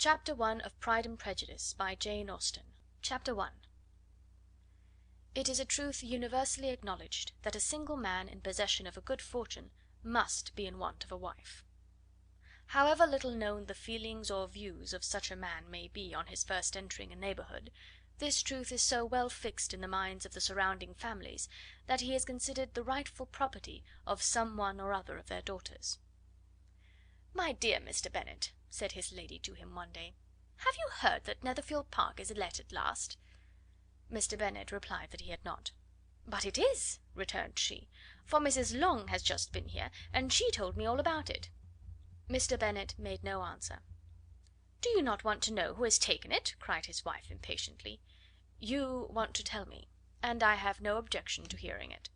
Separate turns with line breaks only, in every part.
Chapter 1 of Pride and Prejudice, by Jane Austen. Chapter 1. It is a truth universally acknowledged that a single man in possession of a good fortune must be in want of a wife. However little known the feelings or views of such a man may be on his first entering a neighbourhood, this truth is so well fixed in the minds of the surrounding families that he is considered the rightful property of some one or other of their daughters. "My dear Mr. Bennet," said his lady to him one day, "have you heard that Netherfield Park is let at last?" Mr. Bennet replied that he had not. "But it is," returned she, "for Mrs. Long has just been here, and she told me all about it." Mr. Bennet made no answer. "Do you not want to know who has taken it?" cried his wife impatiently. "You want to tell me, and I have no objection to hearing it."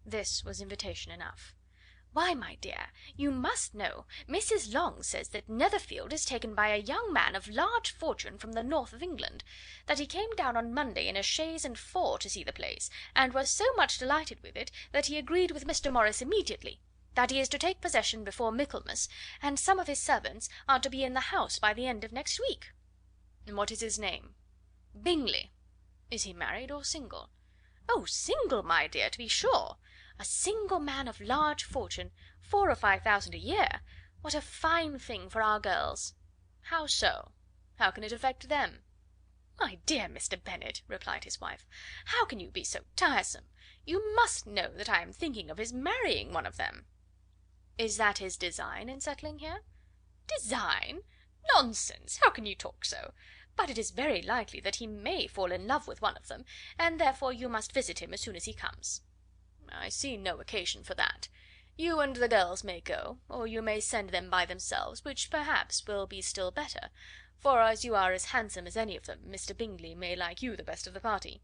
This was invitation enough. "Why, my dear, you must know. Mrs. Long says that Netherfield is taken by a young man of large fortune from the north of England; that he came down on Monday in a chaise and four to see the place, and was so much delighted with it that he agreed with Mr. Morris immediately; that he is to take possession before Michaelmas, and some of his servants are to be in the house by the end of next week." "And what is his name?" "Bingley." "Is he married or single?" "Oh, single, my dear, to be sure. A single man of large fortune, 4,000 or 5,000 a year. What a fine thing for our girls!" "How so? How can it affect them?" "My dear Mr. Bennet," replied his wife, "how can you be so tiresome? You must know that I am thinking of his marrying one of them." "Is that his design in settling here?" "Design? Nonsense! How can you talk so? But it is very likely that he may fall in love with one of them, and therefore you must visit him as soon as he comes." "I see no occasion for that. You and the girls may go, or you may send them by themselves, which perhaps will be still better, for as you are as handsome as any of them, Mr. Bingley may like you the best of the party."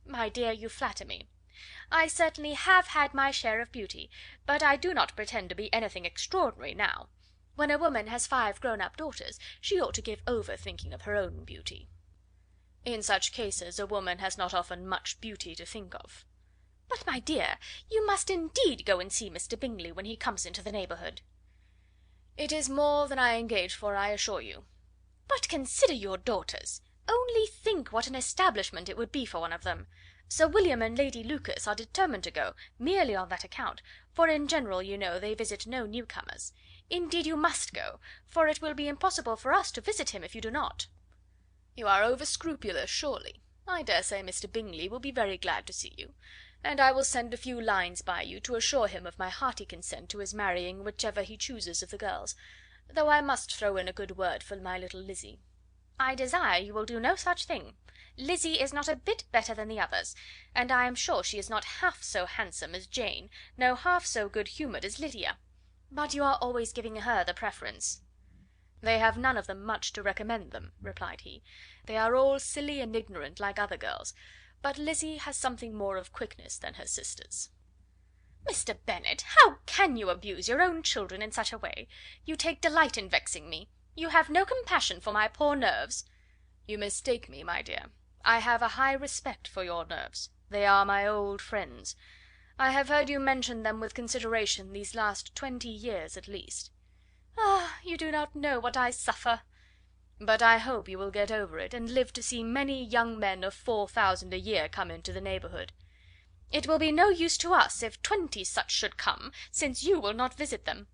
"My dear, you flatter me. I certainly have had my share of beauty, but I do not pretend to be anything extraordinary now. When a woman has 5 grown up daughters, she ought to give over thinking of her own beauty." "In such cases a woman has not often much beauty to think of." "But, my dear, you must indeed go and see Mr. Bingley when he comes into the neighbourhood." "It is more than I engage for, I assure you." "But consider your daughters. Only think what an establishment it would be for one of them. Sir William and Lady Lucas are determined to go, merely on that account, for in general, you know, they visit no newcomers. Indeed you must go, for it will be impossible for us to visit him if you do not." "You are over scrupulous, surely. I dare say Mr. Bingley will be very glad to see you, and I will send a few lines by you to assure him of my hearty consent to his marrying whichever he chooses of the girls, though I must throw in a good word for my little Lizzy." "I desire you will do no such thing. Lizzy is not a bit better than the others, and I am sure she is not half so handsome as Jane, nor half so good humoured as Lydia. But you are always giving her the preference." "They have none of them much to recommend them," replied he. "They are all silly and ignorant like other girls, but Lizzy has something more of quickness than her sisters." "Mr. Bennet, how can you abuse your own children in such a way? You take delight in vexing me. You have no compassion for my poor nerves." "You mistake me, my dear. I have a high respect for your nerves. They are my old friends. I have heard you mention them with consideration these last 20 years at least." "Ah, you do not know what I suffer." "But I hope you will get over it, and live to see many young men of 4,000 a year come into the neighbourhood." "It will be no use to us if 20 such should come, since you will not visit them."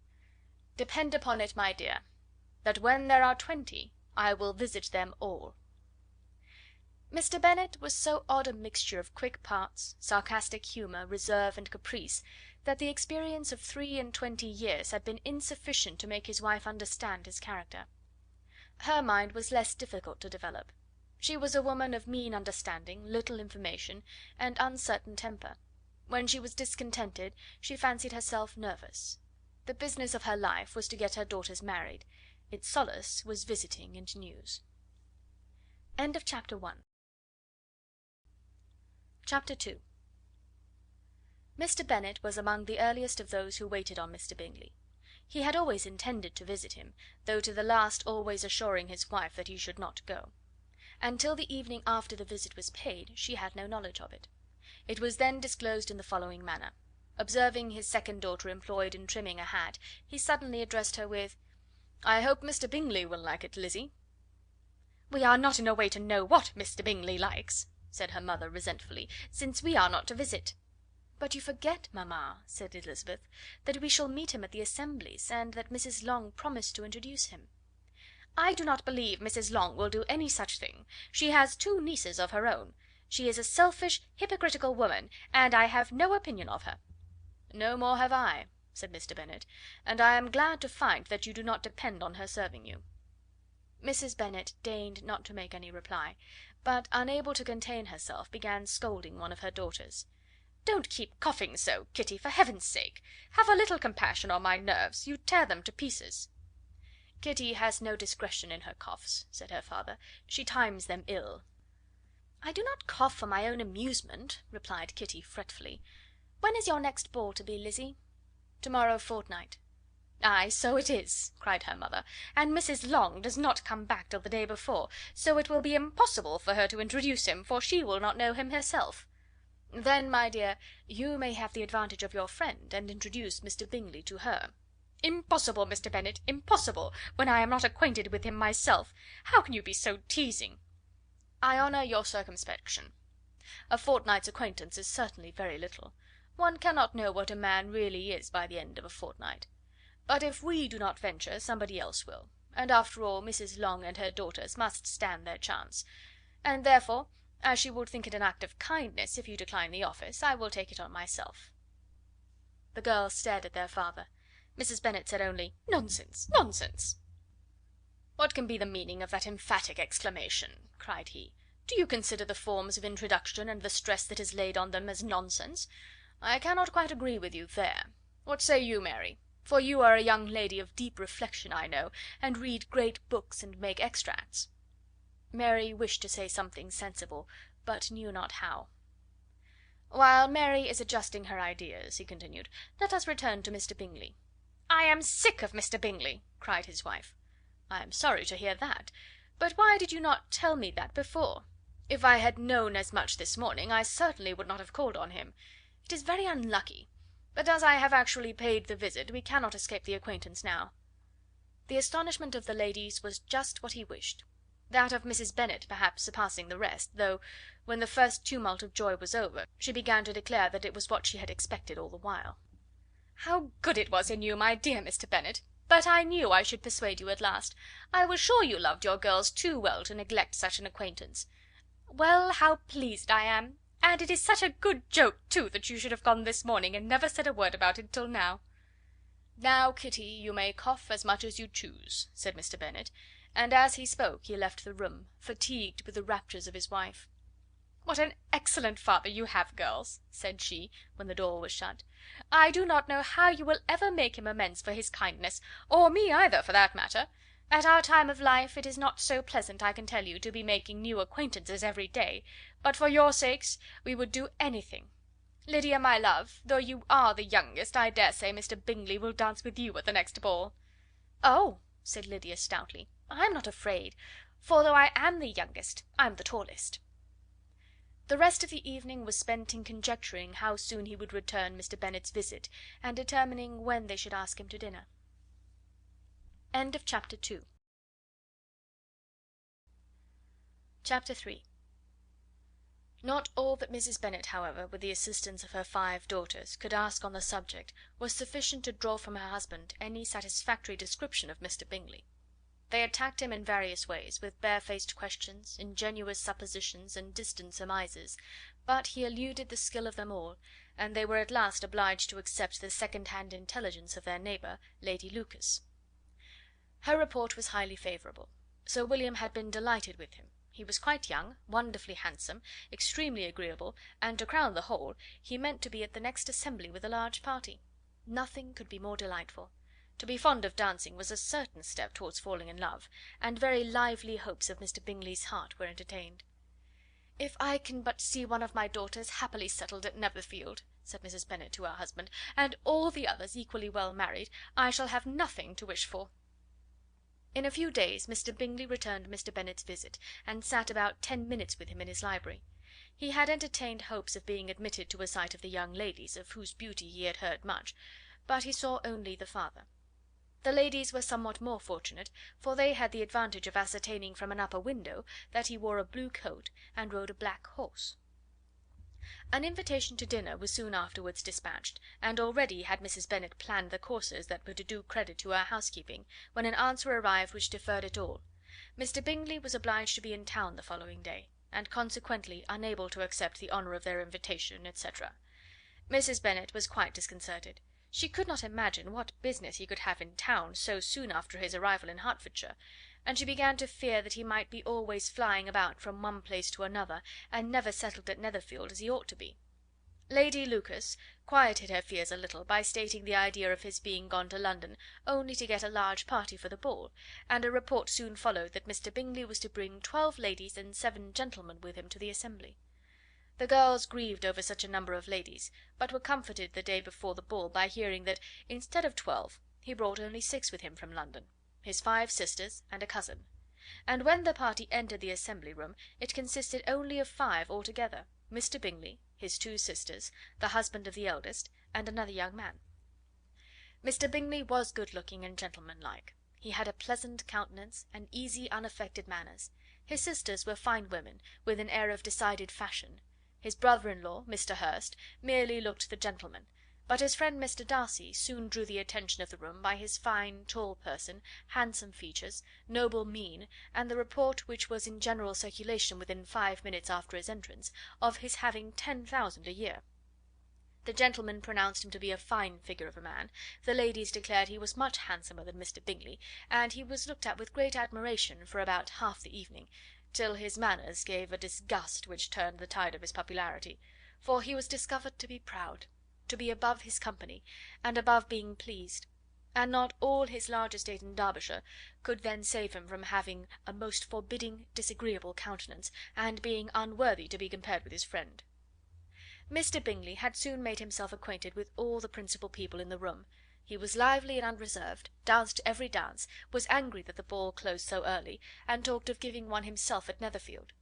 "Depend upon it, my dear, that when there are 20 I will visit them all." Mr. Bennet was so odd a mixture of quick parts, sarcastic humour, reserve, and caprice, that the experience of 23 years had been insufficient to make his wife understand his character. Her mind was less difficult to develop. She was a woman of mean understanding, little information, and uncertain temper. When she was discontented, she fancied herself nervous. The business of her life was to get her daughters married. Its solace was visiting and news. End of chapter 1. Chapter 2. Mr. Bennet was among the earliest of those who waited on Mr. Bingley. He had always intended to visit him, though to the last always assuring his wife that he should not go. Until the evening after the visit was paid, she had no knowledge of it. It was then disclosed in the following manner. Observing his second daughter employed in trimming a hat, he suddenly addressed her with: "I hope Mr. Bingley will like it, Lizzy." "We are not in a way to know what Mr Bingley likes," said her mother resentfully, "since we are not to visit." "But you forget, mamma," said Elizabeth, "that we shall meet him at the assemblies, and that Mrs Long promised to introduce him." "I do not believe Mrs Long will do any such thing. She has two nieces of her own. She is a selfish, hypocritical woman, and I have no opinion of her." "No more have I," said Mr. Bennet, "and I am glad to find that you do not depend on her serving you." Mrs. Bennet deigned not to make any reply, but, unable to contain herself, began scolding one of her daughters. "Don't keep coughing so, Kitty, for heaven's sake! Have a little compassion on my nerves, you tear them to pieces." "Kitty has no discretion in her coughs," said her father; "she times them ill." "I do not cough for my own amusement," replied Kitty fretfully. "When is your next ball to be, Lizzie?" "To-morrow fortnight." "Ay, so it is," cried her mother, "and Mrs Long does not come back till the day before, so it will be impossible for her to introduce him, for she will not know him herself." "Then, my dear, you may have the advantage of your friend, and introduce Mr Bingley to her." "Impossible, Mr Bennet, impossible, when I am not acquainted with him myself. How can you be so teasing?" "I honour your circumspection. A fortnight's acquaintance is certainly very little. One cannot know what a man really is by the end of a fortnight. But if we do not venture, somebody else will, and after all Mrs Long and her daughters must stand their chance; and therefore, as she will think it an act of kindness if you decline the office, I will take it on myself." The girls stared at their father. Mrs. Bennet said only, "Nonsense, nonsense!" "What can be the meaning of that emphatic exclamation?" cried he. "Do you consider the forms of introduction, and the stress that is laid on them, as nonsense? I cannot quite agree with you there. What say you, Mary? For you are a young lady of deep reflection, I know, and read great books and make extracts." Mary wished to say something sensible, but knew not how. "While Mary is adjusting her ideas," he continued, "let us return to Mr Bingley." "I am sick of Mr Bingley!" cried his wife. "I am sorry to hear that; but why did you not tell me that before? If I had known as much this morning, I certainly would not have called on him. It is very unlucky, but as I have actually paid the visit, we cannot escape the acquaintance now." The astonishment of the ladies was just what he wished; that of Mrs. Bennet perhaps surpassing the rest, though, when the first tumult of joy was over, she began to declare that it was what she had expected all the while. "How good it was in you, my dear Mr. Bennet! But I knew I should persuade you at last. I was sure you loved your girls too well to neglect such an acquaintance. Well, how pleased I am! And it is such a good joke, too, that you should have gone this morning, and never said a word about it till now." "Now, Kitty, you may cough as much as you choose," said Mr. Bennet, and as he spoke he left the room, fatigued with the raptures of his wife. "What an excellent father you have, girls!" said she, when the door was shut. "I do not know how you will ever make him amends for his kindness, or me either, for that matter. At our time of life it is not so pleasant, I can tell you, to be making new acquaintances every day, but for your sakes we would do anything. Lydia, my love, though you are the youngest, I dare say Mr. Bingley will dance with you at the next ball." "Oh!" said Lydia stoutly, "I'm not afraid, for though I am the youngest, I'm the tallest." The rest of the evening was spent in conjecturing how soon he would return Mr. Bennet's visit, and determining when they should ask him to dinner. Chapter 3. Not all that Mrs. Bennet, however, with the assistance of her 5 daughters, could ask on the subject was sufficient to draw from her husband any satisfactory description of Mr. Bingley. They attacked him in various ways, with barefaced questions, ingenuous suppositions, and distant surmises, but he eluded the skill of them all, and they were at last obliged to accept the second-hand intelligence of their neighbour, Lady Lucas. Her report was highly favourable. Sir William had been delighted with him. He was quite young, wonderfully handsome, extremely agreeable, and, to crown the whole, he meant to be at the next assembly with a large party. Nothing could be more delightful. To be fond of dancing was a certain step towards falling in love, and very lively hopes of Mr. Bingley's heart were entertained. "If I can but see one of my daughters happily settled at Netherfield," said Mrs. Bennet to her husband, "and all the others equally well married, I shall have nothing to wish for." In a few days Mr. Bingley returned Mr. Bennet's visit, and sat about 10 minutes with him in his library. He had entertained hopes of being admitted to a sight of the young ladies, of whose beauty he had heard much, but he saw only the father. The ladies were somewhat more fortunate, for they had the advantage of ascertaining from an upper window that he wore a blue coat and rode a black horse. An invitation to dinner was soon afterwards dispatched, and already had Mrs. Bennet planned the courses that were to do credit to her housekeeping, when an answer arrived which deferred it all. Mr. Bingley was obliged to be in town the following day, and consequently unable to accept the honour of their invitation, etc. Mrs. Bennet was quite disconcerted. She could not imagine what business he could have in town so soon after his arrival in Hertfordshire, and she began to fear that he might be always flying about from one place to another, and never settled at Netherfield as he ought to be. Lady Lucas quieted her fears a little by stating the idea of his being gone to London only to get a large party for the ball, and a report soon followed that Mr. Bingley was to bring 12 ladies and 7 gentlemen with him to the assembly. The girls grieved over such a number of ladies, but were comforted the day before the ball by hearing that, instead of 12, he brought only 6 with him from London, his 5 sisters and a cousin; and when the party entered the assembly room it consisted only of 5 altogether: Mr. Bingley, his 2 sisters, the husband of the eldest, and another young man. Mr. Bingley was good looking and gentlemanlike. He had a pleasant countenance and easy unaffected manners. His sisters were fine women, with an air of decided fashion. His brother-in-law, Mr. Hurst, merely looked the gentleman, but his friend Mr. Darcy soon drew the attention of the room by his fine, tall person, handsome features, noble mien, and the report, which was in general circulation within 5 minutes after his entrance, of his having 10,000 a year. The gentlemen pronounced him to be a fine figure of a man, the ladies declared he was much handsomer than Mr. Bingley, and he was looked at with great admiration for about half the evening, till his manners gave a disgust which turned the tide of his popularity, for he was discovered to be proud, to be above his company, and above being pleased, and not all his large estate in Derbyshire could then save him from having a most forbidding, disagreeable countenance, and being unworthy to be compared with his friend. Mr. Bingley had soon made himself acquainted with all the principal people in the room. He was lively and unreserved, danced every dance, was angry that the ball closed so early, and talked of giving one himself at Netherfield.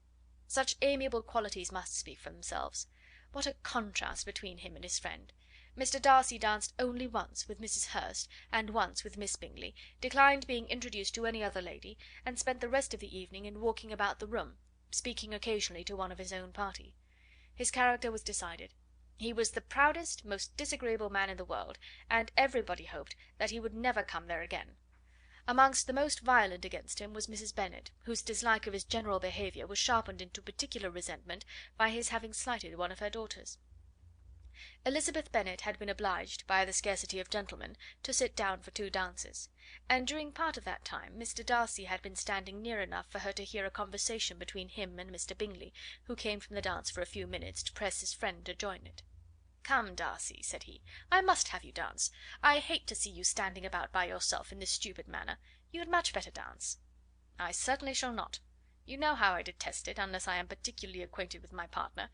Such amiable qualities must speak for themselves. What a contrast between him and his friend! Mr. Darcy danced only once with Mrs. Hurst, and once with Miss Bingley, declined being introduced to any other lady, and spent the rest of the evening in walking about the room, speaking occasionally to one of his own party. His character was decided. He was the proudest, most disagreeable man in the world, and everybody hoped that he would never come there again. Amongst the most violent against him was Mrs. Bennet, whose dislike of his general behaviour was sharpened into particular resentment by his having slighted one of her daughters. Elizabeth Bennet had been obliged, by the scarcity of gentlemen, to sit down for 2 dances, and during part of that time Mr. Darcy had been standing near enough for her to hear a conversation between him and Mr. Bingley, who came from the dance for a few minutes to press his friend to join it. "Come, Darcy," said he, "I must have you dance. I hate to see you standing about by yourself in this stupid manner. You had much better dance." "I certainly shall not. You know how I detest it, unless I am particularly acquainted with my partner.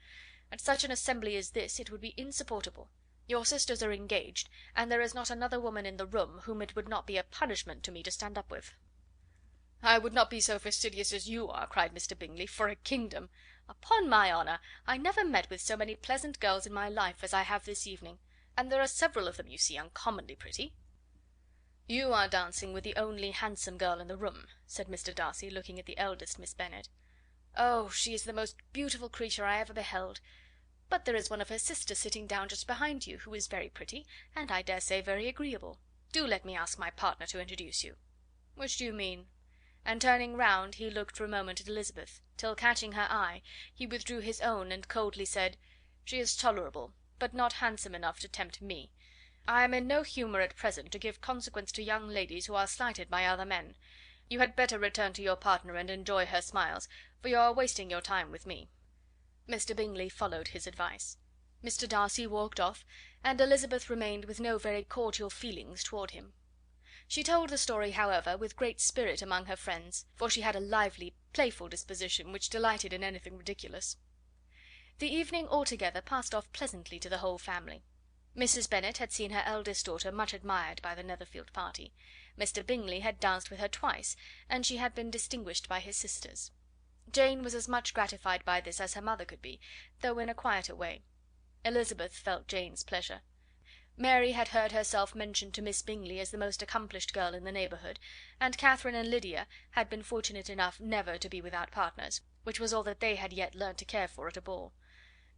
At such an assembly as this it would be insupportable. Your sisters are engaged, and there is not another woman in the room whom it would not be a punishment to me to stand up with." "I would not be so fastidious as you are," cried Mr. Bingley, "for a kingdom. Upon my honour, I never met with so many pleasant girls in my life as I have this evening, and there are several of them, you see, uncommonly pretty." "You are dancing with the only handsome girl in the room," said Mr. Darcy, looking at the eldest Miss Bennet. "Oh, she is the most beautiful creature I ever beheld. But there is one of her sisters sitting down just behind you, who is very pretty, and I dare say very agreeable. Do let me ask my partner to introduce you." "Which do you mean?" And turning round, he looked for a moment at Elizabeth, till catching her eye, he withdrew his own and coldly said, "She is tolerable, but not handsome enough to tempt me. I am in no humour at present to give consequence to young ladies who are slighted by other men. You had better return to your partner and enjoy her smiles, for you are wasting your time with me." Mr. Bingley followed his advice. Mr. Darcy walked off, and Elizabeth remained with no very cordial feelings toward him. She told the story, however, with great spirit among her friends, for she had a lively, playful disposition, which delighted in anything ridiculous. The evening altogether passed off pleasantly to the whole family. Mrs. Bennet had seen her eldest daughter much admired by the Netherfield party. Mr. Bingley had danced with her twice, and she had been distinguished by his sisters. Jane was as much gratified by this as her mother could be, though in a quieter way. Elizabeth felt Jane's pleasure. Mary had heard herself mentioned to Miss Bingley as the most accomplished girl in the neighbourhood, and Catherine and Lydia had been fortunate enough never to be without partners, which was all that they had yet learnt to care for at a ball.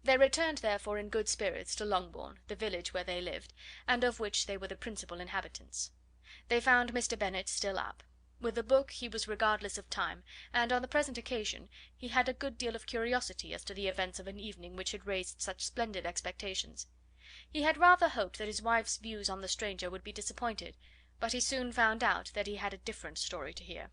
They returned, therefore, in good spirits to Longbourn, the village where they lived, and of which they were the principal inhabitants. They found Mr Bennet still up. With a book he was regardless of time, and on the present occasion he had a good deal of curiosity as to the events of an evening which had raised such splendid expectations. He had rather hoped that his wife's views on the stranger would be disappointed, but he soon found out that he had a different story to hear.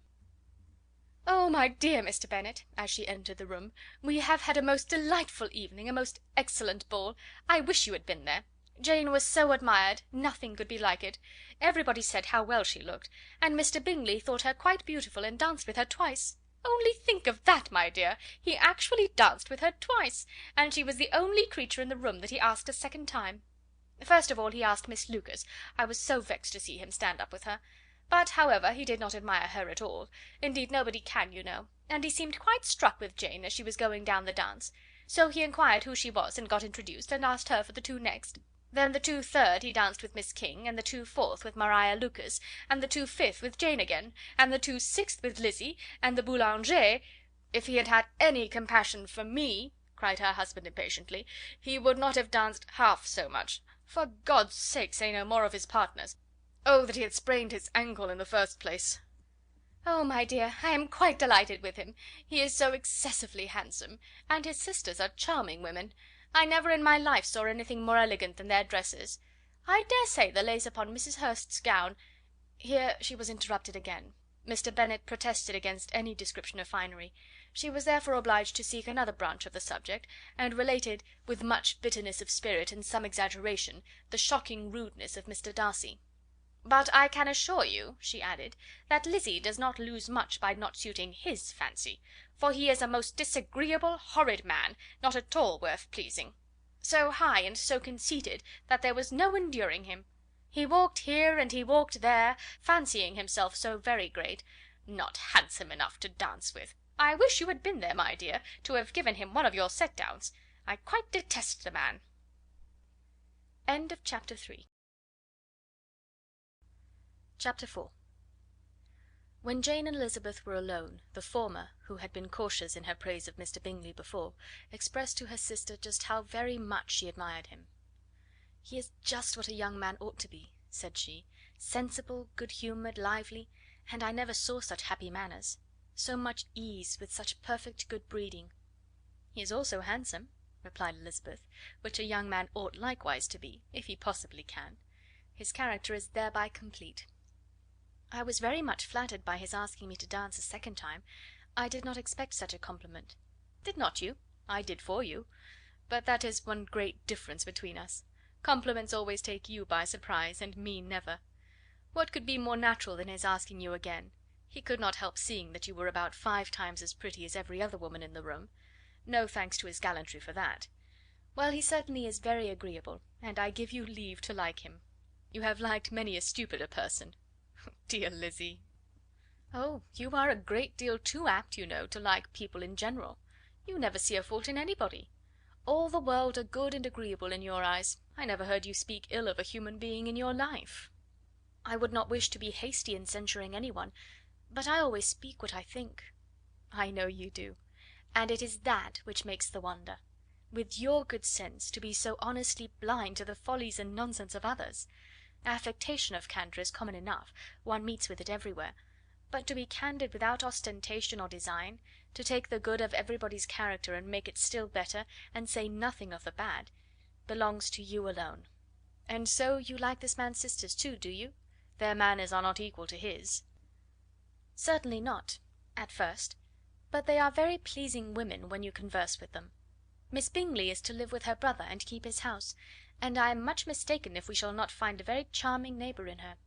"Oh, my dear Mr Bennet," as she entered the room, "we have had a most delightful evening, a most excellent ball. I wish you had been there. Jane was so admired, nothing could be like it. Everybody said how well she looked, and Mr Bingley thought her quite beautiful, and danced with her twice. Only think of that, my dear! He actually danced with her twice, and she was the only creature in the room that he asked a second time. First of all he asked Miss Lucas. I was so vexed to see him stand up with her. But, however, he did not admire her at all. Indeed, nobody can, you know. And he seemed quite struck with Jane as she was going down the dance. So he inquired who she was, and got introduced, and asked her for the two next. Then the 2/3 he danced with Miss King, and the 2/4 with Maria Lucas, and the 2/5 with Jane again, and the 2/6 with Lizzie, and the boulanger. If he had had any compassion for me," cried her husband impatiently, "he would not have danced half so much. For God's sake, say no more of his partners. Oh, that he had sprained his ankle in the first place!" "Oh, my dear, I am quite delighted with him. He is so excessively handsome, and his sisters are charming women. I never in my life saw anything more elegant than their dresses. I dare say the lace upon Mrs Hurst's gown—" Here she was interrupted again. Mr Bennet protested against any description of finery. She was therefore obliged to seek another branch of the subject, and related, with much bitterness of spirit and some exaggeration, the shocking rudeness of Mr Darcy. "But I can assure you," she added, "that Lizzie does not lose much by not suiting his fancy, for he is a most disagreeable, horrid man, not at all worth pleasing. So high and so conceited that there was no enduring him. He walked here and he walked there, fancying himself so very great. Not handsome enough to dance with. I wish you had been there, my dear, to have given him one of your set downs. I quite detest the man." Chapter 4. When Jane and Elizabeth were alone, the former, who had been cautious in her praise of Mr Bingley before, expressed to her sister just how very much she admired him. "He is just what a young man ought to be," said she, "sensible, good-humoured, lively, and I never saw such happy manners. So much ease, with such perfect good breeding." "He is also handsome," replied Elizabeth, "which a young man ought likewise to be, if he possibly can. His character is thereby complete." "I was very much flattered by his asking me to dance a second time. I did not expect such a compliment." "Did not you? I did for you. But that is one great difference between us. Compliments always take you by surprise, and me never. What could be more natural than his asking you again? He could not help seeing that you were about 5 times as pretty as every other woman in the room. No thanks to his gallantry for that. Well, he certainly is very agreeable, and I give you leave to like him. You have liked many a stupider person." "Dear Lizzie!" "Oh, you are a great deal too apt, you know, to like people in general. You never see a fault in anybody. All the world are good and agreeable in your eyes. I never heard you speak ill of a human being in your life." "I would not wish to be hasty in censuring any one, but I always speak what I think." "I know you do, and it is that which makes the wonder. With your good sense, to be so honestly blind to the follies and nonsense of others. Affectation of candour is common enough, one meets with it everywhere, but to be candid without ostentation or design, to take the good of everybody's character and make it still better, and say nothing of the bad, belongs to you alone. And so you like this man's sisters too, do you? Their manners are not equal to his." "Certainly not, at first, but they are very pleasing women when you converse with them. Miss Bingley is to live with her brother and keep his house, and I am much mistaken if we shall not find a very charming neighbour in her."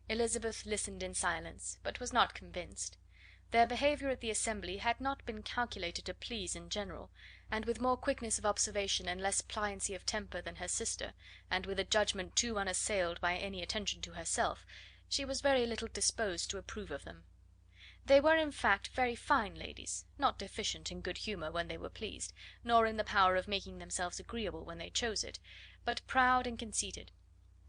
Elizabeth listened in silence, but was not convinced. Their behaviour at the assembly had not been calculated to please in general, and with more quickness of observation and less pliancy of temper than her sister, and with a judgment too unassailed by any attention to herself, she was very little disposed to approve of them. They were, in fact, very fine ladies, not deficient in good humour when they were pleased, nor in the power of making themselves agreeable when they chose it, but proud and conceited.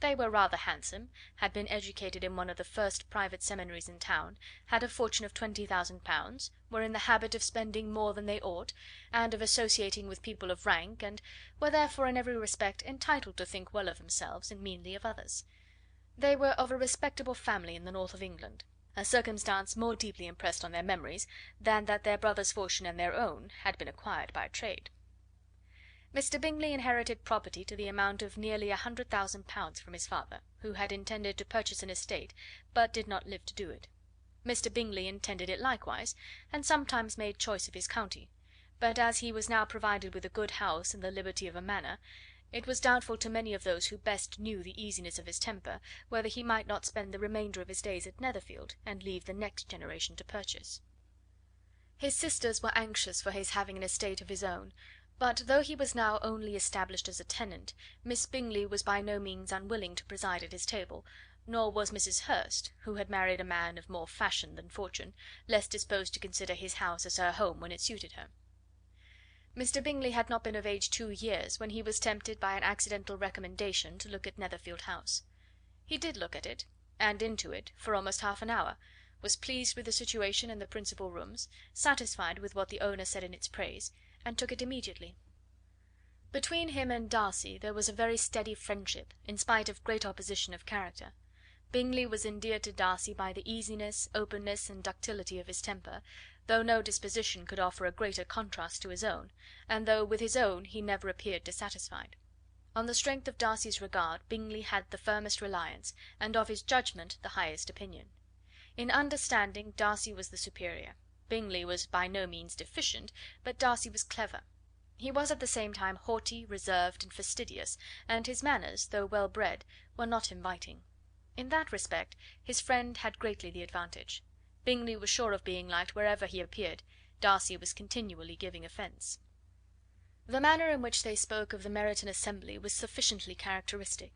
They were rather handsome, had been educated in one of the first private seminaries in town, had a fortune of £20,000, were in the habit of spending more than they ought, and of associating with people of rank, and were therefore in every respect entitled to think well of themselves and meanly of others. They were of a respectable family in the north of England, a circumstance more deeply impressed on their memories than that their brother's fortune and their own had been acquired by trade. Mr Bingley inherited property to the amount of nearly £100,000 from his father, who had intended to purchase an estate, but did not live to do it. Mr Bingley intended it likewise, and sometimes made choice of his county, but as he was now provided with a good house and the liberty of a manor, it was doubtful to many of those who best knew the easiness of his temper whether he might not spend the remainder of his days at Netherfield, and leave the next generation to purchase. His sisters were anxious for his having an estate of his own, but though he was now only established as a tenant, Miss Bingley was by no means unwilling to preside at his table, nor was Mrs Hurst, who had married a man of more fashion than fortune, less disposed to consider his house as her home when it suited her. Mr Bingley had not been of age 2 years when he was tempted by an accidental recommendation to look at Netherfield House. He did look at it, and into it, for almost half an hour, was pleased with the situation and the principal rooms, satisfied with what the owner said in its praise, and took it immediately. Between him and Darcy there was a very steady friendship, in spite of great opposition of character. Bingley was endeared to Darcy by the easiness, openness, and ductility of his temper, though no disposition could offer a greater contrast to his own, and though with his own he never appeared dissatisfied. On the strength of Darcy's regard Bingley had the firmest reliance, and of his judgment the highest opinion. In understanding, Darcy was the superior. Bingley was by no means deficient, but Darcy was clever. He was at the same time haughty, reserved, and fastidious, and his manners, though well bred, were not inviting. In that respect his friend had greatly the advantage. Bingley was sure of being liked wherever he appeared. Darcy was continually giving offence. The manner in which they spoke of the Meryton assembly was sufficiently characteristic.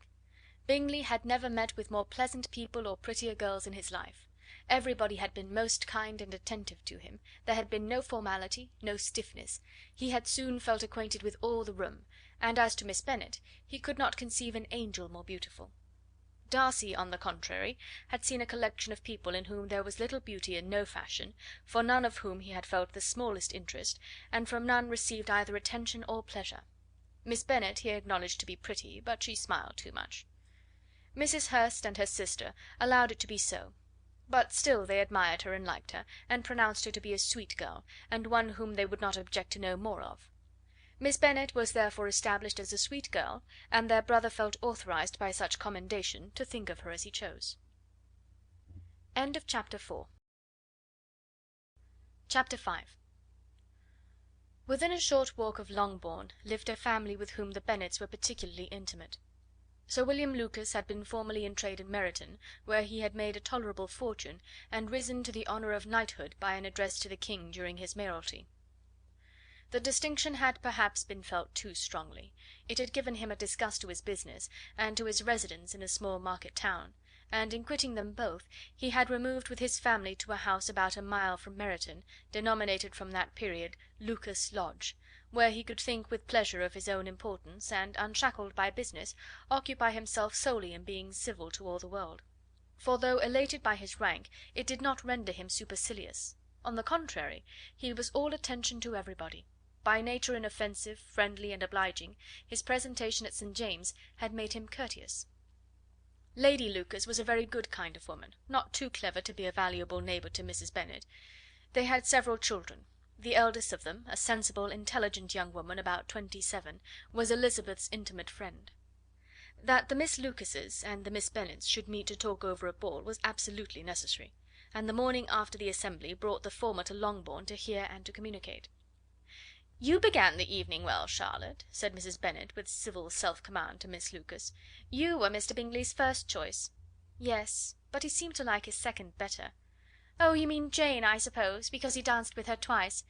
Bingley had never met with more pleasant people or prettier girls in his life. Everybody had been most kind and attentive to him, there had been no formality, no stiffness, he had soon felt acquainted with all the room, and as to Miss Bennet, he could not conceive an angel more beautiful. Darcy, on the contrary, had seen a collection of people in whom there was little beauty and no fashion, for none of whom he had felt the smallest interest, and from none received either attention or pleasure. Miss Bennet he acknowledged to be pretty, but she smiled too much. Mrs Hurst and her sister allowed it to be so, but still they admired her and liked her, and pronounced her to be a sweet girl, and one whom they would not object to know more of. Miss Bennet was therefore established as a sweet girl, and their brother felt authorized by such commendation to think of her as he chose. Chapter 5. Within a short walk of Longbourn lived a family with whom the Bennets were particularly intimate. Sir William Lucas had been formerly in trade in Meryton, where he had made a tolerable fortune, and risen to the honour of knighthood by an address to the King during his mayoralty. The distinction had perhaps been felt too strongly. It had given him a disgust to his business, and to his residence in a small market town, and in quitting them both, he had removed with his family to a house about a mile from Meryton, denominated from that period Lucas Lodge, where he could think with pleasure of his own importance, and, unshackled by business, occupy himself solely in being civil to all the world. For though elated by his rank, it did not render him supercilious. On the contrary, he was all attention to everybody. By nature inoffensive, friendly, and obliging, his presentation at St James's had made him courteous. Lady Lucas was a very good kind of woman, not too clever to be a valuable neighbour to Mrs Bennet. They had several children. The eldest of them, a sensible, intelligent young woman about 27, was Elizabeth's intimate friend. That the Miss Lucases and the Miss Bennets should meet to talk over a ball was absolutely necessary, and the morning after the assembly brought the former to Longbourn to hear and to communicate. "You began the evening well, Charlotte," said Mrs Bennet, with civil self-command, to Miss Lucas. "You were Mr Bingley's first choice." "Yes, but he seemed to like his second better." "Oh, you mean Jane, I suppose, because he danced with her twice.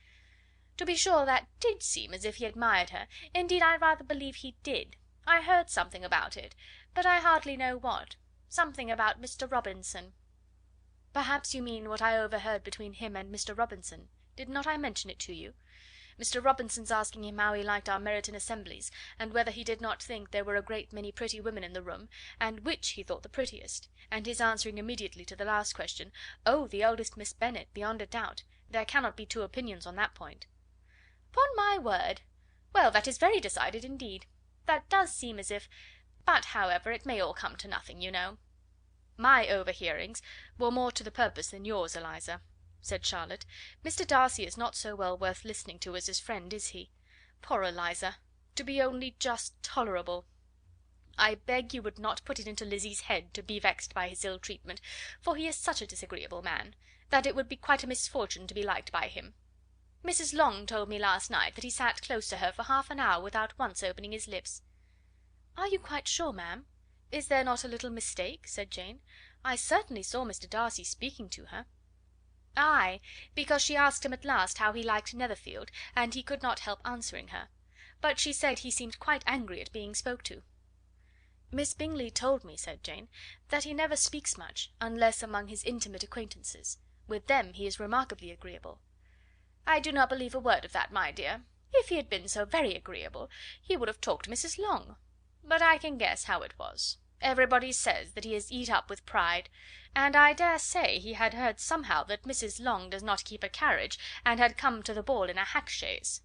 To be sure, that did seem as if he admired her. Indeed, I rather believe he did. I heard something about it, but I hardly know what. Something about Mr Robinson." Perhaps you mean what I overheard between him and Mr Robinson. Did not I mention it to you? Mr Robinson's asking him how he liked our Meryton assemblies, and whether he did not think there were a great many pretty women in the room, and which he thought the prettiest, and his answering immediately to the last question, 'Oh, the eldest Miss Bennet, beyond a doubt. There cannot be two opinions on that point.' Upon my word! Well, that is very decided indeed. That does seem as if... But, however, it may all come to nothing, you know." "My overhearings were more to the purpose than yours, Eliza," said Charlotte. "Mr Darcy is not so well worth listening to as his friend, is he? Poor Eliza! To be only just tolerable! I beg you would not put it into Lizzie's head to be vexed by his ill treatment, for he is such a disagreeable man, that it would be quite a misfortune to be liked by him. Mrs Long told me last night that he sat close to her for half an hour without once opening his lips." "Are you quite sure, ma'am? Is there not a little mistake?" said Jane. "I certainly saw Mr Darcy speaking to her." "Ay, because she asked him at last how he liked Netherfield, and he could not help answering her. But she said he seemed quite angry at being spoke to." "Miss Bingley told me," said Jane, "that he never speaks much, unless among his intimate acquaintances. With them he is remarkably agreeable." "I do not believe a word of that, my dear. If he had been so very agreeable, he would have talked to Mrs Long. But I can guess how it was. Everybody says that he is eat up with pride, and I dare say he had heard somehow that Mrs Long does not keep a carriage, and had come to the ball in a hack chaise."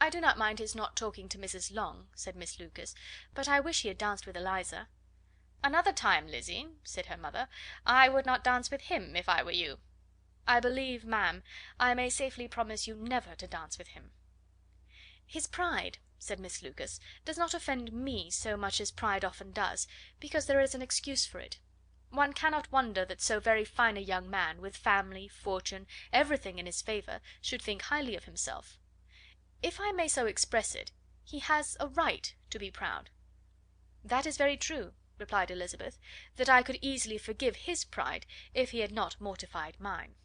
"I do not mind his not talking to Mrs Long," said Miss Lucas, "but I wish he had danced with Eliza." "Another time, Lizzie," said her mother, "I would not dance with him, if I were you." "I believe, ma'am, I may safely promise you never to dance with him." "His pride," said Miss Lucas, "does not offend me so much as pride often does, because there is an excuse for it. One cannot wonder that so very fine a young man, with family, fortune, everything in his favour, should think highly of himself. If I may so express it, he has a right to be proud." "That is very true," replied Elizabeth, "that I could easily forgive his pride if he had not mortified mine."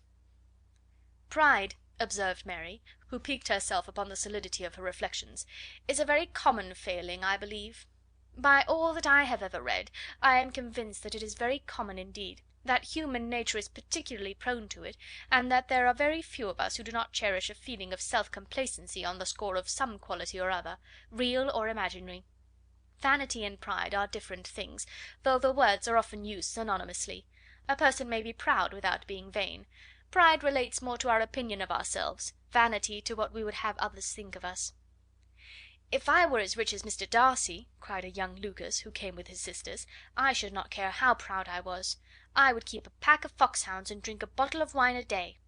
"Pride," observed Mary, who piqued herself upon the solidity of her reflections, "is a very common failing, I believe. By all that I have ever read, I am convinced that it is very common indeed, that human nature is particularly prone to it, and that there are very few of us who do not cherish a feeling of self complacency on the score of some quality or other, real or imaginary. Vanity and pride are different things, though the words are often used synonymously. A person may be proud without being vain. Pride relates more to our opinion of ourselves, vanity to what we would have others think of us." "If I were as rich as Mr Darcy," cried a young Lucas, who came with his sisters, "I should not care how proud I was. I would keep a pack of foxhounds and drink a bottle of wine a day."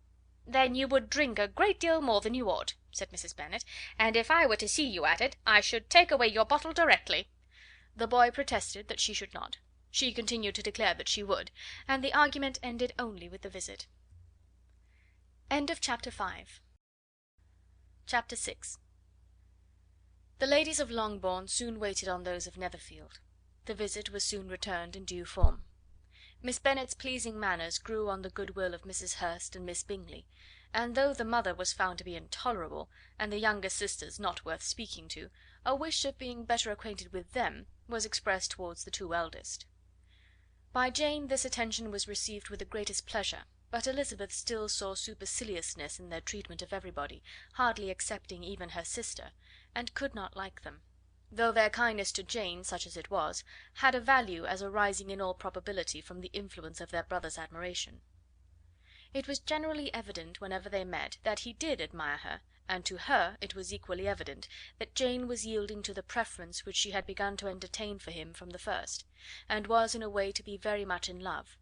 "Then you would drink a great deal more than you ought," said Mrs Bennet, "and if I were to see you at it, I should take away your bottle directly." The boy protested that she should not. She continued to declare that she would, and the argument ended only with the visit. Chapter 6. The ladies of Longbourn soon waited on those of Netherfield. The visit was soon returned in due form. Miss Bennet's pleasing manners grew on the goodwill of Mrs Hurst and Miss Bingley, and though the mother was found to be intolerable, and the younger sisters not worth speaking to, a wish of being better acquainted with them was expressed towards the two eldest. By Jane this attention was received with the greatest pleasure, but Elizabeth still saw superciliousness in their treatment of everybody, hardly excepting even her sister, and could not like them; though their kindness to Jane, such as it was, had a value as arising in all probability from the influence of their brother's admiration. It was generally evident, whenever they met, that he did admire her, and to her it was equally evident that Jane was yielding to the preference which she had begun to entertain for him from the first, and was in a way to be very much in love;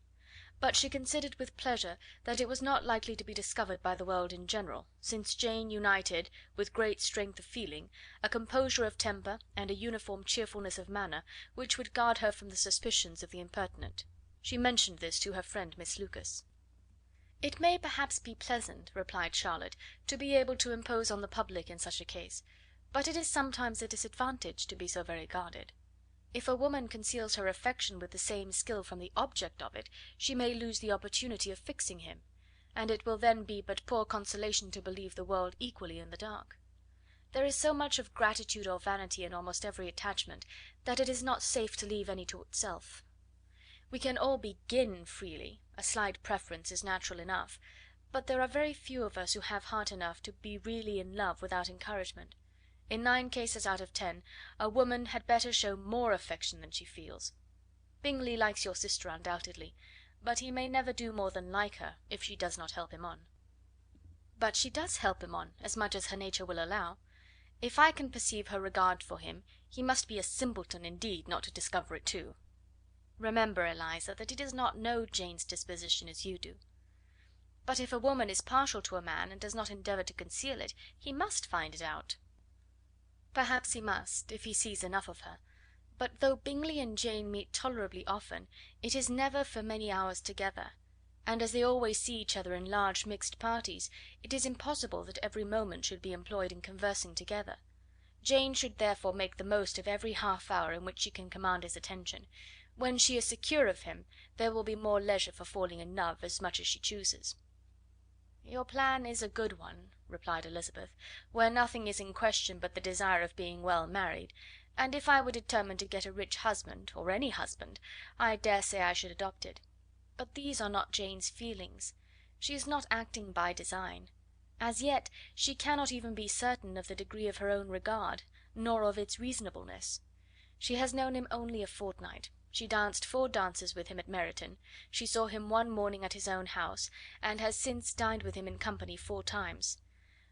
but she considered with pleasure that it was not likely to be discovered by the world in general, since Jane united, with great strength of feeling, a composure of temper and a uniform cheerfulness of manner, which would guard her from the suspicions of the impertinent. She mentioned this to her friend Miss Lucas. "It may perhaps be pleasant," replied Charlotte, "to be able to impose on the public in such a case, but it is sometimes a disadvantage to be so very guarded. If a woman conceals her affection with the same skill from the object of it, she may lose the opportunity of fixing him, and it will then be but poor consolation to believe the world equally in the dark. There is so much of gratitude or vanity in almost every attachment, that it is not safe to leave any to itself. We can all begin freely, a slight preference is natural enough, but there are very few of us who have heart enough to be really in love without encouragement. In 9 cases out of 10 a woman had better show more affection than she feels. Bingley likes your sister undoubtedly, but he may never do more than like her if she does not help him on." "But she does help him on, as much as her nature will allow. If I can perceive her regard for him, he must be a simpleton indeed not to discover it too. Remember, Eliza, that he does not know Jane's disposition as you do." "But if a woman is partial to a man, and does not endeavour to conceal it, he must find it out." "Perhaps he must, if he sees enough of her; but though Bingley and Jane meet tolerably often, it is never for many hours together, and as they always see each other in large mixed parties, it is impossible that every moment should be employed in conversing together. Jane should therefore make the most of every half hour in which she can command his attention. When she is secure of him, there will be more leisure for falling in love as much as she chooses." "Your plan is a good one," replied Elizabeth, "where nothing is in question but the desire of being well married, and if I were determined to get a rich husband, or any husband, I dare say I should adopt it. But these are not Jane's feelings. She is not acting by design. As yet she cannot even be certain of the degree of her own regard, nor of its reasonableness. She has known him only a fortnight. She danced 4 dances with him at Meryton, she saw him one morning at his own house, and has since dined with him in company 4 times.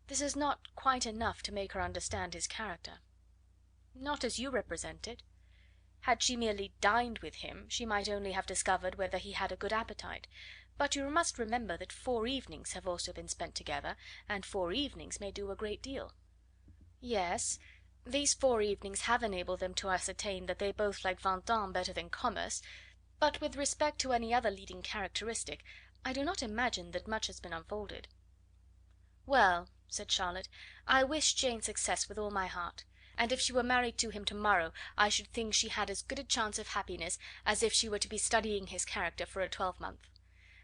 This is not quite enough to make her understand his character." "Not as you represent it. Had she merely dined with him, she might only have discovered whether he had a good appetite; but you must remember that 4 evenings have also been spent together, and 4 evenings may do a great deal." "Yes, these 4 evenings have enabled them to ascertain that they both like Vingt better than commerce, but with respect to any other leading characteristic, I do not imagine that much has been unfolded." "Well," said Charlotte, "I wish Jane success with all my heart, and if she were married to him to morrow, I should think she had as good a chance of happiness as if she were to be studying his character for a 12-month.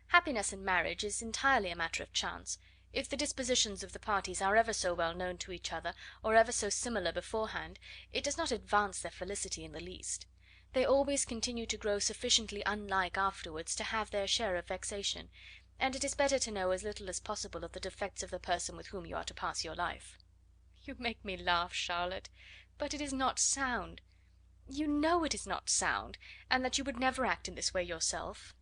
Happiness in marriage is entirely a matter of chance. If the dispositions of the parties are ever so well known to each other, or ever so similar beforehand, it does not advance their felicity in the least. They always continue to grow sufficiently unlike afterwards to have their share of vexation, and it is better to know as little as possible of the defects of the person with whom you are to pass your life." "You make me laugh, Charlotte, but it is not sound. You know it is not sound, and that you would never act in this way yourself."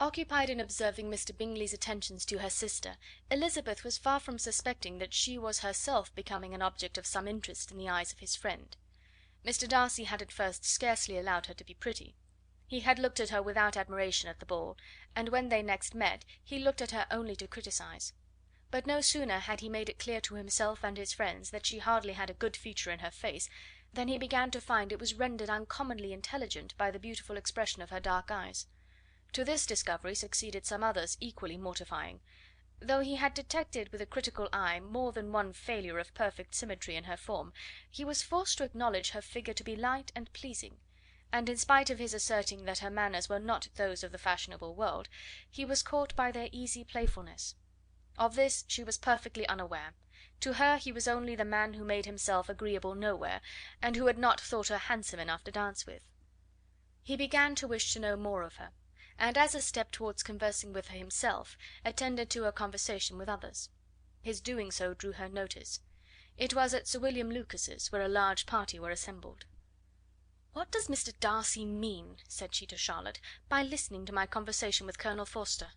Occupied in observing Mr Bingley's attentions to her sister, Elizabeth was far from suspecting that she was herself becoming an object of some interest in the eyes of his friend. Mr Darcy had at first scarcely allowed her to be pretty. He had looked at her without admiration at the ball, and when they next met he looked at her only to criticise. But no sooner had he made it clear to himself and his friends that she hardly had a good feature in her face, than he began to find it was rendered uncommonly intelligent by the beautiful expression of her dark eyes. To this discovery succeeded some others equally mortifying. Though he had detected with a critical eye more than one failure of perfect symmetry in her form, he was forced to acknowledge her figure to be light and pleasing, and in spite of his asserting that her manners were not those of the fashionable world, he was caught by their easy playfulness. Of this she was perfectly unaware. To her he was only the man who made himself agreeable nowhere, and who had not thought her handsome enough to dance with. He began to wish to know more of her, and as a step towards conversing with her himself, attended to her conversation with others. His doing so drew her notice. It was at Sir William Lucas's, where a large party were assembled. "What does Mr Darcy mean," said she to Charlotte, "by listening to my conversation with Colonel Forster?"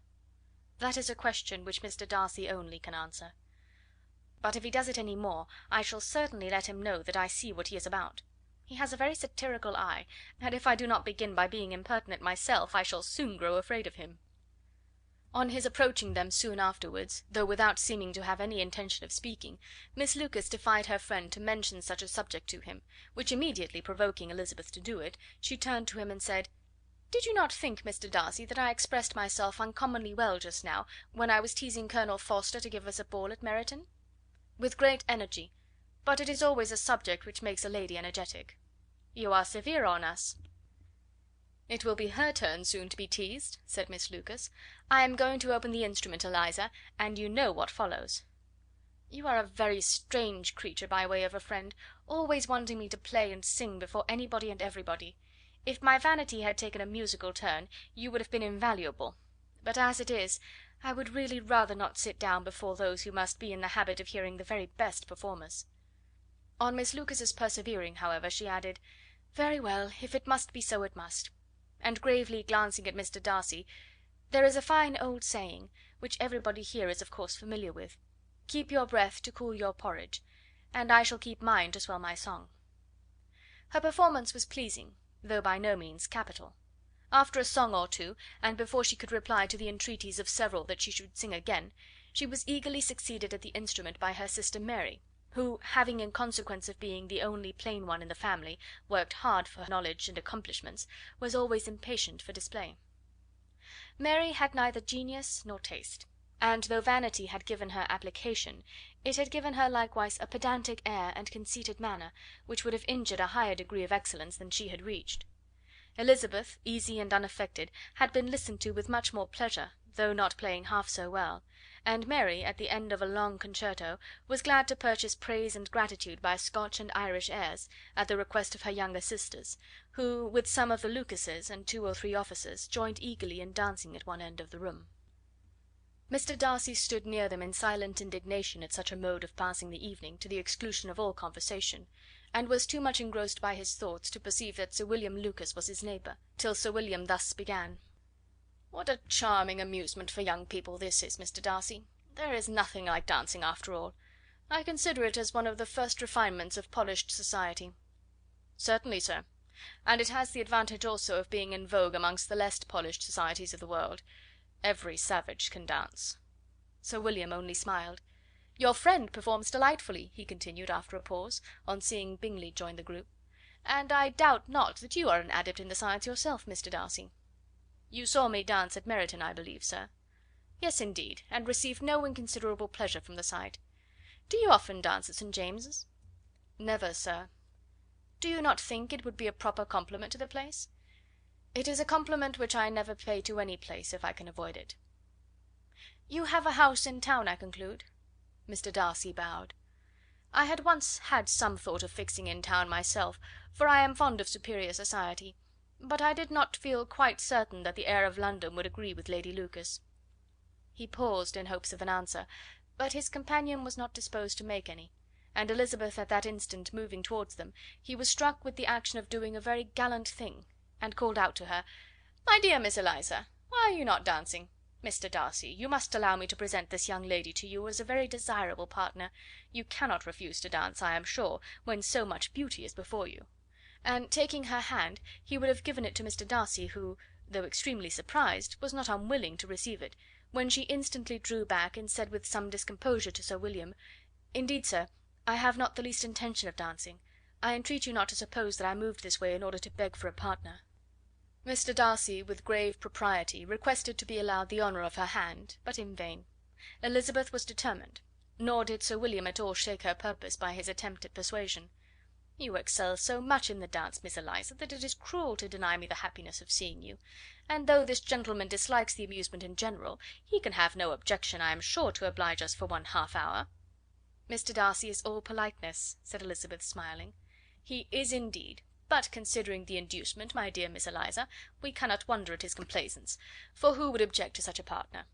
"That is a question which Mr Darcy only can answer. But if he does it any more, I shall certainly let him know that I see what he is about. He has a very satirical eye, and if I do not begin by being impertinent myself, I shall soon grow afraid of him." On his approaching them soon afterwards, though without seeming to have any intention of speaking, Miss Lucas defied her friend to mention such a subject to him, which immediately provoking Elizabeth to do it, she turned to him and said: "Did you not think, Mr Darcy, that I expressed myself uncommonly well just now, when I was teasing Colonel Forster to give us a ball at Meryton?" "With great energy, but it is always a subject which makes a lady energetic." "You are severe on us." "It will be her turn soon to be teased," said Miss Lucas. "I am going to open the instrument, Eliza, and you know what follows." "You are a very strange creature by way of a friend, always wanting me to play and sing before anybody and everybody. If my vanity had taken a musical turn, you would have been invaluable; but as it is, I would really rather not sit down before those who must be in the habit of hearing the very best performers." On Miss Lucas's persevering, however, she added: "Very well, if it must be so, it must." And gravely glancing at Mr. Darcy: "There is a fine old saying, which everybody here is of course familiar with: 'Keep your breath to cool your porridge,' and I shall keep mine to swell my song." Her performance was pleasing, though by no means capital. After a song or two, and before she could reply to the entreaties of several that she should sing again, she was eagerly succeeded at the instrument by her sister Mary, who, having in consequence of being the only plain one in the family worked hard for knowledge and accomplishments, was always impatient for display. Mary had neither genius nor taste, and though vanity had given her application, it had given her likewise a pedantic air and conceited manner, which would have injured a higher degree of excellence than she had reached. Elizabeth, easy and unaffected, had been listened to with much more pleasure, though not playing half so well, and Mary, at the end of a long concerto, was glad to purchase praise and gratitude by Scotch and Irish airs, at the request of her younger sisters, who, with some of the Lucases and 2 or 3 officers, joined eagerly in dancing at one end of the room. Mr. Darcy stood near them in silent indignation at such a mode of passing the evening, to the exclusion of all conversation, and was too much engrossed by his thoughts to perceive that Sir William Lucas was his neighbour, till Sir William thus began: "What a charming amusement for young people this is, Mr. Darcy! There is nothing like dancing after all. I consider it as one of the first refinements of polished society." "Certainly, sir, and it has the advantage also of being in vogue amongst the less polished societies of the world. Every savage can dance." Sir William only smiled. "Your friend performs delightfully," he continued after a pause, on seeing Bingley join the group, "and I doubt not that you are an adept in the science yourself, Mr. Darcy." "You saw me dance at Meryton, I believe, sir?" "Yes, indeed, and received no inconsiderable pleasure from the sight. Do you often dance at St. James's?" "Never, sir." "Do you not think it would be a proper compliment to the place?" "It is a compliment which I never pay to any place, if I can avoid it." "You have a house in town, I conclude?" Mr. Darcy bowed. "I had once had some thought of fixing in town myself, for I am fond of superior society, but I did not feel quite certain that the air of London would agree with Lady Lucas." He paused in hopes of an answer, but his companion was not disposed to make any, and Elizabeth at that instant moving towards them, he was struck with the action of doing a very gallant thing, and called out to her: "My dear Miss Eliza, why are you not dancing? Mr. Darcy, you must allow me to present this young lady to you as a very desirable partner. You cannot refuse to dance, I am sure, when so much beauty is before you." And taking her hand, he would have given it to Mr. Darcy, who, though extremely surprised, was not unwilling to receive it, when she instantly drew back, and said with some discomposure to Sir William: "Indeed, sir, I have not the least intention of dancing. I entreat you not to suppose that I moved this way in order to beg for a partner." Mr. Darcy, with grave propriety, requested to be allowed the honour of her hand, but in vain. Elizabeth was determined, nor did Sir William at all shake her purpose by his attempt at persuasion. "You excel so much in the dance, Miss Eliza, that it is cruel to deny me the happiness of seeing you; and though this gentleman dislikes the amusement in general, he can have no objection, I am sure, to oblige us for 1/2 hour." "Mr. Darcy is all politeness," said Elizabeth, smiling. "He is indeed, but considering the inducement, my dear Miss Eliza, we cannot wonder at his complaisance, for who would object to such a partner?"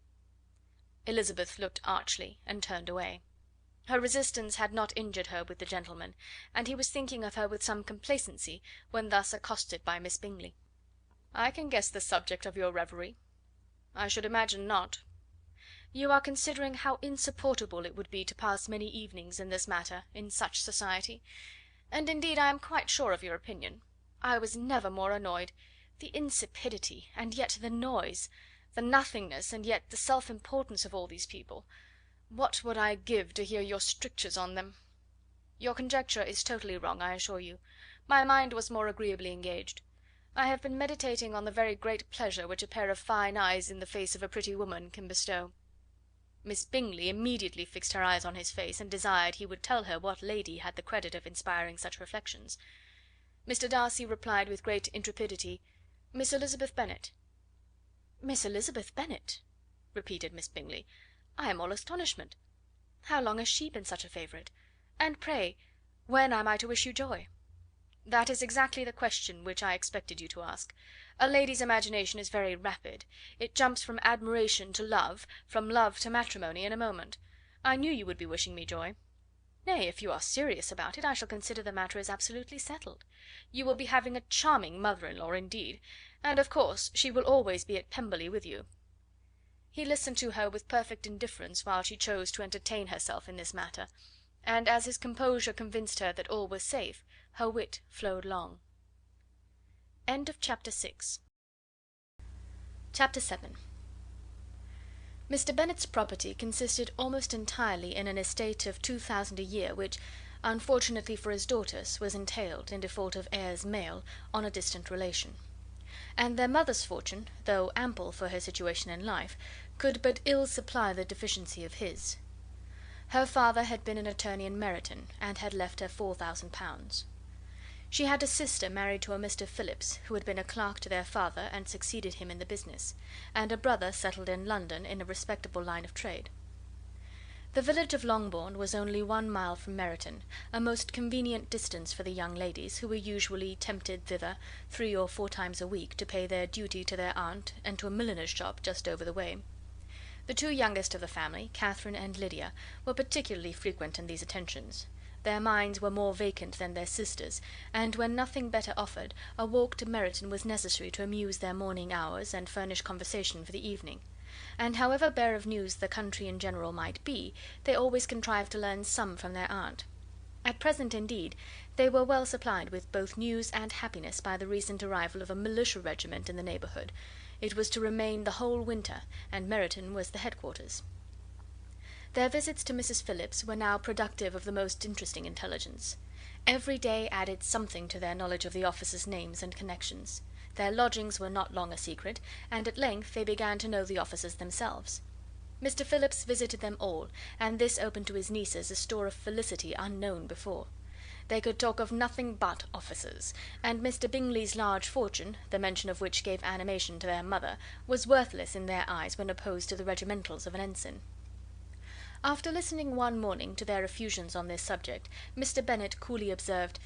Elizabeth looked archly, and turned away. Her resistance had not injured her with the gentleman, and he was thinking of her with some complacency, when thus accosted by Miss Bingley. "I can guess the subject of your reverie." "I should imagine not." "You are considering how insupportable it would be to pass many evenings in this matter in such society, and indeed I am quite sure of your opinion. I was never more annoyed. The insipidity, and yet the noise, the nothingness, and yet the self importance of all these people. What would I give to hear your strictures on them?" "Your conjecture is totally wrong, I assure you. My mind was more agreeably engaged. I have been meditating on the very great pleasure which a pair of fine eyes in the face of a pretty woman can bestow." Miss Bingley immediately fixed her eyes on his face, and desired he would tell her what lady had the credit of inspiring such reflections. Mr. Darcy replied with great intrepidity: "Miss Elizabeth Bennet." "Miss Elizabeth Bennet!" repeated Miss Bingley. "I am all astonishment. How long has she been such a favourite? And pray, when am I to wish you joy?" "That is exactly the question which I expected you to ask. A lady's imagination is very rapid. It jumps from admiration to love, from love to matrimony, in a moment. I knew you would be wishing me joy." "Nay, if you are serious about it, I shall consider the matter as absolutely settled. You will be having a charming mother in law indeed, and of course she will always be at Pemberley with you." He listened to her with perfect indifference while she chose to entertain herself in this matter, and as his composure convinced her that all was safe, her wit flowed long. Chapter 7. Mr Bennet's property consisted almost entirely in an estate of 2000 a year, which, unfortunately for his daughters, was entailed, in default of heirs male, on a distant relation; and their mother's fortune, though ample for her situation in life, could but ill supply the deficiency of his. Her father had been an attorney in Meryton, and had left her £4000. She had a sister married to a Mr Phillips, who had been a clerk to their father and succeeded him in the business, and a brother settled in London in a respectable line of trade. The village of Longbourn was only 1 mile from Meryton, a most convenient distance for the young ladies, who were usually tempted thither 3 or 4 times a week to pay their duty to their aunt and to a milliner's shop just over the way. The 2 youngest of the family, Catherine and Lydia, were particularly frequent in these attentions. Their minds were more vacant than their sisters', and when nothing better offered, a walk to Meryton was necessary to amuse their morning hours and furnish conversation for the evening; and however bare of news the country in general might be, they always contrived to learn some from their aunt. At present, indeed, they were well supplied with both news and happiness by the recent arrival of a militia regiment in the neighbourhood. It was to remain the whole winter, and Meryton was the headquarters. Their visits to Mrs Phillips were now productive of the most interesting intelligence. Every day added something to their knowledge of the officers' names and connections. Their lodgings were not long a secret, and at length they began to know the officers themselves. Mr Phillips visited them all, and this opened to his nieces a store of felicity unknown before. They could talk of nothing but officers, and Mr Bingley's large fortune, the mention of which gave animation to their mother, was worthless in their eyes when opposed to the regimentals of an ensign. After listening one morning to their effusions on this subject, Mr Bennet coolly observed,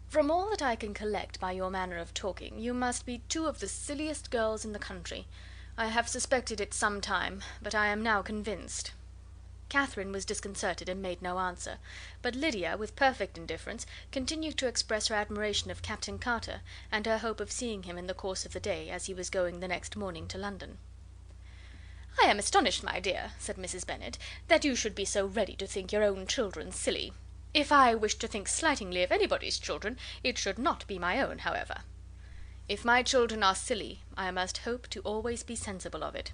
"From all that I can collect by your manner of talking, you must be 2 of the silliest girls in the country. I have suspected it some time, but I am now convinced." Catherine was disconcerted and made no answer, but Lydia, with perfect indifference, continued to express her admiration of Captain Carter, and her hope of seeing him in the course of the day, as he was going the next morning to London. "I am astonished, my dear," said Mrs Bennet, "that you should be so ready to think your own children silly. If I wished to think slightingly of anybody's children, it should not be my own, however." "If my children are silly, I must hope to always be sensible of it."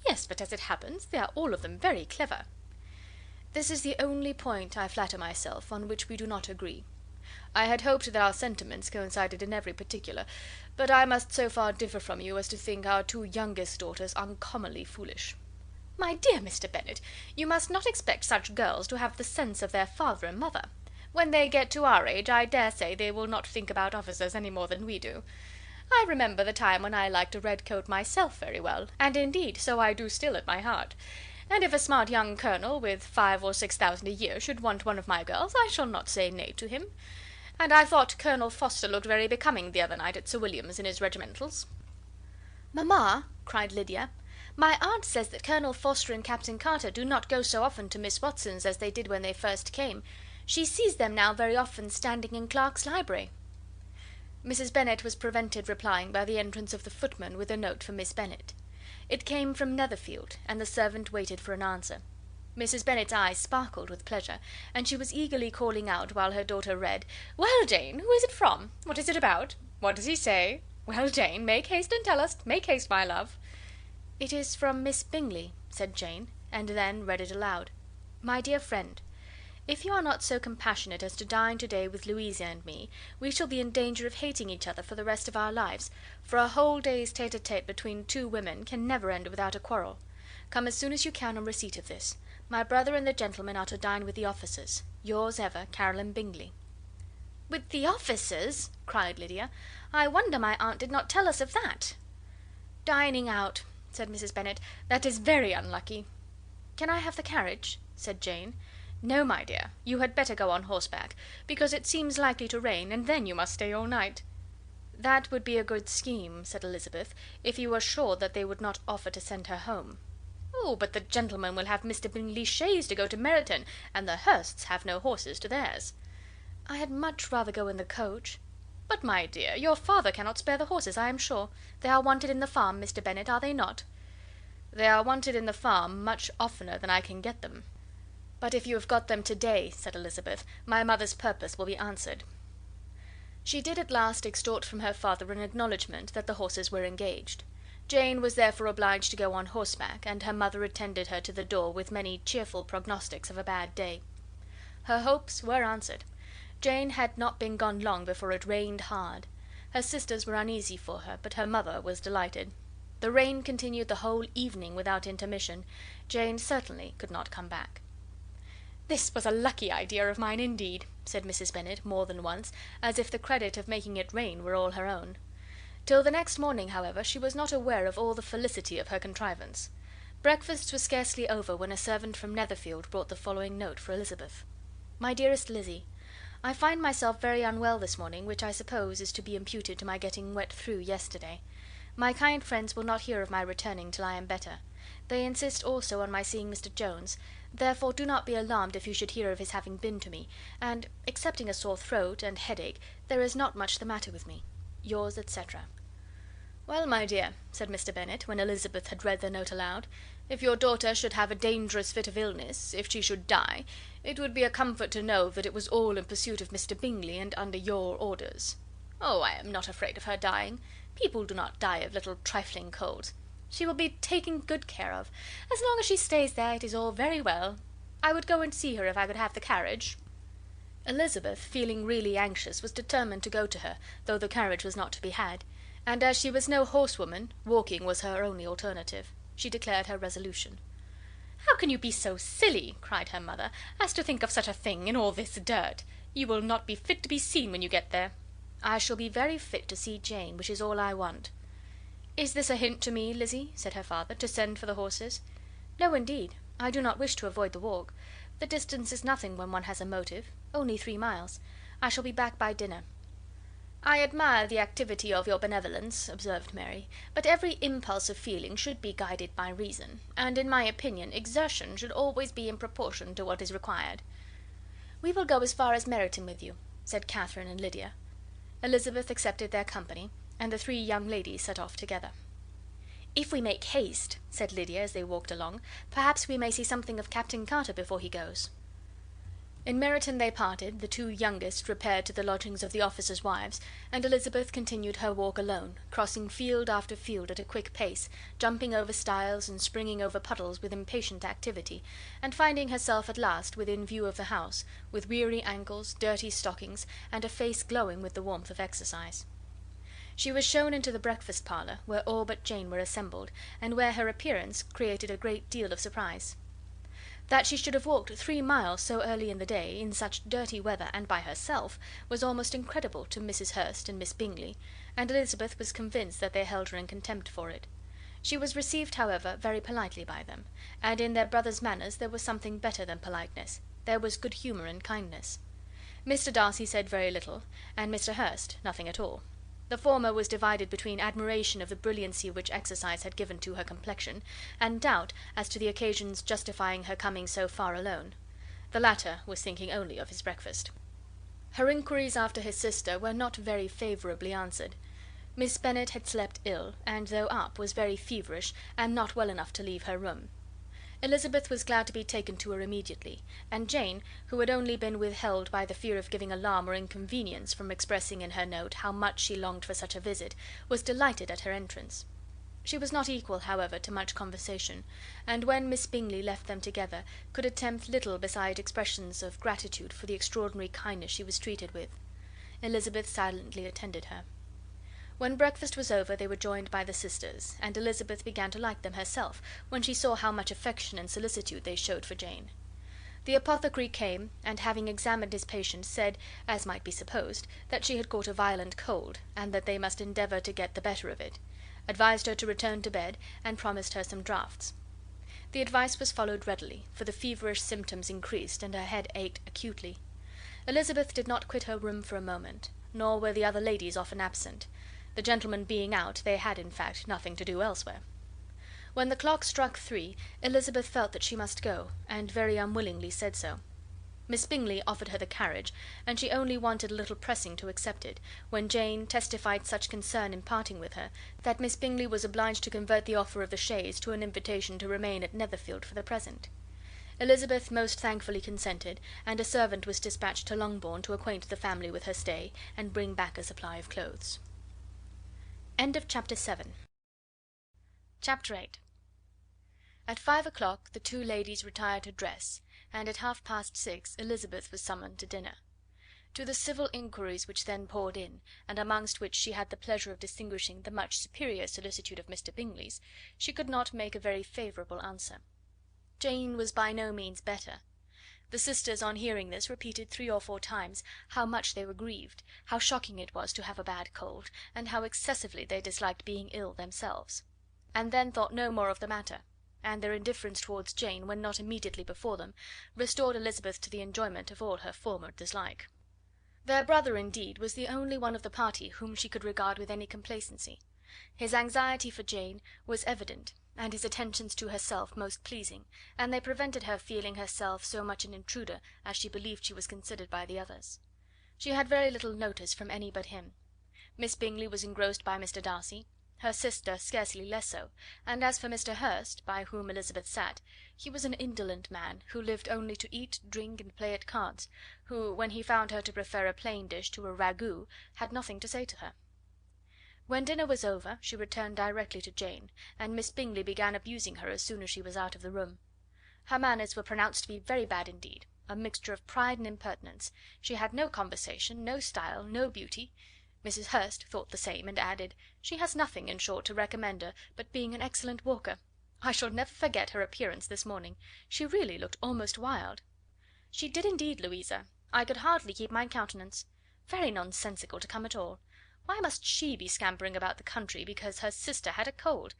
"Yes, but as it happens, they are all of them very clever." "This is the only point, I flatter myself, on which we do not agree. I had hoped that our sentiments coincided in every particular, but I must so far differ from you as to think our 2 youngest daughters uncommonly foolish." "My dear Mr Bennet, you must not expect such girls to have the sense of their father and mother. When they get to our age, I dare say they will not think about officers any more than we do. I remember the time when I liked a red coat myself very well, and indeed so I do still at my heart; and if a smart young colonel, with 5 or 6000 a year, should want one of my girls, I shall not say nay to him. And I thought Colonel Forster looked very becoming the other night at Sir William's in his regimentals." "Mamma," cried Lydia, "my aunt says that Colonel Forster and Captain Carter do not go so often to Miss Watson's as they did when they first came. She sees them now very often standing in Clark's library." Mrs Bennet was prevented replying by the entrance of the footman with a note for Miss Bennet. It came from Netherfield, and the servant waited for an answer. Mrs Bennet's eyes sparkled with pleasure, and she was eagerly calling out, while her daughter read, "Well, Jane, who is it from? What is it about? What does he say? Well, Jane, make haste and tell us. Make haste, my love." "It is from Miss Bingley," said Jane, and then read it aloud. "My dear friend, if you are not so compassionate as to dine to-day with Louisa and me, we shall be in danger of hating each other for the rest of our lives, for a whole day's tete-a-tete between 2 women can never end without a quarrel. Come as soon as you can on receipt of this. My brother and the gentlemen are to dine with the officers. Yours ever, Caroline Bingley." "With the officers!" cried Lydia. "I wonder my aunt did not tell us of that." "Dining out," said Mrs Bennet; "that is very unlucky." "Can I have the carriage?" said Jane. "No, my dear, you had better go on horseback, because it seems likely to rain, and then you must stay all night." "That would be a good scheme," said Elizabeth, "if you were sure that they would not offer to send her home." "Oh, but the gentlemen will have Mr Bingley's chaise to go to Meryton, and the Hursts have no horses to theirs." "I had much rather go in the coach." "But, my dear, your father cannot spare the horses, I am sure. They are wanted in the farm, Mr Bennet, are they not?" "They are wanted in the farm much oftener than I can get them." "But if you have got them to day," said Elizabeth, "my mother's purpose will be answered." She did at last extort from her father an acknowledgment that the horses were engaged. Jane was therefore obliged to go on horseback, and her mother attended her to the door with many cheerful prognostics of a bad day. Her hopes were answered. Jane had not been gone long before it rained hard. Her sisters were uneasy for her, but her mother was delighted. The rain continued the whole evening without intermission. Jane certainly could not come back. "This was a lucky idea of mine, indeed," said Mrs Bennet more than once, as if the credit of making it rain were all her own. Till the next morning, however, she was not aware of all the felicity of her contrivance. Breakfast was scarcely over when a servant from Netherfield brought the following note for Elizabeth. "My dearest Lizzy, I find myself very unwell this morning, which I suppose is to be imputed to my getting wet through yesterday. My kind friends will not hear of my returning till I am better. They insist also on my seeing Mr Jones, therefore do not be alarmed if you should hear of his having been to me, and, excepting a sore throat and headache, there is not much the matter with me. Yours, etc." "Well, my dear," said Mr Bennet, when Elizabeth had read the note aloud, "if your daughter should have a dangerous fit of illness, if she should die, it would be a comfort to know that it was all in pursuit of Mr Bingley, and under your orders." "Oh, I am not afraid of her dying. People do not die of little trifling colds. She will be taken good care of. As long as she stays there, it is all very well. I would go and see her if I could have the carriage." Elizabeth, feeling really anxious, was determined to go to her, though the carriage was not to be had; and as she was no horsewoman, walking was her only alternative. She declared her resolution. "How can you be so silly," cried her mother, "as to think of such a thing, in all this dirt? You will not be fit to be seen when you get there." "I shall be very fit to see Jane, which is all I want." "Is this a hint to me, Lizzy," said her father, "to send for the horses?" "No, indeed. I do not wish to avoid the walk. The distance is nothing when one has a motive. Only 3 miles. I shall be back by dinner." "I admire the activity of your benevolence," observed Mary, "but every impulse of feeling should be guided by reason, and, in my opinion, exertion should always be in proportion to what is required." "We will go as far as Meryton with you," said Catherine and Lydia. Elizabeth accepted their company, and the 3 young ladies set off together. "If we make haste," said Lydia, as they walked along, "perhaps we may see something of Captain Carter before he goes." In Meryton they parted, the 2 youngest repaired to the lodgings of the officers' wives, and Elizabeth continued her walk alone, crossing field after field at a quick pace, jumping over stiles and springing over puddles with impatient activity, and finding herself at last within view of the house, with weary ankles, dirty stockings, and a face glowing with the warmth of exercise. She was shown into the breakfast parlour, where all but Jane were assembled, and where her appearance created a great deal of surprise. That she should have walked 3 miles so early in the day, in such dirty weather, and by herself, was almost incredible to Mrs Hurst and Miss Bingley, and Elizabeth was convinced that they held her in contempt for it. She was received, however, very politely by them, and in their brother's manners there was something better than politeness, there was good humour and kindness. Mr Darcy said very little, and Mr Hurst nothing at all. The former was divided between admiration of the brilliancy which exercise had given to her complexion, and doubt as to the occasion's justifying her coming so far alone. The latter was thinking only of his breakfast. Her inquiries after his sister were not very favourably answered. Miss Bennet had slept ill, and though up, was very feverish, and not well enough to leave her room. Elizabeth was glad to be taken to her immediately, and Jane, who had only been withheld by the fear of giving alarm or inconvenience from expressing in her note how much she longed for such a visit, was delighted at her entrance. She was not equal, however, to much conversation, and when Miss Bingley left them together, could attempt little beside expressions of gratitude for the extraordinary kindness she was treated with. Elizabeth silently attended her. When breakfast was over they were joined by the sisters, and Elizabeth began to like them herself when she saw how much affection and solicitude they showed for Jane. The apothecary came, and having examined his patient, said, as might be supposed, that she had caught a violent cold, and that they must endeavour to get the better of it; advised her to return to bed, and promised her some draughts. The advice was followed readily, for the feverish symptoms increased, and her head ached acutely. Elizabeth did not quit her room for a moment, nor were the other ladies often absent. The gentlemen being out, they had, in fact, nothing to do elsewhere. When the clock struck 3, Elizabeth felt that she must go, and very unwillingly said so. Miss Bingley offered her the carriage, and she only wanted a little pressing to accept it, when Jane testified such concern in parting with her, that Miss Bingley was obliged to convert the offer of the chaise to an invitation to remain at Netherfield for the present. Elizabeth most thankfully consented, and a servant was dispatched to Longbourn to acquaint the family with her stay, and bring back a supply of clothes. Chapter 8. At 5 o'clock the two ladies retired to dress, and at 6:30 Elizabeth was summoned to dinner. To the civil inquiries which then poured in, and amongst which she had the pleasure of distinguishing the much superior solicitude of Mr Bingley's, she could not make a very favourable answer. Jane was by no means better. The sisters, on hearing this, repeated 3 or 4 times how much they were grieved, how shocking it was to have a bad cold, and how excessively they disliked being ill themselves; and then thought no more of the matter, and their indifference towards Jane, when not immediately before them, restored Elizabeth to the enjoyment of all her former dislike. Their brother, indeed, was the only one of the party whom she could regard with any complacency. His anxiety for Jane was evident, and his attentions to herself most pleasing, and they prevented her feeling herself so much an intruder as she believed she was considered by the others. She had very little notice from any but him. Miss Bingley was engrossed by Mr Darcy, her sister scarcely less so, and as for Mr Hurst, by whom Elizabeth sat, he was an indolent man, who lived only to eat, drink, and play at cards, who, when he found her to prefer a plain dish to a ragout, had nothing to say to her. When dinner was over, she returned directly to Jane, and Miss Bingley began abusing her as soon as she was out of the room. Her manners were pronounced to be very bad indeed, a mixture of pride and impertinence. She had no conversation, no style, no beauty. Mrs Hurst thought the same, and added, "She has nothing, in short, to recommend her, but being an excellent walker. I shall never forget her appearance this morning. She really looked almost wild." "She did indeed, Louisa. I could hardly keep my countenance. Very nonsensical to come at all. Why must she be scampering about the country because her sister had a cold?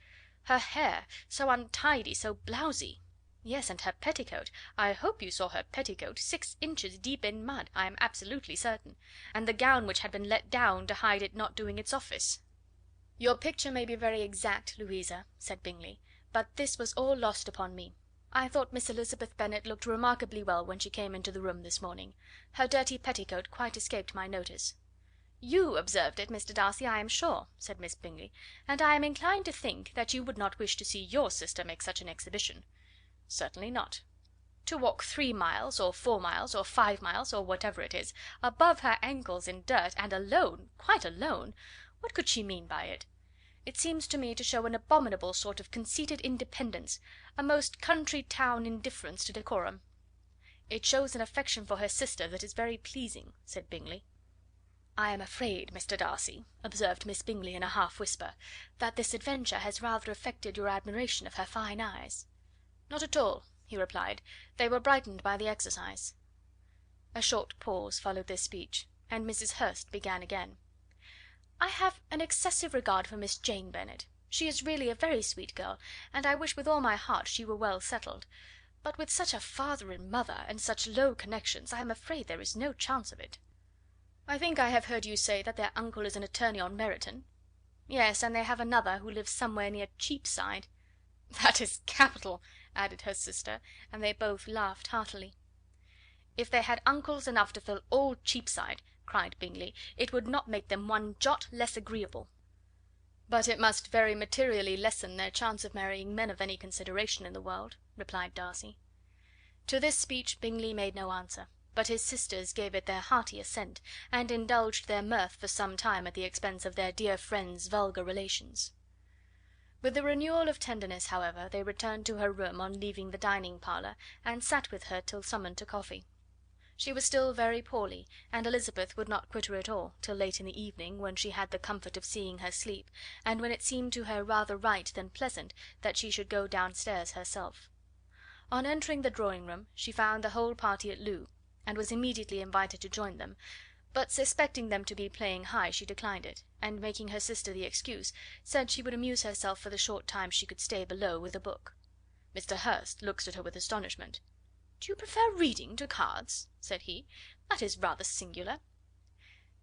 Her hair, so untidy, so blousy! Yes, and her petticoat, I hope you saw her petticoat, 6 inches deep in mud, I am absolutely certain, and the gown which had been let down to hide it not doing its office." "Your picture may be very exact, Louisa," said Bingley, "but this was all lost upon me. I thought Miss Elizabeth Bennet looked remarkably well when she came into the room this morning. Her dirty petticoat quite escaped my notice." "You observed it, Mr Darcy, I am sure," said Miss Bingley, "and I am inclined to think that you would not wish to see your sister make such an exhibition." "Certainly not." "To walk 3 miles, or 4 miles, or 5 miles, or whatever it is, above her ankles in dirt, and alone, quite alone! What could she mean by it? It seems to me to show an abominable sort of conceited independence, a most country town indifference to decorum." "It shows an affection for her sister that is very pleasing," said Bingley. "I am afraid, Mr Darcy," observed Miss Bingley in a half whisper, "that this adventure has rather affected your admiration of her fine eyes." "Not at all," he replied; "they were brightened by the exercise." A short pause followed this speech, and Mrs Hurst began again. "I have an excessive regard for Miss Jane Bennet. She is really a very sweet girl, and I wish with all my heart she were well settled; but with such a father and mother, and such low connections, I am afraid there is no chance of it." "I think I have heard you say that their uncle is an attorney on Meryton." "Yes, and they have another who lives somewhere near Cheapside." "That is capital," added her sister, and they both laughed heartily. "If they had uncles enough to fill all Cheapside," cried Bingley, "it would not make them one jot less agreeable." "But it must very materially lessen their chance of marrying men of any consideration in the world," replied Darcy. To this speech Bingley made no answer, but his sisters gave it their hearty assent, and indulged their mirth for some time at the expense of their dear friend's vulgar relations. With a renewal of tenderness, however, they returned to her room on leaving the dining parlour, and sat with her till summoned to coffee. She was still very poorly, and Elizabeth would not quit her at all till late in the evening, when she had the comfort of seeing her sleep, and when it seemed to her rather right than pleasant that she should go downstairs herself. On entering the drawing room she found the whole party at loo, and was immediately invited to join them, but suspecting them to be playing high she declined it, and making her sister the excuse, said she would amuse herself for the short time she could stay below with a book. Mr. Hurst looked at her with astonishment. "Do you prefer reading to cards?" said he. "That is rather singular."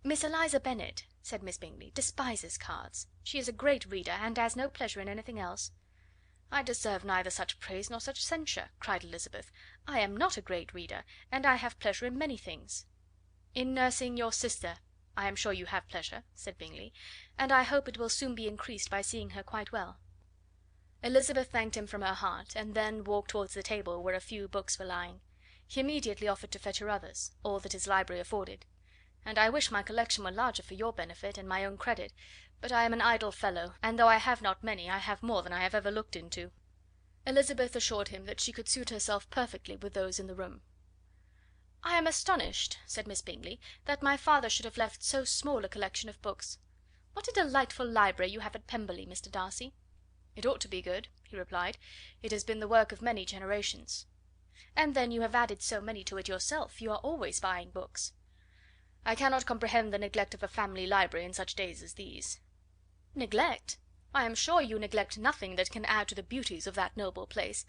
"Miss Eliza Bennet," said Miss Bingley, "despises cards. She is a great reader, and has no pleasure in anything else." "I deserve neither such praise nor such censure," cried Elizabeth. "I am not a great reader, and I have pleasure in many things." "In nursing your sister I am sure you have pleasure," said Bingley, "and I hope it will soon be increased by seeing her quite well." Elizabeth thanked him from her heart, and then walked towards the table where a few books were lying. He immediately offered to fetch her others, all that his library afforded. "And I wish my collection were larger for your benefit and my own credit, but I am an idle fellow, and though I have not many, I have more than I have ever looked into." Elizabeth assured him that she could suit herself perfectly with those in the room. "I am astonished," said Miss Bingley, "that my father should have left so small a collection of books. What a delightful library you have at Pemberley, Mr. Darcy!" "It ought to be good," he replied. "It has been the work of many generations." "And then you have added so many to it yourself. You are always buying books." "I cannot comprehend the neglect of a family library in such days as these." "Neglect? I am sure you neglect nothing that can add to the beauties of that noble place.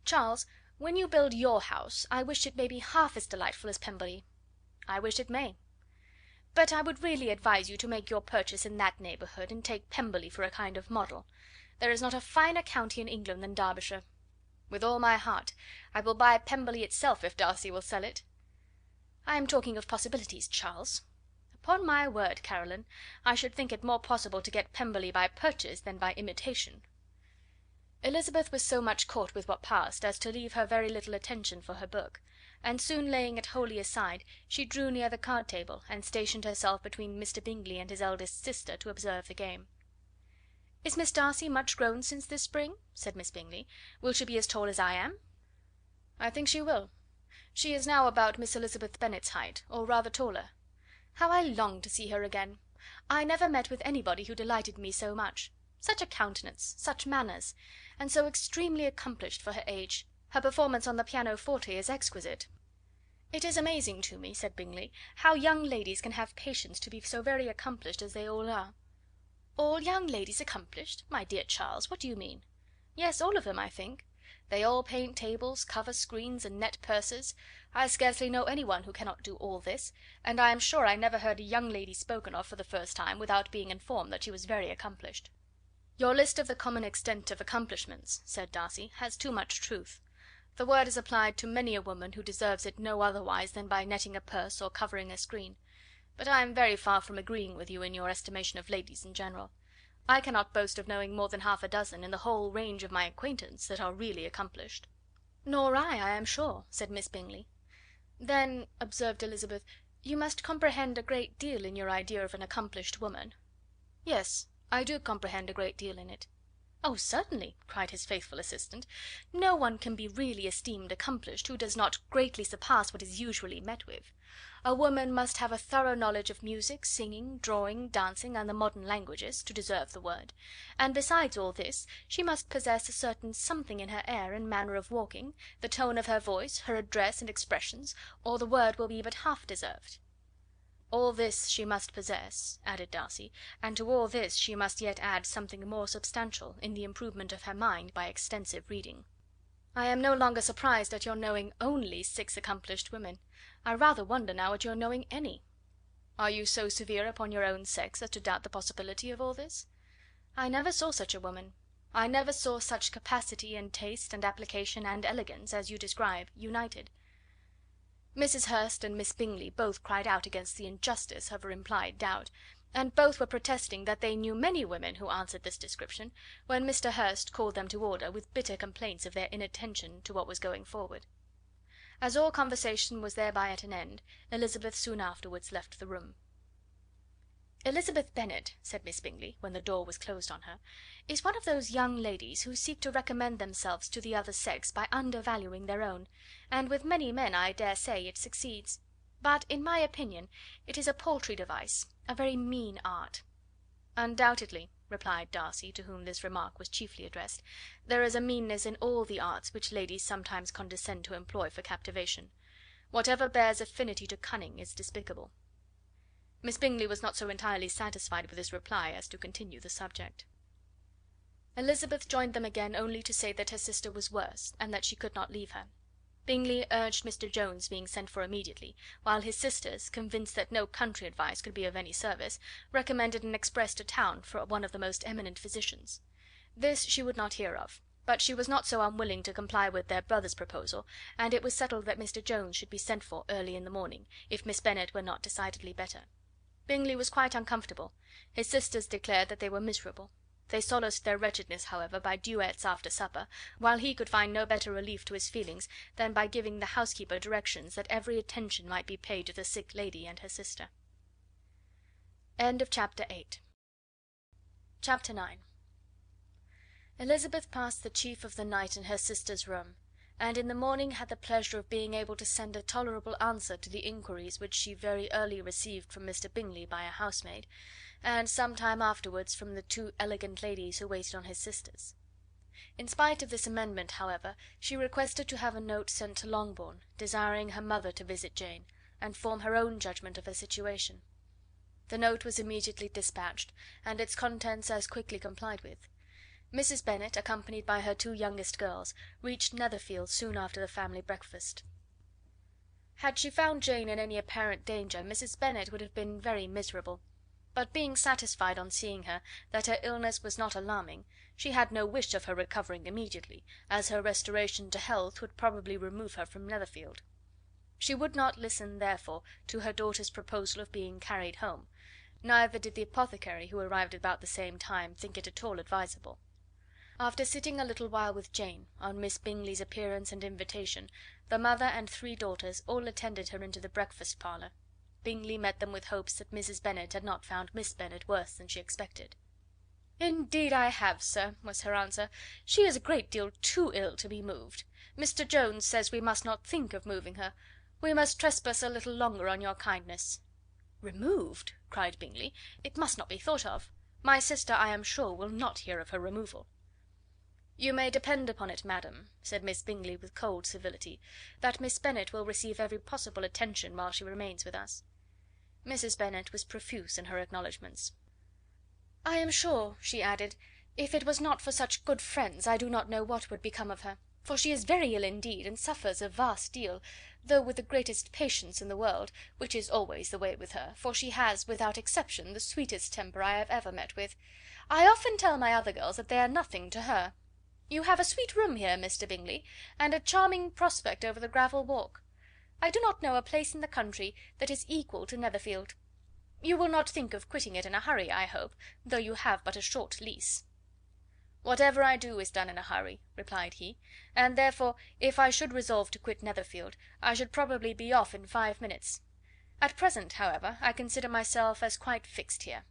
Charles, when you build your house, I wish it may be half as delightful as Pemberley." "I wish it may." "But I would really advise you to make your purchase in that neighbourhood, and take Pemberley for a kind of model. There is not a finer county in England than Derbyshire." "With all my heart. I will buy Pemberley itself if Darcy will sell it." "I am talking of possibilities, Charles." "Upon my word, Caroline, I should think it more possible to get Pemberley by purchase than by imitation." Elizabeth was so much caught with what passed as to leave her very little attention for her book, and soon laying it wholly aside, she drew near the card table, and stationed herself between Mr. Bingley and his eldest sister to observe the game. "Is Miss Darcy much grown since this spring?" said Miss Bingley. "Will she be as tall as I am?" "I think she will. She is now about Miss Elizabeth Bennet's height, or rather taller. How I long to see her again! I never met with anybody who delighted me so much. Such a countenance, such manners, and so extremely accomplished for her age. Her performance on the pianoforte is exquisite." "It is amazing to me," said Bingley, "how young ladies can have patience to be so very accomplished as they all are." "All young ladies accomplished? My dear Charles, what do you mean?" "Yes, all of them, I think. They all paint tables, cover screens, and net purses. I scarcely know any one who cannot do all this, and I am sure I never heard a young lady spoken of for the first time without being informed that she was very accomplished." "Your list of the common extent of accomplishments," said Darcy, "has too much truth. The word is applied to many a woman who deserves it no otherwise than by netting a purse or covering a screen. But I am very far from agreeing with you in your estimation of ladies in general. I cannot boast of knowing more than half a dozen, in the whole range of my acquaintance, that are really accomplished." "Nor I am sure," said Miss Bingley. "Then," observed Elizabeth, "you must comprehend a great deal in your idea of an accomplished woman." "Yes, I do comprehend a great deal in it." "Oh, certainly," cried his faithful assistant. "No one can be really esteemed accomplished who does not greatly surpass what is usually met with. A woman must have a thorough knowledge of music, singing, drawing, dancing, and the modern languages, to deserve the word; and besides all this, she must possess a certain something in her air and manner of walking, the tone of her voice, her address and expressions, or the word will be but half deserved." "All this she must possess," added Darcy, "and to all this she must yet add something more substantial, in the improvement of her mind by extensive reading." "I am no longer surprised at your knowing only 6 accomplished women. I rather wonder now at your knowing any." "Are you so severe upon your own sex as to doubt the possibility of all this?" "I never saw such a woman. I never saw such capacity and taste and application and elegance as you describe, united." Mrs. Hurst and Miss Bingley both cried out against the injustice of her implied doubt, and both were protesting that they knew many women who answered this description, when Mr. Hurst called them to order, with bitter complaints of their inattention to what was going forward. As all conversation was thereby at an end, Elizabeth soon afterwards left the room. "Elizabeth Bennet," said Miss Bingley, when the door was closed on her, "is one of those young ladies who seek to recommend themselves to the other sex by undervaluing their own, and with many men, I dare say, it succeeds; but, in my opinion, it is a paltry device, a very mean art." "Undoubtedly," replied Darcy, to whom this remark was chiefly addressed, "there is a meanness in all the arts which ladies sometimes condescend to employ for captivation. Whatever bears affinity to cunning is despicable." Miss Bingley was not so entirely satisfied with this reply as to continue the subject. Elizabeth joined them again only to say that her sister was worse, and that she could not leave her. Bingley urged Mr Jones being sent for immediately, while his sisters, convinced that no country advice could be of any service, recommended an express to town for one of the most eminent physicians. This she would not hear of, but she was not so unwilling to comply with their brother's proposal, and it was settled that Mr Jones should be sent for early in the morning, if Miss Bennet were not decidedly better. Bingley was quite uncomfortable. His sisters declared that they were miserable. They solaced their wretchedness, however, by duets after supper, while he could find no better relief to his feelings than by giving the housekeeper directions that every attention might be paid to the sick lady and her sister. Chapter 9. Elizabeth passed the chief of the night in her sister's room, and in the morning had the pleasure of being able to send a tolerable answer to the inquiries which she very early received from Mr Bingley by a housemaid, and some time afterwards from the two elegant ladies who waited on his sisters. In spite of this amendment, however, she requested to have a note sent to Longbourn, desiring her mother to visit Jane, and form her own judgment of her situation. The note was immediately dispatched, and its contents as quickly complied with. Mrs Bennet, accompanied by her two youngest girls, reached Netherfield soon after the family breakfast. Had she found Jane in any apparent danger, Mrs Bennet would have been very miserable; but being satisfied on seeing her that her illness was not alarming, she had no wish of her recovering immediately, as her restoration to health would probably remove her from Netherfield. She would not listen, therefore, to her daughter's proposal of being carried home, neither did the apothecary, who arrived about the same time, think it at all advisable. After sitting a little while with Jane, on Miss Bingley's appearance and invitation, the mother and three daughters all attended her into the breakfast parlour. Bingley met them with hopes that Mrs Bennet had not found Miss Bennet worse than she expected. "Indeed I have, sir," was her answer. "She is a great deal too ill to be moved. Mr Jones says we must not think of moving her. We must trespass a little longer on your kindness." "Removed!" cried Bingley. "It must not be thought of. My sister, I am sure, will not hear of her removal." "You may depend upon it, madam," said Miss Bingley with cold civility, "that Miss Bennet will receive every possible attention while she remains with us." Mrs Bennet was profuse in her acknowledgments. "I am sure," she added, "if it was not for such good friends, I do not know what would become of her, for she is very ill indeed, and suffers a vast deal, though with the greatest patience in the world, which is always the way with her, for she has, without exception, the sweetest temper I have ever met with. I often tell my other girls that they are nothing to her. You have a sweet room here, Mr Bingley, and a charming prospect over the gravel walk. I do not know a place in the country that is equal to Netherfield. You will not think of quitting it in a hurry, I hope, though you have but a short lease." "Whatever I do is done in a hurry," replied he, "and therefore, if I should resolve to quit Netherfield, I should probably be off in 5 minutes. At present, however, I consider myself as quite fixed here."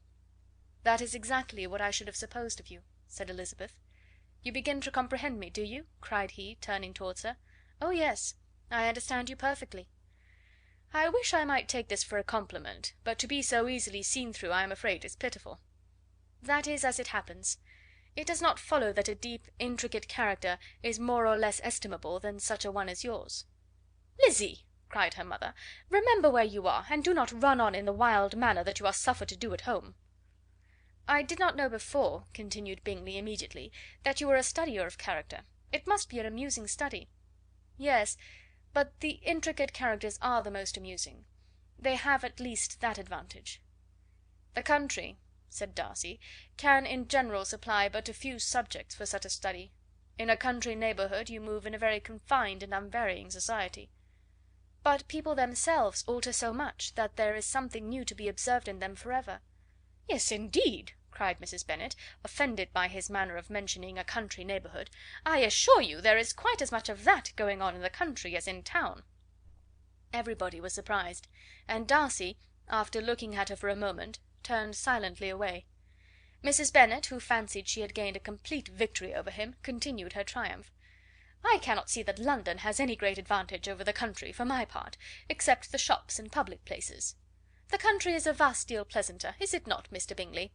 "That is exactly what I should have supposed of you," said Elizabeth. "You begin to comprehend me, do you?" cried he, turning towards her. "Oh, yes, I understand you perfectly." "I wish I might take this for a compliment, but to be so easily seen through I am afraid is pitiful." "That is as it happens. It does not follow that a deep, intricate character is more or less estimable than such a one as yours." "Lizzy!" cried her mother, "remember where you are, and do not run on in the wild manner that you are suffered to do at home." "I did not know before," continued Bingley immediately, "that you were a studier of character. It must be an amusing study." "Yes, but the intricate characters are the most amusing. They have at least that advantage." "The country," said Darcy, "can in general supply but a few subjects for such a study. In a country neighbourhood you move in a very confined and unvarying society." "But people themselves alter so much that there is something new to be observed in them for ever." "Yes, indeed!" cried Mrs Bennet, offended by his manner of mentioning a country neighbourhood. "I assure you there is quite as much of that going on in the country as in town." Everybody was surprised, and Darcy, after looking at her for a moment, turned silently away. Mrs Bennet, who fancied she had gained a complete victory over him, continued her triumph. "I cannot see that London has any great advantage over the country, for my part, except the shops and public places. The country is a vast deal pleasanter, is it not, Mr Bingley?"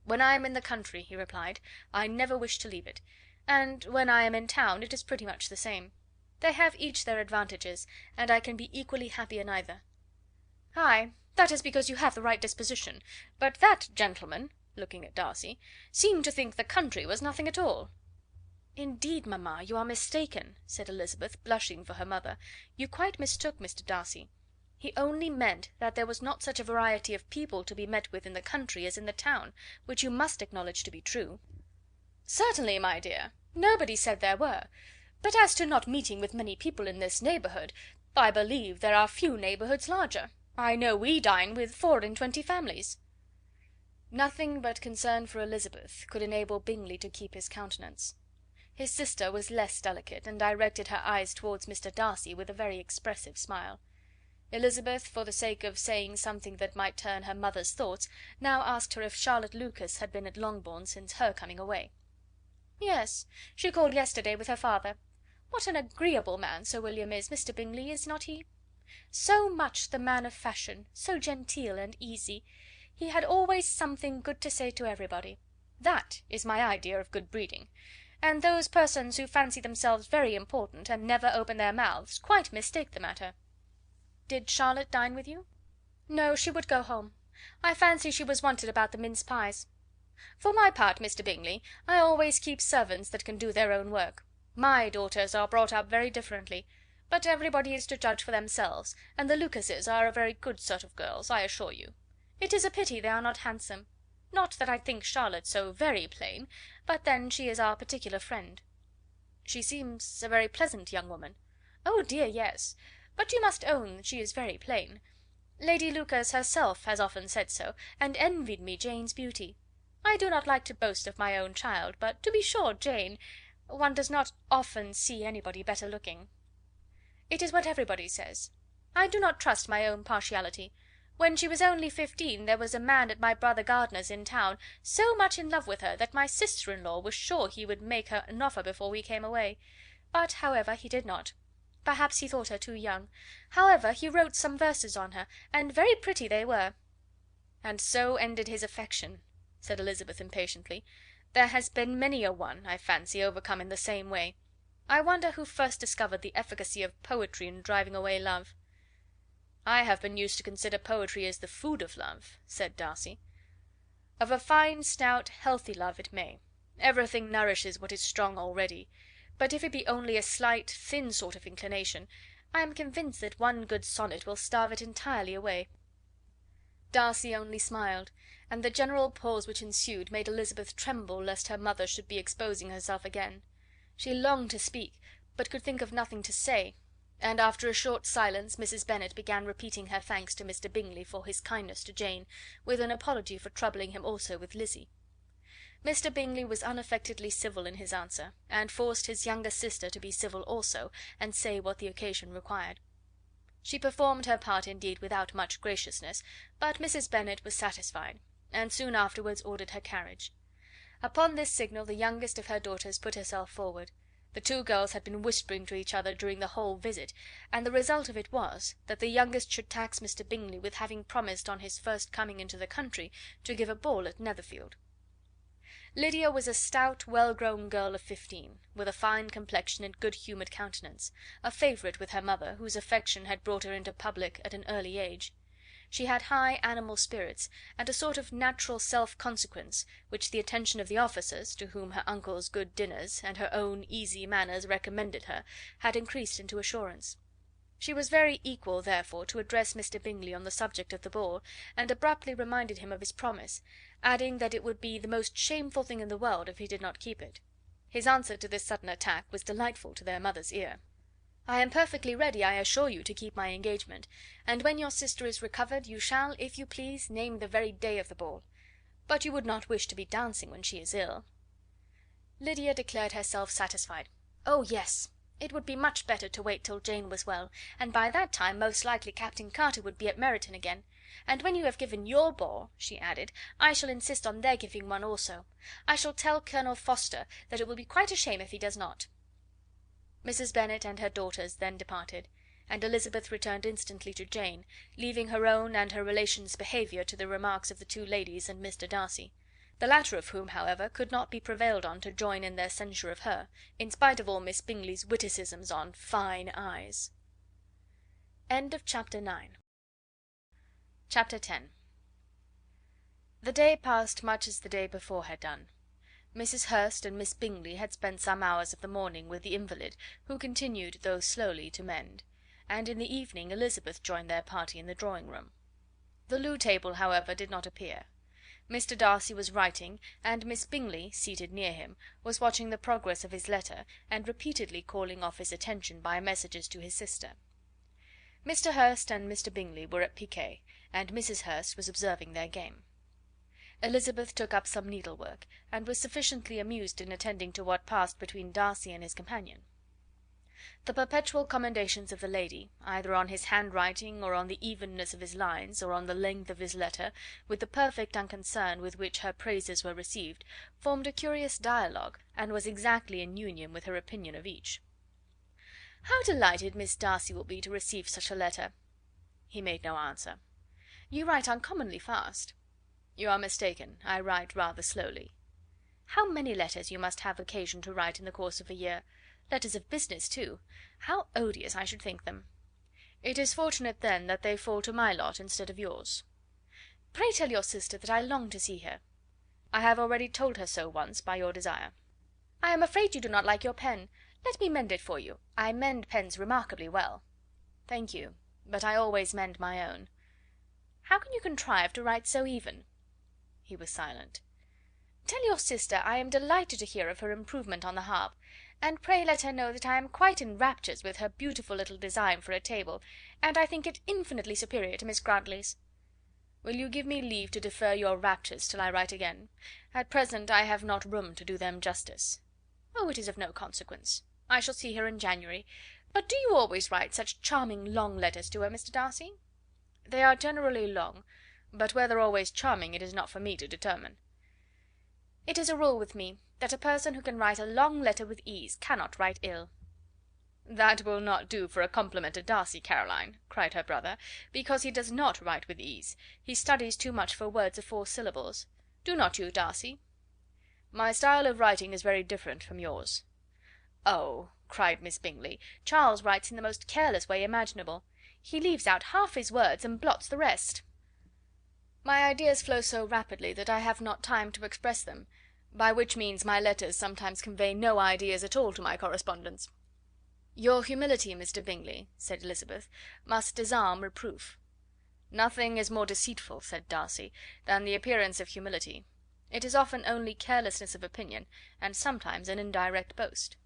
"When I am in the country," he replied, "I never wish to leave it, and when I am in town it is pretty much the same. They have each their advantages, and I can be equally happy in either." "Ay, that is because you have the right disposition; but that gentleman," looking at Darcy, "seemed to think the country was nothing at all." "Indeed, mamma, you are mistaken," said Elizabeth, blushing for her mother. "You quite mistook Mr Darcy. He only meant that there was not such a variety of people to be met with in the country as in the town, which you must acknowledge to be true." "Certainly, my dear, nobody said there were; but as to not meeting with many people in this neighbourhood, I believe there are few neighbourhoods larger. I know we dine with 24 families." Nothing but concern for Elizabeth could enable Bingley to keep his countenance. His sister was less delicate, and directed her eyes towards Mr Darcy with a very expressive smile. Elizabeth, for the sake of saying something that might turn her mother's thoughts, now asked her if Charlotte Lucas had been at Longbourn since her coming away. "Yes, she called yesterday with her father. What an agreeable man Sir William is, Mr Bingley, is not he? So much the man of fashion, so genteel and easy. He had always something good to say to everybody. That is my idea of good breeding; and those persons who fancy themselves very important, and never open their mouths, quite mistake the matter." "Did Charlotte dine with you?" "No, she would go home. I fancy she was wanted about the mince pies. For my part, Mr Bingley, I always keep servants that can do their own work. My daughters are brought up very differently; but everybody is to judge for themselves, and the Lucases are a very good sort of girls, I assure you. It is a pity they are not handsome. Not that I think Charlotte so very plain, but then she is our particular friend." "She seems a very pleasant young woman." "Oh dear, yes; but you must own she is very plain. Lady Lucas herself has often said so, and envied me Jane's beauty. I do not like to boast of my own child, but to be sure Jane, one does not often see anybody better looking." "It is what everybody says. I do not trust my own partiality. When she was only 15 there was a man at my brother Gardiner's in town so much in love with her that my sister-in-law was sure he would make her an offer before we came away; but, however, he did not. Perhaps he thought her too young. However, he wrote some verses on her, and very pretty they were." "And so ended his affection," said Elizabeth impatiently. "There has been many a one, I fancy, overcome in the same way. I wonder who first discovered the efficacy of poetry in driving away love." "I have been used to consider poetry as the food of love," said Darcy. "Of a fine, stout, healthy love it may. Everything nourishes what is strong already; but if it be only a slight, thin sort of inclination, I am convinced that one good sonnet will starve it entirely away." Darcy only smiled, and the general pause which ensued made Elizabeth tremble lest her mother should be exposing herself again. She longed to speak, but could think of nothing to say, and after a short silence Mrs Bennet began repeating her thanks to Mr Bingley for his kindness to Jane, with an apology for troubling him also with Lizzie. Mr Bingley was unaffectedly civil in his answer, and forced his younger sister to be civil also, and say what the occasion required. She performed her part indeed without much graciousness, but Mrs Bennet was satisfied, and soon afterwards ordered her carriage. Upon this signal the youngest of her daughters put herself forward. The two girls had been whispering to each other during the whole visit, and the result of it was, that the youngest should tax Mr Bingley with having promised on his first coming into the country to give a ball at Netherfield. Lydia was a stout, well-grown girl of 15, with a fine complexion and good-humoured countenance, a favourite with her mother, whose affection had brought her into public at an early age. She had high animal spirits, and a sort of natural self-consequence, which the attention of the officers, to whom her uncle's good dinners, and her own easy manners recommended her, had increased into assurance. She was very equal, therefore, to address Mr Bingley on the subject of the ball, and abruptly reminded him of his promise, adding that it would be the most shameful thing in the world if he did not keep it. His answer to this sudden attack was delightful to their mother's ear. "I am perfectly ready, I assure you, to keep my engagement, and when your sister is recovered you shall, if you please, name the very day of the ball. But you would not wish to be dancing when she is ill?" Lydia declared herself satisfied. "Oh, yes! It would be much better to wait till Jane was well, and by that time most likely Captain Carter would be at Meryton again. And when you have given your ball," she added, "I shall insist on their giving one also. I shall tell Colonel Forster that it will be quite a shame if he does not." Mrs Bennet and her daughters then departed, and Elizabeth returned instantly to Jane, leaving her own and her relations' behaviour to the remarks of the two ladies and Mr Darcy; the latter of whom, however, could not be prevailed on to join in their censure of her, in spite of all Miss Bingley's witticisms on fine eyes. Chapter 10. The day passed much as the day before had done. Mrs. Hurst and Miss Bingley had spent some hours of the morning with the invalid, who continued, though slowly, to mend, and in the evening Elizabeth joined their party in the drawing room. The loo table, however, did not appear. Mr. Darcy was writing, and Miss Bingley, seated near him, was watching the progress of his letter, and repeatedly calling off his attention by messages to his sister. Mr. Hurst and Mr. Bingley were at piquet, and Mrs. Hurst was observing their game. Elizabeth took up some needlework, and was sufficiently amused in attending to what passed between Darcy and his companion. The perpetual commendations of the lady, either on his handwriting, or on the evenness of his lines, or on the length of his letter, with the perfect unconcern with which her praises were received, formed a curious dialogue, and was exactly in union with her opinion of each. "How delighted Miss Darcy will be to receive such a letter!" He made no answer. "You write uncommonly fast." "You are mistaken, I write rather slowly." "How many letters you must have occasion to write in the course of a year! Letters of business, too! How odious I should think them!" "It is fortunate, then, that they fall to my lot instead of yours." "Pray tell your sister that I long to see her." "I have already told her so once, by your desire." "I am afraid you do not like your pen. Let me mend it for you. I mend pens remarkably well." "Thank you, but I always mend my own." "How can you contrive to write so even?" He was silent. "Tell your sister I am delighted to hear of her improvement on the harp, and pray let her know that I am quite in raptures with her beautiful little design for a table, and I think it infinitely superior to Miss Grantley's." "Will you give me leave to defer your raptures till I write again? At present I have not room to do them justice." "Oh, it is of no consequence. I shall see her in January. But do you always write such charming long letters to her, Mr. Darcy?" "They are generally long, but whether always charming it is not for me to determine." "It is a rule with me, that a person who can write a long letter with ease cannot write ill." "That will not do for a compliment to Darcy, Caroline," cried her brother, "because he does not write with ease. He studies too much for words of 4 syllables. Do not you, Darcy?" "My style of writing is very different from yours." "Oh!" cried Miss Bingley, "Charles writes in the most careless way imaginable. He leaves out half his words and blots the rest." "My ideas flow so rapidly that I have not time to express them, by which means my letters sometimes convey no ideas at all to my correspondents." "Your humility, Mr. Bingley," said Elizabeth, "must disarm reproof." "Nothing is more deceitful," said Darcy, "than the appearance of humility. It is often only carelessness of opinion, and sometimes an indirect boast."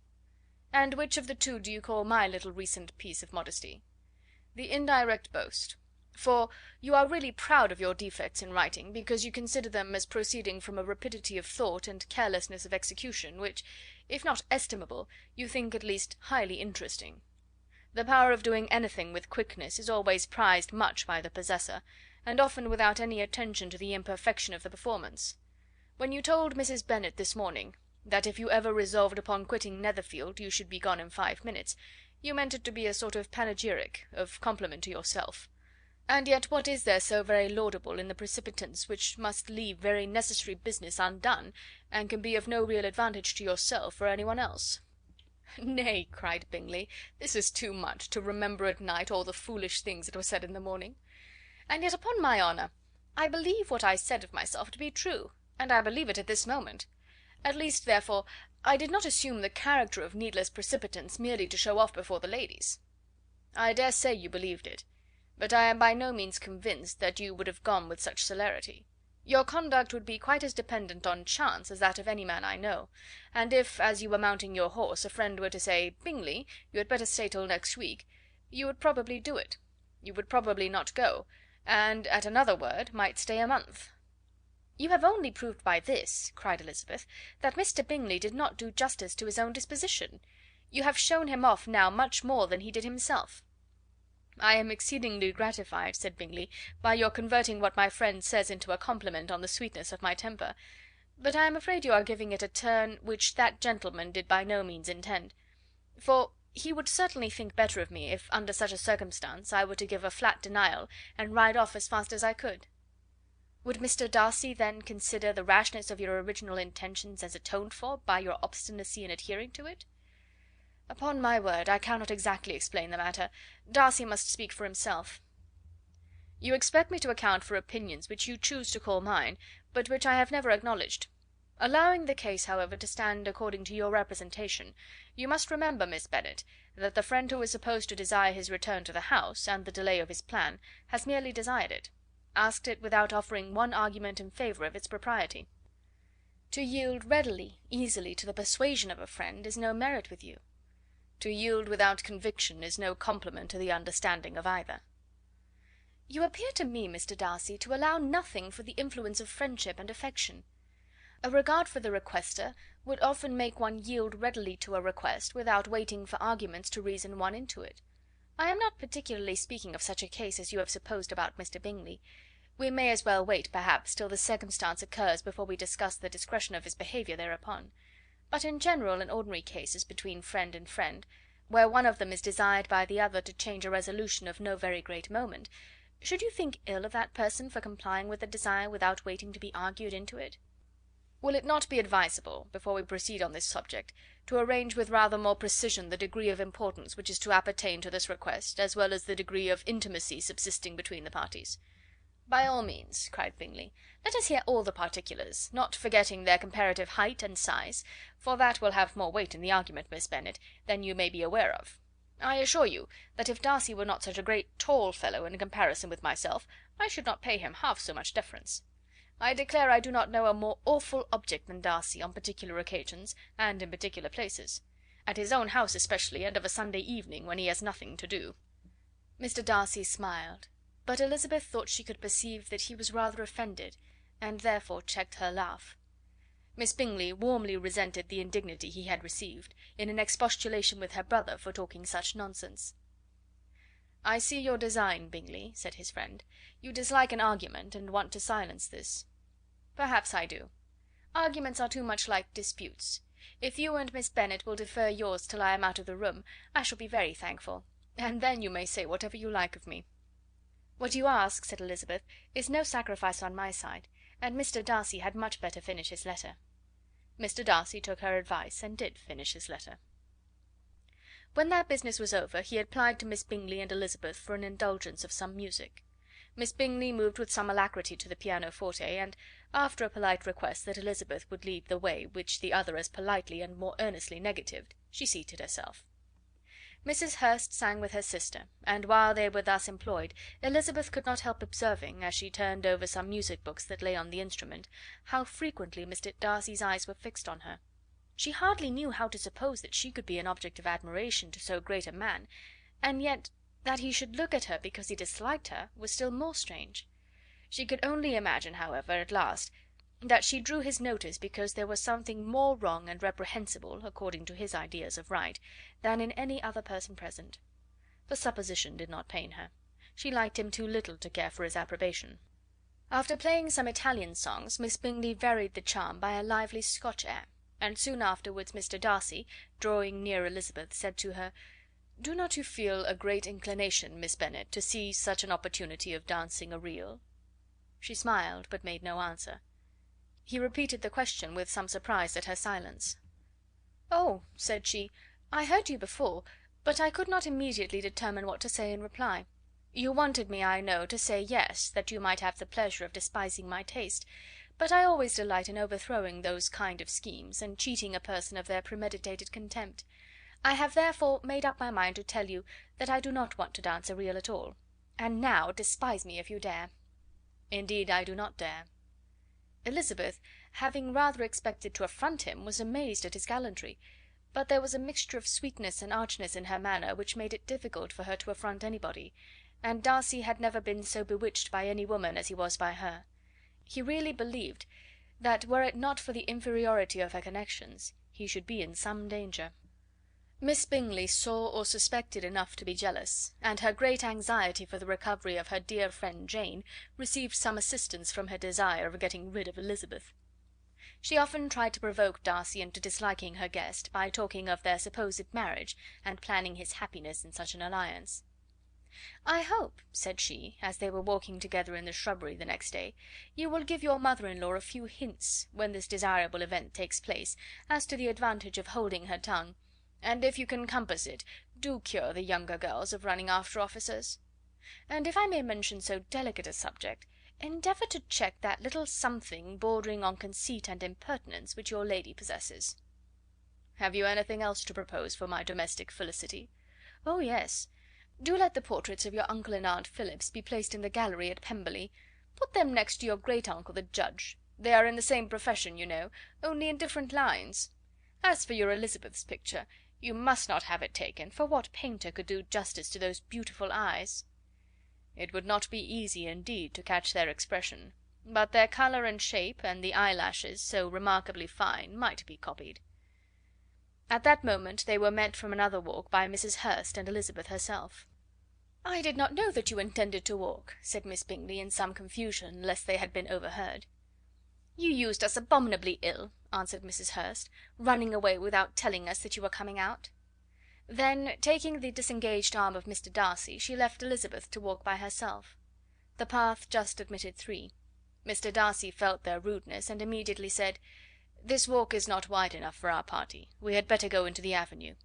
"And which of the two do you call my little recent piece of modesty?" "The indirect boast. For you are really proud of your defects in writing, because you consider them as proceeding from a rapidity of thought and carelessness of execution, which, if not estimable, you think at least highly interesting. The power of doing anything with quickness is always prized much by the possessor, and often without any attention to the imperfection of the performance. When you told Mrs. Bennet this morning, that if you ever resolved upon quitting Netherfield you should be gone in 5 minutes, you meant it to be a sort of panegyric, of compliment to yourself. And yet what is there so very laudable in the precipitance which must leave very necessary business undone, and can be of no real advantage to yourself or any one else?" "Nay," cried Bingley, "this is too much, to remember at night all the foolish things that were said in the morning. And yet, upon my honour, I believe what I said of myself to be true, and I believe it at this moment. At least, therefore, I did not assume the character of needless precipitance merely to show off before the ladies." "I dare say you believed it, but I am by no means convinced that you would have gone with such celerity. Your conduct would be quite as dependent on chance as that of any man I know, and if, as you were mounting your horse, a friend were to say, 'Bingley, you had better stay till next week,' you would probably do it. You would probably not go, and, at another word, might stay a month." "You have only proved by this," cried Elizabeth, "that Mr. Bingley did not do justice to his own disposition. You have shown him off now much more than he did himself." "I am exceedingly gratified," said Bingley, "by your converting what my friend says into a compliment on the sweetness of my temper; but I am afraid you are giving it a turn which that gentleman did by no means intend; for he would certainly think better of me if, under such a circumstance, I were to give a flat denial, and ride off as fast as I could." "Would Mr. Darcy, then, consider the rashness of your original intentions as atoned for by your obstinacy in adhering to it?" "Upon my word, I cannot exactly explain the matter. Darcy must speak for himself." You expect me to account for opinions which you choose to call mine, but which I have never acknowledged. Allowing the case, however, to stand according to your representation, you must remember, Miss Bennet, that the friend who is supposed to desire his return to the house, and the delay of his plan, has merely desired it, asked it without offering one argument in favour of its propriety. To yield readily, easily, to the persuasion of a friend is no merit with you. To yield without conviction is no compliment to the understanding of either. You appear to me, Mr Darcy, to allow nothing for the influence of friendship and affection. A regard for the requester would often make one yield readily to a request without waiting for arguments to reason one into it. I am not particularly speaking of such a case as you have supposed about Mr Bingley. We may as well wait, perhaps, till the circumstance occurs before we discuss the discretion of his behaviour thereupon. But in general and ordinary cases between friend and friend, where one of them is desired by the other to change a resolution of no very great moment, should you think ill of that person for complying with the desire without waiting to be argued into it? Will it not be advisable, before we proceed on this subject, to arrange with rather more precision the degree of importance which is to appertain to this request, as well as the degree of intimacy subsisting between the parties? By all means, cried Bingley. Let us hear all the particulars, not forgetting their comparative height and size, for that will have more weight in the argument, Miss Bennet, than you may be aware of. I assure you that if Darcy were not such a great tall fellow in comparison with myself, I should not pay him half so much deference. I declare I do not know a more awful object than Darcy on particular occasions, and in particular places; at his own house especially, and of a Sunday evening, when he has nothing to do. Mr Darcy smiled, but Elizabeth thought she could perceive that he was rather offended, and therefore checked her laugh. Miss Bingley warmly resented the indignity he had received, in an expostulation with her brother for talking such nonsense. "I see your design, Bingley," said his friend. "You dislike an argument, and want to silence this. Perhaps I do. Arguments are too much like disputes. If you and Miss Bennet will defer yours till I am out of the room, I shall be very thankful, and then you may say whatever you like of me." "What you ask," said Elizabeth, "is no sacrifice on my side, and Mr Darcy had much better finish his letter." Mr Darcy took her advice, and did finish his letter. When that business was over, he applied to Miss Bingley and Elizabeth for an indulgence of some music. Miss Bingley moved with some alacrity to the pianoforte, and, after a polite request that Elizabeth would lead the way, which the other as politely and more earnestly negatived, she seated herself. Mrs Hurst sang with her sister, and while they were thus employed, Elizabeth could not help observing, as she turned over some music books that lay on the instrument, how frequently Mr Darcy's eyes were fixed on her. She hardly knew how to suppose that she could be an object of admiration to so great a man, and yet that he should look at her because he disliked her was still more strange. She could only imagine, however, at last, that she drew his notice because there was something more wrong and reprehensible, according to his ideas of right, than in any other person present. The supposition did not pain her. She liked him too little to care for his approbation. After playing some Italian songs, Miss Bingley varied the charm by a lively Scotch air, and soon afterwards Mr Darcy, drawing near Elizabeth, said to her, "Do not you feel a great inclination, Miss Bennet, to see such an opportunity of dancing a reel?" She smiled, but made no answer. He repeated the question with some surprise at her silence. "Oh," said she, "I heard you before, but I could not immediately determine what to say in reply. You wanted me, I know, to say yes, that you might have the pleasure of despising my taste, but I always delight in overthrowing those kind of schemes, and cheating a person of their premeditated contempt. I have therefore made up my mind to tell you that I do not want to dance a reel at all. And now despise me if you dare." "Indeed I do not dare." Elizabeth, having rather expected to affront him, was amazed at his gallantry, but there was a mixture of sweetness and archness in her manner which made it difficult for her to affront anybody, and Darcy had never been so bewitched by any woman as he was by her. He really believed that, were it not for the inferiority of her connections, he should be in some danger. Miss Bingley saw or suspected enough to be jealous, and her great anxiety for the recovery of her dear friend Jane received some assistance from her desire of getting rid of Elizabeth. She often tried to provoke Darcy into disliking her guest by talking of their supposed marriage, and planning his happiness in such an alliance. "I hope," said she, as they were walking together in the shrubbery the next day, "you will give your mother-in-law a few hints, when this desirable event takes place, as to the advantage of holding her tongue, and if you can compass it, do cure the younger girls of running after officers." And if I may mention so delicate a subject, endeavour to check that little something bordering on conceit and impertinence which your lady possesses." "Have you anything else to propose for my domestic felicity?" "Oh, yes. Do let the portraits of your uncle and aunt Phillips be placed in the gallery at Pemberley. Put them next to your great uncle the judge. They are in the same profession, you know, only in different lines. As for your Elizabeth's picture, you must not have it taken, for what painter could do justice to those beautiful eyes?" "It would not be easy, indeed, to catch their expression, but their colour and shape, and the eyelashes, so remarkably fine, might be copied." At that moment they were met from another walk by Mrs. Hurst and Elizabeth herself. "I did not know that you intended to walk," said Miss Bingley, in some confusion, lest they had been overheard. "You used us abominably ill," answered Mrs. Hurst, "running away without telling us that you were coming out." Then, taking the disengaged arm of Mr. Darcy, she left Elizabeth to walk by herself. The path just admitted three. Mr. Darcy felt their rudeness, and immediately said, "This walk is not wide enough for our party. We had better go into the avenue."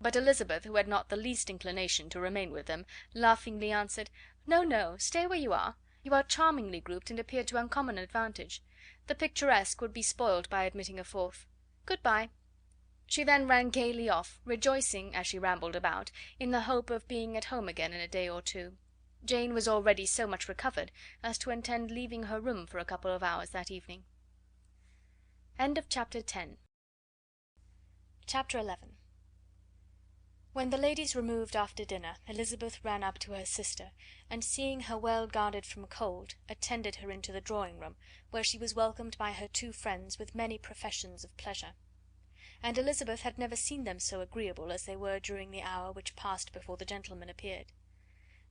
But Elizabeth, who had not the least inclination to remain with them, laughingly answered, "No, no, stay where you are. You are charmingly grouped, and appear to uncommon advantage. The picturesque would be spoiled by admitting a fourth. Good bye." She then ran gaily off, rejoicing, as she rambled about, in the hope of being at home again in a day or two. Jane was already so much recovered as to intend leaving her room for a couple of hours that evening. Chapter 11. When the ladies removed after dinner, Elizabeth ran up to her sister, and seeing her well guarded from cold, attended her into the drawing room, where she was welcomed by her two friends with many professions of pleasure. And Elizabeth had never seen them so agreeable as they were during the hour which passed before the gentlemen appeared.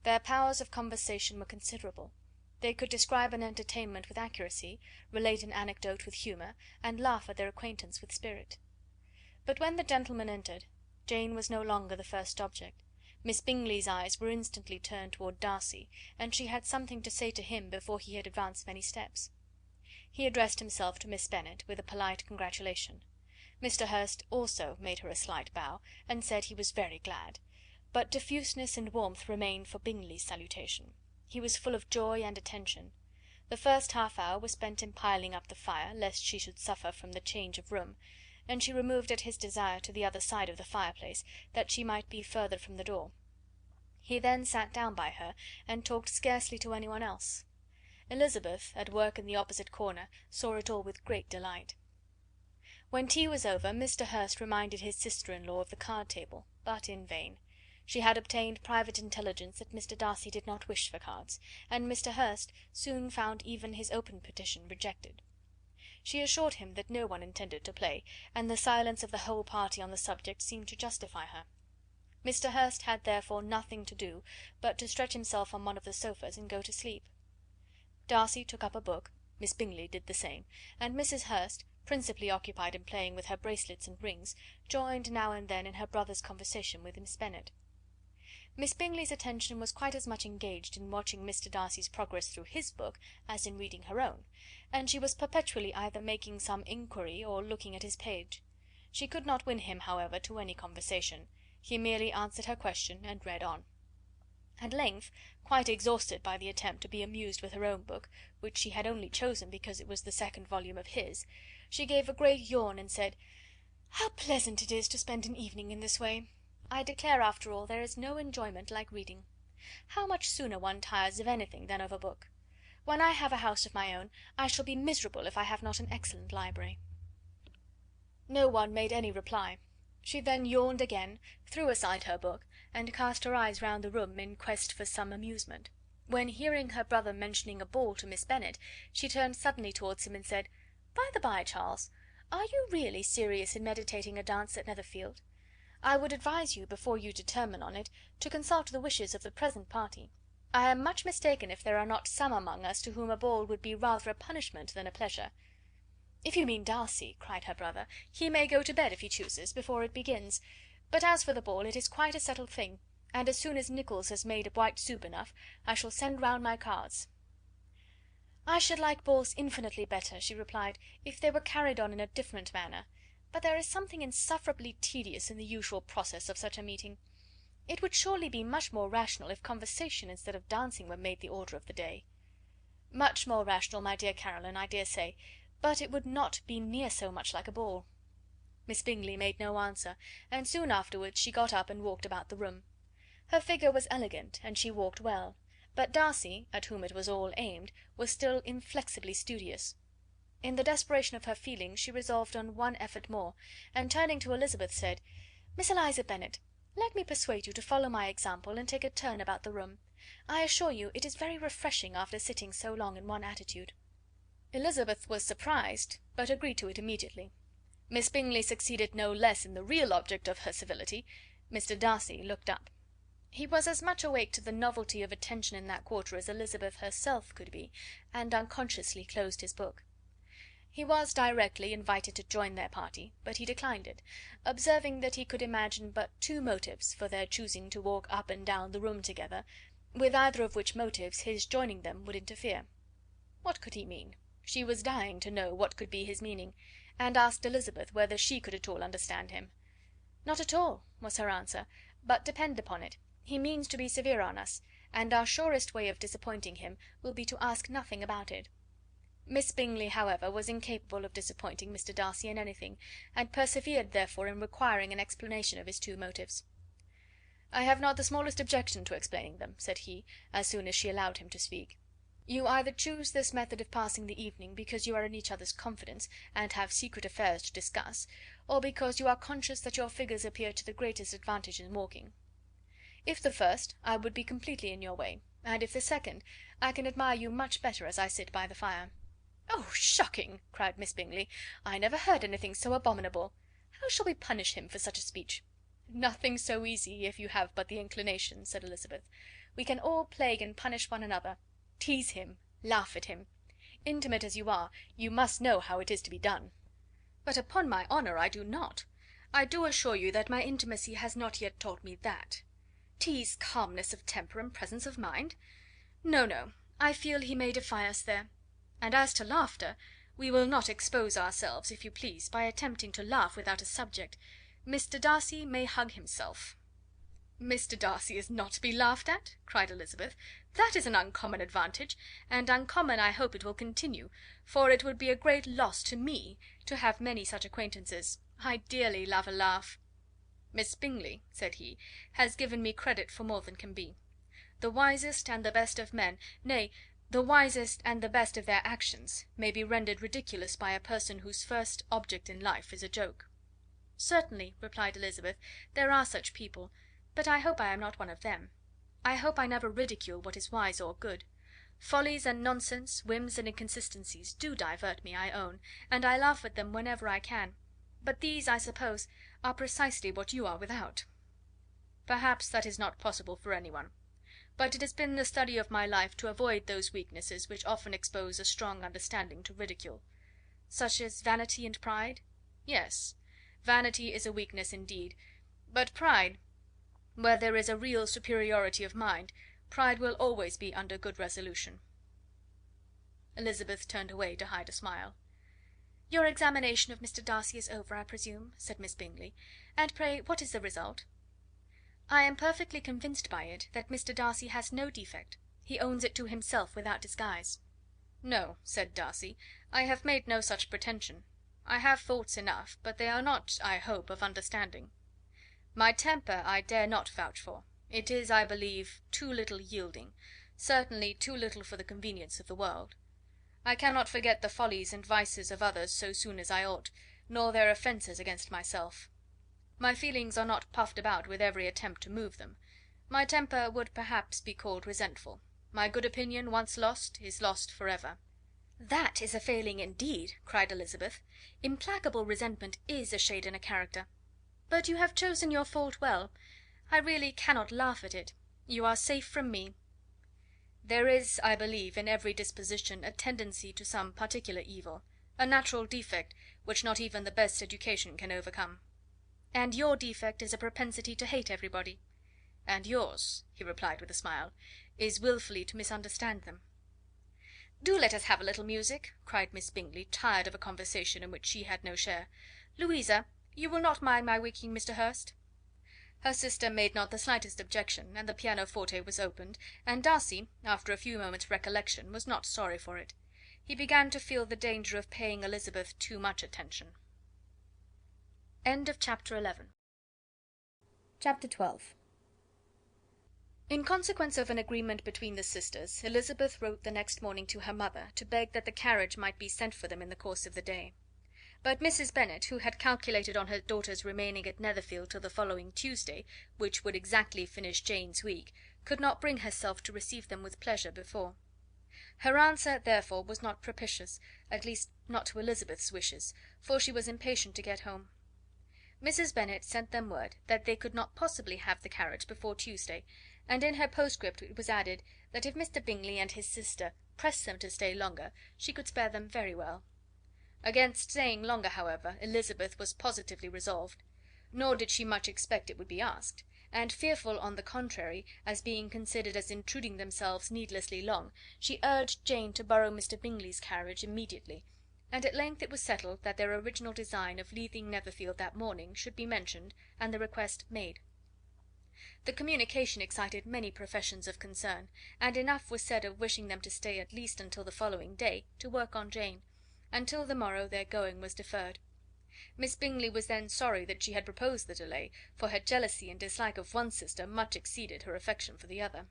Their powers of conversation were considerable. They could describe an entertainment with accuracy, relate an anecdote with humour, and laugh at their acquaintance with spirit. But when the gentlemen entered, Jane was no longer the first object. Miss Bingley's eyes were instantly turned toward Darcy, and she had something to say to him before he had advanced many steps. He addressed himself to Miss Bennet with a polite congratulation. Mr. Hurst also made her a slight bow, and said he was very glad, but diffuseness and warmth remained for Bingley's salutation. He was full of joy and attention. The first half hour was spent in piling up the fire, lest she should suffer from the change of room, and she removed at his desire to the other side of the fireplace, that she might be further from the door. He then sat down by her, and talked scarcely to any one else. Elizabeth, at work in the opposite corner, saw it all with great delight. When tea was over, Mr. Hurst reminded his sister-in-law of the card table, but in vain. She had obtained private intelligence that Mr. Darcy did not wish for cards, and Mr. Hurst soon found even his open petition rejected. She assured him that no one intended to play, and the silence of the whole party on the subject seemed to justify her. Mr. Hurst had therefore nothing to do but to stretch himself on one of the sofas and go to sleep. Darcy took up a book, Miss Bingley did the same, and Mrs. Hurst, principally occupied in playing with her bracelets and rings, joined now and then in her brother's conversation with Miss Bennet. Miss Bingley's attention was quite as much engaged in watching Mr. Darcy's progress through his book as in reading her own, and she was perpetually either making some inquiry or looking at his page. She could not win him, however, to any conversation. He merely answered her question and read on. At length, quite exhausted by the attempt to be amused with her own book, which she had only chosen because it was the second volume of his, she gave a great yawn and said, "How pleasant it is to spend an evening in this way! I declare, after all, there is no enjoyment like reading. How much sooner one tires of anything than of a book! When I have a house of my own, I shall be miserable if I have not an excellent library." No one made any reply. She then yawned again, threw aside her book, and cast her eyes round the room in quest for some amusement, when, hearing her brother mentioning a ball to Miss Bennet, she turned suddenly towards him and said, "By the by, Charles, are you really serious in meditating a dance at Netherfield? I would advise you, before you determine on it, to consult the wishes of the present party. I am much mistaken if there are not some among us to whom a ball would be rather a punishment than a pleasure." "If you mean Darcy," cried her brother, "he may go to bed, if he chooses, before it begins; but as for the ball, it is quite a settled thing, and as soon as Nicholls has made white soup enough, I shall send round my cards." "I should like balls infinitely better," she replied, "if they were carried on in a different manner; but there is something insufferably tedious in the usual process of such a meeting. It would surely be much more rational if conversation instead of dancing were made the order of the day." "Much more rational, my dear Caroline, I dare say, but it would not be near so much like a ball." Miss Bingley made no answer, and soon afterwards she got up and walked about the room. Her figure was elegant, and she walked well; but Darcy, at whom it was all aimed, was still inflexibly studious. In the desperation of her feelings she resolved on one effort more, and turning to Elizabeth, said, "Miss Eliza Bennet, let me persuade you to follow my example and take a turn about the room. I assure you it is very refreshing after sitting so long in one attitude." Elizabeth was surprised, but agreed to it immediately. Miss Bingley succeeded no less in the real object of her civility. Mr. Darcy looked up. He was as much awake to the novelty of attention in that quarter as Elizabeth herself could be, and unconsciously closed his book. He was directly invited to join their party, but he declined it, observing that he could imagine but two motives for their choosing to walk up and down the room together, with either of which motives his joining them would interfere. What could he mean? She was dying to know what could be his meaning, and asked Elizabeth whether she could at all understand him. "Not at all," was her answer; "but depend upon it, he means to be severe on us, and our surest way of disappointing him will be to ask nothing about it." Miss Bingley, however, was incapable of disappointing Mr. Darcy in anything, and persevered therefore in requiring an explanation of his two motives. "I have not the smallest objection to explaining them," said he, as soon as she allowed him to speak. "You either choose this method of passing the evening because you are in each other's confidence, and have secret affairs to discuss, or because you are conscious that your figures appear to the greatest advantage in walking. If the first, I would be completely in your way, and if the second, I can admire you much better as I sit by the fire." "Oh, shocking!" cried Miss Bingley. "I never heard anything so abominable. How shall we punish him for such a speech?" "Nothing so easy, if you have but the inclination," said Elizabeth. "We can all plague and punish one another. Tease him, laugh at him. Intimate as you are, you must know how it is to be done." "But upon my honour I do not. I do assure you that my intimacy has not yet taught me that. Tease calmness of temper and presence of mind? No, no, I feel he may defy us there. And as to laughter, we will not expose ourselves, if you please, by attempting to laugh without a subject. Mr. Darcy may hug himself." "Mr. Darcy is not to be laughed at?" cried Elizabeth. "That is an uncommon advantage, and uncommon I hope it will continue, for it would be a great loss to me to have many such acquaintances. I dearly love a laugh." "Miss Bingley," said he, "has given me credit for more than can be. The wisest and the best of men, nay, the wisest and the best of their actions, may be rendered ridiculous by a person whose first object in life is a joke." "Certainly," replied Elizabeth, "there are such people, but I hope I am not one of them. I hope I never ridicule what is wise or good. Follies and nonsense, whims and inconsistencies, do divert me, I own, and I laugh at them whenever I can; but these, I suppose, are precisely what you are without." "Perhaps that is not possible for anyone. But it has been the study of my life to avoid those weaknesses which often expose a strong understanding to ridicule." "Such as vanity and pride?" "Yes, vanity is a weakness indeed; but pride, where there is a real superiority of mind, pride will always be under good resolution." Elizabeth turned away to hide a smile. "Your examination of Mr. Darcy is over, I presume," said Miss Bingley; "and pray what is the result?" "I am perfectly convinced by it that Mr. Darcy has no defect. He owns it to himself without disguise." "No," said Darcy, "I have made no such pretension. I have faults enough, but they are not, I hope, of understanding. My temper I dare not vouch for. It is, I believe, too little yielding, certainly too little for the convenience of the world. I cannot forget the follies and vices of others so soon as I ought, nor their offences against myself. My feelings are not puffed about with every attempt to move them. My temper would perhaps be called resentful. My good opinion, once lost, is lost for ever." "That is a failing indeed," cried Elizabeth. "Implacable resentment is a shade in a character. But you have chosen your fault well. I really cannot laugh at it. You are safe from me." "There is, I believe, in every disposition a tendency to some particular evil, a natural defect which not even the best education can overcome." "And your defect is a propensity to hate everybody." "And yours," he replied with a smile, "is wilfully to misunderstand them." "Do let us have a little music," cried Miss Bingley, tired of a conversation in which she had no share. "Louisa, you will not mind my waking Mr. Hurst?" Her sister made not the slightest objection, and the pianoforte was opened, and Darcy, after a few moments' recollection, was not sorry for it. He began to feel the danger of paying Elizabeth too much attention. Chapter 12. In consequence of an agreement between the sisters, Elizabeth wrote the next morning to her mother to beg that the carriage might be sent for them in the course of the day. But Mrs. Bennet, who had calculated on her daughter's remaining at Netherfield till the following Tuesday, which would exactly finish Jane's week, could not bring herself to receive them with pleasure before. Her answer, therefore, was not propitious, at least not to Elizabeth's wishes, for she was impatient to get home. Mrs. Bennet sent them word that they could not possibly have the carriage before Tuesday, and in her postscript it was added that if Mr. Bingley and his sister pressed them to stay longer, she could spare them very well. Against staying longer, however, Elizabeth was positively resolved; nor did she much expect it would be asked, and fearful, on the contrary, as being considered as intruding themselves needlessly long, she urged Jane to borrow Mr. Bingley's carriage immediately, and at length it was settled that their original design of leaving Netherfield that morning should be mentioned, and the request made. The communication excited many professions of concern, and enough was said of wishing them to stay at least until the following day, to work on Jane. Until the morrow their going was deferred. Miss Bingley was then sorry that she had proposed the delay, for her jealousy and dislike of one sister much exceeded her affection for the other.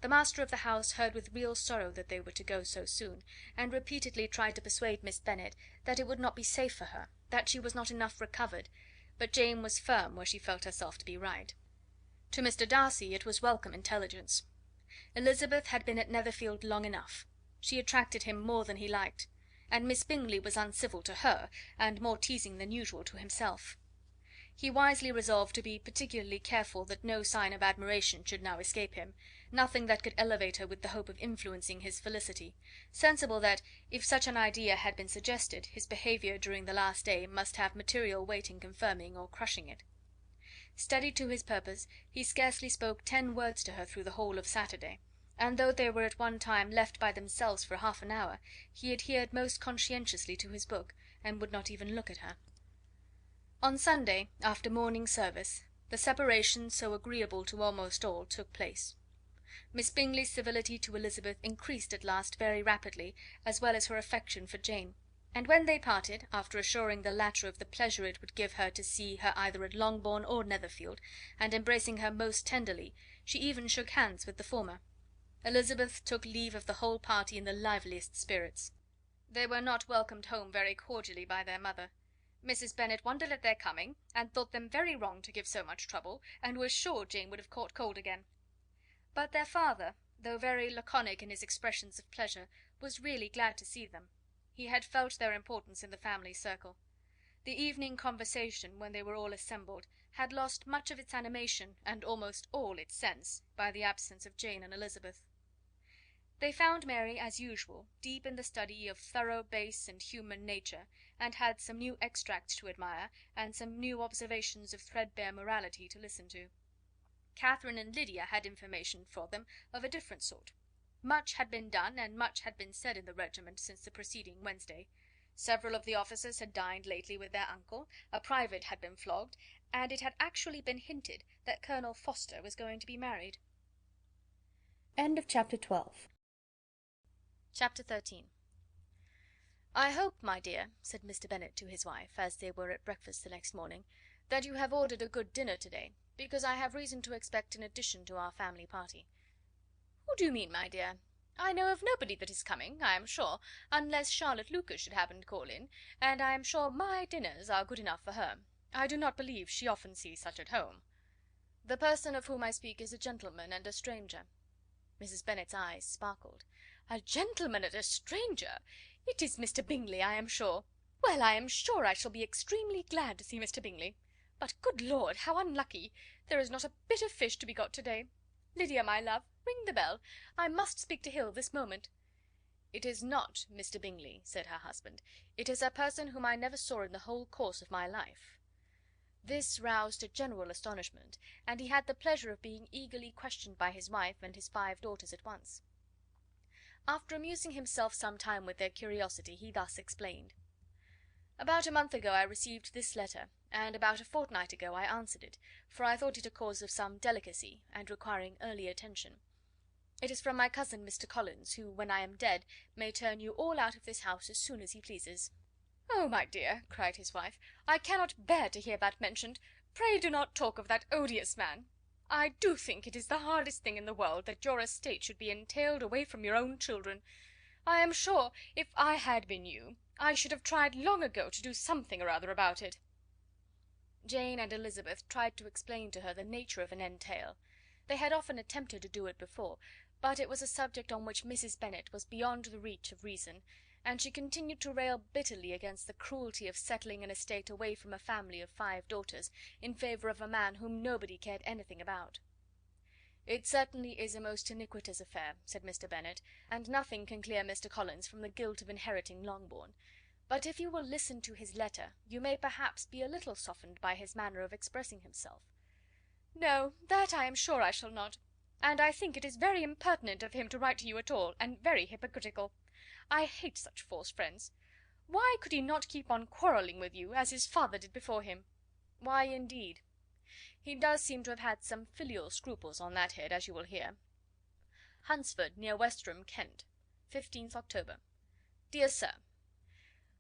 The master of the house heard with real sorrow that they were to go so soon, and repeatedly tried to persuade Miss Bennet that it would not be safe for her, that she was not enough recovered, but Jane was firm where she felt herself to be right. To Mr. Darcy it was welcome intelligence. Elizabeth had been at Netherfield long enough. She attracted him more than he liked, and Miss Bingley was uncivil to her, and more teasing than usual to himself. He wisely resolved to be particularly careful that no sign of admiration should now escape him, nothing that could elevate her with the hope of influencing his felicity, sensible that, if such an idea had been suggested, his behaviour during the last day must have material weight in confirming or crushing it. Steady to his purpose, he scarcely spoke 10 words to her through the whole of Saturday, and though they were at one time left by themselves for half an hour, he adhered most conscientiously to his book, and would not even look at her. On Sunday, after morning service, the separation, so agreeable to almost all, took place. Miss Bingley's civility to Elizabeth increased at last very rapidly, as well as her affection for Jane, and when they parted, after assuring the latter of the pleasure it would give her to see her either at Longbourn or Netherfield, and embracing her most tenderly, she even shook hands with the former. Elizabeth took leave of the whole party in the liveliest spirits. They were not welcomed home very cordially by their mother. Mrs. Bennet wondered at their coming, and thought them very wrong to give so much trouble, and was sure Jane would have caught cold again. But their father, though very laconic in his expressions of pleasure, was really glad to see them. He had felt their importance in the family circle. The evening conversation, when they were all assembled, had lost much of its animation, and almost all its sense, by the absence of Jane and Elizabeth. They found Mary, as usual, deep in the study of thorough base and human nature, and had some new extracts to admire, and some new observations of threadbare morality to listen to. Catherine and Lydia had information for them of a different sort. Much had been done, and much had been said in the regiment since the preceding Wednesday. Several of the officers had dined lately with their uncle, a private had been flogged, and it had actually been hinted that Colonel Forster was going to be married. Chapter 13. "I hope, my dear," said Mr. Bennet to his wife, as they were at breakfast the next morning, "that you have ordered a good dinner to-day, because I have reason to expect an addition to our family party." "Who do you mean, my dear? I know of nobody that is coming, I am sure, unless Charlotte Lucas should happen to call in, and I am sure my dinners are good enough for her. I do not believe she often sees such at home." "The person of whom I speak is a gentleman and a stranger." Mrs. Bennet's eyes sparkled. "A gentleman and a stranger! It is Mr. Bingley, I am sure. Well, I am sure I shall be extremely glad to see Mr. Bingley. But, good Lord, how unlucky! There is not a bit of fish to be got to-day. Lydia, my love, ring the bell. I must speak to Hill this moment." "It is not Mr. Bingley," said her husband. "It is a person whom I never saw in the whole course of my life." This roused a general astonishment, and he had the pleasure of being eagerly questioned by his wife and his 5 daughters at once. After amusing himself some time with their curiosity, he thus explained: "About a month ago I received this letter, and about a fortnight ago I answered it, for I thought it a cause of some delicacy, and requiring early attention. It is from my cousin Mr Collins, who, when I am dead, may turn you all out of this house as soon as he pleases." "Oh, my dear," cried his wife, "I cannot bear to hear that mentioned. Pray do not talk of that odious man. I do think it is the hardest thing in the world that your estate should be entailed away from your own children. I am sure, if I had been you, I should have tried long ago to do something or other about it." Jane and Elizabeth tried to explain to her the nature of an entail. They had often attempted to do it before, but it was a subject on which Mrs Bennet was beyond the reach of reason, and she continued to rail bitterly against the cruelty of settling an estate away from a family of 5 daughters, in favour of a man whom nobody cared anything about. "It certainly is a most iniquitous affair," said Mr Bennet, "and nothing can clear Mr Collins from the guilt of inheriting Longbourn; but if you will listen to his letter, you may perhaps be a little softened by his manner of expressing himself." "No, that I am sure I shall not; and I think it is very impertinent of him to write to you at all, and very hypocritical. I hate such false friends. Why could he not keep on quarrelling with you, as his father did before him?" "Why, indeed? He does seem to have had some filial scruples on that head, as you will hear. Hunsford, near Westerham, Kent, 15th October. Dear Sir,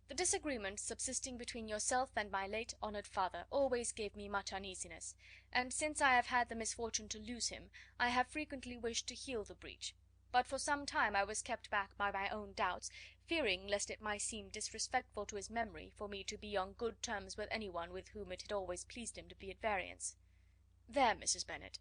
the disagreement subsisting between yourself and my late honoured father always gave me much uneasiness, and since I have had the misfortune to lose him, I have frequently wished to heal the breach, but for some time I was kept back by my own doubts, fearing lest it might seem disrespectful to his memory for me to be on good terms with any one with whom it had always pleased him to be at variance. There, Mrs Bennet.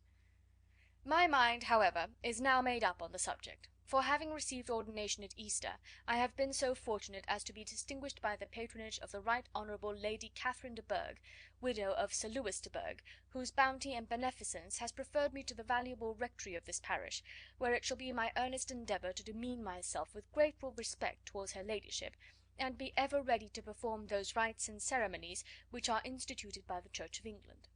My mind, however, is now made up on the subject, for having received ordination at Easter, I have been so fortunate as to be distinguished by the patronage of the Right Honourable Lady Catherine de Bourgh, widow of Sir Lewis de Bourgh, whose bounty and beneficence has preferred me to the valuable rectory of this parish, where it shall be my earnest endeavour to demean myself with grateful respect towards her ladyship, and be ever ready to perform those rites and ceremonies which are instituted by the Church of England.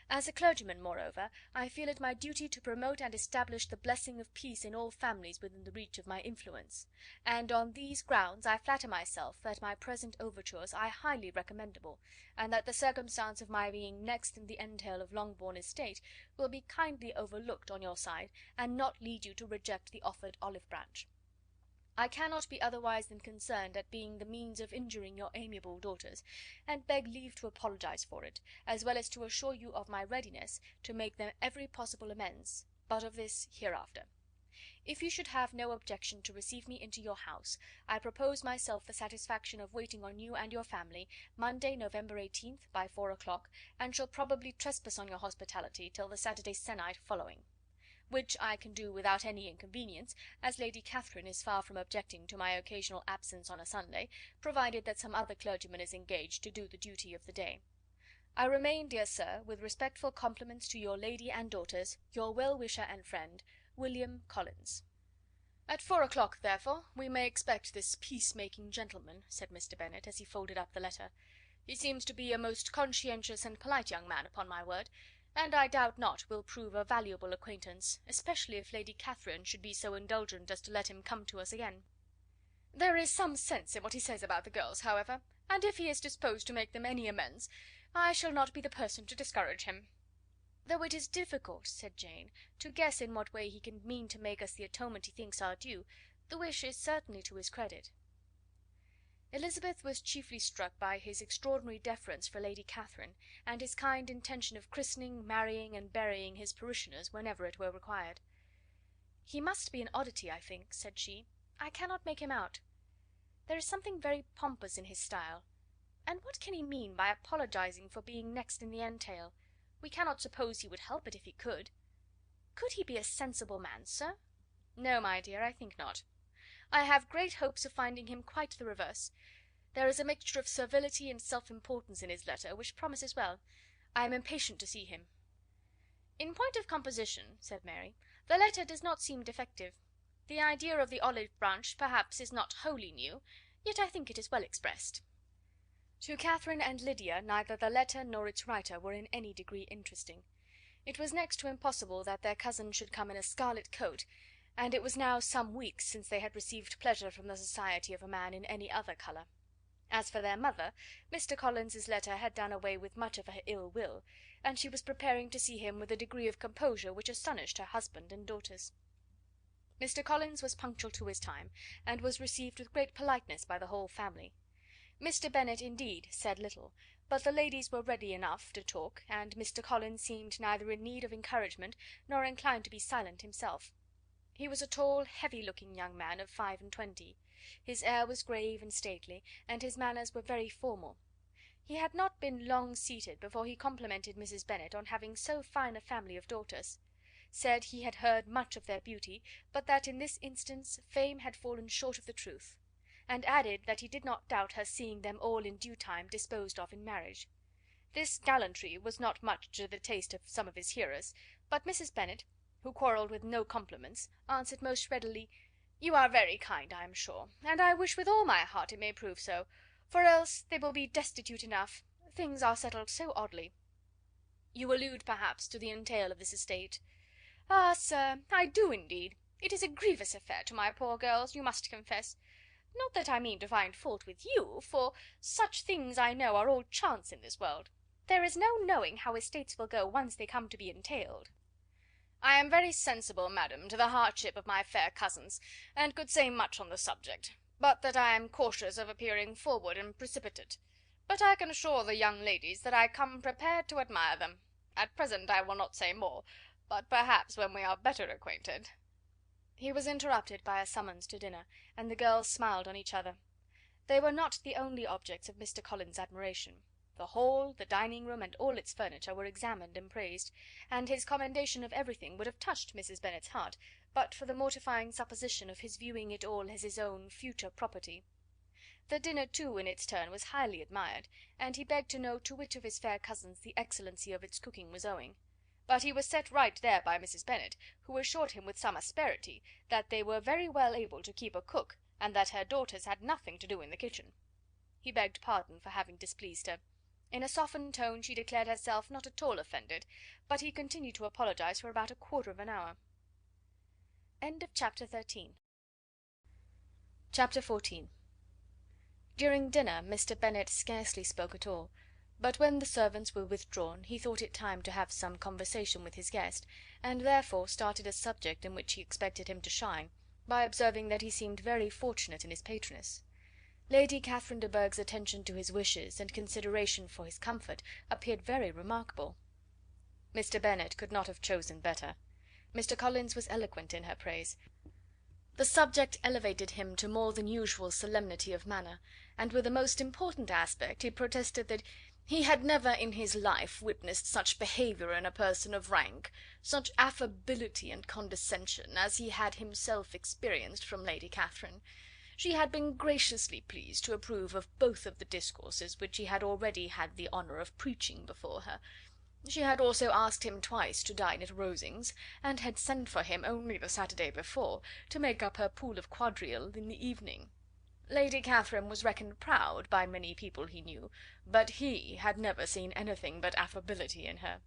As a clergyman, moreover, I feel it my duty to promote and establish the blessing of peace in all families within the reach of my influence, and on these grounds I flatter myself that my present overtures are highly recommendable, and that the circumstance of my being next in the entail of Longbourn estate will be kindly overlooked on your side, and not lead you to reject the offered olive branch. I cannot be otherwise than concerned at being the means of injuring your amiable daughters, and beg leave to apologize for it, as well as to assure you of my readiness to make them every possible amends, but of this hereafter. If you should have no objection to receive me into your house, I propose myself the satisfaction of waiting on you and your family Monday, November 18th, by 4 o'clock, and shall probably trespass on your hospitality till the Saturday se'nnight following, which I can do without any inconvenience, as Lady Catherine is far from objecting to my occasional absence on a Sunday, provided that some other clergyman is engaged to do the duty of the day. I remain, dear sir, with respectful compliments to your lady and daughters, your well-wisher and friend, William Collins. "At 4 o'clock, therefore, we may expect this peace-making gentleman," said Mr Bennet, as he folded up the letter. "He seems to be a most conscientious and polite young man, upon my word, and I doubt not will prove a valuable acquaintance, especially if Lady Catherine should be so indulgent as to let him come to us again. There is some sense in what he says about the girls, however, and if he is disposed to make them any amends, I shall not be the person to discourage him." "Though it is difficult," said Jane, "to guess in what way he can mean to make us the atonement he thinks our due, the wish is certainly to his credit." Elizabeth was chiefly struck by his extraordinary deference for Lady Catherine, and his kind intention of christening, marrying, and burying his parishioners whenever it were required. "He must be an oddity, I think," said she. "I cannot make him out. There is something very pompous in his style. And what can he mean by apologizing for being next in the entail? We cannot suppose he would help it if he could. Could he be a sensible man, sir?" "No, my dear, I think not. I have great hopes of finding him quite the reverse. There is a mixture of servility and self-importance in his letter, which promises well. I am impatient to see him." "In point of composition," said Mary, "the letter does not seem defective. The idea of the olive branch perhaps is not wholly new, yet I think it is well expressed." To Catherine and Lydia neither the letter nor its writer were in any degree interesting. It was next to impossible that their cousin should come in a scarlet coat, and it was now some weeks since they had received pleasure from the society of a man in any other colour. As for their mother, Mr. Collins's letter had done away with much of her ill will, and she was preparing to see him with a degree of composure which astonished her husband and daughters. Mr. Collins was punctual to his time, and was received with great politeness by the whole family. Mr. Bennet, indeed, said little, but the ladies were ready enough to talk, and Mr. Collins seemed neither in need of encouragement nor inclined to be silent himself. He was a tall, heavy-looking young man of 25. His air was grave and stately, and his manners were very formal. He had not been long seated before he complimented Mrs. Bennet on having so fine a family of daughters; said he had heard much of their beauty, but that in this instance fame had fallen short of the truth; and added that he did not doubt her seeing them all in due time disposed of in marriage. This gallantry was not much to the taste of some of his hearers, but Mrs. Bennet, who quarrelled with no compliments, answered most readily, "You are very kind, I am sure, and I wish with all my heart it may prove so, for else they will be destitute enough. Things are settled so oddly." "You allude, perhaps, to the entail of this estate?" "Ah, sir, I do indeed. It is a grievous affair to my poor girls, you must confess. Not that I mean to find fault with you, for such things I know are all chance in this world. There is no knowing how estates will go once they come to be entailed." "I am very sensible, madam, to the hardship of my fair cousins, and could say much on the subject, but that I am cautious of appearing forward and precipitate. But I can assure the young ladies that I come prepared to admire them. At present I will not say more, but perhaps when we are better acquainted—" He was interrupted by a summons to dinner, and the girls smiled on each other. They were not the only objects of Mr. Collins's admiration. The hall, the dining room, and all its furniture were examined and praised, and his commendation of everything would have touched Mrs. Bennet's heart, but for the mortifying supposition of his viewing it all as his own future property. The dinner, too, in its turn, was highly admired, and he begged to know to which of his fair cousins the excellency of its cooking was owing; but he was set right there by Mrs. Bennet, who assured him with some asperity that they were very well able to keep a cook, and that her daughters had nothing to do in the kitchen. He begged pardon for having displeased her. In a softened tone she declared herself not at all offended, but he continued to apologise for about a quarter of an hour. Chapter 14. During dinner Mr. Bennet scarcely spoke at all, but when the servants were withdrawn he thought it time to have some conversation with his guest, and therefore started a subject in which he expected him to shine, by observing that he seemed very fortunate in his patroness. Lady Catherine de Bourgh's attention to his wishes, and consideration for his comfort, appeared very remarkable. Mr. Bennet could not have chosen better. Mr. Collins was eloquent in her praise. The subject elevated him to more than usual solemnity of manner, and with a most important aspect he protested that he had never in his life witnessed such behaviour in a person of rank, such affability and condescension, as he had himself experienced from Lady Catherine. She had been graciously pleased to approve of both of the discourses which he had already had the honour of preaching before her. She had also asked him twice to dine at Rosings, and had sent for him only the Saturday before, to make up her pool of quadrille in the evening. Lady Catherine was reckoned proud by many people he knew, but he had never seen anything but affability in her.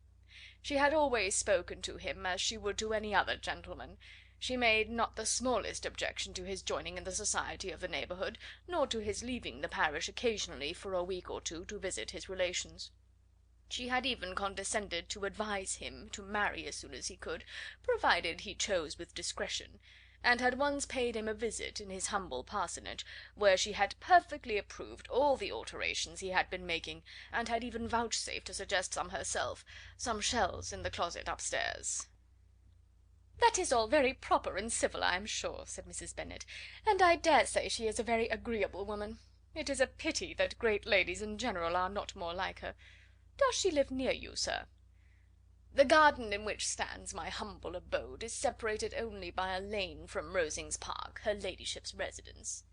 She had always spoken to him as she would to any other gentleman. She made not the smallest objection to his joining in the society of the neighbourhood, nor to his leaving the parish occasionally for a week or two to visit his relations. She had even condescended to advise him to marry as soon as he could, provided he chose with discretion, and had once paid him a visit in his humble parsonage, where she had perfectly approved all the alterations he had been making, and had even vouchsafed to suggest some herself, some shelves in the closet upstairs. "That is all very proper and civil, I am sure," said Mrs. Bennet, "and I dare say she is a very agreeable woman. It is a pity that great ladies in general are not more like her. Does she live near you, sir?" "The garden in which stands my humble abode is separated only by a lane from Rosings Park, her ladyship's residence."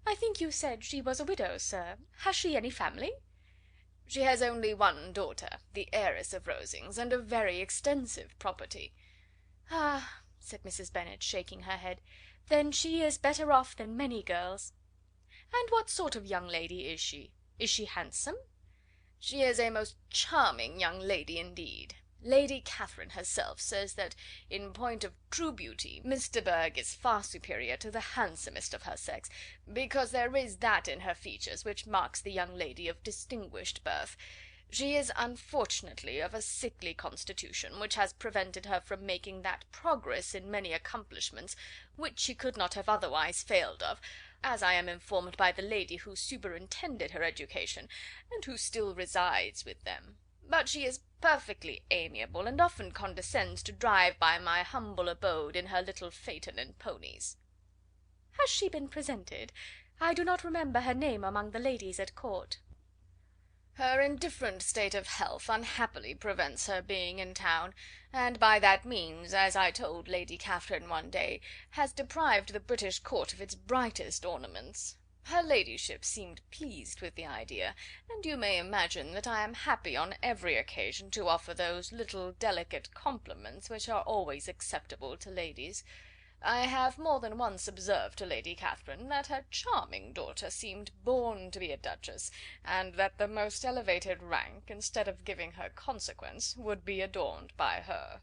"I think you said she was a widow, sir. Has she any family?" "She has only one daughter, the heiress of Rosings, and a very extensive property." "Ah," said Mrs. Bennet, shaking her head, "then she is better off than many girls. And what sort of young lady is she? Is she handsome?" "She is a most charming young lady indeed.
Lady Catherine herself says that, in point of true beauty, Miss de Bourgh is far superior to the handsomest of her sex, because there is that in her features which marks the young lady of distinguished birth. She is unfortunately of a sickly constitution, which has prevented her from making that progress in many accomplishments which she could not have otherwise failed of, as I am informed by the lady who superintended her education, and who still resides with them. But she is perfectly amiable, and often condescends to drive by my humble abode in her little phaeton and ponies."
"Has she been presented? I do not remember her name among the ladies at court."
"Her indifferent state of health unhappily prevents her being in town, and by that means, as I told Lady Catherine one day, has deprived the British court of its brightest ornaments. Her ladyship seemed pleased with the idea, and you may imagine that I am happy on every occasion to offer those little delicate compliments which are always acceptable to ladies. I have more than once observed to Lady Catherine that her charming daughter seemed born to be a duchess, and that the most elevated rank, instead of giving her consequence, would be adorned by her.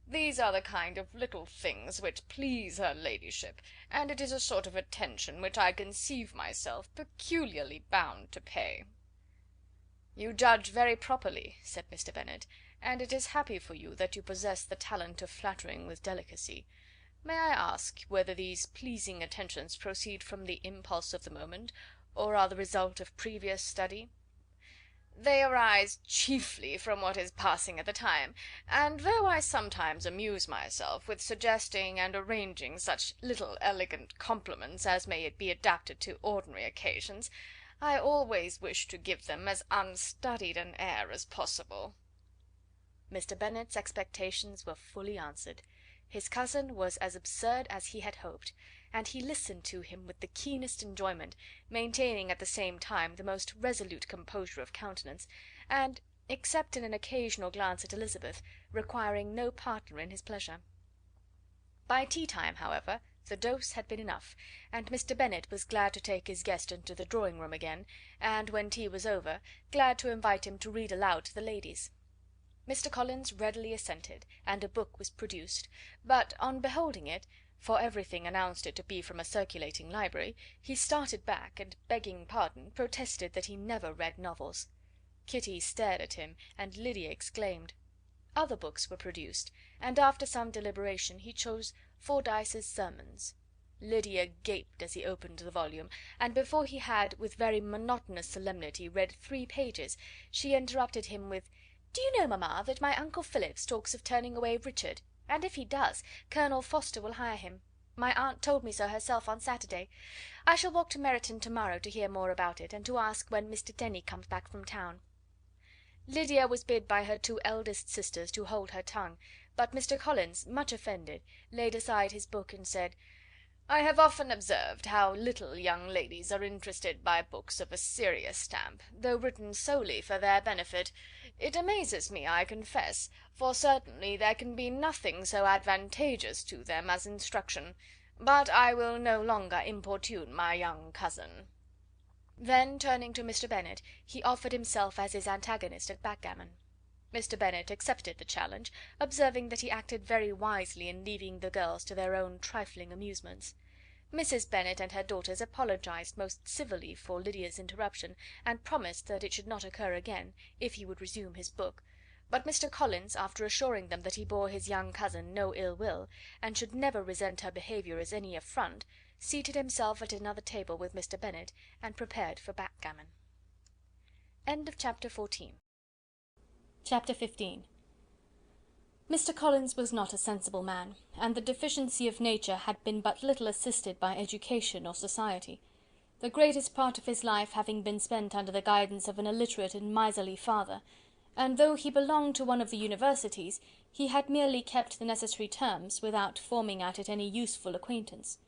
These are the kind of little things which please her ladyship, and it is a sort of attention which I conceive myself peculiarly bound to pay." "You judge very properly," said Mr. Bennet, "and it is happy for you that you possess the talent of flattering with delicacy. May I ask whether these pleasing attentions proceed from the impulse of the moment, or are the result of previous study?" "They arise chiefly from what is passing at the time, and though I sometimes amuse myself with suggesting and arranging such little elegant compliments as may be adapted to ordinary occasions, I always wish to give them as unstudied an air as possible." Mr. Bennet's expectations were fully answered. His cousin was as absurd as he had hoped, and he listened to him with the keenest enjoyment, maintaining at the same time the most resolute composure of countenance, and, except in an occasional glance at Elizabeth, requiring no partner in his pleasure. By tea time, however, the dose had been enough, and Mr. Bennet was glad to take his guest into the drawing room again, and, when tea was over, glad to invite him to read aloud to the ladies. Mr. Collins readily assented, and a book was produced, but on beholding it, for everything announced it to be from a circulating library, he started back, and, begging pardon, protested that he never read novels. Kitty stared at him, and Lydia exclaimed. Other books were produced, and after some deliberation he chose Fordyce's Sermons. Lydia gaped as he opened the volume, and before he had, with very monotonous solemnity, read 3 pages, she interrupted him with: "Do you know, mamma, that my uncle Phillips talks of turning away Richard, and if he does, Colonel Forster will hire him. My aunt told me so herself on Saturday. I shall walk to Meryton to-morrow to hear more about it, and to ask when Mr. Denny comes back from town." Lydia was bid by her 2 eldest sisters to hold her tongue, but Mr. Collins, much offended, laid aside his book and said: "I have often observed how little young ladies are interested by books of a serious stamp, though written solely for their benefit. It amazes me, I confess, for certainly there can be nothing so advantageous to them as instruction. But I will no longer importune my young cousin." Then, turning to Mr. Bennet, he offered himself as his antagonist at backgammon. Mr. Bennet accepted the challenge, observing that he acted very wisely in leaving the girls to their own trifling amusements. Mrs. Bennet and her daughters apologized most civilly for Lydia's interruption, and promised that it should not occur again, if he would resume his book; but Mr. Collins, after assuring them that he bore his young cousin no ill will, and should never resent her behaviour as any affront, seated himself at another table with Mr. Bennet, and prepared for backgammon. Chapter 15. Mr. Collins was not a sensible man, and the deficiency of nature had been but little assisted by education or society, the greatest part of his life having been spent under the guidance of an illiterate and miserly father, and though he belonged to one of the universities, he had merely kept the necessary terms, without forming at it any useful acquaintance.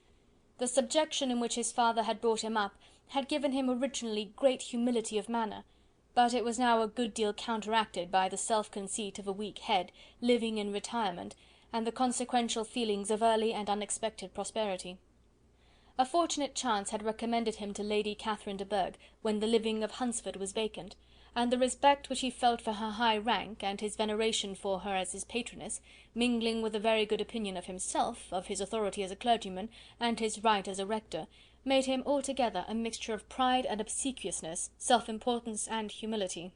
The subjection in which his father had brought him up had given him originally great humility of manner, but it was now a good deal counteracted by the self-conceit of a weak head, living in retirement, and the consequential feelings of early and unexpected prosperity. A fortunate chance had recommended him to Lady Catherine de Bourgh when the living of Hunsford was vacant,
and the respect which he felt for her high rank, and his veneration for her as his patroness, mingling with a very good opinion of himself, of his authority as a clergyman, and his right as a rector, made him altogether a mixture of pride and obsequiousness, self-importance and humility.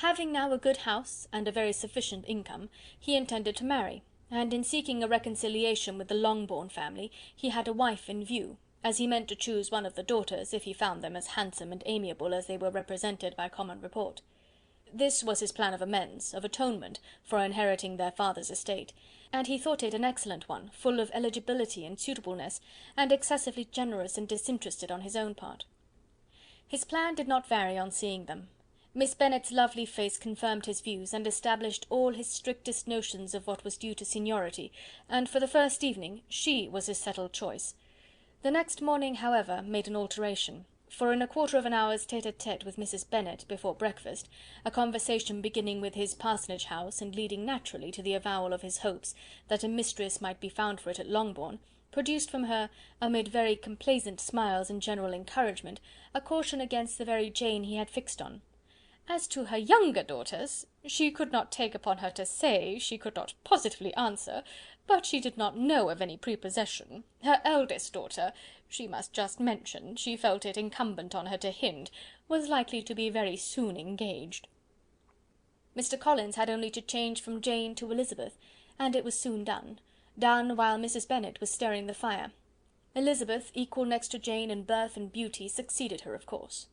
Having now a good house and a very sufficient income, he intended to marry, and in seeking a reconciliation with the Longbourn family, he had a wife in view, as he meant to choose one of the daughters, if he found them as handsome and amiable as they were represented by common report. This was his plan of amends, of atonement, for inheriting their father's estate, and he thought it an excellent one, full of eligibility and suitableness, and excessively generous and disinterested on his own part. His plan did not vary on seeing them. Miss Bennet's lovely face confirmed his views, and established all his strictest notions of what was due to seniority, and for the first evening she was his settled choice. The next morning, however, made an alteration, for in a quarter of an hour's tete-a-tete with Mrs. Bennet before breakfast, a conversation beginning with his parsonage house, and leading naturally to the avowal of his hopes that a mistress might be found for it at Longbourn, produced from her, amid very complaisant smiles and general encouragement, a caution against the very Jane he had fixed on. As to her younger daughters, she could not take upon her to say, she could not positively answer, but she did not know of any prepossession. Her eldest daughter, she must just mention, she felt it incumbent on her to hint, was likely to be very soon engaged. Mr. Collins had only to change from Jane to Elizabeth, and it was soon done while Mrs. Bennet was stirring the fire. Elizabeth, equal next to Jane in birth and beauty, succeeded her, of course.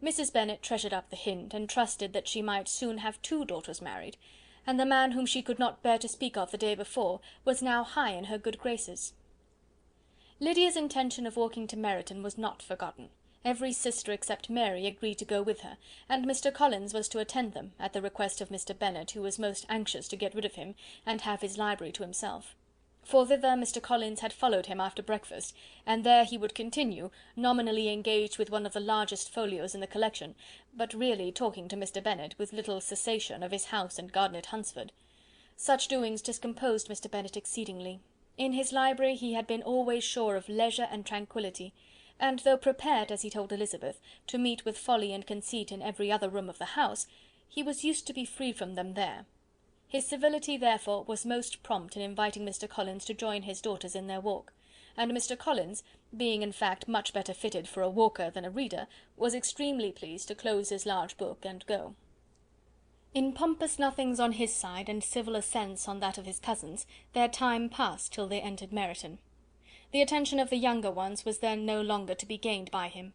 Mrs. Bennet treasured up the hint, and trusted that she might soon have 2 daughters married, and the man whom she could not bear to speak of the day before was now high in her good graces. Lydia's intention of walking to Meryton was not forgotten. Every sister except Mary agreed to go with her, and Mr. Collins was to attend them, at the request of Mr. Bennet, who was most anxious to get rid of him, and have his library to himself. For thither Mr. Collins had followed him after breakfast, and there he would continue, nominally engaged with one of the largest folios in the collection, but really talking to Mr. Bennet, with little cessation, of his house and garden at Hunsford. Such doings discomposed Mr. Bennet exceedingly. In his library he had been always sure of leisure and tranquillity, and though prepared, as he told Elizabeth, to meet with folly and conceit in every other room of the house, he was used to be free from them there. His civility, therefore, was most prompt in inviting Mr. Collins to join his daughters in their walk, and Mr. Collins, being in fact much better fitted for a walker than a reader, was extremely pleased to close his large book and go. In pompous nothings on his side, and civil assents on that of his cousins, their time passed till they entered Meryton. The attention of the younger ones was then no longer to be gained by him.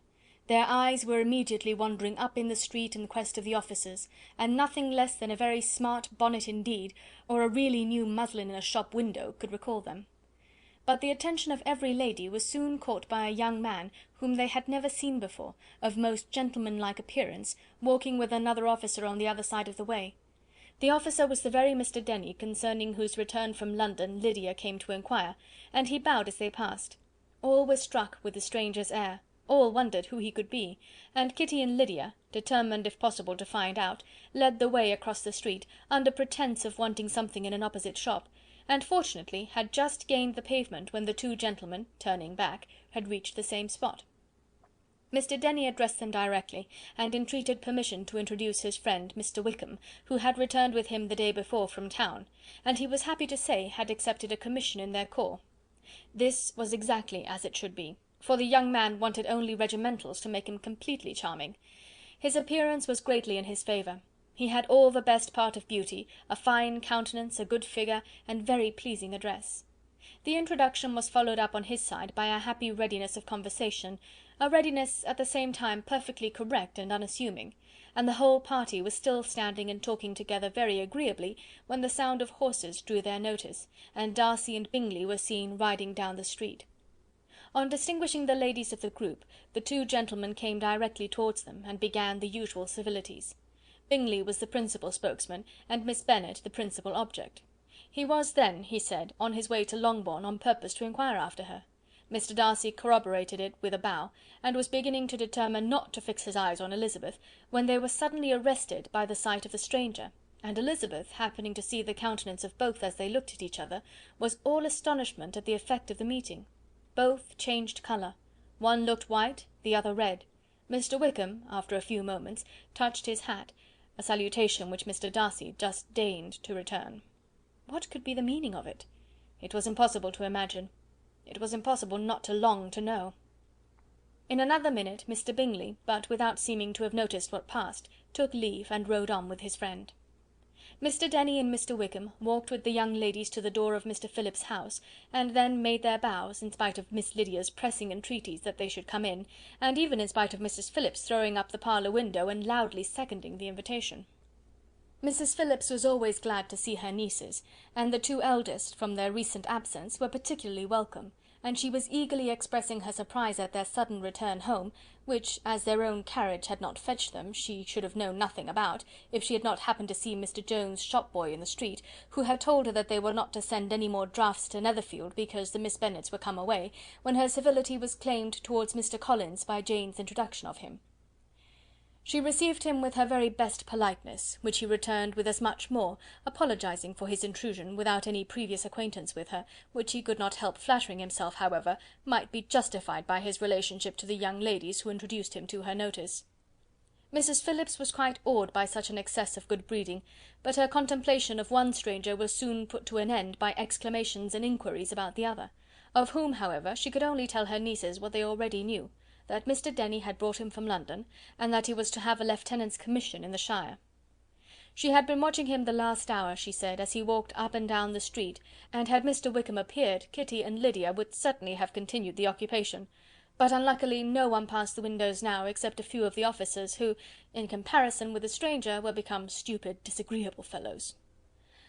Their eyes were immediately wandering up in the street in quest of the officers, and nothing less than a very smart bonnet indeed, or a really new muslin in a shop window, could recall them. But the attention of every lady was soon caught by a young man whom they had never seen before, of most gentlemanlike appearance, walking with another officer on the other side of the way. The officer was the very Mr. Denny concerning whose return from London Lydia came to inquire, and he bowed as they passed. All were struck with the stranger's air. All wondered who he could be, and Kitty and Lydia, determined if possible to find out, led the way across the street, under pretence of wanting something in an opposite shop, and fortunately had just gained the pavement when the 2 gentlemen, turning back, had reached the same spot. Mr. Denny addressed them directly, and entreated permission to introduce his friend Mr. Wickham, who had returned with him the day before from town, and he was happy to say had accepted a commission in their corps. This was exactly as it should be, for the young man wanted only regimentals to make him completely charming. His appearance was greatly in his favour. He had all the best part of beauty, a fine countenance, a good figure, and very pleasing address. The introduction was followed up on his side by a happy readiness of conversation, a readiness at the same time perfectly correct and unassuming, and the whole party was still standing and talking together very agreeably when the sound of horses drew their notice, and Darcy and Bingley were seen riding down the street. On distinguishing the ladies of the group, the 2 gentlemen came directly towards them, and began the usual civilities. Bingley was the principal spokesman, and Miss Bennet the principal object. He was then, he said, on his way to Longbourn on purpose to inquire after her. Mr. Darcy corroborated it with a bow, and was beginning to determine not to fix his eyes on Elizabeth, when they were suddenly arrested by the sight of the stranger, and Elizabeth, happening to see the countenance of both as they looked at each other, was all astonishment at the effect of the meeting. Both changed colour. One looked white, the other red. Mr Wickham, after a few moments, touched his hat, a salutation which Mr Darcy just deigned to return. What could be the meaning of it? It was impossible to imagine. It was impossible not to long to know. In another minute Mr Bingley, but without seeming to have noticed what passed, took leave and rode on with his friend. Mr Denny and Mr Wickham walked with the young ladies to the door of Mr Phillips's house, and then made their bows, in spite of Miss Lydia's pressing entreaties that they should come in, and even in spite of Mrs Phillips throwing up the parlour window and loudly seconding the invitation. Mrs Phillips was always glad to see her nieces, and the two eldest, from their recent absence, were particularly welcome, and she was eagerly expressing her surprise at their sudden return home, which, as their own carriage had not fetched them, she should have known nothing about, if she had not happened to see Mr Jones's shop-boy in the street, who had told her that they were not to send any more draughts to Netherfield, because the Miss Bennets were come away, when her civility was claimed towards Mr Collins by Jane's introduction of him. She received him with her very best politeness, which he returned with as much more, apologizing for his intrusion without any previous acquaintance with her, which he could not help flattering himself, however, might be justified by his relationship to the young ladies who introduced him to her notice. Mrs Phillips was quite awed by such an excess of good breeding, but her contemplation of one stranger was soon put to an end by exclamations and inquiries about the other, of whom, however, she could only tell her nieces what they already knew, that Mr Denny had brought him from London, and that he was to have a lieutenant's commission in the shire. She had been watching him the last hour, she said, as he walked up and down the street, and had Mr Wickham appeared, Kitty and Lydia would certainly have continued the occupation; but unluckily no one passed the windows now except a few of the officers, who, in comparison with a stranger, were become stupid, disagreeable fellows.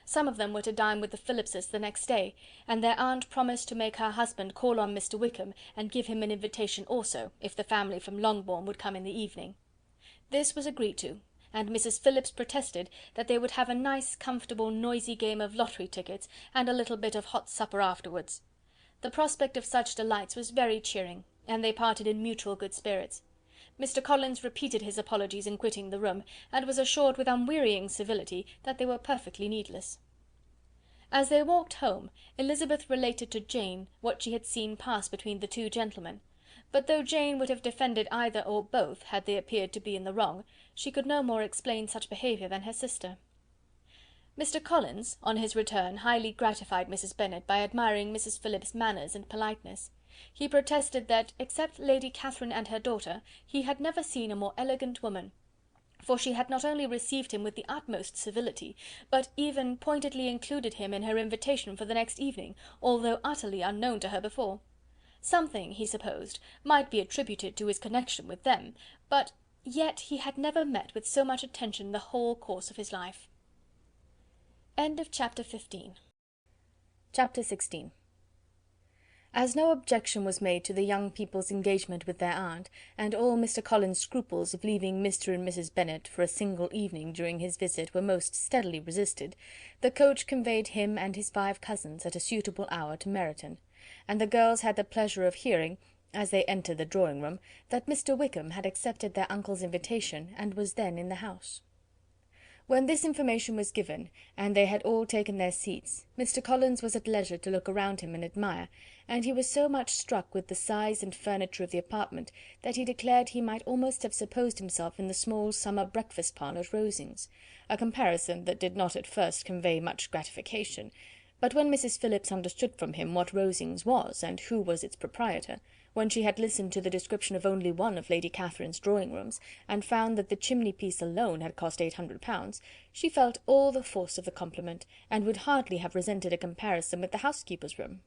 Some of them were to dine with the Phillipses the next day, and their aunt promised to make her husband call on Mr Wickham, and give him an invitation also, if the family from Longbourn would come in the evening. This was agreed to, and Mrs Phillips protested that they would have a nice, comfortable, noisy game of lottery tickets, and a little bit of hot supper afterwards. The prospect of such delights was very cheering, and they parted in mutual good spirits. Mr Collins repeated his apologies in quitting the room, and was assured with unwearying civility that they were perfectly needless. As they walked home, Elizabeth related to Jane what she had seen pass between the two gentlemen, but though Jane would have defended either or both had they appeared to be in the wrong, she could no more explain such behaviour than her sister. Mr Collins, on his return, highly gratified Mrs Bennet by admiring Mrs Phillips's manners and politeness. He protested that, except Lady Catherine and her daughter, he had never seen a more elegant woman, for she had not only received him with the utmost civility, but even pointedly included him in her invitation for the next evening, although utterly unknown to her before. Something, he supposed, might be attributed to his connection with them, but yet he had never met with so much attention in the whole course of his life. End of chapter 15. Chapter 16. As no objection was made to the young people's engagement with their aunt, and all Mr Collins' scruples of leaving Mr and Mrs Bennet for a single evening during his visit were most steadily resisted, the coach conveyed him and his 5 cousins at a suitable hour to Meryton, and the girls had the pleasure of hearing, as they entered the drawing-room, that Mr Wickham had accepted their uncle's invitation, and was then in the house. When this information was given, and they had all taken their seats, Mr Collins was at leisure to look around him and admire, and he was so much struck with the size and furniture of the apartment, that he declared he might almost have supposed himself in the small summer breakfast parlour at Rosings, a comparison that did not at first convey much gratification, but when Mrs Phillips understood from him what Rosings was, and who was its proprietor, when she had listened to the description of only one of Lady Catherine's drawing-rooms, and found that the chimney-piece alone had cost £800, she felt all the force of the compliment, and would hardly have resented a comparison with the housekeeper's room.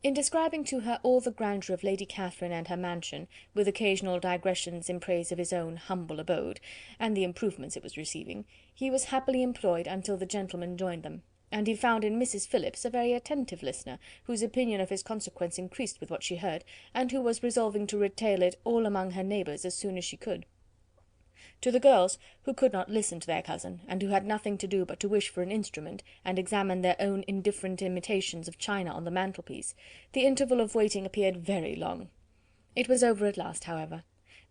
In describing to her all the grandeur of Lady Catherine and her mansion, with occasional digressions in praise of his own humble abode, and the improvements it was receiving, he was happily employed until the gentlemen joined them, and he found in Mrs Phillips a very attentive listener, whose opinion of his consequence increased with what she heard, and who was resolving to retail it all among her neighbours as soon as she could. To the girls, who could not listen to their cousin, and who had nothing to do but to wish for an instrument, and examine their own indifferent imitations of china on the mantelpiece, the interval of waiting appeared very long. It was over at last, however.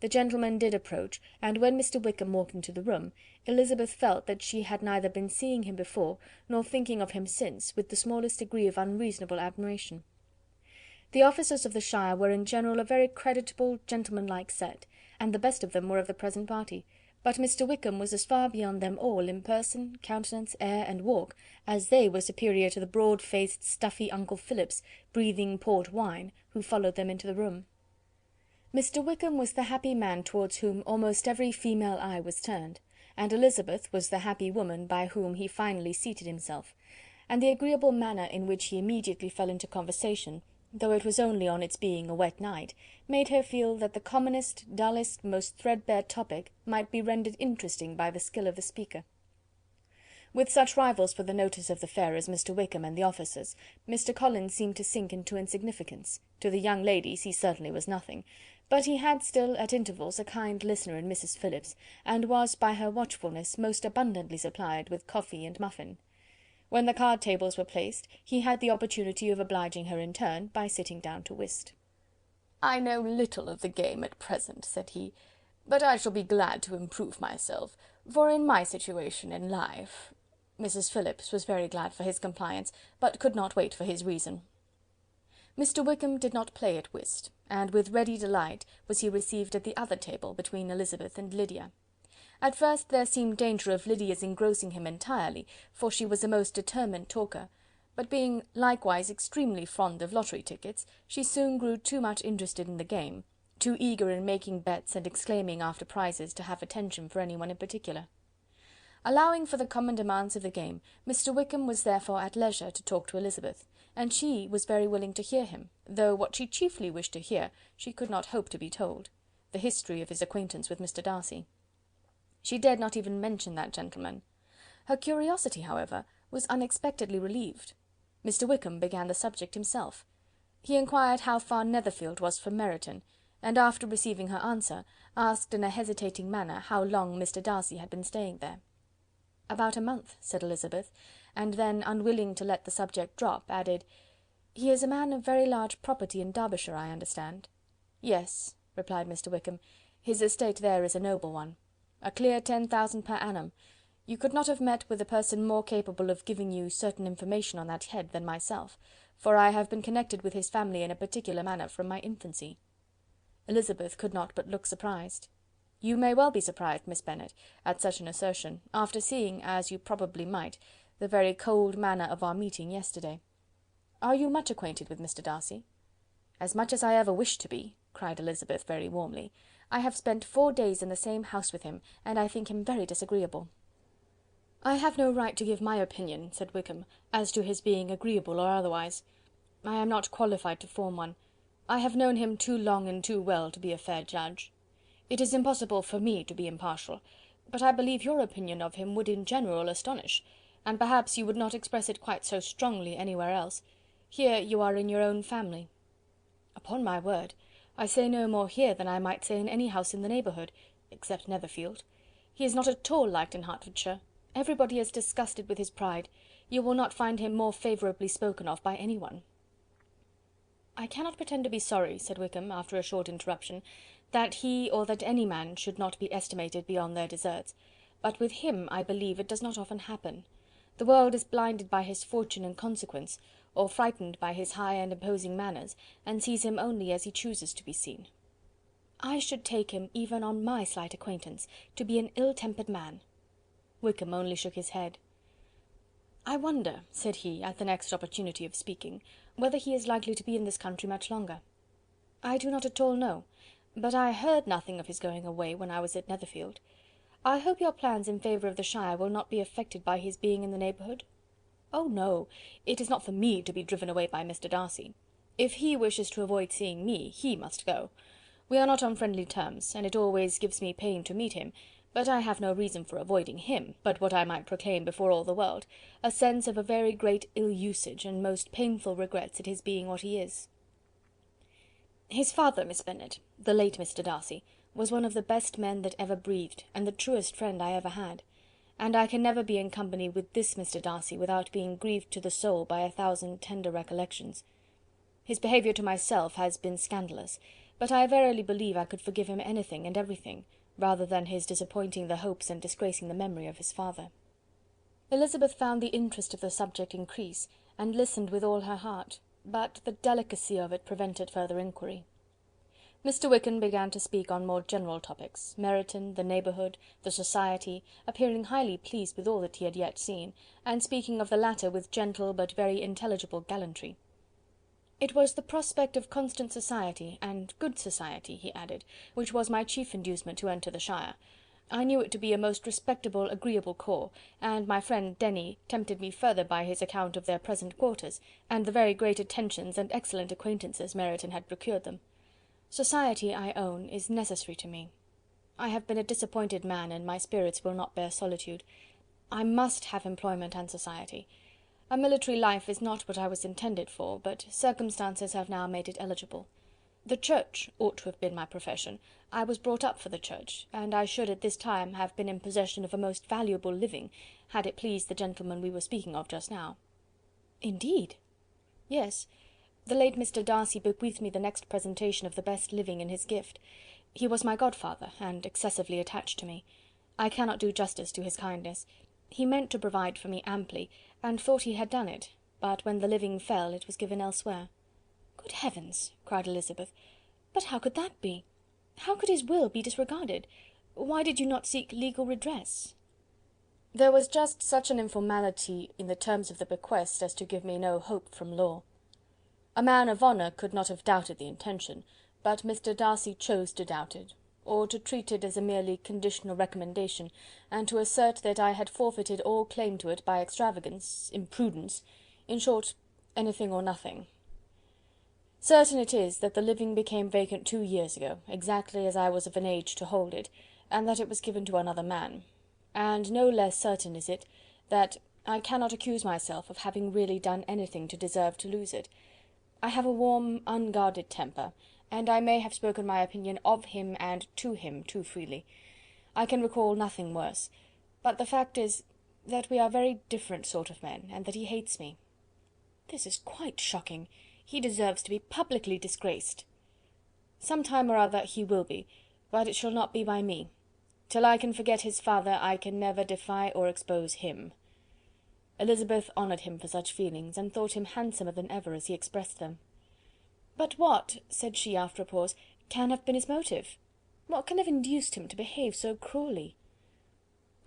The gentlemen did approach, and when Mr Wickham walked into the room, Elizabeth felt that she had neither been seeing him before, nor thinking of him since, with the smallest degree of unreasonable admiration. The officers of the shire were in general a very creditable, gentlemanlike set,
and the best of them were of the present party, but Mr Wickham was as far beyond them all in person, countenance, air, and walk, as they were superior to the broad-faced, stuffy Uncle Phillips, breathing port wine, who followed them into the room. Mr Wickham was the happy man towards whom almost every female eye was turned, and Elizabeth was the happy woman by whom he finally seated himself, and the agreeable manner in which he immediately fell into conversation, though it was only on its being a wet night, made her feel that the commonest, dullest, most threadbare topic might be rendered interesting by the skill of the speaker. With such rivals for the notice of the fair as Mr Wickham and the officers, Mr Collins seemed to sink into insignificance. To the young ladies he certainly was nothing, but he had still at intervals a kind listener in Mrs Phillips, and was by her watchfulness most abundantly supplied with coffee and muffin. When the card tables were placed, he had the opportunity of obliging her in turn by sitting down to whist. "I know little of the game at present," said he, "but I shall be glad to improve myself, for in my situation in life—" Mrs Phillips was very glad for his compliance, but could not wait for his reason. Mr Wickham did not play at whist, and with ready delight was he received at the other table between Elizabeth and Lydia. At first there seemed danger of Lydia's engrossing him entirely, for she was a most determined talker, but being likewise extremely fond of lottery tickets, she soon grew too much interested in the game, too eager in making bets and exclaiming after prizes, to have attention for anyone in particular. Allowing for the common demands of the game, Mr Wickham was therefore at leisure to talk to Elizabeth, and she was very willing to hear him, though what she chiefly wished to hear she could not hope to be told: the history of his acquaintance with Mr Darcy. She dared not even mention that gentleman. Her curiosity, however, was unexpectedly relieved. Mr Wickham began the subject himself. He inquired how far Netherfield was from Meryton, and after receiving her answer, asked in a hesitating manner how long Mr Darcy had been staying there. "About a month," said Elizabeth, and then, unwilling to let the subject drop, added, "He is a man of very large property in Derbyshire, I understand." "Yes," replied Mr Wickham, "his estate there is a noble one. A clear 10,000 per annum. You could not have met with a person more capable of giving you certain information on that head than myself, for I have been connected with his family in a particular manner from my infancy." Elizabeth could not but look surprised. "You may well be surprised, Miss Bennet, at such an assertion, after seeing, as you probably might, the very cold manner of our meeting yesterday. Are you much acquainted with Mr Darcy?" "As much as I ever wished to be," cried Elizabeth very warmly. "I have spent 4 days in the same house with him, and I think him very disagreeable." "I have no right to give my opinion," said Wickham, "as to his being agreeable or otherwise. I am not qualified to form one. I have known him too long and too well to be a fair judge. It is impossible for me to be impartial, but I believe your opinion of him would in general astonish, and perhaps you would not express it quite so strongly anywhere else. Here you are in your own family." "Upon my word, I say no more here than I might say in any house in the neighbourhood, except Netherfield. He is not at all liked in Hertfordshire. Everybody is disgusted with his pride. You will not find him more favourably spoken of by anyone." "I cannot pretend to be sorry," said Wickham, after a short interruption, "that he or that any man should not be estimated beyond their deserts, but with him, I believe, it does not often happen. The world is blinded by his fortune and consequence, or frightened by his high and imposing manners, and sees him only as he chooses to be seen. I should take him, even on my slight acquaintance, to be an ill-tempered man." Wickham only shook his head. "I wonder," said he, at the next opportunity of speaking, "whether he is likely to be in this country much longer. I do not at all know, but I heard nothing of his going away when I was at Netherfield. I hope your plans in favour of the shire will not be affected by his being in the neighbourhood?" "Oh no, it is not for me to be driven away by Mr Darcy. If he wishes to avoid seeing me, he must go. We are not on friendly terms, and it always gives me pain to meet him, but I have no reason for avoiding him, but what I might proclaim before all the world, a sense of a very great ill-usage, and most painful regrets at his being what he is. His father, Miss Bennet, the late Mr Darcy, was one of the best men that ever breathed, and the truest friend I ever had, and I can never be in company with this Mr Darcy without being grieved to the soul by 1,000 tender recollections. His behaviour to myself has been scandalous, but I verily believe I could forgive him anything and everything, rather than his disappointing the hopes and disgracing the memory of his father." Elizabeth found the interest of the subject increase, and listened with all her heart, but the delicacy of it prevented further inquiry. Mr. Wickham began to speak on more general topics, Meryton, the neighbourhood, the society, appearing highly pleased with all that he had yet seen, and speaking of the latter with gentle but very intelligible gallantry. It was the prospect of constant society, and good society, he added, which was my chief inducement to enter the shire. I knew it to be a most respectable, agreeable corps, and my friend Denny tempted me further by his account of their present quarters, and the very great attentions and excellent acquaintances Meryton had procured them. Society, I own, is necessary to me. I have been a disappointed man, and my spirits will not bear solitude. I must have employment and society. A military life is not what I was intended for, but circumstances have now made it eligible. The Church ought to have been my profession. I was brought up for the Church, and I should at this time have been in possession of a most valuable living, had it pleased the gentleman we were speaking of just now. Indeed? Yes. The late Mr. Darcy bequeathed me the next presentation of the best living in his gift. He was my godfather, and excessively attached to me. I cannot do justice to his kindness. He meant to provide for me amply, and thought he had done it, but when the living fell, it was given elsewhere. Good heavens! cried Elizabeth. But how could that be? How could his will be disregarded? Why did you not seek legal redress? There was just such an informality in the terms of the bequest as to give me no hope from law. A man of honour could not have doubted the intention, but Mr. Darcy chose to doubt it, or to treat it as a merely conditional recommendation, and to assert that I had forfeited all claim to it by extravagance, imprudence, in short, anything or nothing. Certain it is that the living became vacant 2 years ago, exactly as I was of an age to hold it, and that it was given to another man. And no less certain is it, that I cannot accuse myself of having really done anything to deserve to lose it. I have a warm, unguarded temper, and I may have spoken my opinion of him and to him too freely. I can recall nothing worse, but the fact is, that we are very different sort of men, and that he hates me. This is quite shocking. He deserves to be publicly disgraced. Some time or other he will be, but it shall not be by me. Till I can forget his father, I can never defy or expose him. Elizabeth honoured him for such feelings, and thought him handsomer than ever as he expressed them. But what, said she after a pause, can have been his motive? What can have induced him to behave so cruelly?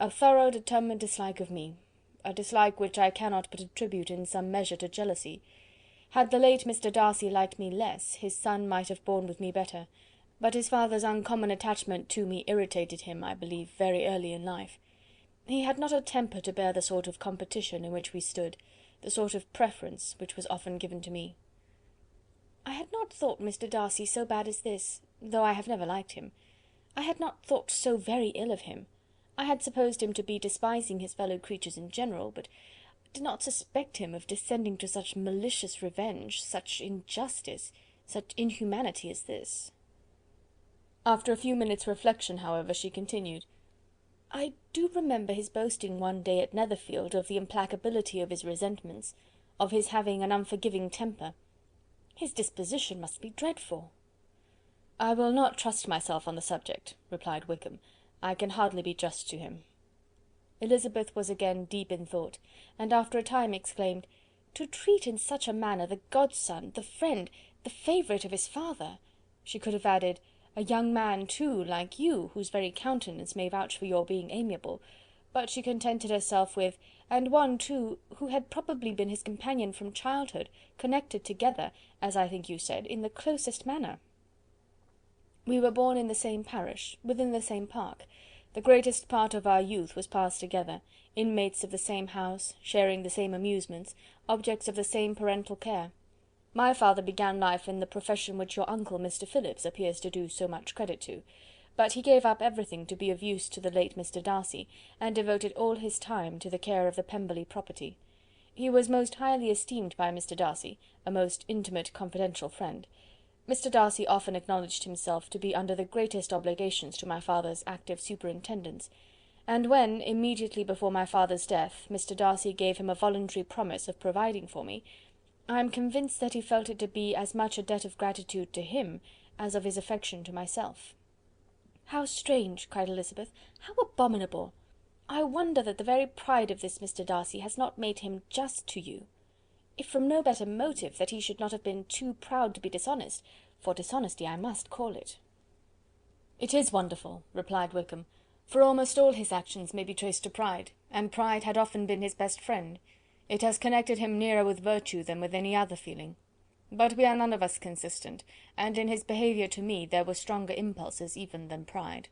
A thorough determined dislike of me, a dislike which I cannot but attribute in some measure to jealousy. Had the late Mr. Darcy liked me less, his son might have borne with me better, but his father's uncommon attachment to me irritated him, I believe, very early in life. He had not a temper to bear the sort of competition in which we stood, the sort of preference which was often given to me. I had not thought Mr. Darcy so bad as this, though I have never liked him. I had not thought so very ill of him. I had supposed him to be despising his fellow creatures in general, but did not suspect him of descending to such malicious revenge, such injustice, such inhumanity as this. After a few minutes' reflection, however, she continued, I do remember his boasting one day at Netherfield of the implacability of his resentments, of his having an unforgiving temper. His disposition must be dreadful. I will not trust myself on the subject, replied Wickham. I can hardly be just to him. Elizabeth was again deep in thought, and after a time exclaimed, To treat in such a manner the godson, the friend, the favourite of his father! She could have added, a young man too, like you, whose very countenance may vouch for your being amiable, but she contented herself with, and one too, who had probably been his companion from childhood, connected together, as I think you said, in the closest manner. We were born in the same parish, within the same park. The greatest part of our youth was passed together, inmates of the same house, sharing the same amusements, objects of the same parental care. My father began life in the profession which your uncle, Mr. Phillips, appears to do so much credit to, but he gave up everything to be of use to the late Mr. Darcy, and devoted all his time to the care of the Pemberley property. He was most highly esteemed by Mr. Darcy, a most intimate confidential friend. Mr. Darcy often acknowledged himself to be under the greatest obligations to my father's active superintendence, and when, immediately before my father's death, Mr. Darcy gave him a voluntary promise of providing for me, I am convinced that he felt it to be as much a debt of gratitude to him as of his affection to myself. How strange, cried Elizabeth, how abominable! I wonder that the very pride of this Mr. Darcy has not made him just to you. If from no better motive, that he should not have been too proud to be dishonest, for dishonesty I must call it." "It is wonderful," replied Wickham, "for almost all his actions may be traced to pride, and pride had often been his best friend. It has connected him nearer with virtue than with any other feeling. But we are none of us consistent, and in his behaviour to me there were stronger impulses even than pride."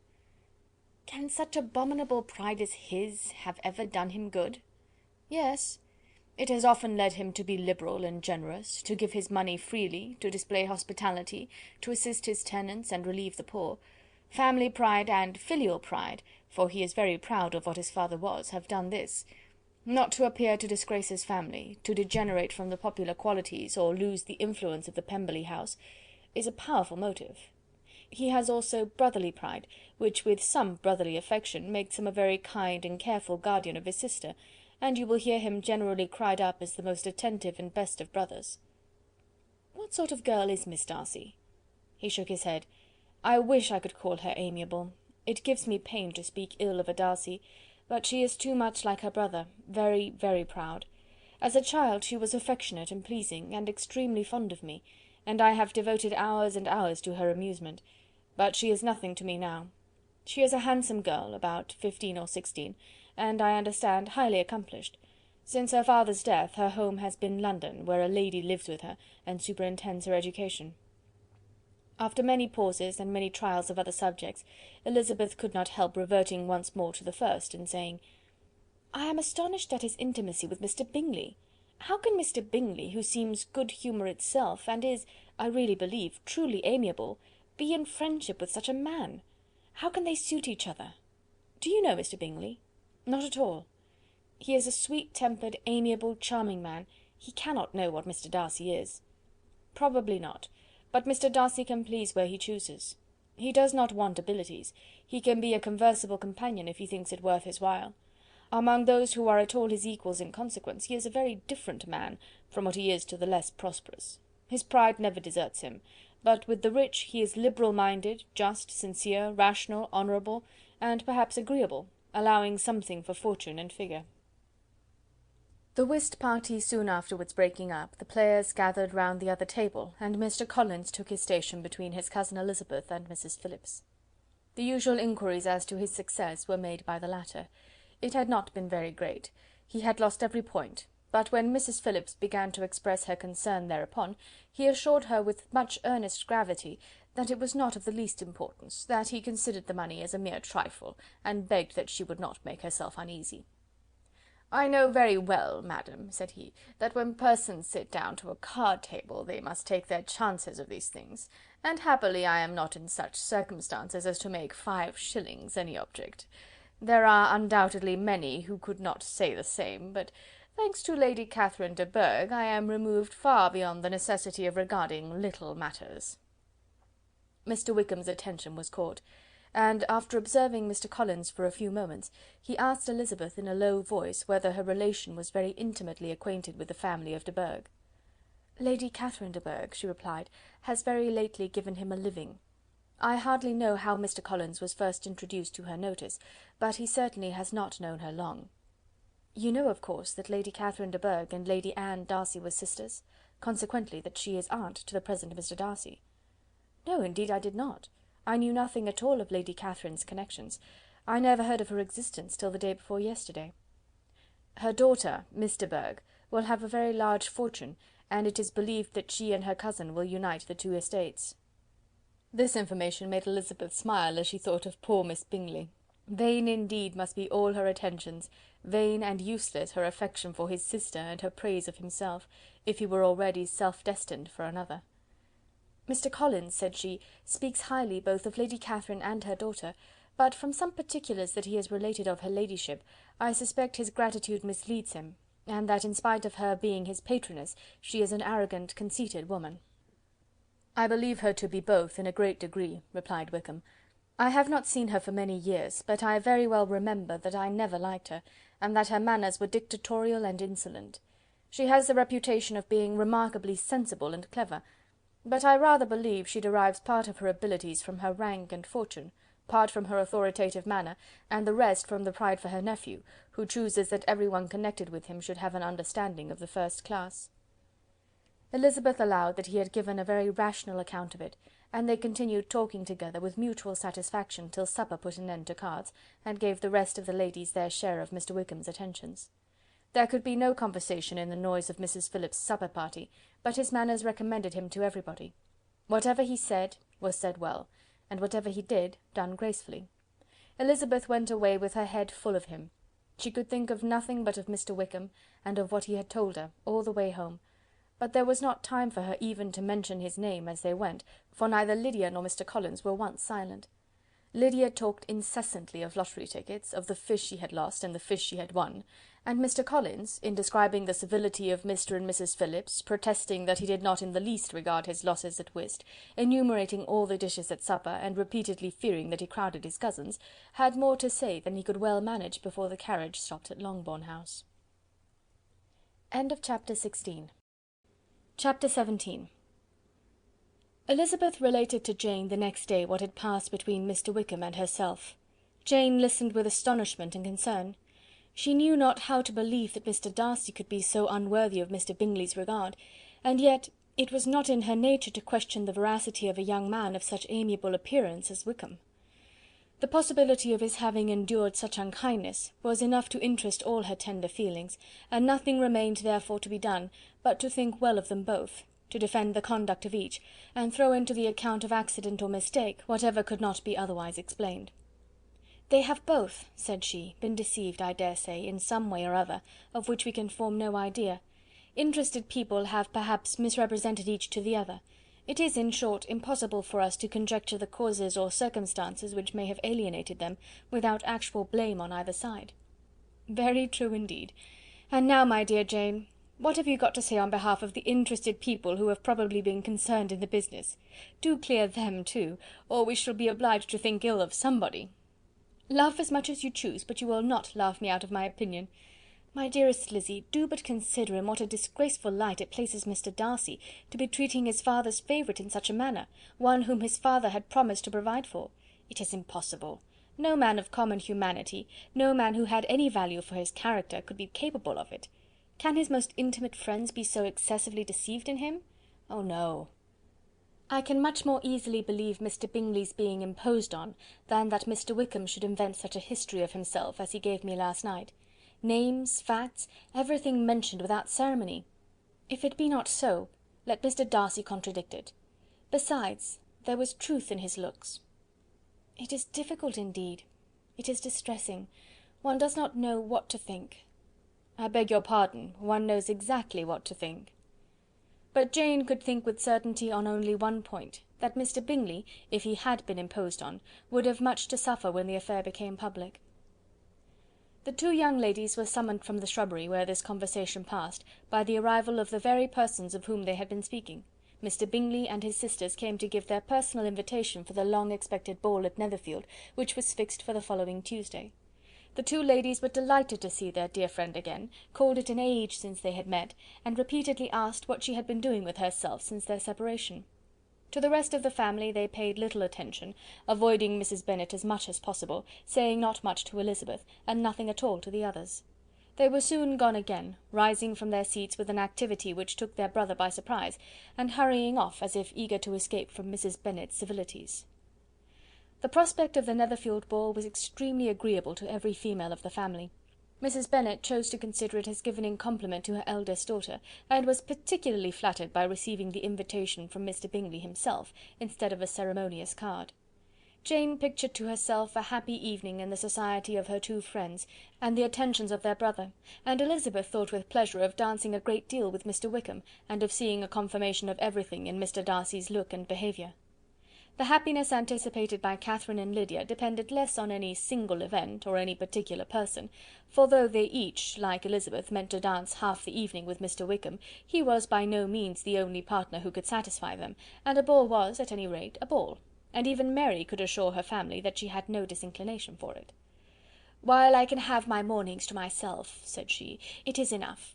"Can such abominable pride as his have ever done him good?" "Yes. It has often led him to be liberal and generous, to give his money freely, to display hospitality, to assist his tenants and relieve the poor. Family pride and filial pride, for he is very proud of what his father was, have done this. Not to appear to disgrace his family, to degenerate from the popular qualities, or lose the influence of the Pemberley house, is a powerful motive. He has also brotherly pride, which, with some brotherly affection, makes him a very kind and careful guardian of his sister, and you will hear him generally cried up as the most attentive and best of brothers." "What sort of girl is Miss Darcy?" He shook his head. "I wish I could call her amiable. It gives me pain to speak ill of a Darcy, but she is too much like her brother, very, very proud. As a child she was affectionate and pleasing, and extremely fond of me, and I have devoted hours and hours to her amusement, but she is nothing to me now. She is a handsome girl, about 15 or 16, and, I understand, highly accomplished. Since her father's death, her home has been London, where a lady lives with her, and superintends her education." After many pauses, and many trials of other subjects, Elizabeth could not help reverting once more to the first, and saying, "I am astonished at his intimacy with Mr Bingley. How can Mr Bingley, who seems good humour itself, and is, I really believe, truly amiable, be in friendship with such a man? How can they suit each other? Do you know Mr Bingley?" "Not at all." "He is a sweet-tempered, amiable, charming man. He cannot know what Mr Darcy is." "Probably not, but Mr Darcy can please where he chooses. He does not want abilities. He can be a conversible companion if he thinks it worth his while. Among those who are at all his equals in consequence, he is a very different man from what he is to the less prosperous. His pride never deserts him, but with the rich he is liberal-minded, just, sincere, rational, honourable, and perhaps agreeable, allowing something for fortune and figure." The whist party soon afterwards breaking up, the players gathered round the other table, and Mr Collins took his station between his cousin Elizabeth and Mrs Phillips. The usual inquiries as to his success were made by the latter. It had not been very great. He had lost every point, but when Mrs Phillips began to express her concern thereupon, he assured her with much earnest gravity that it was not of the least importance, that he considered the money as a mere trifle, and begged that she would not make herself uneasy. "I know very well, madam," said he, "that when persons sit down to a card table they must take their chances of these things, and happily I am not in such circumstances as to make 5 shillings any object. There are undoubtedly many who could not say the same, but, thanks to Lady Catherine de Bourgh, I am removed far beyond the necessity of regarding little matters." Mr Wickham's attention was caught, and, after observing Mr Collins for a few moments, he asked Elizabeth in a low voice whether her relation was very intimately acquainted with the family of de Bourgh. "Lady Catherine de Bourgh," she replied, "has very lately given him a living. I hardly know how Mr Collins was first introduced to her notice, but he certainly has not known her long. You know, of course, that Lady Catherine de Bourgh and Lady Anne Darcy were sisters, consequently that she is aunt to the present Mr Darcy." "No, indeed I did not. I knew nothing at all of Lady Catherine's connections. I never heard of her existence till the day before yesterday." "Her daughter, Miss de Bourgh, will have a very large fortune, and it is believed that she and her cousin will unite the 2 estates." This information made Elizabeth smile as she thought of poor Miss Bingley. Vain indeed must be all her attentions, vain and useless her affection for his sister and her praise of himself, if he were already self-destined for another. "Mr Collins," said she, "speaks highly both of Lady Catherine and her daughter, but from some particulars that he has related of her ladyship, I suspect his gratitude misleads him, and that in spite of her being his patroness, she is an arrogant, conceited woman." "I believe her to be both in a great degree," replied Wickham. "I have not seen her for many years, but I very well remember that I never liked her, and that her manners were dictatorial and insolent. She has the reputation of being remarkably sensible and clever, but I rather believe she derives part of her abilities from her rank and fortune, part from her authoritative manner, and the rest from the pride for her nephew, who chooses that every one connected with him should have an understanding of the first class." Elizabeth allowed that he had given a very rational account of it, and they continued talking together with mutual satisfaction till supper put an end to cards, and gave the rest of the ladies their share of Mr Wickham's attentions. There could be no conversation in the noise of Mrs Phillips's supper party, but his manners recommended him to everybody. Whatever he said was said well, and whatever he did, done gracefully. Elizabeth went away with her head full of him. She could think of nothing but of Mr Wickham, and of what he had told her, all the way home. But there was not time for her even to mention his name as they went, for neither Lydia nor Mr Collins were once silent. Lydia talked incessantly of lottery tickets, of the fish she had lost and the fish she had won, and Mr Collins, in describing the civility of Mr and Mrs Phillips, protesting that he did not in the least regard his losses at whist, enumerating all the dishes at supper, and repeatedly fearing that he crowded his cousins, had more to say than he could well manage before the carriage stopped at Longbourn House. Chapter 17. Elizabeth related to Jane the next day what had passed between Mr Wickham and herself. Jane listened with astonishment and concern. She knew not how to believe that Mr Darcy could be so unworthy of Mr Bingley's regard, and yet it was not in her nature to question the veracity of a young man of such amiable appearance as Wickham. The possibility of his having endured such unkindness was enough to interest all her tender feelings, and nothing remained therefore to be done but to think well of them both, to defend the conduct of each, and throw into the account of accident or mistake whatever could not be otherwise explained. "They have both," said she, "been deceived, I dare say, in some way or other, of which we can form no idea. Interested people have perhaps misrepresented each to the other. It is, in short, impossible for us to conjecture the causes or circumstances which may have alienated them, without actual blame on either side." "Very true indeed. And now, my dear Jane, what have you got to say on behalf of the interested people who have probably been concerned in the business? Do clear them too, or we shall be obliged to think ill of somebody." "Laugh as much as you choose, but you will not laugh me out of my opinion. My dearest Lizzy, do but consider in what a disgraceful light it places Mr Darcy, to be treating his father's favourite in such a manner, one whom his father had promised to provide for. It is impossible. No man of common humanity, no man who had any value for his character, could be capable of it. Can his most intimate friends be so excessively deceived in him? Oh no! I can much more easily believe Mr Bingley's being imposed on, than that Mr Wickham should invent such a history of himself as he gave me last night. Names, facts, everything mentioned without ceremony. If it be not so, let Mr Darcy contradict it. Besides, there was truth in his looks. It is difficult indeed. It is distressing. One does not know what to think. I beg your pardon, one knows exactly what to think. But Jane could think with certainty on only one point, that Mr Bingley, if he had been imposed on, would have much to suffer when the affair became public. The two young ladies were summoned from the shrubbery where this conversation passed, by the arrival of the very persons of whom they had been speaking. Mr Bingley and his sisters came to give their personal invitation for the long-expected ball at Netherfield, which was fixed for the following Tuesday. The two ladies were delighted to see their dear friend again, called it an age since they had met, and repeatedly asked what she had been doing with herself since their separation. To the rest of the family they paid little attention, avoiding Mrs Bennet as much as possible, saying not much to Elizabeth, and nothing at all to the others. They were soon gone again, rising from their seats with an activity which took their brother by surprise, and hurrying off as if eager to escape from Mrs Bennet's civilities. The prospect of the Netherfield ball was extremely agreeable to every female of the family. Mrs Bennet chose to consider it as given in compliment to her eldest daughter, and was particularly flattered by receiving the invitation from Mr Bingley himself, instead of a ceremonious card. Jane pictured to herself a happy evening in the society of her two friends, and the attentions of their brother, and Elizabeth thought with pleasure of dancing a great deal with Mr Wickham, and of seeing a confirmation of everything in Mr Darcy's look and behaviour. The happiness anticipated by Catherine and Lydia depended less on any single event, or any particular person, for though they each, like Elizabeth, meant to dance half the evening with Mr Wickham, he was by no means the only partner who could satisfy them, and a ball was, at any rate, a ball, and even Mary could assure her family that she had no disinclination for it. "While I can have my mornings to myself," said she, "it is enough.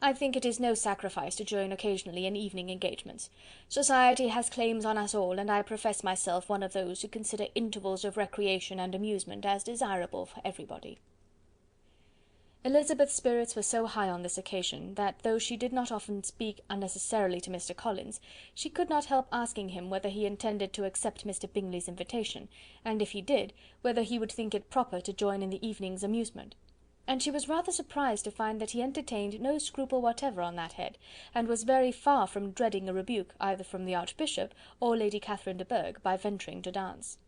I think it is no sacrifice to join occasionally in evening engagements. Society has claims on us all, and I profess myself one of those who consider intervals of recreation and amusement as desirable for everybody." Elizabeth's spirits were so high on this occasion, that though she did not often speak unnecessarily to Mr. Collins, she could not help asking him whether he intended to accept Mr. Bingley's invitation, and if he did, whether he would think it proper to join in the evening's amusement. And she was rather surprised to find that he entertained no scruple whatever on that head, and was very far from dreading a rebuke either from the Archbishop or Lady Catherine de Bourgh by venturing to dance.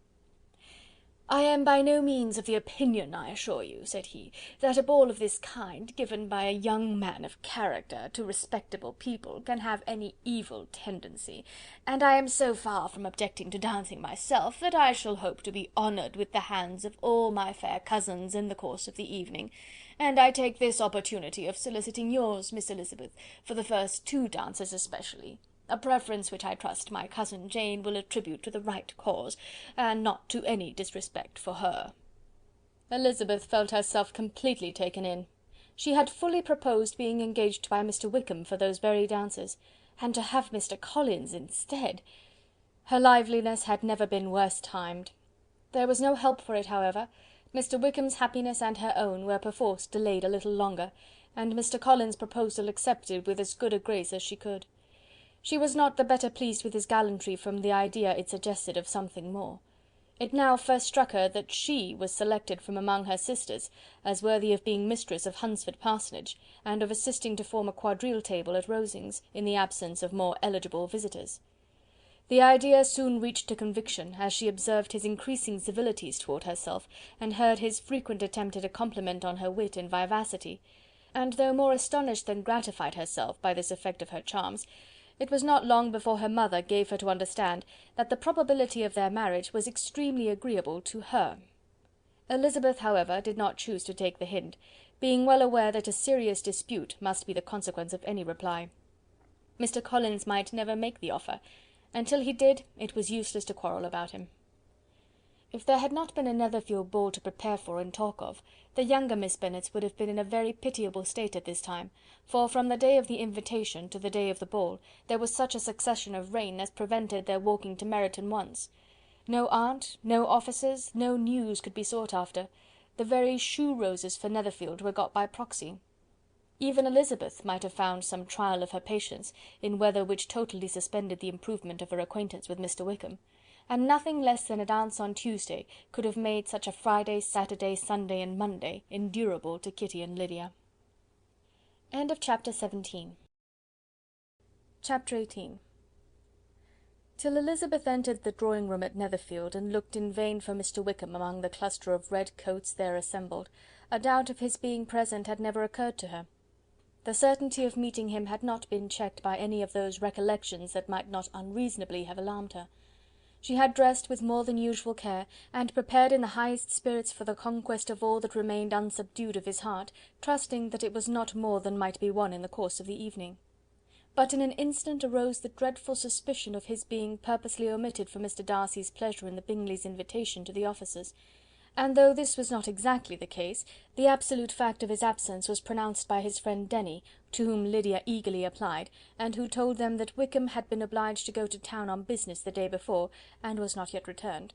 "I am by no means of the opinion, I assure you," said he, "that a ball of this kind, given by a young man of character to respectable people, can have any evil tendency, and I am so far from objecting to dancing myself, that I shall hope to be honoured with the hands of all my fair cousins in the course of the evening, and I take this opportunity of soliciting yours, Miss Elizabeth, for the first 2 dances especially. A preference which I trust my cousin Jane will attribute to the right cause, and not to any disrespect for her." Elizabeth felt herself completely taken in. She had fully proposed being engaged by Mr. Wickham for those very dances, and to have Mr. Collins instead! Her liveliness had never been worse timed. There was no help for it, however. Mr. Wickham's happiness and her own were perforce delayed a little longer, and Mr. Collins' proposal accepted with as good a grace as she could. She was not the better pleased with his gallantry from the idea it suggested of something more. It now first struck her that she was selected from among her sisters as worthy of being mistress of Hunsford Parsonage, and of assisting to form a quadrille table at Rosings, in the absence of more eligible visitors. The idea soon reached to conviction, as she observed his increasing civilities towards herself, and heard his frequent attempt at a compliment on her wit and vivacity; and though more astonished than gratified herself by this effect of her charms, it was not long before her mother gave her to understand that the probability of their marriage was extremely agreeable to her. Elizabeth, however, did not choose to take the hint, being well aware that a serious dispute must be the consequence of any reply. Mr. Collins might never make the offer, and till he did, it was useless to quarrel about him. If there had not been a Netherfield ball to prepare for and talk of, the younger Miss Bennets would have been in a very pitiable state at this time, for from the day of the invitation to the day of the ball, there was such a succession of rain as prevented their walking to Meryton once. No aunt, no officers, no news could be sought after. The very shoe roses for Netherfield were got by proxy. Even Elizabeth might have found some trial of her patience in weather which totally suspended the improvement of her acquaintance with Mr. Wickham, and nothing less than a dance on Tuesday could have made such a Friday, Saturday, Sunday, and Monday endurable to Kitty and Lydia. End of chapter 17. Chapter 18. Till Elizabeth entered the drawing-room at Netherfield, and looked in vain for Mr. Wickham among the cluster of red coats there assembled, a doubt of his being present had never occurred to her. The certainty of meeting him had not been checked by any of those recollections that might not unreasonably have alarmed her. She had dressed with more than usual care, and prepared in the highest spirits for the conquest of all that remained unsubdued of his heart, trusting that it was not more than might be won in the course of the evening. But in an instant arose the dreadful suspicion of his being purposely omitted for Mr. Darcy's pleasure in the Bingleys' invitation to the officers; and though this was not exactly the case, the absolute fact of his absence was pronounced by his friend Denny, to whom Lydia eagerly applied, and who told them that Wickham had been obliged to go to town on business the day before, and was not yet returned;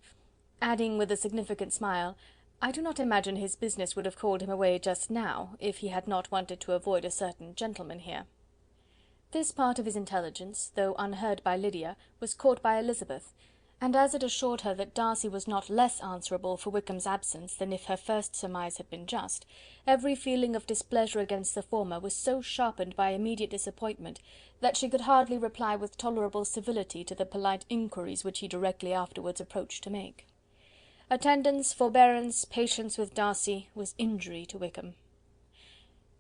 adding with a significant smile, "I do not imagine his business would have called him away just now, if he had not wanted to avoid a certain gentleman here." This part of his intelligence, though unheard by Lydia, was caught by Elizabeth, and as it assured her that Darcy was not less answerable for Wickham's absence than if her first surmise had been just, every feeling of displeasure against the former was so sharpened by immediate disappointment, that she could hardly reply with tolerable civility to the polite inquiries which he directly afterwards approached to make. Attendance, forbearance, patience with Darcy, was injury to Wickham.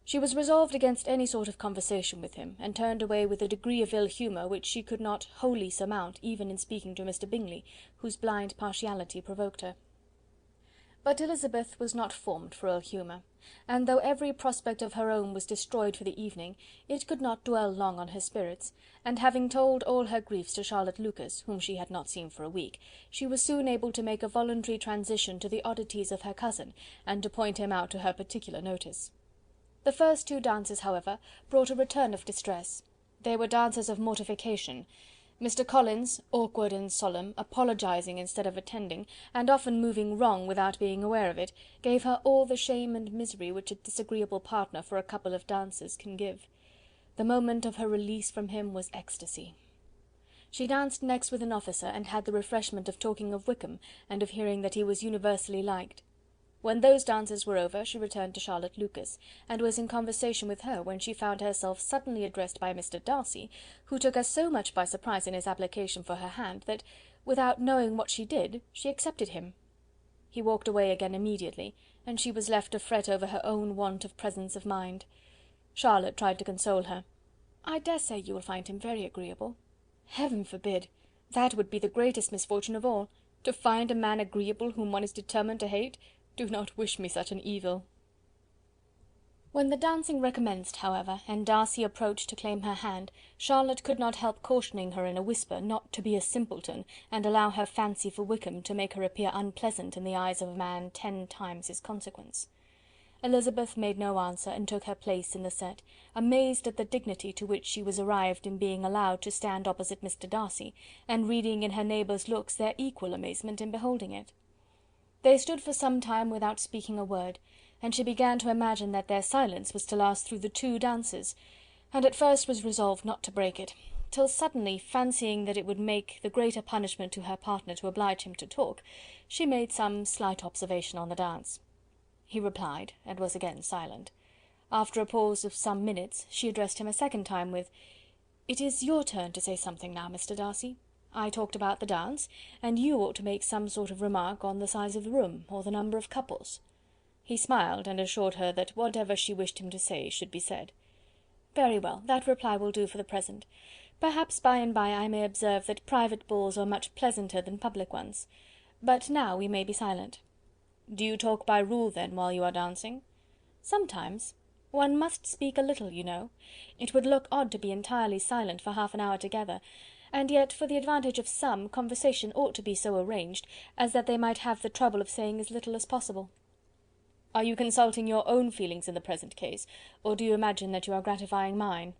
She was resolved against any sort of conversation with him, and turned away with a degree of ill humour which she could not wholly surmount even in speaking to Mr. Bingley, whose blind partiality provoked her. But Elizabeth was not formed for ill humour, and though every prospect of her own was destroyed for the evening, it could not dwell long on her spirits, and having told all her griefs to Charlotte Lucas, whom she had not seen for a week, she was soon able to make a voluntary transition to the oddities of her cousin, and to point him out to her particular notice. The first 2 dances, however, brought a return of distress. They were dances of mortification. Mr. Collins, awkward and solemn, apologising instead of attending, and often moving wrong without being aware of it, gave her all the shame and misery which a disagreeable partner for a couple of dances can give. The moment of her release from him was ecstasy. She danced next with an officer, and had the refreshment of talking of Wickham, and of hearing that he was universally liked. When those dances were over, she returned to Charlotte Lucas, and was in conversation with her, when she found herself suddenly addressed by Mr. Darcy, who took her so much by surprise in his application for her hand, that, without knowing what she did, she accepted him. He walked away again immediately, and she was left to fret over her own want of presence of mind. Charlotte tried to console her. "I dare say you will find him very agreeable." "Heaven forbid! That would be the greatest misfortune of all. To find a man agreeable whom one is determined to hate! Do not wish me such an evil." When the dancing recommenced, however, and Darcy approached to claim her hand, Charlotte could not help cautioning her in a whisper not to be a simpleton, and allow her fancy for Wickham to make her appear unpleasant in the eyes of a man 10 times his consequence. Elizabeth made no answer, and took her place in the set, amazed at the dignity to which she was arrived in being allowed to stand opposite Mr. Darcy, and reading in her neighbours' looks their equal amazement in beholding it. They stood for some time without speaking a word, and she began to imagine that their silence was to last through the 2 dances, and at first was resolved not to break it, till suddenly, fancying that it would make the greater punishment to her partner to oblige him to talk, she made some slight observation on the dance. He replied, and was again silent. After a pause of some minutes, she addressed him a second time with: "It is your turn to say something now, Mr. Darcy. I talked about the dance, and you ought to make some sort of remark on the size of the room, or the number of couples." He smiled, and assured her that whatever she wished him to say should be said. "Very well, that reply will do for the present. Perhaps by and by I may observe that private balls are much pleasanter than public ones. But now we may be silent." "Do you talk by rule, then, while you are dancing?" "Sometimes. One must speak a little, you know. It would look odd to be entirely silent for half an hour together, and yet, for the advantage of some, conversation ought to be so arranged as that they might have the trouble of saying as little as possible." "Are you consulting your own feelings in the present case, or do you imagine that you are gratifying mine?"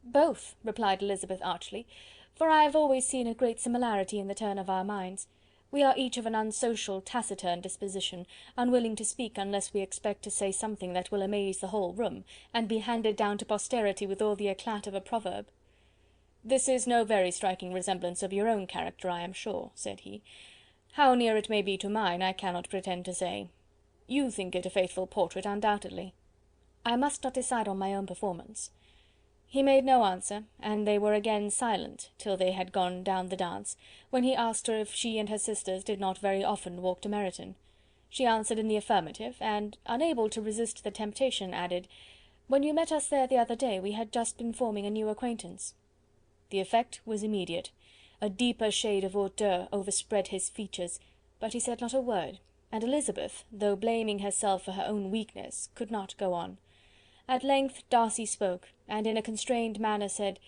"Both," replied Elizabeth archly, "for I have always seen a great similarity in the turn of our minds. We are each of an unsocial, taciturn disposition, unwilling to speak unless we expect to say something that will amaze the whole room, and be handed down to posterity with all the eclat of a proverb." "This is no very striking resemblance of your own character, I am sure," said he. "How near it may be to mine, I cannot pretend to say. You think it a faithful portrait, undoubtedly." "I must not decide on my own performance." He made no answer, and they were again silent till they had gone down the dance, when he asked her if she and her sisters did not very often walk to Meryton. She answered in the affirmative, and, unable to resist the temptation, added: "When you met us there the other day, we had just been forming a new acquaintance." The effect was immediate. A deeper shade of hauteur overspread his features, but he said not a word, and Elizabeth, though blaming herself for her own weakness, could not go on. At length Darcy spoke, and in a constrained manner said: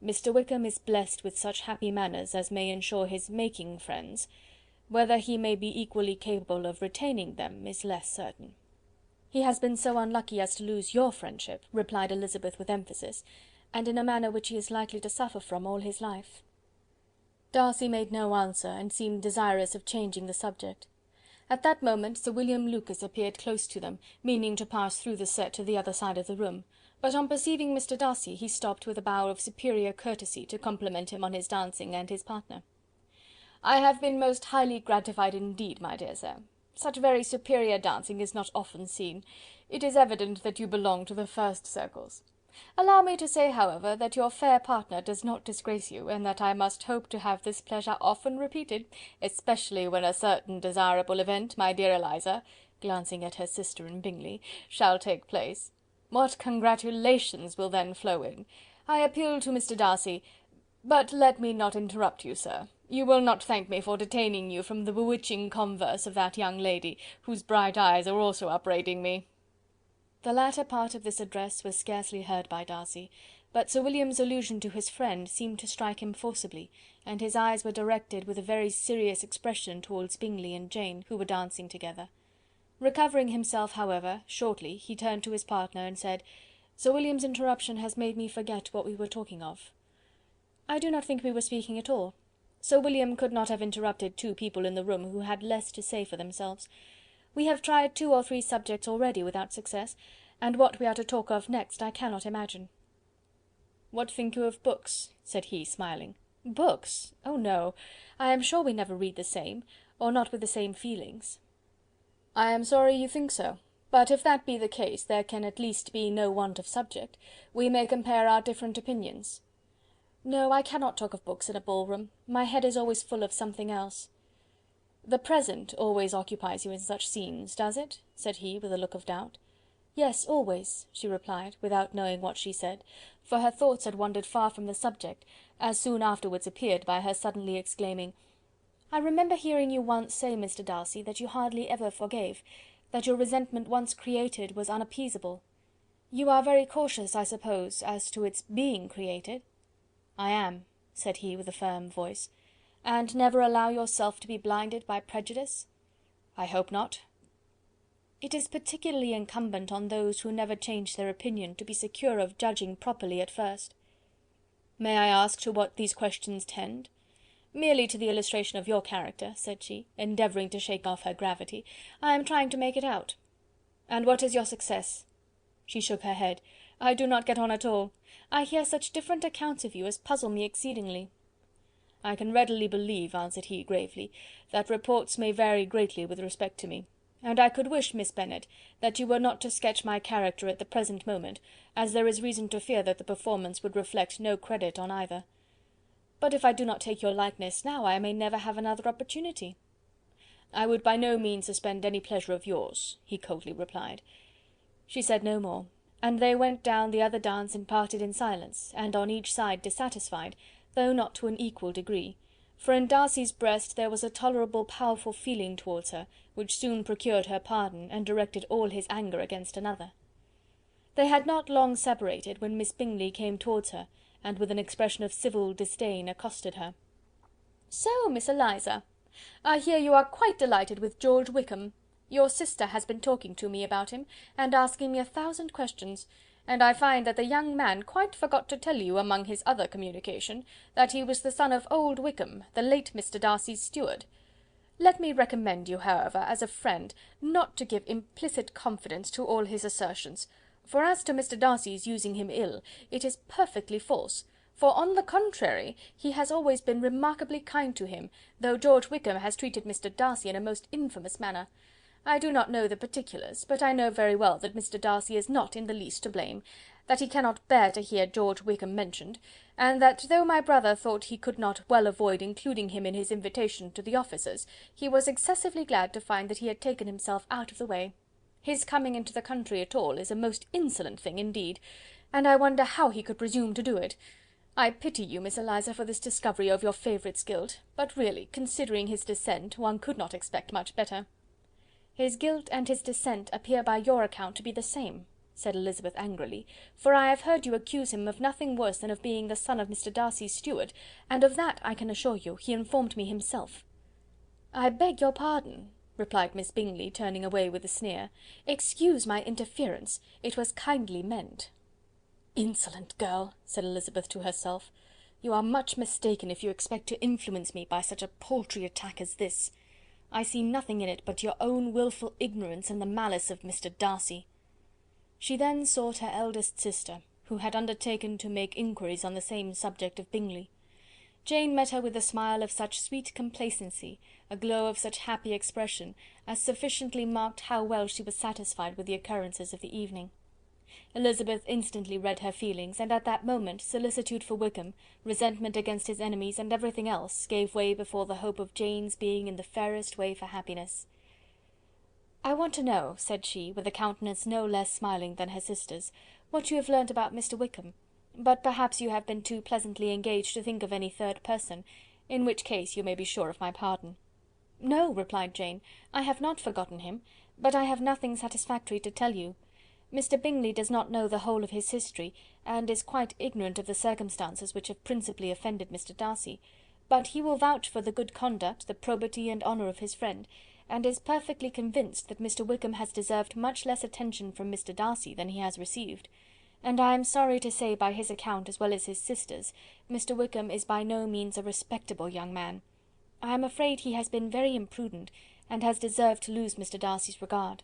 "Mr. Wickham is blessed with such happy manners as may ensure his making friends. Whether he may be equally capable of retaining them is less certain." "He has been so unlucky as to lose your friendship," replied Elizabeth with emphasis, "and in a manner which he is likely to suffer from all his life." Darcy made no answer, and seemed desirous of changing the subject. At that moment Sir William Lucas appeared close to them, meaning to pass through the set to the other side of the room, but on perceiving Mr. Darcy, he stopped with a bow of superior courtesy to compliment him on his dancing and his partner. "I have been most highly gratified indeed, my dear sir. Such very superior dancing is not often seen. It is evident that you belong to the first circles. Allow me to say, however, that your fair partner does not disgrace you, and that I must hope to have this pleasure often repeated, especially when a certain desirable event, my dear Eliza," glancing at her sister and Bingley, "shall take place. What congratulations will then flow in! I appeal to Mr. Darcy... But let me not interrupt you, sir. You will not thank me for detaining you from the bewitching converse of that young lady, whose bright eyes are also upbraiding me." The latter part of this address was scarcely heard by Darcy, but Sir William's allusion to his friend seemed to strike him forcibly, and his eyes were directed with a very serious expression towards Bingley and Jane, who were dancing together. Recovering himself, however, shortly, he turned to his partner and said: "Sir William's interruption has made me forget what we were talking of." "I do not think we were speaking at all. Sir William could not have interrupted two people in the room who had less to say for themselves. We have tried 2 or 3 subjects already without success, and what we are to talk of next I cannot imagine." "What think you of books?" said he, smiling. "Books? Oh no! I am sure we never read the same, or not with the same feelings." "I am sorry you think so, but if that be the case, there can at least be no want of subject. We may compare our different opinions." "No, I cannot talk of books in a ball-room. My head is always full of something else." "The present always occupies you in such scenes, does it?" said he, with a look of doubt. "Yes, always," she replied, without knowing what she said, for her thoughts had wandered far from the subject, as soon afterwards appeared by her suddenly exclaiming, "I remember hearing you once say, Mr. Darcy, that you hardly ever forgave, that your resentment once created was unappeasable. You are very cautious, I suppose, as to its being created?" "I am," said he, with a firm voice. "And never allow yourself to be blinded by prejudice?" "I hope not." "It is particularly incumbent on those who never change their opinion to be secure of judging properly at first." "May I ask to what these questions tend?" "Merely to the illustration of your character," said she, endeavouring to shake off her gravity. "I am trying to make it out." "And what is your success?" She shook her head. "I do not get on at all. I hear such different accounts of you as puzzle me exceedingly." "I can readily believe," answered he, gravely, "that reports may vary greatly with respect to me, and I could wish, Miss Bennet, that you were not to sketch my character at the present moment, as there is reason to fear that the performance would reflect no credit on either." "But if I do not take your likeness now, I may never have another opportunity." "I would by no means suspend any pleasure of yours," he coldly replied. She said no more, and they went down the other dance and parted in silence, and on each side dissatisfied, though not to an equal degree, for in Darcy's breast there was a tolerable powerful feeling towards her, which soon procured her pardon, and directed all his anger against another. They had not long separated when Miss Bingley came towards her, and with an expression of civil disdain accosted her. "So, Miss Eliza, I hear you are quite delighted with George Wickham. Your sister has been talking to me about him, and asking me 1,000 questions, and I find that the young man quite forgot to tell you, among his other communication, that he was the son of old Wickham, the late Mr. Darcy's steward. Let me recommend you, however, as a friend, not to give implicit confidence to all his assertions, for as to Mr. Darcy's using him ill, it is perfectly false, for on the contrary, he has always been remarkably kind to him, though George Wickham has treated Mr. Darcy in a most infamous manner. I do not know the particulars, but I know very well that Mr. Darcy is not in the least to blame, that he cannot bear to hear George Wickham mentioned, and that though my brother thought he could not well avoid including him in his invitation to the officers, he was excessively glad to find that he had taken himself out of the way. His coming into the country at all is a most insolent thing indeed, and I wonder how he could presume to do it. I pity you, Miss Eliza, for this discovery of your favourite's guilt, but really, considering his descent, one could not expect much better." "His guilt and his descent appear by your account to be the same," said Elizabeth angrily, "for I have heard you accuse him of nothing worse than of being the son of Mr. Darcy's steward, and of that, I can assure you, he informed me himself." "I beg your pardon," replied Miss Bingley, turning away with a sneer. "Excuse my interference, it was kindly meant." "Insolent girl!" said Elizabeth to herself. "You are much mistaken if you expect to influence me by such a paltry attack as this. I see nothing in it but your own wilful ignorance and the malice of Mr. Darcy." She then sought her eldest sister, who had undertaken to make inquiries on the same subject of Bingley. Jane met her with a smile of such sweet complacency, a glow of such happy expression, as sufficiently marked how well she was satisfied with the occurrences of the evening. Elizabeth instantly read her feelings, and at that moment solicitude for Wickham, resentment against his enemies, and everything else, gave way before the hope of Jane's being in the fairest way for happiness. "I want to know," said she, with a countenance no less smiling than her sister's, "what you have learnt about Mr. Wickham, but perhaps you have been too pleasantly engaged to think of any third person, in which case you may be sure of my pardon." "No," replied Jane, "I have not forgotten him, but I have nothing satisfactory to tell you. Mr. Bingley does not know the whole of his history, and is quite ignorant of the circumstances which have principally offended Mr. Darcy, but he will vouch for the good conduct, the probity and honour of his friend, and is perfectly convinced that Mr. Wickham has deserved much less attention from Mr. Darcy than he has received. and I am sorry to say by his account as well as his sister's, Mr. Wickham is by no means a respectable young man. I am afraid he has been very imprudent, and has deserved to lose Mr. Darcy's regard."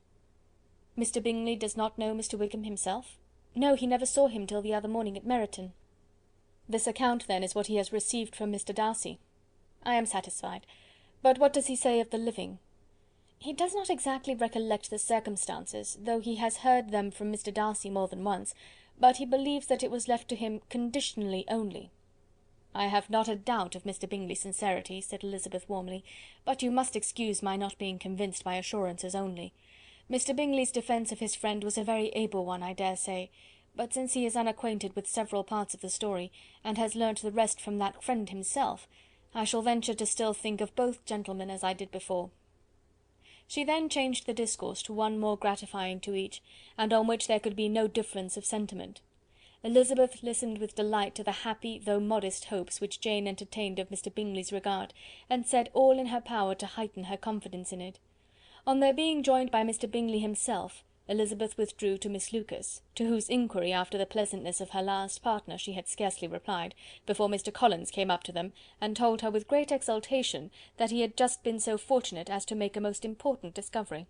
"Mr. Bingley does not know Mr. Wickham himself?" "No, he never saw him till the other morning at Meryton." "This account, then, is what he has received from Mr. Darcy. I am satisfied. But what does he say of the living?" "He does not exactly recollect the circumstances, though he has heard them from Mr. Darcy more than once, but he believes that it was left to him conditionally only." "I have not a doubt of Mr. Bingley's sincerity," said Elizabeth warmly, "but you must excuse my not being convinced by assurances only. Mr. Bingley's defence of his friend was a very able one, I dare say, but since he is unacquainted with several parts of the story, and has learnt the rest from that friend himself, I shall venture to still think of both gentlemen as I did before." She then changed the discourse to one more gratifying to each, and on which there could be no difference of sentiment. Elizabeth listened with delight to the happy though modest hopes which Jane entertained of Mr. Bingley's regard, and said all in her power to heighten her confidence in it. On their being joined by Mr. Bingley himself, Elizabeth withdrew to Miss Lucas, to whose inquiry after the pleasantness of her last partner she had scarcely replied, before Mr. Collins came up to them, and told her with great exultation that he had just been so fortunate as to make a most important discovery.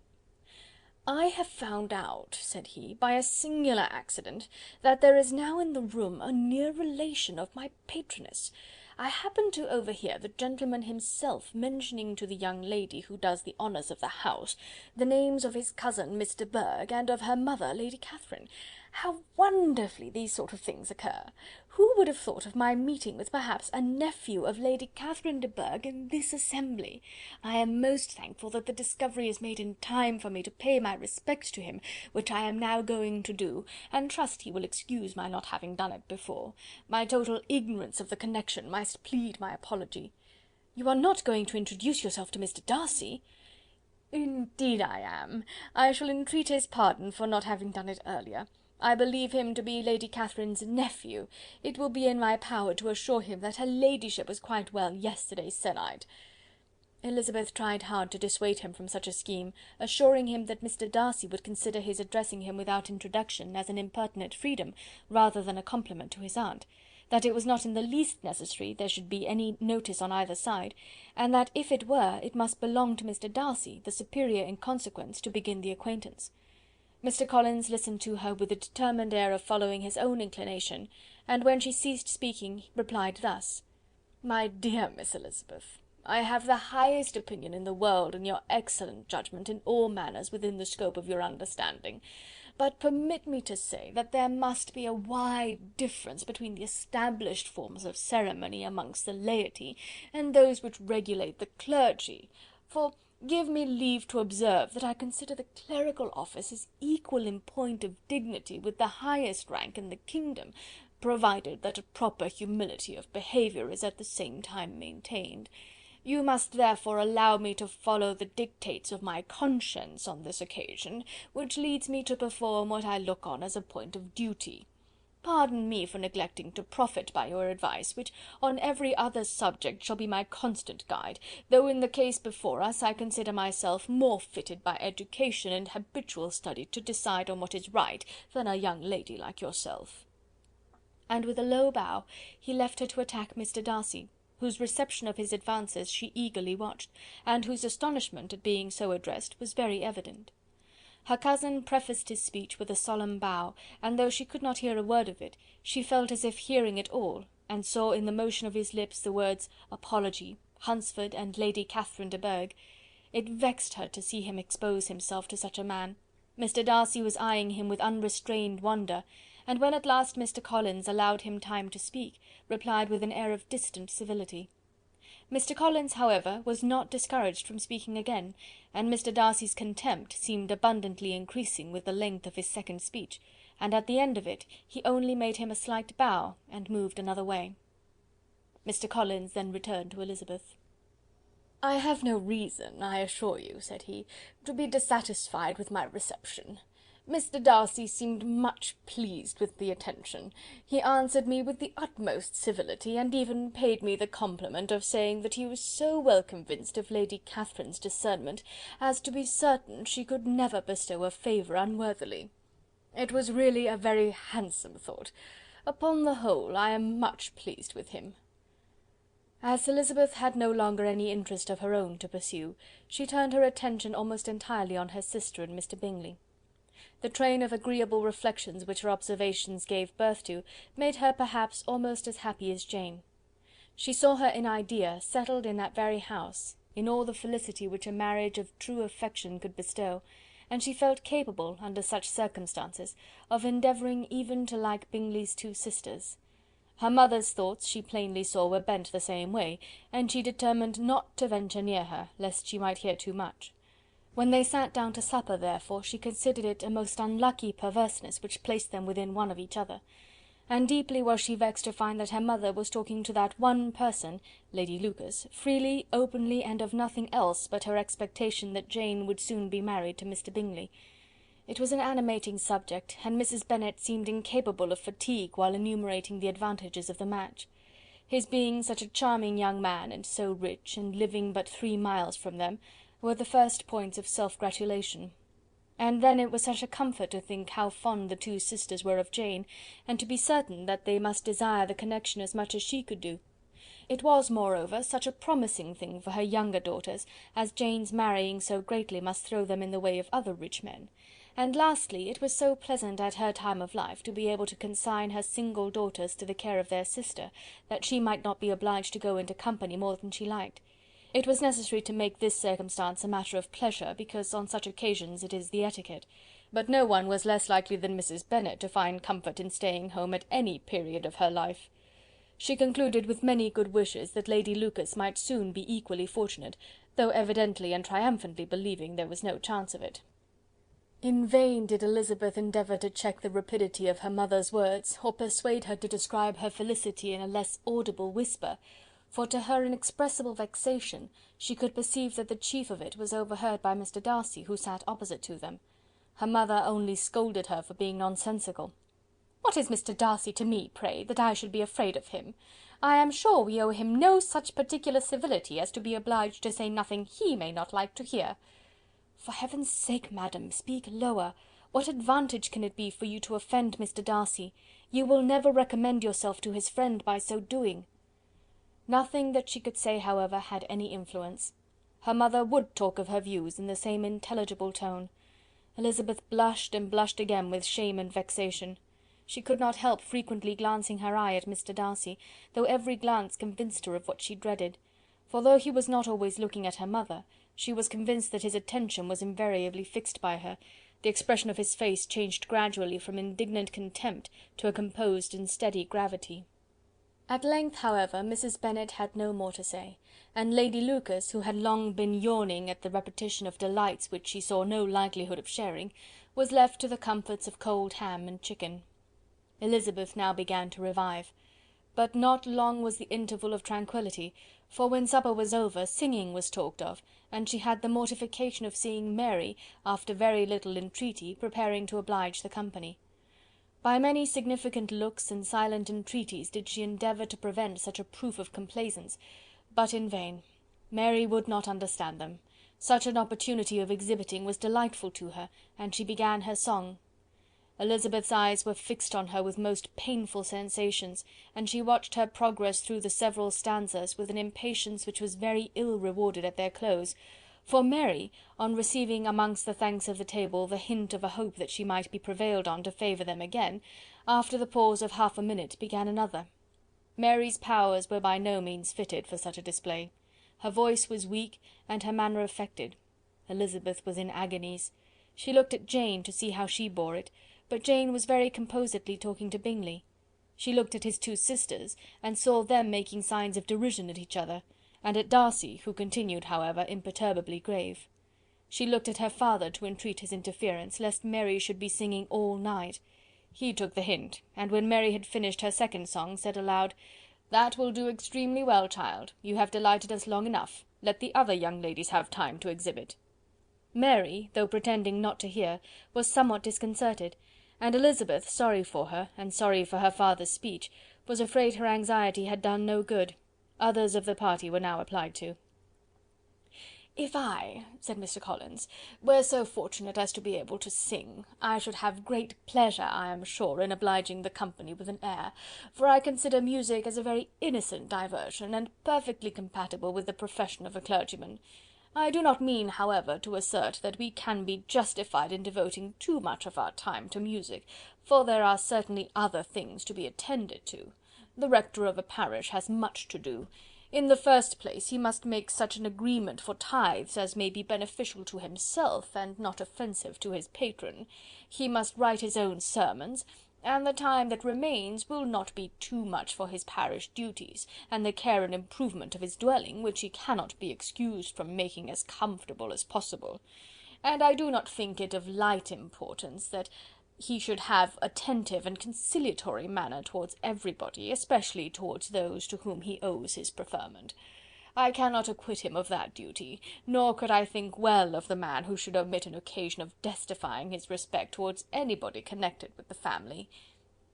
"I have found out," said he, "by a singular accident, that there is now in the room a near relation of my patroness. I happened to overhear the gentleman himself mentioning to the young lady who does the honours of the house the names of his cousin Mr. Burgh, and of her mother, Lady Catherine. How wonderfully these sort of things occur! Who would have thought of my meeting with perhaps a nephew of Lady Catherine de Bourgh in this assembly? I am most thankful that the discovery is made in time for me to pay my respects to him, which I am now going to do, and trust he will excuse my not having done it before. My total ignorance of the connection must plead my apology." "You are not going to introduce yourself to Mr. Darcy?" "Indeed I am. I shall entreat his pardon for not having done it earlier. I believe him to be Lady Catherine's nephew. It will be in my power to assure him that her ladyship was quite well yesterday se'nnight." Elizabeth tried hard to dissuade him from such a scheme, assuring him that Mr. Darcy would consider his addressing him without introduction as an impertinent freedom, rather than a compliment to his aunt, that it was not in the least necessary there should be any notice on either side, and that if it were, it must belong to Mr. Darcy, the superior in consequence, to begin the acquaintance. Mr. Collins listened to her with a determined air of following his own inclination, and when she ceased speaking, replied thus: "My dear Miss Elizabeth, I have the highest opinion in the world in your excellent judgment in all matters within the scope of your understanding, but permit me to say that there must be a wide difference between the established forms of ceremony amongst the laity and those which regulate the clergy, for give me leave to observe that I consider the clerical office as equal in point of dignity with the highest rank in the kingdom, provided that a proper humility of behaviour is at the same time maintained. You must therefore allow me to follow the dictates of my conscience on this occasion, which leads me to perform what I look on as a point of duty. Pardon me for neglecting to profit by your advice, which on every other subject shall be my constant guide, though in the case before us I consider myself more fitted by education and habitual study to decide on what is right than a young lady like yourself." And with a low bow he left her to attack Mr. Darcy, whose reception of his advances she eagerly watched, and whose astonishment at being so addressed was very evident. Her cousin prefaced his speech with a solemn bow, and though she could not hear a word of it, she felt as if hearing it all, and saw in the motion of his lips the words apology, Hunsford, and Lady Catherine de Bourgh. It vexed her to see him expose himself to such a man. Mr. Darcy was eyeing him with unrestrained wonder, and when at last Mr. Collins allowed him time to speak, replied with an air of distant civility. Mr. Collins, however, was not discouraged from speaking again, and Mr. Darcy's contempt seemed abundantly increasing with the length of his second speech, and at the end of it he only made him a slight bow, and moved another way. Mr. Collins then returned to Elizabeth. "I have no reason, I assure you," said he, "to be dissatisfied with my reception. Mr. Darcy seemed much pleased with the attention. He answered me with the utmost civility, and even paid me the compliment of saying that he was so well convinced of Lady Catherine's discernment as to be certain she could never bestow a favour unworthily." It was really a very handsome thought. Upon the whole, I am much pleased with him." As Elizabeth had no longer any interest of her own to pursue, she turned her attention almost entirely on her sister and Mr Bingley. The train of agreeable reflections which her observations gave birth to made her perhaps almost as happy as Jane. She saw her in idea settled in that very house, in all the felicity which a marriage of true affection could bestow, and she felt capable, under such circumstances, of endeavouring even to like Bingley's two sisters. Her mother's thoughts she plainly saw were bent the same way, and she determined not to venture near her, lest she might hear too much. When they sat down to supper, therefore, she considered it a most unlucky perverseness which placed them within one of each other, and deeply was she vexed to find that her mother was talking to that one person, Lady Lucas, freely, openly, and of nothing else but her expectation that Jane would soon be married to Mr Bingley. It was an animating subject, and Mrs Bennet seemed incapable of fatigue while enumerating the advantages of the match. His being such a charming young man, and so rich, and living but 3 miles from them, were the first points of self-gratulation. And then it was such a comfort to think how fond the two sisters were of Jane, and to be certain that they must desire the connection as much as she could do. It was, moreover, such a promising thing for her younger daughters, as Jane's marrying so greatly must throw them in the way of other rich men. And lastly, it was so pleasant at her time of life to be able to consign her single daughters to the care of their sister, that she might not be obliged to go into company more than she liked. It was necessary to make this circumstance a matter of pleasure, because on such occasions it is the etiquette, but no one was less likely than Mrs Bennet to find comfort in staying home at any period of her life. She concluded with many good wishes that Lady Lucas might soon be equally fortunate, though evidently and triumphantly believing there was no chance of it. In vain did Elizabeth endeavour to check the rapidity of her mother's words, or persuade her to describe her felicity in a less audible whisper, for to her inexpressible vexation she could perceive that the chief of it was overheard by Mr Darcy, who sat opposite to them. Her mother only scolded her for being nonsensical. "What is Mr Darcy to me, pray, that I should be afraid of him? I am sure we owe him no such particular civility as to be obliged to say nothing he may not like to hear." "For heaven's sake, madam, speak lower. What advantage can it be for you to offend Mr Darcy? You will never recommend yourself to his friend by so doing." Nothing that she could say, however, had any influence. Her mother would talk of her views in the same intelligible tone. Elizabeth blushed and blushed again with shame and vexation. She could not help frequently glancing her eye at Mr Darcy, though every glance convinced her of what she dreaded, for though he was not always looking at her mother, she was convinced that his attention was invariably fixed by her. The expression of his face changed gradually from indignant contempt to a composed and steady gravity. At length, however, Mrs Bennet had no more to say, and Lady Lucas, who had long been yawning at the repetition of delights which she saw no likelihood of sharing, was left to the comforts of cold ham and chicken. Elizabeth now began to revive. But not long was the interval of tranquillity, for when supper was over, singing was talked of, and she had the mortification of seeing Mary, after very little entreaty, preparing to oblige the company. By many significant looks and silent entreaties did she endeavour to prevent such a proof of complaisance, but in vain. Mary would not understand them. Such an opportunity of exhibiting was delightful to her, and she began her song. Elizabeth's eyes were fixed on her with most painful sensations, and she watched her progress through the several stanzas with an impatience which was very ill rewarded at their close, for Mary, on receiving amongst the thanks of the table the hint of a hope that she might be prevailed on to favour them again, after the pause of half a minute began another. Mary's powers were by no means fitted for such a display. Her voice was weak, and her manner affected. Elizabeth was in agonies. She looked at Jane to see how she bore it, but Jane was very composedly talking to Bingley. She looked at his two sisters, and saw them making signs of derision at each other, and at Darcy, who continued, however, imperturbably grave. She looked at her father to entreat his interference, lest Mary should be singing all night. He took the hint, and when Mary had finished her second song, said aloud, "That will do extremely well, child. You have delighted us long enough. Let the other young ladies have time to exhibit." Mary, though pretending not to hear, was somewhat disconcerted, and Elizabeth, sorry for her, and sorry for her father's speech, was afraid her anxiety had done no good. Others of the party were now applied to. "If I," said Mr. Collins, "were so fortunate as to be able to sing, I should have great pleasure, I am sure, in obliging the company with an air, for I consider music as a very innocent diversion, and perfectly compatible with the profession of a clergyman. I do not mean, however, to assert that we can be justified in devoting too much of our time to music, for there are certainly other things to be attended to. The rector of a parish has much to do. In the first place, he must make such an agreement for tithes as may be beneficial to himself, and not offensive to his patron. He must write his own sermons, and the time that remains will not be too much for his parish duties, and the care and improvement of his dwelling, which he cannot be excused from making as comfortable as possible. And I do not think it of light importance that he should have attentive and conciliatory manner towards everybody, especially towards those to whom he owes his preferment. I cannot acquit him of that duty, nor could I think well of the man who should omit an occasion of testifying his respect towards anybody connected with the family."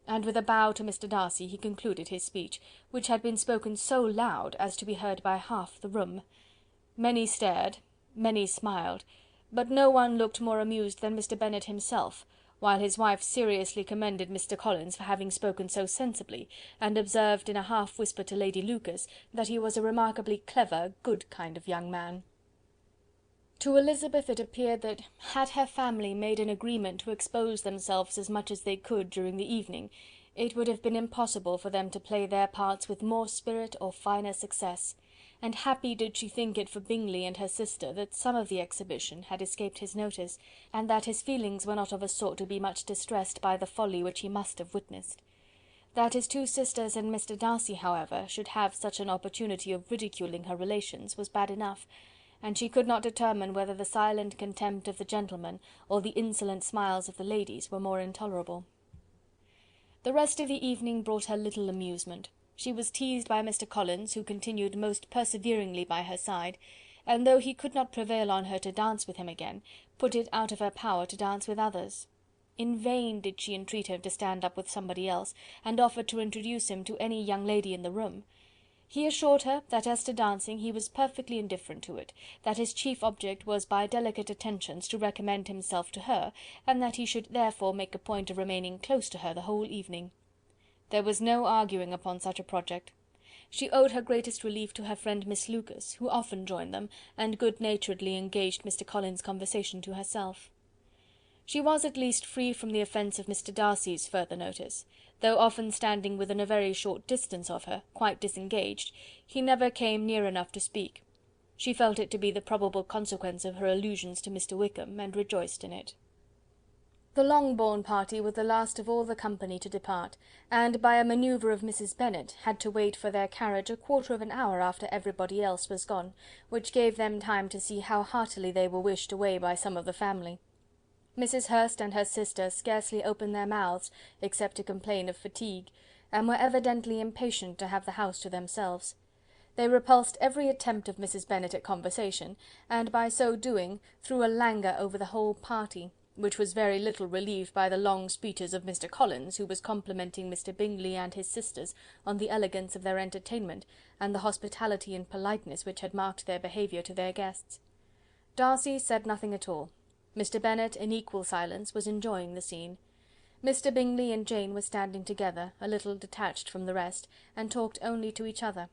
And with a bow to Mr. Darcy he concluded his speech, which had been spoken so loud as to be heard by half the room. Many stared, many smiled, but no one looked more amused than Mr. Bennet himself, while his wife seriously commended Mr. Collins for having spoken so sensibly, and observed in a half whisper to Lady Lucas that he was a remarkably clever, good kind of young man. To Elizabeth it appeared that, had her family made an agreement to expose themselves as much as they could during the evening, it would have been impossible for them to play their parts with more spirit or finer success, and happy did she think it for Bingley and her sister that some of the exhibition had escaped his notice, and that his feelings were not of a sort to be much distressed by the folly which he must have witnessed. That his two sisters and Mr. Darcy, however, should have such an opportunity of ridiculing her relations was bad enough, and she could not determine whether the silent contempt of the gentlemen or the insolent smiles of the ladies were more intolerable. The rest of the evening brought her little amusement. She was teased by Mr. Collins, who continued most perseveringly by her side, and though he could not prevail on her to dance with him again, put it out of her power to dance with others. In vain did she entreat him to stand up with somebody else, and offered to introduce him to any young lady in the room. He assured her that as to dancing he was perfectly indifferent to it, that his chief object was by delicate attentions to recommend himself to her, and that he should therefore make a point of remaining close to her the whole evening. There was no arguing upon such a project. She owed her greatest relief to her friend Miss Lucas, who often joined them, and good-naturedly engaged Mr. Collins' conversation to herself. She was at least free from the offence of Mr. Darcy's further notice. Though often standing within a very short distance of her, quite disengaged, he never came near enough to speak. She felt it to be the probable consequence of her allusions to Mr. Wickham, and rejoiced in it. The Longbourn party were the last of all the company to depart, and by a manoeuvre of Mrs. Bennet had to wait for their carriage a quarter of an hour after everybody else was gone, which gave them time to see how heartily they were wished away by some of the family. Mrs. Hurst and her sister scarcely opened their mouths except to complain of fatigue, and were evidently impatient to have the house to themselves. They repulsed every attempt of Mrs. Bennet at conversation, and by so doing threw a languor over the whole party, which was very little relieved by the long speeches of Mr. Collins, who was complimenting Mr. Bingley and his sisters on the elegance of their entertainment, and the hospitality and politeness which had marked their behaviour to their guests. Darcy said nothing at all. Mr. Bennet, in equal silence, was enjoying the scene. Mr. Bingley and Jane were standing together, a little detached from the rest, and talked only to each other.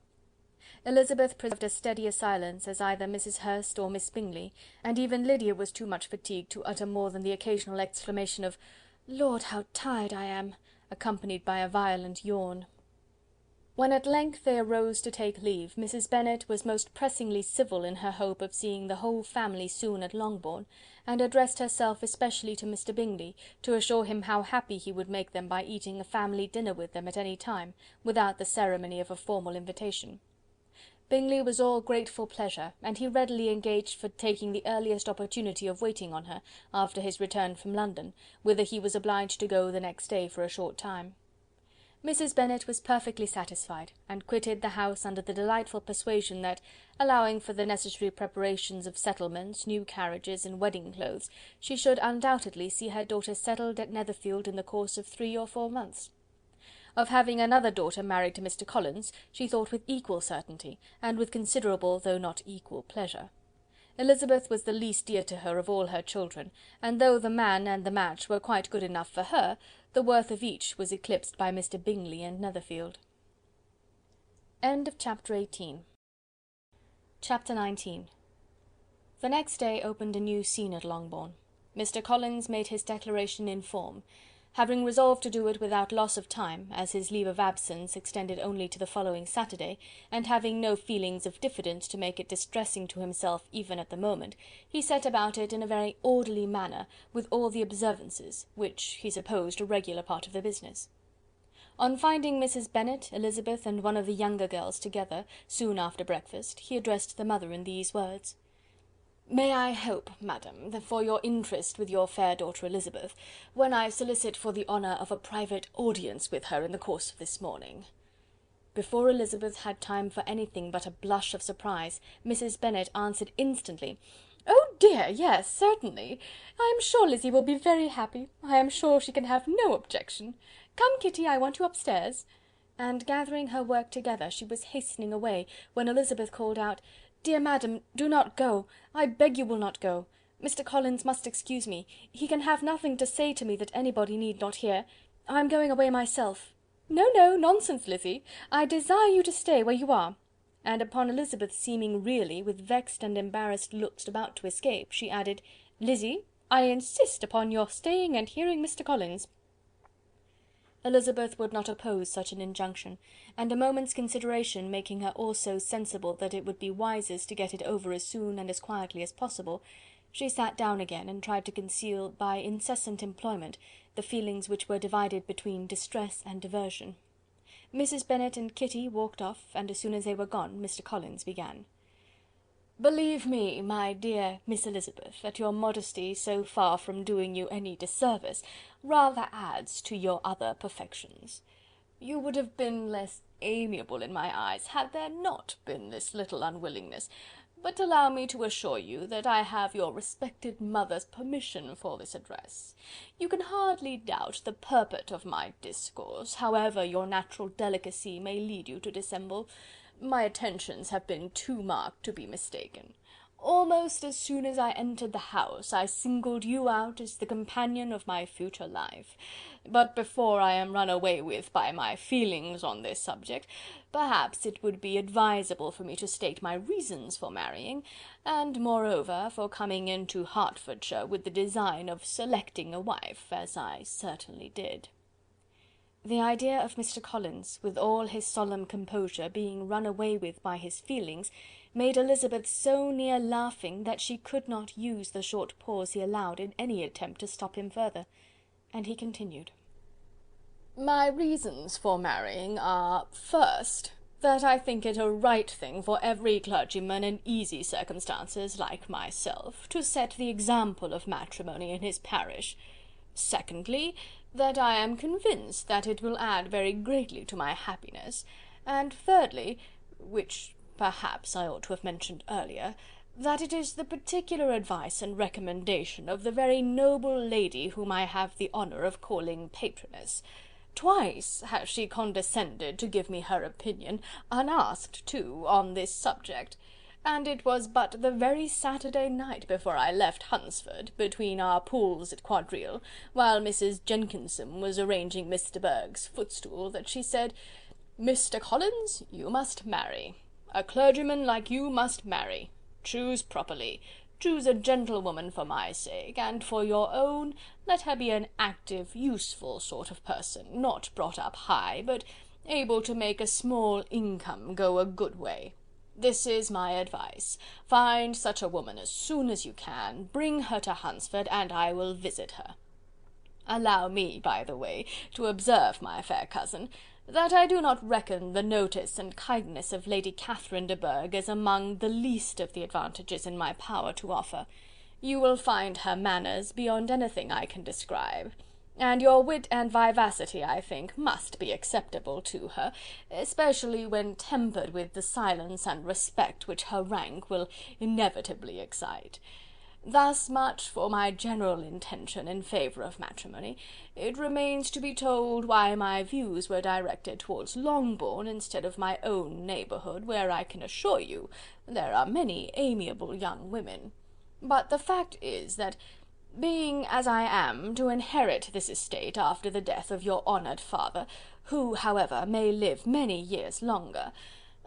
Elizabeth preserved as steady a silence as either Mrs. Hurst or Miss Bingley, and even Lydia was too much fatigued to utter more than the occasional exclamation of "Lord, how tired I am!" accompanied by a violent yawn. When at length they arose to take leave, Mrs. Bennet was most pressingly civil in her hope of seeing the whole family soon at Longbourn, and addressed herself especially to Mr. Bingley, to assure him how happy he would make them by eating a family dinner with them at any time, without the ceremony of a formal invitation. Bingley was all grateful pleasure, and he readily engaged for taking the earliest opportunity of waiting on her, after his return from London, whither he was obliged to go the next day for a short time. Mrs. Bennet was perfectly satisfied, and quitted the house under the delightful persuasion that, allowing for the necessary preparations of settlements, new carriages, and wedding clothes, she should undoubtedly see her daughter settled at Netherfield in the course of 3 or 4 months. Of having another daughter married to Mr. Collins, she thought with equal certainty, and with considerable though not equal pleasure. Elizabeth was the least dear to her of all her children, and though the man and the match were quite good enough for her, the worth of each was eclipsed by Mr Bingley and Netherfield. Chapter 19. The next day opened a new scene at Longbourn. Mr Collins made his declaration in form. Having resolved to do it without loss of time, as his leave of absence extended only to the following Saturday, and having no feelings of diffidence to make it distressing to himself even at the moment, he set about it in a very orderly manner, with all the observances, which he supposed a regular part of the business. On finding Mrs Bennet, Elizabeth, and one of the younger girls together, soon after breakfast, he addressed the mother in these words: "May I hope, madam, that for your interest with your fair daughter Elizabeth, when I solicit for the honour of a private audience with her in the course of this morning?" Before Elizabeth had time for anything but a blush of surprise, Mrs Bennet answered instantly: "Oh dear, yes, certainly. I am sure Lizzy will be very happy. I am sure she can have no objection. Come, Kitty, I want you upstairs." And gathering her work together, she was hastening away, when Elizabeth called out: "Dear madam, do not go. I beg you will not go. Mr Collins must excuse me. He can have nothing to say to me that anybody need not hear. I am going away myself." "No, no, nonsense, Lizzy. I desire you to stay where you are." And upon Elizabeth seeming really, with vexed and embarrassed looks about to escape, she added: "Lizzy, I insist upon your staying and hearing Mr Collins." Elizabeth would not oppose such an injunction, and a moment's consideration making her also sensible that it would be wisest to get it over as soon and as quietly as possible, she sat down again and tried to conceal by incessant employment the feelings which were divided between distress and diversion. Mrs Bennet and Kitty walked off, and as soon as they were gone, Mr Collins began: "Believe me, my dear Miss Elizabeth, that your modesty, so far from doing you any disservice, rather adds to your other perfections. You would have been less amiable in my eyes, had there not been this little unwillingness, but allow me to assure you that I have your respected mother's permission for this address. You can hardly doubt the purport of my discourse, however your natural delicacy may lead you to dissemble. My attentions have been too marked to be mistaken. Almost as soon as I entered the house, I singled you out as the companion of my future life. But before I am run away with by my feelings on this subject, perhaps it would be advisable for me to state my reasons for marrying, and moreover for coming into Hertfordshire with the design of selecting a wife, as I certainly did." The idea of Mr Collins, with all his solemn composure, being run away with by his feelings, made Elizabeth so near laughing that she could not use the short pause he allowed in any attempt to stop him further, and he continued: "My reasons for marrying are, first, that I think it a right thing for every clergyman in easy circumstances, like myself, to set the example of matrimony in his parish. Secondly, that I am convinced that it will add very greatly to my happiness, and thirdly, which perhaps I ought to have mentioned earlier, that it is the particular advice and recommendation of the very noble lady whom I have the honour of calling patroness. Twice has she condescended to give me her opinion, unasked too, on this subject, and it was but the very Saturday night before I left Hunsford, between our pools at quadrille, while Mrs Jenkinson was arranging Mr Burke's footstool, that she said, 'Mr Collins, you must marry. A clergyman like you must marry. Choose properly. Choose a gentlewoman for my sake, and for your own, let her be an active, useful sort of person, not brought up high, but able to make a small income go a good way. This is my advice. Find such a woman as soon as you can, bring her to Hunsford, and I will visit her. Allow me, by the way, to observe, my fair cousin, that I do not reckon the notice and kindness of Lady Catherine de Bourgh as among the least of the advantages in my power to offer. You will find her manners beyond anything I can describe, and your wit and vivacity, I think, must be acceptable to her, especially when tempered with the silence and respect which her rank will inevitably excite.
Thus much for my general intention in favour of matrimony. It remains to be told why my views were directed towards Longbourn instead of my own neighbourhood, where I can assure you there are many amiable young women. But the fact is that, being as I am to inherit this estate after the death of your honoured father, who, however, may live many years longer,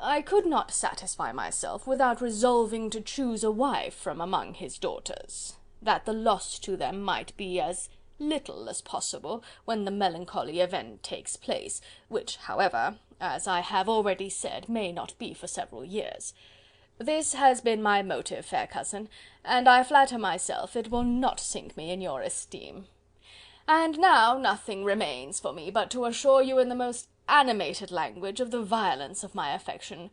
I could not satisfy myself without resolving to choose a wife from among his daughters, that the loss to them might be as little as possible when the melancholy event takes place, which, however, as I have already said, may not be for several years. This has been my motive, fair cousin, and I flatter myself it will not sink me in your esteem. And now nothing remains for me but to assure you in the most animated language of the violence of my affection.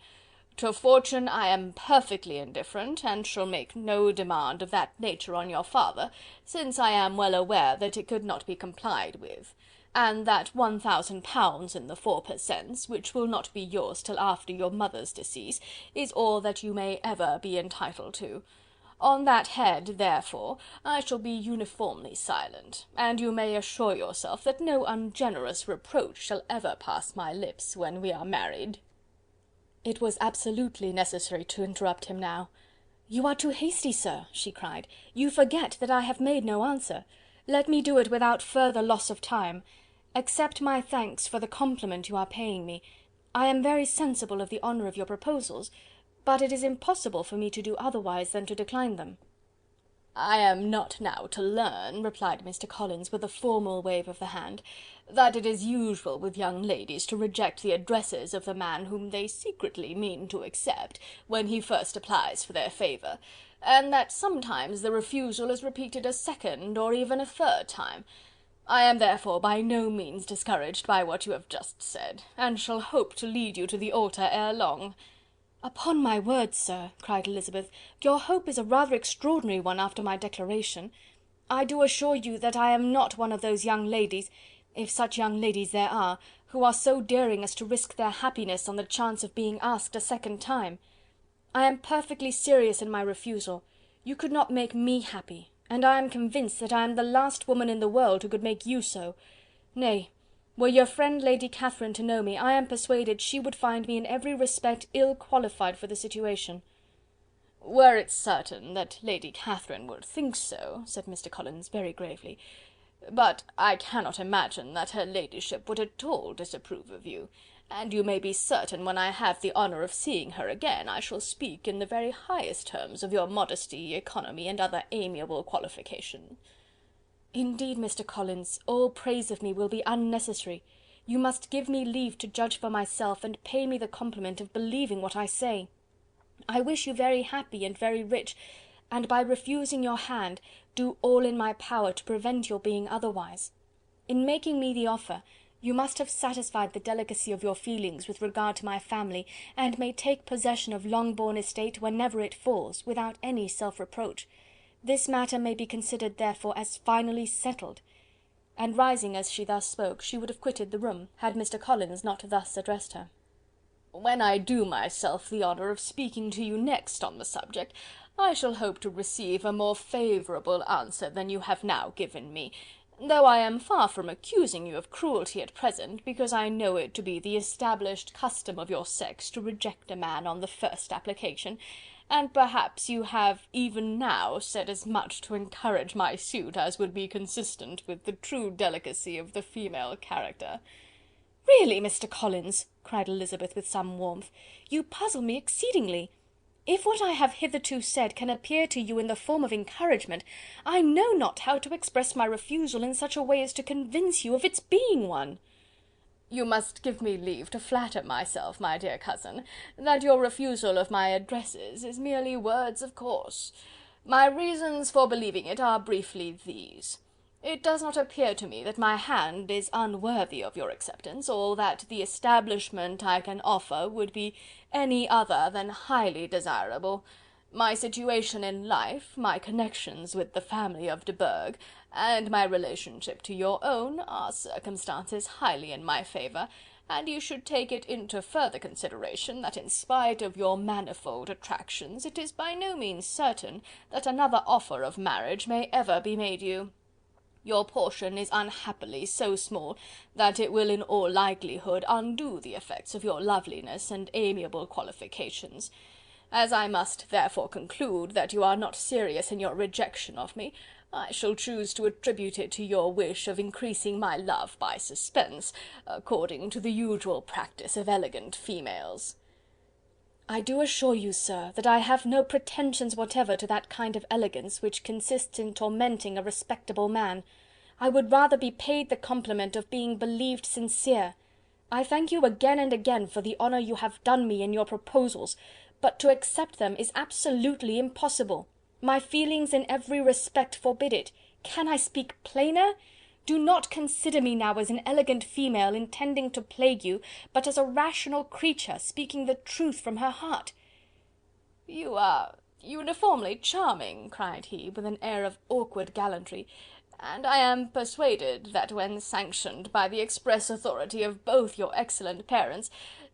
To fortune I am perfectly indifferent, and shall make no demand of that nature on your father, since I am well aware that it could not be complied with, and that £1000 in the 4 per cents, which will not be yours till after your mother's decease, is all that you may ever be entitled to. On that head, therefore, I shall be uniformly silent, and you may assure yourself that no ungenerous reproach shall ever pass my lips when we are married."
It was absolutely necessary to interrupt him now. "You are too hasty, sir," she cried. "You forget that I have made no answer. Let me do it without further loss of time. Accept my thanks for the compliment you are paying me. I am very sensible of the honour of your proposals, but it is impossible for me to do otherwise than to decline them."
"I am not now to learn," replied Mr. Collins, with a formal wave of the hand, "that it is usual with young ladies to reject the addresses of the man whom they secretly mean to accept, when he first applies for their favour, and that sometimes the refusal is repeated a second or even a third time. I am therefore by no means discouraged by what you have just said, and shall hope to lead you to the altar ere long."
"Upon my word, sir," cried Elizabeth, "your hope is a rather extraordinary one after my declaration. I do assure you that I am not one of those young ladies, if such young ladies there are, who are so daring as to risk their happiness on the chance of being asked a second time. I am perfectly serious in my refusal. You could not make me happy, and I am convinced that I am the last woman in the world who could make you so. Nay, were your friend Lady Catherine to know me, I am persuaded she would find me in every respect ill qualified for the situation."
"Were it certain that Lady Catherine would think so," said Mr. Collins very gravely, "but I cannot imagine that her ladyship would at all disapprove of you, and you may be certain when I have the honour of seeing her again, I shall speak in the very highest terms of your modesty, economy, and other amiable qualification."
"Indeed, Mr. Collins, all praise of me will be unnecessary. You must give me leave to judge for myself, and pay me the compliment of believing what I say. I wish you very happy and very rich, and by refusing your hand, do all in my power to prevent your being otherwise. In making me the offer, you must have satisfied the delicacy of your feelings with regard to my family, and may take possession of Longbourn estate whenever it falls, without any self-reproach. This matter may be considered, therefore, as finally settled." And rising as she thus spoke, she would have quitted the room, had Mr. Collins not thus addressed her.
"When I do myself the honour of speaking to you next on the subject, I shall hope to receive a more favourable answer than you have now given me, though I am far from accusing you of cruelty at present, because I know it to be the established custom of your sex to reject a man on the first application, and perhaps you have even now said as much to encourage my suit as would be consistent with the true delicacy of the female character."
"Really, Mr. Collins," cried Elizabeth with some warmth, "you puzzle me exceedingly. If what I have hitherto said can appear to you in the form of encouragement, I know not how to express my refusal in such a way as to convince you of its being one."
"You must give me leave to flatter myself, my dear cousin, that your refusal of my addresses is merely words of course. My reasons for believing it are briefly these. It does not appear to me that my hand is unworthy of your acceptance, or that the establishment I can offer would be any other than highly desirable. My situation in life, my connections with the family of de Bourgh, and my relationship to your own, are circumstances highly in my favour, and you should take it into further consideration that in spite of your manifold attractions, it is by no means certain that another offer of marriage may ever be made you. Your portion is unhappily so small that it will in all likelihood undo the effects of your loveliness and amiable qualifications. As I must therefore conclude that you are not serious in your rejection of me, I shall choose to attribute it to your wish of increasing my love by suspense, according to the usual practice of elegant females."
"I do assure you, sir, that I have no pretensions whatever to that kind of elegance which consists in tormenting a respectable man. I would rather be paid the compliment of being believed sincere. I thank you again and again for the honour you have done me in your proposals, but to accept them is absolutely impossible. My feelings in every respect forbid it. Can I speak plainer? Do not consider me now as an elegant female intending to plague you, but as a rational creature speaking the truth from her heart."
"You are uniformly charming," cried he, with an air of awkward gallantry, "and I am persuaded that when sanctioned by the express authority of both your excellent parents,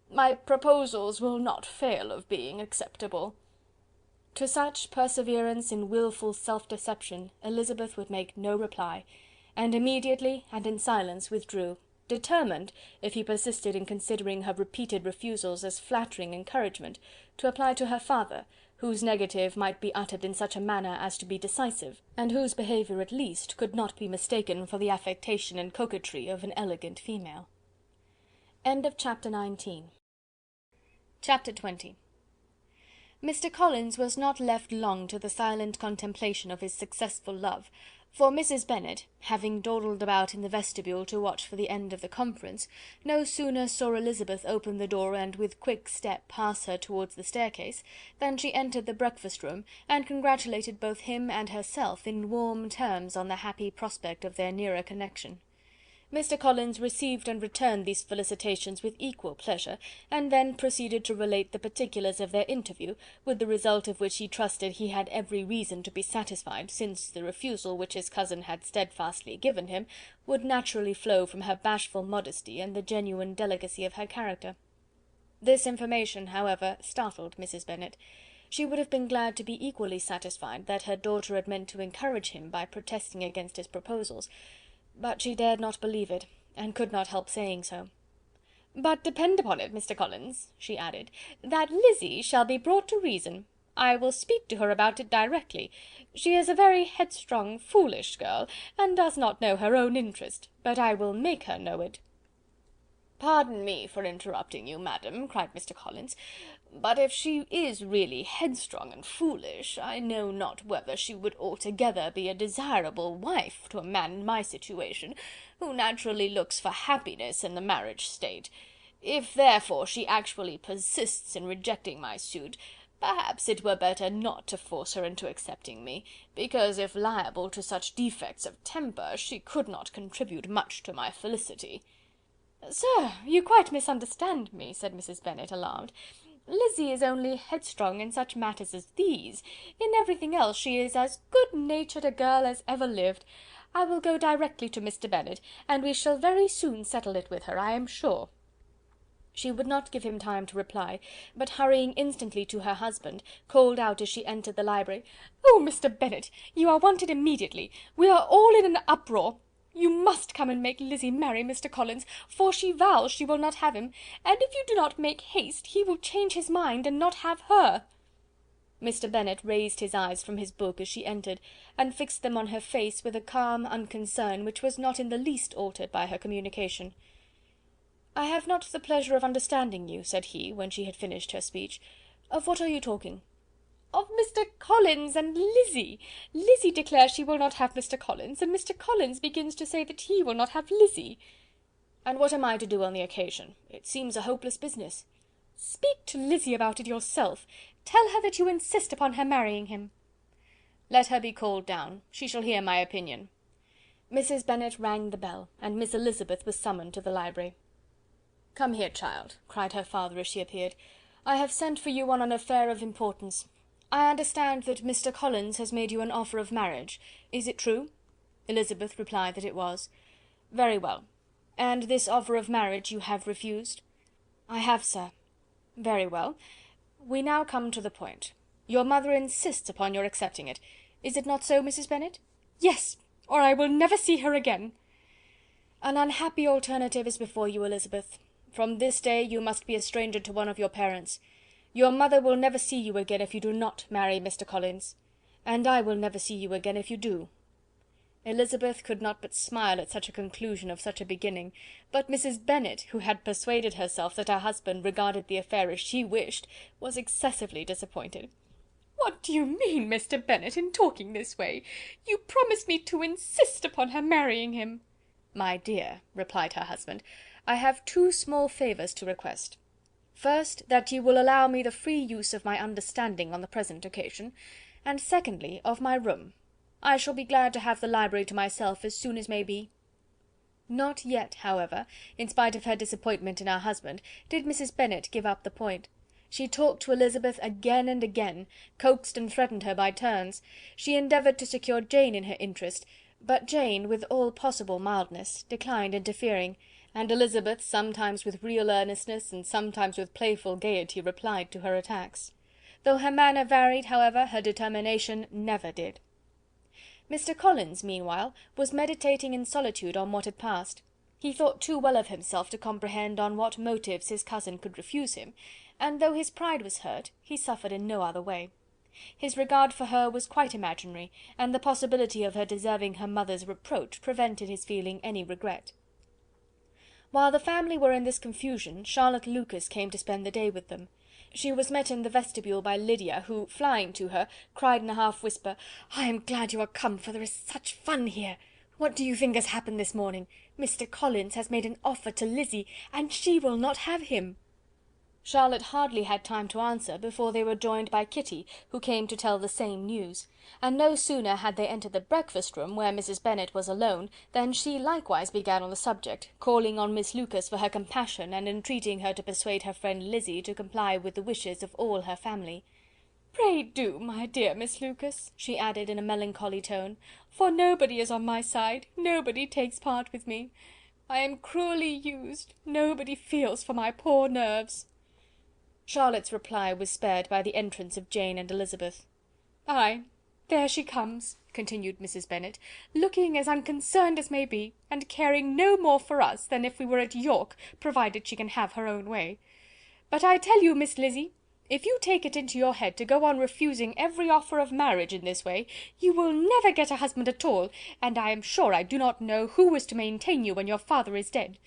my proposals will not fail of being acceptable."
To such perseverance in wilful self-deception Elizabeth would make no reply, and immediately and in silence withdrew, determined, if he persisted in considering her repeated refusals as flattering encouragement, to apply to her father, whose negative might be uttered in such a manner as to be decisive, and whose behaviour at least could not be mistaken for the affectation and coquetry of an elegant female. Chapter 20. Mr. Collins was not left long to the silent contemplation of his successful love, for Mrs. Bennet, having dawdled about in the vestibule to watch for the end of the conference, no sooner saw Elizabeth open the door and with quick step pass her towards the staircase, than she entered the breakfast-room, and congratulated both him and herself in warm terms on the happy prospect of their nearer connection. Mr. Collins received and returned these felicitations with equal pleasure, and then proceeded to relate the particulars of their interview, with the result of which he trusted he had every reason to be satisfied, since the refusal which his cousin had steadfastly given him would naturally flow from her bashful modesty and the genuine delicacy of her character. This information, however, startled Mrs. Bennet. She would have been glad to be equally satisfied that her daughter had meant to encourage him by protesting against his proposals, but she dared not believe it, and could not help saying so. "But depend upon it, Mr. Collins," she added, "that Lizzy shall be brought to reason. I will speak to her about it directly. She is a very headstrong, foolish girl, and does not know her own interest, but I will make her know it." "Pardon me for interrupting you, madam," cried Mr. Collins, "but if she is really headstrong and foolish, I know not whether she would altogether be a desirable wife to a man in my situation, who naturally looks for happiness in the marriage state. If therefore she actually persists in rejecting my suit, perhaps it were better not to force her into accepting me, because if liable to such defects of temper, she could not contribute much to my felicity." "Sir, you quite misunderstand me," said Mrs. Bennet, alarmed. "Lizzy is only headstrong in such matters as these. In everything else she is as good-natured a girl as ever lived. I will go directly to Mr. Bennet, and we shall very soon settle it with her, I am sure." She would not give him time to reply, but hurrying instantly to her husband, called out as she entered the library, "Oh, Mr. Bennet, you are wanted immediately. We are all in an uproar. You must come and make Lizzy marry Mr. Collins, for she vows she will not have him, and if you do not make haste, he will change his mind and not have her." Mr. Bennet raised his eyes from his book as she entered, and fixed them on her face with a calm unconcern which was not in the least altered by her communication. "I have not the pleasure of understanding you," said he, when she had finished her speech. "Of what are you talking?" "Of Mr. Collins and Lizzy. Lizzy declares she will not have Mr. Collins, and Mr. Collins begins to say that he will not have Lizzy." "And what am I to do on the occasion? It seems a hopeless business." "Speak to Lizzy about it yourself. Tell her that you insist upon her marrying him." "Let her be called down. She shall hear my opinion." Mrs. Bennet rang the bell, and Miss Elizabeth was summoned to the library. "Come here, child," cried her father as she appeared. "I have sent for you on an affair of importance. I understand that Mr. Collins has made you an offer of marriage. Is it true?" Elizabeth replied that it was. "Very well. "And this offer of marriage you have refused?" "I have, sir." "Very well. We now come to the point. Your mother insists upon your accepting it. Is it not so, Mrs. Bennet?" "Yes, or I will never see her again." "An unhappy alternative is before you, Elizabeth. From this day you must be a stranger to one of your parents. Your mother will never see you again if you do not marry Mr. Collins, and I will never see you again if you do." Elizabeth could not but smile at such a conclusion of such a beginning, but Mrs. Bennet, who had persuaded herself that her husband regarded the affair as she wished, was excessively disappointed. "What do you mean, Mr. Bennet, in talking this way? You promised me to insist upon her marrying him." "My dear," replied her husband, "I have two small favours to request. First, that you will allow me the free use of my understanding on the present occasion, and secondly, of my room. I shall be glad to have the library to myself as soon as may be." Not yet, however, in spite of her disappointment in her husband, did Mrs. Bennet give up the point. She talked to Elizabeth again and again, coaxed and threatened her by turns. She endeavoured to secure Jane in her interest, but Jane, with all possible mildness, declined interfering, and Elizabeth, sometimes with real earnestness, and sometimes with playful gaiety, replied to her attacks. Though her manner varied, however, her determination never did. Mr. Collins, meanwhile, was meditating in solitude on what had passed. He thought too well of himself to comprehend on what motives his cousin could refuse him, and though his pride was hurt, he suffered in no other way. His regard for her was quite imaginary, and the possibility of her deserving her mother's reproach prevented his feeling any regret. While the family were in this confusion, Charlotte Lucas came to spend the day with them. She was met in the vestibule by Lydia, who, flying to her, cried in a half whisper, "I am glad you are come, for there is such fun here. What do you think has happened this morning? Mr. Collins has made an offer to Lizzy, and she will not have him." Charlotte hardly had time to answer before they were joined by Kitty, who came to tell the same news; and no sooner had they entered the breakfast room, where Mrs. Bennet was alone, than she likewise began on the subject, calling on Miss Lucas for her compassion, and entreating her to persuade her friend Lizzy to comply with the wishes of all her family. "Pray do, my dear Miss Lucas," she added in a melancholy tone, "for nobody is on my side, nobody takes part with me. I am cruelly used, nobody feels for my poor nerves." Charlotte's reply was spared by the entrance of Jane and Elizabeth. "Ay, there she comes," continued Mrs. Bennet, "looking as unconcerned as may be, and caring no more for us than if we were at York, provided she can have her own way. But I tell you, Miss Lizzy, if you take it into your head to go on refusing every offer of marriage in this way, you will never get a husband at all, and I am sure I do not know who is to maintain you when your father is dead.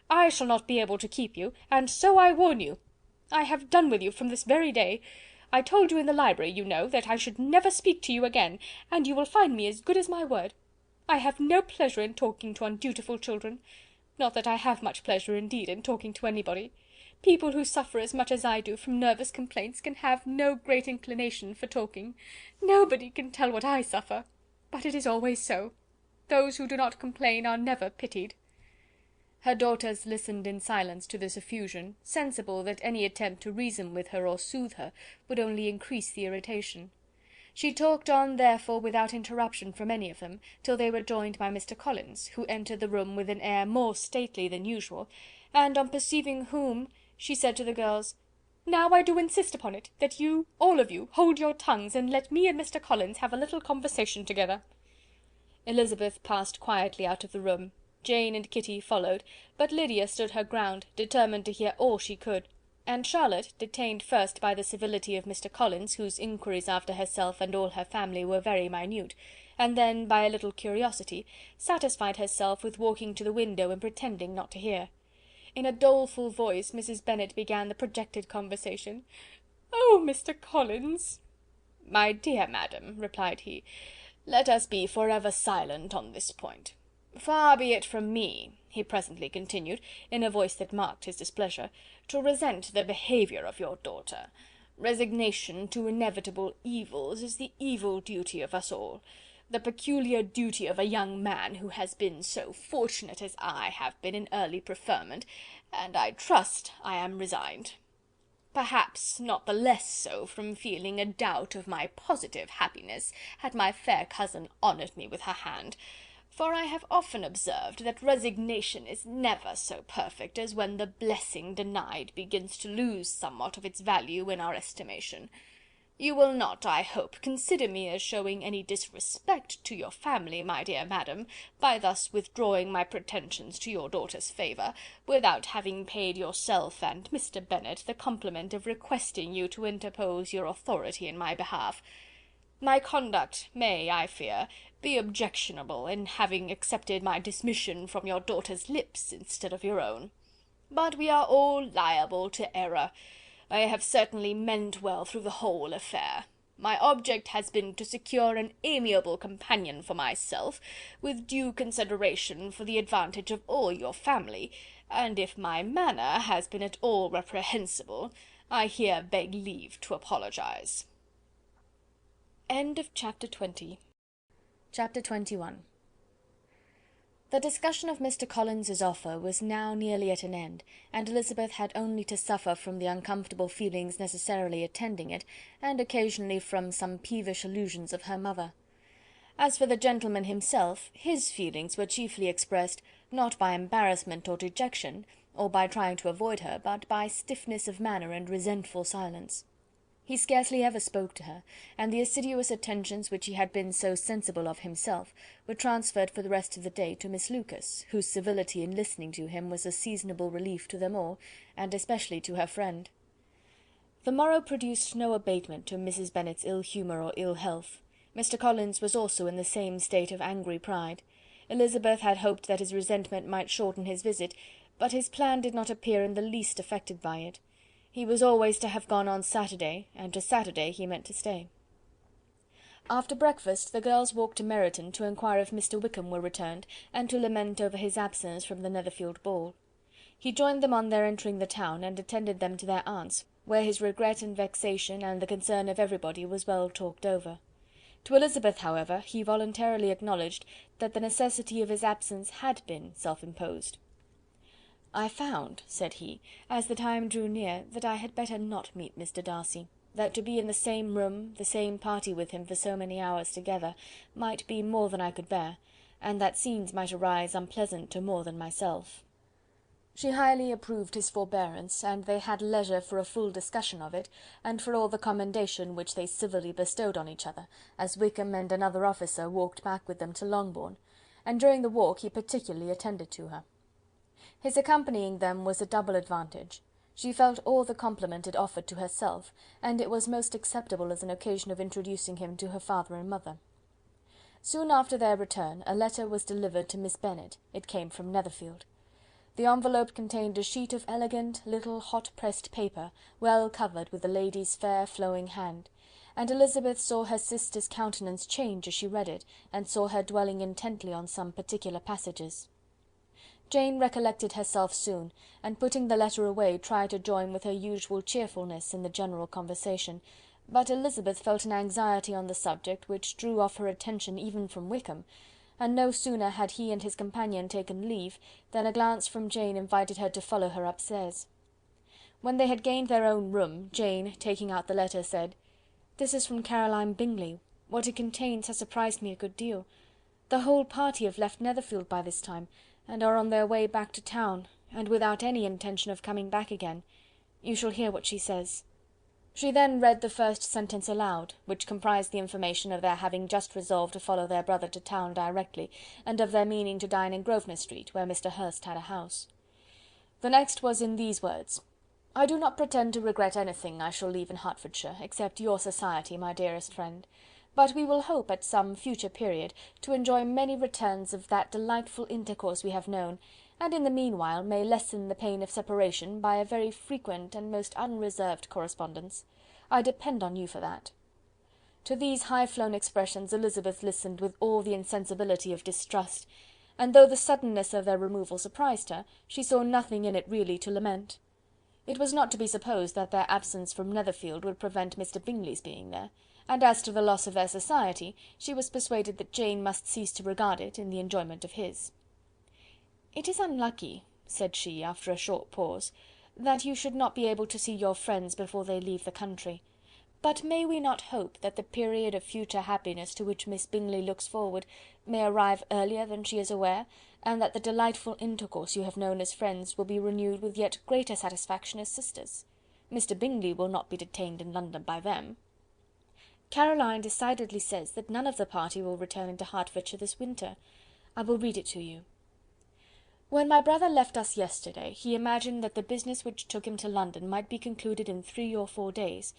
I shall not be able to keep you, and so I warn you. I have done with you from this very day. I told you in the library, you know, that I should never speak to you again, and you will find me as good as my word. I have no pleasure in talking to undutiful children. Not that I have much pleasure, indeed, in talking to anybody. People who suffer as much as I do from nervous complaints can have no great inclination for talking. Nobody can tell what I suffer, but it is always so. Those who do not complain are never pitied." Her daughters listened in silence to this effusion, sensible that any attempt to reason with her or soothe her would only increase the irritation. She talked on, therefore, without interruption from any of them, till they were joined by Mr. Collins, who entered the room with an air more stately than usual, and on perceiving whom, she said to the girls, "Now I do insist upon it, that you, all of you, hold your tongues, and let me and Mr. Collins have a little conversation together." Elizabeth passed quietly out of the room. Jane and Kitty followed, but Lydia stood her ground, determined to hear all she could; and Charlotte, detained first by the civility of Mr. Collins, whose inquiries after herself and all her family were very minute, and then by a little curiosity, satisfied herself with walking to the window and pretending not to hear. In a doleful voice Mrs. Bennet began the projected conversation. "Oh, Mr. Collins!" "My dear madam," replied he, "let us be for ever silent on this point. Far be it from me," he presently continued, in a voice that marked his displeasure, "to resent the behaviour of your daughter. Resignation to inevitable evils is the evil duty of us all, the peculiar duty of a young man who has been so fortunate as I have been in early preferment, and I trust I am resigned. Perhaps not the less so from feeling a doubt of my positive happiness, had my fair cousin honoured me with her hand. for I have often observed that resignation is never so perfect as when the blessing denied begins to lose somewhat of its value in our estimation. You will not, I hope, consider me as showing any disrespect to your family, my dear madam, by thus withdrawing my pretensions to your daughter's favour, without having paid yourself and Mr Bennet the compliment of requesting you to interpose your authority in my behalf. My conduct may, I fear, be objectionable in having accepted my dismission from your daughter's lips instead of your own. But we are all liable to error. I have certainly meant well through the whole affair. My object has been to secure an amiable companion for myself, with due consideration for the advantage of all your family, and if my manner has been at all reprehensible, I here beg leave to apologize.
End of chapter 20.
Chapter 21. The discussion of Mr. Collins's offer was now nearly at an end, and Elizabeth had only to suffer from the uncomfortable feelings necessarily attending it, and occasionally from some peevish allusions of her mother. As for the gentleman himself, his feelings were chiefly expressed, not by embarrassment or dejection, or by trying to avoid her, but by stiffness of manner and resentful silence. He scarcely ever spoke to her, and the assiduous attentions which he had been so sensible of himself were transferred for the rest of the day to Miss Lucas, whose civility in listening to him was a seasonable relief to them all, and especially to her friend. The morrow produced no abatement to Mrs. Bennet's ill humour or ill health. Mr. Collins was also in the same state of angry pride. Elizabeth had hoped that his resentment might shorten his visit, but his plan did not appear in the least affected by it. He was always to have gone on Saturday, and to Saturday he meant to stay. After breakfast the girls walked to Meryton to inquire if Mr. Wickham were returned, and to lament over his absence from the Netherfield ball. He joined them on their entering the town, and attended them to their aunt's, where his regret and vexation, and the concern of everybody, was well talked over. To Elizabeth, however, he voluntarily acknowledged that the necessity of his absence had been self-imposed. "I found," said he, as the time drew near, "that I had better not meet Mr. Darcy, that to be in the same room, the same party with him for so many hours together, might be more than I could bear, and that scenes might arise unpleasant to more than myself." She highly approved his forbearance, and they had leisure for a full discussion of it, and for all the commendation which they civilly bestowed on each other, as Wickham and another officer walked back with them to Longbourn, and during the walk he particularly attended to her. His accompanying them was a double advantage. She felt all the compliment it offered to herself, and it was most acceptable as an occasion of introducing him to her father and mother. Soon after their return a letter was delivered to Miss Bennet. It came from Netherfield. The envelope contained a sheet of elegant, little, hot-pressed paper, well covered with the lady's fair flowing hand, and Elizabeth saw her sister's countenance change as she read it, and saw her dwelling intently on some particular passages. Jane recollected herself soon, and putting the letter away, tried to join with her usual cheerfulness in the general conversation, but Elizabeth felt an anxiety on the subject which drew off her attention even from Wickham, and no sooner had he and his companion taken leave, than a glance from Jane invited her to follow her upstairs. When they had gained their own room, Jane, taking out the letter, said, "This is from Caroline Bingley. What it contains has surprised me a good deal. The whole party have left Netherfield by this time, and are on their way back to town, and without any intention of coming back again. You shall hear what she says." She then read the first sentence aloud, which comprised the information of their having just resolved to follow their brother to town directly, and of their meaning to dine in Grosvenor Street, where Mr. Hurst had a house. The next was in these words: "I do not pretend to regret anything I shall leave in Hertfordshire, except your society, my dearest friend. But we will hope, at some future period, to enjoy many returns of that delightful intercourse we have known, and in the meanwhile may lessen the pain of separation by a very frequent and most unreserved correspondence. I depend on you for that." To these high-flown expressions Elizabeth listened with all the insensibility of distrust, and though the suddenness of their removal surprised her, she saw nothing in it really to lament. It was not to be supposed that their absence from Netherfield would prevent Mr. Bingley's being there, and as to the loss of their society, she was persuaded that Jane must cease to regard it in the enjoyment of his. "It is unlucky," said she, after a short pause, "that you should not be able to see your friends before they leave the country. But may we not hope that the period of future happiness to which Miss Bingley looks forward may arrive earlier than she is aware, and that the delightful intercourse you have known as friends will be renewed with yet greater satisfaction as sisters? Mr Bingley will not be detained in London by them. Caroline decidedly says that none of the party will return into Hertfordshire this winter. I will read it to you. When my brother left us yesterday, he imagined that the business which took him to London might be concluded in 3 or 4 days,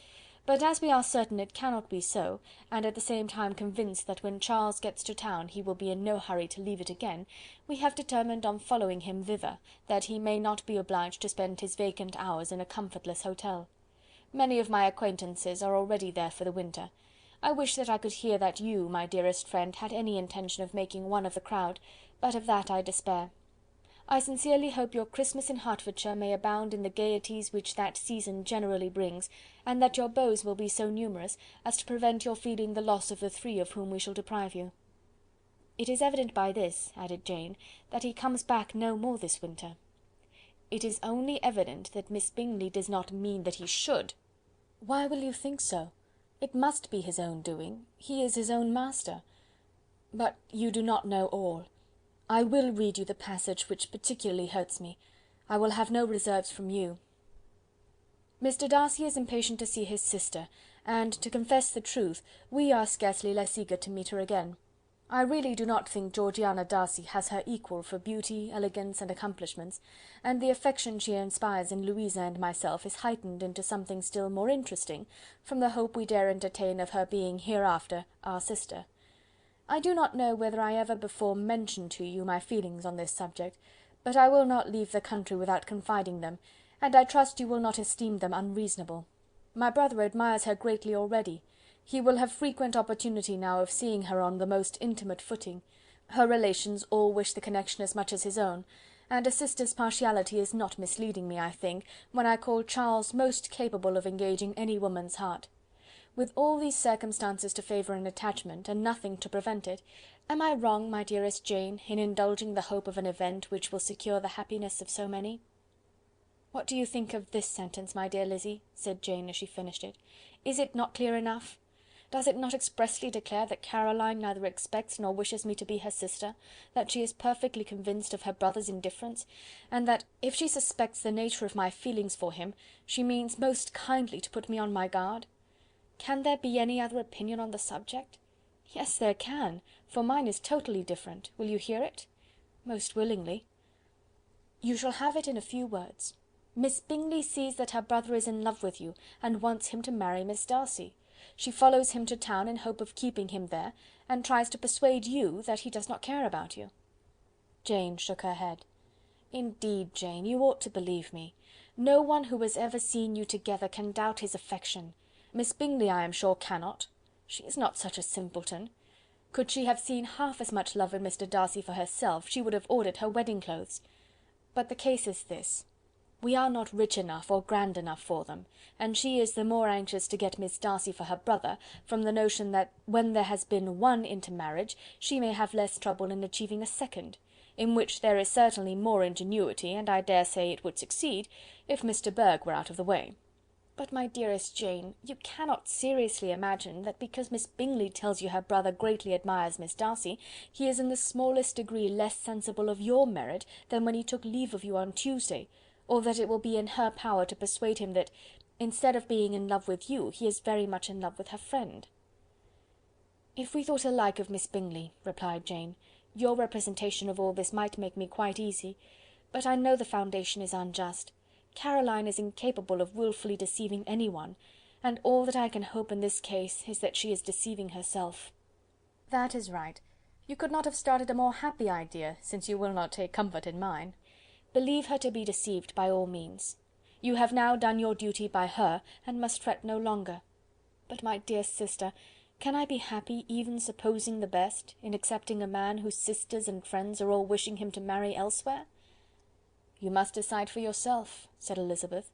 but as we are certain it cannot be so, and at the same time convinced that when Charles gets to town he will be in no hurry to leave it again, we have determined on following him thither, that he may not be obliged to spend his vacant hours in a comfortless hotel. Many of my acquaintances are already there for the winter. I wish that I could hear that you, my dearest friend, had any intention of making one of the crowd, but of that I despair. I sincerely hope your Christmas in Hertfordshire may abound in the gaieties which that season generally brings, and that your beaux will be so numerous as to prevent your feeling the loss of the 3 of whom we shall deprive you. It is evident by this, added Jane, that he comes back no more this winter. It is only evident that Miss Bingley does not mean that he should. Why will you think so? It must be his own doing. He is his own master. But you do not know all. I will read you the passage which particularly hurts me. I will have no reserves from you. Mr Darcy is impatient to see his sister, and, to confess the truth, we are scarcely less eager to meet her again. I really do not think Georgiana Darcy has her equal for beauty, elegance, and accomplishments, and the affection she inspires in Louisa and myself is heightened into something still more interesting from the hope we dare entertain of her being hereafter our sister. I do not know whether I ever before mentioned to you my feelings on this subject, but I will not leave the country without confiding them, and I trust you will not esteem them unreasonable. My brother admires her greatly already. He will have frequent opportunity now of seeing her on the most intimate footing. Her relations all wish the connection as much as his own, and a sister's partiality is not misleading me, I think, when I call Charles most capable of engaging any woman's heart. With all these circumstances to favour an attachment, and nothing to prevent it, am I wrong, my dearest Jane, in indulging the hope of an event which will secure the happiness of so many? What do you think of this sentence, my dear Lizzy? Said Jane as she finished it. Is it not clear enough? Does it not expressly declare that Caroline neither expects nor wishes me to be her sister, that she is perfectly convinced of her brother's indifference, and that, if she suspects the nature of my feelings for him, she means most kindly to put me on my guard? Can there be any other opinion on the subject? Yes, there can, for mine is totally different. Will you hear it? Most willingly. You shall have it in a few words. Miss Bingley sees that her brother is in love with you, and wants him to marry Miss Darcy. She follows him to town in hope of keeping him there, and tries to persuade you that he does not care about you. Jane shook her head. Indeed, Jane, you ought to believe me. No one who has ever seen you together can doubt his affection. Miss Bingley, I am sure, cannot. She is not such a simpleton. Could she have seen half as much love in Mr Darcy for herself, she would have ordered her wedding clothes. But the case is this. We are not rich enough or grand enough for them, and she is the more anxious to get Miss Darcy for her brother, from the notion that when there has been one intermarriage, she may have less trouble in achieving a second, in which there is certainly more ingenuity, and I dare say it would succeed, if Mr Burgh were out of the way. But, my dearest Jane, you cannot seriously imagine that because Miss Bingley tells you her brother greatly admires Miss Darcy, he is in the smallest degree less sensible of your merit than when he took leave of you on Tuesday, or that it will be in her power to persuade him that, instead of being in love with you, he is very much in love with her friend. If we thought alike of Miss Bingley, replied Jane, your representation of all this might make me quite easy, but I know the foundation is unjust. Caroline is incapable of wilfully deceiving anyone, and all that I can hope in this case is that she is deceiving herself. That is right. You could not have started a more happy idea, since you will not take comfort in mine. Believe her to be deceived by all means. You have now done your duty by her, and must fret no longer. But, my dear sister, can I be happy, even supposing the best, in accepting a man whose sisters and friends are all wishing him to marry elsewhere? You must decide for yourself, said Elizabeth,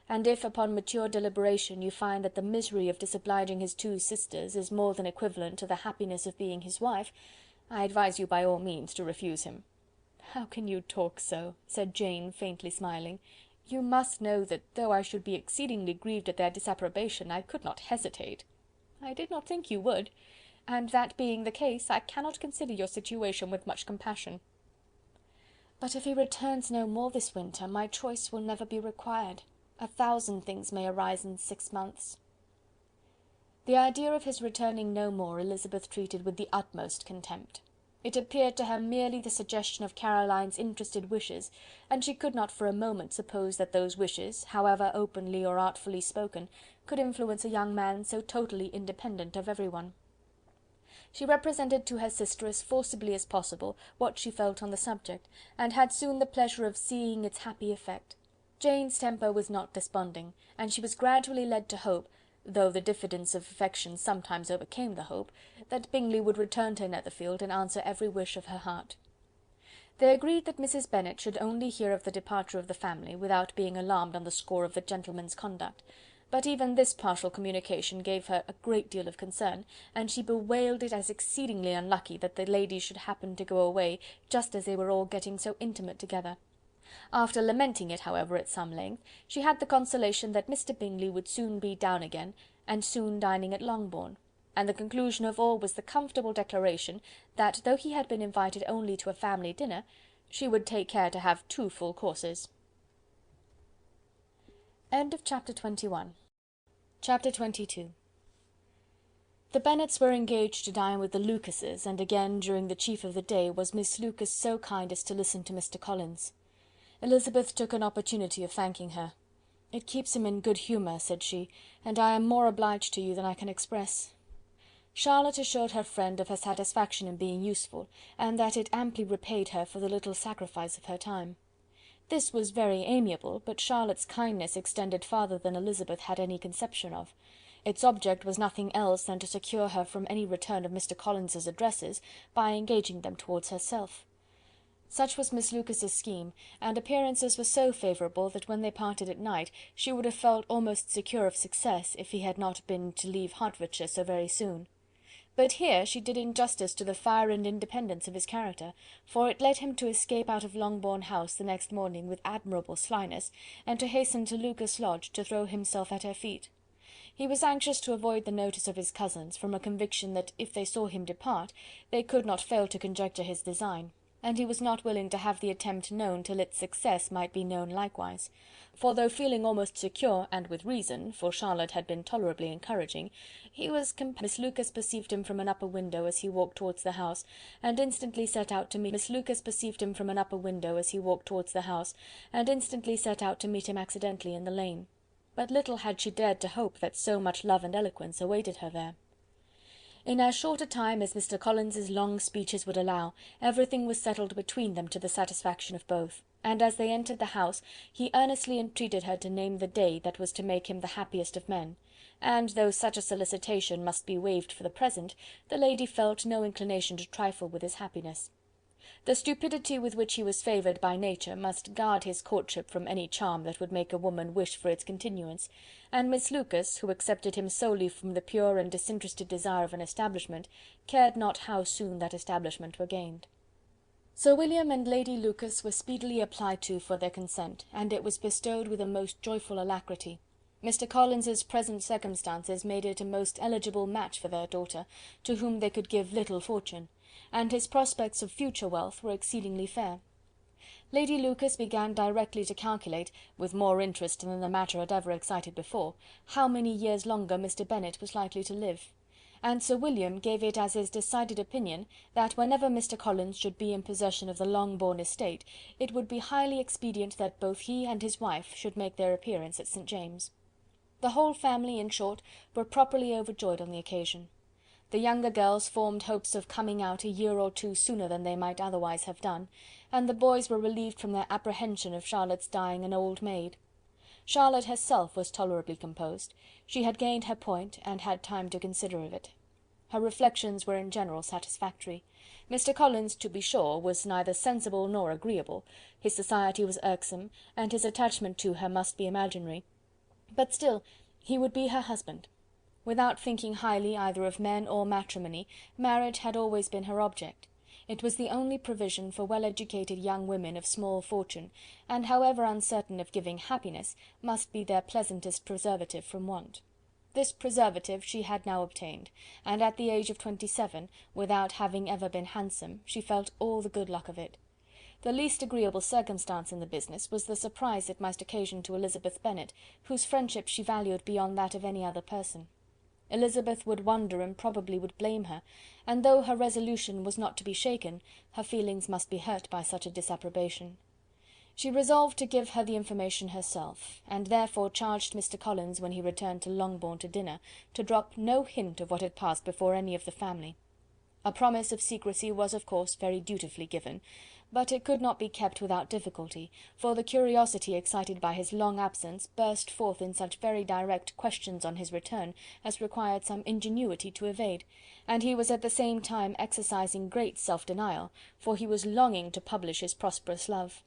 and if upon mature deliberation you find that the misery of disobliging his 2 sisters is more than equivalent to the happiness of being his wife, I advise you by all means to refuse him. How can you talk so? Said Jane, faintly smiling. You must know that though I should be exceedingly grieved at their disapprobation, I could not hesitate. I did not think you would, and that being the case, I cannot consider your situation with much compassion. But if he returns no more this winter, my choice will never be required. 1,000 things may arise in 6 months." The idea of his returning no more Elizabeth treated with the utmost contempt. It appeared to her merely the suggestion of Caroline's interested wishes, and she could not for a moment suppose that those wishes, however openly or artfully spoken, could influence a young man so totally independent of every one. She represented to her sister as forcibly as possible what she felt on the subject, and had soon the pleasure of seeing its happy effect. Jane's temper was not desponding, and she was gradually led to hope, though the diffidence of affection sometimes overcame the hope, that Bingley would return to Netherfield and answer every wish of her heart. They agreed that Mrs. Bennet should only hear of the departure of the family, without being alarmed on the score of the gentleman's conduct. But even this partial communication gave her a great deal of concern, and she bewailed it as exceedingly unlucky that the ladies should happen to go away just as they were all getting so intimate together. After lamenting it, however, at some length, she had the consolation that Mr. Bingley would soon be down again, and soon dining at Longbourn, and the conclusion of all was the comfortable declaration that, though he had been invited only to a family dinner, she would take care to have 2 full courses. Chapter 21. Chapter 22. The Bennets were engaged to dine with the Lucases, and again during the chief of the day was Miss Lucas so kind as to listen to Mr. Collins. Elizabeth took an opportunity of thanking her. "It keeps him in good humour," said she, "and I am more obliged to you than I can express." Charlotte assured her friend of her satisfaction in being useful, and that it amply repaid her for the little sacrifice of her time. This was very amiable, but Charlotte's kindness extended farther than Elizabeth had any conception of. Its object was nothing else than to secure her from any return of Mr. Collins's addresses, by engaging them towards herself. Such was Miss Lucas's scheme, and appearances were so favourable that when they parted at night she would have felt almost secure of success if he had not been to leave Hertfordshire so very soon. But here she did injustice to the fire and independence of his character, for it led him to escape out of Longbourn House the next morning with admirable slyness, and to hasten to Lucas Lodge to throw himself at her feet. He was anxious to avoid the notice of his cousins, from a conviction that if they saw him depart, they could not fail to conjecture his design, and he was not willing to have the attempt known till its success might be known likewise; for though feeling almost secure, and with reason, for Charlotte had been tolerably encouraging, he was Miss Lucas perceived him from an upper window as he walked towards the house, and instantly set out to meet him accidentally in the lane. But little had she dared to hope that so much love and eloquence awaited her there. In as short a time as Mr. Collins's long speeches would allow, everything was settled between them to the satisfaction of both, and as they entered the house, he earnestly entreated her to name the day that was to make him the happiest of men, and though such a solicitation must be waived for the present, the lady felt no inclination to trifle with his happiness. The stupidity with which he was favoured by nature must guard his courtship from any charm that would make a woman wish for its continuance, and Miss Lucas, who accepted him solely from the pure and disinterested desire of an establishment, cared not how soon that establishment were gained. Sir William and Lady Lucas were speedily applied to for their consent, and it was bestowed with a most joyful alacrity. Mr. Collins's present circumstances made it a most eligible match for their daughter, to whom they could give little fortune, and his prospects of future wealth were exceedingly fair. Lady Lucas began directly to calculate, with more interest than the matter had ever excited before, how many years longer Mr. Bennet was likely to live, and Sir William gave it as his decided opinion that whenever Mr. Collins should be in possession of the Longbourn estate, it would be highly expedient that both he and his wife should make their appearance at St. James's. The whole family, in short, were properly overjoyed on the occasion. The younger girls formed hopes of coming out a year or 2 sooner than they might otherwise have done, and the boys were relieved from their apprehension of Charlotte's dying an old maid. Charlotte herself was tolerably composed; she had gained her point, and had time to consider of it. Her reflections were in general satisfactory. Mr. Collins, to be sure, was neither sensible nor agreeable, his society was irksome, and his attachment to her must be imaginary, but still he would be her husband. Without thinking highly either of men or matrimony, marriage had always been her object. It was the only provision for well-educated young women of small fortune, and however uncertain of giving happiness, must be their pleasantest preservative from want. This preservative she had now obtained, and at the age of 27, without having ever been handsome, she felt all the good luck of it. The least agreeable circumstance in the business was the surprise it must occasion to Elizabeth Bennet, whose friendship she valued beyond that of any other person. Elizabeth would wonder and probably would blame her, and though her resolution was not to be shaken, her feelings must be hurt by such a disapprobation. She resolved to give her the information herself, and therefore charged Mr. Collins, when he returned to Longbourn to dinner, to drop no hint of what had passed before any of the family. A promise of secrecy was of course very dutifully given, but it could not be kept without difficulty, for the curiosity excited by his long absence burst forth in such very direct questions on his return as required some ingenuity to evade, and he was at the same time exercising great self-denial, for he was longing to publish his prosperous love.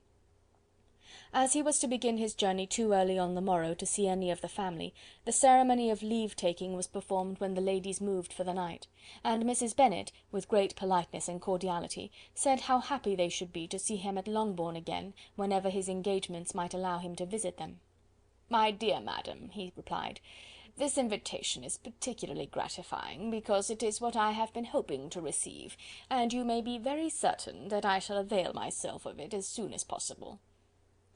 As he was to begin his journey too early on the morrow to see any of the family, the ceremony of leave-taking was performed when the ladies moved for the night, and Mrs. Bennet, with great politeness and cordiality, said how happy they should be to see him at Longbourn again, whenever his engagements might allow him to visit them. "My dear madam," he replied, "this invitation is particularly gratifying, because it is what I have been hoping to receive, and you may be very certain that I shall avail myself of it as soon as possible."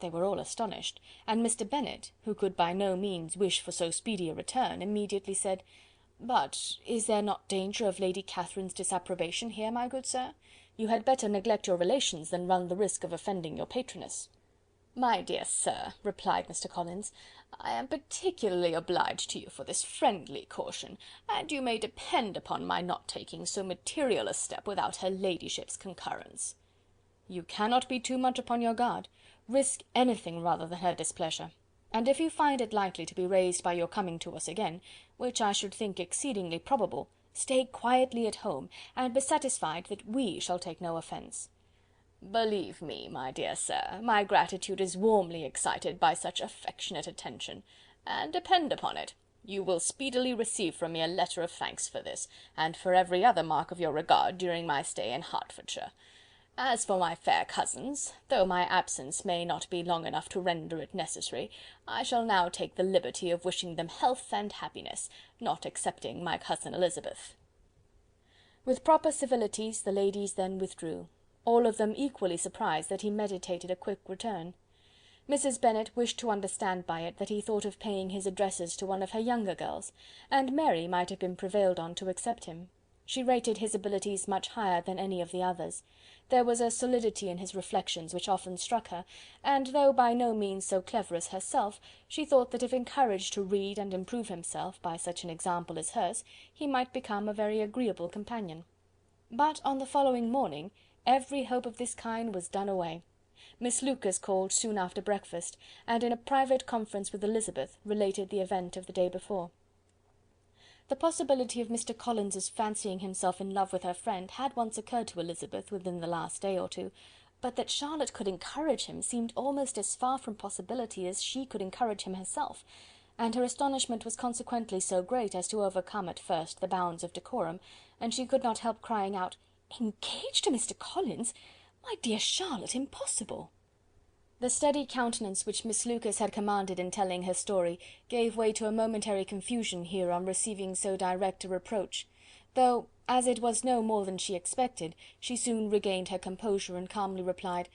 They were all astonished, and Mr. Bennet, who could by no means wish for so speedy a return, immediately said, "But is there not danger of Lady Catherine's disapprobation here, my good sir? You had better neglect your relations than run the risk of offending your patroness." "My dear sir," replied Mr. Collins, "I am particularly obliged to you for this friendly caution, and you may depend upon my not taking so material a step without her ladyship's concurrence." "You cannot be too much upon your guard. Risk anything rather than her displeasure, and if you find it likely to be raised by your coming to us again, which I should think exceedingly probable, stay quietly at home, and be satisfied that we shall take no offence." "Believe me, my dear sir, my gratitude is warmly excited by such affectionate attention, and depend upon it, you will speedily receive from me a letter of thanks for this, and for every other mark of your regard during my stay in Hertfordshire. As for my fair cousins, though my absence may not be long enough to render it necessary, I shall now take the liberty of wishing them health and happiness, not excepting my cousin Elizabeth." With proper civilities the ladies then withdrew, all of them equally surprised that he meditated a quick return. Mrs. Bennet wished to understand by it that he thought of paying his addresses to one of her younger girls, and Mary might have been prevailed on to accept him. She rated his abilities much higher than any of the others. There was a solidity in his reflections which often struck her, and though by no means so clever as herself, she thought that if encouraged to read and improve himself by such an example as hers, he might become a very agreeable companion. But on the following morning every hope of this kind was done away. Miss Lucas called soon after breakfast, and in a private conference with Elizabeth related the event of the day before. The possibility of Mr. Collins's fancying himself in love with her friend had once occurred to Elizabeth within the last day or two, but that Charlotte could encourage him seemed almost as far from possibility as she could encourage him herself, and her astonishment was consequently so great as to overcome at first the bounds of decorum, and she could not help crying out, "Engaged to Mr. Collins! My dear Charlotte, impossible!" The steady countenance which Miss Lucas had commanded in telling her story gave way to a momentary confusion here on receiving so direct a reproach, though, as it was no more than she expected, she soon regained her composure and calmly replied,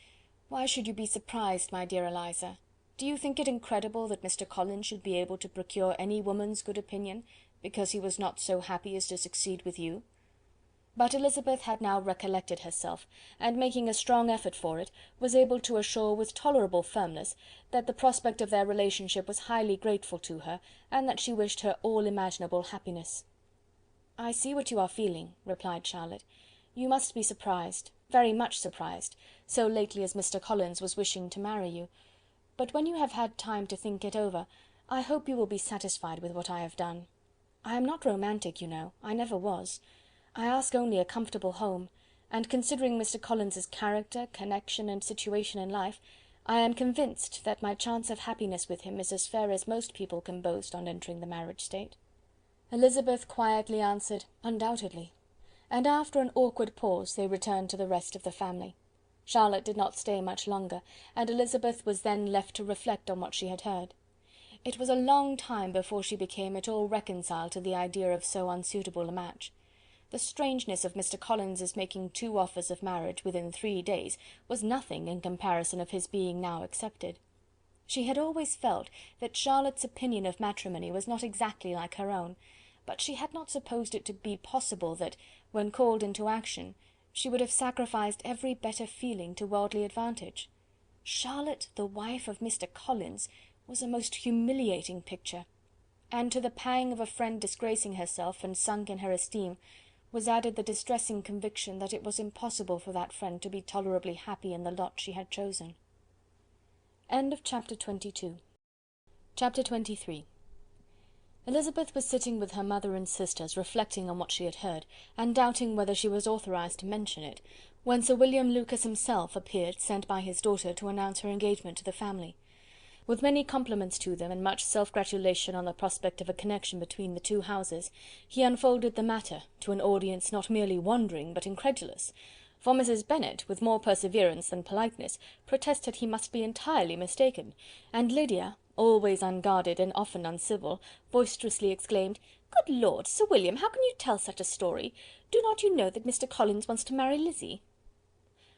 "Why should you be surprised, my dear Eliza? Do you think it incredible that Mr. Collins should be able to procure any woman's good opinion, because he was not so happy as to succeed with you?" But Elizabeth had now recollected herself, and making a strong effort for it, was able to assure with tolerable firmness that the prospect of their relationship was highly grateful to her, and that she wished her all imaginable happiness. "I see what you are feeling," replied Charlotte. "You must be surprised, very much surprised, so lately as Mr. Collins was wishing to marry you. But when you have had time to think it over, I hope you will be satisfied with what I have done. I am not romantic, you know, I never was. I ask only a comfortable home, and considering Mr. Collins's character, connection, and situation in life, I am convinced that my chance of happiness with him is as fair as most people can boast on entering the marriage state." Elizabeth quietly answered, "Undoubtedly." and after an awkward pause they returned to the rest of the family. Charlotte did not stay much longer, and Elizabeth was then left to reflect on what she had heard. It was a long time before she became at all reconciled to the idea of so unsuitable a match. The strangeness of Mr. Collins's making 2 offers of marriage within 3 days was nothing in comparison of his being now accepted. She had always felt that Charlotte's opinion of matrimony was not exactly like her own, but she had not supposed it to be possible that, when called into action, she would have sacrificed every better feeling to worldly advantage. Charlotte, the wife of Mr. Collins, was a most humiliating picture, and to the pang of a friend disgracing herself and sunk in her esteem, was added the distressing conviction that it was impossible for that friend to be tolerably happy in the lot she had chosen. Chapter 22. Chapter 23. Elizabeth was sitting with her mother and sisters, reflecting on what she had heard, and doubting whether she was authorised to mention it, when Sir William Lucas himself appeared, sent by his daughter to announce her engagement to the family. With many compliments to them, and much self-gratulation on the prospect of a connection between the 2 houses, he unfolded the matter to an audience not merely wondering but incredulous, for Mrs. Bennet, with more perseverance than politeness, protested he must be entirely mistaken, and Lydia, always unguarded and often uncivil, boisterously exclaimed, "Good Lord, Sir William, how can you tell such a story? Do not you know that Mr. Collins wants to marry Lizzy?"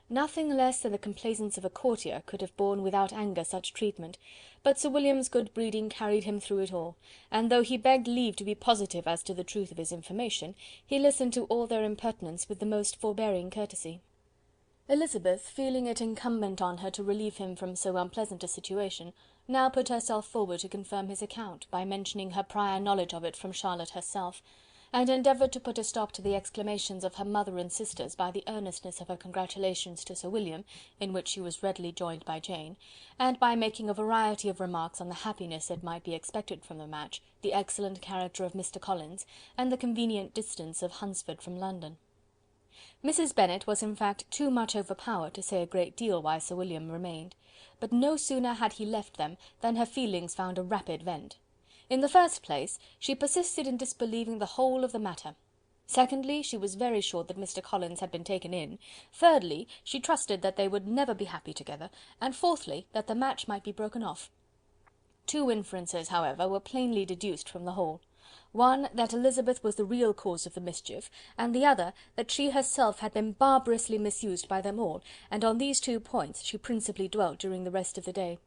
Nothing less than the complaisance of a courtier could have borne without anger such treatment, but Sir William's good breeding carried him through it all, and though he begged leave to be positive as to the truth of his information, he listened to all their impertinence with the most forbearing courtesy. Elizabeth, feeling it incumbent on her to relieve him from so unpleasant a situation, now put herself forward to confirm his account, by mentioning her prior knowledge of it from Charlotte herself, and endeavoured to put a stop to the exclamations of her mother and sisters by the earnestness of her congratulations to Sir William, in which she was readily joined by Jane, and by making a variety of remarks on the happiness that might be expected from the match, the excellent character of Mr. Collins, and the convenient distance of Hunsford from London. Mrs. Bennet was in fact too much overpowered to say a great deal while Sir William remained, but no sooner had he left them than her feelings found a rapid vent. In the first place, she persisted in disbelieving the whole of the matter. Secondly, she was very sure that Mr. Collins had been taken in. Thirdly, she trusted that they would never be happy together, and fourthly, that the match might be broken off. 2 inferences, however, were plainly deduced from the whole. One, that Elizabeth was the real cause of the mischief, and the other, that she herself had been barbarously misused by them all, and on these 2 points she principally dwelt during the rest of the day.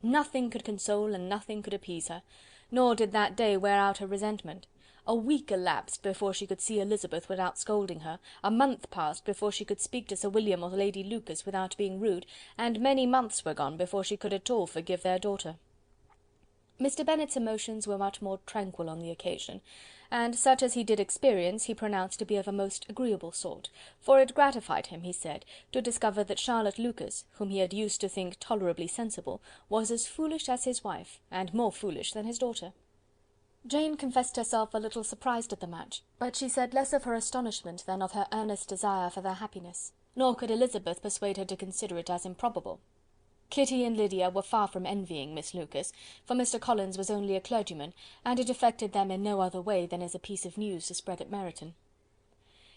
Nothing could console and nothing could appease her, nor did that day wear out her resentment. A week elapsed before she could see Elizabeth without scolding her, a month passed before she could speak to Sir William or Lady Lucas without being rude, and many months were gone before she could at all forgive their daughter. Mr. Bennet's emotions were much more tranquil on the occasion, and such as he did experience he pronounced to be of a most agreeable sort, for it gratified him, he said, to discover that Charlotte Lucas, whom he had used to think tolerably sensible, was as foolish as his wife, and more foolish than his daughter. Jane confessed herself a little surprised at the match, but she said less of her astonishment than of her earnest desire for their happiness, nor could Elizabeth persuade her to consider it as improbable. Kitty and Lydia were far from envying Miss Lucas, for Mr. Collins was only a clergyman, and it affected them in no other way than as a piece of news to spread at Meryton.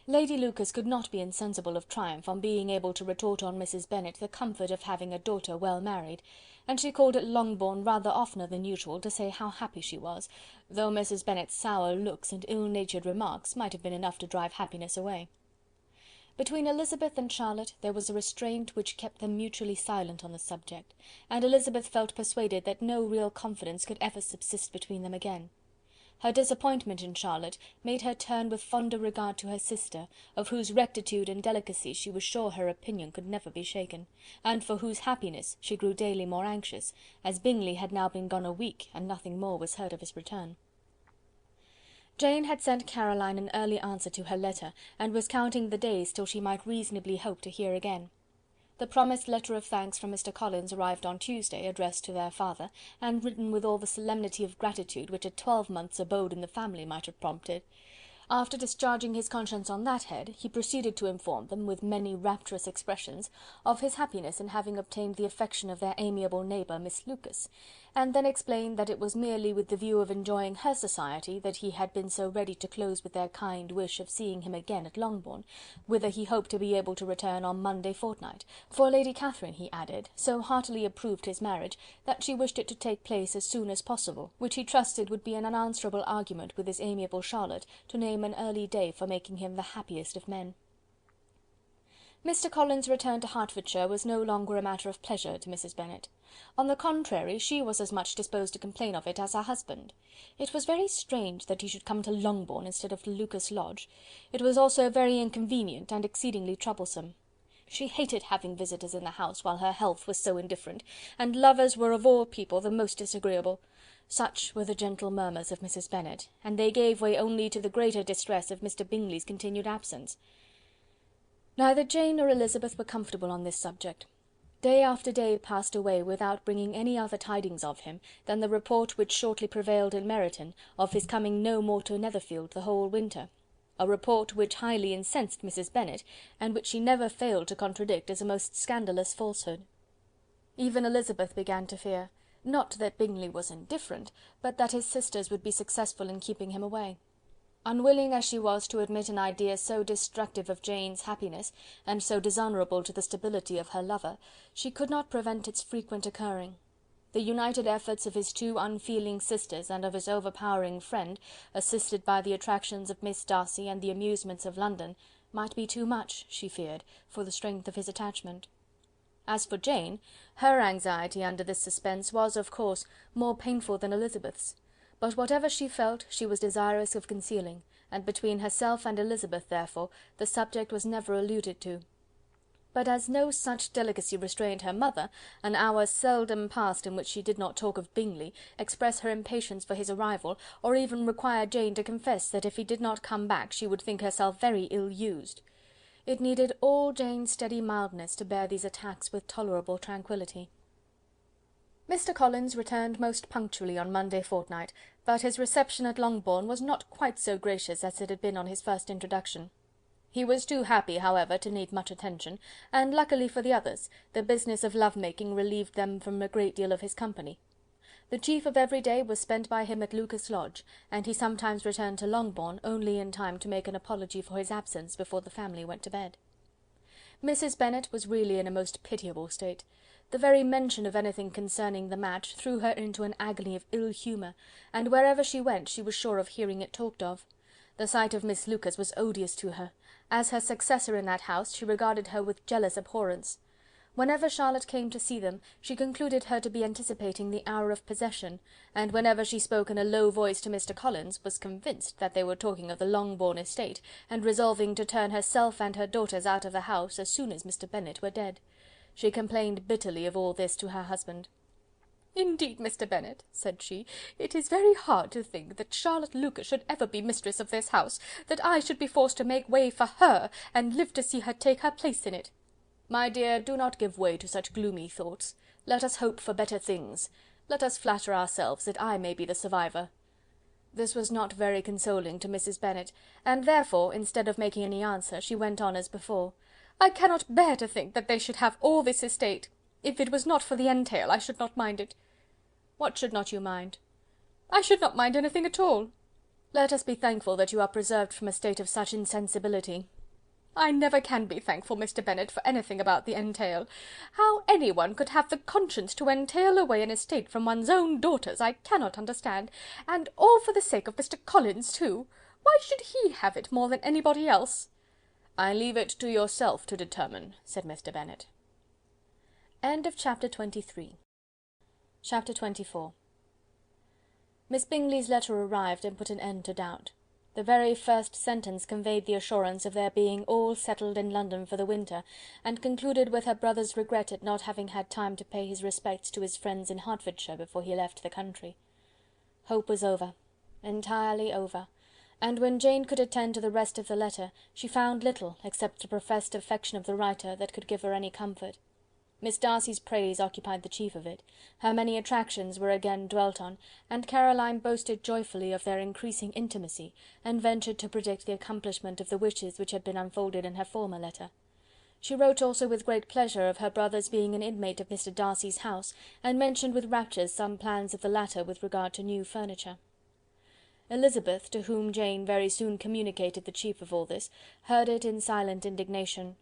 Lady Lucas could not be insensible of triumph on being able to retort on Mrs. Bennet the comfort of having a daughter well married, and she called at Longbourn rather oftener than usual to say how happy she was, though Mrs. Bennet's sour looks and ill-natured remarks might have been enough to drive happiness away. Between Elizabeth and Charlotte there was a restraint which kept them mutually silent on the subject, and Elizabeth felt persuaded that no real confidence could ever subsist between them again. Her disappointment in Charlotte made her turn with fonder regard to her sister, of whose rectitude and delicacy she was sure her opinion could never be shaken, and for whose happiness she grew daily more anxious, as Bingley had now been gone a week, and nothing more was heard of his return. Jane had sent Caroline an early answer to her letter, and was counting the days till she might reasonably hope to hear again. The promised letter of thanks from Mr. Collins arrived on Tuesday, addressed to their father, and written with all the solemnity of gratitude which a 12-month's abode in the family might have prompted. After discharging his conscience on that head, he proceeded to inform them, with many rapturous expressions, of his happiness in having obtained the affection of their amiable neighbour, Miss Lucas, and then explained that it was merely with the view of enjoying her society that he had been so ready to close with their kind wish of seeing him again at Longbourn, whither he hoped to be able to return on Monday fortnight, for Lady Catherine, he added, so heartily approved his marriage, that she wished it to take place as soon as possible, which he trusted would be an unanswerable argument with his amiable Charlotte to name an early day for making him the happiest of men. Mr. Collins's return to Hertfordshire was no longer a matter of pleasure to Mrs. Bennet. On the contrary, she was as much disposed to complain of it as her husband. It was very strange that he should come to Longbourn instead of to Lucas Lodge. It was also very inconvenient and exceedingly troublesome. She hated having visitors in the house while her health was so indifferent, and lovers were of all people the most disagreeable. Such were the gentle murmurs of Mrs. Bennet, and they gave way only to the greater distress of Mr. Bingley's continued absence. Neither Jane nor Elizabeth were comfortable on this subject. Day after day passed away without bringing any other tidings of him than the report which shortly prevailed in Meryton of his coming no more to Netherfield the whole winter, a report which highly incensed Mrs. Bennet, and which she never failed to contradict as a most scandalous falsehood. Even Elizabeth began to fear, not that Bingley was indifferent, but that his sisters would be successful in keeping him away. Unwilling as she was to admit an idea so destructive of Jane's happiness, and so dishonourable to the stability of her lover, she could not prevent its frequent occurring. The united efforts of his two unfeeling sisters and of his overpowering friend, assisted by the attractions of Miss Darcy and the amusements of London, might be too much, she feared, for the strength of his attachment. As for Jane, her anxiety under this suspense was, of course, more painful than Elizabeth's. But whatever she felt, she was desirous of concealing, and between herself and Elizabeth, therefore, the subject was never alluded to. But as no such delicacy restrained her mother, an hour seldom passed in which she did not talk of Bingley, express her impatience for his arrival, or even require Jane to confess that if he did not come back she would think herself very ill-used. It needed all Jane's steady mildness to bear these attacks with tolerable tranquillity. Mr. Collins returned most punctually on Monday fortnight, but his reception at Longbourn was not quite so gracious as it had been on his first introduction. He was too happy, however, to need much attention, and luckily for the others, the business of love-making relieved them from a great deal of his company. The chief of every day was spent by him at Lucas Lodge, and he sometimes returned to Longbourn only in time to make an apology for his absence before the family went to bed. Mrs. Bennet was really in a most pitiable state. The very mention of anything concerning the match threw her into an agony of ill humour, and wherever she went she was sure of hearing it talked of. The sight of Miss Lucas was odious to her. As her successor in that house, she regarded her with jealous abhorrence. Whenever Charlotte came to see them, she concluded her to be anticipating the hour of possession, and whenever she spoke in a low voice to Mr. Collins, was convinced that they were talking of the Longbourn estate, and resolving to turn herself and her daughters out of the house as soon as Mr. Bennet were dead. She complained bitterly of all this to her husband. "Indeed, Mr. Bennet," said she, "it is very hard to think that Charlotte Lucas should ever be mistress of this house, that I should be forced to make way for her, and live to see her take her place in it." "My dear, do not give way to such gloomy thoughts. Let us hope for better things. Let us flatter ourselves that I may be the survivor." This was not very consoling to Mrs. Bennet, and therefore, instead of making any answer, she went on as before. "I cannot bear to think that they should have all this estate. If it was not for the entail, I should not mind it." "What should not you mind?" "I should not mind anything at all." "Let us be thankful that you are preserved from a state of such insensibility." "I never can be thankful, Mr. Bennet, for anything about the entail. How anyone could have the conscience to entail away an estate from one's own daughters, I cannot understand, and all for the sake of Mr. Collins, too. Why should he have it more than anybody else?" "I leave it to yourself to determine," said Mr. Bennet. Chapter 23. Chapter 24. Miss Bingley's letter arrived and put an end to doubt. The very first sentence conveyed the assurance of their being all settled in London for the winter, and concluded with her brother's regret at not having had time to pay his respects to his friends in Hertfordshire before he left the country. Hope was over, entirely over, and when Jane could attend to the rest of the letter, she found little, except the professed affection of the writer, that could give her any comfort. Miss Darcy's praise occupied the chief of it, her many attractions were again dwelt on, and Caroline boasted joyfully of their increasing intimacy, and ventured to predict the accomplishment of the wishes which had been unfolded in her former letter. She wrote also with great pleasure of her brother's being an inmate of Mr Darcy's house, and mentioned with raptures some plans of the latter with regard to new furniture. Elizabeth, to whom Jane very soon communicated the chief of all this, heard it in silent indignation.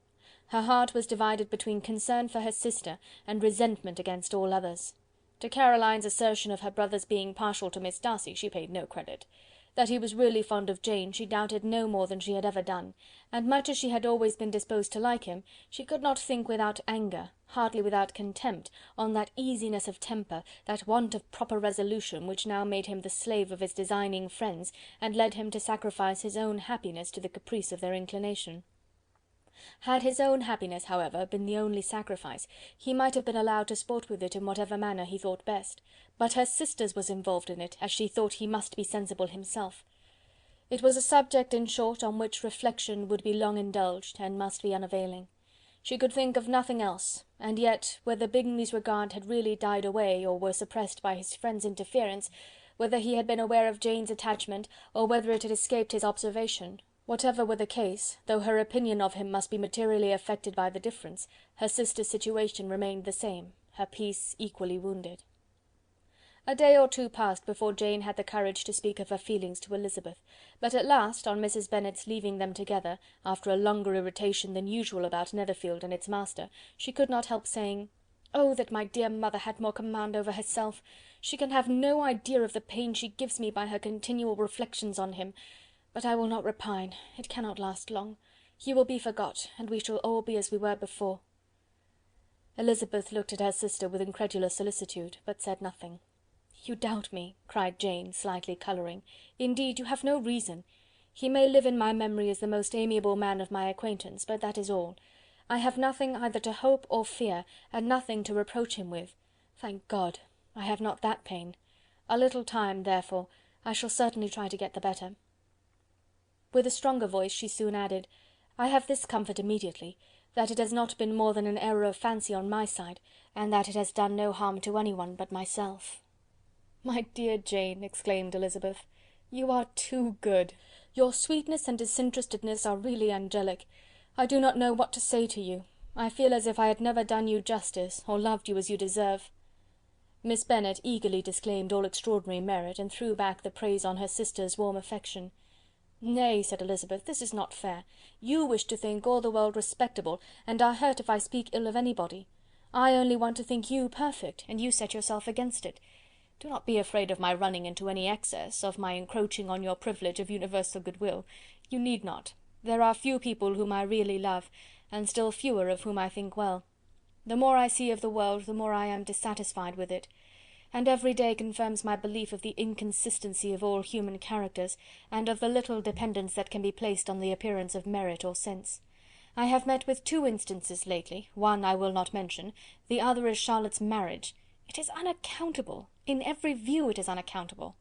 Her heart was divided between concern for her sister and resentment against all others. To Caroline's assertion of her brother's being partial to Miss Darcy she paid no credit. That he was really fond of Jane she doubted no more than she had ever done, and much as she had always been disposed to like him, she could not think without anger, hardly without contempt, on that easiness of temper, that want of proper resolution, which now made him the slave of his designing friends, and led him to sacrifice his own happiness to the caprice of their inclination. Had his own happiness, however, been the only sacrifice, he might have been allowed to sport with it in whatever manner he thought best, but her sister's was involved in it, as she thought he must be sensible himself. It was a subject, in short, on which reflection would be long indulged, and must be unavailing. She could think of nothing else, and yet, whether Bingley's regard had really died away, or were suppressed by his friend's interference, whether he had been aware of Jane's attachment, or whether it had escaped his observation, whatever were the case, though her opinion of him must be materially affected by the difference, her sister's situation remained the same, her peace equally wounded. A day or two passed before Jane had the courage to speak of her feelings to Elizabeth, but at last, on Mrs. Bennet's leaving them together, after a longer irritation than usual about Netherfield and its master, she could not help saying, "Oh, that my dear mother had more command over herself! She can have no idea of the pain she gives me by her continual reflections on him. But I will not repine, it cannot last long. He will be forgot, and we shall all be as we were before." Elizabeth looked at her sister with incredulous solicitude, but said nothing. "You doubt me," cried Jane, slightly colouring. "Indeed, you have no reason. He may live in my memory as the most amiable man of my acquaintance, but that is all. I have nothing either to hope or fear, and nothing to reproach him with. Thank God, I have not that pain. A little time, therefore, I shall certainly try to get the better." With a stronger voice she soon added, "I have this comfort immediately, that it has not been more than an error of fancy on my side, and that it has done no harm to anyone but myself." "My dear Jane," exclaimed Elizabeth, "you are too good. Your sweetness and disinterestedness are really angelic. I do not know what to say to you. I feel as if I had never done you justice, or loved you as you deserve." Miss Bennet eagerly disclaimed all extraordinary merit, and threw back the praise on her sister's warm affection. "Nay," said Elizabeth, "this is not fair. You wish to think all the world respectable, and are hurt if I speak ill of anybody. I only want to think you perfect, and you set yourself against it. Do not be afraid of my running into any excess, of my encroaching on your privilege of universal goodwill. You need not. There are few people whom I really love, and still fewer of whom I think well. The more I see of the world, the more I am dissatisfied with it, and every day confirms my belief of the inconsistency of all human characters, and of the little dependence that can be placed on the appearance of merit or sense. I have met with 2 instances lately, one I will not mention, the other is Charlotte's marriage. It is unaccountable, in every view it is unaccountable.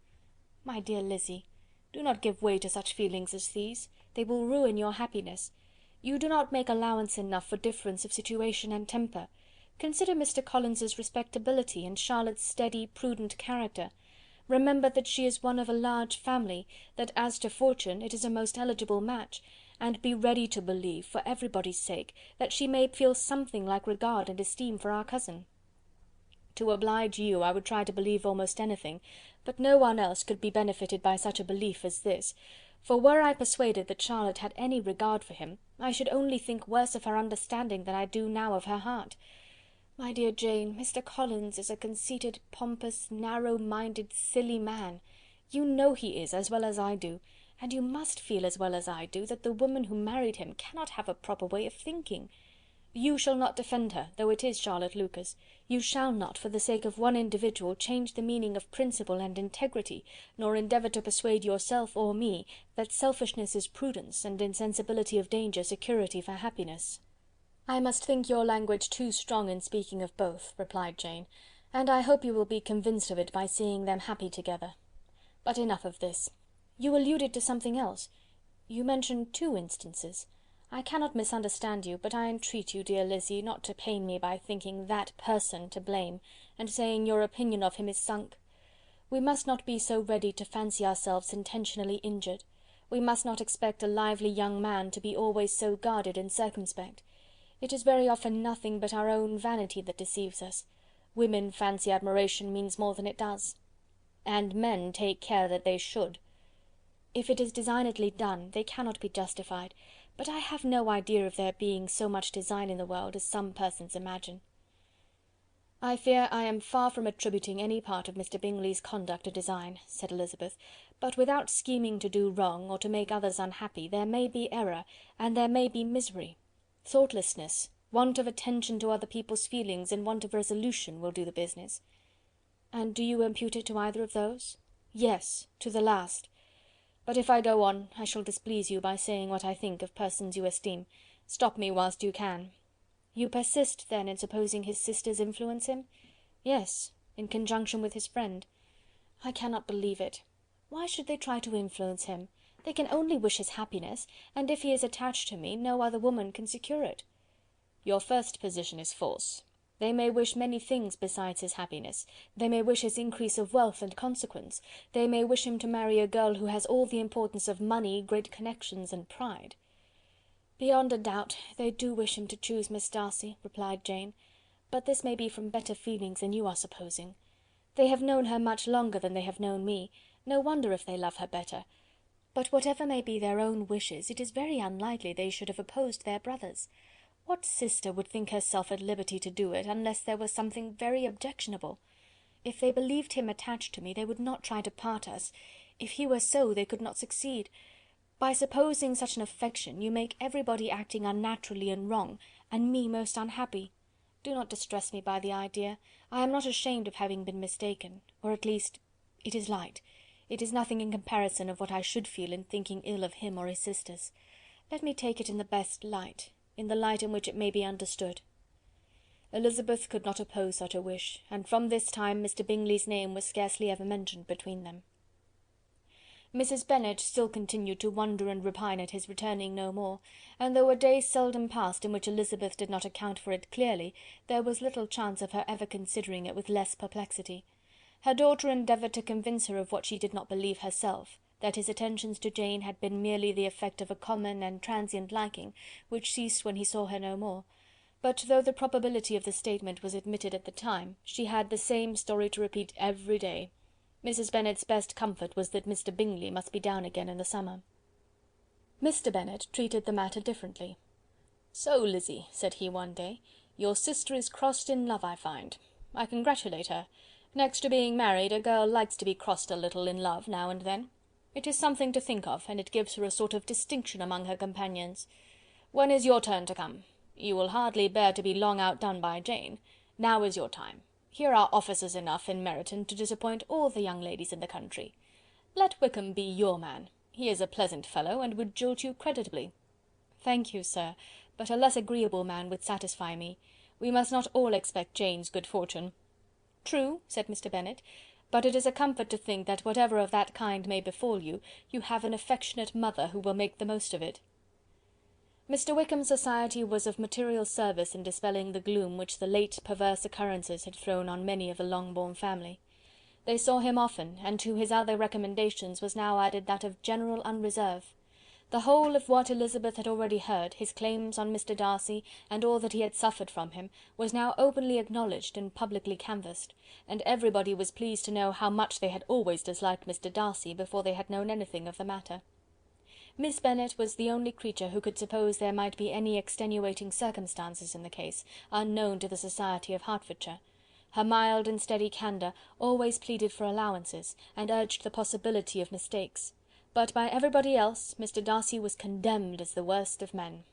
My dear Lizzy, do not give way to such feelings as these, they will ruin your happiness. You do not make allowance enough for difference of situation and temper. Consider Mr. Collins's respectability, and Charlotte's steady, prudent character. Remember that she is one of a large family, that as to fortune it is a most eligible match, and be ready to believe, for everybody's sake, that she may feel something like regard and esteem for our cousin. To oblige you, I would try to believe almost anything, but no one else could be benefited by such a belief as this, for were I persuaded that Charlotte had any regard for him, I should only think worse of her understanding than I do now of her heart. My dear Jane, Mr. Collins is a conceited, pompous, narrow-minded, silly man. You know he is, as well as I do, and you must feel as well as I do, that the woman who married him cannot have a proper way of thinking. You shall not defend her, though it is Charlotte Lucas. You shall not, for the sake of one individual, change the meaning of principle and integrity, nor endeavour to persuade yourself or me that selfishness is prudence, and insensibility of danger security for happiness." "I must think your language too strong in speaking of both," replied Jane, "and I hope you will be convinced of it by seeing them happy together. But enough of this. You alluded to something else. You mentioned 2 instances. I cannot misunderstand you, but I entreat you, dear Lizzy, not to pain me by thinking that person to blame, and saying your opinion of him is sunk. We must not be so ready to fancy ourselves intentionally injured. We must not expect a lively young man to be always so guarded and circumspect. It is very often nothing but our own vanity that deceives us. Women fancy admiration means more than it does. And men take care that they should. If it is designedly done, they cannot be justified, but I have no idea of there being so much design in the world as some persons imagine. "I fear I am far from attributing any part of Mr Bingley's conduct to design," said Elizabeth, "but without scheming to do wrong, or to make others unhappy, there may be error, and there may be misery. Thoughtlessness, want of attention to other people's feelings, and want of resolution will do the business." "And do you impute it to either of those?" "Yes, to the last. But if I go on, I shall displease you by saying what I think of persons you esteem. Stop me whilst you can." "You persist, then, in supposing his sisters influence him?" "Yes, in conjunction with his friend." "I cannot believe it. Why should they try to influence him? They can only wish his happiness, and if he is attached to me, no other woman can secure it." "Your first position is false. They may wish many things besides his happiness. They may wish his increase of wealth and consequence. They may wish him to marry a girl who has all the importance of money, great connections, and pride." "Beyond a doubt, they do wish him to choose Miss Darcy," replied Jane, "but this may be from better feelings than you are supposing. They have known her much longer than they have known me. No wonder if they love her better. But whatever may be their own wishes, it is very unlikely they should have opposed their brother's. What sister would think herself at liberty to do it, unless there was something very objectionable? If they believed him attached to me, they would not try to part us. If he were so, they could not succeed. By supposing such an affection, you make everybody acting unnaturally and wrong, and me most unhappy. Do not distress me by the idea. I am not ashamed of having been mistaken, or at least it is light. It is nothing in comparison of what I should feel in thinking ill of him or his sisters. Let me take it in the best light, in the light in which it may be understood." Elizabeth could not oppose such a wish, and from this time Mr Bingley's name was scarcely ever mentioned between them. Mrs Bennet still continued to wonder and repine at his returning no more, and though a day seldom passed in which Elizabeth did not account for it clearly, there was little chance of her ever considering it with less perplexity. Her daughter endeavoured to convince her of what she did not believe herself, that his attentions to Jane had been merely the effect of a common and transient liking, which ceased when he saw her no more; but though the probability of the statement was admitted at the time, she had the same story to repeat every day. Mrs Bennet's best comfort was that Mr Bingley must be down again in the summer. Mr Bennet treated the matter differently. "So, Lizzy," said he one day, "your sister is crossed in love, I find. I congratulate her. Next to being married, a girl likes to be crossed a little in love now and then. It is something to think of, and it gives her a sort of distinction among her companions. When is your turn to come? You will hardly bear to be long outdone by Jane. Now is your time. Here are officers enough in Meryton to disappoint all the young ladies in the country. Let Wickham be your man. He is a pleasant fellow, and would jilt you creditably." "Thank you, sir, but a less agreeable man would satisfy me. We must not all expect Jane's good fortune." "True," said Mr Bennet, "but it is a comfort to think that whatever of that kind may befall you, you have an affectionate mother who will make the most of it." Mr Wickham's society was of material service in dispelling the gloom which the late perverse occurrences had thrown on many of the Longbourn family. They saw him often, and to his other recommendations was now added that of general unreserve. The whole of what Elizabeth had already heard, his claims on Mr Darcy, and all that he had suffered from him, was now openly acknowledged and publicly canvassed, and everybody was pleased to know how much they had always disliked Mr Darcy before they had known anything of the matter. Miss Bennet was the only creature who could suppose there might be any extenuating circumstances in the case, unknown to the society of Hertfordshire. Her mild and steady candour always pleaded for allowances, and urged the possibility of mistakes; but by everybody else Mr Darcy was condemned as the worst of men.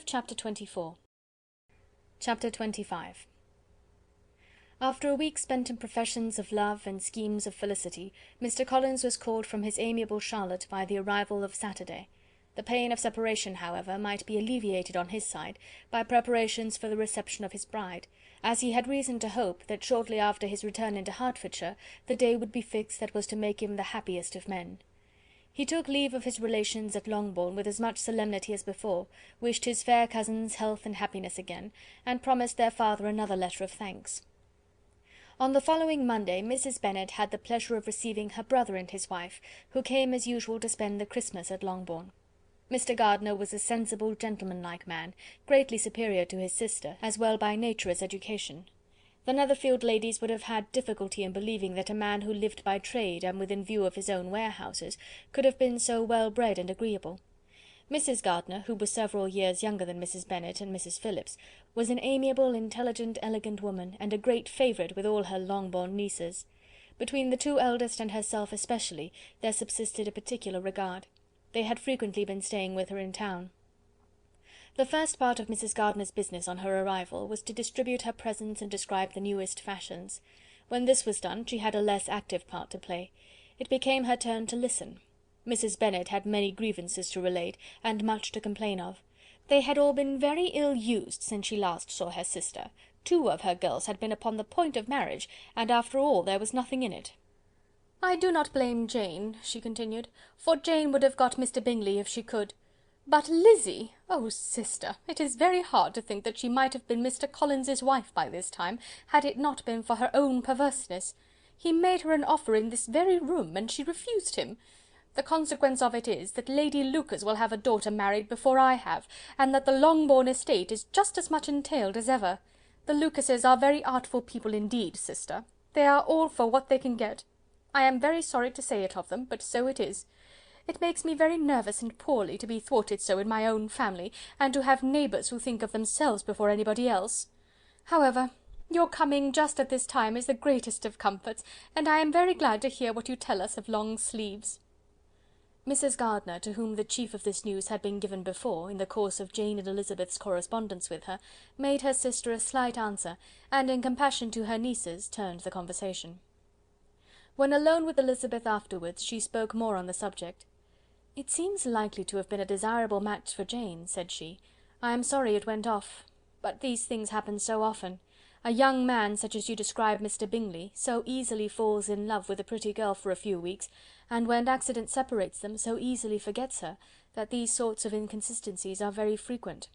Chapter 24. Chapter 25. After a week spent in professions of love and schemes of felicity, Mr Collins was called from his amiable Charlotte by the arrival of Saturday. The pain of separation, however, might be alleviated on his side by preparations for the reception of his bride, as he had reason to hope that shortly after his return into Hertfordshire the day would be fixed that was to make him the happiest of men. He took leave of his relations at Longbourn with as much solemnity as before, wished his fair cousins health and happiness again, and promised their father another letter of thanks. On the following Monday Mrs Bennet had the pleasure of receiving her brother and his wife, who came as usual to spend the Christmas at Longbourn. Mr. Gardiner was a sensible, gentlemanlike man, greatly superior to his sister, as well by nature as education. The Netherfield ladies would have had difficulty in believing that a man who lived by trade and within view of his own warehouses could have been so well bred and agreeable. Mrs. Gardiner, who was several years younger than Mrs. Bennet and Mrs. Phillips, was an amiable, intelligent, elegant woman, and a great favourite with all her long-born nieces. Between the two eldest and herself especially there subsisted a particular regard. They had frequently been staying with her in town. The first part of Mrs. Gardiner's business on her arrival was to distribute her presents and describe the newest fashions. When this was done, she had a less active part to play. It became her turn to listen. Mrs. Bennet had many grievances to relate, and much to complain of. They had all been very ill used since she last saw her sister. 2 of her girls had been upon the point of marriage, and after all there was nothing in it. "I do not blame Jane," she continued, "for Jane would have got Mr. Bingley if she could. But Lizzy! Oh, sister, it is very hard to think that she might have been Mr. Collins's wife by this time, had it not been for her own perverseness. He made her an offer in this very room, and she refused him. The consequence of it is, that Lady Lucas will have a daughter married before I have, and that the Longbourn estate is just as much entailed as ever. The Lucases are very artful people indeed, sister. They are all for what they can get. I am very sorry to say it of them, but so it is. It makes me very nervous and poorly to be thwarted so in my own family, and to have neighbours who think of themselves before anybody else. However, your coming just at this time is the greatest of comforts, and I am very glad to hear what you tell us of long sleeves." Mrs. Gardiner, to whom the chief of this news had been given before, in the course of Jane and Elizabeth's correspondence with her, made her sister a slight answer, and in compassion to her nieces, turned the conversation. When alone with Elizabeth afterwards, she spoke more on the subject. "It seems likely to have been a desirable match for Jane," said she. "I am sorry it went off. But these things happen so often. A young man, such as you describe Mr. Bingley, so easily falls in love with a pretty girl for a few weeks, and when accident separates them, so easily forgets her, that these sorts of inconsistencies are very frequent."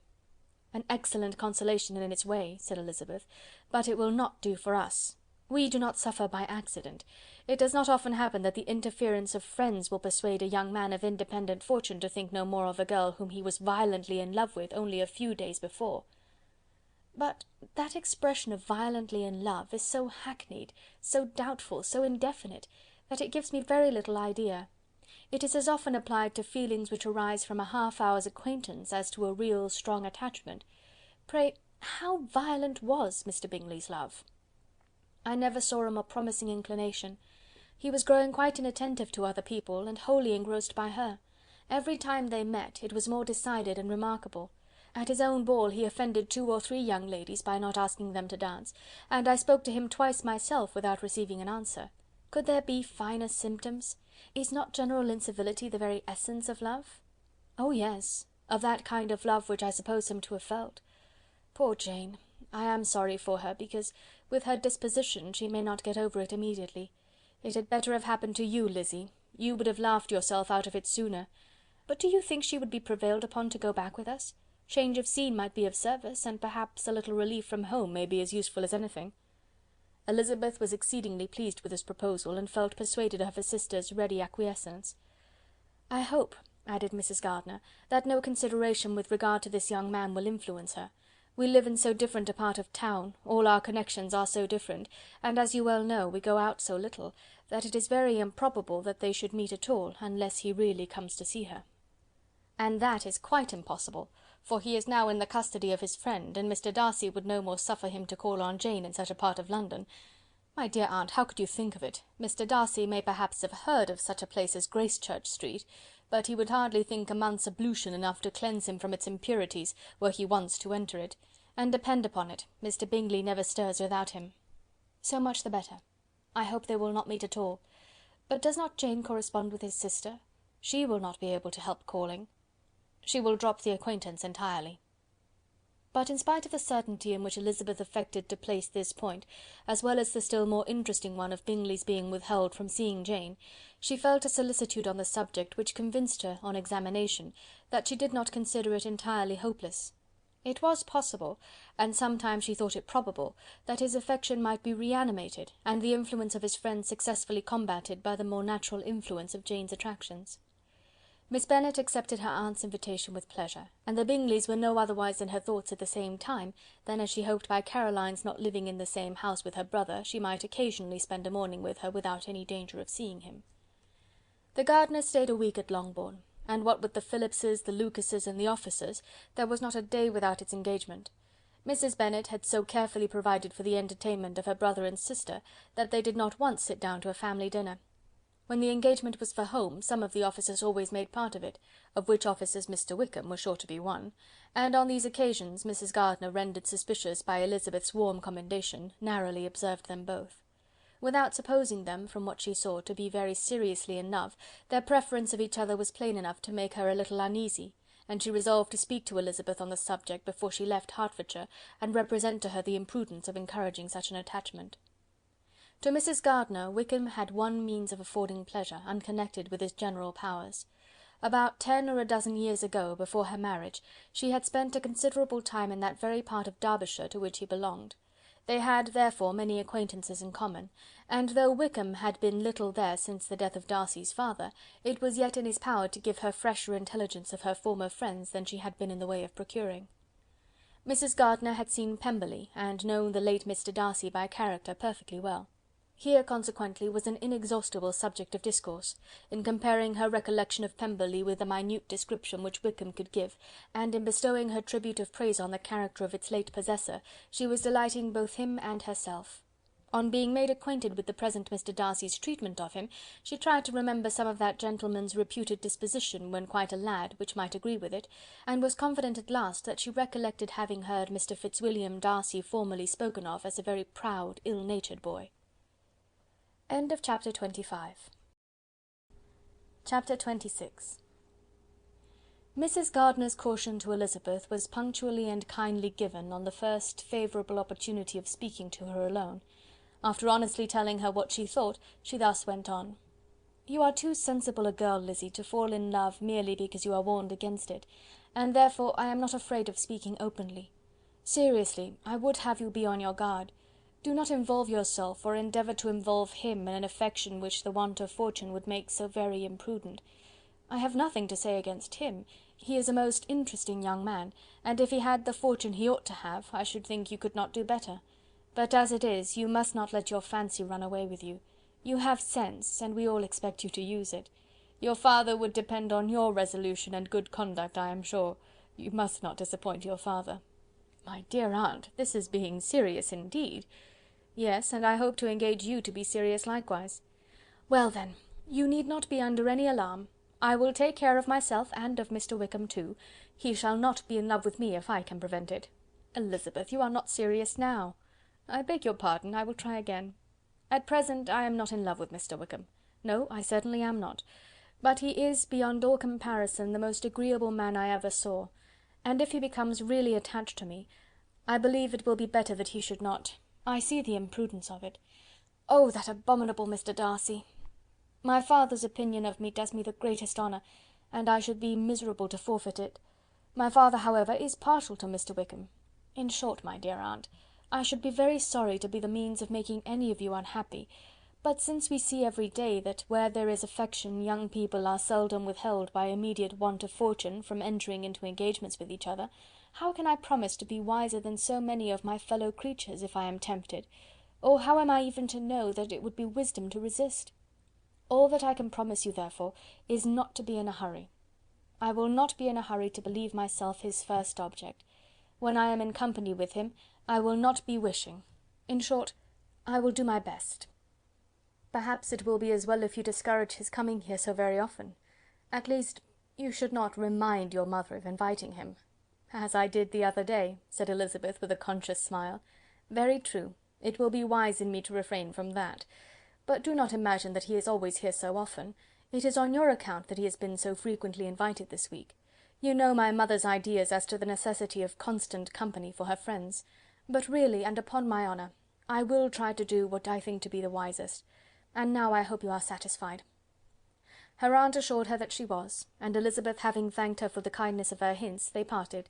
"An excellent consolation in its way," said Elizabeth, "but it will not do for us. We do not suffer by accident. It does not often happen that the interference of friends will persuade a young man of independent fortune to think no more of a girl whom he was violently in love with only a few days before." "But that expression of violently in love is so hackneyed, so doubtful, so indefinite, that it gives me very little idea. It is as often applied to feelings which arise from a half-hour's acquaintance as to a real strong attachment. Pray, how violent was Mr. Bingley's love?" "I never saw a more promising inclination. He was growing quite inattentive to other people, and wholly engrossed by her. Every time they met, it was more decided and remarkable. At his own ball he offended 2 or 3 young ladies by not asking them to dance, and I spoke to him twice myself without receiving an answer. Could there be finer symptoms? Is not general incivility the very essence of love?" "Oh yes, of that kind of love which I suppose him to have felt. Poor Jane! I am sorry for her, because, with her disposition, she may not get over it immediately. It had better have happened to you, Lizzy. You would have laughed yourself out of it sooner. But do you think she would be prevailed upon to go back with us? Change of scene might be of service, and perhaps a little relief from home may be as useful as anything." Elizabeth was exceedingly pleased with this proposal, and felt persuaded of her sister's ready acquiescence. "I hope," added Mrs. Gardiner, "that no consideration with regard to this young man will influence her. We live in so different a part of town, all our connections are so different, and as you well know, we go out so little, that it is very improbable that they should meet at all, unless he really comes to see her." "And that is quite impossible, for he is now in the custody of his friend, and Mr. Darcy would no more suffer him to call on Jane in such a part of London. My dear aunt, how could you think of it? Mr. Darcy may perhaps have heard of such a place as Gracechurch Street, but he would hardly think a month's ablution enough to cleanse him from its impurities, were he once to enter it, and depend upon it, Mr. Bingley never stirs without him." "So much the better. I hope they will not meet at all. But does not Jane correspond with his sister? She will not be able to help calling." "She will drop the acquaintance entirely." But in spite of the certainty in which Elizabeth affected to place this point, as well as the still more interesting one of Bingley's being withheld from seeing Jane, she felt a solicitude on the subject which convinced her, on examination, that she did not consider it entirely hopeless. It was possible, and sometimes she thought it probable, that his affection might be reanimated, and the influence of his friend successfully combated by the more natural influence of Jane's attractions. Miss Bennet accepted her aunt's invitation with pleasure, and the Bingleys were no otherwise in her thoughts at the same time than as she hoped by Caroline's not living in the same house with her brother, she might occasionally spend a morning with her without any danger of seeing him. The Gardiners stayed a week at Longbourn, and what with the Phillipses, the Lucases, and the officers, there was not a day without its engagement. Mrs. Bennet had so carefully provided for the entertainment of her brother and sister, that they did not once sit down to a family dinner. When the engagement was for home, some of the officers always made part of it, of which officers Mr. Wickham was sure to be one, and on these occasions Mrs. Gardiner, rendered suspicious by Elizabeth's warm commendation, narrowly observed them both. Without supposing them, from what she saw, to be very seriously in love, their preference of each other was plain enough to make her a little uneasy, and she resolved to speak to Elizabeth on the subject before she left Hertfordshire, and represent to her the imprudence of encouraging such an attachment. To Mrs. Gardiner, Wickham had one means of affording pleasure, unconnected with his general powers. About 10 or a dozen years ago, before her marriage, she had spent a considerable time in that very part of Derbyshire to which he belonged. They had, therefore, many acquaintances in common, and though Wickham had been little there since the death of Darcy's father, it was yet in his power to give her fresher intelligence of her former friends than she had been in the way of procuring. Mrs. Gardiner had seen Pemberley, and known the late Mr. Darcy by character perfectly well. Here, consequently, was an inexhaustible subject of discourse, in comparing her recollection of Pemberley with the minute description which Wickham could give, and in bestowing her tribute of praise on the character of its late possessor, she was delighting both him and herself. On being made acquainted with the present Mr. Darcy's treatment of him, she tried to remember some of that gentleman's reputed disposition when quite a lad, which might agree with it, and was confident at last that she recollected having heard Mr. Fitzwilliam Darcy formerly spoken of as a very proud, ill-natured boy. End of chapter 25. Chapter 26. Mrs. Gardiner's caution to Elizabeth was punctually and kindly given on the first favourable opportunity of speaking to her alone. After honestly telling her what she thought, she thus went on. "You are too sensible a girl, Lizzy, to fall in love merely because you are warned against it, and therefore I am not afraid of speaking openly. Seriously, I would have you be on your guard. Do not involve yourself, or endeavour to involve him in an affection which the want of fortune would make so very imprudent. I have nothing to say against him. He is a most interesting young man, and if he had the fortune he ought to have, I should think you could not do better. But as it is, you must not let your fancy run away with you. You have sense, and we all expect you to use it. Your father would depend on your resolution and good conduct, I am sure. You must not disappoint your father." "My dear aunt, this is being serious indeed." "Yes, and I hope to engage you to be serious likewise." "Well, then, you need not be under any alarm. I will take care of myself and of Mr. Wickham too. He shall not be in love with me if I can prevent it." "Elizabeth, you are not serious now." "I beg your pardon, I will try again. At present I am not in love with Mr. Wickham. No, I certainly am not. But he is, beyond all comparison, the most agreeable man I ever saw, and if he becomes really attached to me, I believe it will be better that he should not. I see the imprudence of it. Oh, that abominable Mr. Darcy! My father's opinion of me does me the greatest honour, and I should be miserable to forfeit it. My father, however, is partial to Mr. Wickham. In short, my dear aunt, I should be very sorry to be the means of making any of you unhappy, but since we see every day that where there is affection young people are seldom withheld by immediate want of fortune from entering into engagements with each other, how can I promise to be wiser than so many of my fellow creatures if I am tempted, or how am I even to know that it would be wisdom to resist? All that I can promise you, therefore, is not to be in a hurry. I will not be in a hurry to believe myself his first object. When I am in company with him, I will not be wishing. In short, I will do my best. Perhaps it will be as well if you discourage his coming here so very often. At least, you should not remind your mother of inviting him." "As I did the other day," said Elizabeth with a conscious smile. "Very true. It will be wise in me to refrain from that. But do not imagine that he is always here so often. It is on your account that he has been so frequently invited this week. You know my mother's ideas as to the necessity of constant company for her friends. But really, and upon my honour, I will try to do what I think to be the wisest. And now I hope you are satisfied." Her aunt assured her that she was, and Elizabeth having thanked her for the kindness of her hints, they parted.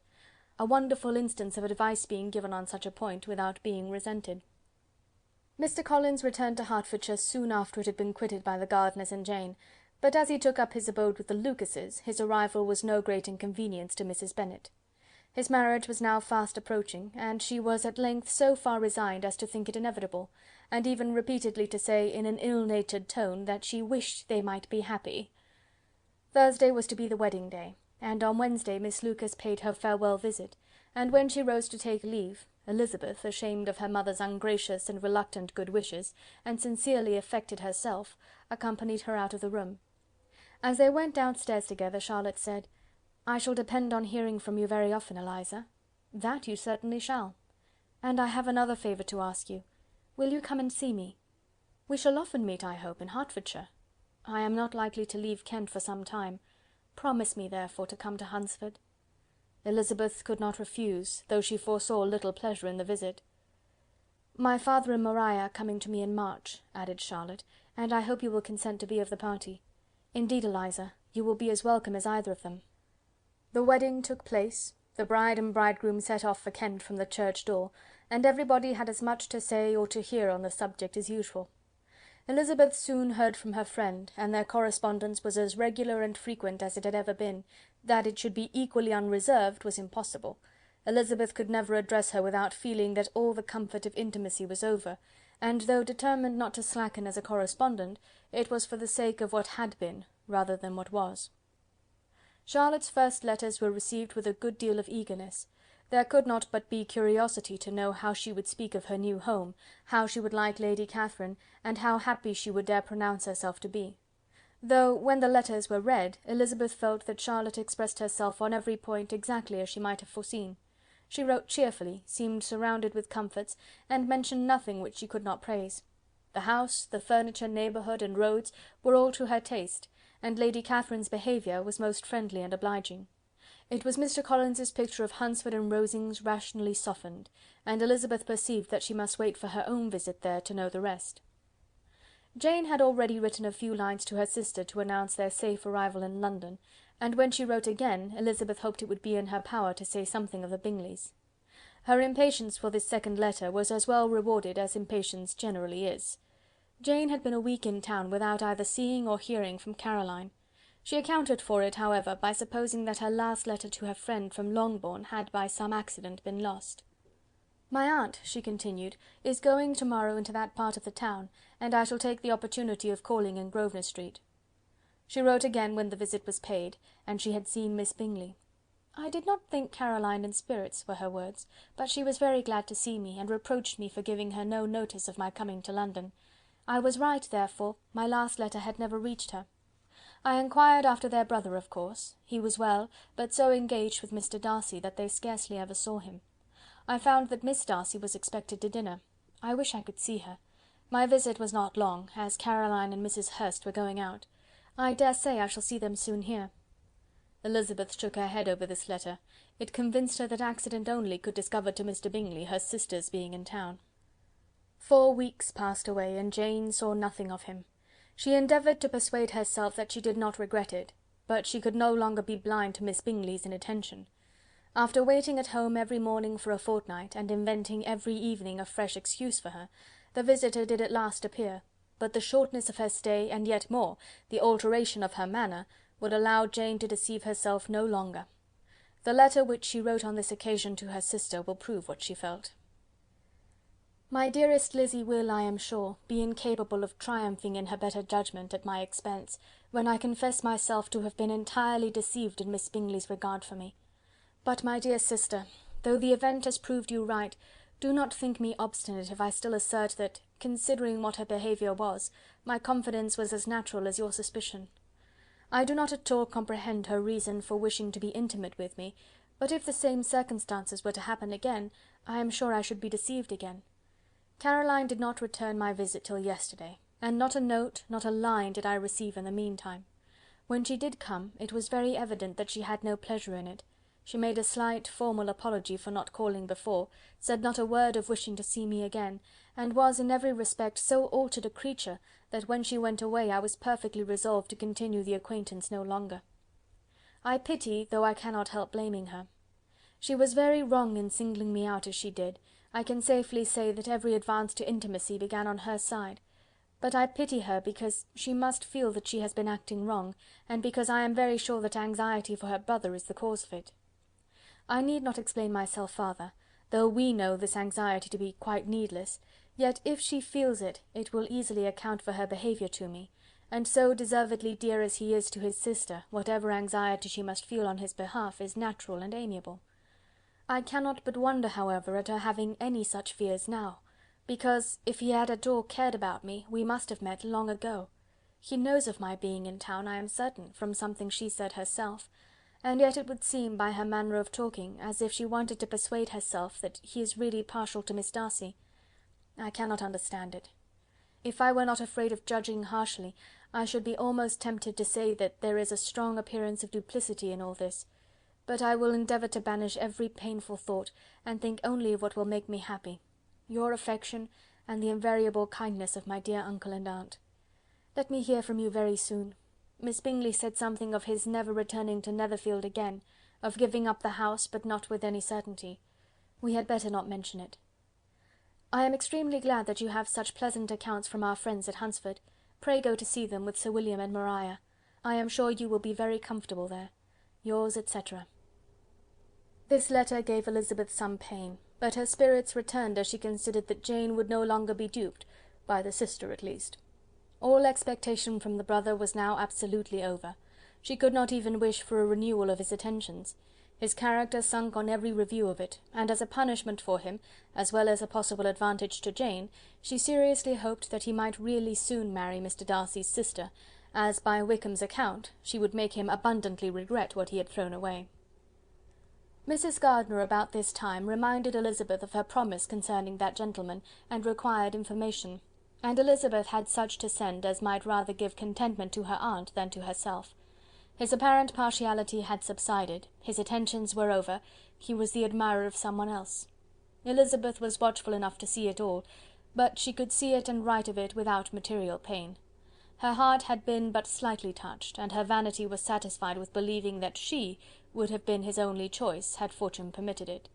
A wonderful instance of advice being given on such a point without being resented. Mr. Collins returned to Hertfordshire soon after it had been quitted by the Gardiners and Jane, but as he took up his abode with the Lucases, his arrival was no great inconvenience to Mrs. Bennet. His marriage was now fast approaching, and she was at length so far resigned as to think it inevitable, and even repeatedly to say, in an ill-natured tone, that she wished they might be happy. Thursday was to be the wedding day, and on Wednesday Miss Lucas paid her farewell visit, and when she rose to take leave, Elizabeth, ashamed of her mother's ungracious and reluctant good wishes, and sincerely affected herself, accompanied her out of the room. As they went downstairs together, Charlotte said, "I shall depend on hearing from you very often, Eliza." "That you certainly shall. And I have another favour to ask you. Will you come and see me? We shall often meet, I hope, in Hertfordshire. I am not likely to leave Kent for some time. Promise me, therefore, to come to Hunsford." Elizabeth could not refuse, though she foresaw little pleasure in the visit. "My father and Maria are coming to me in March," added Charlotte, "and I hope you will consent to be of the party. Indeed, Eliza, you will be as welcome as either of them." The wedding took place, the bride and bridegroom set off for Kent from the church door, and everybody had as much to say or to hear on the subject as usual. Elizabeth soon heard from her friend, and their correspondence was as regular and frequent as it had ever been. That it should be equally unreserved was impossible. Elizabeth could never address her without feeling that all the comfort of intimacy was over, and though determined not to slacken as a correspondent, it was for the sake of what had been, rather than what was. Charlotte's first letters were received with a good deal of eagerness. There could not but be curiosity to know how she would speak of her new home, how she would like Lady Catherine, and how happy she would dare pronounce herself to be. Though, when the letters were read, Elizabeth felt that Charlotte expressed herself on every point exactly as she might have foreseen. She wrote cheerfully, seemed surrounded with comforts, and mentioned nothing which she could not praise. The house, the furniture, neighbourhood, and roads were all to her taste, and Lady Catherine's behaviour was most friendly and obliging. It was Mr. Collins's picture of Hunsford and Rosings rationally softened, and Elizabeth perceived that she must wait for her own visit there to know the rest. Jane had already written a few lines to her sister to announce their safe arrival in London, and when she wrote again, Elizabeth hoped it would be in her power to say something of the Bingleys. Her impatience for this second letter was as well rewarded as impatience generally is. Jane had been a week in town without either seeing or hearing from Caroline. She accounted for it, however, by supposing that her last letter to her friend from Longbourn had by some accident been lost. "My aunt," she continued, "is going to-morrow into that part of the town, and I shall take the opportunity of calling in Grosvenor Street." She wrote again when the visit was paid, and she had seen Miss Bingley. "I did not think Caroline in spirits," were her words, "but she was very glad to see me, and reproached me for giving her no notice of my coming to London. I was right, therefore, my last letter had never reached her. I inquired after their brother, of course. He was well, but so engaged with Mr. Darcy that they scarcely ever saw him. I found that Miss Darcy was expected to dinner. I wish I could see her. My visit was not long, as Caroline and Mrs. Hurst were going out. I dare say I shall see them soon here." Elizabeth shook her head over this letter. It convinced her that accident only could discover to Mr. Bingley her sister's being in town. 4 weeks passed away, and Jane saw nothing of him. She endeavoured to persuade herself that she did not regret it, but she could no longer be blind to Miss Bingley's inattention. After waiting at home every morning for a fortnight, and inventing every evening a fresh excuse for her, the visitor did at last appear, but the shortness of her stay, and yet more, the alteration of her manner, would allow Jane to deceive herself no longer. The letter which she wrote on this occasion to her sister will prove what she felt. "My dearest Lizzy will, I am sure, be incapable of triumphing in her better judgment at my expense, when I confess myself to have been entirely deceived in Miss Bingley's regard for me. But, my dear sister, though the event has proved you right, do not think me obstinate if I still assert that, considering what her behaviour was, my confidence was as natural as your suspicion. I do not at all comprehend her reason for wishing to be intimate with me, but if the same circumstances were to happen again, I am sure I should be deceived again. Caroline did not return my visit till yesterday, and not a note, not a line did I receive in the meantime. When she did come, it was very evident that she had no pleasure in it. She made a slight, formal apology for not calling before, said not a word of wishing to see me again, and was in every respect so altered a creature, that when she went away I was perfectly resolved to continue the acquaintance no longer. I pity, though I cannot help blaming her. She was very wrong in singling me out as she did. I can safely say that every advance to intimacy began on her side. But I pity her because she must feel that she has been acting wrong, and because I am very sure that anxiety for her brother is the cause of it. I need not explain myself farther, though we know this anxiety to be quite needless, yet if she feels it, it will easily account for her behaviour to me, and so deservedly dear as he is to his sister, whatever anxiety she must feel on his behalf is natural and amiable. I cannot but wonder, however, at her having any such fears now, because, if he had at all cared about me, we must have met long ago. He knows of my being in town, I am certain, from something she said herself, and yet it would seem, by her manner of talking, as if she wanted to persuade herself that he is really partial to Miss Darcy. I cannot understand it. If I were not afraid of judging harshly, I should be almost tempted to say that there is a strong appearance of duplicity in all this, but I will endeavour to banish every painful thought, and think only of what will make me happy, your affection, and the invariable kindness of my dear uncle and aunt. Let me hear from you very soon. Miss Bingley said something of his never returning to Netherfield again, of giving up the house, but not with any certainty. We had better not mention it. I am extremely glad that you have such pleasant accounts from our friends at Hunsford. Pray go to see them with Sir William and Maria. I am sure you will be very comfortable there. Yours, etc. This letter gave Elizabeth some pain, but her spirits returned as she considered that Jane would no longer be duped, by the sister at least. All expectation from the brother was now absolutely over. She could not even wish for a renewal of his attentions. His character sunk on every review of it, and as a punishment for him, as well as a possible advantage to Jane, she seriously hoped that he might really soon marry Mr. Darcy's sister, as, by Wickham's account, she would make him abundantly regret what he had thrown away. Mrs. Gardiner about this time reminded Elizabeth of her promise concerning that gentleman, and required information, and Elizabeth had such to send as might rather give contentment to her aunt than to herself. His apparent partiality had subsided, his attentions were over, he was the admirer of someone else. Elizabeth was watchful enough to see it all, but she could see it and write of it without material pain. Her heart had been but slightly touched, and her vanity was satisfied with believing that she would have been his only choice, had fortune permitted it.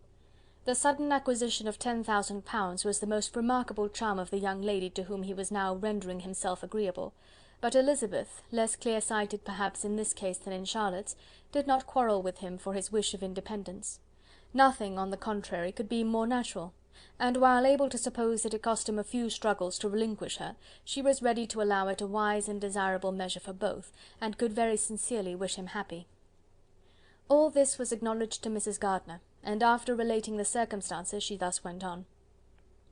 The sudden acquisition of £10,000 was the most remarkable charm of the young lady to whom he was now rendering himself agreeable, but Elizabeth, less clear-sighted perhaps in this case than in Charlotte's, did not quarrel with him for his wish of independence. Nothing, on the contrary, could be more natural, and while able to suppose that it cost him a few struggles to relinquish her, she was ready to allow it a wise and desirable measure for both, and could very sincerely wish him happy. All this was acknowledged to Mrs. Gardiner, and after relating the circumstances, she thus went on.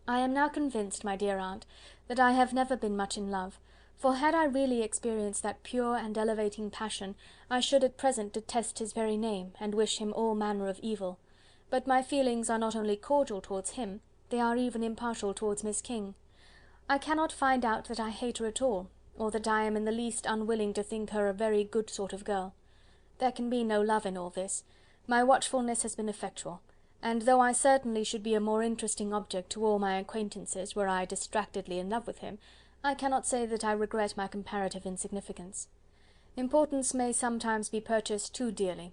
"I am now convinced, my dear aunt, that I have never been much in love, for had I really experienced that pure and elevating passion, I should at present detest his very name, and wish him all manner of evil. But my feelings are not only cordial towards him, they are even impartial towards Miss King. I cannot find out that I hate her at all, or that I am in the least unwilling to think her a very good sort of girl. There can be no love in all this. My watchfulness has been effectual, and though I certainly should be a more interesting object to all my acquaintances were I distractedly in love with him, I cannot say that I regret my comparative insignificance. Importance may sometimes be purchased too dearly.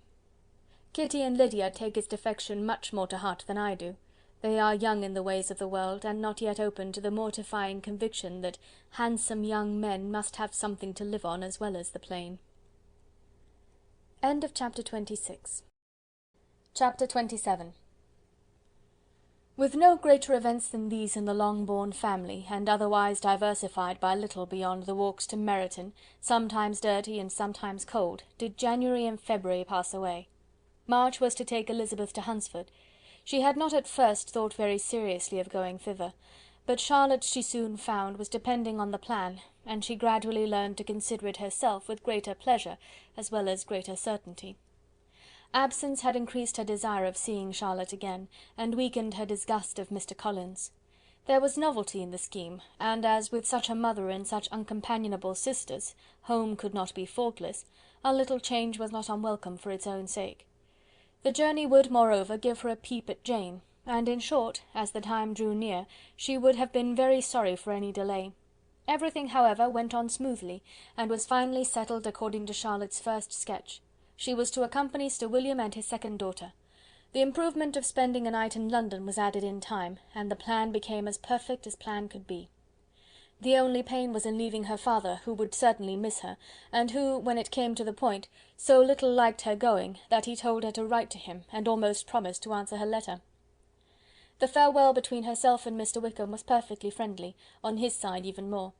Kitty and Lydia take his defection much more to heart than I do. They are young in the ways of the world, and not yet open to the mortifying conviction that handsome young men must have something to live on as well as the plain." End of chapter 26. Chapter 27. With no greater events than these in the Longbourn family, and otherwise diversified by little beyond the walks to Meryton, sometimes dirty and sometimes cold, did January and February pass away. March was to take Elizabeth to Hunsford. She had not at first thought very seriously of going thither, but Charlotte, she soon found, was depending on the plan, and she gradually learned to consider it herself with greater pleasure as well as greater certainty. Absence had increased her desire of seeing Charlotte again, and weakened her disgust of Mr. Collins. There was novelty in the scheme, and as with such a mother and such uncompanionable sisters, home could not be faultless, a little change was not unwelcome for its own sake. The journey would, moreover, give her a peep at Jane, and in short, as the time drew near, she would have been very sorry for any delay. Everything, however, went on smoothly, and was finally settled according to Charlotte's first sketch. She was to accompany Sir William and his second daughter. The improvement of spending a night in London was added in time, and the plan became as perfect as plan could be. The only pain was in leaving her father, who would certainly miss her, and who, when it came to the point, so little liked her going, that he told her to write to him, and almost promised to answer her letter. The farewell between herself and Mr Wickham was perfectly friendly, on his side even more.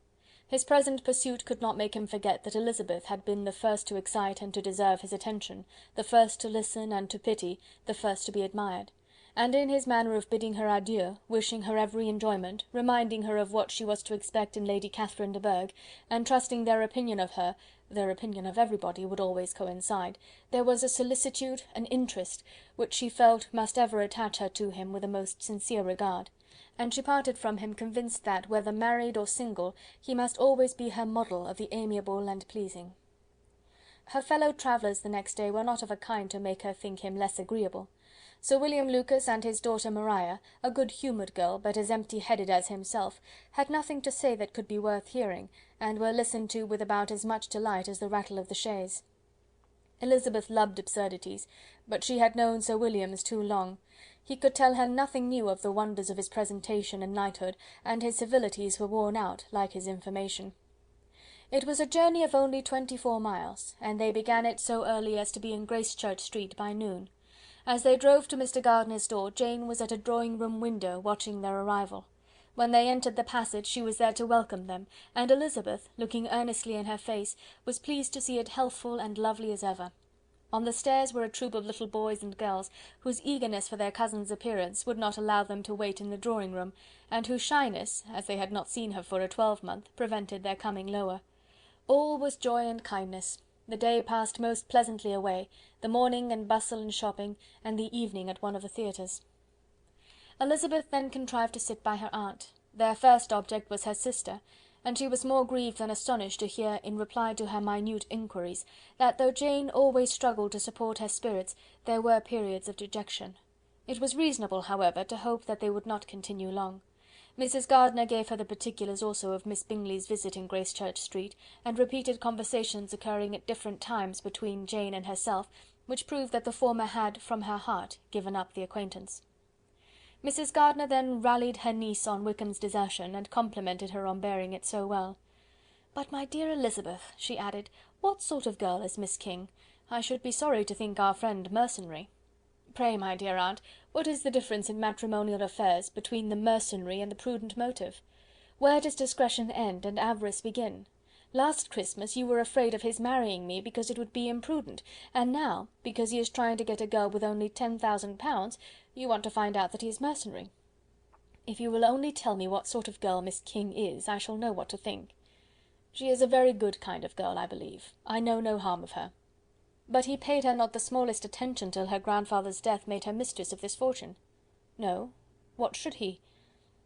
His present pursuit could not make him forget that Elizabeth had been the first to excite and to deserve his attention, the first to listen and to pity, the first to be admired; and in his manner of bidding her adieu, wishing her every enjoyment, reminding her of what she was to expect in Lady Catherine de Bourgh, and trusting their opinion of her, their opinion of everybody, would always coincide, there was a solicitude, an interest, which she felt must ever attach her to him with a most sincere regard; and she parted from him convinced that, whether married or single, he must always be her model of the amiable and pleasing. Her fellow travellers the next day were not of a kind to make her think him less agreeable. Sir William Lucas and his daughter Maria, a good-humoured girl, but as empty-headed as himself, had nothing to say that could be worth hearing, and were listened to with about as much delight as the rattle of the chaise. Elizabeth loved absurdities, but she had known Sir William's too long. He could tell her nothing new of the wonders of his presentation and knighthood, and his civilities were worn out, like his information. It was a journey of only 24 miles, and they began it so early as to be in Gracechurch Street by noon. As they drove to Mr. Gardiner's door, Jane was at a drawing-room window, watching their arrival. When they entered the passage, she was there to welcome them, and Elizabeth, looking earnestly in her face, was pleased to see it healthful and lovely as ever. On the stairs were a troop of little boys and girls, whose eagerness for their cousin's appearance would not allow them to wait in the drawing-room, and whose shyness, as they had not seen her for a twelvemonth, prevented their coming lower. All was joy and kindness. The day passed most pleasantly away, the morning in bustle and shopping, and the evening at one of the theatres. Elizabeth then contrived to sit by her aunt. Their first object was her sister, and she was more grieved than astonished to hear, in reply to her minute inquiries, that though Jane always struggled to support her spirits, there were periods of dejection. It was reasonable, however, to hope that they would not continue long. Mrs. Gardiner gave her the particulars also of Miss Bingley's visit in Gracechurch Street, and repeated conversations occurring at different times between Jane and herself, which proved that the former had, from her heart, given up the acquaintance. Mrs. Gardiner then rallied her niece on Wickham's desertion, and complimented her on bearing it so well. "But, my dear Elizabeth," she added, "what sort of girl is Miss King? I should be sorry to think our friend mercenary." "Pray, my dear aunt, what is the difference in matrimonial affairs between the mercenary and the prudent motive? Where does discretion end and avarice begin? Last Christmas you were afraid of his marrying me because it would be imprudent, and now, because he is trying to get a girl with only 10,000 pounds, you want to find out that he is mercenary. If you will only tell me what sort of girl Miss King is, I shall know what to think. She is a very good kind of girl, I believe. I know no harm of her. But he paid her not the smallest attention till her grandfather's death made her mistress of this fortune. No, what should he?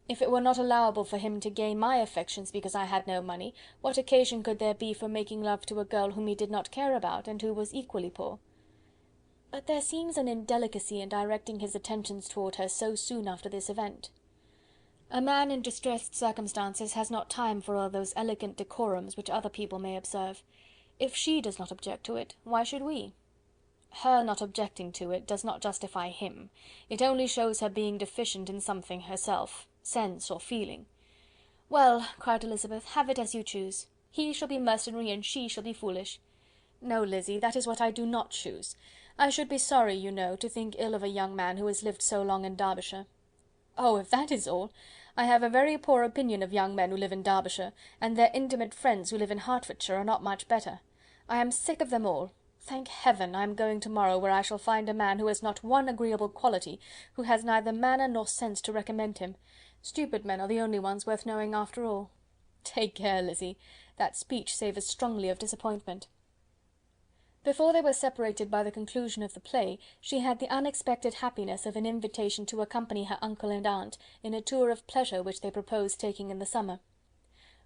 If it were not allowable for him to gain my affections because I had no money, what occasion could there be for making love to a girl whom he did not care about, and who was equally poor? But there seems an indelicacy in directing his attentions toward her so soon after this event. A man in distressed circumstances has not time for all those elegant decorums which other people may observe. If she does not object to it, why should we? Her not objecting to it does not justify him. It only shows her being deficient in something herself, sense or feeling. "Well," cried Elizabeth, "have it as you choose. He shall be mercenary and she shall be foolish." "No, Lizzy, that is what I do not choose. I should be sorry, you know, to think ill of a young man who has lived so long in Derbyshire." "Oh, if that is all, I have a very poor opinion of young men who live in Derbyshire, and their intimate friends who live in Hertfordshire are not much better. I am sick of them all. Thank Heaven, I am going to-morrow, where I shall find a man who has not one agreeable quality, who has neither manner nor sense to recommend him. Stupid men are the only ones worth knowing after all." "Take care, Lizzy, that speech savours strongly of disappointment." Before they were separated by the conclusion of the play, she had the unexpected happiness of an invitation to accompany her uncle and aunt in a tour of pleasure which they proposed taking in the summer.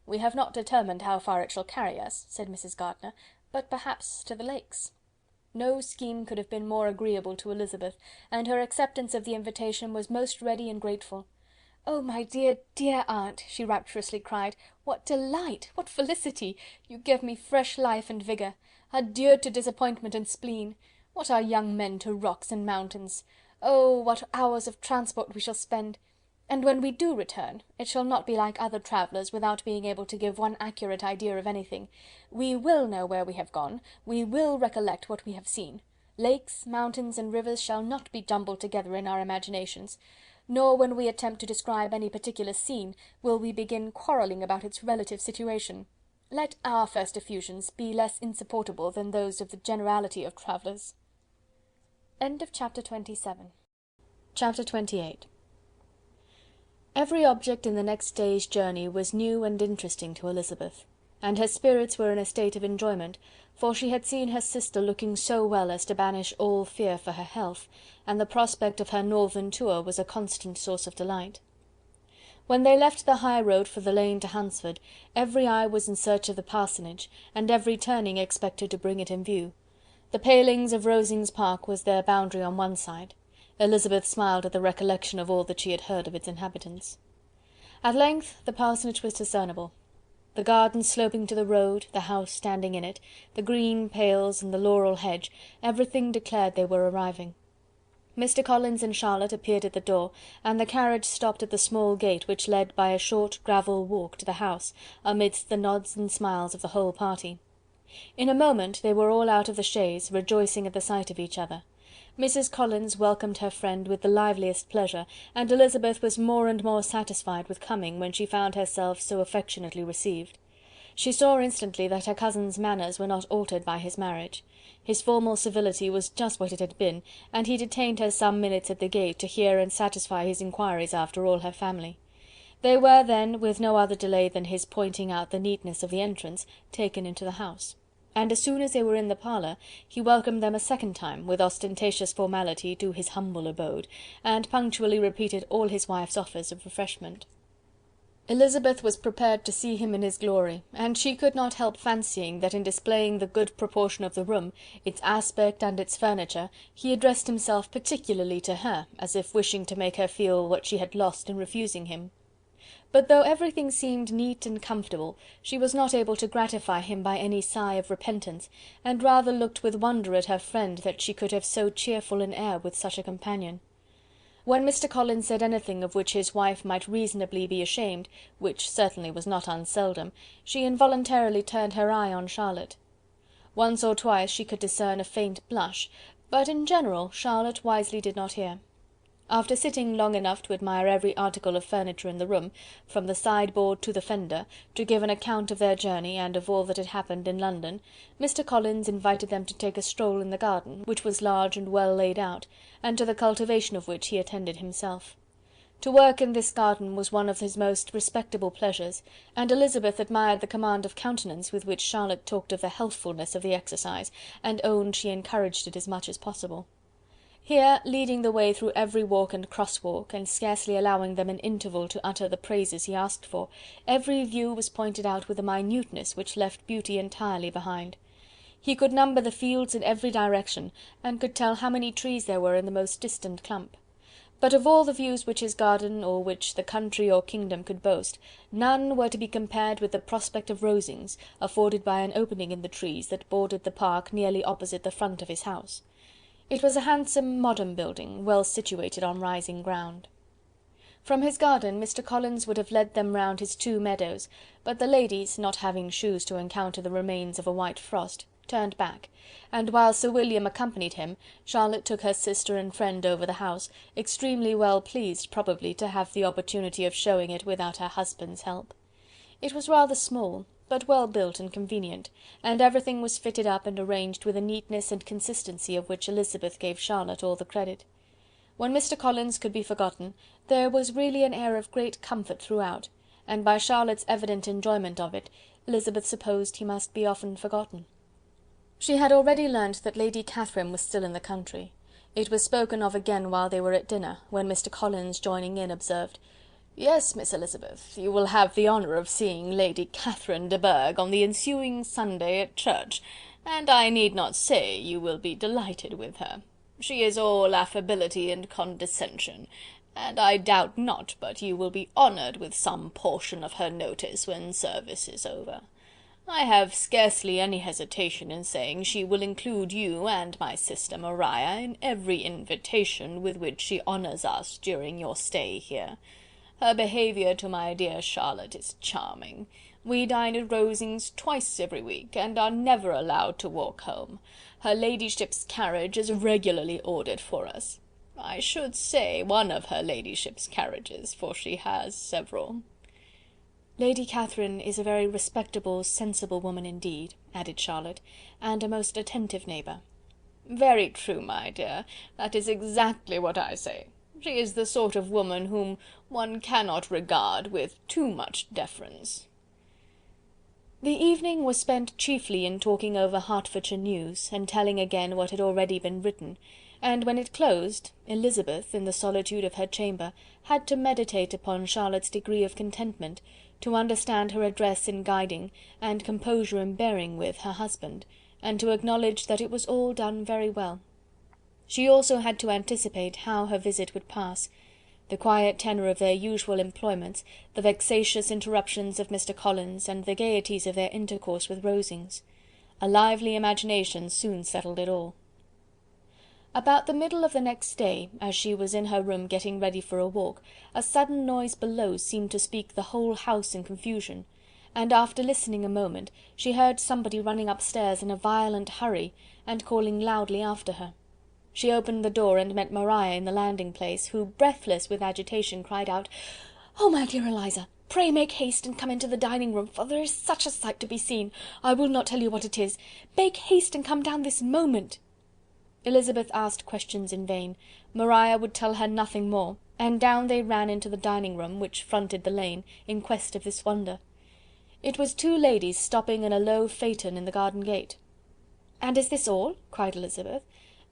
"We have not determined how far it shall carry us," said Mrs. Gardiner, "but perhaps to the Lakes." No scheme could have been more agreeable to Elizabeth, and her acceptance of the invitation was most ready and grateful. "Oh, my dear, dear aunt," she rapturously cried, "what delight! What felicity! You give me fresh life and vigour. Adieu to disappointment and spleen. What are young men to rocks and mountains? Oh, what hours of transport we shall spend! And when we do return, it shall not be like other travellers, without being able to give one accurate idea of anything. We will know where we have gone, we will recollect what we have seen. Lakes, mountains, and rivers shall not be jumbled together in our imaginations, nor when we attempt to describe any particular scene, will we begin quarrelling about its relative situation. Let our first effusions be less insupportable than those of the generality of travellers. End of chapter 27. Chapter 28. Every object in the next day's journey was new and interesting to Elizabeth, and her spirits were in a state of enjoyment, for she had seen her sister looking so well as to banish all fear for her health, and the prospect of her northern tour was a constant source of delight. When they left the high road for the lane to Hunsford, every eye was in search of the parsonage, and every turning expected to bring it in view. The palings of Rosings Park was their boundary on one side. Elizabeth smiled at the recollection of all that she had heard of its inhabitants. At length the parsonage was discernible. The garden sloping to the road, the house standing in it, the green pales and the laurel hedge, everything declared they were arriving. Mr. Collins and Charlotte appeared at the door, and the carriage stopped at the small gate which led by a short gravel walk to the house, amidst the nods and smiles of the whole party. In a moment they were all out of the chaise, rejoicing at the sight of each other. Mrs. Collins welcomed her friend with the liveliest pleasure, and Elizabeth was more and more satisfied with coming when she found herself so affectionately received. She saw instantly that her cousin's manners were not altered by his marriage. His formal civility was just what it had been, and he detained her some minutes at the gate to hear and satisfy his inquiries after all her family. They were then, with no other delay than his pointing out the neatness of the entrance, taken into the house. And as soon as they were in the parlour, he welcomed them a second time, with ostentatious formality, to his humble abode, and punctually repeated all his wife's offers of refreshment. Elizabeth was prepared to see him in his glory, and she could not help fancying that in displaying the good proportion of the room, its aspect and its furniture, he addressed himself particularly to her, as if wishing to make her feel what she had lost in refusing him. But though everything seemed neat and comfortable, she was not able to gratify him by any sigh of repentance, and rather looked with wonder at her friend that she could have so cheerful an air with such a companion. When Mr. Collins said anything of which his wife might reasonably be ashamed, which certainly was not unseldom, she involuntarily turned her eye on Charlotte. Once or twice she could discern a faint blush, but in general Charlotte wisely did not hear. After sitting long enough to admire every article of furniture in the room, from the sideboard to the fender, to give an account of their journey and of all that had happened in London, Mr. Collins invited them to take a stroll in the garden, which was large and well laid out, and to the cultivation of which he attended himself. To work in this garden was one of his most respectable pleasures, and Elizabeth admired the command of countenance with which Charlotte talked of the healthfulness of the exercise, and owned she encouraged it as much as possible. Here, leading the way through every walk and cross-walk, and scarcely allowing them an interval to utter the praises he asked for, every view was pointed out with a minuteness which left beauty entirely behind. He could number the fields in every direction, and could tell how many trees there were in the most distant clump. But of all the views which his garden, or which the country or kingdom could boast, none were to be compared with the prospect of Rosings, afforded by an opening in the trees that bordered the park nearly opposite the front of his house. It was a handsome modern building, well situated on rising ground. From his garden Mr. Collins would have led them round his 2 meadows, but the ladies, not having shoes to encounter the remains of a white frost, turned back, and while Sir William accompanied him, Charlotte took her sister and friend over the house, extremely well pleased probably to have the opportunity of showing it without her husband's help. It was rather small, but well built and convenient, and everything was fitted up and arranged with a neatness and consistency of which Elizabeth gave Charlotte all the credit. When Mr. Collins could be forgotten, there was really an air of great comfort throughout, and by Charlotte's evident enjoyment of it, Elizabeth supposed he must be often forgotten. She had already learnt that Lady Catherine was still in the country. It was spoken of again while they were at dinner, when Mr. Collins, joining in, observed: "Yes, Miss Elizabeth, you will have the honour of seeing Lady Catherine de Bourgh on the ensuing Sunday at church, and I need not say you will be delighted with her. She is all affability and condescension, and I doubt not but you will be honoured with some portion of her notice when service is over. I have scarcely any hesitation in saying she will include you and my sister Maria in every invitation with which she honours us during your stay here. Her behaviour to my dear Charlotte is charming. We dine at Rosings twice every week, and are never allowed to walk home. Her ladyship's carriage is regularly ordered for us. I should say one of her ladyship's carriages, for she has several."
"Lady Catherine is a very respectable, sensible woman indeed," added Charlotte, "and a most attentive neighbour."
"Very true, my dear, that is exactly what I say. She is the sort of woman whom one cannot regard with too much deference."
The evening was spent chiefly in talking over Hertfordshire news, and telling again what had already been written, and when it closed, Elizabeth, in the solitude of her chamber, had to meditate upon Charlotte's degree of contentment, to understand her address in guiding, and composure in bearing with, her husband, and to acknowledge that it was all done very well. She also had to anticipate how her visit would pass: the quiet tenor of their usual employments, the vexatious interruptions of Mr. Collins, and the gaieties of their intercourse with Rosings. A lively imagination soon settled it all. About the middle of the next day, as she was in her room getting ready for a walk, a sudden noise below seemed to speak the whole house in confusion, and after listening a moment, she heard somebody running upstairs in a violent hurry, and calling loudly after her. She opened the door and met Maria in the landing-place, who, breathless with agitation, cried out, "Oh, my dear Eliza, pray make haste and come into the dining-room, for there is such a sight to be seen, I will not tell you what it is. Make haste and come down this moment." Elizabeth asked questions in vain. Maria would tell her nothing more, and down they ran into the dining-room, which fronted the lane, in quest of this wonder. It was two ladies stopping in a low phaeton in the garden gate. "And is this all?" cried Elizabeth.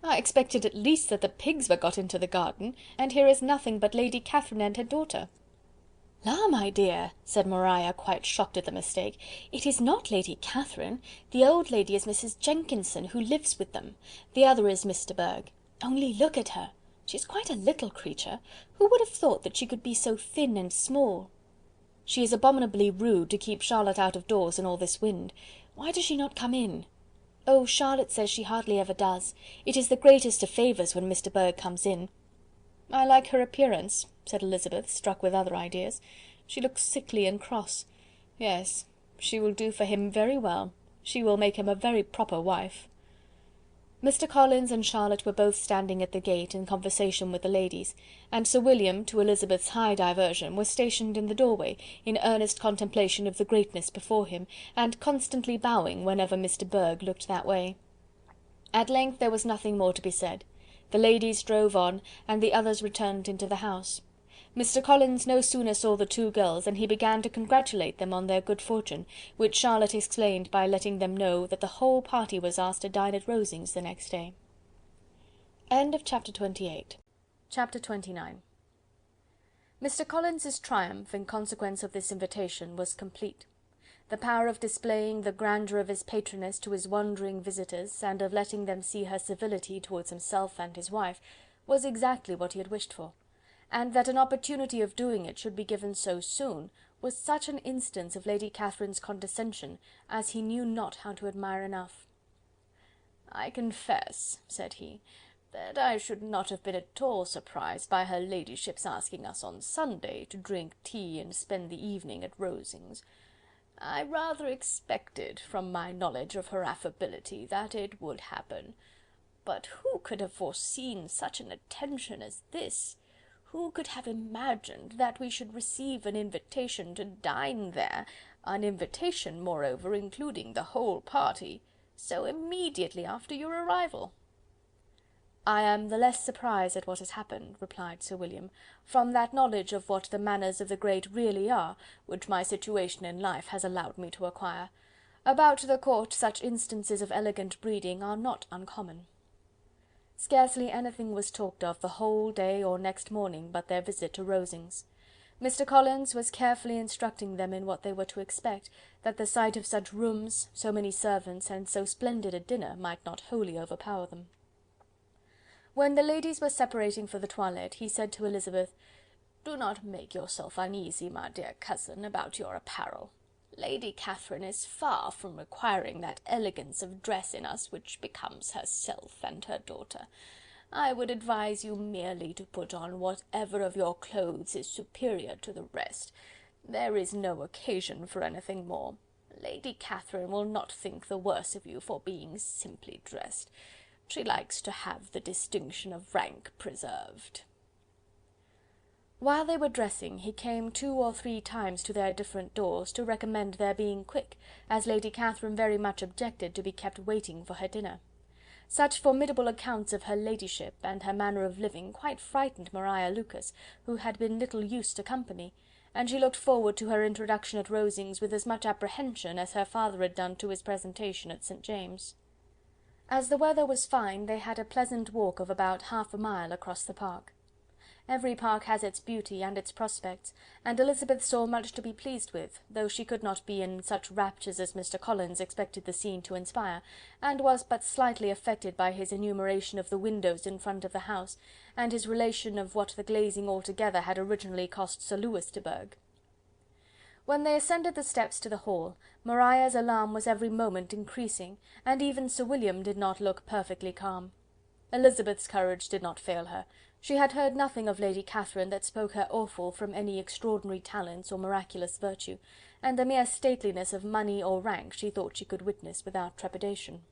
"I expected at least that the pigs were got into the garden, and here is nothing but Lady Catherine and her daughter." "La, my dear," said Maria, quite shocked at the mistake, "it is not Lady Catherine. The old lady is Mrs. Jenkinson, who lives with them. The other is Mr. Burgh. Only look at her! She is quite a little creature. Who would have thought that she could be so thin and small? She is abominably rude to keep Charlotte out of doors in all this wind. Why does she not come in?" "Oh, Charlotte says she hardly ever does. It is the greatest of favours when Mr. Burgh comes in." "I like her appearance," said Elizabeth, struck with other ideas. "She looks sickly and cross. Yes, she will do for him very well. She will make him a very proper wife." Mr. Collins and Charlotte were both standing at the gate, in conversation with the ladies, and Sir William, to Elizabeth's high diversion, was stationed in the doorway, in earnest contemplation of the greatness before him, and constantly bowing whenever Mr. Burgh looked that way. At length there was nothing more to be said. The ladies drove on, and the others returned into the house. Mr. Collins no sooner saw the two girls than he began to congratulate them on their good fortune, which Charlotte explained by letting them know that the whole party was asked to dine at Rosings the next day. Chapter 28. Chapter 29. Mr. Collins's triumph, in consequence of this invitation, was complete. The power of displaying the grandeur of his patroness to his wandering visitors, and of letting them see her civility towards himself and his wife, was exactly what he had wished for, and that an opportunity of doing it should be given so soon, was such an instance of Lady Catherine's condescension, as he knew not how to admire enough. "I confess," said he, "that I should not have been at all surprised by her ladyship's asking us on Sunday to drink tea and spend the evening at Rosings. I rather expected, from my knowledge of her affability, that it would happen. But who could have foreseen such an attention as this? Who could have imagined that we should receive an invitation to dine there, an invitation, moreover, including the whole party, so immediately after your arrival?" "I am the less surprised at what has happened," replied Sir William, "from that knowledge of what the manners of the great really are, which my situation in life has allowed me to acquire. About the court such instances of elegant breeding are not uncommon." Scarcely anything was talked of the whole day or next morning but their visit to Rosings. Mr. Collins was carefully instructing them in what they were to expect, that the sight of such rooms, so many servants, and so splendid a dinner might not wholly overpower them. When the ladies were separating for the toilette, he said to Elizabeth, "Do not make yourself uneasy, my dear cousin, about your apparel. Lady Catherine is far from requiring that elegance of dress in us which becomes herself and her daughter.
I would advise you merely to put on whatever of your clothes is superior to the rest. There is no occasion for anything more. Lady Catherine will not think the worse of you for being simply dressed. She likes to have the distinction of rank preserved." While they were dressing, he came 2 or 3 times to their different doors, to recommend their being quick, as Lady Catherine very much objected to be kept waiting for her dinner. Such formidable accounts of her ladyship, and her manner of living, quite frightened Maria Lucas, who had been little used to company, and she looked forward to her introduction at Rosings with as much apprehension as her father had done to his presentation at St. James's. As the weather was fine, they had a pleasant walk of about half a mile across the park. Every park has its beauty and its prospects, and Elizabeth saw much to be pleased with, though she could not be in such raptures as Mr. Collins expected the scene to inspire, and was but slightly affected by his enumeration of the windows in front of the house, and his relation of what the glazing altogether had originally cost Sir Lewis de Bourgh. When they ascended the steps to the hall, Maria's alarm was every moment increasing, and even Sir William did not look perfectly calm. Elizabeth's courage did not fail her. She had heard nothing of Lady Catherine that spoke her awful from any extraordinary talents or miraculous virtue, and the mere stateliness of money or rank she thought she could witness without trepidation.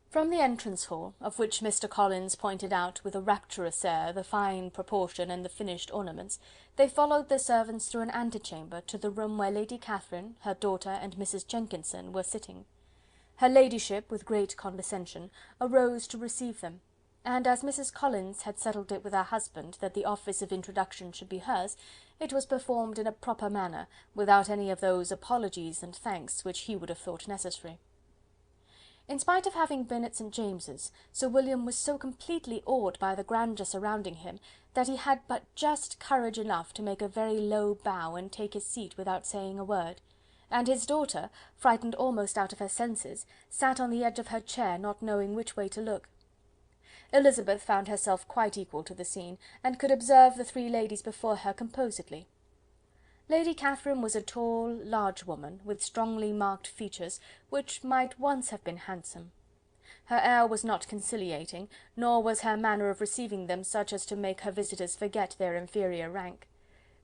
From the entrance hall, of which Mr. Collins pointed out with a rapturous air the fine proportion and the finished ornaments, they followed the servants through an antechamber to the room where Lady Catherine, her daughter, and Mrs. Jenkinson were sitting. Her ladyship, with great condescension, arose to receive them, and as Mrs. Collins had settled it with her husband that the office of introduction should be hers, it was performed in a proper manner, without any of those apologies and thanks which he would have thought necessary. In spite of having been at St. James's, Sir William was so completely awed by the grandeur surrounding him, that he had but just courage enough to make a very low bow and take his seat without saying a word, and his daughter, frightened almost out of her senses, sat on the edge of her chair, not knowing which way to look. Elizabeth found herself quite equal to the scene, and could observe the 3 ladies before her composedly. Lady Catherine was a tall, large woman, with strongly marked features, which might once have been handsome. Her air was not conciliating, nor was her manner of receiving them such as to make her visitors forget their inferior rank.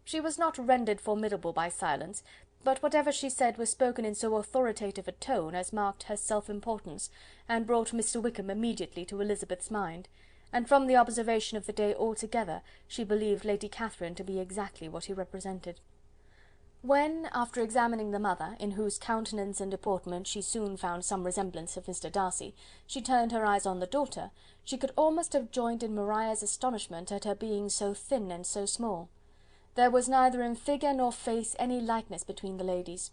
She was not rendered formidable by silence, but whatever she said was spoken in so authoritative a tone as marked her self-importance, and brought Mr. Wickham immediately to Elizabeth's mind, and from the observation of the day altogether, she believed Lady Catherine to be exactly what he represented. When, after examining the mother, in whose countenance and deportment she soon found some resemblance of Mr. Darcy, she turned her eyes on the daughter, she could almost have joined in Maria's astonishment at her being so thin and so small. There was neither in figure nor face any likeness between the ladies.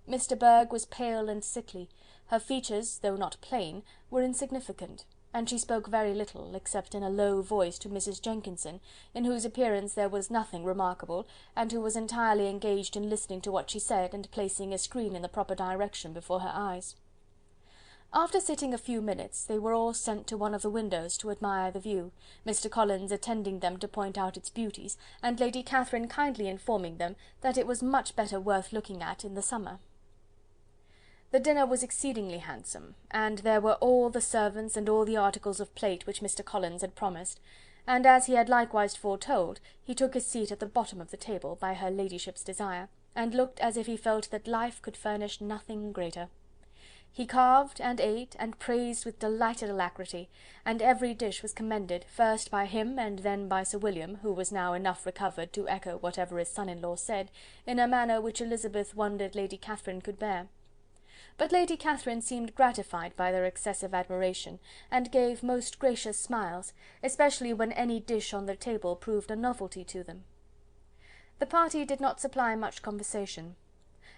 Miss de Bourgh was pale and sickly, her features, though not plain, were insignificant, and she spoke very little, except in a low voice to Mrs. Jenkinson, in whose appearance there was nothing remarkable, and who was entirely engaged in listening to what she said, and placing a screen in the proper direction before her eyes. After sitting a few minutes, they were all sent to one of the windows to admire the view, Mr. Collins attending them to point out its beauties, and Lady Catherine kindly informing them that it was much better worth looking at in the summer. The dinner was exceedingly handsome, and there were all the servants and all the articles of plate which Mr. Collins had promised, and as he had likewise foretold, he took his seat at the bottom of the table, by her ladyship's desire, and looked as if he felt that life could furnish nothing greater. He carved, and ate, and praised with delighted alacrity, and every dish was commended, first by him and then by Sir William, who was now enough recovered to echo whatever his son-in-law said, in a manner which Elizabeth wondered Lady Catherine could bear. But Lady Catherine seemed gratified by their excessive admiration, and gave most gracious smiles, especially when any dish on the table proved a novelty to them. The party did not supply much conversation.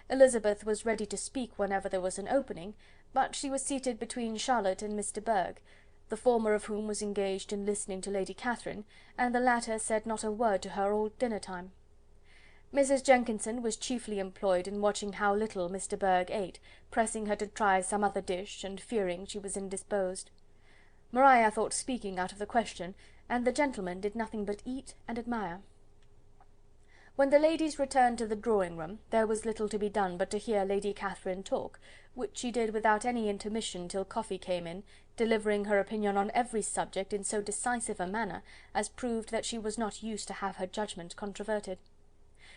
Elizabeth was ready to speak whenever there was an opening, but she was seated between Charlotte and Miss de Bourgh, the former of whom was engaged in listening to Lady Catherine, and the latter said not a word to her all dinner-time. Mrs. Jenkinson was chiefly employed in watching how little Miss de Bourgh ate, pressing her to try some other dish, and fearing she was indisposed. Maria thought speaking out of the question, and the gentlemen did nothing but eat and admire. When the ladies returned to the drawing-room, there was little to be done but to hear Lady Catherine talk, which she did without any intermission till coffee came in, delivering her opinion on every subject in so decisive a manner as proved that she was not used to have her judgment controverted.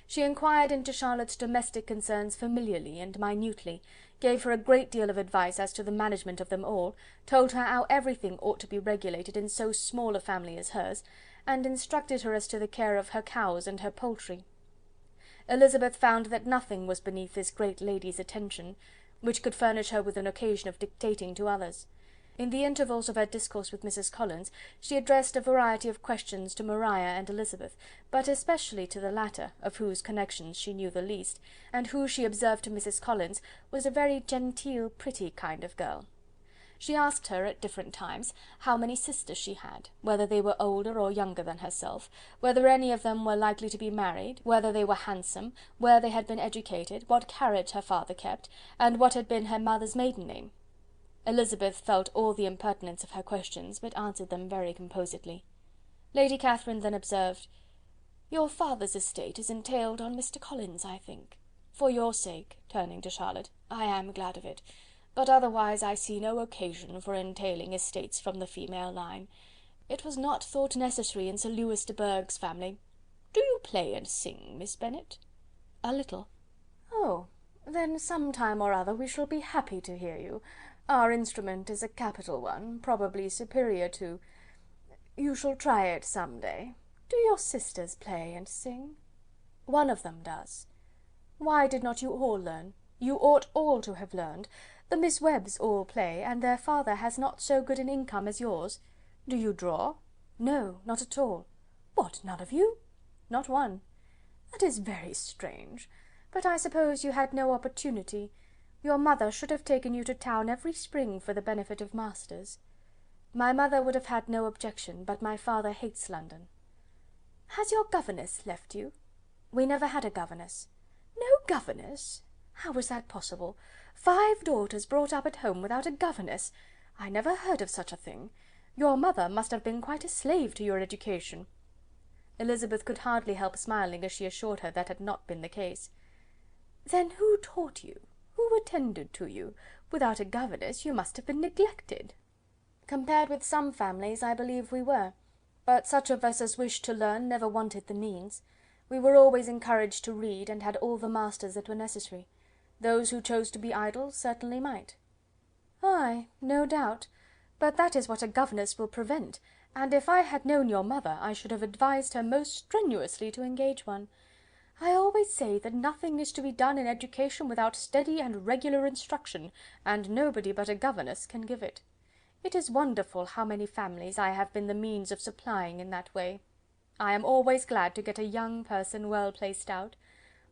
She inquired into Charlotte's domestic concerns familiarly and minutely, gave her a great deal of advice as to the management of them all, told her how everything ought to be regulated in so small a family as hers, and instructed her as to the care of her cows and her poultry. Elizabeth found that nothing was beneath this great lady's attention, which could furnish her with an occasion of dictating to others. In the intervals of her discourse with Mrs. Collins, she addressed a variety of questions to Maria and Elizabeth, but especially to the latter, of whose connections she knew the least, and who, she observed to Mrs. Collins, was a very genteel, pretty kind of girl. She asked her, at different times, how many sisters she had, whether they were older or younger than herself, whether any of them were likely to be married, whether they were handsome, where they had been educated, what carriage her father kept, and what had been her mother's maiden name. Elizabeth felt all the impertinence of her questions, but answered them very composedly. Lady Catherine then observed, "Your father's estate is entailed on Mr. Collins, I think. For your sake," turning to Charlotte, "I am glad of it, but otherwise I see no occasion for entailing estates from the female line. It was not thought necessary in Sir Lewis de Bourgh's family. Do you play and sing, Miss Bennet?" "A little." "Oh, then some time or other we shall be happy to hear you. Our instrument is a capital one, probably superior to... You shall try it some day. Do your sisters play and sing?" "One of them does." "Why did not you all learn? You ought all to have learned. The Miss Webbs all play, and their father has not so good an income as yours. Do you draw?" "No, not at all." "What, none of you?" "Not one." "That is very strange. But I suppose you had no opportunity. Your mother should have taken you to town every spring for the benefit of masters." "My mother would have had no objection, but my father hates London." "Has your governess left you?" "We never had a governess." "No governess! How was that possible? 5 daughters brought up at home without a governess! I never heard of such a thing. Your mother must have been quite a slave to your education." Elizabeth could hardly help smiling as she assured her that had not been the case. "Then who taught you? Who attended to you? Without a governess you must have been neglected." "Compared with some families, I believe we were, but such of us as wished to learn never wanted the means. We were always encouraged to read, and had all the masters that were necessary. Those who chose to be idle certainly might." "Ay, no doubt, but that is what a governess will prevent, and if I had known your mother, I should have advised her most strenuously to engage one. I always say that nothing is to be done in education without steady and regular instruction, and nobody but a governess can give it. It is wonderful how many families I have been the means of supplying in that way. I am always glad to get a young person well placed out.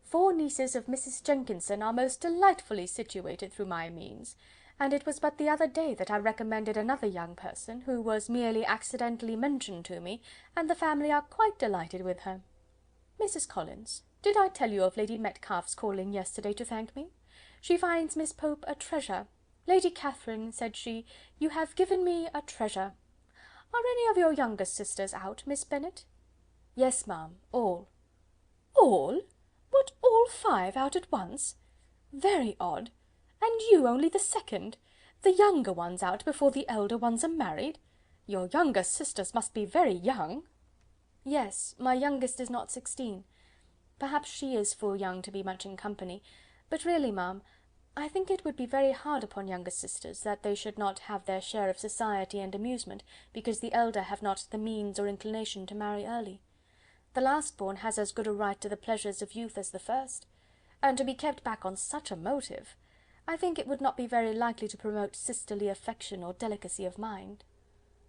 4 nieces of Mrs. Jenkinson are most delightfully situated through my means, and it was but the other day that I recommended another young person, who was merely accidentally mentioned to me, and the family are quite delighted with her. Mrs. Collins, did I tell you of Lady Metcalfe's calling yesterday to thank me? She finds Miss Pope a treasure. Lady Catherine, said she, you have given me a treasure. Are any of your younger sisters out, Miss Bennet?" "Yes, ma'am, all." "All? What, all 5 out at once? Very odd. And you only the second? The younger ones out before the elder ones are married? Your younger sisters must be very young." "Yes, my youngest is not 16. Perhaps she is full young to be much in company, but really, ma'am, I think it would be very hard upon younger sisters that they should not have their share of society and amusement, because the elder have not the means or inclination to marry early. The last born has as good a right to the pleasures of youth as the first, and to be kept back on such a motive, I think it would not be very likely to promote sisterly affection or delicacy of mind."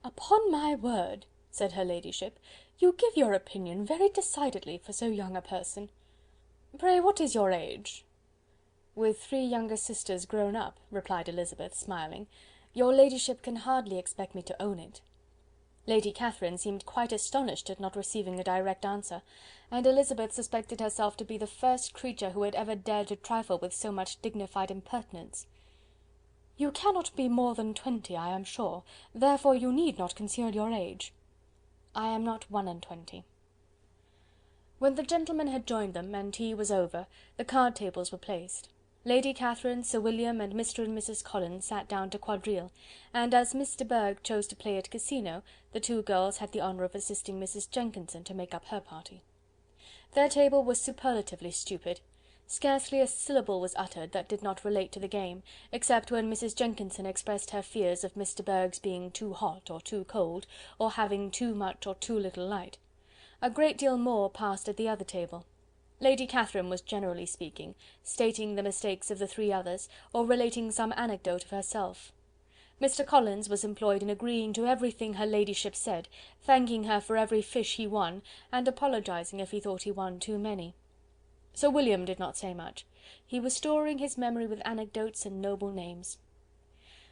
"Upon my word," said her ladyship, "you give your opinion very decidedly for so young a person. Pray, what is your age?" "With 3 younger sisters grown up," replied Elizabeth, smiling, "your ladyship can hardly expect me to own it." Lady Catherine seemed quite astonished at not receiving a direct answer, and Elizabeth suspected herself to be the first creature who had ever dared to trifle with so much dignified impertinence. "You cannot be more than 20, I am sure, therefore you need not conceal your age." "I am not 21." When the gentlemen had joined them, and tea was over, the card tables were placed. Lady Catherine, Sir William, and Mr and Mrs Collins sat down to quadrille, and as Miss de Bourgh chose to play at casino, the two girls had the honour of assisting Mrs Jenkinson to make up her party. Their table was superlatively stupid. Scarcely a syllable was uttered that did not relate to the game, except when Mrs Jenkinson expressed her fears of Miss de Bourgh's being too hot or too cold, or having too much or too little light. A great deal more passed at the other table. Lady Catherine was generally speaking, stating the mistakes of the three others, or relating some anecdote of herself. Mr Collins was employed in agreeing to everything her ladyship said, thanking her for every fish he won, and apologizing if he thought he won too many. Sir William did not say much. He was storing his memory with anecdotes and noble names.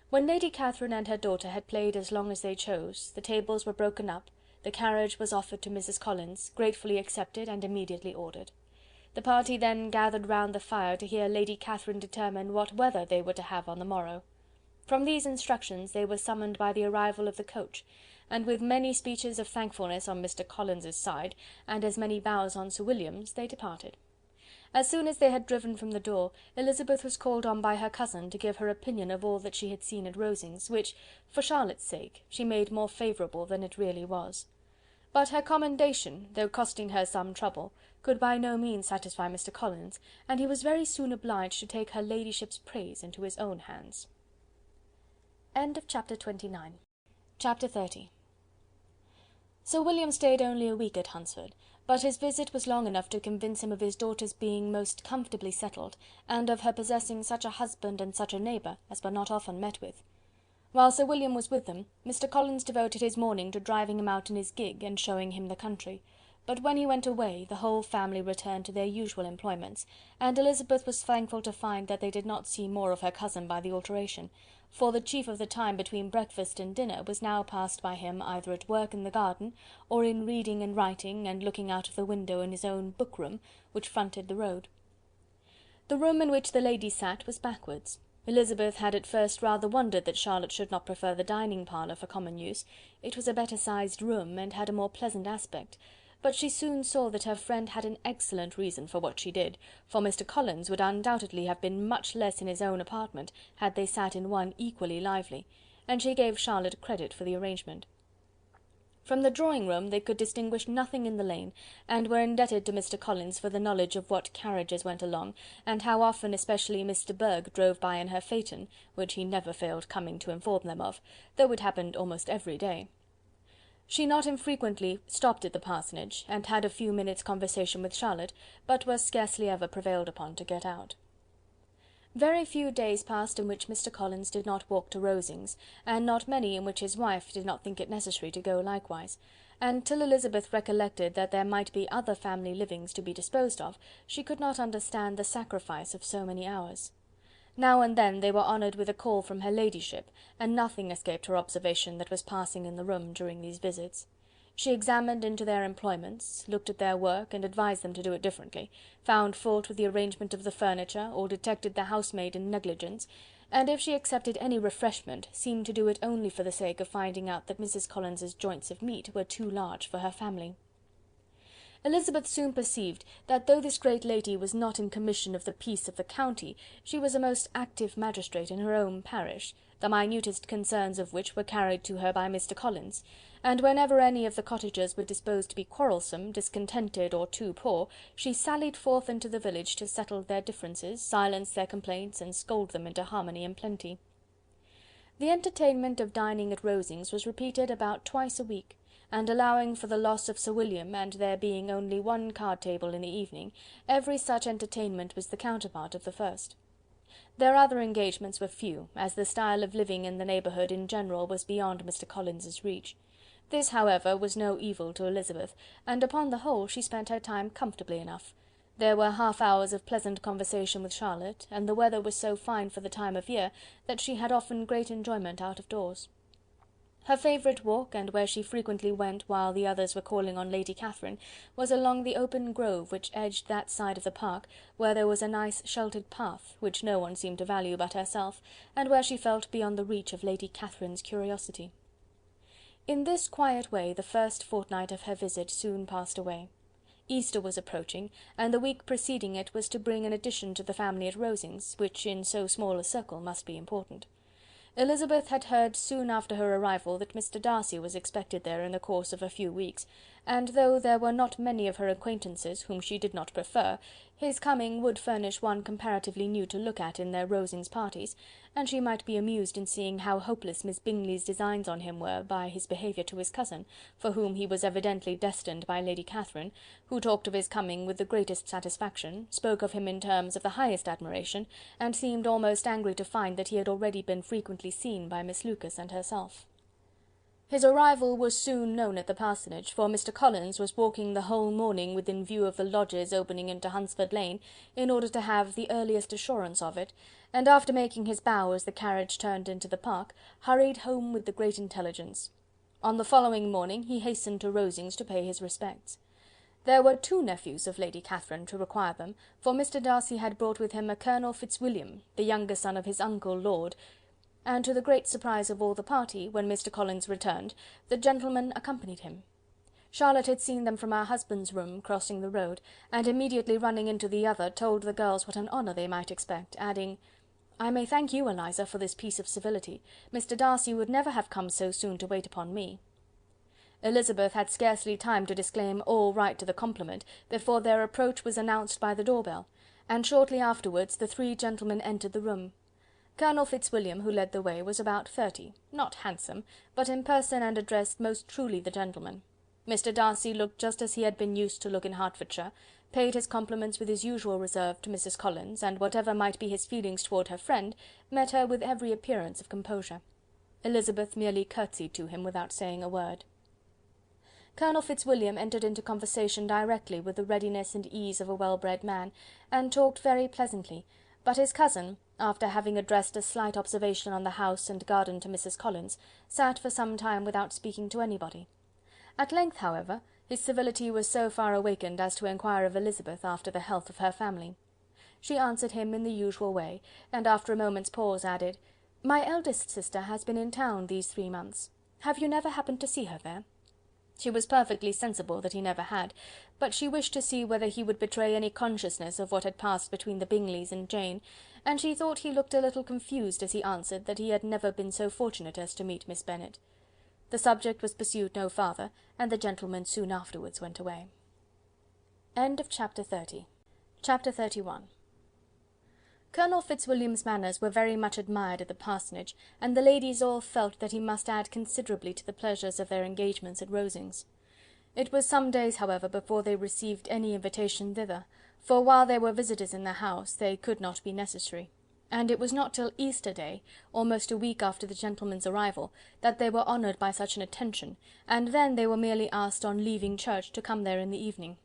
When Lady Catherine and her daughter had played as long as they chose, the tables were broken up, the carriage was offered to Mrs Collins, gratefully accepted and immediately ordered. The party then gathered round the fire to hear Lady Catherine determine what weather they were to have on the morrow. From these instructions they were summoned by the arrival of the coach, and with many speeches of thankfulness on Mr Collins's side, and as many bows on Sir William's, they departed. As soon as they had driven from the door, Elizabeth was called on by her cousin to give her opinion of all that she had seen at Rosings, which, for Charlotte's sake, she made more favourable than it really was. But her commendation, though costing her some trouble, could by no means satisfy Mr Collins, and he was very soon obliged to take her ladyship's praise into his own hands. End of chapter 29. Chapter 30. Sir William stayed only a week at Hunsford, but his visit was long enough to convince him of his daughter's being most comfortably settled, and of her possessing such a husband and such a neighbour as were not often met with. While Sir William was with them, Mr Collins devoted his morning to driving him out in his gig and showing him the country, but when he went away, the whole family returned to their usual employments, and Elizabeth was thankful to find that they did not see more of her cousin by the alteration, for the chief of the time between breakfast and dinner was now passed by him either at work in the garden, or in reading and writing, and looking out of the window in his own book-room, which fronted the road. The room in which the ladies sat was backwards. Elizabeth had at first rather wondered that Charlotte should not prefer the dining-parlour for common use. It was a better-sized room, and had a more pleasant aspect, but she soon saw that her friend had an excellent reason for what she did, for Mr Collins would undoubtedly have been much less in his own apartment had they sat in one equally lively, and she gave Charlotte credit for the arrangement. From the drawing-room they could distinguish nothing in the lane, and were indebted to Mr Collins for the knowledge of what carriages went along, and how often especially Miss de Bourgh drove by in her phaeton, which he never failed coming to inform them of, though it happened almost every day. She not infrequently stopped at the parsonage, and had a few minutes' conversation with Charlotte, but was scarcely ever prevailed upon to get out. Very few days passed in which Mr Collins did not walk to Rosings, and not many in which his wife did not think it necessary to go likewise, and till Elizabeth recollected that there might be other family livings to be disposed of, she could not understand the sacrifice of so many hours. Now and then they were honoured with a call from her ladyship, and nothing escaped her observation that was passing in the room during these visits. She examined into their employments, looked at their work, and advised them to do it differently, found fault with the arrangement of the furniture, or detected the housemaid in negligence, and if she accepted any refreshment, seemed to do it only for the sake of finding out that Mrs Collins's joints of meat were too large for her family. Elizabeth soon perceived that though this great lady was not in commission of the peace of the county, she was a most active magistrate in her own parish, the minutest concerns of which were carried to her by Mr Collins, and whenever any of the cottagers were disposed to be quarrelsome, discontented, or too poor, she sallied forth into the village to settle their differences, silence their complaints, and scold them into harmony and plenty. The entertainment of dining at Rosings was repeated about twice a week, and allowing for the loss of Sir William and there being only one card-table in the evening, every such entertainment was the counterpart of the first. Their other engagements were few, as the style of living in the neighbourhood in general was beyond Mr Collins's reach. This, however, was no evil to Elizabeth, and upon the whole she spent her time comfortably enough. There were half-hours of pleasant conversation with Charlotte, and the weather was so fine for the time of year that she had often great enjoyment out of doors. Her favourite walk, and where she frequently went while the others were calling on Lady Catherine, was along the open grove which edged that side of the park, where there was a nice sheltered path, which no one seemed to value but herself, and where she felt beyond the reach of Lady Catherine's curiosity. In this quiet way the first fortnight of her visit soon passed away. Easter was approaching, and the week preceding it was to bring an addition to the family at Rosings, which in so small a circle must be important. Elizabeth had heard soon after her arrival that Mr Darcy was expected there in the course of a few weeks, and though there were not many of her acquaintances whom she did not prefer, his coming would furnish one comparatively new to look at in their Rosings parties, and she might be amused in seeing how hopeless Miss Bingley's designs on him were by his behaviour to his cousin, for whom he was evidently destined by Lady Catherine, who talked of his coming with the greatest satisfaction, spoke of him in terms of the highest admiration, and seemed almost angry to find that he had already been frequently seen by Miss Lucas and herself. His arrival was soon known at the parsonage, for Mr Collins was walking the whole morning within view of the lodges opening into Hunsford Lane, in order to have the earliest assurance of it, and after making his bow as the carriage turned into the park, hurried home with the great intelligence. On the following morning he hastened to Rosings to pay his respects. There were two nephews of Lady Catherine to require them, for Mr Darcy had brought with him a Colonel Fitzwilliam, the younger son of his uncle Lord, and to the great surprise of all the party, when Mr Collins returned, the gentleman accompanied him. Charlotte had seen them from her husband's room, crossing the road, and immediately running into the other, told the girls what an honour they might expect, adding, "I may thank you, Eliza, for this piece of civility. Mr Darcy would never have come so soon to wait upon me." Elizabeth had scarcely time to disclaim all right to the compliment, before their approach was announced by the door-bell, and shortly afterwards the three gentlemen entered the room. Colonel Fitzwilliam, who led the way, was about 30, not handsome, but in person and address most truly the gentleman. Mr Darcy looked just as he had been used to look in Hertfordshire, paid his compliments with his usual reserve to Mrs Collins, and whatever might be his feelings towards her friend, met her with every appearance of composure. Elizabeth merely curtsied to him without saying a word. Colonel Fitzwilliam entered into conversation directly with the readiness and ease of a well-bred man, and talked very pleasantly, but his cousin, after having addressed a slight observation on the house and garden to Mrs Collins, sat for some time without speaking to anybody. At length, however, his civility was so far awakened as to inquire of Elizabeth after the health of her family. She answered him in the usual way, and after a moment's pause added, "My eldest sister has been in town these 3 months. Have you never happened to see her there?" She was perfectly sensible that he never had, but she wished to see whether he would betray any consciousness of what had passed between the Bingleys and Jane, and she thought he looked a little confused as he answered that he had never been so fortunate as to meet Miss Bennet. The subject was pursued no farther, and the gentlemen soon afterwards went away. Chapter 30. Chapter 31. Colonel Fitzwilliam's manners were very much admired at the parsonage, and the ladies all felt that he must add considerably to the pleasures of their engagements at Rosings. It was some days, however, before they received any invitation thither, for while there were visitors in the house, they could not be necessary, and it was not till Easter Day, almost a week after the gentlemen's arrival, that they were honoured by such an attention, and then they were merely asked on leaving church to come there in the evening.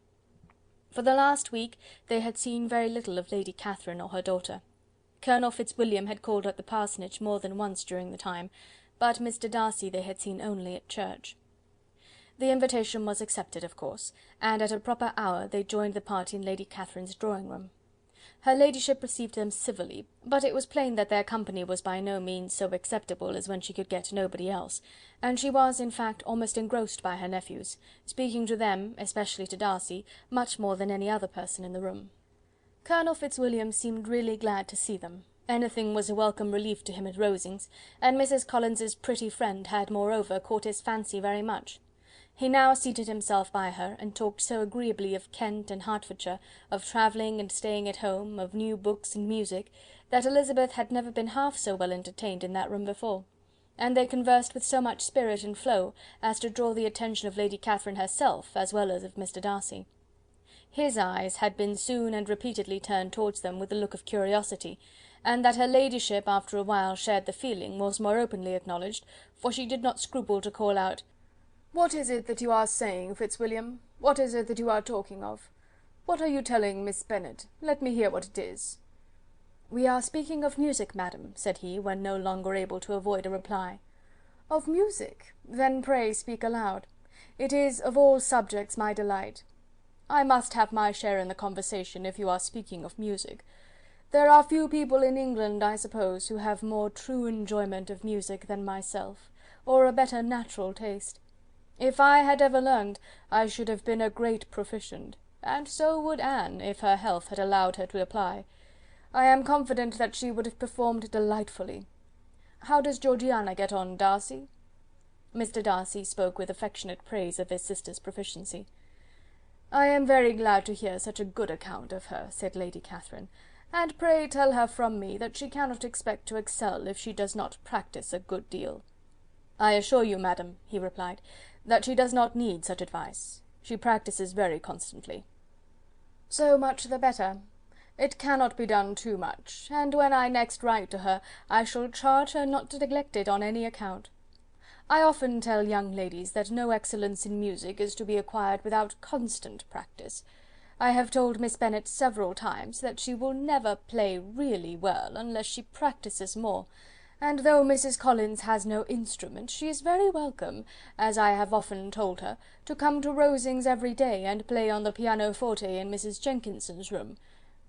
For the last week they had seen very little of Lady Catherine or her daughter. Colonel Fitzwilliam had called at the parsonage more than once during the time, but Mr Darcy they had seen only at church. The invitation was accepted, of course, and at a proper hour they joined the party in Lady Catherine's drawing-room. Her ladyship received them civilly, but it was plain that their company was by no means so acceptable as when she could get nobody else, and she was, in fact, almost engrossed by her nephews, speaking to them, especially to Darcy, much more than any other person in the room. Colonel Fitzwilliam seemed really glad to see them. Anything was a welcome relief to him at Rosings, and Mrs Collins's pretty friend had moreover caught his fancy very much. He now seated himself by her, and talked so agreeably of Kent and Hertfordshire, of travelling and staying at home, of new books and music, that Elizabeth had never been half so well entertained in that room before, and they conversed with so much spirit and flow as to draw the attention of Lady Catherine herself, as well as of Mr Darcy. His eyes had been soon and repeatedly turned towards them with a look of curiosity, and that her ladyship after a while shared the feeling was more openly acknowledged, for she did not scruple to call out, "What is it that you are saying, Fitzwilliam? What is it that you are talking of? What are you telling Miss Bennet? Let me hear what it is." "We are speaking of music, madam," said he, when no longer able to avoid a reply. "Of music? Then pray speak aloud. It is of all subjects my delight. I must have my share in the conversation, if you are speaking of music. There are few people in England, I suppose, who have more true enjoyment of music than myself, or a better natural taste. If I had ever learned, I should have been a great proficient. and so would Anne, if her health had allowed her to apply. I am confident that she would have performed delightfully. How does Georgiana get on, Darcy?" Mr. Darcy spoke with affectionate praise of his sister's proficiency. "I am very glad to hear such a good account of her," said Lady Catherine, "and pray tell her from me that she cannot expect to excel if she does not practise a good deal." "I assure you, madam," he replied, "that she does not need such advice. She practises very constantly." "So much the better. It cannot be done too much, and when I next write to her, I shall charge her not to neglect it on any account. I often tell young ladies that no excellence in music is to be acquired without constant practice. I have told Miss Bennet several times that she will never play really well unless she practises more, and though Mrs. Collins has no instrument, she is very welcome, as I have often told her, to come to Rosings every day and play on the pianoforte in Mrs. Jenkinson's room.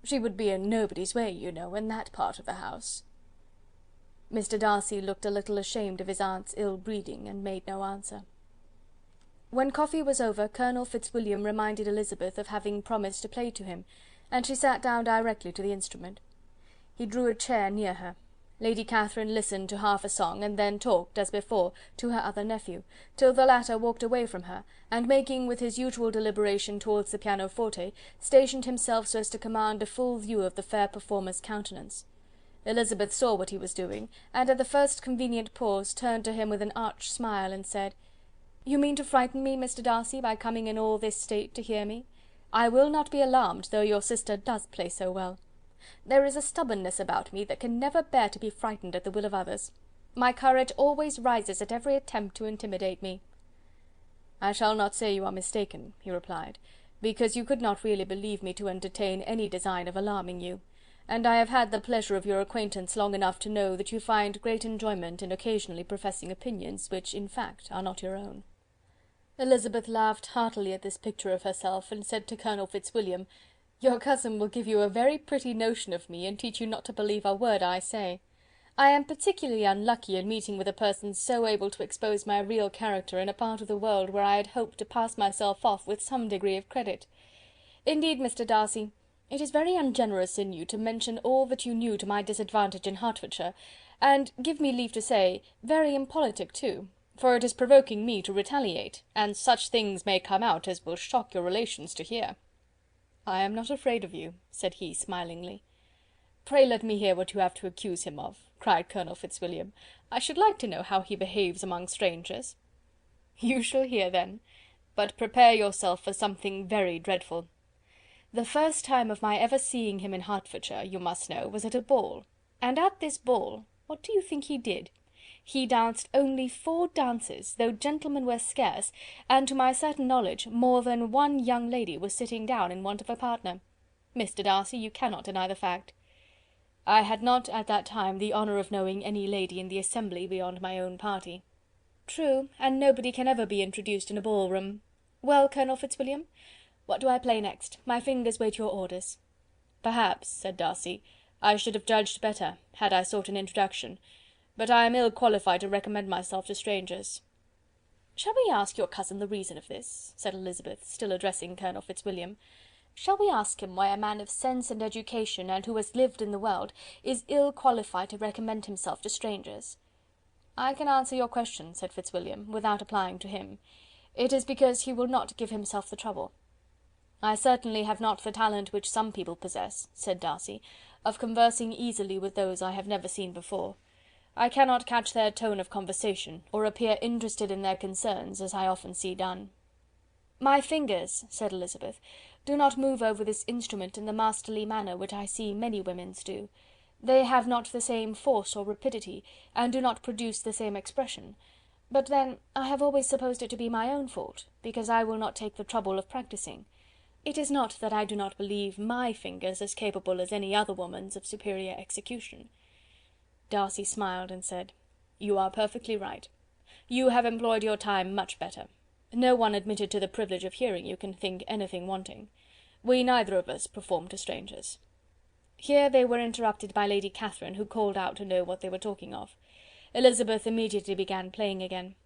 She would be in nobody's way, you know, in that part of the house." Mr. Darcy looked a little ashamed of his aunt's ill-breeding, and made no answer. When coffee was over, Colonel Fitzwilliam reminded Elizabeth of having promised to play to him, and she sat down directly to the instrument. He drew a chair near her. Lady Catherine listened to half a song, and then talked, as before, to her other nephew, till the latter walked away from her, and making with his usual deliberation towards the pianoforte, stationed himself so as to command a full view of the fair performer's countenance. Elizabeth saw what he was doing, and at the first convenient pause turned to him with an arch smile, and said, "You mean to frighten me, Mr. Darcy, by coming in all this state to hear me? I will not be alarmed, though your sister does play so well. There is a stubbornness about me that can never bear to be frightened at the will of others. My courage always rises at every attempt to intimidate me." "I shall not say you are mistaken," he replied, "because you could not really believe me to entertain any design of alarming you, and I have had the pleasure of your acquaintance long enough to know that you find great enjoyment in occasionally professing opinions which, in fact, are not your own." Elizabeth laughed heartily at this picture of herself, and said to Colonel Fitzwilliam, "Your cousin will give you a very pretty notion of me, and teach you not to believe a word I say. I am particularly unlucky in meeting with a person so able to expose my real character in a part of the world where I had hoped to pass myself off with some degree of credit. Indeed, Mr. Darcy, it is very ungenerous in you to mention all that you knew to my disadvantage in Hertfordshire, and, give me leave to say, very impolitic too, for it is provoking me to retaliate, and such things may come out as will shock your relations to hear." "I am not afraid of you," said he, smilingly. "Pray let me hear what you have to accuse him of," cried Colonel Fitzwilliam. "I should like to know how he behaves among strangers." "You shall hear then, but prepare yourself for something very dreadful. The first time of my ever seeing him in Hertfordshire, you must know, was at a ball, and at this ball, what do you think he did? He danced only 4 dances, though gentlemen were scarce, and to my certain knowledge more than one young lady was sitting down in want of a partner. Mr. Darcy, you cannot deny the fact." "I had not at that time the honour of knowing any lady in the assembly beyond my own party." "True, and nobody can ever be introduced in a ball-room. Well, Colonel Fitzwilliam, what do I play next? My fingers wait your orders." "Perhaps," said Darcy, "I should have judged better, had I sought an introduction, but I am ill qualified to recommend myself to strangers." "Shall we ask your cousin the reason of this?" said Elizabeth, still addressing Colonel Fitzwilliam. "Shall we ask him why a man of sense and education, and who has lived in the world, is ill qualified to recommend himself to strangers?" "I can answer your question," said Fitzwilliam, without applying to him. "It is because he will not give himself the trouble." "I certainly have not the talent which some people possess," said Darcy, "of conversing easily with those I have never seen before. I cannot catch their tone of conversation, or appear interested in their concerns, as I often see done." "My fingers," said Elizabeth, "do not move over this instrument in the masterly manner which I see many women's do. They have not the same force or rapidity, and do not produce the same expression. But then I have always supposed it to be my own fault, because I will not take the trouble of practising. It is not that I do not believe my fingers as capable as any other woman's of superior execution." Darcy smiled and said, "You are perfectly right. You have employed your time much better. No one admitted to the privilege of hearing you can think anything wanting. We neither of us perform to strangers." Here they were interrupted by Lady Catherine, who called out to know what they were talking of. Elizabeth immediately began playing again.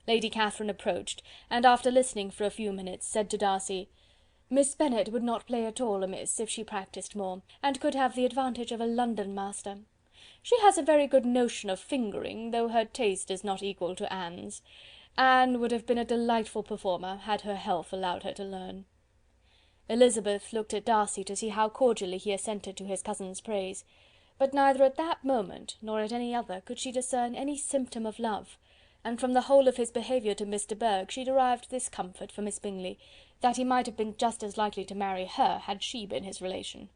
Lady Catherine approached, and after listening for a few minutes, said to Darcy, Miss Bennet would not play at all amiss if she practised more, and could have the advantage of a London master. She has a very good notion of fingering, though her taste is not equal to Anne's. Anne would have been a delightful performer, had her health allowed her to learn." Elizabeth looked at Darcy to see how cordially he assented to his cousin's praise, but neither at that moment nor at any other could she discern any symptom of love, and from the whole of his behaviour to Mr. Burke she derived this comfort for Miss Bingley, that he might have been just as likely to marry her had she been his relation.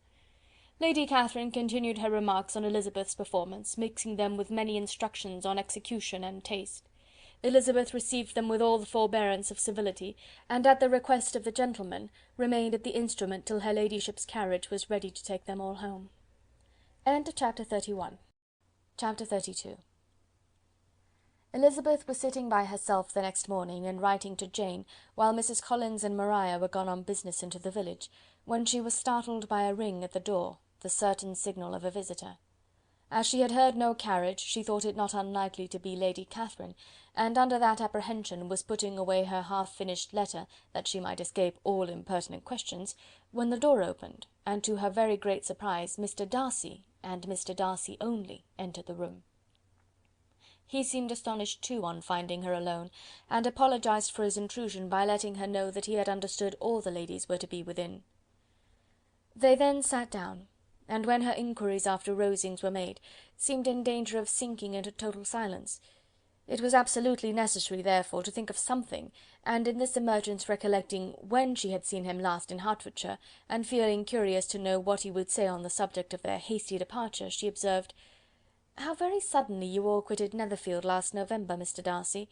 Lady Catherine continued her remarks on Elizabeth's performance, mixing them with many instructions on execution and taste. Elizabeth received them with all the forbearance of civility, and at the request of the gentlemen, remained at the instrument till her ladyship's carriage was ready to take them all home. Chapter 31. Chapter 32. Elizabeth was sitting by herself the next morning, and writing to Jane, while Mrs. Collins and Maria were gone on business into the village, when she was startled by a ring at the door, the certain signal of a visitor. As she had heard no carriage, she thought it not unlikely to be Lady Catherine, and under that apprehension was putting away her half-finished letter, that she might escape all impertinent questions, when the door opened, and to her very great surprise Mr. Darcy, and Mr. Darcy only, entered the room. He seemed astonished too on finding her alone, and apologized for his intrusion by letting her know that he had understood all the ladies were to be within. They then sat down, and when her inquiries after Rosings were made, seemed in danger of sinking into total silence. It was absolutely necessary, therefore, to think of something, and in this emergence recollecting when she had seen him last in Hertfordshire, and feeling curious to know what he would say on the subject of their hasty departure, she observed, "How very suddenly you all quitted Netherfield last November, Mr. Darcy.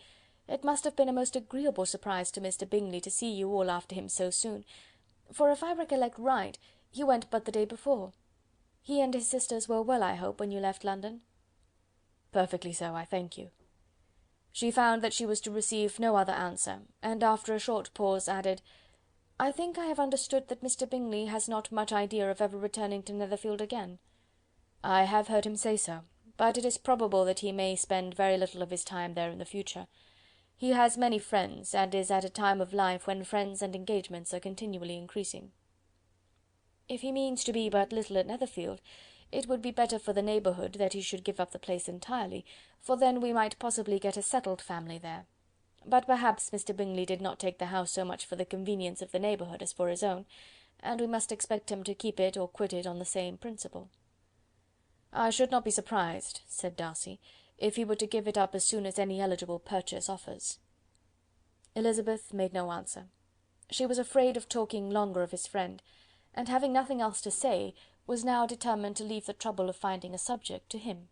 It must have been a most agreeable surprise to Mr. Bingley to see you all after him so soon, for if I recollect right, he went but the day before. He and his sisters were well, I hope, when you left London?" "Perfectly so, I thank you." She found that she was to receive no other answer, and after a short pause added, "I think I have understood that Mr. Bingley has not much idea of ever returning to Netherfield again." "I have heard him say so, but it is probable that he may spend very little of his time there in the future. He has many friends, and is at a time of life when friends and engagements are continually increasing." "If he means to be but little at Netherfield, it would be better for the neighbourhood that he should give up the place entirely, for then we might possibly get a settled family there. But perhaps Mr. Bingley did not take the house so much for the convenience of the neighbourhood as for his own, and we must expect him to keep it or quit it on the same principle." "I should not be surprised," said Darcy, "if he were to give it up as soon as any eligible purchase offers." Elizabeth made no answer. She was afraid of talking longer of his friend, and having nothing else to say, was now determined to leave the trouble of finding a subject to him.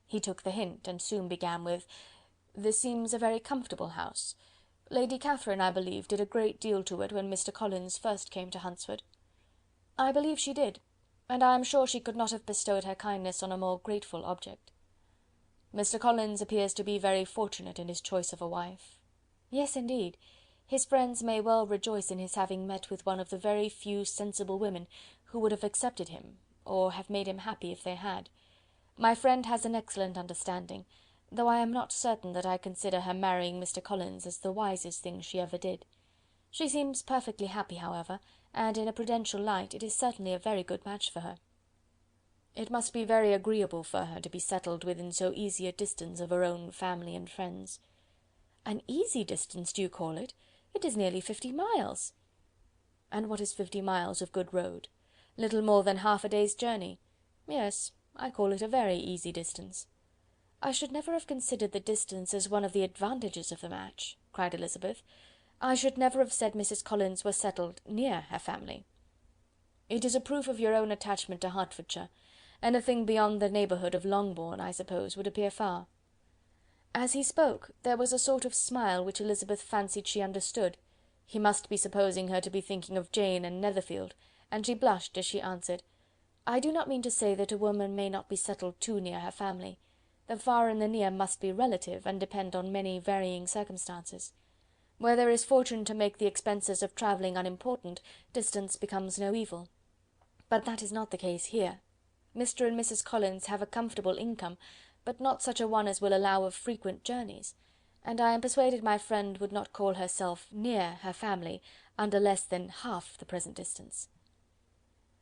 He took the hint, and soon began with, "This seems a very comfortable house. Lady Catherine, I believe, did a great deal to it when Mr. Collins first came to Hunsford." "I believe she did, and I am sure she could not have bestowed her kindness on a more grateful object." "Mr. Collins appears to be very fortunate in his choice of a wife." "Yes, indeed. His friends may well rejoice in his having met with one of the very few sensible women who would have accepted him, or have made him happy if they had. My friend has an excellent understanding, though I am not certain that I consider her marrying Mr. Collins as the wisest thing she ever did. She seems perfectly happy, however, and in a prudential light it is certainly a very good match for her." "It must be very agreeable for her to be settled within so easy a distance of her own family and friends." "An easy distance, do you call it? It is nearly 50 miles." "And what is 50 miles of good road? Little more than half a day's journey. Yes, I call it a very easy distance." "I should never have considered the distance as one of the advantages of the match," cried Elizabeth. "I should never have said Mrs. Collins was settled near her family." "It is a proof of your own attachment to Hertfordshire. Anything beyond the neighbourhood of Longbourn, I suppose, would appear far." As he spoke, there was a sort of smile which Elizabeth fancied she understood. He must be supposing her to be thinking of Jane and Netherfield, and she blushed as she answered, "I do not mean to say that a woman may not be settled too near her family. The far and the near must be relative, and depend on many varying circumstances. Where there is fortune to make the expenses of travelling unimportant, distance becomes no evil. But that is not the case here. Mr. and Mrs. Collins have a comfortable income, but not such a one as will allow of frequent journeys, and I am persuaded my friend would not call herself near her family under less than half the present distance.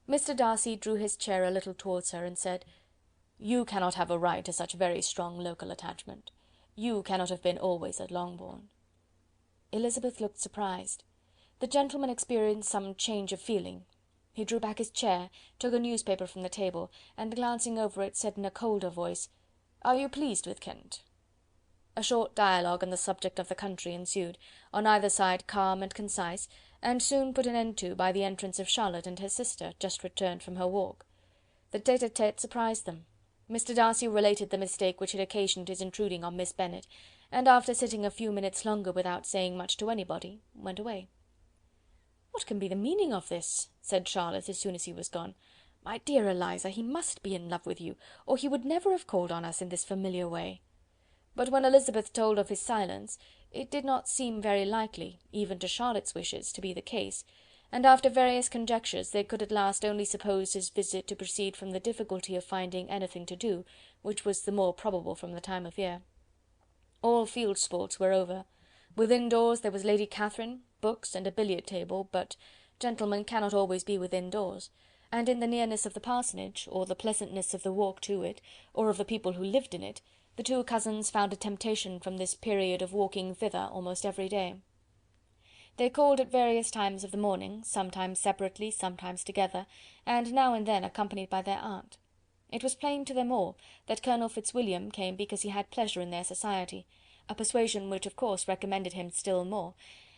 Mr. Darcy drew his chair a little towards her, and said, "You cannot have a right to such very strong local attachment. You cannot have been always at Longbourn." Elizabeth looked surprised. The gentleman experienced some change of feeling. He drew back his chair, took a newspaper from the table, and glancing over it, said in a colder voice, "Are you pleased with Kent?" A short dialogue on the subject of the country ensued, on either side calm and concise, and soon put an end to by the entrance of Charlotte and her sister, just returned from her walk. The tete-a-tete surprised them. Mr. Darcy related the mistake which had occasioned his intruding on Miss Bennet, and after sitting a few minutes longer without saying much to anybody, went away. "What can be the meaning of this?" said Charlotte, as soon as he was gone. "My dear Eliza, he must be in love with you, or he would never have called on us in this familiar way." But when Elizabeth told of his silence, it did not seem very likely, even to Charlotte's wishes, to be the case, and after various conjectures they could at last only suppose his visit to proceed from the difficulty of finding anything to do, which was the more probable from the time of year. All field sports were over. Within doors there was Lady Catherine, books, and a billiard table, but gentlemen cannot always be within doors, and in the nearness of the parsonage, or the pleasantness of the walk to it, or of the people who lived in it, the two cousins found a temptation from this period of walking thither almost every day. They called at various times of the morning, sometimes separately, sometimes together, and now and then accompanied by their aunt. It was plain to them all that Colonel Fitzwilliam came because he had pleasure in their society, a persuasion which of course recommended him still more,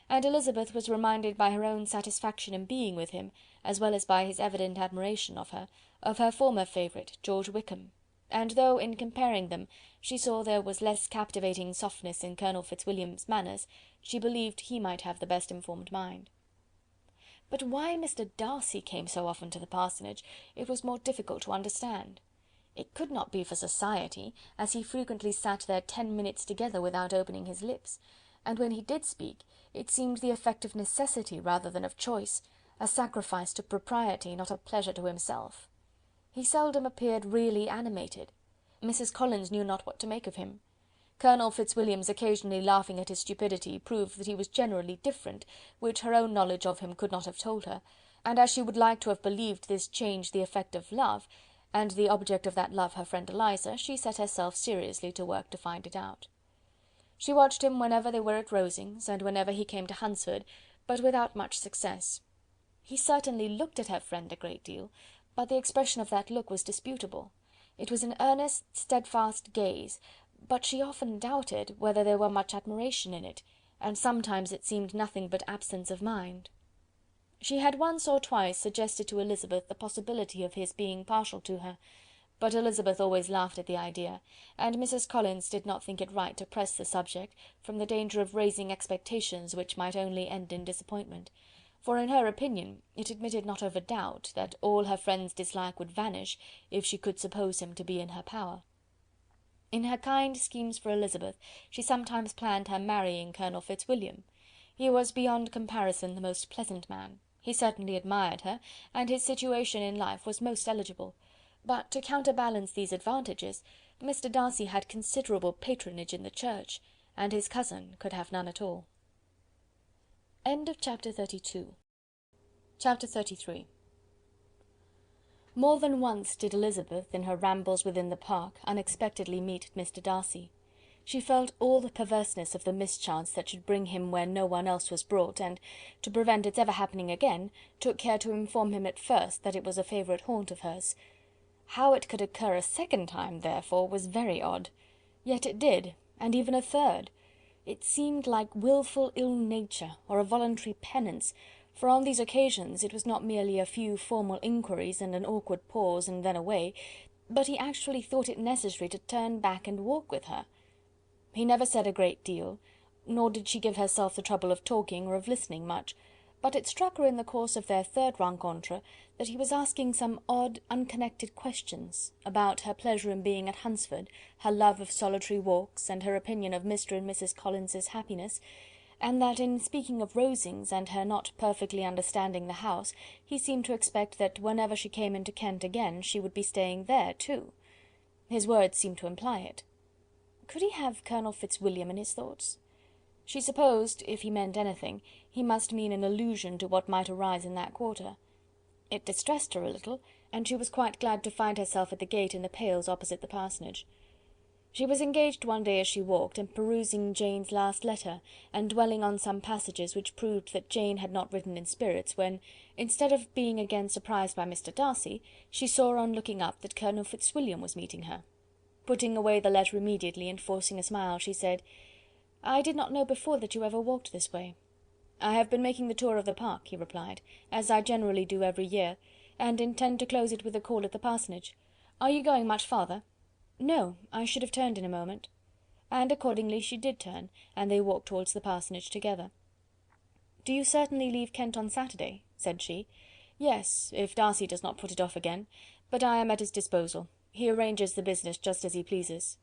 and Elizabeth was reminded by her own satisfaction in being with him, as well as by his evident admiration of her former favourite, George Wickham, and though, in comparing them, she saw there was less captivating softness in Colonel Fitzwilliam's manners, she believed he might have the best informed mind. But why Mr. Darcy came so often to the parsonage, it was more difficult to understand. It could not be for society, as he frequently sat there 10 minutes together without opening his lips, and when he did speak, it seemed the effect of necessity rather than of choice, a sacrifice to propriety, not a pleasure to himself. He seldom appeared really animated. Mrs. Collins knew not what to make of him. Colonel Fitzwilliam's occasionally laughing at his stupidity proved that he was generally different, which her own knowledge of him could not have told her, and as she would like to have believed this change the effect of love, and the object of that love her friend Eliza, she set herself seriously to work to find it out. She watched him whenever they were at Rosings, and whenever he came to Hunsford, but without much success. He certainly looked at her friend a great deal, but the expression of that look was disputable. It was an earnest, steadfast gaze, but she often doubted whether there were much admiration in it, and sometimes it seemed nothing but absence of mind. She had once or twice suggested to Elizabeth the possibility of his being partial to her, but Elizabeth always laughed at the idea, and Mrs. Collins did not think it right to press the subject, from the danger of raising expectations which might only end in disappointment, for in her opinion it admitted not of a doubt that all her friend's dislike would vanish if she could suppose him to be in her power. In her kind schemes for Elizabeth, she sometimes planned her marrying Colonel Fitzwilliam. He was beyond comparison the most pleasant man. He certainly admired her, and his situation in life was most eligible. But to counterbalance these advantages, Mr. Darcy had considerable patronage in the church, and his cousin could have none at all. End of chapter 32. Chapter 33. More than once did Elizabeth, in her rambles within the park, unexpectedly meet Mr. Darcy. She felt all the perverseness of the mischance that should bring him where no one else was brought, and, to prevent its ever happening again, took care to inform him at first that it was a favourite haunt of hers. How it could occur a second time, therefore, was very odd. Yet it did, and even a third. It seemed like wilful ill nature, or a voluntary penance, for on these occasions it was not merely a few formal inquiries and an awkward pause and then away, but he actually thought it necessary to turn back and walk with her. He never said a great deal, nor did she give herself the trouble of talking or of listening much, but it struck her in the course of their third rencontre that he was asking some odd, unconnected questions about her pleasure in being at Hunsford, her love of solitary walks, and her opinion of Mr and Mrs Collins's happiness, and that in speaking of Rosings and her not perfectly understanding the house, he seemed to expect that whenever she came into Kent again she would be staying there too. His words seemed to imply it. Could he have Colonel Fitzwilliam in his thoughts? She supposed, if he meant anything, he must mean an allusion to what might arise in that quarter. It distressed her a little, and she was quite glad to find herself at the gate in the pales opposite the parsonage. She was engaged one day as she walked, in perusing Jane's last letter, and dwelling on some passages which proved that Jane had not written in spirits, when, instead of being again surprised by Mr. Darcy, she saw on looking up that Colonel Fitzwilliam was meeting her. Putting away the letter immediately, and forcing a smile, she said, "I did not know before that you ever walked this way." "I have been making the tour of the park," he replied, "as I generally do every year, and intend to close it with a call at the parsonage. Are you going much farther?" "No, I should have turned in a moment." And accordingly she did turn, and they walked towards the parsonage together. "Do you certainly leave Kent on Saturday?" said she. "Yes, if Darcy does not put it off again, but I am at his disposal. He arranges the business just as he pleases."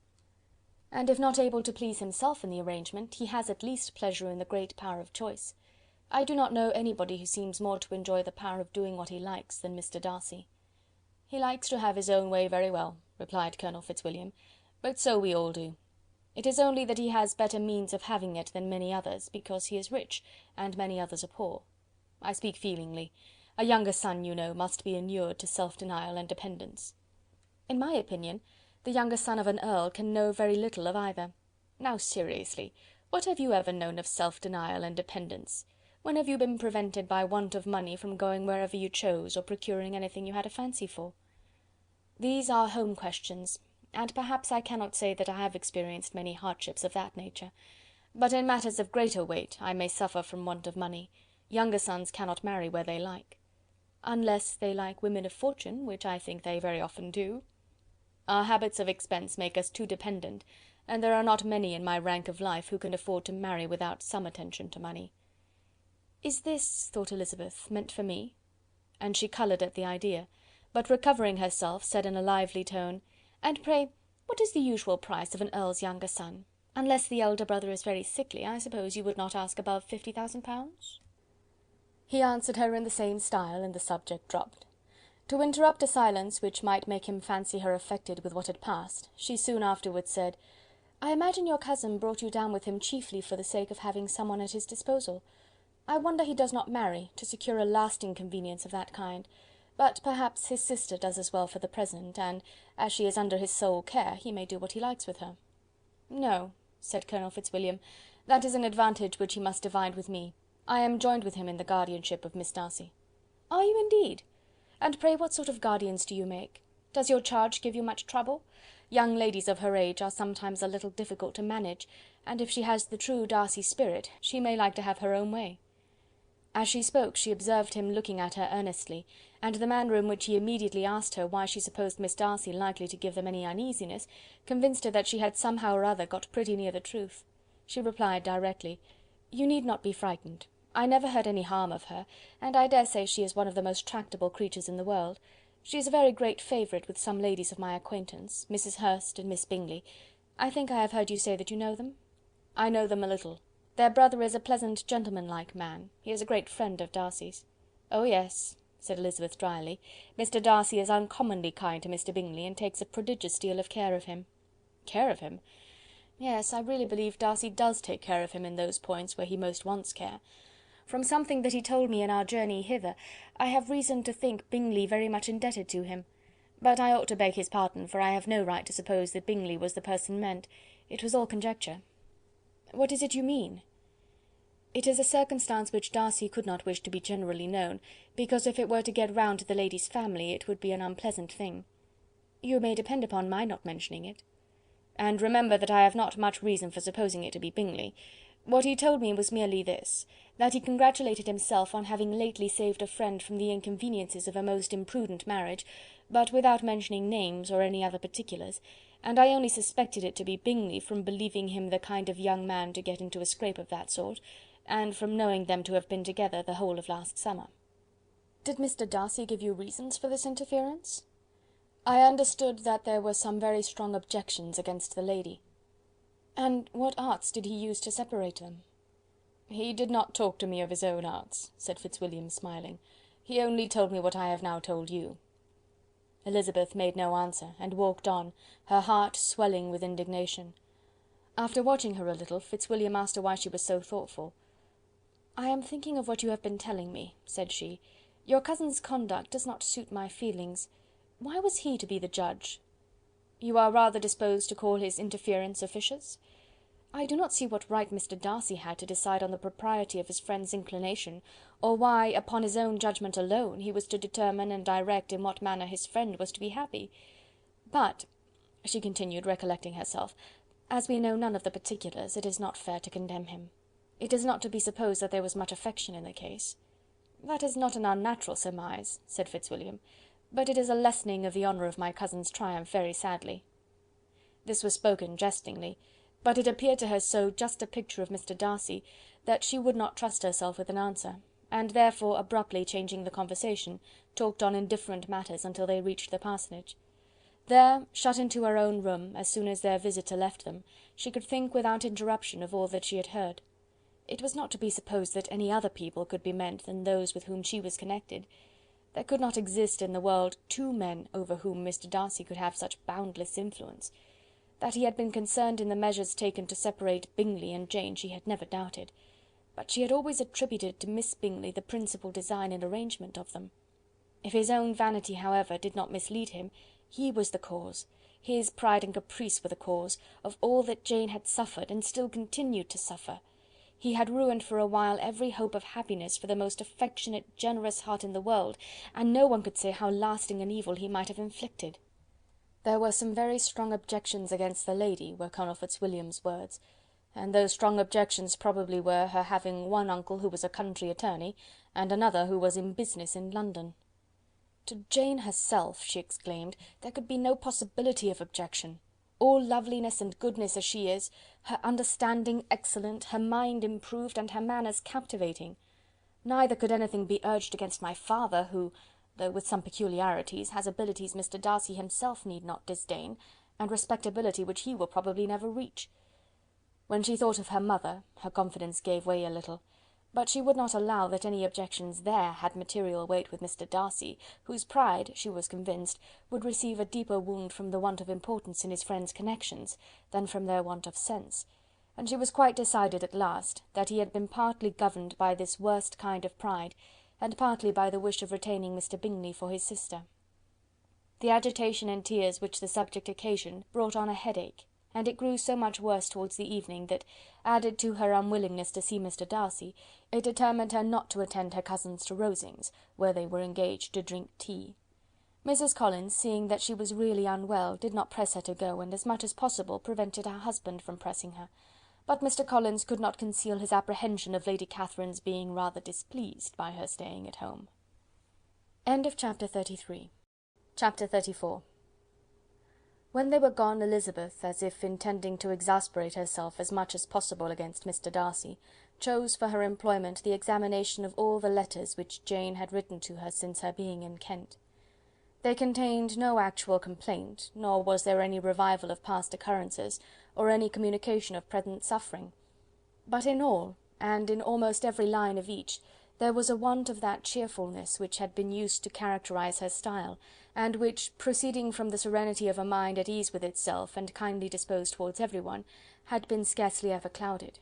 "And if not able to please himself in the arrangement, he has at least pleasure in the great power of choice. I do not know anybody who seems more to enjoy the power of doing what he likes than Mr. Darcy." "He likes to have his own way very well," replied Colonel Fitzwilliam, "but so we all do. It is only that he has better means of having it than many others, because he is rich, and many others are poor. I speak feelingly. A younger son, you know, must be inured to self-denial and dependence." "In my opinion, the younger son of an earl can know very little of either. Now, seriously, what have you ever known of self-denial and dependence? When have you been prevented by want of money from going wherever you chose, or procuring anything you had a fancy for?" "These are home questions, and perhaps I cannot say that I have experienced many hardships of that nature. But in matters of greater weight I may suffer from want of money. Younger sons cannot marry where they like." "Unless they like women of fortune, which I think they very often do." "Our habits of expense make us too dependent, and there are not many in my rank of life who can afford to marry without some attention to money." "Is this," thought Elizabeth, "meant for me?" And she coloured at the idea, but recovering herself, said in a lively tone, "And pray, what is the usual price of an earl's younger son? Unless the elder brother is very sickly, I suppose you would not ask above £50,000? He answered her in the same style, and the subject dropped. To interrupt a silence which might make him fancy her affected with what had passed, she soon afterwards said, "I imagine your cousin brought you down with him chiefly for the sake of having some one at his disposal. I wonder he does not marry, to secure a lasting convenience of that kind, but perhaps his sister does as well for the present, and, as she is under his sole care, he may do what he likes with her." "No," said Colonel Fitzwilliam, "that is an advantage which he must divide with me. I am joined with him in the guardianship of Miss Darcy." "Are you indeed? And pray what sort of guardians do you make? Does your charge give you much trouble? Young ladies of her age are sometimes a little difficult to manage, and if she has the true Darcy spirit, she may like to have her own way." As she spoke she observed him looking at her earnestly, and the manner in which he immediately asked her why she supposed Miss Darcy likely to give them any uneasiness, convinced her that she had somehow or other got pretty near the truth. She replied directly, "You need not be frightened. I never heard any harm of her, and I dare say she is one of the most tractable creatures in the world. She is a very great favourite with some ladies of my acquaintance, Mrs. Hurst and Miss Bingley. I think I have heard you say that you know them?" "I know them a little. Their brother is a pleasant gentlemanlike man. He is a great friend of Darcy's." "Oh yes," said Elizabeth drily. "Mr. Darcy is uncommonly kind to Mr. Bingley, and takes a prodigious deal of care of him." "Care of him?" "Yes, I really believe Darcy does take care of him in those points where he most wants care. From something that he told me in our journey hither, I have reason to think Bingley very much indebted to him. But I ought to beg his pardon, for I have no right to suppose that Bingley was the person meant. It was all conjecture." "What is it you mean?" "It is a circumstance which Darcy could not wish to be generally known, because if it were to get round to the lady's family, it would be an unpleasant thing." "You may depend upon my not mentioning it." "And remember that I have not much reason for supposing it to be Bingley. What he told me was merely this, that he congratulated himself on having lately saved a friend from the inconveniences of a most imprudent marriage, but without mentioning names or any other particulars, and I only suspected it to be Bingley from believing him the kind of young man to get into a scrape of that sort, and from knowing them to have been together the whole of last summer." "Did Mr. Darcy give you reasons for this interference?" "I understood that there were some very strong objections against the lady." "And what arts did he use to separate them?" "He did not talk to me of his own arts," said Fitzwilliam, smiling. "He only told me what I have now told you." Elizabeth made no answer, and walked on, her heart swelling with indignation. After watching her a little, Fitzwilliam asked her why she was so thoughtful. "I am thinking of what you have been telling me," said she. "Your cousin's conduct does not suit my feelings. Why was he to be the judge?" "You are rather disposed to call his interference officious?" "I do not see what right Mr. Darcy had to decide on the propriety of his friend's inclination, or why, upon his own judgment alone, he was to determine and direct in what manner his friend was to be happy. But," she continued, recollecting herself, "as we know none of the particulars, it is not fair to condemn him. It is not to be supposed that there was much affection in the case." "That is not an unnatural surmise," said Fitzwilliam, "but it is a lessening of the honour of my cousin's triumph very sadly." This was spoken jestingly, but it appeared to her so just a picture of Mr. Darcy, that she would not trust herself with an answer, and therefore, abruptly changing the conversation, talked on indifferent matters until they reached the parsonage. There, shut into her own room, as soon as their visitor left them, she could think without interruption of all that she had heard. It was not to be supposed that any other people could be meant than those with whom she was connected. There could not exist in the world two men over whom Mr. Darcy could have such boundless influence. That he had been concerned in the measures taken to separate Bingley and Jane she had never doubted, but she had always attributed to Miss Bingley the principal design and arrangement of them. If his own vanity, however, did not mislead him, he was the cause, his pride and caprice were the cause, of all that Jane had suffered, and still continued to suffer. He had ruined for a while every hope of happiness for the most affectionate, generous heart in the world, and no one could say how lasting an evil he might have inflicted. There were some very strong objections against the lady, were Colonel Fitzwilliam's words, and those strong objections probably were her having one uncle who was a country attorney, and another who was in business in London. To Jane herself, she exclaimed, there could be no possibility of objection. All loveliness and goodness as she is, her understanding excellent, her mind improved, and her manners captivating. Neither could anything be urged against my father, who, though with some peculiarities, has abilities Mr. Darcy himself need not disdain, and respectability which he will probably never reach. When she thought of her mother, her confidence gave way a little, but she would not allow that any objections there had material weight with Mr. Darcy, whose pride, she was convinced, would receive a deeper wound from the want of importance in his friend's connections, than from their want of sense, and she was quite decided at last, that he had been partly governed by this worst kind of pride, and partly by the wish of retaining Mr. Bingley for his sister. The agitation and tears which the subject occasioned brought on a headache, and it grew so much worse towards the evening that, added to her unwillingness to see Mr. Darcy, it determined her not to attend her cousins to Rosings, where they were engaged to drink tea. Mrs. Collins, seeing that she was really unwell, did not press her to go, and as much as possible prevented her husband from pressing her, but Mr. Collins could not conceal his apprehension of Lady Catherine's being rather displeased by her staying at home. Chapter 33. Chapter 34. When they were gone, Elizabeth, as if intending to exasperate herself as much as possible against Mr. Darcy, chose for her employment the examination of all the letters which Jane had written to her since her being in Kent. They contained no actual complaint, nor was there any revival of past occurrences, or any communication of present suffering. But in all, and in almost every line of each, there was a want of that cheerfulness which had been used to characterize her style, and which, proceeding from the serenity of a mind at ease with itself and kindly disposed towards everyone, had been scarcely ever clouded.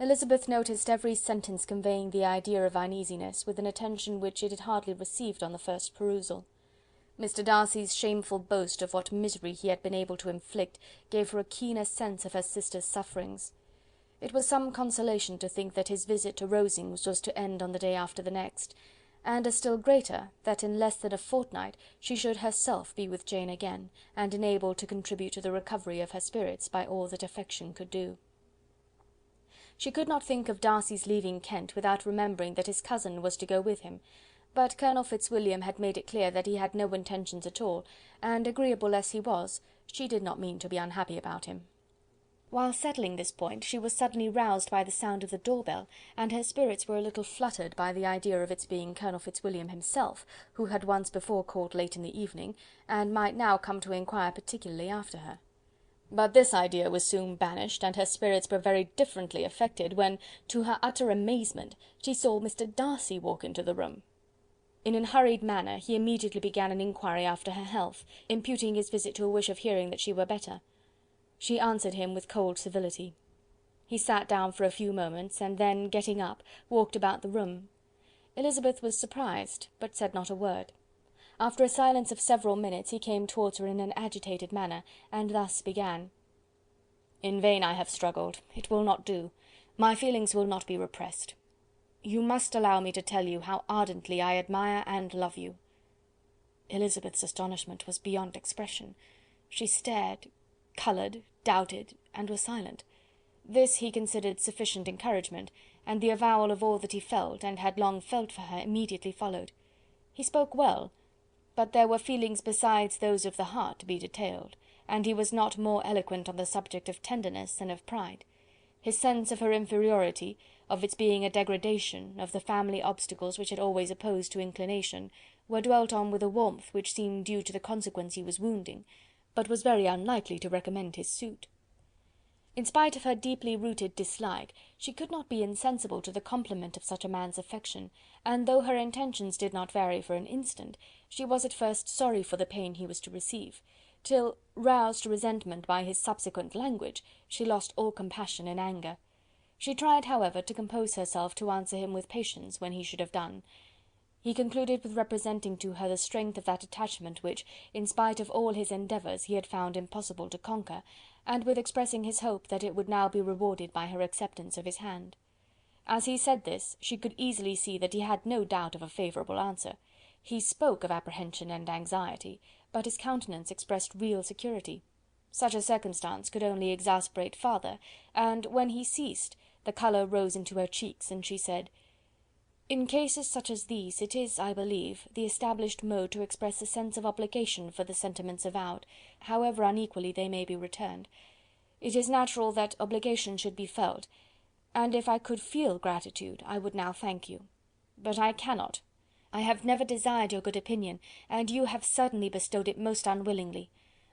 Elizabeth noticed every sentence conveying the idea of uneasiness with an attention which it had hardly received on the first perusal. Mr. Darcy's shameful boast of what misery he had been able to inflict gave her a keener sense of her sister's sufferings. It was some consolation to think that his visit to Rosings was to end on the day after the next, and a still greater, that in less than a fortnight she should herself be with Jane again, and enabled to contribute to the recovery of her spirits by all that affection could do. She could not think of Darcy's leaving Kent without remembering that his cousin was to go with him, but Colonel Fitzwilliam had made it clear that he had no intentions at all, and agreeable as he was, she did not mean to be unhappy about him. While settling this point, she was suddenly roused by the sound of the door-bell, and her spirits were a little fluttered by the idea of its being Colonel Fitzwilliam himself, who had once before called late in the evening, and might now come to inquire particularly after her. But this idea was soon banished, and her spirits were very differently affected, when, to her utter amazement, she saw Mr. Darcy walk into the room. In an hurried manner he immediately began an inquiry after her health, imputing his visit to a wish of hearing that she were better. She answered him with cold civility. He sat down for a few moments, and then, getting up, walked about the room. Elizabeth was surprised, but said not a word. After a silence of several minutes, he came towards her in an agitated manner, and thus began: "In vain I have struggled. It will not do. My feelings will not be repressed. You must allow me to tell you how ardently I admire and love you." Elizabeth's astonishment was beyond expression. She stared, coloured, doubted, and was silent. This he considered sufficient encouragement, and the avowal of all that he felt, and had long felt for her, immediately followed. He spoke well, but there were feelings besides those of the heart to be detailed, and he was not more eloquent on the subject of tenderness than of pride. His sense of her inferiority, of its being a degradation, of the family obstacles which had always opposed to inclination, were dwelt on with a warmth which seemed due to the consequence he was wounding, but was very unlikely to recommend his suit. In spite of her deeply rooted dislike, she could not be insensible to the compliment of such a man's affection, and though her intentions did not vary for an instant, she was at first sorry for the pain he was to receive, till, roused to resentment by his subsequent language, she lost all compassion in anger. She tried, however, to compose herself to answer him with patience when he should have done. He concluded with representing to her the strength of that attachment which, in spite of all his endeavours, he had found impossible to conquer, and with expressing his hope that it would now be rewarded by her acceptance of his hand. As he said this, she could easily see that he had no doubt of a favourable answer. He spoke of apprehension and anxiety, but his countenance expressed real security. Such a circumstance could only exasperate farther, and, when he ceased, the colour rose into her cheeks, and she said: "In cases such as these, it is, I believe, the established mode to express a sense of obligation for the sentiments avowed, however unequally they may be returned. It is natural that obligation should be felt, and if I could feel gratitude, I would now thank you. But I cannot. I have never desired your good opinion, and you have certainly bestowed it most unwillingly.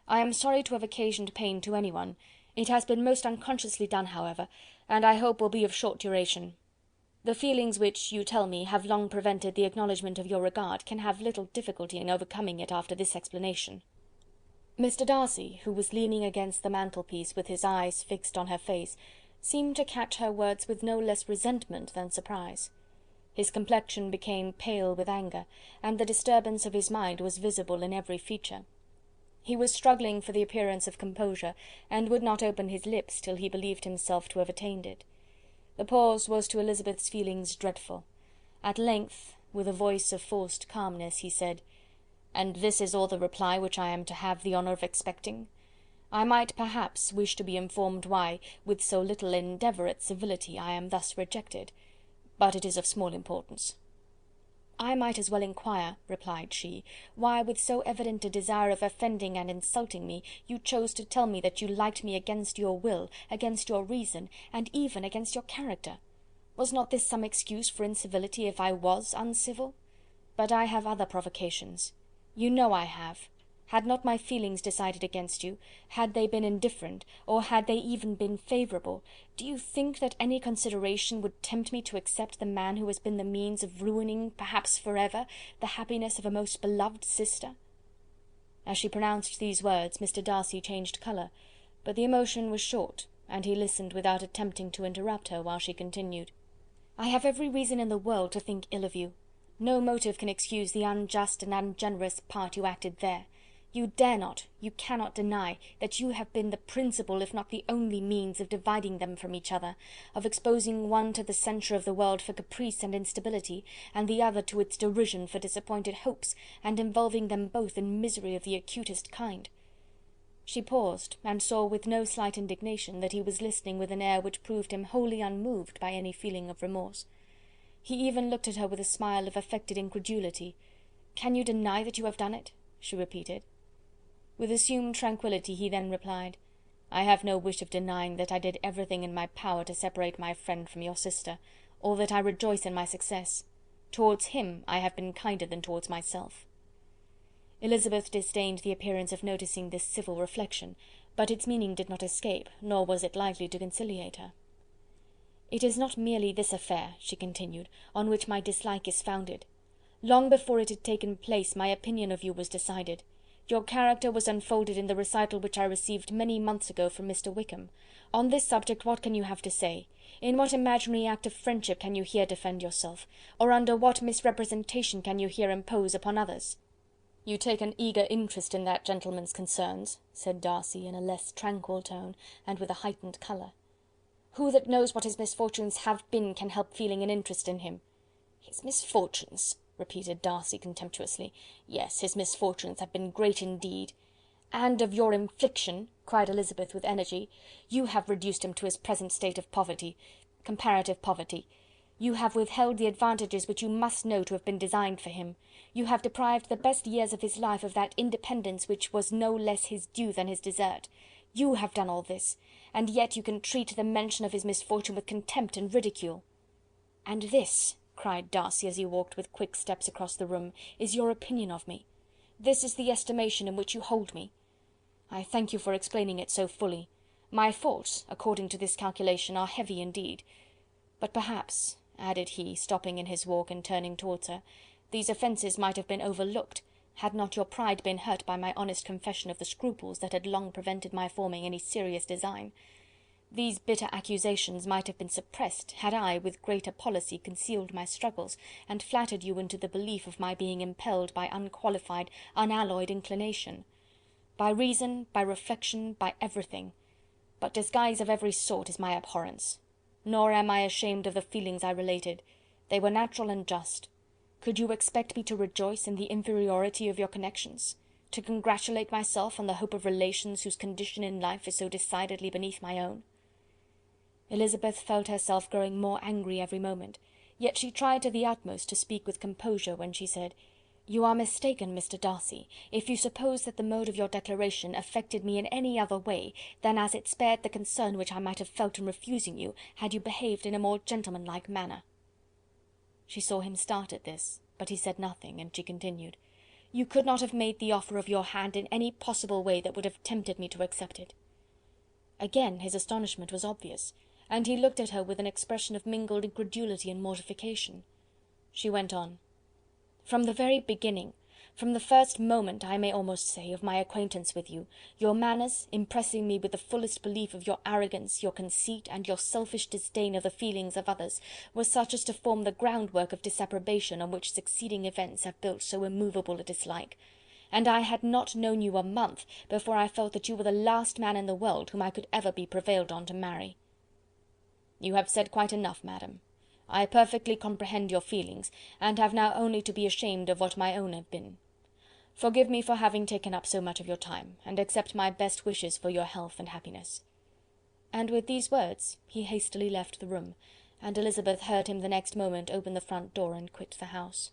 I am sorry to have occasioned pain to anyone. It has been most unconsciously done, however, and I hope will be of short duration. The feelings which, you tell me, have long prevented the acknowledgment of your regard, can have little difficulty in overcoming it after this explanation." Mr. Darcy, who was leaning against the mantelpiece with his eyes fixed on her face, seemed to catch her words with no less resentment than surprise. His complexion became pale with anger, and the disturbance of his mind was visible in every feature. He was struggling for the appearance of composure, and would not open his lips till he believed himself to have attained it. The pause was to Elizabeth's feelings dreadful. At length, with a voice of forced calmness, he said: "And this is all the reply which I am to have the honour of expecting? I might, perhaps, wish to be informed why, with so little endeavour at civility, I am thus rejected, but it is of small importance." "I might as well inquire," replied she, "why, with so evident a desire of offending and insulting me, you chose to tell me that you liked me against your will, against your reason, and even against your character. Was not this some excuse for incivility if I was uncivil? But I have other provocations. You know I have. Had not my feelings decided against you, had they been indifferent, or had they even been favourable, do you think that any consideration would tempt me to accept the man who has been the means of ruining, perhaps for ever, the happiness of a most beloved sister?" As she pronounced these words, Mr. Darcy changed colour, but the emotion was short, and he listened without attempting to interrupt her while she continued: "I have every reason in the world to think ill of you. No motive can excuse the unjust and ungenerous part you acted there. You dare not, you cannot deny, that you have been the principal, if not the only means of dividing them from each other, of exposing one to the censure of the world for caprice and instability, and the other to its derision for disappointed hopes, and involving them both in misery of the acutest kind." She paused, and saw with no slight indignation that he was listening with an air which proved him wholly unmoved by any feeling of remorse. He even looked at her with a smile of affected incredulity. "Can you deny that you have done it?" she repeated. With assumed tranquillity he then replied: "I have no wish of denying that I did everything in my power to separate my friend from your sister, or that I rejoice in my success. Towards him I have been kinder than towards myself." Elizabeth disdained the appearance of noticing this civil reflection, but its meaning did not escape, nor was it likely to conciliate her. "It is not merely this affair," she continued, "on which my dislike is founded. Long before it had taken place my opinion of you was decided. Your character was unfolded in the recital which I received many months ago from Mr Wickham. On this subject what can you have to say? In what imaginary act of friendship can you here defend yourself? Or under what misrepresentation can you here impose upon others?" "You take an eager interest in that gentleman's concerns," said Darcy, in a less tranquil tone, and with a heightened colour. "Who that knows what his misfortunes have been can help feeling an interest in him?" "His misfortunes!" repeated Darcy contemptuously. "Yes, his misfortunes have been great indeed." "And of your infliction," cried Elizabeth with energy, "you have reduced him to his present state of poverty, comparative poverty. You have withheld the advantages which you must know to have been designed for him. You have deprived the best years of his life of that independence which was no less his due than his desert. You have done all this, and yet you can treat the mention of his misfortune with contempt and ridicule." "And this," cried Darcy, as he walked with quick steps across the room, "is your opinion of me? This is the estimation in which you hold me? I thank you for explaining it so fully. My faults, according to this calculation, are heavy indeed. But perhaps," added he, stopping in his walk and turning towards her, "these offences might have been overlooked, had not your pride been hurt by my honest confession of the scruples that had long prevented my forming any serious design. These bitter accusations might have been suppressed, had I, with greater policy, concealed my struggles, and flattered you into the belief of my being impelled by unqualified, unalloyed inclination. By reason, by reflection, by everything. But disguise of every sort is my abhorrence. Nor am I ashamed of the feelings I related. They were natural and just. Could you expect me to rejoice in the inferiority of your connections? To congratulate myself on the hope of relations whose condition in life is so decidedly beneath my own?" Elizabeth felt herself growing more angry every moment, yet she tried to the utmost to speak with composure when she said, "You are mistaken, Mr. Darcy, if you suppose that the mode of your declaration affected me in any other way than as it spared the concern which I might have felt in refusing you, had you behaved in a more gentlemanlike manner." She saw him start at this, but he said nothing, and she continued, "You could not have made the offer of your hand in any possible way that would have tempted me to accept it." Again his astonishment was obvious, and he looked at her with an expression of mingled incredulity and mortification. She went on, "From the very beginning, from the first moment, I may almost say, of my acquaintance with you, your manners, impressing me with the fullest belief of your arrogance, your conceit, and your selfish disdain of the feelings of others, were such as to form the groundwork of disapprobation on which succeeding events have built so immovable a dislike. And I had not known you a month before I felt that you were the last man in the world whom I could ever be prevailed on to marry." "You have said quite enough, madam. I perfectly comprehend your feelings, and have now only to be ashamed of what my own have been. Forgive me for having taken up so much of your time, and accept my best wishes for your health and happiness." And with these words he hastily left the room, and Elizabeth heard him the next moment open the front door and quit the house.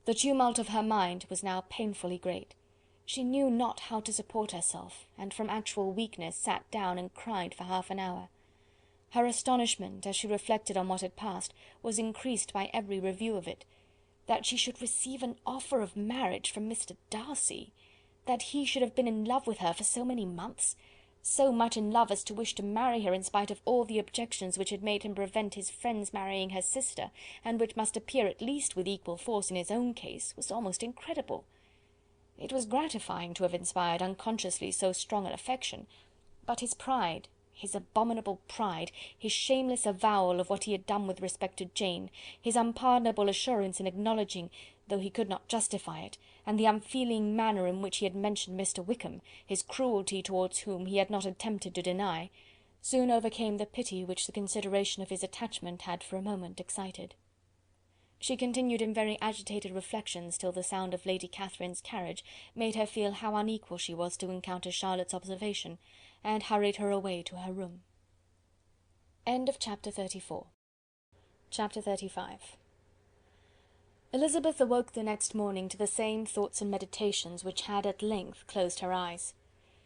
The tumult of her mind was now painfully great. She knew not how to support herself, and from actual weakness sat down and cried for half an hour. Her astonishment, as she reflected on what had passed, was increased by every review of it. That she should receive an offer of marriage from Mr. Darcy! That he should have been in love with her for so many months! So much in love as to wish to marry her in spite of all the objections which had made him prevent his friends marrying her sister, and which must appear at least with equal force in his own case, was almost incredible. It was gratifying to have inspired unconsciously so strong an affection, but his pride, his abominable pride, his shameless avowal of what he had done with respect to Jane, his unpardonable assurance in acknowledging, though he could not justify it, and the unfeeling manner in which he had mentioned Mr. Wickham, his cruelty towards whom he had not attempted to deny, soon overcame the pity which the consideration of his attachment had for a moment excited. She continued in very agitated reflections till the sound of Lady Catherine's carriage made her feel how unequal she was to encounter Charlotte's observation, and hurried her away to her room. Chapter 34. Chapter 35. Elizabeth awoke the next morning to the same thoughts and meditations which had at length closed her eyes.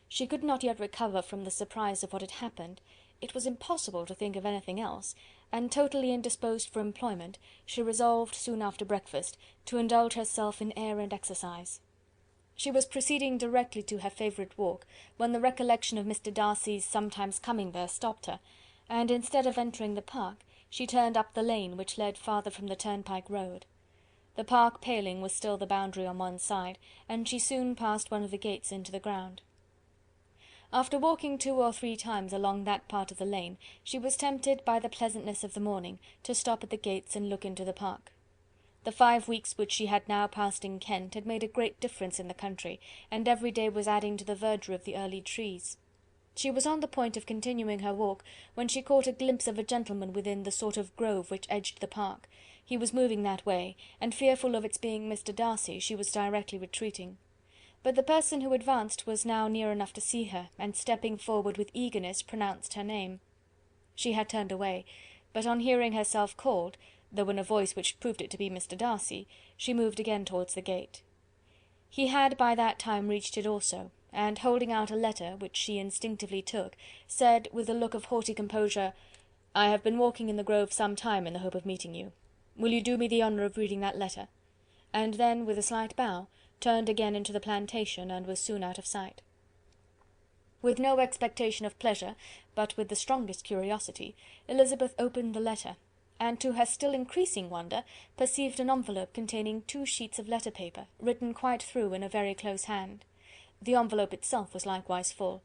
She could not yet recover from the surprise of what had happened. It was impossible to think of anything else, and totally indisposed for employment, she resolved, soon after breakfast, to indulge herself in air and exercise. She was proceeding directly to her favourite walk, when the recollection of Mr. Darcy's sometimes coming there stopped her, and instead of entering the park, she turned up the lane which led farther from the turnpike road. The park paling was still the boundary on one side, and she soon passed one of the gates into the ground. After walking 2 or 3 times along that part of the lane, she was tempted by the pleasantness of the morning to stop at the gates and look into the park. The 5 weeks which she had now passed in Kent had made a great difference in the country, and every day was adding to the verdure of the early trees. She was on the point of continuing her walk, when she caught a glimpse of a gentleman within the sort of grove which edged the park. He was moving that way, and fearful of its being Mr Darcy, she was directly retreating. But the person who advanced was now near enough to see her, and stepping forward with eagerness, pronounced her name. She had turned away, but on hearing herself called, though in a voice which proved it to be Mr Darcy, she moved again towards the gate. He had by that time reached it also, and holding out a letter, which she instinctively took, said, with a look of haughty composure, "I have been walking in the grove some time in the hope of meeting you. Will you do me the honour of reading that letter?" And then, with a slight bow, turned again into the plantation, and was soon out of sight. With no expectation of pleasure, but with the strongest curiosity, Elizabeth opened the letter, and to her still increasing wonder, perceived an envelope containing 2 sheets of letter paper, written quite through in a very close hand. The envelope itself was likewise full.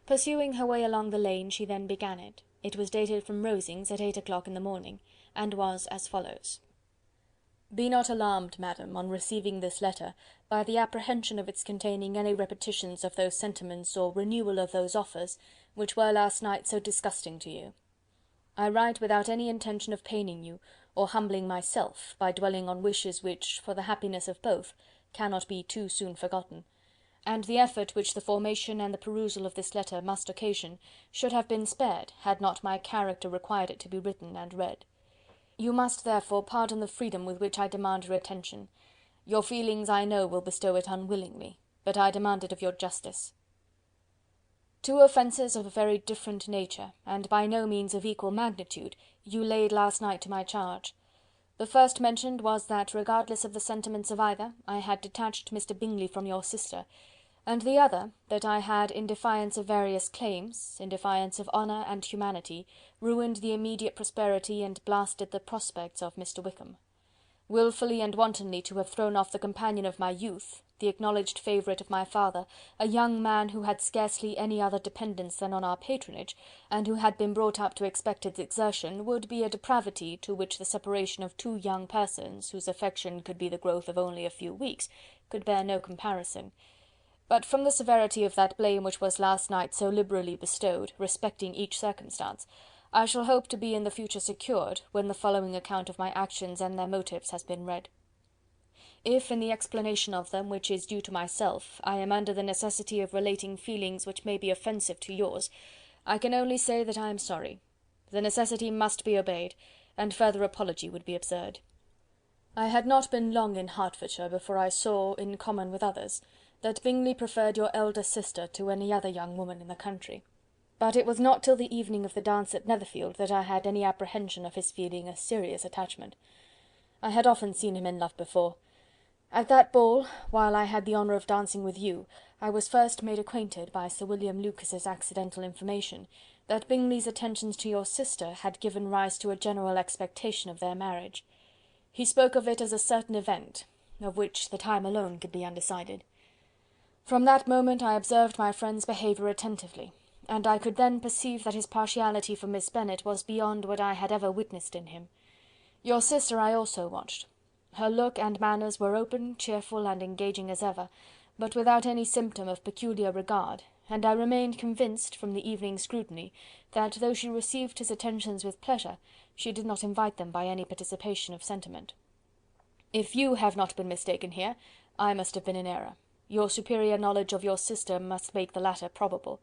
Pursuing her way along the lane, she then began it. It was dated from Rosings at 8 o'clock in the morning, and was as follows: "Be not alarmed, madam, on receiving this letter, by the apprehension of its containing any repetitions of those sentiments or renewal of those offers, which were last night so disgusting to you. I write without any intention of paining you, or humbling myself, by dwelling on wishes which, for the happiness of both, cannot be too soon forgotten, and the effort which the formation and the perusal of this letter must occasion, should have been spared, had not my character required it to be written and read. You must therefore pardon the freedom with which I demand your attention. Your feelings, I know, will bestow it unwillingly, but I demand it of your justice. 2 offences of a very different nature, and by no means of equal magnitude, you laid last night to my charge. The first mentioned was that, regardless of the sentiments of either, I had detached Mr Bingley from your sister, and the other, that I had, in defiance of various claims, in defiance of honour and humanity, ruined the immediate prosperity and blasted the prospects of Mr Wickham. Wilfully and wantonly to have thrown off the companion of my youth, the acknowledged favourite of my father, a young man who had scarcely any other dependence than on our patronage, and who had been brought up to expect its exertion, would be a depravity to which the separation of 2 young persons, whose affection could be the growth of only a few weeks, could bear no comparison. But from the severity of that blame which was last night so liberally bestowed, respecting each circumstance, I shall hope to be in the future secured, when the following account of my actions and their motives has been read. If, in the explanation of them, which is due to myself, I am under the necessity of relating feelings which may be offensive to yours, I can only say that I am sorry. The necessity must be obeyed, and further apology would be absurd. I had not been long in Hertfordshire before I saw, in common with others, that Bingley preferred your elder sister to any other young woman in the country. But it was not till the evening of the dance at Netherfield that I had any apprehension of his feeling a serious attachment. I had often seen him in love before. At that ball, while I had the honour of dancing with you, I was first made acquainted, by Sir William Lucas's accidental information, that Bingley's attentions to your sister had given rise to a general expectation of their marriage. He spoke of it as a certain event, of which the time alone could be undecided. From that moment I observed my friend's behaviour attentively, and I could then perceive that his partiality for Miss Bennet was beyond what I had ever witnessed in him. Your sister I also watched. Her look and manners were open, cheerful, and engaging as ever, but without any symptom of peculiar regard, and I remained convinced, from the evening's scrutiny, that though she received his attentions with pleasure, she did not invite them by any participation of sentiment. If you have not been mistaken here, I must have been in error. Your superior knowledge of your sister must make the latter probable.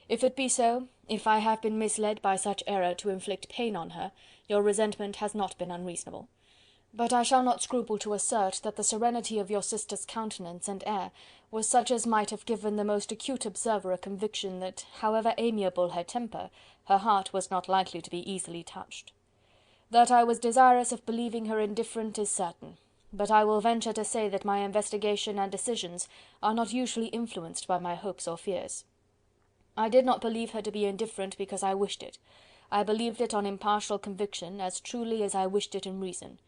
If it be so, if I have been misled by such error to inflict pain on her, your resentment has not been unreasonable. But I shall not scruple to assert that the serenity of your sister's countenance and air was such as might have given the most acute observer a conviction that, however amiable her temper, her heart was not likely to be easily touched. That I was desirous of believing her indifferent is certain, but I will venture to say that my investigation and decisions are not usually influenced by my hopes or fears. I did not believe her to be indifferent because I wished it. I believed it on impartial conviction, as truly as I wished it in reason.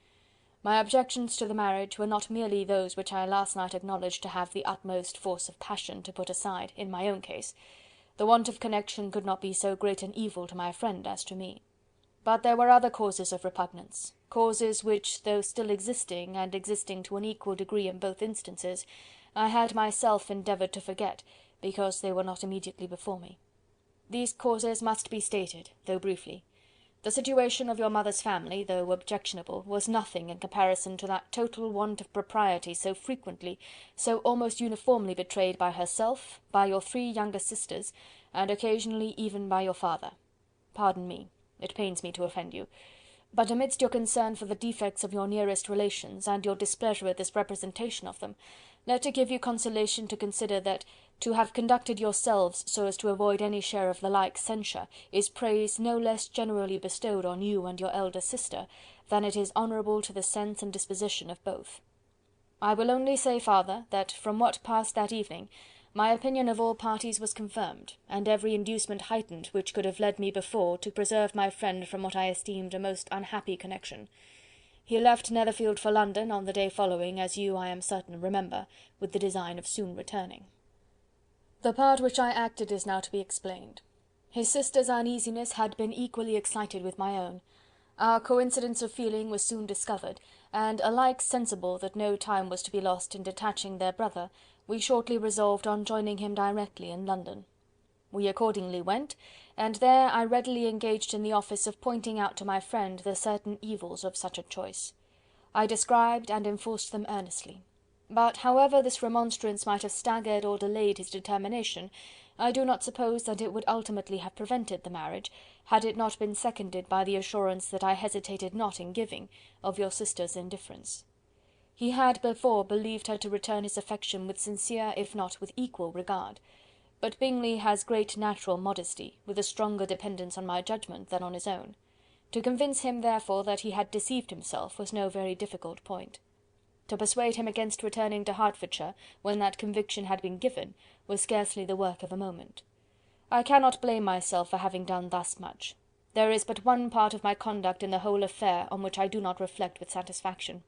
My objections to the marriage were not merely those which I last night acknowledged to have the utmost force of passion to put aside, in my own case. The want of connection could not be so great an evil to my friend as to me. But there were other causes of repugnance, causes which, though still existing, and existing to an equal degree in both instances, I had myself endeavoured to forget, because they were not immediately before me. These causes must be stated, though briefly. The situation of your mother's family, though objectionable, was nothing in comparison to that total want of propriety so frequently, so almost uniformly betrayed by herself, by your 3 younger sisters, and occasionally even by your father. Pardon me, it pains me to offend you, but amidst your concern for the defects of your nearest relations, and your displeasure at this representation of them, let it give you consolation to consider that to have conducted yourselves so as to avoid any share of the like censure, is praise no less generally bestowed on you and your elder sister, than it is honourable to the sense and disposition of both. I will only say farther, that from what passed that evening, my opinion of all parties was confirmed, and every inducement heightened which could have led me before to preserve my friend from what I esteemed a most unhappy connection. He left Netherfield for London on the day following, as you, I am certain, remember, with the design of soon returning. The part which I acted is now to be explained. His sister's uneasiness had been equally excited with my own. Our coincidence of feeling was soon discovered, and alike sensible that no time was to be lost in detaching their brother, we shortly resolved on joining him directly in London. We accordingly went, and there I readily engaged in the office of pointing out to my friend the certain evils of such a choice. I described and enforced them earnestly. But however this remonstrance might have staggered or delayed his determination, I do not suppose that it would ultimately have prevented the marriage, had it not been seconded by the assurance that I hesitated not in giving, of your sister's indifference. He had before believed her to return his affection with sincere, if not with equal regard. But Bingley has great natural modesty, with a stronger dependence on my judgment than on his own. To convince him, therefore, that he had deceived himself was no very difficult point. To persuade him against returning to Hertfordshire, when that conviction had been given, was scarcely the work of a moment. I cannot blame myself for having done thus much. There is but one part of my conduct in the whole affair on which I do not reflect with satisfaction.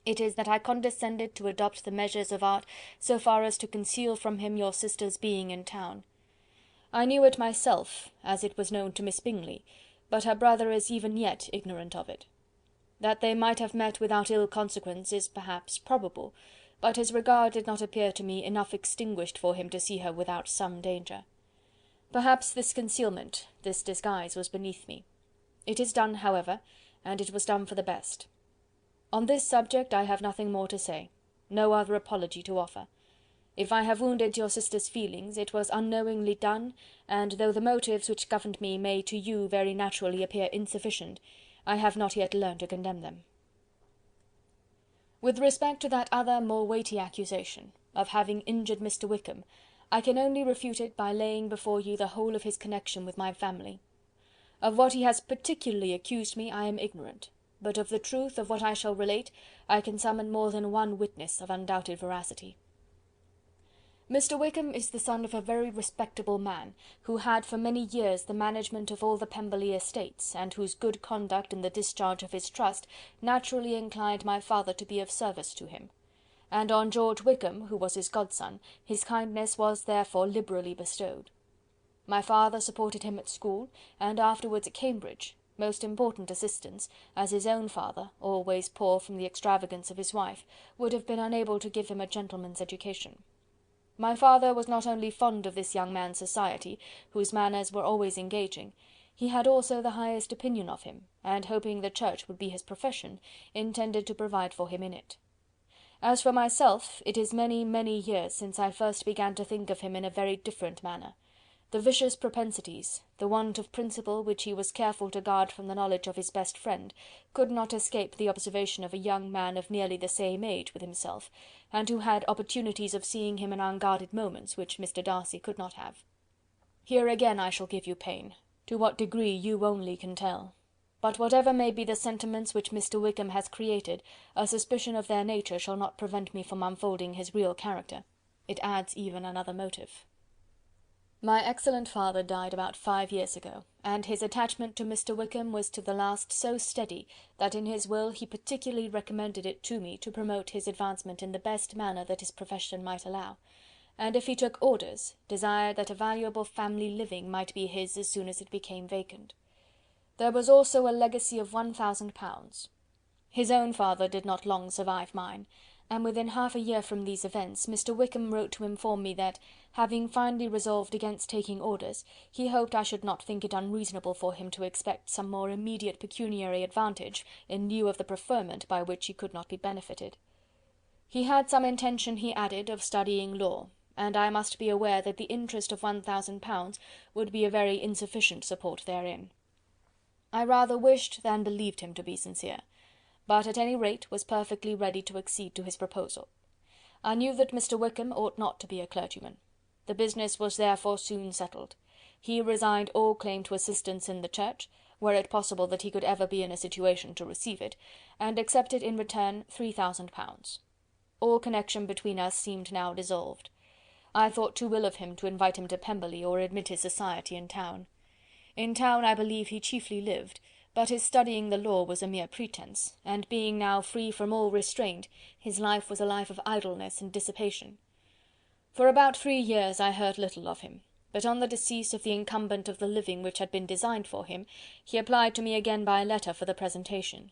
It is that I condescended to adopt the measures of art so far as to conceal from him your sister's being in town. I knew it myself, as it was known to Miss Bingley, but her brother is even yet ignorant of it. That they might have met without ill consequence is perhaps probable, but his regard did not appear to me enough extinguished for him to see her without some danger. Perhaps this concealment, this disguise, was beneath me. It is done, however, and it was done for the best. On this subject I have nothing more to say, no other apology to offer. If I have wounded your sister's feelings, it was unknowingly done, and though the motives which governed me may to you very naturally appear insufficient, I have not yet learned to condemn them. With respect to that other more weighty accusation, of having injured Mr. Wickham, I can only refute it by laying before you the whole of his connection with my family. Of what he has particularly accused me I am ignorant, but of the truth of what I shall relate I can summon more than one witness of undoubted veracity. Mr. Wickham is the son of a very respectable man, who had for many years the management of all the Pemberley estates, and whose good conduct in the discharge of his trust naturally inclined my father to be of service to him. And on George Wickham, who was his godson, his kindness was therefore liberally bestowed. My father supported him at school, and afterwards at Cambridge, most important assistance, as his own father, always poor from the extravagance of his wife, would have been unable to give him a gentleman's education. My father was not only fond of this young man's society, whose manners were always engaging, he had also the highest opinion of him, and hoping the church would be his profession, intended to provide for him in it. As for myself, it is many, many years since I first began to think of him in a very different manner. The vicious propensities, the want of principle which he was careful to guard from the knowledge of his best friend, could not escape the observation of a young man of nearly the same age with himself, and who had opportunities of seeing him in unguarded moments, which Mr. Darcy could not have. Here again I shall give you pain, to what degree you only can tell. But whatever may be the sentiments which Mr. Wickham has created, a suspicion of their nature shall not prevent me from unfolding his real character. It adds even another motive. My excellent father died about 5 years ago, and his attachment to Mr. Wickham was to the last so steady that in his will he particularly recommended it to me to promote his advancement in the best manner that his profession might allow, and if he took orders, desired that a valuable family living might be his as soon as it became vacant. There was also a legacy of £1000. His own father did not long survive mine, and within half a year from these events Mr. Wickham wrote to inform me that, having finally resolved against taking orders, he hoped I should not think it unreasonable for him to expect some more immediate pecuniary advantage in lieu of the preferment by which he could not be benefited. He had some intention, he added, of studying law, and I must be aware that the interest of £1000 would be a very insufficient support therein. I rather wished than believed him to be sincere, but at any rate was perfectly ready to accede to his proposal. I knew that Mr. Wickham ought not to be a clergyman. The business was therefore soon settled. He resigned all claim to assistance in the church, were it possible that he could ever be in a situation to receive it, and accepted in return £3000. All connection between us seemed now dissolved. I thought too ill of him to invite him to Pemberley or admit his society in town. In town I believe he chiefly lived, but his studying the law was a mere pretence, and being now free from all restraint, his life was a life of idleness and dissipation. For about 3 years I heard little of him, but on the decease of the incumbent of the living which had been designed for him, he applied to me again by letter for the presentation.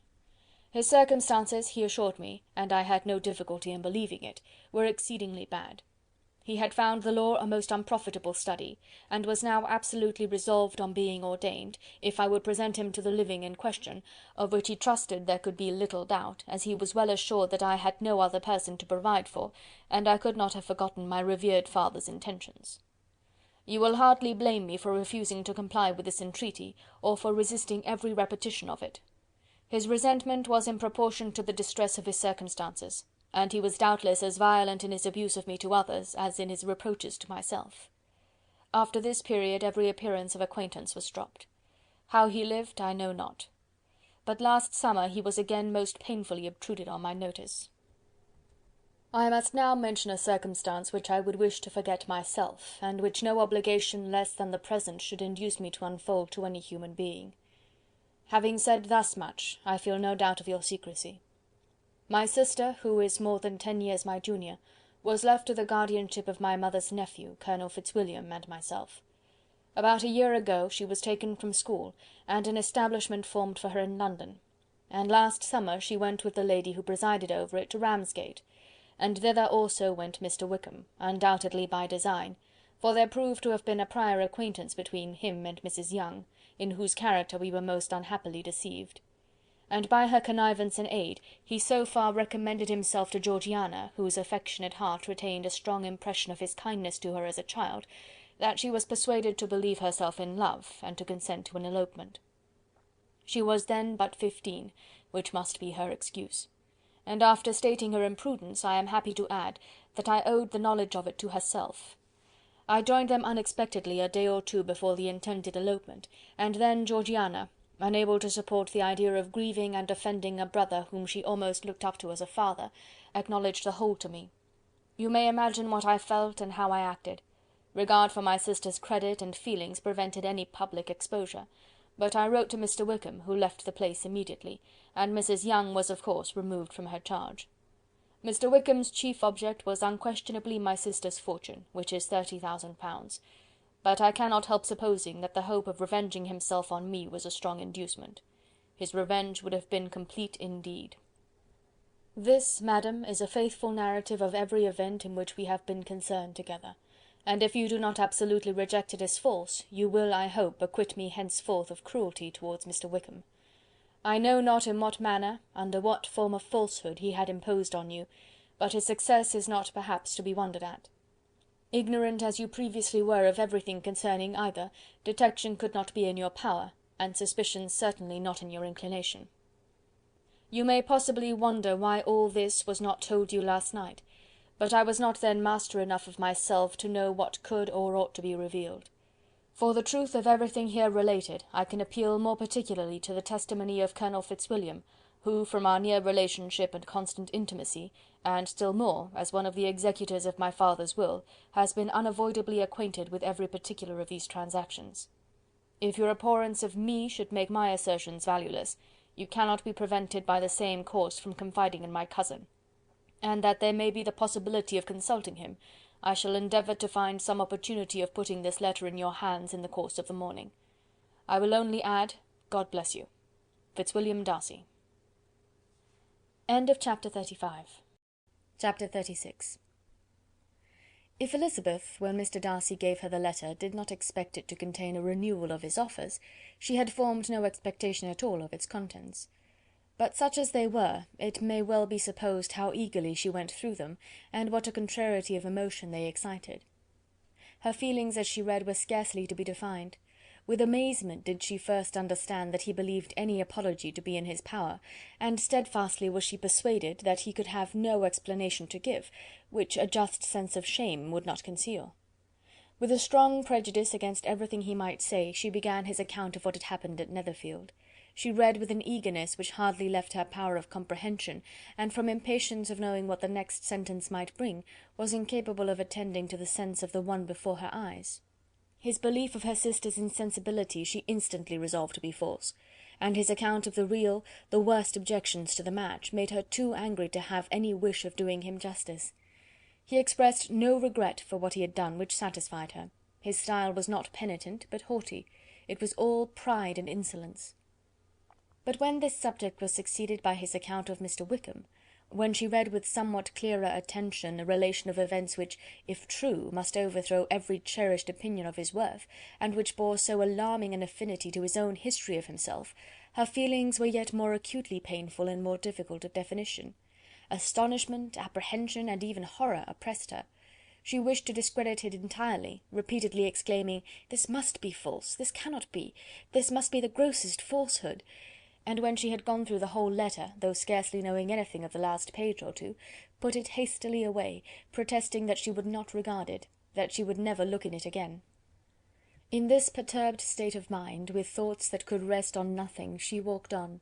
His circumstances, he assured me, and I had no difficulty in believing it, were exceedingly bad. He had found the law a most unprofitable study, and was now absolutely resolved on being ordained, if I would present him to the living in question, of which he trusted there could be little doubt, as he was well assured that I had no other person to provide for, and I could not have forgotten my revered father's intentions. You will hardly blame me for refusing to comply with this entreaty, or for resisting every repetition of it. His resentment was in proportion to the distress of his circumstances, and he was doubtless as violent in his abuse of me to others as in his reproaches to myself. After this period every appearance of acquaintance was dropped. How he lived I know not. But last summer he was again most painfully obtruded on my notice. I must now mention a circumstance which I would wish to forget myself, and which no obligation less than the present should induce me to unfold to any human being. Having said thus much, I feel no doubt of your secrecy. My sister, who is more than 10 years my junior, was left to the guardianship of my mother's nephew, Colonel Fitzwilliam, and myself. About a year ago she was taken from school, and an establishment formed for her in London, and last summer she went with the lady who presided over it to Ramsgate, and thither also went Mr. Wickham, undoubtedly by design, for there proved to have been a prior acquaintance between him and Mrs. Young, in whose character we were most unhappily deceived. And by her connivance and aid, he so far recommended himself to Georgiana, whose affectionate heart retained a strong impression of his kindness to her as a child, that she was persuaded to believe herself in love, and to consent to an elopement. She was then but 15, which must be her excuse, and after stating her imprudence, I am happy to add, that I owed the knowledge of it to herself. I joined them unexpectedly a day or two before the intended elopement, and then Georgiana, unable to support the idea of grieving and offending a brother whom she almost looked up to as a father, acknowledged the whole to me. You may imagine what I felt and how I acted. Regard for my sister's credit and feelings prevented any public exposure, but I wrote to Mr. Wickham, who left the place immediately, and Mrs. Young was of course removed from her charge. Mr. Wickham's chief object was unquestionably my sister's fortune, which is £30,000, but I cannot help supposing that the hope of revenging himself on me was a strong inducement. His revenge would have been complete indeed. This, madam, is a faithful narrative of every event in which we have been concerned together, and if you do not absolutely reject it as false, you will, I hope, acquit me henceforth of cruelty towards Mr. Wickham. I know not in what manner, under what form of falsehood he had imposed on you, but his success is not perhaps to be wondered at. Ignorant as you previously were of everything concerning either, detection could not be in your power, and suspicion certainly not in your inclination. You may possibly wonder why all this was not told you last night, but I was not then master enough of myself to know what could or ought to be revealed. For the truth of everything here related, I can appeal more particularly to the testimony of Colonel Fitzwilliam, who, from our near relationship and constant intimacy, and still more, as one of the executors of my father's will, has been unavoidably acquainted with every particular of these transactions. If your abhorrence of me should make my assertions valueless, you cannot be prevented by the same course from confiding in my cousin, and that there may be the possibility of consulting him, I shall endeavour to find some opportunity of putting this letter in your hands in the course of the morning. I will only add, God bless you. Fitzwilliam Darcy. End of chapter 35. Chapter 36. If Elizabeth, when Mr. Darcy gave her the letter, did not expect it to contain a renewal of his offers, she had formed no expectation at all of its contents. But such as they were, it may well be supposed how eagerly she went through them, and what a contrariety of emotion they excited. Her feelings as she read were scarcely to be defined. With amazement did she first understand that he believed any apology to be in his power, and steadfastly was she persuaded that he could have no explanation to give, which a just sense of shame would not conceal. With a strong prejudice against everything he might say, she began his account of what had happened at Netherfield. She read with an eagerness which hardly left her power of comprehension, and from impatience of knowing what the next sentence might bring, was incapable of attending to the sense of the one before her eyes. His belief of her sister's insensibility she instantly resolved to be false, and his account of the real, the worst objections to the match, made her too angry to have any wish of doing him justice. He expressed no regret for what he had done, which satisfied her. His style was not penitent, but haughty. It was all pride and insolence. But when this subject was succeeded by his account of Mr. Wickham, when she read with somewhat clearer attention a relation of events which, if true, must overthrow every cherished opinion of his worth, and which bore so alarming an affinity to his own history of himself, her feelings were yet more acutely painful and more difficult of definition. Astonishment, apprehension, and even horror oppressed her. She wished to discredit it entirely, repeatedly exclaiming, "This must be false, this cannot be, this must be the grossest falsehood," and when she had gone through the whole letter, though scarcely knowing anything of the last page or two, put it hastily away, protesting that she would not regard it, that she would never look in it again. In this perturbed state of mind, with thoughts that could rest on nothing, she walked on.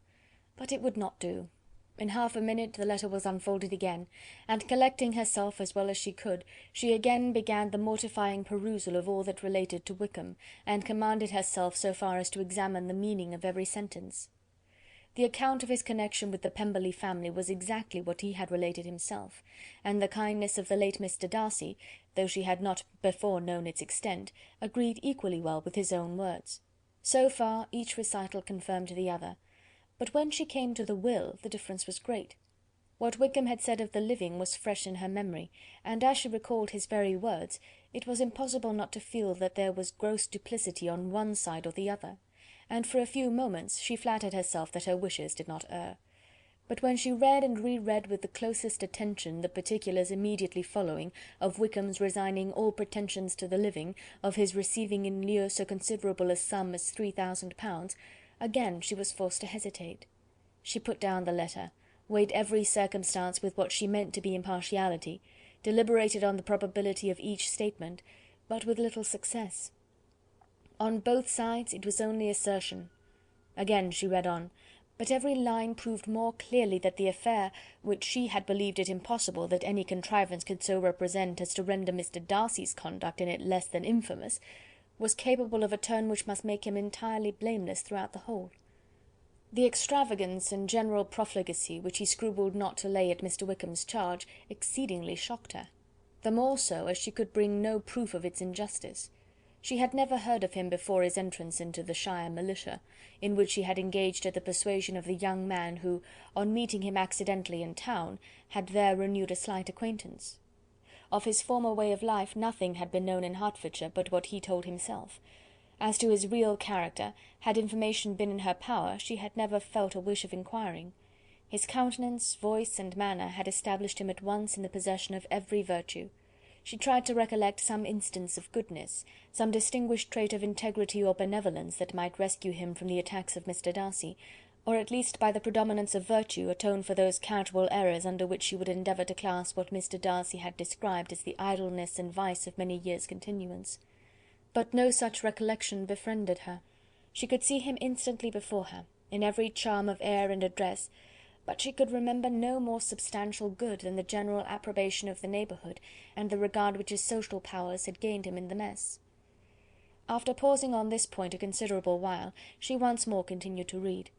But it would not do. In half a minute the letter was unfolded again, and collecting herself as well as she could, she again began the mortifying perusal of all that related to Wickham, and commanded herself so far as to examine the meaning of every sentence. The account of his connection with the Pemberley family was exactly what he had related himself, and the kindness of the late Mr. Darcy, though she had not before known its extent, agreed equally well with his own words. So far each recital confirmed the other, but when she came to the will, the difference was great. What Wickham had said of the living was fresh in her memory, and as she recalled his very words, it was impossible not to feel that there was gross duplicity on one side or the other, and for a few moments she flattered herself that her wishes did not err. But when she read and re-read with the closest attention the particulars immediately following, of Wickham's resigning all pretensions to the living, of his receiving in lieu so considerable a sum as £3000, again she was forced to hesitate. She put down the letter, weighed every circumstance with what she meant to be impartiality, deliberated on the probability of each statement, but with little success. On both sides it was only assertion. Again she read on, but every line proved more clearly that the affair, which she had believed it impossible that any contrivance could so represent as to render Mr. Darcy's conduct in it less than infamous, was capable of a turn which must make him entirely blameless throughout the whole. The extravagance and general profligacy which he scrupled not to lay at Mr. Wickham's charge exceedingly shocked her, the more so as she could bring no proof of its injustice. She had never heard of him before his entrance into the shire militia, in which he had engaged at the persuasion of the young man who, on meeting him accidentally in town, had there renewed a slight acquaintance. Of his former way of life nothing had been known in Hertfordshire but what he told himself. As to his real character, had information been in her power, she had never felt a wish of inquiring. His countenance, voice, and manner had established him at once in the possession of every virtue. She tried to recollect some instance of goodness, some distinguished trait of integrity or benevolence that might rescue him from the attacks of Mr. Darcy, or at least by the predominance of virtue atone for those charitable errors under which she would endeavour to class what Mr. Darcy had described as the idleness and vice of many years' continuance. But no such recollection befriended her. She could see him instantly before her, in every charm of air and address, but she could remember no more substantial good than the general approbation of the neighbourhood, and the regard which his social powers had gained him in the mess. After pausing on this point a considerable while, she once more continued to read.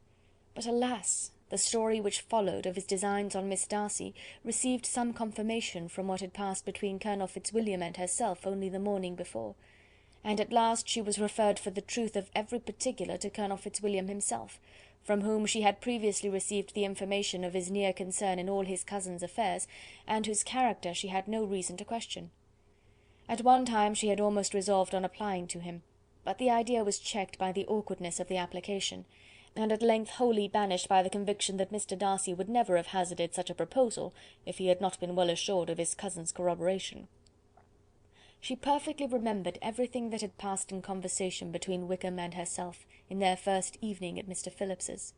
But alas! the story which followed of his designs on Miss Darcy received some confirmation from what had passed between Colonel Fitzwilliam and herself only the morning before, and at last she was referred for the truth of every particular to Colonel Fitzwilliam himself, from whom she had previously received the information of his near concern in all his cousin's affairs, and whose character she had no reason to question. At one time she had almost resolved on applying to him, but the idea was checked by the awkwardness of the application, and at length wholly banished by the conviction that Mr. Darcy would never have hazarded such a proposal if he had not been well assured of his cousin's corroboration. She perfectly remembered everything that had passed in conversation between Wickham and herself in their first evening at Mr. Phillips's.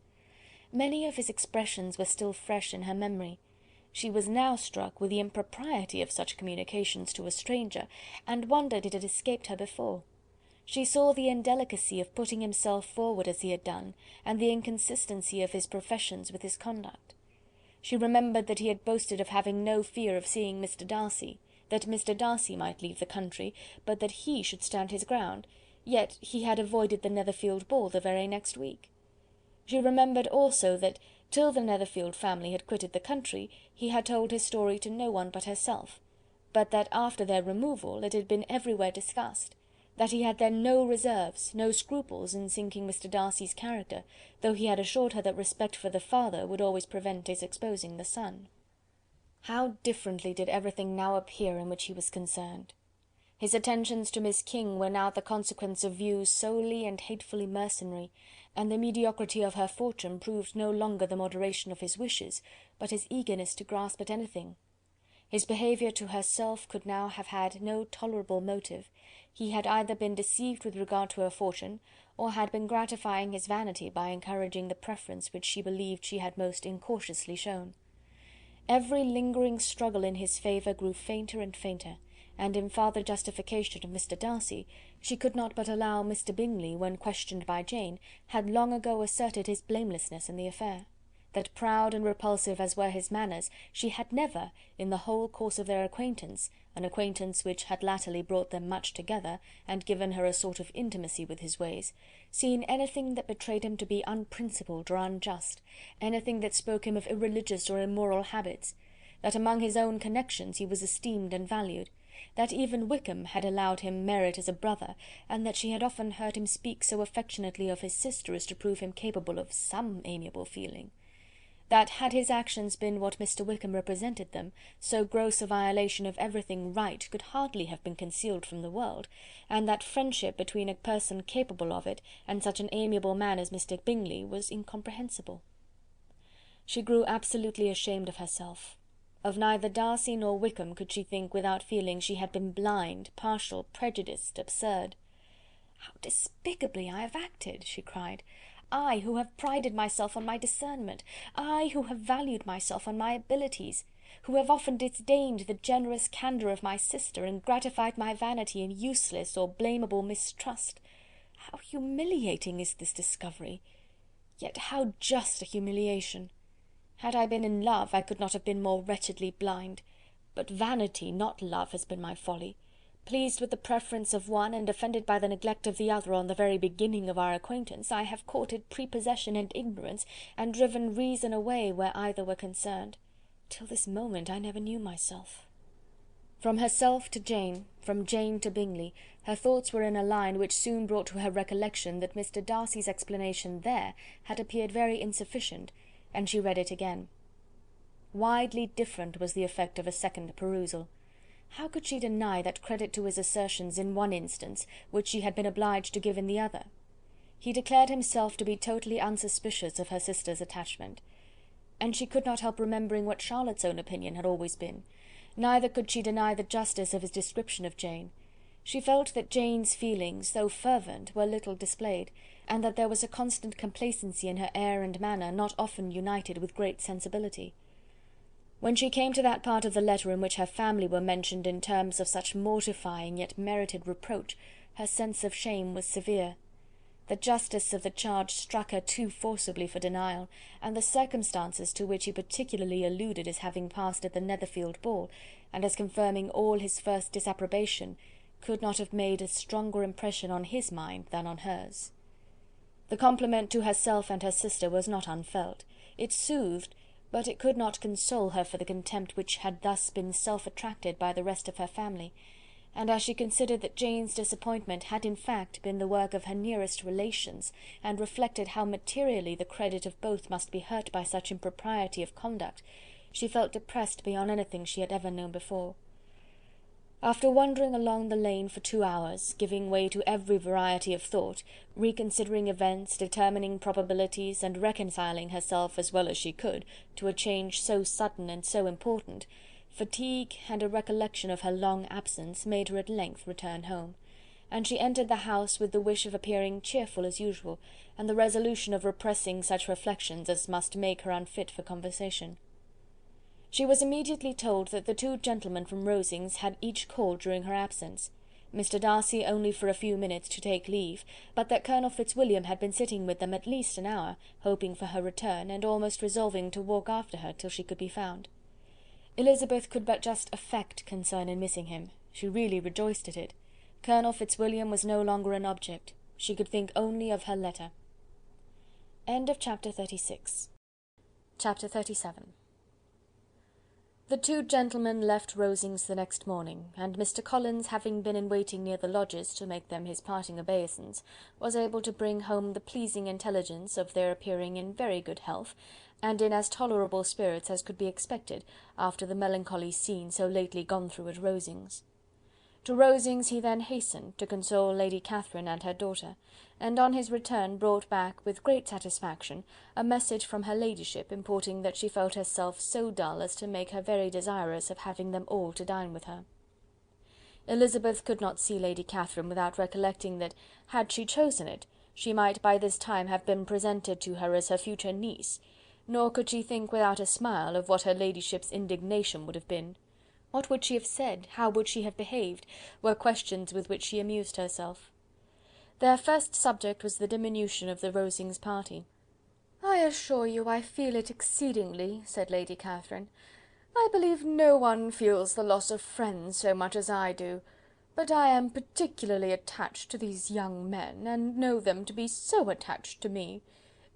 Many of his expressions were still fresh in her memory. She was now struck with the impropriety of such communications to a stranger, and wondered it had escaped her before. She saw the indelicacy of putting himself forward as he had done, and the inconsistency of his professions with his conduct. She remembered that he had boasted of having no fear of seeing Mr. Darcy, that Mr. Darcy might leave the country, but that he should stand his ground, yet he had avoided the Netherfield ball the very next week. She remembered also that, till the Netherfield family had quitted the country, he had told his story to no one but herself, but that after their removal it had been everywhere discussed, that he had then no reserves, no scruples in sinking Mr. Darcy's character, though he had assured her that respect for the father would always prevent his exposing the son. How differently did everything now appear in which he was concerned! His attentions to Miss King were now the consequence of views solely and hatefully mercenary, and the mediocrity of her fortune proved no longer the moderation of his wishes, but his eagerness to grasp at anything. His behaviour to herself could now have had no tolerable motive. He had either been deceived with regard to her fortune, or had been gratifying his vanity by encouraging the preference which she believed she had most incautiously shown. Every lingering struggle in his favour grew fainter and fainter, and in farther justification of Mr. Darcy, she could not but allow Mr. Bingley, when questioned by Jane, had long ago asserted his blamelessness in the affair. That proud and repulsive as were his manners, she had never, in the whole course of their acquaintance, an acquaintance which had latterly brought them much together, and given her a sort of intimacy with his ways, seen anything that betrayed him to be unprincipled or unjust, anything that spoke him of irreligious or immoral habits, that among his own connections he was esteemed and valued, that even Wickham had allowed him merit as a brother, and that she had often heard him speak so affectionately of his sister as to prove him capable of some amiable feeling. That, had his actions been what Mr. Wickham represented them, so gross a violation of everything right could hardly have been concealed from the world, and that friendship between a person capable of it and such an amiable man as Mr. Bingley was incomprehensible. She grew absolutely ashamed of herself. Of neither Darcy nor Wickham could she think without feeling she had been blind, partial, prejudiced, absurd. "How despicably I have acted!" she cried. "I, who have prided myself on my discernment, I, who have valued myself on my abilities, who have often disdained the generous candour of my sister, and gratified my vanity in useless or blameable mistrust. How humiliating is this discovery! Yet how just a humiliation! Had I been in love, I could not have been more wretchedly blind, but vanity, not love, has been my folly. Pleased with the preference of one, and offended by the neglect of the other on the very beginning of our acquaintance, I have courted prepossession and ignorance, and driven reason away where either were concerned. Till this moment I never knew myself." From herself to Jane, from Jane to Bingley, her thoughts were in a line which soon brought to her recollection that Mr. Darcy's explanation there had appeared very insufficient, and she read it again. Widely different was the effect of a second perusal. How could she deny that credit to his assertions in one instance, which she had been obliged to give in the other? He declared himself to be totally unsuspicious of her sister's attachment, and she could not help remembering what Charlotte's own opinion had always been. Neither could she deny the justice of his description of Jane. She felt that Jane's feelings, though fervent, were little displayed, and that there was a constant complacency in her air and manner not often united with great sensibility. When she came to that part of the letter in which her family were mentioned in terms of such mortifying yet merited reproach, her sense of shame was severe. The justice of the charge struck her too forcibly for denial, and the circumstances to which he particularly alluded as having passed at the Netherfield ball, and as confirming all his first disapprobation, could not have made a stronger impression on his mind than on hers. The compliment to herself and her sister was not unfelt. It soothed, but it could not console her for the contempt which had thus been self-attracted by the rest of her family, and as she considered that Jane's disappointment had in fact been the work of her nearest relations, and reflected how materially the credit of both must be hurt by such impropriety of conduct, she felt depressed beyond anything she had ever known before. After wandering along the lane for 2 hours, giving way to every variety of thought, reconsidering events, determining probabilities, and reconciling herself as well as she could to a change so sudden and so important, fatigue and a recollection of her long absence made her at length return home, and she entered the house with the wish of appearing cheerful as usual, and the resolution of repressing such reflections as must make her unfit for conversation. She was immediately told that the 2 gentlemen from Rosings had each called during her absence, Mr. Darcy only for a few minutes to take leave, but that Colonel Fitzwilliam had been sitting with them at least an hour, hoping for her return, and almost resolving to walk after her till she could be found. Elizabeth could but just affect concern in missing him. She really rejoiced at it. Colonel Fitzwilliam was no longer an object. She could think only of her letter. End of chapter 36. Chapter 37. The 2 gentlemen left Rosings the next morning, and Mr. Collins, having been in waiting near the lodges to make them his parting obeisance, was able to bring home the pleasing intelligence of their appearing in very good health, and in as tolerable spirits as could be expected after the melancholy scene so lately gone through at Rosings. To Rosings he then hastened to console Lady Catherine and her daughter, and on his return brought back, with great satisfaction, a message from her ladyship, importing that she felt herself so dull as to make her very desirous of having them all to dine with her. Elizabeth could not see Lady Catherine without recollecting that, had she chosen it, she might by this time have been presented to her as her future niece, nor could she think without a smile of what her ladyship's indignation would have been. What would she have said, how would she have behaved, were questions with which she amused herself. Their first subject was the diminution of the Rosings party. "I assure you I feel it exceedingly," said Lady Catherine. "I believe no one feels the loss of friends so much as I do, but I am particularly attached to these young men, and know them to be so attached to me.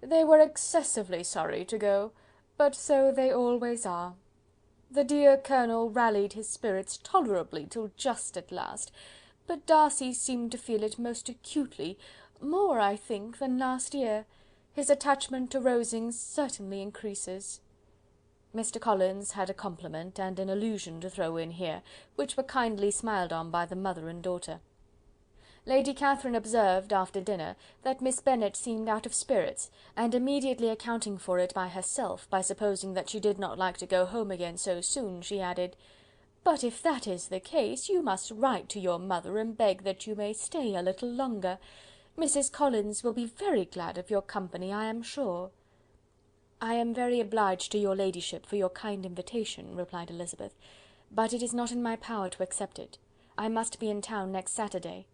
They were excessively sorry to go, but so they always are. The dear Colonel rallied his spirits tolerably till just at last, but Darcy seemed to feel it most acutely, more, I think, than last year. His attachment to Rosings certainly increases." Mr. Collins had a compliment and an allusion to throw in here, which were kindly smiled on by the mother and daughter. Lady Catherine observed, after dinner, that Miss Bennet seemed out of spirits, and immediately accounting for it by herself, by supposing that she did not like to go home again so soon, she added, "But if that is the case, you must write to your mother and beg that you may stay a little longer. Mrs. Collins will be very glad of your company, I am sure." "I am very obliged to your ladyship for your kind invitation," replied Elizabeth, "but it is not in my power to accept it. I must be in town next Saturday."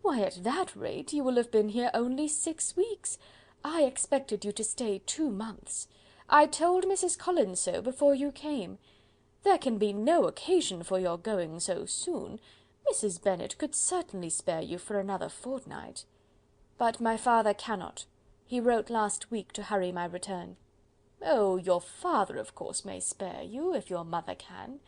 "Why, at that rate, you will have been here only 6 weeks. I expected you to stay 2 months. I told Mrs. Collins so before you came. There can be no occasion for your going so soon. Mrs. Bennet could certainly spare you for another fortnight." "But my father cannot. He wrote last week to hurry my return." "Oh, your father, of course, may spare you, if your mother can.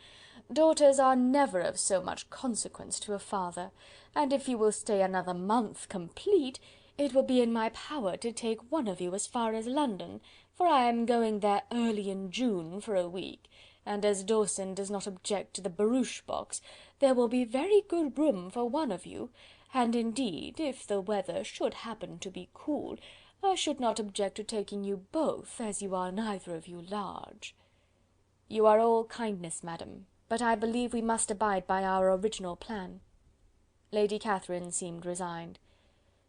Daughters are never of so much consequence to a father, and if you will stay another month complete, it will be in my power to take one of you as far as London, for I am going there early in June for a week, and as Dawson does not object to the barouche box, there will be very good room for one of you, and indeed, if the weather should happen to be cool, I should not object to taking you both, as you are neither of you large." "You are all kindness, madam, but I believe we must abide by our original plan." Lady Catherine seemed resigned.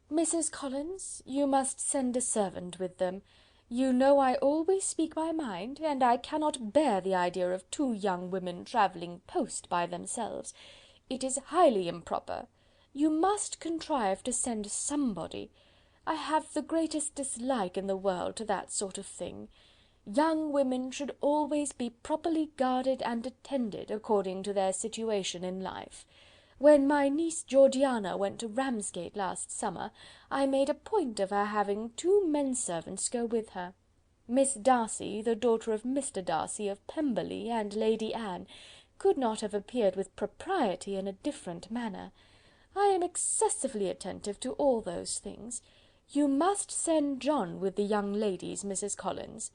"Mrs. Collins, you must send a servant with them. You know I always speak my mind, and I cannot bear the idea of 2 young women travelling post by themselves. It is highly improper. You must contrive to send somebody. I have the greatest dislike in the world to that sort of thing. Young women should always be properly guarded and attended according to their situation in life. When my niece Georgiana went to Ramsgate last summer, I made a point of her having 2 men-servants go with her. Miss Darcy, the daughter of Mr. Darcy of Pemberley, and Lady Anne, could not have appeared with propriety in a different manner. I am excessively attentive to all those things. You must send John with the young ladies, Mrs. Collins.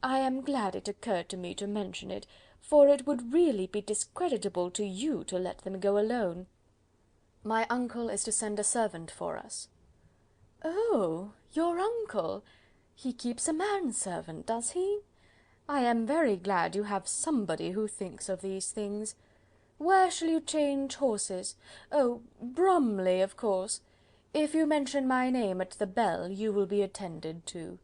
I am glad it occurred to me to mention it, for it would really be discreditable to you to let them go alone."
"My uncle is to send a servant for us."
"Oh, your uncle! He keeps a manservant, does he? I am very glad you have somebody who thinks of these things. Where shall you change horses? Oh, Bromley, of course. If you mention my name at the bell, you will be attended to."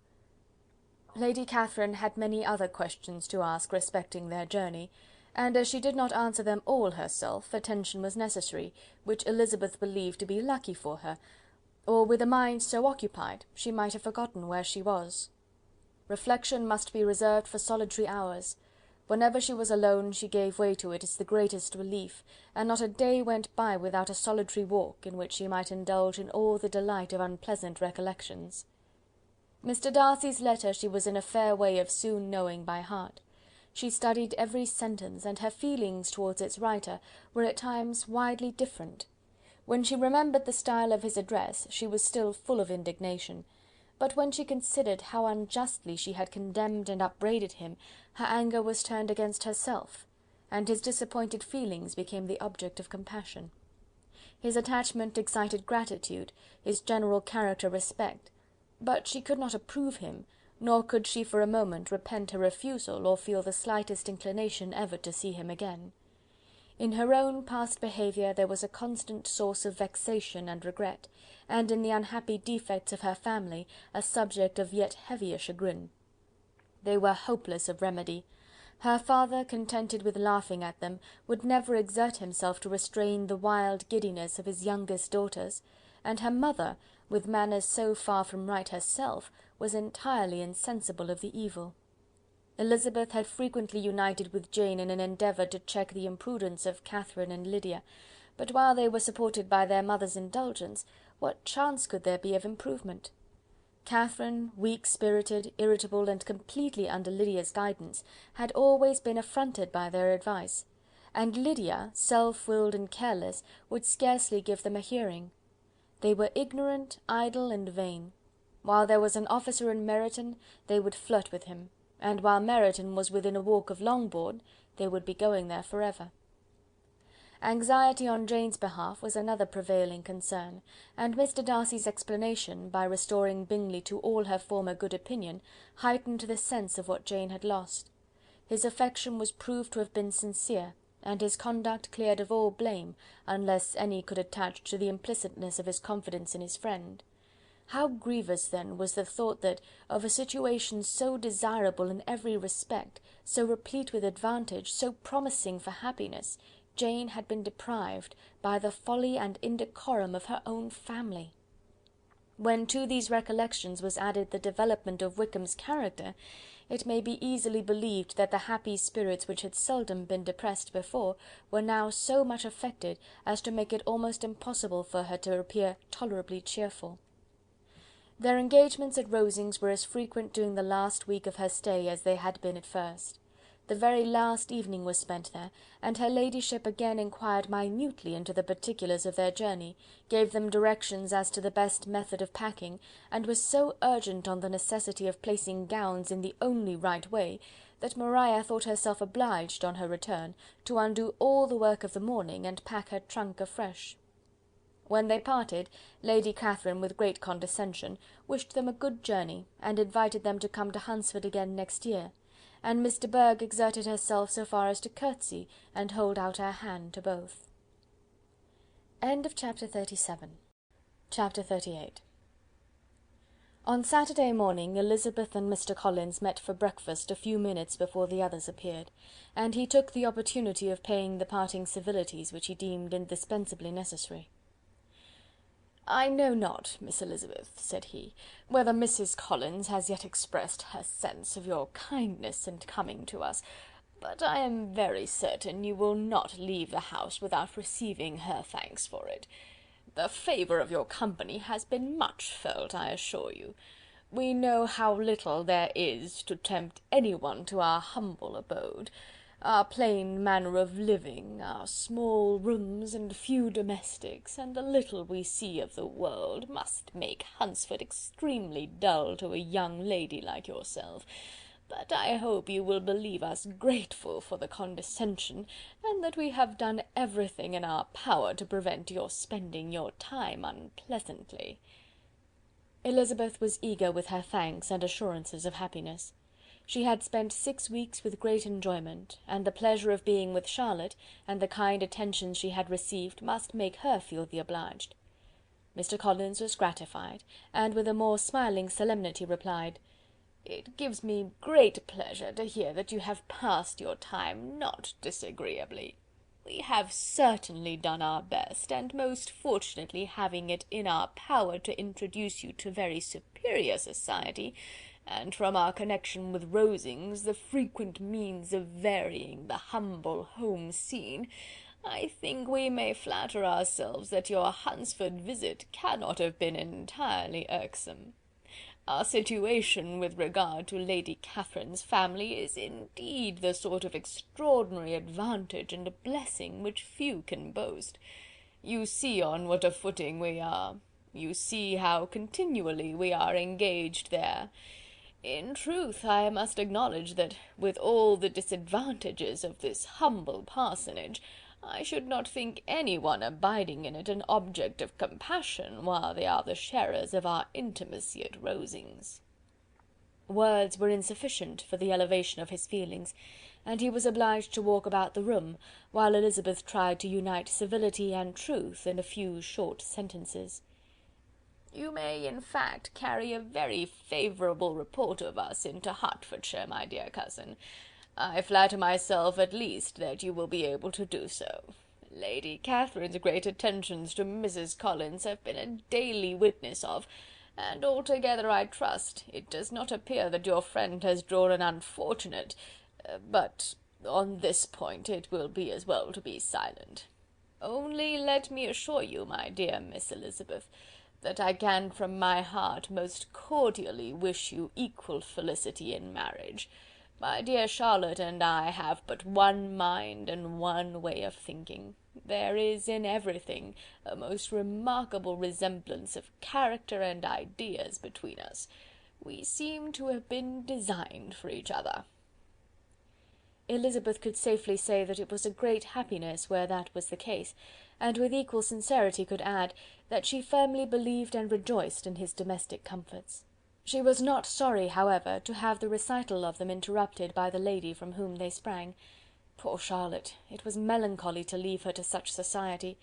Lady Catherine had many other questions to ask respecting their journey, and as she did not answer them all herself, attention was necessary, which Elizabeth believed to be lucky for her, or with a mind so occupied she might have forgotten where she was. Reflection must be reserved for solitary hours. Whenever she was alone, she gave way to it as the greatest relief, and not a day went by without a solitary walk, in which she might indulge in all the delight of unpleasant recollections. Mr. Darcy's letter she was in a fair way of soon knowing by heart. She studied every sentence, and her feelings towards its writer were at times widely different. When she remembered the style of his address, she was still full of indignation, but when she considered how unjustly she had condemned and upbraided him, her anger was turned against herself, and his disappointed feelings became the object of compassion. His attachment excited gratitude, his general character respect, but she could not approve him, nor could she for a moment repent her refusal, or feel the slightest inclination ever to see him again. In her own past behaviour there was a constant source of vexation and regret, and in the unhappy defects of her family a subject of yet heavier chagrin. They were hopeless of remedy. Her father, contented with laughing at them, would never exert himself to restrain the wild giddiness of his youngest daughters, and her mother, with manners so far from right herself, was entirely insensible of the evil. Elizabeth had frequently united with Jane in an endeavour to check the imprudence of Catherine and Lydia, but while they were supported by their mother's indulgence, what chance could there be of improvement? Catherine, weak-spirited, irritable, and completely under Lydia's guidance, had always been affronted by their advice, and Lydia, self-willed and careless, would scarcely give them a hearing. They were ignorant, idle, and vain. While there was an officer in Meryton, they would flirt with him, and while Meryton was within a walk of Longbourn, they would be going there for ever. Anxiety on Jane's behalf was another prevailing concern, and Mr. Darcy's explanation, by restoring Bingley to all her former good opinion, heightened the sense of what Jane had lost. His affection was proved to have been sincere, and his conduct cleared of all blame, unless any could attach to the implicitness of his confidence in his friend. How grievous, then, was the thought that, of a situation so desirable in every respect, so replete with advantage, so promising for happiness, Jane had been deprived by the folly and indecorum of her own family. When to these recollections was added the development of Wickham's character, it may be easily believed that the happy spirits which had seldom been depressed before were now so much affected as to make it almost impossible for her to appear tolerably cheerful. Their engagements at Rosings were as frequent during the last week of her stay as they had been at first. The very last evening was spent there, and her ladyship again inquired minutely into the particulars of their journey, gave them directions as to the best method of packing, and was so urgent on the necessity of placing gowns in the only right way, that Maria thought herself obliged, on her return, to undo all the work of the morning, and pack her trunk afresh. When they parted, Lady Catherine, with great condescension, wished them a good journey, and invited them to come to Hunsford again next year, and Miss de Bourgh exerted herself so far as to curtsy and hold out her hand to both. End of chapter 37. Chapter 38. On Saturday morning Elizabeth and Mr. Collins met for breakfast a few minutes before the others appeared, and he took the opportunity of paying the parting civilities which he deemed indispensably necessary.
"I know not, Miss Elizabeth," said he, "whether Mrs. Collins has yet expressed her sense of your kindness in coming to us, but I am very certain you will not leave the house without receiving her thanks for it. The favour of your company has been much felt, I assure you. We know how little there is to tempt anyone to our humble abode. Our plain manner of living, our small rooms and few domestics, and the little we see of the world, must make Hunsford extremely dull to a young lady like yourself, but I hope you will believe us grateful for the condescension, and that we have done everything in our power to prevent your spending your time unpleasantly." Elizabeth was eager with her thanks and assurances of happiness. She had spent 6 weeks with great enjoyment, and the pleasure of being with Charlotte, and the kind attentions she had received, must make her feel the obliged. Mr. Collins was gratified, and with a more smiling solemnity replied, "It gives me great pleasure to hear that you have passed your time not disagreeably. We have certainly done our best, and most fortunately having it in our power to introduce you to very superior society, and from our connection with Rosings, the frequent means of varying the humble home scene, I think we may flatter ourselves that your Hunsford visit cannot have been entirely irksome. Our situation with regard to Lady Catherine's family is indeed the sort of extraordinary advantage and a blessing which few can boast. You see on what a footing we are. You see how continually we are engaged there. In truth, I must acknowledge that, with all the disadvantages of this humble parsonage, I should not think any one abiding in it an object of compassion, while they are the sharers of our intimacy at Rosings." Words were insufficient for the elevation of his feelings, and he was obliged to walk about the room, while Elizabeth tried to unite civility and truth in a few short sentences. "You may, in fact, carry a very favourable report of us into Hertfordshire, my dear cousin. I flatter myself, at least, that you will be able to do so. Lady Catherine's great attentions to Mrs. Collins have been a daily witness of, and altogether, I trust, it does not appear that your friend has drawn an unfortunate... but on this point it will be as well to be silent. Only let me assure you, my dear Miss Elizabeth, that I can from my heart most cordially wish you equal felicity in marriage. My dear Charlotte and I have but one mind and one way of thinking. There is in everything a most remarkable resemblance of character and ideas between us. We seem to have been designed for each other." Elizabeth could safely say that it was a great happiness where that was the case, and with equal sincerity could add, that she firmly believed and rejoiced in his domestic comforts. She was not sorry, however, to have the recital of them interrupted by the lady from whom they sprang. Poor Charlotte! It was melancholy to leave her to such society,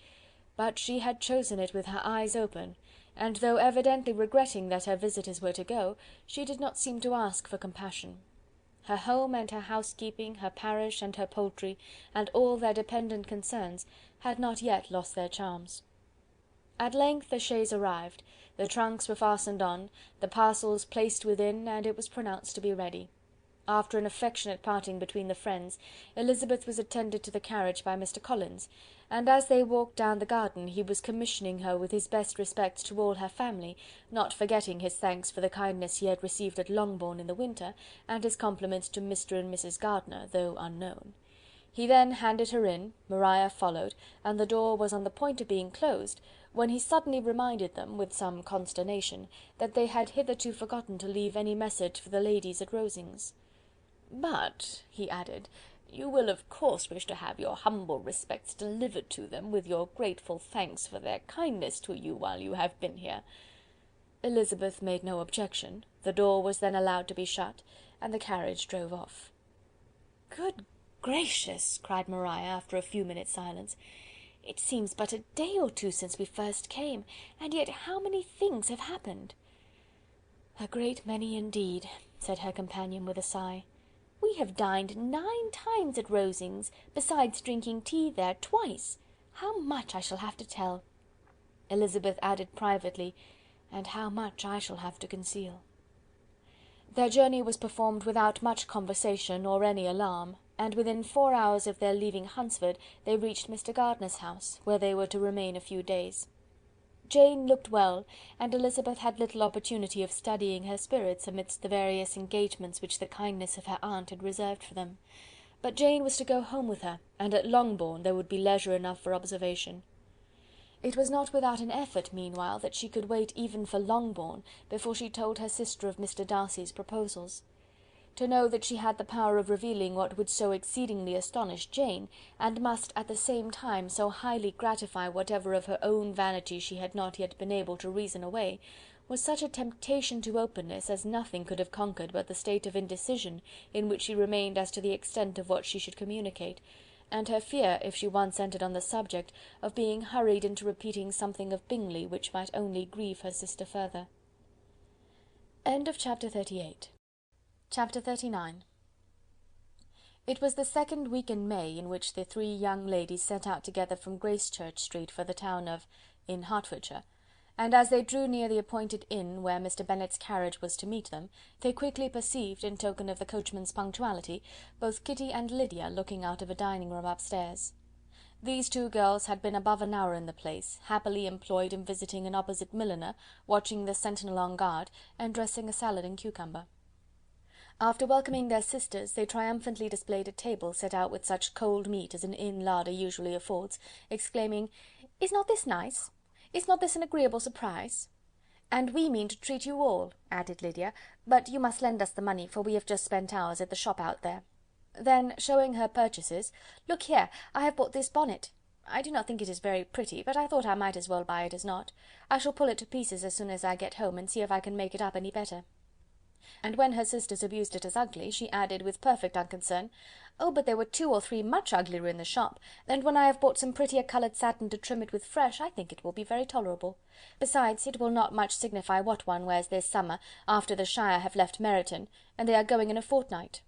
but she had chosen it with her eyes open, and though evidently regretting that her visitors were to go, she did not seem to ask for compassion. Her home and her housekeeping, her parish and her poultry, and all their dependent concerns, had not yet lost their charms. At length the chaise arrived, the trunks were fastened on, the parcels placed within, and it was pronounced to be ready. After an affectionate parting between the friends, Elizabeth was attended to the carriage by Mr. Collins, and as they walked down the garden he was commissioning her with his best respects to all her family, not forgetting his thanks for the kindness he had received at Longbourn in the winter, and his compliments to Mr and Mrs Gardiner, though unknown. He then handed her in, Maria followed, and the door was on the point of being closed, when he suddenly reminded them, with some consternation, that they had hitherto forgotten to leave any message for the ladies at Rosings. "But," he added, "you will of course wish to have your humble respects delivered to them, with your grateful thanks for their kindness to you while you have been here." Elizabeth made no objection, the door was then allowed to be shut, and the carriage drove off. "Good gracious!" cried Maria, after a few minutes' silence, "it seems but a day or two since we first came, and yet how many things have happened!" "A great many indeed," said her companion with a sigh. "We have dined 9 times at Rosings, besides drinking tea there twice. How much I shall have to tell!" Elizabeth added privately, "and how much I shall have to conceal." Their journey was performed without much conversation or any alarm, and within 4 hours of their leaving Hunsford they reached Mr. Gardiner's house, where they were to remain a few days. Jane looked well, and Elizabeth had little opportunity of studying her spirits amidst the various engagements which the kindness of her aunt had reserved for them. But Jane was to go home with her, and at Longbourn there would be leisure enough for observation. It was not without an effort, meanwhile, that she could wait even for Longbourn before she told her sister of Mr. Darcy's proposals. To know that she had the power of revealing what would so exceedingly astonish Jane, and must at the same time so highly gratify whatever of her own vanity she had not yet been able to reason away, was such a temptation to openness as nothing could have conquered but the state of indecision in which she remained as to the extent of what she should communicate, and her fear, if she once entered on the subject, of being hurried into repeating something of Bingley which might only grieve her sister further. Chapter 38. Chapter 39. It was the second week in May in which the three young ladies set out together from Gracechurch Street for the town of in Hertfordshire, and as they drew near the appointed inn where Mr. Bennet's carriage was to meet them, they quickly perceived, in token of the coachman's punctuality, both Kitty and Lydia looking out of a dining-room upstairs. These two girls had been above an hour in the place, happily employed in visiting an opposite milliner, watching the sentinel on guard, and dressing a salad and cucumber. After welcoming their sisters, they triumphantly displayed a table set out with such cold meat as an inn larder usually affords, exclaiming, "Is not this nice? Is not this an agreeable surprise?" "And we mean to treat you all," added Lydia, "but you must lend us the money, for we have just spent ours at the shop out there." Then, showing her purchases, "Look here, I have bought this bonnet. I do not think it is very pretty, but I thought I might as well buy it as not. I shall pull it to pieces as soon as I get home, and see if I can make it up any better." And when her sisters abused it as ugly, she added, with perfect unconcern, "Oh, but there were 2 or 3 much uglier in the shop, and when I have bought some prettier coloured satin to trim it with fresh, I think it will be very tolerable. Besides, it will not much signify what one wears this summer, after the Shire have left Meryton, and they are going in a fortnight."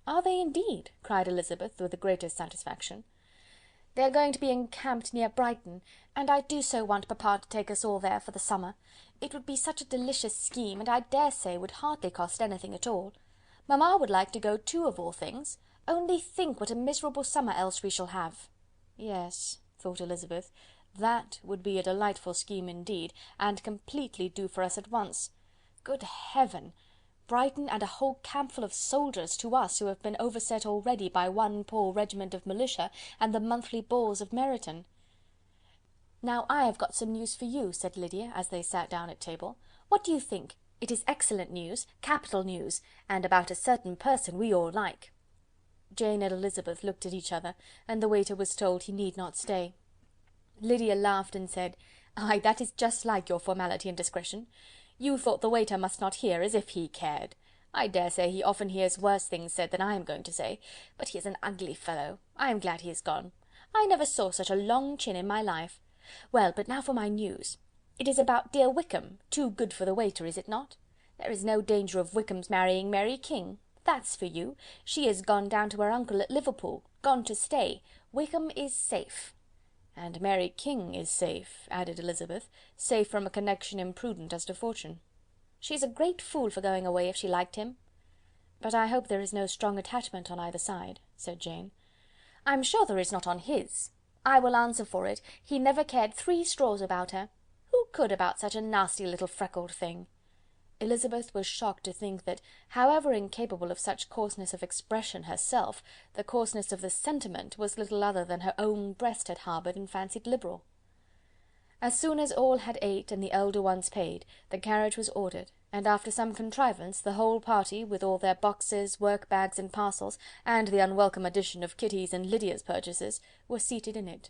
"Are they indeed?" cried Elizabeth, with the greatest satisfaction. "They are going to be encamped near Brighton, and I do so want papa to take us all there for the summer. It would be such a delicious scheme, and I dare say would hardly cost anything at all. Mamma would like to go too, of all things. Only think what a miserable summer else we shall have." Yes, thought Elizabeth, that would be a delightful scheme indeed, and completely do for us at once. Good heaven! Brighton and a whole campful of soldiers to us, who have been overset already by one poor regiment of militia and the monthly balls of Meryton. "Now I have got some news for you," said Lydia, as they sat down at table. "What do you think? It is excellent news, capital news, and about a certain person we all like." Jane and Elizabeth looked at each other, and the waiter was told he need not stay. Lydia laughed and said, "Ay, that is just like your formality and discretion. You thought the waiter must not hear, as if he cared. I dare say he often hears worse things said than I am going to say, but he is an ugly fellow. I am glad he is gone. I never saw such a long chin in my life. Well, but now for my news. It is about dear Wickham, too good for the waiter, is it not? There is no danger of Wickham's marrying Mary King. That's for you. She is gone down to her uncle at Liverpool, gone to stay. Wickham is safe." "And Mary King is safe," added Elizabeth, "safe from a connection imprudent as to fortune." "She's a great fool for going away if she liked him." "But I hope there is no strong attachment on either side," said Jane. "I'm sure there is not on his. I will answer for it, he never cared 3 straws about her. Who could about such a nasty little freckled thing?" Elizabeth was shocked to think that, however incapable of such coarseness of expression herself, the coarseness of the sentiment was little other than her own breast had harboured and fancied liberal. As soon as all had ate and the elder ones paid, the carriage was ordered, and after some contrivance, the whole party, with all their boxes, work-bags and parcels, and the unwelcome addition of Kitty's and Lydia's purchases, were seated in it.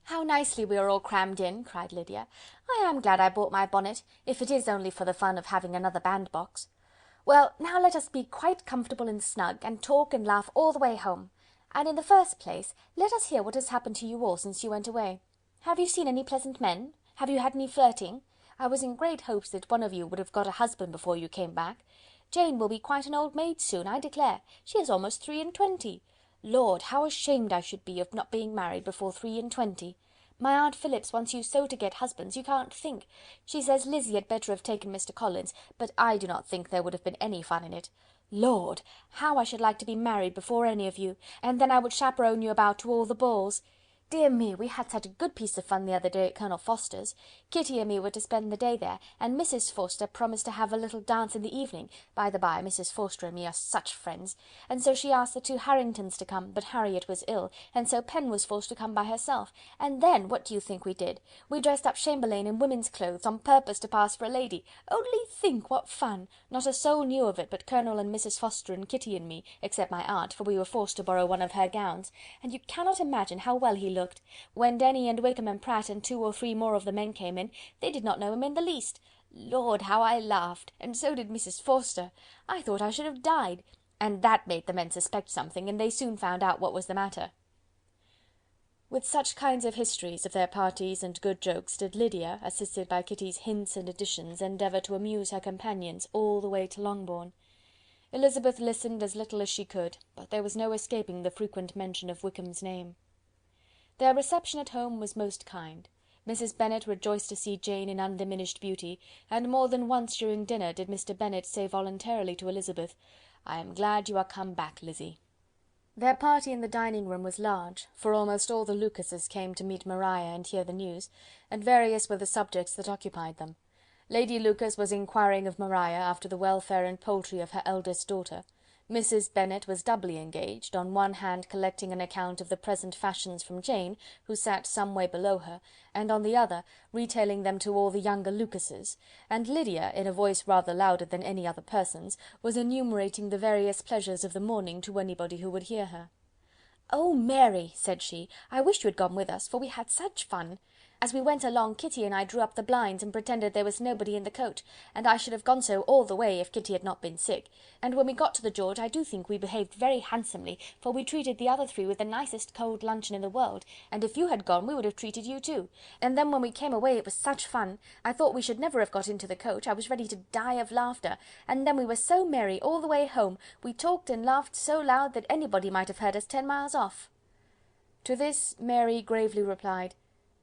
"How nicely we are all crammed in!" cried Lydia. "I am glad I bought my bonnet, if it is only for the fun of having another bandbox. Well, now let us be quite comfortable and snug, and talk and laugh all the way home. And in the first place, let us hear what has happened to you all since you went away. Have you seen any pleasant men? Have you had any flirting? I was in great hopes that one of you would have got a husband before you came back. Jane will be quite an old maid soon, I declare. She is almost 23. Lord, how ashamed I should be of not being married before 23. My Aunt Phillips wants you so to get husbands, you can't think. She says Lizzie had better have taken Mr. Collins, but I do not think there would have been any fun in it. Lord! how I should like to be married before any of you, and then I would chaperon you about to all the balls. Dear me, we had such a good piece of fun the other day at Colonel Forster's. Kitty and me were to spend the day there, and Mrs. Forster promised to have a little dance in the evening. By the by, Mrs. Forster and me are such friends, and so she asked the two Harringtons to come, but Harriet was ill, and so Pen was forced to come by herself. And then, what do you think we did? We dressed up Chamberlain in women's clothes, on purpose to pass for a lady. Only think what fun! Not a soul knew of it but Colonel and Mrs. Forster and Kitty and me, except my aunt, for we were forced to borrow one of her gowns, and you cannot imagine how well he looked. When Denny and Wickham and Pratt and 2 or 3 more of the men came in, they did not know him in the least. Lord, how I laughed, and so did Mrs. Forster. I thought I should have died, and that made the men suspect something, and they soon found out what was the matter. With such kinds of histories of their parties and good jokes did Lydia, assisted by Kitty's hints and additions, endeavour to amuse her companions all the way to Longbourn. Elizabeth listened as little as she could, but there was no escaping the frequent mention of Wickham's name. Their reception at home was most kind. Mrs. Bennet rejoiced to see Jane in undiminished beauty, and more than once during dinner did Mr. Bennet say voluntarily to Elizabeth, "I am glad you are come back, Lizzie." Their party in the dining-room was large, for almost all the Lucases came to meet Maria and hear the news, and various were the subjects that occupied them. Lady Lucas was inquiring of Maria after the welfare and poultry of her eldest daughter. Mrs. Bennet was doubly engaged, on one hand collecting an account of the present fashions from Jane, who sat some way below her, and on the other retailing them to all the younger Lucases, and Lydia, in a voice rather louder than any other person's, was enumerating the various pleasures of the morning to anybody who would hear her. "Oh, Mary," said she, "I wish you had gone with us, for we had such fun. As we went along, Kitty and I drew up the blinds and pretended there was nobody in the coach, and I should have gone so all the way if Kitty had not been sick, and when we got to the George I do think we behaved very handsomely, for we treated the other 3 with the nicest cold luncheon in the world, and if you had gone we would have treated you too. And then when we came away it was such fun, I thought we should never have got into the coach, I was ready to die of laughter, and then we were so merry all the way home, we talked and laughed so loud that anybody might have heard us 10 miles off." To this Mary gravely replied,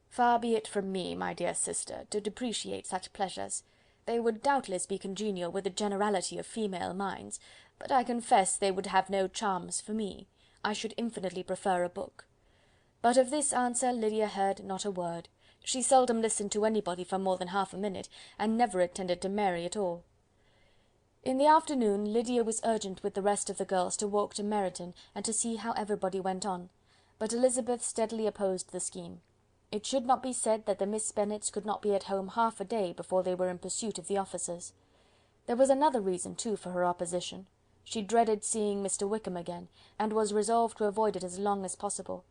"Far be it from me, my dear sister, to depreciate such pleasures. They would doubtless be congenial with the generality of female minds, but I confess they would have no charms for me. I should infinitely prefer a book." But of this answer Lydia heard not a word. She seldom listened to anybody for more than half a minute, and never attended to Mary at all. In the afternoon Lydia was urgent with the rest of the girls to walk to Meryton, and to see how everybody went on, but Elizabeth steadily opposed the scheme. It should not be said that the Miss Bennets could not be at home half a day before they were in pursuit of the officers. There was another reason, too, for her opposition. She dreaded seeing Mr. Wickham again, and was resolved to avoid it as long as possible.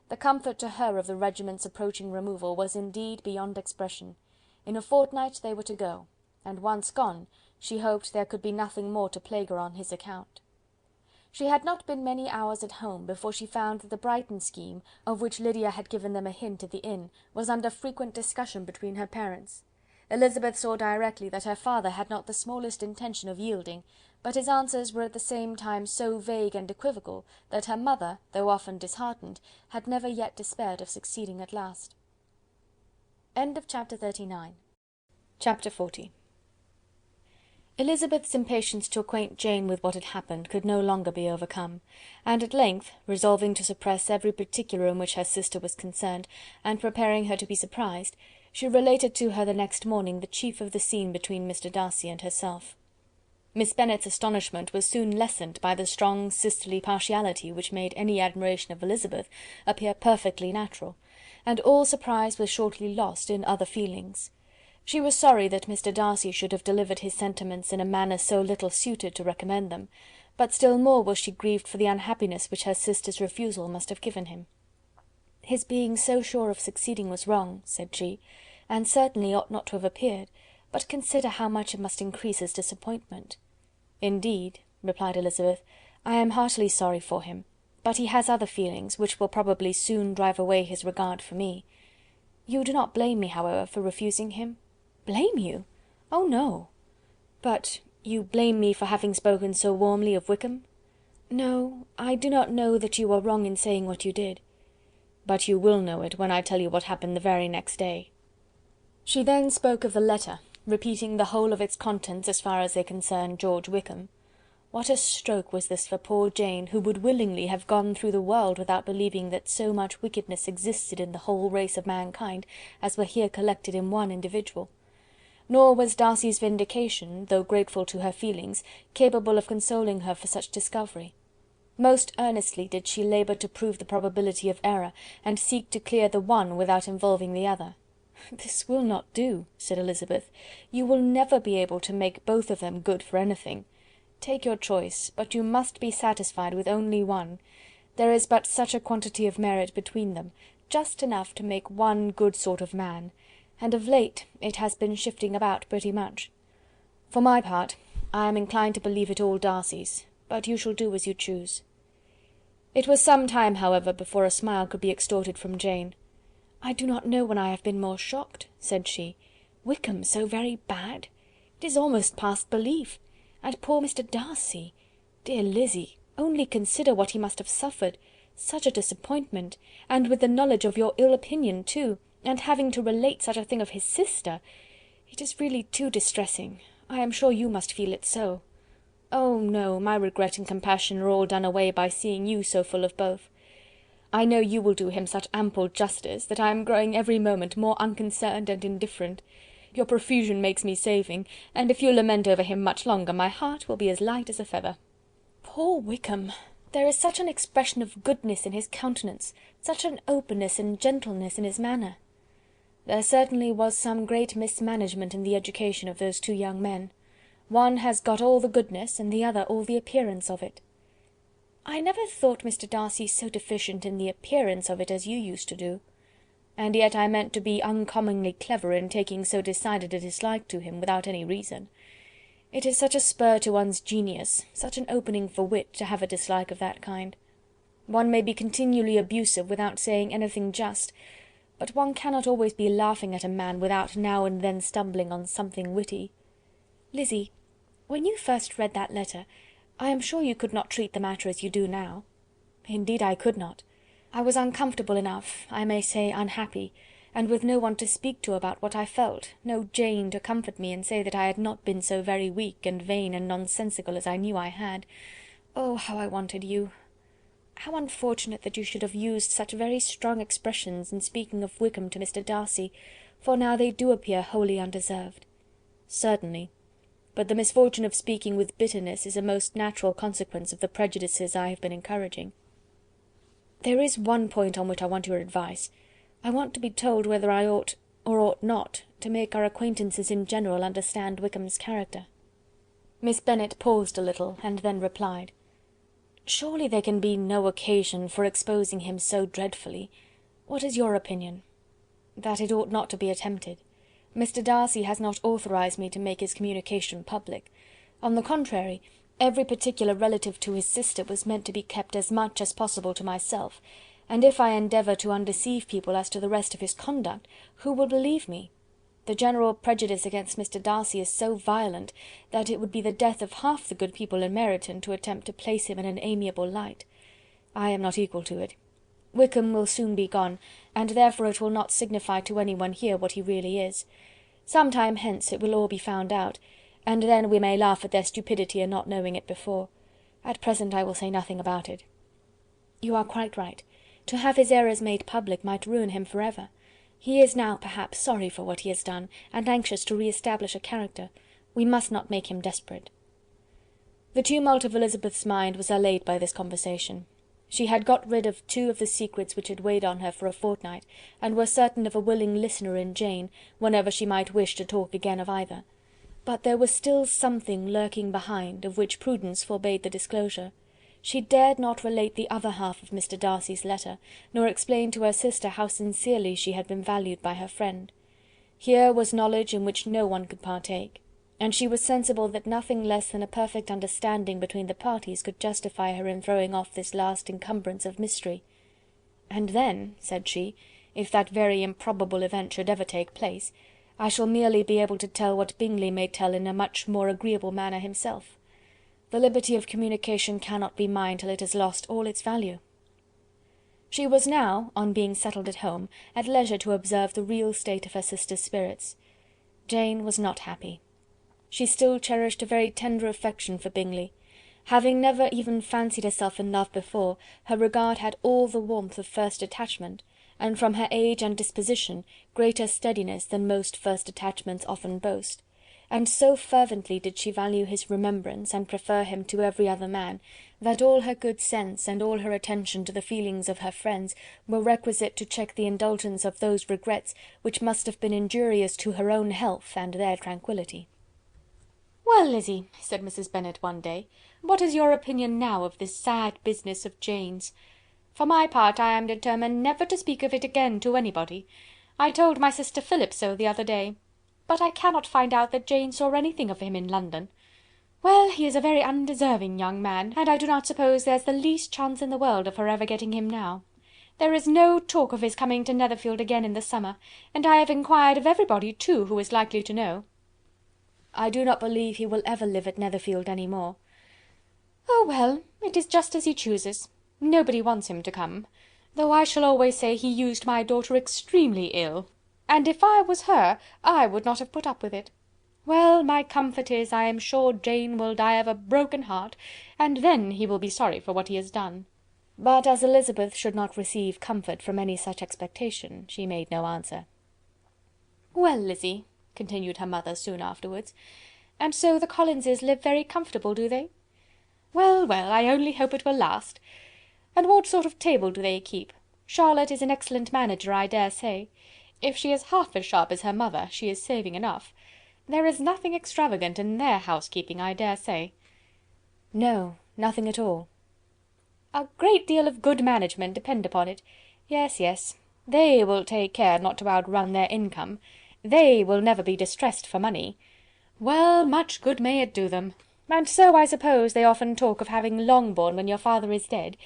The comfort to her of the regiment's approaching removal was indeed beyond expression. In a fortnight they were to go, and once gone, she hoped there could be nothing more to plague her on his account. She had not been many hours at home before she found that the Brighton scheme, of which Lydia had given them a hint at the inn, was under frequent discussion between her parents. Elizabeth saw directly that her father had not the smallest intention of yielding, but his answers were at the same time so vague and equivocal that her mother, though often disheartened, had never yet despaired of succeeding at last. Chapter 39. Chapter 40. Elizabeth's impatience to acquaint Jane with what had happened could no longer be overcome, and at length, resolving to suppress every particular in which her sister was concerned, and preparing her to be surprised, she related to her the next morning the chief of the scene between Mr. Darcy and herself. Miss Bennet's astonishment was soon lessened by the strong sisterly partiality which made any admiration of Elizabeth appear perfectly natural, and all surprise was shortly lost in other feelings. She was sorry that Mr. Darcy should have delivered his sentiments in a manner so little suited to recommend them, but still more was she grieved for the unhappiness which her sister's refusal must have given him. "His being so sure of succeeding was wrong," said she, "and certainly ought not to have appeared, but consider how much it must increase his disappointment." "Indeed," replied Elizabeth, "I am heartily sorry for him, but he has other feelings, which will probably soon drive away his regard for me. You do not blame me, however, for refusing him?" "Blame you? Oh, no." "But you blame me for having spoken so warmly of Wickham?" "No, I do not know that you are wrong in saying what you did." but you will know it when I tell you what happened the very next day." She then spoke of the letter, repeating the whole of its contents as far as they concerned George Wickham. What a stroke was this for poor Jane, who would willingly have gone through the world without believing that so much wickedness existed in the whole race of mankind as were here collected in one individual. Nor was Darcy's vindication, though grateful to her feelings, capable of consoling her for such discovery. Most earnestly did she labour to prove the probability of error, and seek to clear the one without involving the other. "This will not do," said Elizabeth. "You will never be able to make both of them good for anything. Take your choice, but you must be satisfied with only one. There is but such a quantity of merit between them, just enough to make one good sort of man, and of late it has been shifting about pretty much. For my part, I am inclined to believe it all Darcy's, but you shall do as you choose." It was some time, however, before a smile could be extorted from Jane. "I do not know when I have been more shocked," said she. "Wickham so very bad! It is almost past belief. And poor Mr Darcy! Dear Lizzy, only consider what he must have suffered. Such a disappointment, and with the knowledge of your ill opinion too, and having to relate such a thing of his sister! It is really too distressing. I am sure you must feel it so." "Oh no, my regret and compassion are all done away by seeing you so full of both. I know you will do him such ample justice, that I am growing every moment more unconcerned and indifferent. Your profusion makes me saving, and if you lament over him much longer, my heart will be as light as a feather." "Poor Wickham! There is such an expression of goodness in his countenance, such an openness and gentleness in his manner." There certainly was some great mismanagement in the education of those two young men. One has got all the goodness, and the other all the appearance of it. "I never thought Mr Darcy so deficient in the appearance of it as you used to do. And yet I meant to be uncommonly clever in taking so decided a dislike to him without any reason. It is such a spur to one's genius, such an opening for wit, to have a dislike of that kind. One may be continually abusive without saying anything just, but one cannot always be laughing at a man without now and then stumbling on something witty. Lizzy, when you first read that letter, I am sure you could not treat the matter as you do now." "Indeed I could not. I was uncomfortable enough, I may say unhappy, and with no one to speak to about what I felt, no Jane to comfort me and say that I had not been so very weak and vain and nonsensical as I knew I had. Oh, how I wanted you! How unfortunate that you should have used such very strong expressions in speaking of Wickham to Mr Darcy, for now they do appear wholly undeserved." "Certainly, but the misfortune of speaking with bitterness is a most natural consequence of the prejudices I have been encouraging. There is one point on which I want your advice. I want to be told whether I ought or ought not to make our acquaintances in general understand Wickham's character." Miss Bennet paused a little, and then replied, "Surely there can be no occasion for exposing him so dreadfully. What is your opinion?" "That it ought not to be attempted. Mr Darcy has not authorized me to make his communication public. On the contrary, every particular relative to his sister was meant to be kept as much as possible to myself, and if I endeavour to undeceive people as to the rest of his conduct, who will believe me? The general prejudice against Mr Darcy is so violent, that it would be the death of half the good people in Meryton to attempt to place him in an amiable light. I am not equal to it. Wickham will soon be gone, and therefore it will not signify to any one here what he really is. Some time hence it will all be found out, and then we may laugh at their stupidity in not knowing it before. At present I will say nothing about it." "You are quite right. To have his errors made public might ruin him for ever. He is now, perhaps, sorry for what he has done, and anxious to re-establish a character. We must not make him desperate." The tumult of Elizabeth's mind was allayed by this conversation. She had got rid of two of the secrets which had weighed on her for a fortnight, and was certain of a willing listener in Jane, whenever she might wish to talk again of either. But there was still something lurking behind, of which prudence forbade the disclosure. She dared not relate the other half of Mr Darcy's letter, nor explain to her sister how sincerely she had been valued by her friend. Here was knowledge in which no one could partake, and she was sensible that nothing less than a perfect understanding between the parties could justify her in throwing off this last encumbrance of mystery. "And then," said she, "if that very improbable event should ever take place, I shall merely be able to tell what Bingley may tell in a much more agreeable manner himself. The liberty of communication cannot be mine till it has lost all its value." She was now, on being settled at home, at leisure to observe the real state of her sister's spirits. Jane was not happy. She still cherished a very tender affection for Bingley. Having never even fancied herself in love before, her regard had all the warmth of first attachment, and from her age and disposition, greater steadiness than most first attachments often boast; and so fervently did she value his remembrance, and prefer him to every other man, that all her good sense, and all her attention to the feelings of her friends, were requisite to check the indulgence of those regrets which must have been injurious to her own health and their tranquillity. "Well, Lizzy," said Mrs. Bennet one day, "what is your opinion now of this sad business of Jane's? For my part, I am determined never to speak of it again to anybody. I told my sister Philip so the other day. But I cannot find out that Jane saw anything of him in London. Well, he is a very undeserving young man, and I do not suppose there's the least chance in the world of her ever getting him now. There is no talk of his coming to Netherfield again in the summer, and I have inquired of everybody, too, who is likely to know." "I do not believe he will ever live at Netherfield any more." "Oh, well, it is just as he chooses. Nobody wants him to come, though I shall always say he used my daughter extremely ill, and if I was her, I would not have put up with it. Well, my comfort is, I am sure Jane will die of a broken heart, and then he will be sorry for what he has done." But as Elizabeth should not receive comfort from any such expectation, she made no answer. "Well, Lizzy," continued her mother soon afterwards, "and so the Collinses live very comfortable, do they? Well, well, I only hope it will last. And what sort of table do they keep? Charlotte is an excellent manager, I dare say. If she is half as sharp as her mother, she is saving enough. There is nothing extravagant in their housekeeping, I dare say." "No, nothing at all." "A great deal of good management, depend upon it. Yes, yes, they will take care not to outrun their income. They will never be distressed for money. Well, much good may it do them. And so, I suppose, they often talk of having Longbourn when your father is dead.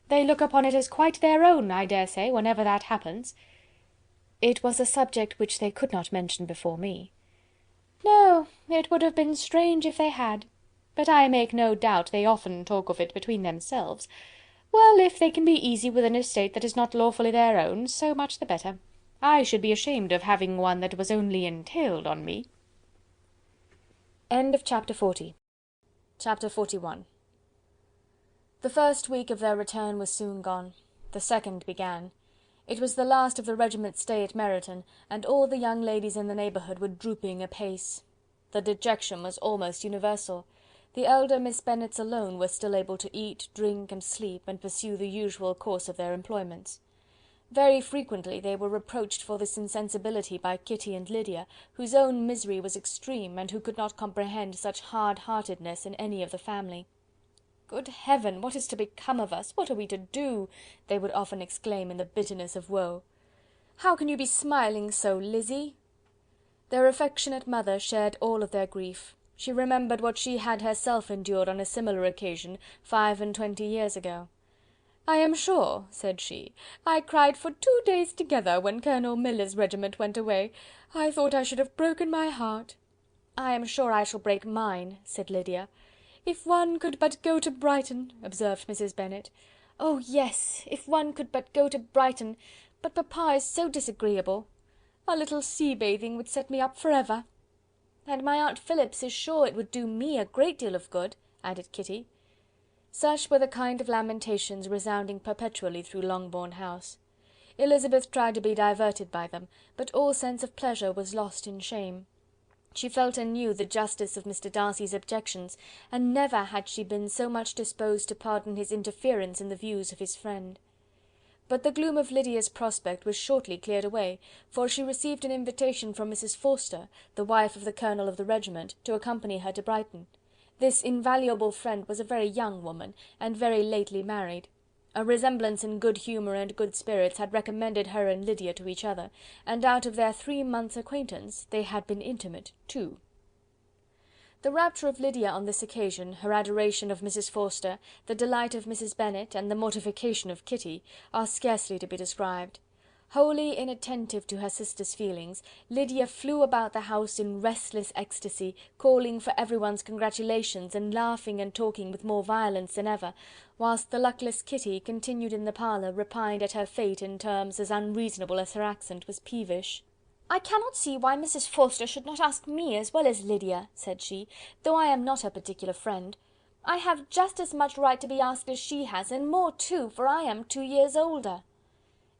They look upon it as quite their own, I dare say, whenever that happens." "It was a subject which they could not mention before me." "No, it would have been strange if they had. But I make no doubt they often talk of it between themselves. Well, if they can be easy with an estate that is not lawfully their own, so much the better. I should be ashamed of having one that was only entailed on me." Chapter 41. The first week of their return was soon gone. The second began. It was the last of the regiment's stay at Meryton, and all the young ladies in the neighbourhood were drooping apace. The dejection was almost universal. The elder Miss Bennets alone were still able to eat, drink, and sleep, and pursue the usual course of their employments. Very frequently they were reproached for this insensibility by Kitty and Lydia, whose own misery was extreme, and who could not comprehend such hard-heartedness in any of the family. "Good heaven! what is to become of us? What are we to do?" they would often exclaim in the bitterness of woe. "How can you be smiling so, Lizzy?" Their affectionate mother shared all of their grief. She remembered what she had herself endured on a similar occasion 25 years ago. "I am sure," said she, "I cried for 2 days together when Colonel Miller's regiment went away. I thought I should have broken my heart." "I am sure I shall break mine," said Lydia. "If one could but go to Brighton," observed Mrs. Bennet. "Oh yes, if one could but go to Brighton, but papa is so disagreeable. A little sea bathing would set me up for ever." "And my Aunt Phillips is sure it would do me a great deal of good," added Kitty. Such were the kind of lamentations resounding perpetually through Longbourn House. Elizabeth tried to be diverted by them, but all sense of pleasure was lost in shame. She felt anew the justice of Mr. Darcy's objections, and never had she been so much disposed to pardon his interference in the views of his friend. But the gloom of Lydia's prospect was shortly cleared away, for she received an invitation from Mrs. Forster, the wife of the colonel of the regiment, to accompany her to Brighton. This invaluable friend was a very young woman, and very lately married. A resemblance in good humour and good spirits had recommended her and Lydia to each other, and out of their 3 months' acquaintance they had been intimate too. The rapture of Lydia on this occasion, her adoration of Mrs. Forster, the delight of Mrs. Bennet, and the mortification of Kitty, are scarcely to be described. Wholly inattentive to her sister's feelings, Lydia flew about the house in restless ecstasy, calling for everyone's congratulations, and laughing and talking with more violence than ever, whilst the luckless Kitty continued in the parlour, repined at her fate in terms as unreasonable as her accent was peevish. "I cannot see why Mrs. Forster should not ask me as well as Lydia," said she, "though I am not her particular friend. I have just as much right to be asked as she has, and more too, for I am 2 years older."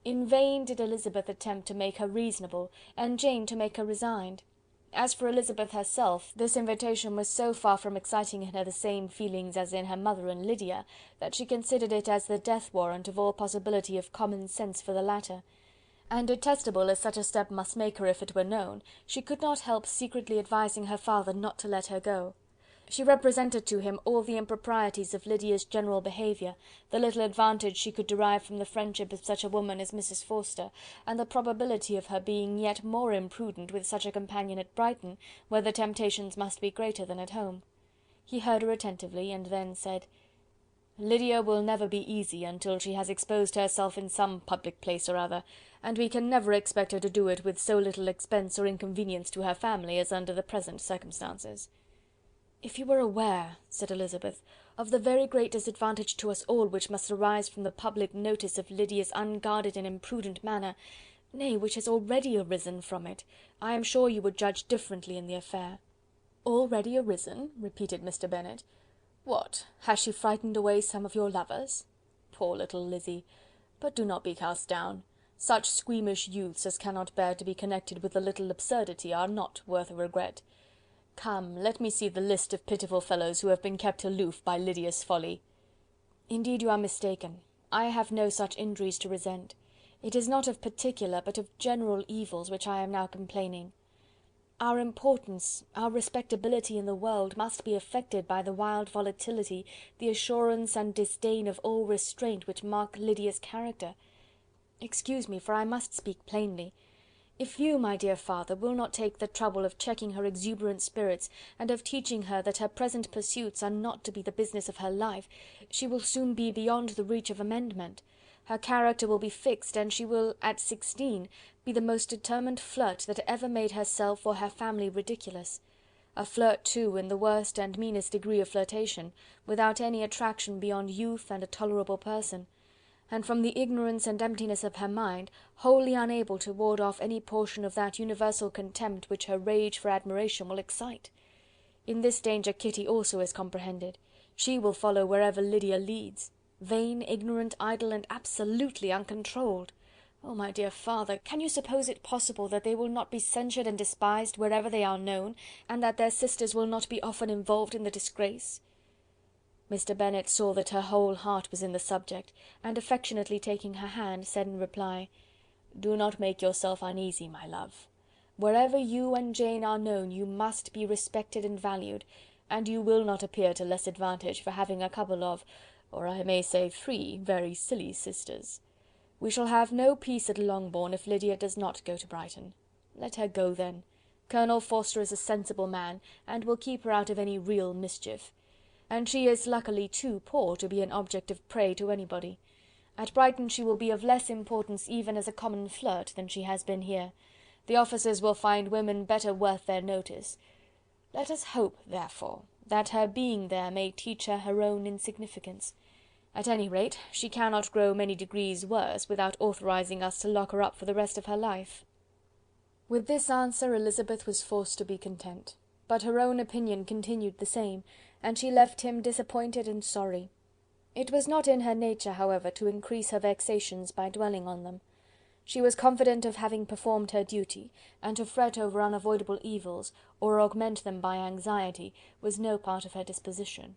In vain did Elizabeth attempt to make her reasonable, and Jane to make her resigned. As for Elizabeth herself, this invitation was so far from exciting in her the same feelings as in her mother and Lydia, that she considered it as the death warrant of all possibility of common sense for the latter; and detestable as such a step must make her if it were known, she could not help secretly advising her father not to let her go. She represented to him all the improprieties of Lydia's general behaviour, the little advantage she could derive from the friendship of such a woman as Mrs. Forster, and the probability of her being yet more imprudent with such a companion at Brighton, where the temptations must be greater than at home. He heard her attentively, and then said: "Lydia will never be easy until she has exposed herself in some public place or other, and we can never expect her to do it with so little expense or inconvenience to her family as under the present circumstances." "If you were aware," said Elizabeth, "of the very great disadvantage to us all which must arise from the public notice of Lydia's unguarded and imprudent manner, nay, which has already arisen from it, I am sure you would judge differently in the affair." "Already arisen?" repeated Mr. Bennet. "What, has she frightened away some of your lovers? Poor little Lizzy! But do not be cast down. Such squeamish youths as cannot bear to be connected with a little absurdity are not worth a regret. Come, let me see the list of pitiful fellows who have been kept aloof by Lydia's folly." "Indeed you are mistaken. I have no such injuries to resent. It is not of particular, but of general evils which I am now complaining. Our importance, our respectability in the world must be affected by the wild volatility, the assurance and disdain of all restraint which mark Lydia's character. Excuse me, for I must speak plainly. If you, my dear father, will not take the trouble of checking her exuberant spirits, and of teaching her that her present pursuits are not to be the business of her life, she will soon be beyond the reach of amendment. Her character will be fixed, and she will, at 16, be the most determined flirt that ever made herself or her family ridiculous. A flirt, too, in the worst and meanest degree of flirtation, without any attraction beyond youth and a tolerable person, and from the ignorance and emptiness of her mind, wholly unable to ward off any portion of that universal contempt which her rage for admiration will excite. In this danger Kitty also is comprehended. She will follow wherever Lydia leads. Vain, ignorant, idle, and absolutely uncontrolled. Oh, my dear father, can you suppose it possible that they will not be censured and despised wherever they are known, and that their sisters will not be often involved in the disgrace?" Mr. Bennet saw that her whole heart was in the subject, and affectionately taking her hand, said in reply: "Do not make yourself uneasy, my love. Wherever you and Jane are known, you must be respected and valued, and you will not appear to less advantage for having a couple of, or I may say 3, very silly sisters. We shall have no peace at Longbourn if Lydia does not go to Brighton. Let her go then. Colonel Forster is a sensible man, and will keep her out of any real mischief. And she is luckily too poor to be an object of prey to anybody. At Brighton she will be of less importance even as a common flirt than she has been here. The officers will find women better worth their notice. Let us hope, therefore, that her being there may teach her her own insignificance. At any rate, she cannot grow many degrees worse without authorizing us to lock her up for the rest of her life." With this answer Elizabeth was forced to be content, but her own opinion continued the same, and she left him disappointed and sorry. It was not in her nature, however, to increase her vexations by dwelling on them. She was confident of having performed her duty, and to fret over unavoidable evils, or augment them by anxiety, was no part of her disposition.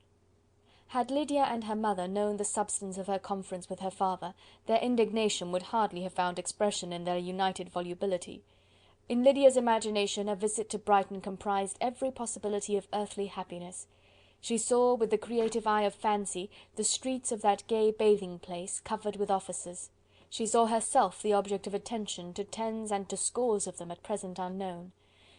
Had Lydia and her mother known the substance of her conference with her father, their indignation would hardly have found expression in their united volubility. In Lydia's imagination a visit to Brighton comprised every possibility of earthly happiness. She saw, with the creative eye of fancy, the streets of that gay bathing place covered with officers. She saw herself the object of attention to tens and to scores of them at present unknown.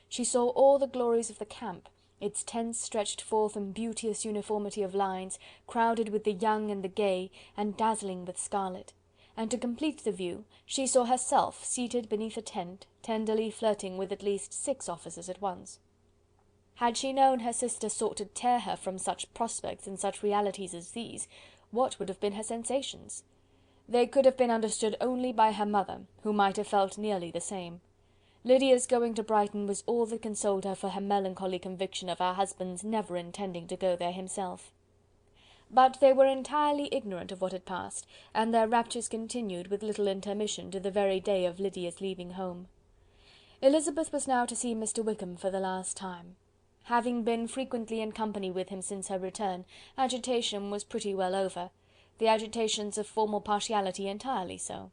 She saw all the glories of the camp, its tents stretched forth in beauteous uniformity of lines, crowded with the young and the gay, and dazzling with scarlet. and to complete the view, she saw herself seated beneath a tent, tenderly flirting with at least 6 officers at once. Had she known her sister sought to tear her from such prospects and such realities as these, what would have been her sensations? They could have been understood only by her mother, who might have felt nearly the same. Lydia's going to Brighton was all that consoled her for her melancholy conviction of her husband's never intending to go there himself. But they were entirely ignorant of what had passed, and their raptures continued with little intermission to the very day of Lydia's leaving home. Elizabeth was now to see Mr Wickham for the last time. Having been frequently in company with him since her return, agitation was pretty well over, the agitations of formal partiality entirely so.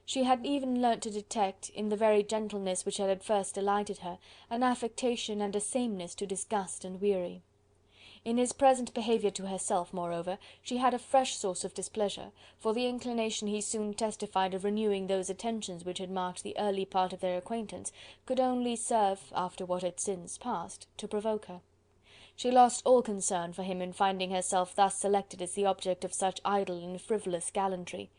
She had even learnt to detect, in the very gentleness which had at first delighted her, an affectation and a sameness to disgust and weary. In his present behaviour to herself, moreover, she had a fresh source of displeasure, for the inclination he soon testified of renewing those attentions which had marked the early part of their acquaintance could only serve, after what had since passed, to provoke her. She lost all concern for him in finding herself thus selected as the object of such idle and frivolous gallantry,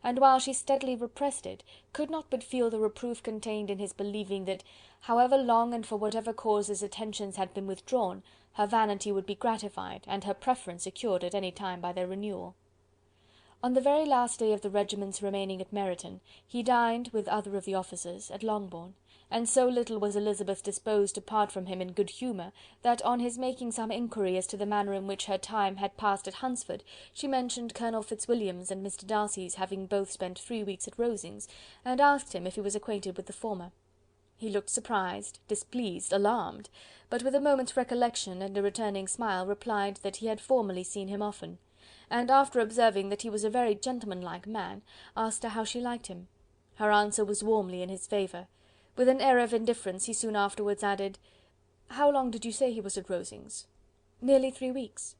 and while she steadily repressed it, could not but feel the reproof contained in his believing that, however long and for whatever cause his attentions had been withdrawn, her vanity would be gratified, and her preference secured at any time by their renewal. On the very last day of the regiment's remaining at Meryton, he dined, with other of the officers, at Longbourn, and so little was Elizabeth disposed to part from him in good humour, that on his making some inquiry as to the manner in which her time had passed at Hunsford, she mentioned Colonel Fitzwilliam's and Mr Darcy's having both spent 3 weeks at Rosings, and asked him if he was acquainted with the former. He looked surprised, displeased, alarmed, but with a moment's recollection and a returning smile replied that he had formerly seen him often, and after observing that he was a very gentlemanlike man, asked her how she liked him. Her answer was warmly in his favour. With an air of indifference he soon afterwards added, "How long did you say he was at Rosings?" "Nearly 3 weeks."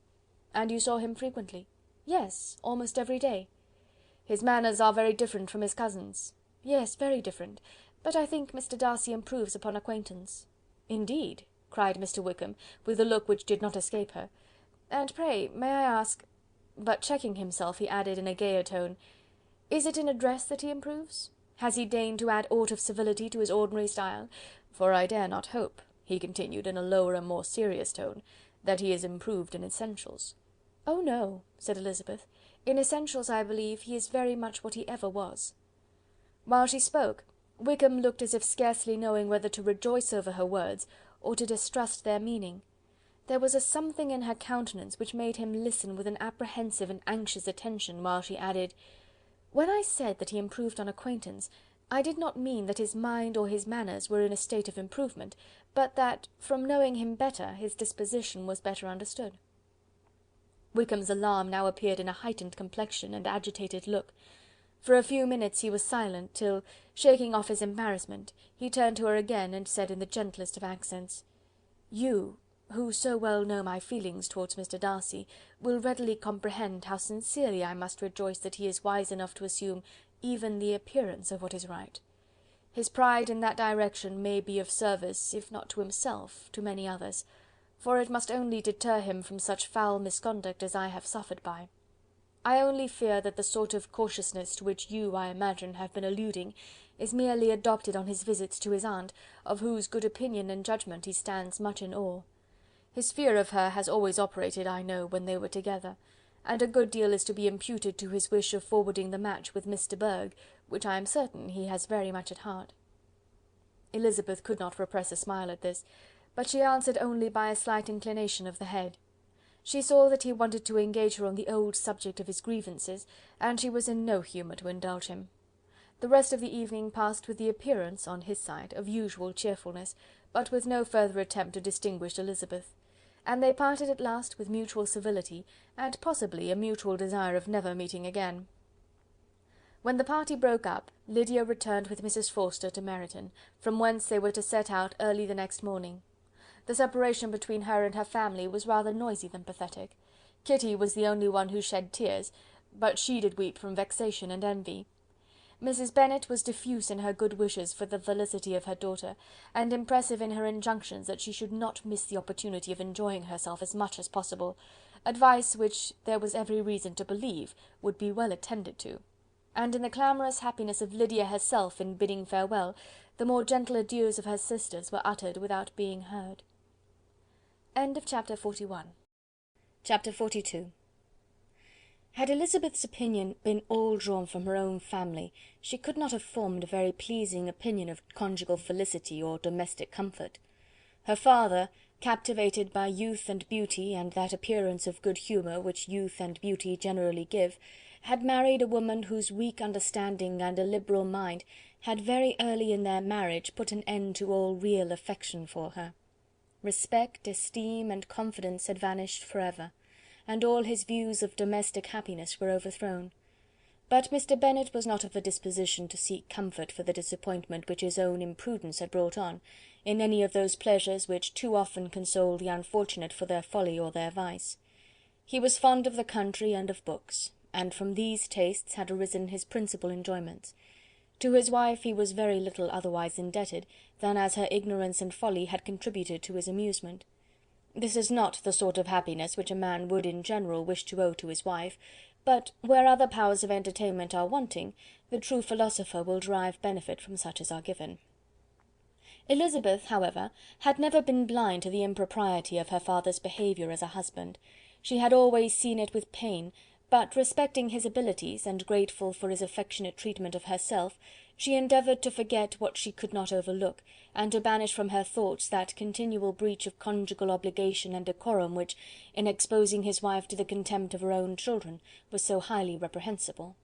"And you saw him frequently?" "Yes, almost every day." "His manners are very different from his cousin's." "Yes, very different, but I think Mr Darcy improves upon acquaintance." "Indeed!" cried Mr Wickham, with a look which did not escape her. "And pray, may I ask—" but checking himself, he added in a gayer tone, "is it in address that he improves? Has he deigned to add aught of civility to his ordinary style? For I dare not hope," he continued in a lower and more serious tone, "that he is improved in essentials." "Oh no," said Elizabeth, "in essentials, I believe, he is very much what he ever was." While she spoke, Wickham looked as if scarcely knowing whether to rejoice over her words, or to distrust their meaning. There was a something in her countenance which made him listen with an apprehensive and anxious attention, while she added, "When I said that he improved on acquaintance, I did not mean that his mind or his manners were in a state of improvement, but that, from knowing him better, his disposition was better understood." Wickham's alarm now appeared in a heightened complexion and agitated look. For a few minutes he was silent, till, shaking off his embarrassment, he turned to her again and said in the gentlest of accents, "You, who so well know my feelings towards Mr Darcy, will readily comprehend how sincerely I must rejoice that he is wise enough to assume even the appearance of what is right. His pride in that direction may be of service, if not to himself, to many others, for it must only deter him from such foul misconduct as I have suffered by. I only fear that the sort of cautiousness to which you, I imagine, have been alluding, is merely adopted on his visits to his aunt, of whose good opinion and judgment he stands much in awe. His fear of her has always operated, I know, when they were together, and a good deal is to be imputed to his wish of forwarding the match with Miss de Bourgh, which I am certain he has very much at heart." Elizabeth could not repress a smile at this, but she answered only by a slight inclination of the head. She saw that he wanted to engage her on the old subject of his grievances, and she was in no humour to indulge him. The rest of the evening passed with the appearance, on his side, of usual cheerfulness, but with no further attempt to distinguish Elizabeth, and they parted at last with mutual civility, and possibly a mutual desire of never meeting again. When the party broke up, Lydia returned with Mrs Forster to Meryton, from whence they were to set out early the next morning. The separation between her and her family was rather noisy than pathetic. Kitty was the only one who shed tears, but she did weep from vexation and envy. Mrs Bennet was diffuse in her good wishes for the felicity of her daughter, and impressive in her injunctions that she should not miss the opportunity of enjoying herself as much as possible, advice which there was every reason to believe would be well attended to. and in the clamorous happiness of Lydia herself in bidding farewell, the more gentle adieus of her sisters were uttered without being heard. Chapter 41. Chapter 42. Had Elizabeth's opinion been all drawn from her own family, she could not have formed a very pleasing opinion of conjugal felicity or domestic comfort. Her father, captivated by youth and beauty, and that appearance of good humour which youth and beauty generally give, had married a woman whose weak understanding and illiberal mind had very early in their marriage put an end to all real affection for her. Respect, esteem, and confidence had vanished for ever, and all his views of domestic happiness were overthrown. But Mr. Bennet was not of the disposition to seek comfort for the disappointment which his own imprudence had brought on, in any of those pleasures which too often console the unfortunate for their folly or their vice. He was fond of the country and of books, and from these tastes had arisen his principal enjoyments. To his wife he was very little otherwise indebted than as her ignorance and folly had contributed to his amusement. This is not the sort of happiness which a man would in general wish to owe to his wife, but where other powers of entertainment are wanting, the true philosopher will derive benefit from such as are given. Elizabeth, however, had never been blind to the impropriety of her father's behaviour as a husband. She had always seen it with pain, but respecting his abilities, and grateful for his affectionate treatment of herself, she endeavoured to forget what she could not overlook, and to banish from her thoughts that continual breach of conjugal obligation and decorum which, in exposing his wife to the contempt of her own children, was so highly reprehensible.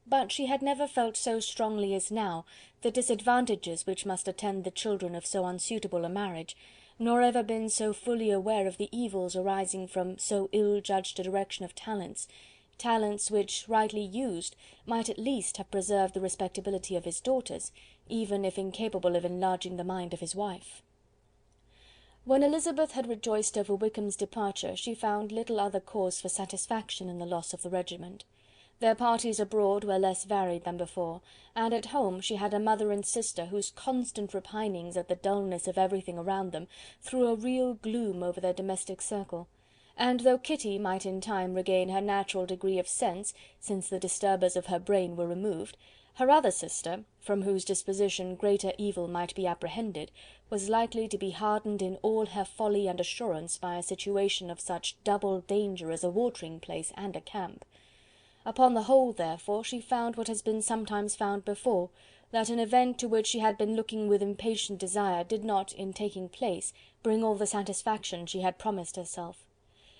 But she had never felt so strongly as now the disadvantages which must attend the children of so unsuitable a marriage, nor ever been so fully aware of the evils arising from so ill-judged a direction of talents, talents which, rightly used, might at least have preserved the respectability of his daughters, even if incapable of enlarging the mind of his wife. When Elizabeth had rejoiced over Wickham's departure, she found little other cause for satisfaction in the loss of the regiment. Their parties abroad were less varied than before, and at home she had a mother and sister whose constant repinings at the dullness of everything around them threw a real gloom over their domestic circle. And though Kitty might in time regain her natural degree of sense, since the disturbers of her brain were removed, her other sister, from whose disposition greater evil might be apprehended, was likely to be hardened in all her folly and assurance by a situation of such double danger as a watering-place and a camp. Upon the whole, therefore, she found what has been sometimes found before, that an event to which she had been looking with impatient desire did not, in taking place, bring all the satisfaction she had promised herself.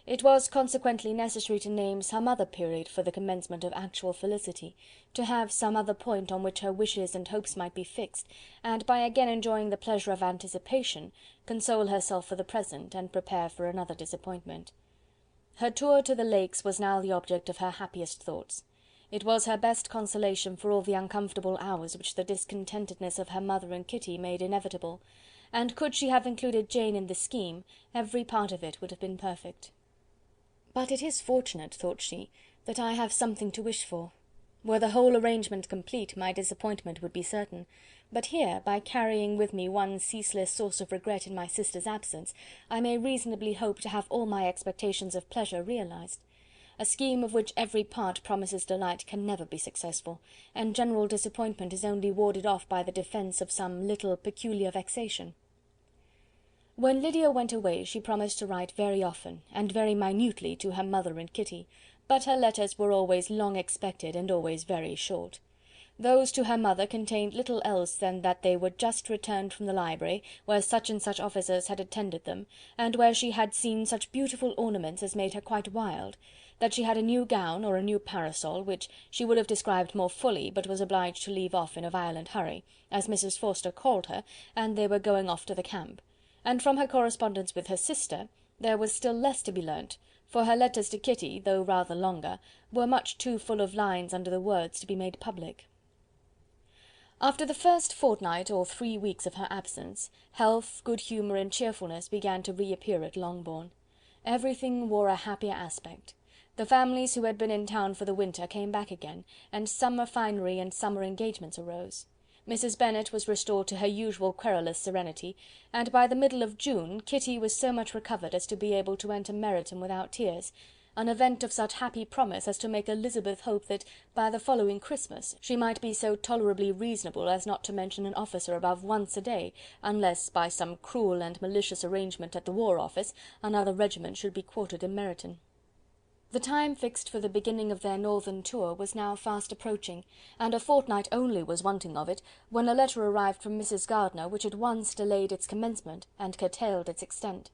It was consequently necessary to name some other period for the commencement of actual felicity, to have some other point on which her wishes and hopes might be fixed, and by again enjoying the pleasure of anticipation, console herself for the present, and prepare for another disappointment. Her tour to the Lakes was now the object of her happiest thoughts. It was her best consolation for all the uncomfortable hours which the discontentedness of her mother and Kitty made inevitable, and could she have included Jane in the scheme, every part of it would have been perfect. But it is fortunate, thought she, that I have something to wish for. Were the whole arrangement complete, my disappointment would be certain, but here, by carrying with me one ceaseless source of regret in my sister's absence, I may reasonably hope to have all my expectations of pleasure realized. A scheme of which every part promises delight can never be successful, and general disappointment is only warded off by the defence of some little peculiar vexation. When Lydia went away, she promised to write very often, and very minutely, to her mother and Kitty, but her letters were always long expected and always very short. Those to her mother contained little else than that they were just returned from the library, where such and such officers had attended them, and where she had seen such beautiful ornaments as made her quite wild, that she had a new gown, or a new parasol, which she would have described more fully, but was obliged to leave off in a violent hurry, as Mrs. Forster called her, and they were going off to the camp. And from her correspondence with her sister, there was still less to be learnt, for her letters to Kitty, though rather longer, were much too full of lines under the words to be made public. After the first fortnight or 3 weeks of her absence, health, good humour, and cheerfulness began to reappear at Longbourn. Everything wore a happier aspect. The families who had been in town for the winter came back again, and summer finery and summer engagements arose. Mrs. Bennet was restored to her usual querulous serenity, and by the middle of June Kitty was so much recovered as to be able to enter Meryton without tears, an event of such happy promise as to make Elizabeth hope that, by the following Christmas, she might be so tolerably reasonable as not to mention an officer above once a day, unless, by some cruel and malicious arrangement at the War Office, another regiment should be quartered in Meryton. The time fixed for the beginning of their northern tour was now fast approaching, and a fortnight only was wanting of it, when a letter arrived from Mrs. Gardiner which at once delayed its commencement and curtailed its extent.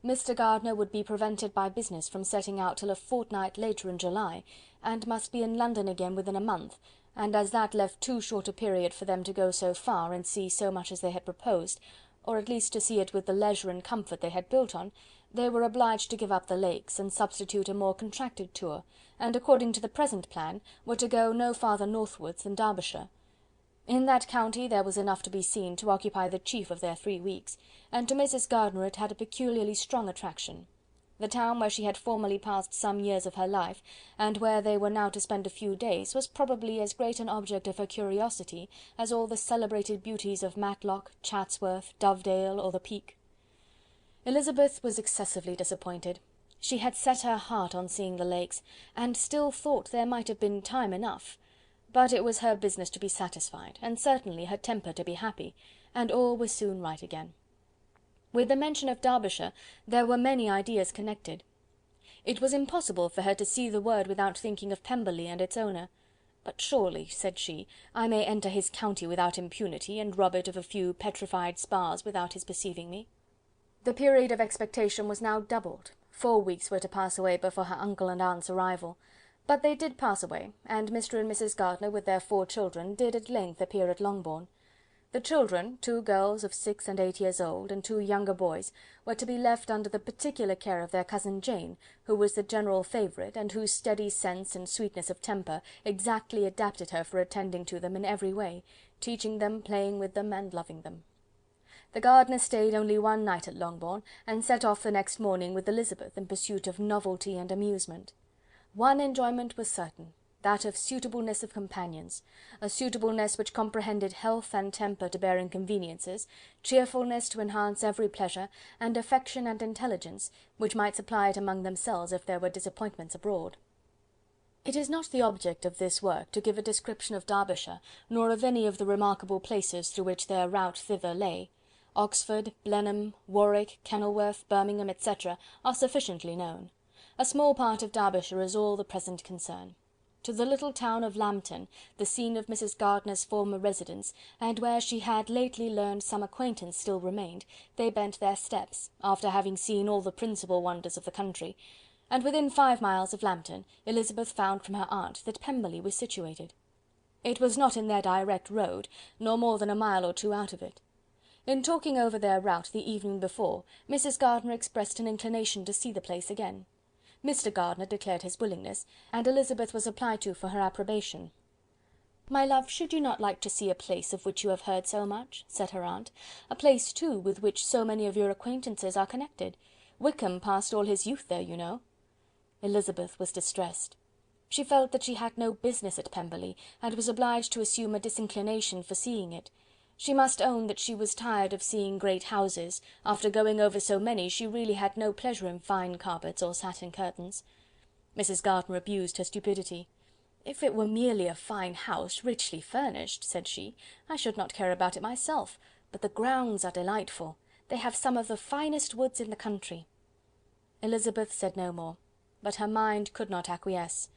Mr. Gardiner would be prevented by business from setting out till a fortnight later in July, and must be in London again within a month, and as that left too short a period for them to go so far and see so much as they had proposed, or at least to see it with the leisure and comfort they had built on, they were obliged to give up the Lakes, and substitute a more contracted tour, and, according to the present plan, were to go no farther northwards than Derbyshire. In that county there was enough to be seen to occupy the chief of their 3 weeks, and to Mrs. Gardiner it had a peculiarly strong attraction. The town where she had formerly passed some years of her life, and where they were now to spend a few days, was probably as great an object of her curiosity as all the celebrated beauties of Matlock, Chatsworth, Dovedale, or the Peak. Elizabeth was excessively disappointed. She had set her heart on seeing the Lakes, and still thought there might have been time enough, but it was her business to be satisfied, and certainly her temper to be happy, and all was soon right again. With the mention of Derbyshire there were many ideas connected. It was impossible for her to see the word without thinking of Pemberley and its owner. "But surely," said she, "I may enter his county without impunity, and rob it of a few petrified spars without his perceiving me." The period of expectation was now doubled. 4 weeks were to pass away before her uncle and aunt's arrival. But they did pass away, and Mr and Mrs Gardiner, with their 4 children, did at length appear at Longbourn. The children, 2 girls of 6 and 8 years old, and 2 younger boys, were to be left under the particular care of their cousin Jane, who was the general favourite, and whose steady sense and sweetness of temper exactly adapted her for attending to them in every way, teaching them, playing with them, and loving them. The Gardiner stayed only 1 night at Longbourn, and set off the next morning with Elizabeth in pursuit of novelty and amusement. One enjoyment was certain, that of suitableness of companions, a suitableness which comprehended health and temper to bear inconveniences, cheerfulness to enhance every pleasure, and affection and intelligence, which might supply it among themselves if there were disappointments abroad. It is not the object of this work to give a description of Derbyshire, nor of any of the remarkable places through which their route thither lay. Oxford, Blenheim, Warwick, Kenilworth, Birmingham, etc., are sufficiently known. A small part of Derbyshire is all the present concern. To the little town of Lambton, the scene of Mrs. Gardiner's former residence, and where she had lately learned some acquaintance still remained, they bent their steps, after having seen all the principal wonders of the country, and within 5 miles of Lambton, Elizabeth found from her aunt that Pemberley was situated. It was not in their direct road, nor more than a mile or 2 out of it. In talking over their route the evening before, Mrs. Gardiner expressed an inclination to see the place again. Mr. Gardiner declared his willingness, and Elizabeth was applied to for her approbation. "My love, should you not like to see a place of which you have heard so much?" said her aunt. "A place, too, with which so many of your acquaintances are connected. Wickham passed all his youth there, you know." Elizabeth was distressed. She felt that she had no business at Pemberley, and was obliged to assume a disinclination for seeing it. She must own that she was tired of seeing great houses. After going over so many, she really had no pleasure in fine carpets or satin curtains. Mrs. Gardiner abused her stupidity. "If it were merely a fine house, richly furnished," said she, "I should not care about it myself, but the grounds are delightful. They have some of the finest woods in the country." Elizabeth said no more, but her mind could not acquiesce.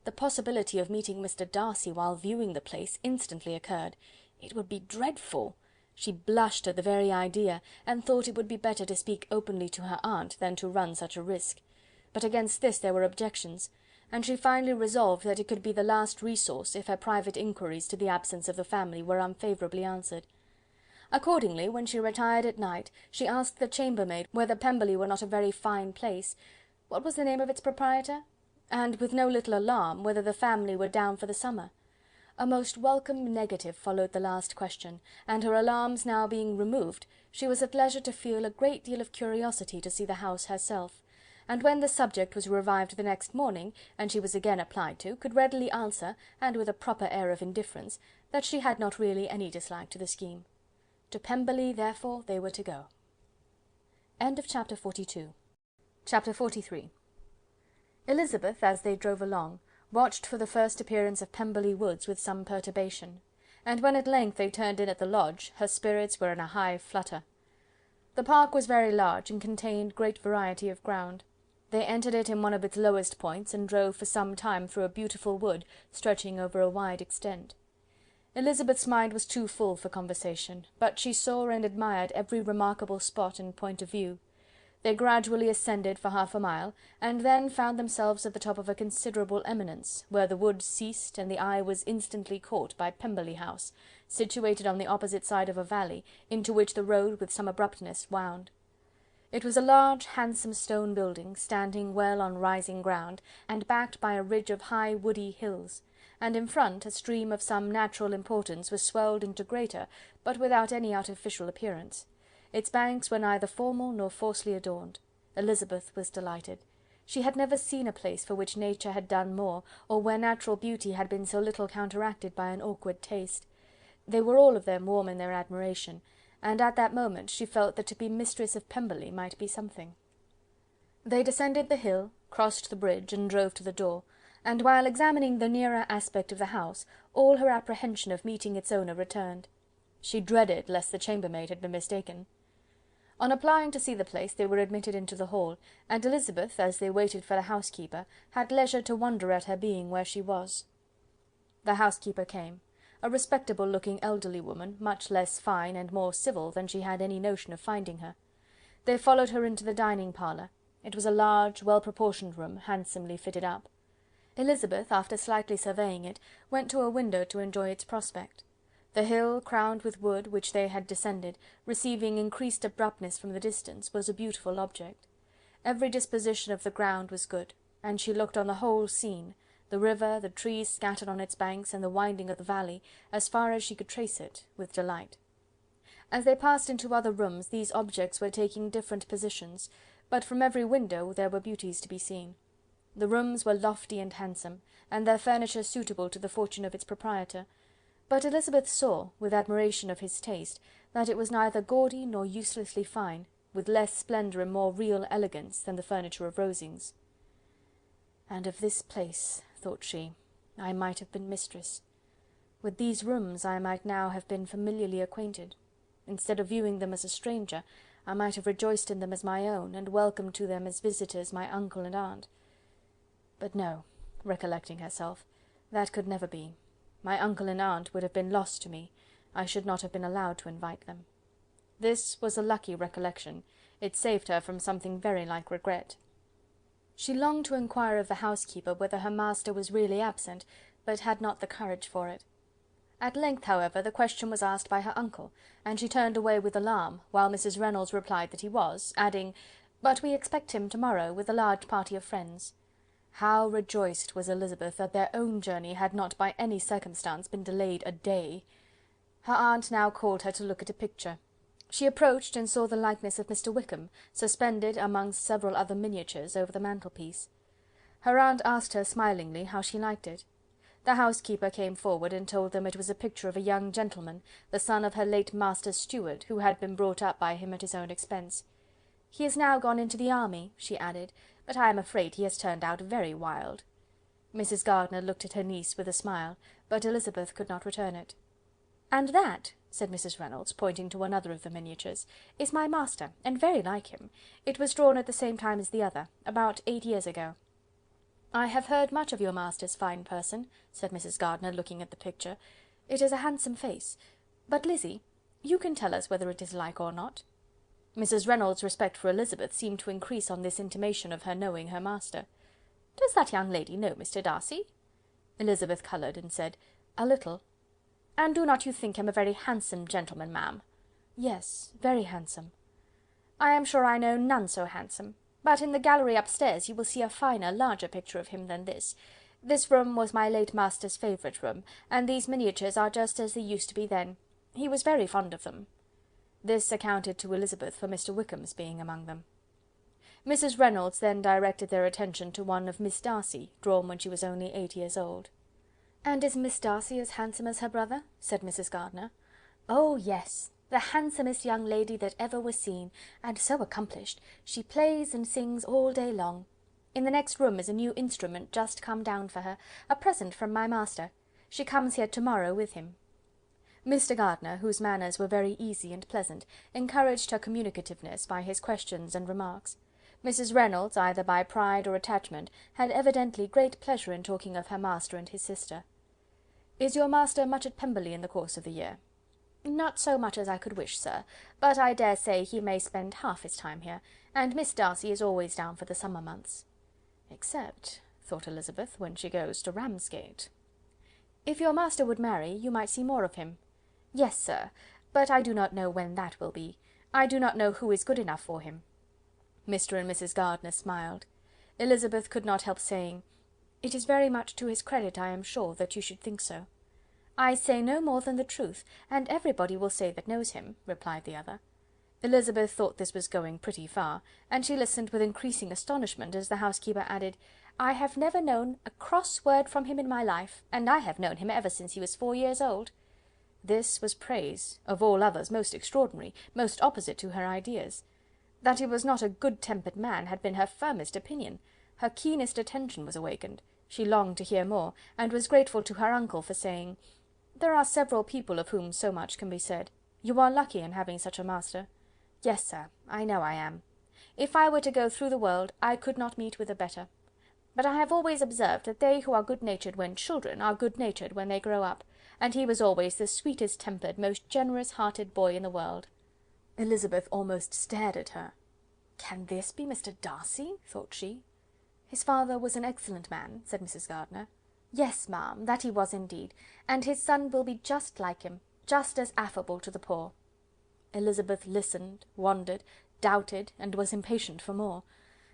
The possibility of meeting Mr. Darcy while viewing the place instantly occurred. It would be dreadful. She blushed at the very idea, and thought it would be better to speak openly to her aunt than to run such a risk. But against this there were objections, and she finally resolved that it could be the last resource if her private inquiries to the absence of the family were unfavourably answered. Accordingly, when she retired at night, she asked the chambermaid whether Pemberley were not a very fine place. What was the name of its proprietor? And, with no little alarm, whether the family were down for the summer. A most welcome negative followed the last question, and her alarms now being removed, she was at leisure to feel a great deal of curiosity to see the house herself, and when the subject was revived the next morning, and she was again applied to, could readily answer, and with a proper air of indifference, that she had not really any dislike to the scheme. To Pemberley, therefore, they were to go. End of chapter 42. Chapter 43. Elizabeth, as they drove along, watched for the first appearance of Pemberley Woods with some perturbation, and when at length they turned in at the lodge, her spirits were in a high flutter. The park was very large, and contained great variety of ground. They entered it in one of its lowest points, and drove for some time through a beautiful wood, stretching over a wide extent. Elizabeth's mind was too full for conversation, but she saw and admired every remarkable spot and point of view. They gradually ascended for half a mile, and then found themselves at the top of a considerable eminence, where the wood ceased, and the eye was instantly caught by Pemberley House, situated on the opposite side of a valley, into which the road with some abruptness wound. It was a large, handsome stone building, standing well on rising ground, and backed by a ridge of high woody hills, and in front a stream of some natural importance was swelled into greater, but without any artificial appearance. Its banks were neither formal nor falsely adorned. Elizabeth was delighted. She had never seen a place for which nature had done more, or where natural beauty had been so little counteracted by an awkward taste. They were all of them warm in their admiration, and at that moment she felt that to be mistress of Pemberley might be something. They descended the hill, crossed the bridge, and drove to the door, and while examining the nearer aspect of the house, all her apprehension of meeting its owner returned. She dreaded lest the chambermaid had been mistaken. On applying to see the place, they were admitted into the hall, and Elizabeth, as they waited for the housekeeper, had leisure to wonder at her being where she was. The housekeeper came, a respectable-looking elderly woman, much less fine and more civil than she had any notion of finding her. They followed her into the dining parlour. It was a large, well-proportioned room, handsomely fitted up. Elizabeth, after slightly surveying it, went to a window to enjoy its prospect. The hill, crowned with wood, which they had descended, receiving increased abruptness from the distance, was a beautiful object. Every disposition of the ground was good, and she looked on the whole scene, the river, the trees scattered on its banks, and the winding of the valley, as far as she could trace it, with delight. As they passed into other rooms, these objects were taking different positions, but from every window there were beauties to be seen. The rooms were lofty and handsome, and their furniture suitable to the fortune of its proprietor, but Elizabeth saw, with admiration of his taste, that it was neither gaudy nor uselessly fine, with less splendour and more real elegance than the furniture of Rosings. "And of this place," thought she, "I might have been mistress. With these rooms I might now have been familiarly acquainted. Instead of viewing them as a stranger, I might have rejoiced in them as my own, and welcomed to them as visitors my uncle and aunt. But no," recollecting herself, "that could never be. My uncle and aunt would have been lost to me. I should not have been allowed to invite them." This was a lucky recollection. It saved her from something very like regret. She longed to inquire of the housekeeper whether her master was really absent, but had not the courage for it. At length, however, the question was asked by her uncle, and she turned away with alarm, while Mrs. Reynolds replied that he was, adding, "But we expect him to-morrow, with a large party of friends." How rejoiced was Elizabeth that their own journey had not by any circumstance been delayed a day! Her aunt now called her to look at a picture. She approached and saw the likeness of Mr. Wickham, suspended amongst several other miniatures, over the mantelpiece. Her aunt asked her smilingly how she liked it. The housekeeper came forward and told them it was a picture of a young gentleman, the son of her late master's steward, who had been brought up by him at his own expense. "He is now gone into the army," she added, "but I am afraid he has turned out very wild." Mrs. Gardiner looked at her niece with a smile, but Elizabeth could not return it. "And that," said Mrs. Reynolds, pointing to another of the miniatures, "is my master, and very like him. It was drawn at the same time as the other, about 8 years ago." "I have heard much of your master's fine person," said Mrs. Gardiner, looking at the picture. "It is a handsome face. But, Lizzy, you can tell us whether it is like or not." Mrs. Reynolds' respect for Elizabeth seemed to increase on this intimation of her knowing her master. "Does that young lady know Mr. Darcy?" Elizabeth coloured, and said, "A little." "And do not you think him a very handsome gentleman, ma'am?" "Yes, very handsome." "I am sure I know none so handsome. But in the gallery upstairs you will see a finer, larger picture of him than this. This room was my late master's favourite room, and these miniatures are just as they used to be then. He was very fond of them." This accounted to Elizabeth for Mr. Wickham's being among them. Mrs. Reynolds then directed their attention to one of Miss Darcy, drawn when she was only 8 years old. "And is Miss Darcy as handsome as her brother?" said Mrs. Gardiner. "Oh, yes! The handsomest young lady that ever was seen, and so accomplished. She plays and sings all day long. In the next room is a new instrument just come down for her, a present from my master. She comes here to-morrow with him." Mr. Gardiner, whose manners were very easy and pleasant, encouraged her communicativeness by his questions and remarks. Mrs. Reynolds, either by pride or attachment, had evidently great pleasure in talking of her master and his sister. "Is your master much at Pemberley in the course of the year?" "Not so much as I could wish, sir, but I dare say he may spend half his time here, and Miss Darcy is always down for the summer months." "Except," thought Elizabeth, "when she goes to Ramsgate." "If your master would marry, you might see more of him." "Yes, sir, but I do not know when that will be. I do not know who is good enough for him." Mr and Mrs Gardiner smiled. Elizabeth could not help saying, "It is very much to his credit, I am sure, that you should think so." "I say no more than the truth, and everybody will say that knows him," replied the other. Elizabeth thought this was going pretty far, and she listened with increasing astonishment as the housekeeper added, "I have never known a cross word from him in my life, and I have known him ever since he was 4 years old." This was praise, of all others most extraordinary, most opposite to her ideas. That he was not a good-tempered man had been her firmest opinion. Her keenest attention was awakened. She longed to hear more, and was grateful to her uncle for saying, "There are several people of whom so much can be said. You are lucky in having such a master." "Yes, sir, I know I am. If I were to go through the world, I could not meet with a better. But I have always observed that they who are good-natured when children are good-natured when they grow up, and he was always the sweetest-tempered, most generous-hearted boy in the world." Elizabeth almost stared at her. "Can this be Mr. Darcy?" thought she. "His father was an excellent man," said Mrs. Gardiner. "Yes, ma'am, that he was indeed, and his son will be just like him, just as affable to the poor." Elizabeth listened, wondered, doubted, and was impatient for more.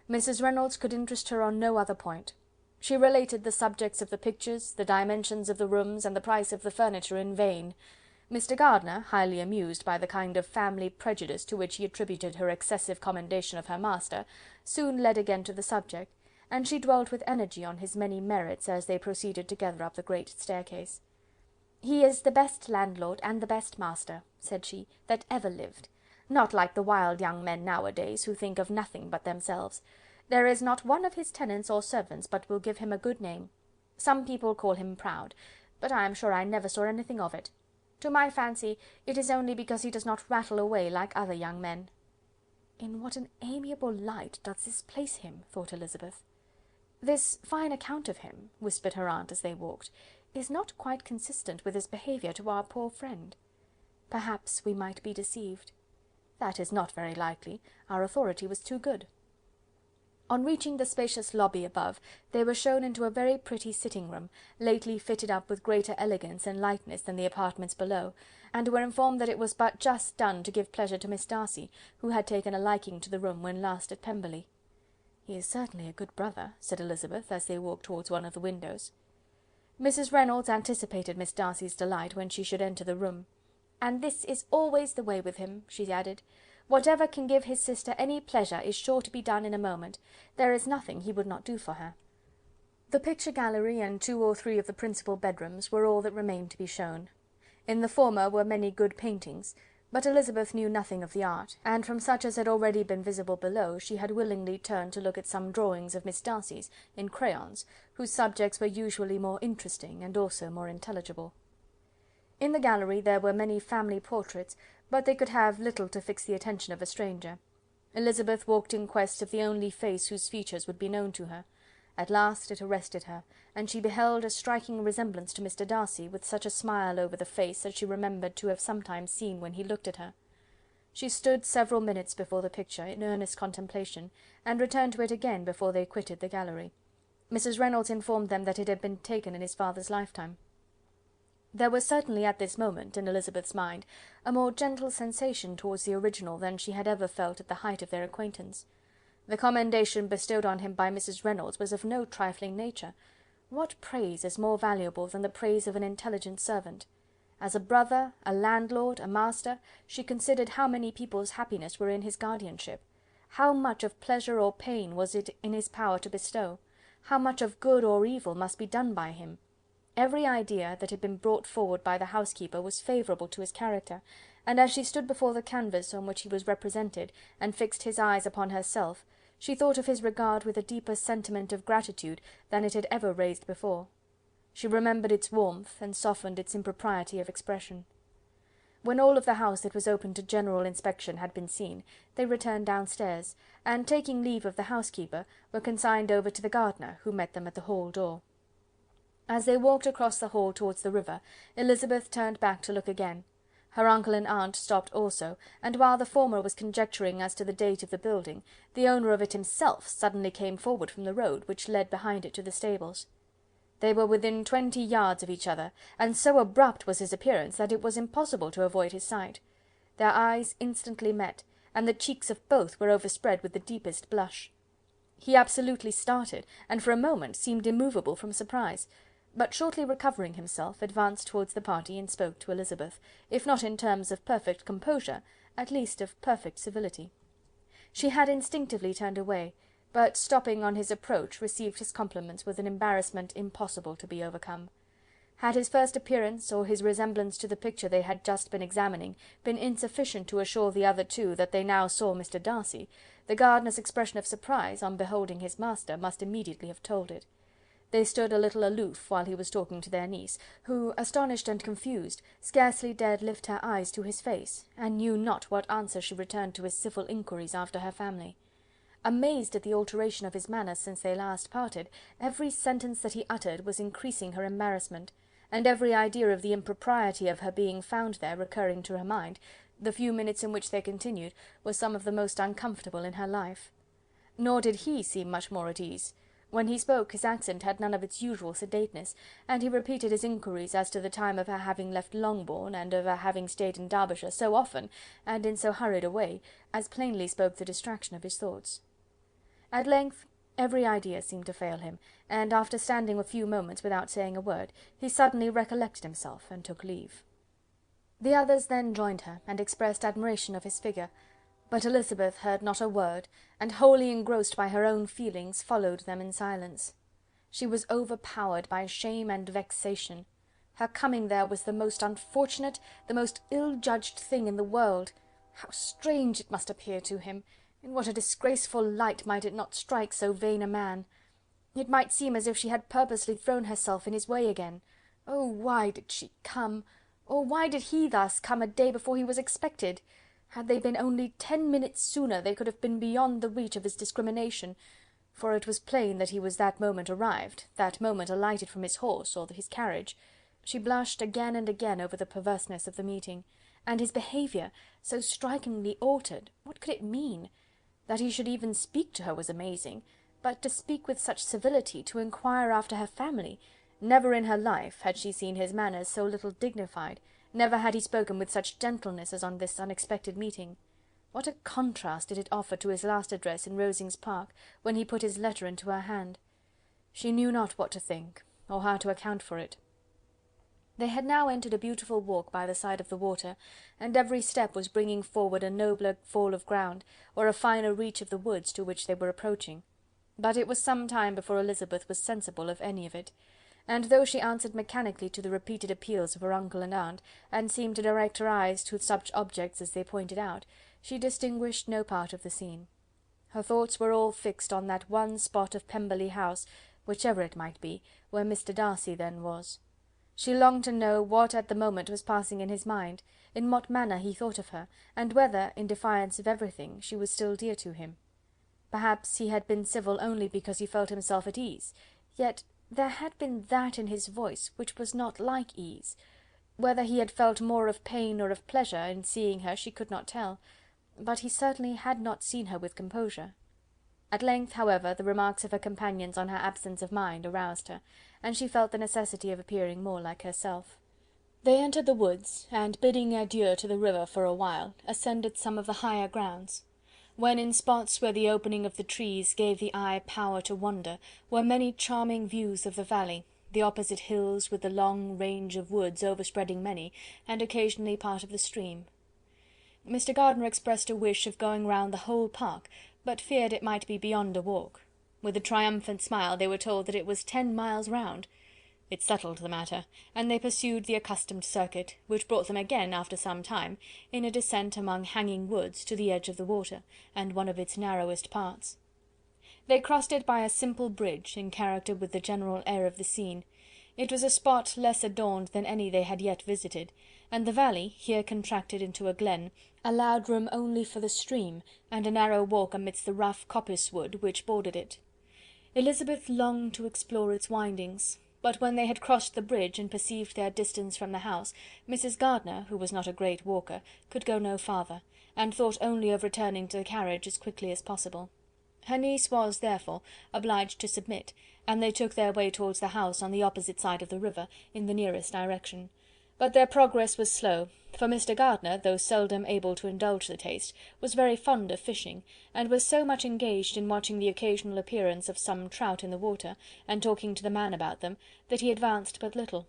Mrs. Reynolds could interest her on no other point. She related the subjects of the pictures, the dimensions of the rooms, and the price of the furniture in vain. Mr. Gardiner, highly amused by the kind of family prejudice to which he attributed her excessive commendation of her master, soon led again to the subject, and she dwelt with energy on his many merits as they proceeded together up the great staircase. "He is the best landlord and the best master," said she, "that ever lived. Not like the wild young men nowadays, who think of nothing but themselves. There is not one of his tenants or servants but will give him a good name. Some people call him proud, but I am sure I never saw anything of it. To my fancy, it is only because he does not rattle away like other young men." "In what an amiable light does this place him!" thought Elizabeth. "This fine account of him," whispered her aunt as they walked, "is not quite consistent with his behaviour to our poor friend. Perhaps we might be deceived. That is not very likely, our authority was too good." On reaching the spacious lobby above, they were shown into a very pretty sitting-room, lately fitted up with greater elegance and lightness than the apartments below, and were informed that it was but just done to give pleasure to Miss Darcy, who had taken a liking to the room when last at Pemberley. "He is certainly a good brother," said Elizabeth, as they walked towards one of the windows. Mrs. Reynolds anticipated Miss Darcy's delight when she should enter the room. "And this is always the way with him," she added. "Whatever can give his sister any pleasure is sure to be done in a moment. There is nothing he would not do for her." The picture gallery and 2 or 3 of the principal bedrooms were all that remained to be shown. In the former were many good paintings, but Elizabeth knew nothing of the art, and from such as had already been visible below, she had willingly turned to look at some drawings of Miss Darcy's, in crayons, whose subjects were usually more interesting and also more intelligible. In the gallery there were many family portraits, but they could have little to fix the attention of a stranger. Elizabeth walked in quest of the only face whose features would be known to her. At last it arrested her, and she beheld a striking resemblance to Mr. Darcy, with such a smile over the face as she remembered to have sometimes seen when he looked at her. She stood several minutes before the picture, in earnest contemplation, and returned to it again before they quitted the gallery. Mrs. Reynolds informed them that it had been taken in his father's lifetime. There was certainly at this moment, in Elizabeth's mind, a more gentle sensation towards the original than she had ever felt at the height of their acquaintance. The commendation bestowed on him by Mrs. Reynolds was of no trifling nature. What praise is more valuable than the praise of an intelligent servant? As a brother, a landlord, a master, she considered how many people's happiness were in his guardianship. How much of pleasure or pain was it in his power to bestow? How much of good or evil must be done by him? Every idea that had been brought forward by the housekeeper was favourable to his character, and as she stood before the canvas on which he was represented, and fixed his eyes upon herself, She thought of his regard with a deeper sentiment of gratitude than it had ever raised before. She remembered its warmth, and softened its impropriety of expression. When all of the house that was open to general inspection had been seen, they returned downstairs, and taking leave of the housekeeper, were consigned over to the gardener, who met them at the hall door. As they walked across the hall towards the river, Elizabeth turned back to look again. Her uncle and aunt stopped also, and while the former was conjecturing as to the date of the building, the owner of it himself suddenly came forward from the road which led behind it to the stables. They were within 20 yards of each other, and so abrupt was his appearance that it was impossible to avoid his sight. Their eyes instantly met, and the cheeks of both were overspread with the deepest blush. He absolutely started, and for a moment seemed immovable from surprise, but shortly recovering himself, advanced towards the party and spoke to Elizabeth, if not in terms of perfect composure, at least of perfect civility. She had instinctively turned away, but stopping on his approach, received his compliments with an embarrassment impossible to be overcome. Had his first appearance, or his resemblance to the picture they had just been examining, been insufficient to assure the other two that they now saw Mr. Darcy, the gardener's expression of surprise, on beholding his master, must immediately have told it. They stood a little aloof while he was talking to their niece, who, astonished and confused, scarcely dared lift her eyes to his face, and knew not what answer she returned to his civil inquiries after her family. Amazed at the alteration of his manner since they last parted, every sentence that he uttered was increasing her embarrassment, and every idea of the impropriety of her being found there recurring to her mind, the few minutes in which they continued were some of the most uncomfortable in her life. Nor did he seem much more at ease. When he spoke, his accent had none of its usual sedateness, and he repeated his inquiries as to the time of her having left Longbourn, and of her having stayed in Derbyshire so often, and in so hurried a way, as plainly spoke the distraction of his thoughts. At length every idea seemed to fail him, and after standing a few moments without saying a word, he suddenly recollected himself, and took leave. The others then joined her, and expressed admiration of his figure, but Elizabeth heard not a word, and wholly engrossed by her own feelings, followed them in silence. She was overpowered by shame and vexation. Her coming there was the most unfortunate, the most ill-judged thing in the world. How strange it must appear to him! In what a disgraceful light might it not strike so vain a man! It might seem as if she had purposely thrown herself in his way again. Oh, why did she come? Or why did he thus come a day before he was expected? Had they been only 10 minutes sooner, they could have been beyond the reach of his discrimination, for it was plain that he was that moment arrived, that moment alighted from his horse or his carriage. She blushed again and again over the perverseness of the meeting, and his behaviour, so strikingly altered, what could it mean? That he should even speak to her was amazing, but to speak with such civility, to inquire after her family, never in her life had she seen his manners so little dignified, never had he spoken with such gentleness as on this unexpected meeting. What a contrast did it offer to his last address in Rosings Park, when he put his letter into her hand! She knew not what to think, or how to account for it. They had now entered a beautiful walk by the side of the water, and every step was bringing forward a nobler fall of ground, or a finer reach of the woods to which they were approaching. But it was some time before Elizabeth was sensible of any of it, and though she answered mechanically to the repeated appeals of her uncle and aunt, and seemed to direct her eyes to such objects as they pointed out, she distinguished no part of the scene. Her thoughts were all fixed on that one spot of Pemberley House, whichever it might be, where Mr. Darcy then was. She longed to know what at the moment was passing in his mind, in what manner he thought of her, and whether, in defiance of everything, she was still dear to him. Perhaps he had been civil only because he felt himself at ease, yet there had been that in his voice which was not like ease. Whether he had felt more of pain or of pleasure in seeing her she could not tell, but he certainly had not seen her with composure. At length, however, the remarks of her companions on her absence of mind aroused her, and she felt the necessity of appearing more like herself. They entered the woods, and bidding adieu to the river for a while, ascended some of the higher grounds. When in spots where the opening of the trees gave the eye power to wander, were many charming views of the valley, the opposite hills with the long range of woods overspreading many, and occasionally part of the stream. Mr. Gardiner expressed a wish of going round the whole park, but feared it might be beyond a walk. With a triumphant smile they were told that it was 10 miles round. It settled the matter, and they pursued the accustomed circuit, which brought them again, after some time, in a descent among hanging woods, to the edge of the water, and one of its narrowest parts. They crossed it by a simple bridge, in character with the general air of the scene. It was a spot less adorned than any they had yet visited, and the valley, here contracted into a glen, allowed room only for the stream, and a narrow walk amidst the rough coppice wood which bordered it. Elizabeth longed to explore its windings, but when they had crossed the bridge and perceived their distance from the house, Mrs. Gardiner, who was not a great walker, could go no farther, and thought only of returning to the carriage as quickly as possible. Her niece was, therefore, obliged to submit, and they took their way towards the house on the opposite side of the river, in the nearest direction. But their progress was slow, for Mr. Gardiner, though seldom able to indulge the taste, was very fond of fishing, and was so much engaged in watching the occasional appearance of some trout in the water, and talking to the man about them, that he advanced but little.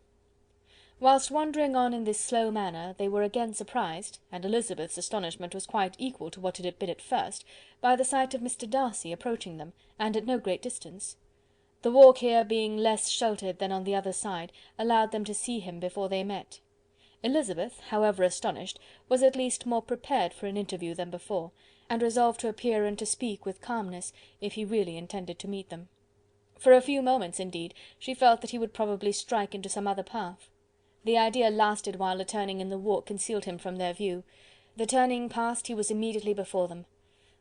Whilst wandering on in this slow manner, they were again surprised, and Elizabeth's astonishment was quite equal to what it had been at first, by the sight of Mr. Darcy approaching them, and at no great distance. The walk here being less sheltered than on the other side, allowed them to see him before they met. Elizabeth, however astonished, was at least more prepared for an interview than before, and resolved to appear and to speak with calmness, if he really intended to meet them. For a few moments, indeed, she felt that he would probably strike into some other path. The idea lasted while a turning in the walk concealed him from their view. The turning past, he was immediately before them.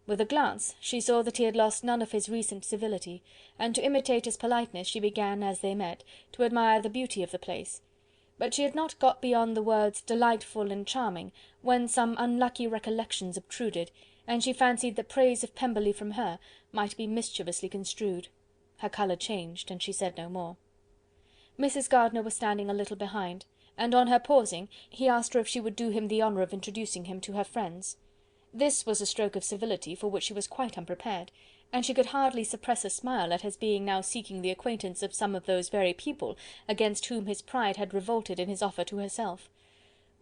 With a glance she saw that he had lost none of his recent civility, and to imitate his politeness she began, as they met, to admire the beauty of the place. But she had not got beyond the words delightful and charming, when some unlucky recollections obtruded, and she fancied that praise of Pemberley from her might be mischievously construed. Her colour changed, and she said no more. Mrs. Gardiner was standing a little behind, and on her pausing, he asked her if she would do him the honour of introducing him to her friends. This was a stroke of civility for which she was quite unprepared, and she could hardly suppress a smile at his being now seeking the acquaintance of some of those very people against whom his pride had revolted in his offer to herself.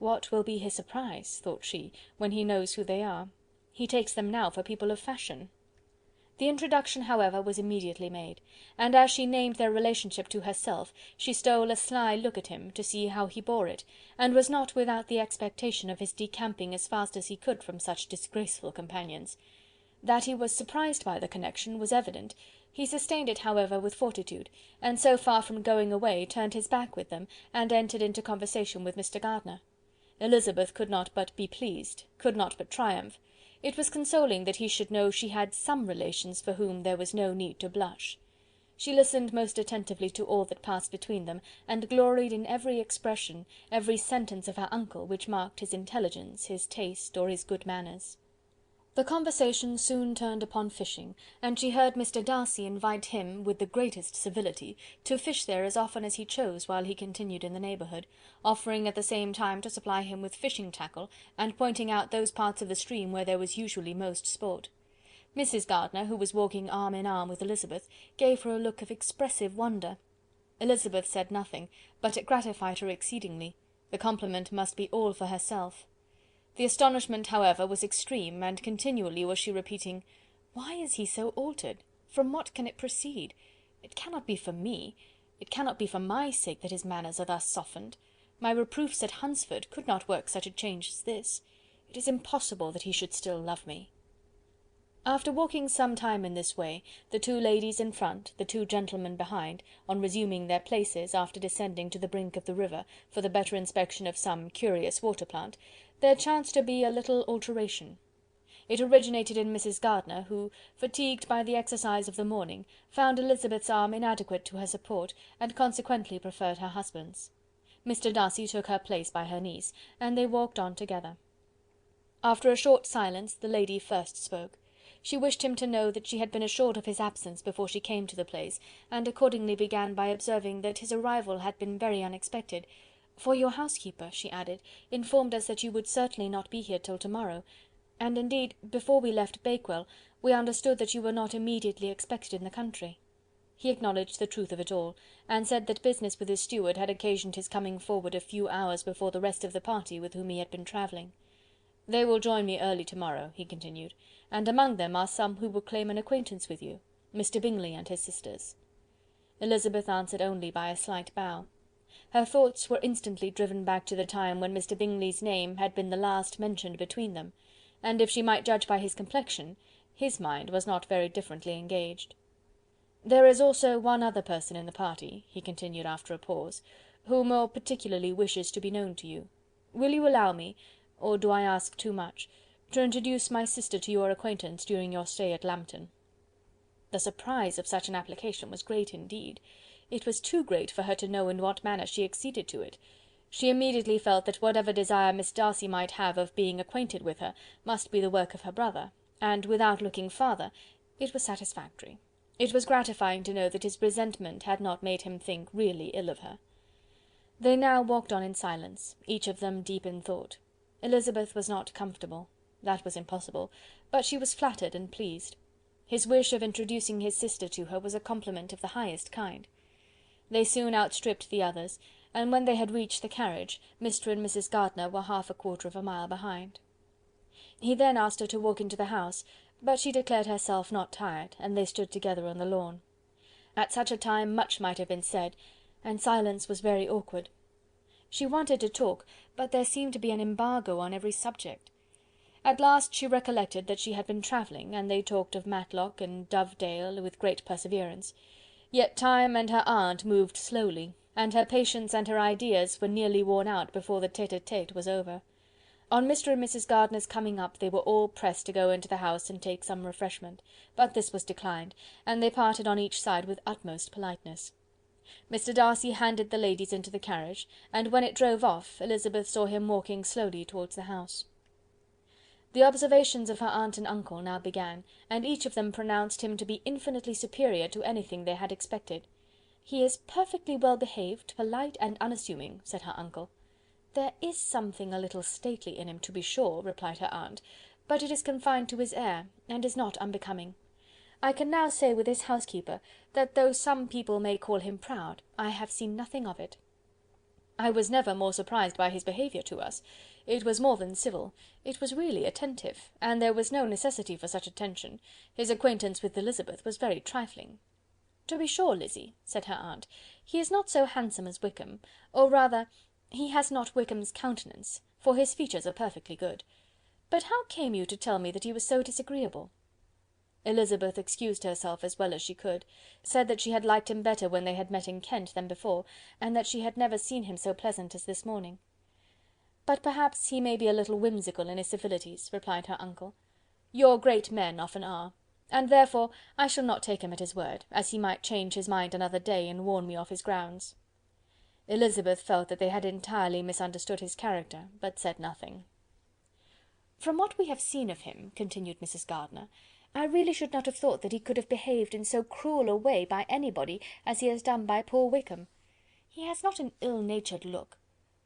What will be his surprise, thought she, when he knows who they are? He takes them now for people of fashion. The introduction, however, was immediately made, and as she named their relationship to herself, she stole a sly look at him, to see how he bore it, and was not without the expectation of his decamping as fast as he could from such disgraceful companions. That he was surprised by the connection was evident. He sustained it, however, with fortitude, and so far from going away, turned his back with them, and entered into conversation with Mr. Gardiner. Elizabeth could not but be pleased, could not but triumph. It was consoling that he should know she had some relations for whom there was no need to blush. She listened most attentively to all that passed between them, and gloried in every expression, every sentence of her uncle, which marked his intelligence, his taste, or his good manners. The conversation soon turned upon fishing, and she heard Mr. Darcy invite him, with the greatest civility, to fish there as often as he chose while he continued in the neighbourhood, offering at the same time to supply him with fishing tackle, and pointing out those parts of the stream where there was usually most sport. Mrs. Gardiner, who was walking arm in arm with Elizabeth, gave her a look of expressive wonder. Elizabeth said nothing, but it gratified her exceedingly. The compliment must be all for herself. The astonishment, however, was extreme, and continually was she repeating, "Why is he so altered? From what can it proceed? It cannot be for me, it cannot be for my sake that his manners are thus softened. My reproofs at Hunsford could not work such a change as this. It is impossible that he should still love me." After walking some time in this way, the two ladies in front, the two gentlemen behind, on resuming their places, after descending to the brink of the river, for the better inspection of some curious water plant, there chanced to be a little alteration. It originated in Mrs. Gardiner, who, fatigued by the exercise of the morning, found Elizabeth's arm inadequate to her support, and consequently preferred her husband's. Mr. Darcy took her place by her niece, and they walked on together. After a short silence, the lady first spoke. She wished him to know that she had been assured of his absence before she came to the place, and accordingly began by observing that his arrival had been very unexpected. "For your housekeeper," she added, "informed us that you would certainly not be here till tomorrow, and indeed, before we left Bakewell, we understood that you were not immediately expected in the country." He acknowledged the truth of it all, and said that business with his steward had occasioned his coming forward a few hours before the rest of the party with whom he had been travelling. "They will join me early tomorrow," he continued, "and among them are some who will claim an acquaintance with you, Mr. Bingley and his sisters." Elizabeth answered only by a slight bow. Her thoughts were instantly driven back to the time when Mr. Bingley's name had been the last mentioned between them, and if she might judge by his complexion, his mind was not very differently engaged. There is also one other person in the party," he continued after a pause, "who more particularly wishes to be known to you. Will you allow me, or do I ask too much, to introduce my sister to your acquaintance during your stay at Lambton?" The surprise of such an application was great indeed. It was too great for her to know in what manner she acceded to it. She immediately felt that whatever desire Miss Darcy might have of being acquainted with her must be the work of her brother, and without looking farther, it was satisfactory. It was gratifying to know that his resentment had not made him think really ill of her. They now walked on in silence, each of them deep in thought. Elizabeth was not comfortable. That was impossible, but she was flattered and pleased. His wish of introducing his sister to her was a compliment of the highest kind. They soon outstripped the others, and when they had reached the carriage, Mr and Mrs Gardiner were half a quarter of a mile behind. He then asked her to walk into the house, but she declared herself not tired, and they stood together on the lawn. At such a time much might have been said, and silence was very awkward. She wanted to talk, but there seemed to be an embargo on every subject. At last she recollected that she had been travelling, and they talked of Matlock and Dovedale with great perseverance. Yet time and her aunt moved slowly, and her patience and her ideas were nearly worn out before the tete-a-tete was over. On Mr and Mrs Gardiner's coming up, they were all pressed to go into the house and take some refreshment, but this was declined, and they parted on each side with utmost politeness. Mr Darcy handed the ladies into the carriage, and when it drove off, Elizabeth saw him walking slowly towards the house. The observations of her aunt and uncle now began, and each of them pronounced him to be infinitely superior to anything they had expected. "He is perfectly well behaved, polite and unassuming," said her uncle. "There is something a little stately in him, to be sure," replied her aunt, "but it is confined to his air, and is not unbecoming. I can now say with his housekeeper, that though some people may call him proud, I have seen nothing of it. I was never more surprised by his behaviour to us. It was more than civil, it was really attentive, and there was no necessity for such attention. His acquaintance with Elizabeth was very trifling." "To be sure, Lizzy," said her aunt, "he is not so handsome as Wickham, or rather, he has not Wickham's countenance, for his features are perfectly good. But how came you to tell me that he was so disagreeable?" Elizabeth excused herself as well as she could, said that she had liked him better when they had met in Kent than before, and that she had never seen him so pleasant as this morning. "But perhaps he may be a little whimsical in his civilities," replied her uncle. "Your great men often are, and therefore I shall not take him at his word, as he might change his mind another day and warn me off his grounds." Elizabeth felt that they had entirely misunderstood his character, but said nothing. "From what we have seen of him," continued Mrs Gardiner, "I really should not have thought that he could have behaved in so cruel a way by anybody as he has done by poor Wickham. He has not an ill-natured look.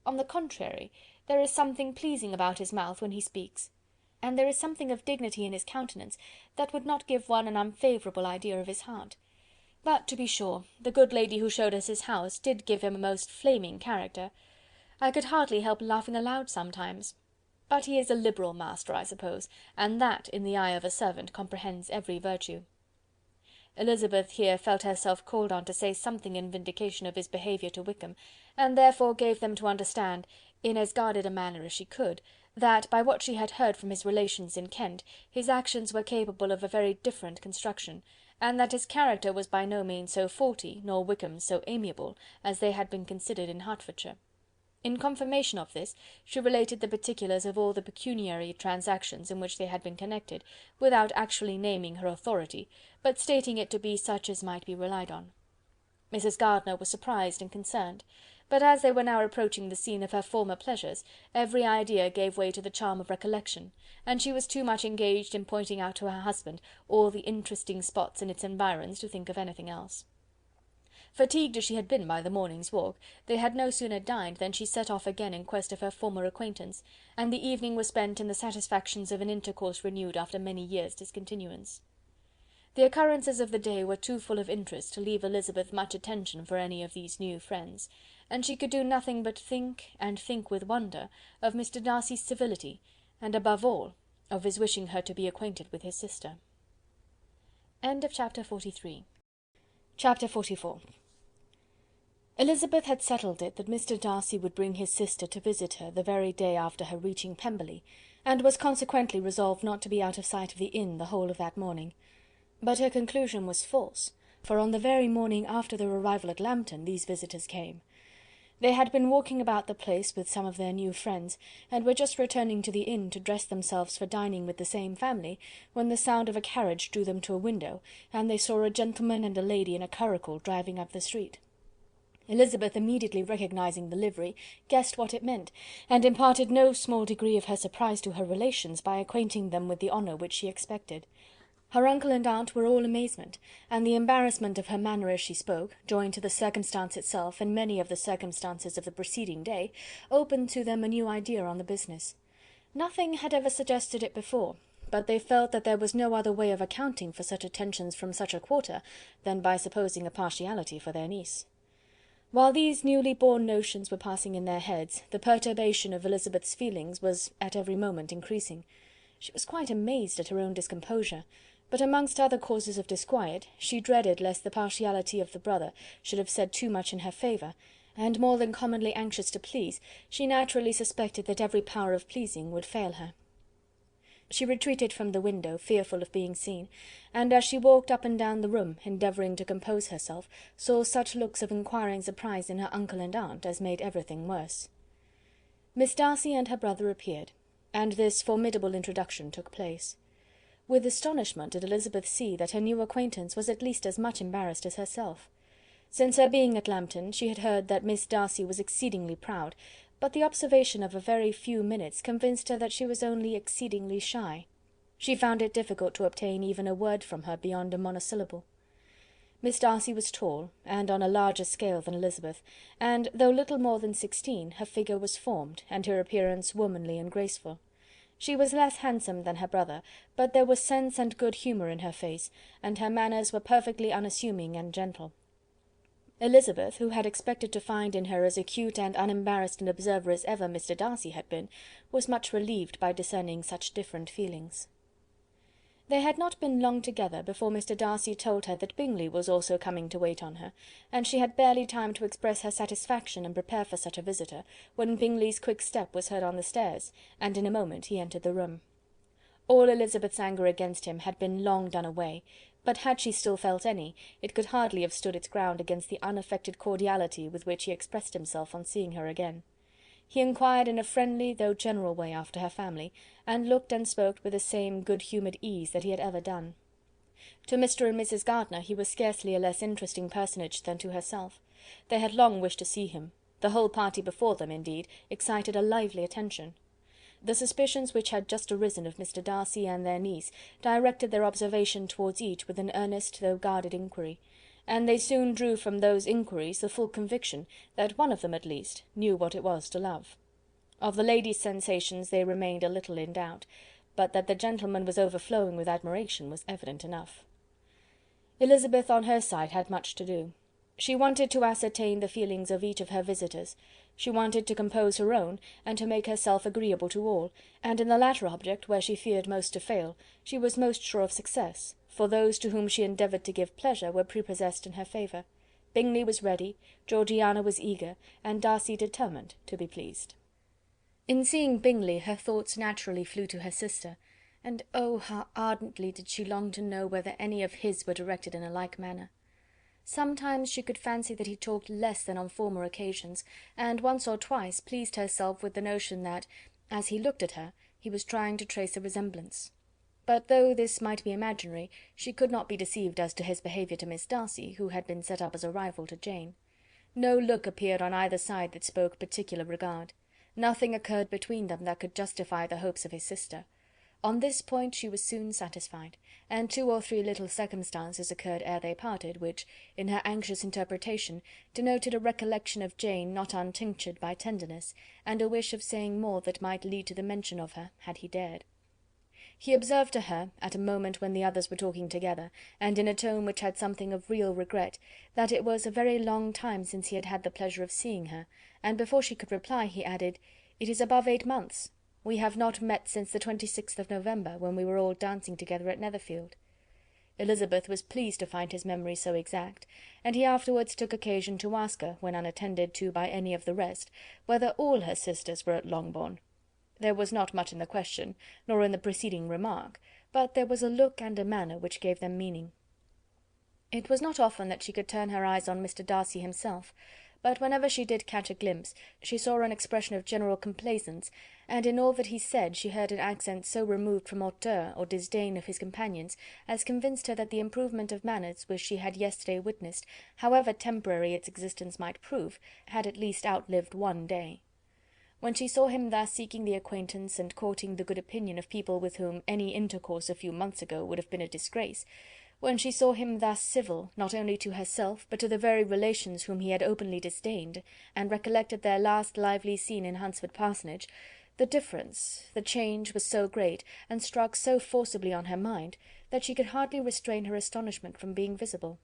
On the contrary, there is something pleasing about his mouth when he speaks, and there is something of dignity in his countenance that would not give one an unfavourable idea of his heart. But, to be sure, the good lady who showed us his house did give him a most flaming character. I could hardly help laughing aloud sometimes. But he is a liberal master, I suppose, and that, in the eye of a servant, comprehends every virtue." Elizabeth here felt herself called on to say something in vindication of his behaviour to Wickham, and therefore gave them to understand, in as guarded a manner as she could, that, by what she had heard from his relations in Kent, his actions were capable of a very different construction, and that his character was by no means so faulty, nor Wickham's so amiable, as they had been considered in Hertfordshire. In confirmation of this, she related the particulars of all the pecuniary transactions in which they had been connected, without actually naming her authority, but stating it to be such as might be relied on. Mrs Gardiner was surprised and concerned, but as they were now approaching the scene of her former pleasures, every idea gave way to the charm of recollection, and she was too much engaged in pointing out to her husband all the interesting spots in its environs to think of anything else. Fatigued as she had been by the morning's walk, they had no sooner dined than she set off again in quest of her former acquaintance, and the evening was spent in the satisfactions of an intercourse renewed after many years' discontinuance. The occurrences of the day were too full of interest to leave Elizabeth much attention for any of these new friends, and she could do nothing but think, and think with wonder, of Mr Darcy's civility, and above all, of his wishing her to be acquainted with his sister. Chapter 43. Chapter 44. Elizabeth had settled it that Mr Darcy would bring his sister to visit her the very day after her reaching Pemberley, and was consequently resolved not to be out of sight of the inn the whole of that morning. But her conclusion was false, for on the very morning after their arrival at Lambton these visitors came. They had been walking about the place with some of their new friends, and were just returning to the inn to dress themselves for dining with the same family, when the sound of a carriage drew them to a window, and they saw a gentleman and a lady in a curricle driving up the street. Elizabeth, immediately recognising the livery, guessed what it meant, and imparted no small degree of her surprise to her relations by acquainting them with the honour which she expected. Her uncle and aunt were all amazement, and the embarrassment of her manner as she spoke, joined to the circumstance itself and many of the circumstances of the preceding day, opened to them a new idea on the business. Nothing had ever suggested it before, but they felt that there was no other way of accounting for such attentions from such a quarter than by supposing a partiality for their niece. While these newly born notions were passing in their heads, the perturbation of Elizabeth's feelings was at every moment increasing. She was quite amazed at her own discomposure, but amongst other causes of disquiet, she dreaded lest the partiality of the brother should have said too much in her favour, and more than commonly anxious to please, she naturally suspected that every power of pleasing would fail her. She retreated from the window, fearful of being seen, and as she walked up and down the room, endeavouring to compose herself, saw such looks of inquiring surprise in her uncle and aunt as made everything worse. Miss Darcy and her brother appeared, and this formidable introduction took place. With astonishment did Elizabeth see that her new acquaintance was at least as much embarrassed as herself. Since her being at Lambton, she had heard that Miss Darcy was exceedingly proud, but the observation of a very few minutes convinced her that she was only exceedingly shy. She found it difficult to obtain even a word from her beyond a monosyllable. Miss Darcy was tall, and on a larger scale than Elizabeth, and, though little more than 16, her figure was formed, and her appearance womanly and graceful. She was less handsome than her brother, but there was sense and good humour in her face, and her manners were perfectly unassuming and gentle. Elizabeth, who had expected to find in her as acute and unembarrassed an observer as ever Mr. Darcy had been, was much relieved by discerning such different feelings. They had not been long together before Mr. Darcy told her that Bingley was also coming to wait on her, and she had barely time to express her satisfaction and prepare for such a visitor, when Bingley's quick step was heard on the stairs, and in a moment he entered the room. All Elizabeth's anger against him had been long done away, but had she still felt any, it could hardly have stood its ground against the unaffected cordiality with which he expressed himself on seeing her again. He inquired in a friendly though general way after her family, and looked and spoke with the same good-humoured ease that he had ever done. To Mr and Mrs Gardiner he was scarcely a less interesting personage than to herself. They had long wished to see him. The whole party before them, indeed, excited a lively attention. The suspicions which had just arisen of Mr. Darcy and their niece directed their observation towards each with an earnest though guarded inquiry, and they soon drew from those inquiries the full conviction that one of them at least knew what it was to love. Of the lady's sensations they remained a little in doubt, but that the gentleman was overflowing with admiration was evident enough. Elizabeth on her side had much to do. She wanted to ascertain the feelings of each of her visitors. She wanted to compose her own, and to make herself agreeable to all, and in the latter object, where she feared most to fail, she was most sure of success, for those to whom she endeavoured to give pleasure were prepossessed in her favour. Bingley was ready, Georgiana was eager, and Darcy determined to be pleased. In seeing Bingley her thoughts naturally flew to her sister, and oh, how ardently did she long to know whether any of his were directed in a like manner. Sometimes she could fancy that he talked less than on former occasions, and once or twice pleased herself with the notion that, as he looked at her, he was trying to trace a resemblance. But though this might be imaginary, she could not be deceived as to his behaviour to Miss Darcy, who had been set up as a rival to Jane. No look appeared on either side that spoke particular regard. Nothing occurred between them that could justify the hopes of his sister. On this point she was soon satisfied, and 2 or 3 little circumstances occurred ere they parted, which, in her anxious interpretation, denoted a recollection of Jane not untinctured by tenderness, and a wish of saying more that might lead to the mention of her, had he dared. He observed to her, at a moment when the others were talking together, and in a tone which had something of real regret, that it was a very long time since he had had the pleasure of seeing her, and before she could reply, he added, "It is above 8 months. We have not met since the 26th of November, when we were all dancing together at Netherfield." Elizabeth was pleased to find his memory so exact, and he afterwards took occasion to ask her, when unattended to by any of the rest, whether all her sisters were at Longbourn. There was not much in the question, nor in the preceding remark, but there was a look and a manner which gave them meaning. It was not often that she could turn her eyes on Mr. Darcy himself, but whenever she did catch a glimpse, she saw an expression of general complaisance, and in all that he said she heard an accent so removed from hauteur or disdain of his companions, as convinced her that the improvement of manners which she had yesterday witnessed, however temporary its existence might prove, had at least outlived one day. When she saw him thus seeking the acquaintance and courting the good opinion of people with whom any intercourse a few months ago would have been a disgrace, when she saw him thus civil, not only to herself, but to the very relations whom he had openly disdained, and recollected their last lively scene in Hunsford Parsonage, the difference, the change was so great, and struck so forcibly on her mind, that she could hardly restrain her astonishment from being visible.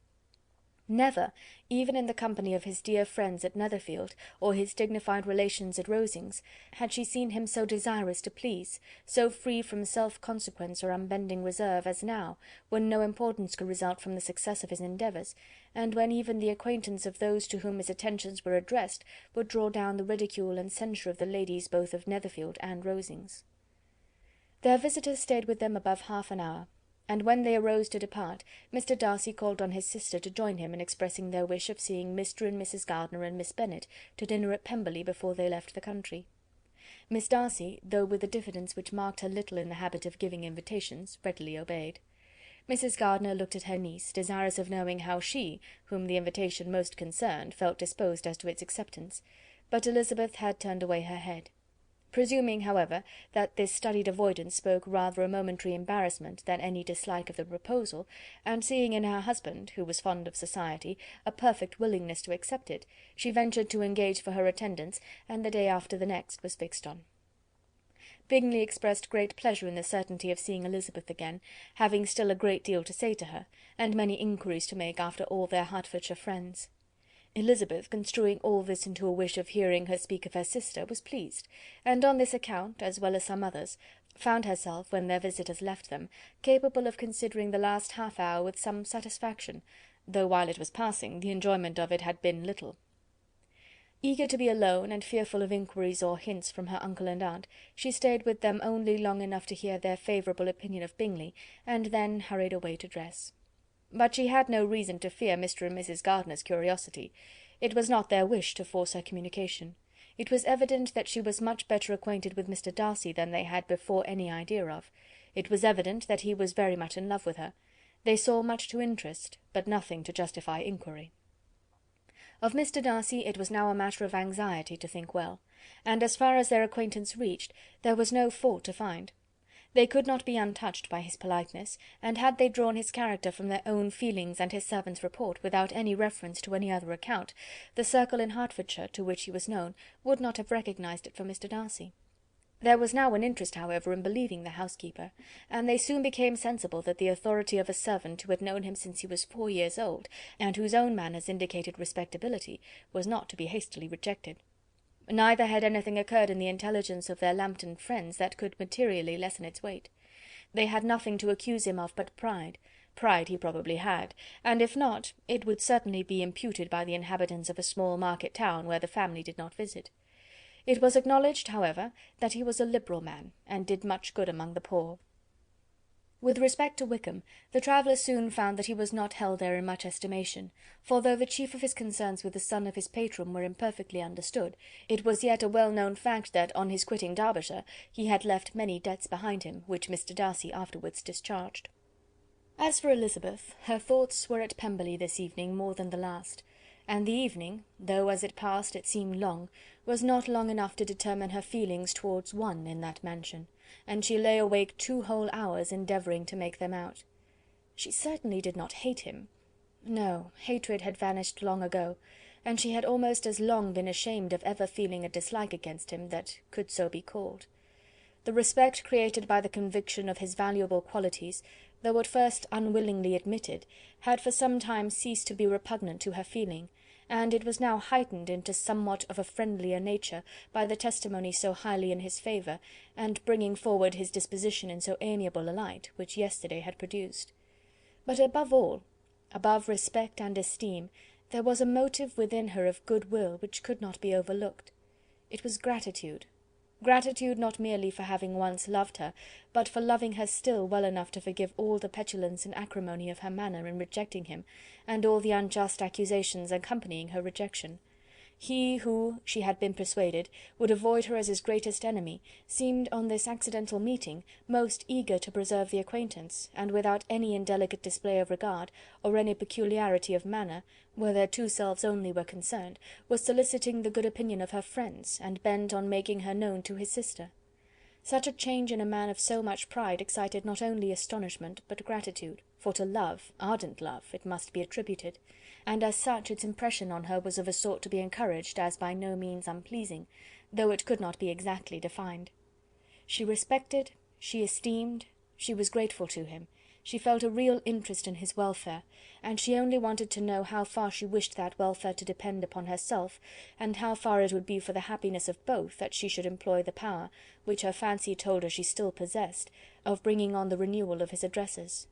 Never, even in the company of his dear friends at Netherfield, or his dignified relations at Rosings, had she seen him so desirous to please, so free from self-consequence or unbending reserve, as now, when no importance could result from the success of his endeavours, and when even the acquaintance of those to whom his attentions were addressed would draw down the ridicule and censure of the ladies both of Netherfield and Rosings. Their visitor stayed with them above half an hour, and when they arose to depart, Mr. Darcy called on his sister to join him in expressing their wish of seeing Mr. and Mrs. Gardiner and Miss Bennet to dinner at Pemberley before they left the country. Miss Darcy, though with a diffidence which marked her little in the habit of giving invitations, readily obeyed. Mrs. Gardiner looked at her niece, desirous of knowing how she, whom the invitation most concerned, felt disposed as to its acceptance, but Elizabeth had turned away her head. Presuming, however, that this studied avoidance spoke rather a momentary embarrassment than any dislike of the proposal, and seeing in her husband, who was fond of society, a perfect willingness to accept it, she ventured to engage for her attendance, and the day after the next was fixed on. Bingley expressed great pleasure in the certainty of seeing Elizabeth again, having still a great deal to say to her, and many inquiries to make after all their Hertfordshire friends. Elizabeth, construing all this into a wish of hearing her speak of her sister, was pleased, and on this account, as well as some others, found herself, when their visitors left them, capable of considering the last half-hour with some satisfaction, though while it was passing, the enjoyment of it had been little. Eager to be alone, and fearful of inquiries or hints from her uncle and aunt, she stayed with them only long enough to hear their favourable opinion of Bingley, and then hurried away to dress. But she had no reason to fear Mr. and Mrs. Gardiner's curiosity. It was not their wish to force her communication. It was evident that she was much better acquainted with Mr. Darcy than they had before any idea of. It was evident that he was very much in love with her. They saw much to interest, but nothing to justify inquiry. Of Mr. Darcy it was now a matter of anxiety to think well, and as far as their acquaintance reached, there was no fault to find. They could not be untouched by his politeness, and had they drawn his character from their own feelings and his servant's report, without any reference to any other account, the circle in Hertfordshire, to which he was known, would not have recognised it for Mr. Darcy. There was now an interest, however, in believing the housekeeper, and they soon became sensible that the authority of a servant who had known him since he was 4 years old, and whose own manners indicated respectability, was not to be hastily rejected. Neither had anything occurred in the intelligence of their Lambton friends that could materially lessen its weight. They had nothing to accuse him of but pride. Pride he probably had, and if not, it would certainly be imputed by the inhabitants of a small market town where the family did not visit. It was acknowledged, however, that he was a liberal man, and did much good among the poor. With respect to Wickham, the travellers soon found that he was not held there in much estimation, for though the chief of his concerns with the son of his patron were imperfectly understood, it was yet a well-known fact that, on his quitting Derbyshire, he had left many debts behind him, which Mr. Darcy afterwards discharged. As for Elizabeth, her thoughts were at Pemberley this evening more than the last, and the evening, though as it passed it seemed long, was not long enough to determine her feelings towards one in that mansion, and she lay awake 2 whole hours endeavouring to make them out. She certainly did not hate him. No, hatred had vanished long ago, and she had almost as long been ashamed of ever feeling a dislike against him that could so be called. The respect created by the conviction of his valuable qualities, though at first unwillingly admitted, had for some time ceased to be repugnant to her feeling, and it was now heightened into somewhat of a friendlier nature by the testimony so highly in his favour, and bringing forward his disposition in so amiable a light, which yesterday had produced. But above all, above respect and esteem, there was a motive within her of good will which could not be overlooked. It was gratitude. Gratitude not merely for having once loved her, but for loving her still well enough to forgive all the petulance and acrimony of her manner in rejecting him, and all the unjust accusations accompanying her rejection. He who, she had been persuaded, would avoid her as his greatest enemy, seemed on this accidental meeting most eager to preserve the acquaintance, and without any indelicate display of regard, or any peculiarity of manner, where their two selves only were concerned, was soliciting the good opinion of her friends, and bent on making her known to his sister. Such a change in a man of so much pride excited not only astonishment but gratitude, for to love, ardent love, it must be attributed, and as such its impression on her was of a sort to be encouraged as by no means unpleasing, though it could not be exactly defined. She respected, she esteemed, she was grateful to him, she felt a real interest in his welfare, and she only wanted to know how far she wished that welfare to depend upon herself, and how far it would be for the happiness of both that she should employ the power, which her fancy told her she still possessed, of bringing on the renewal of his addresses.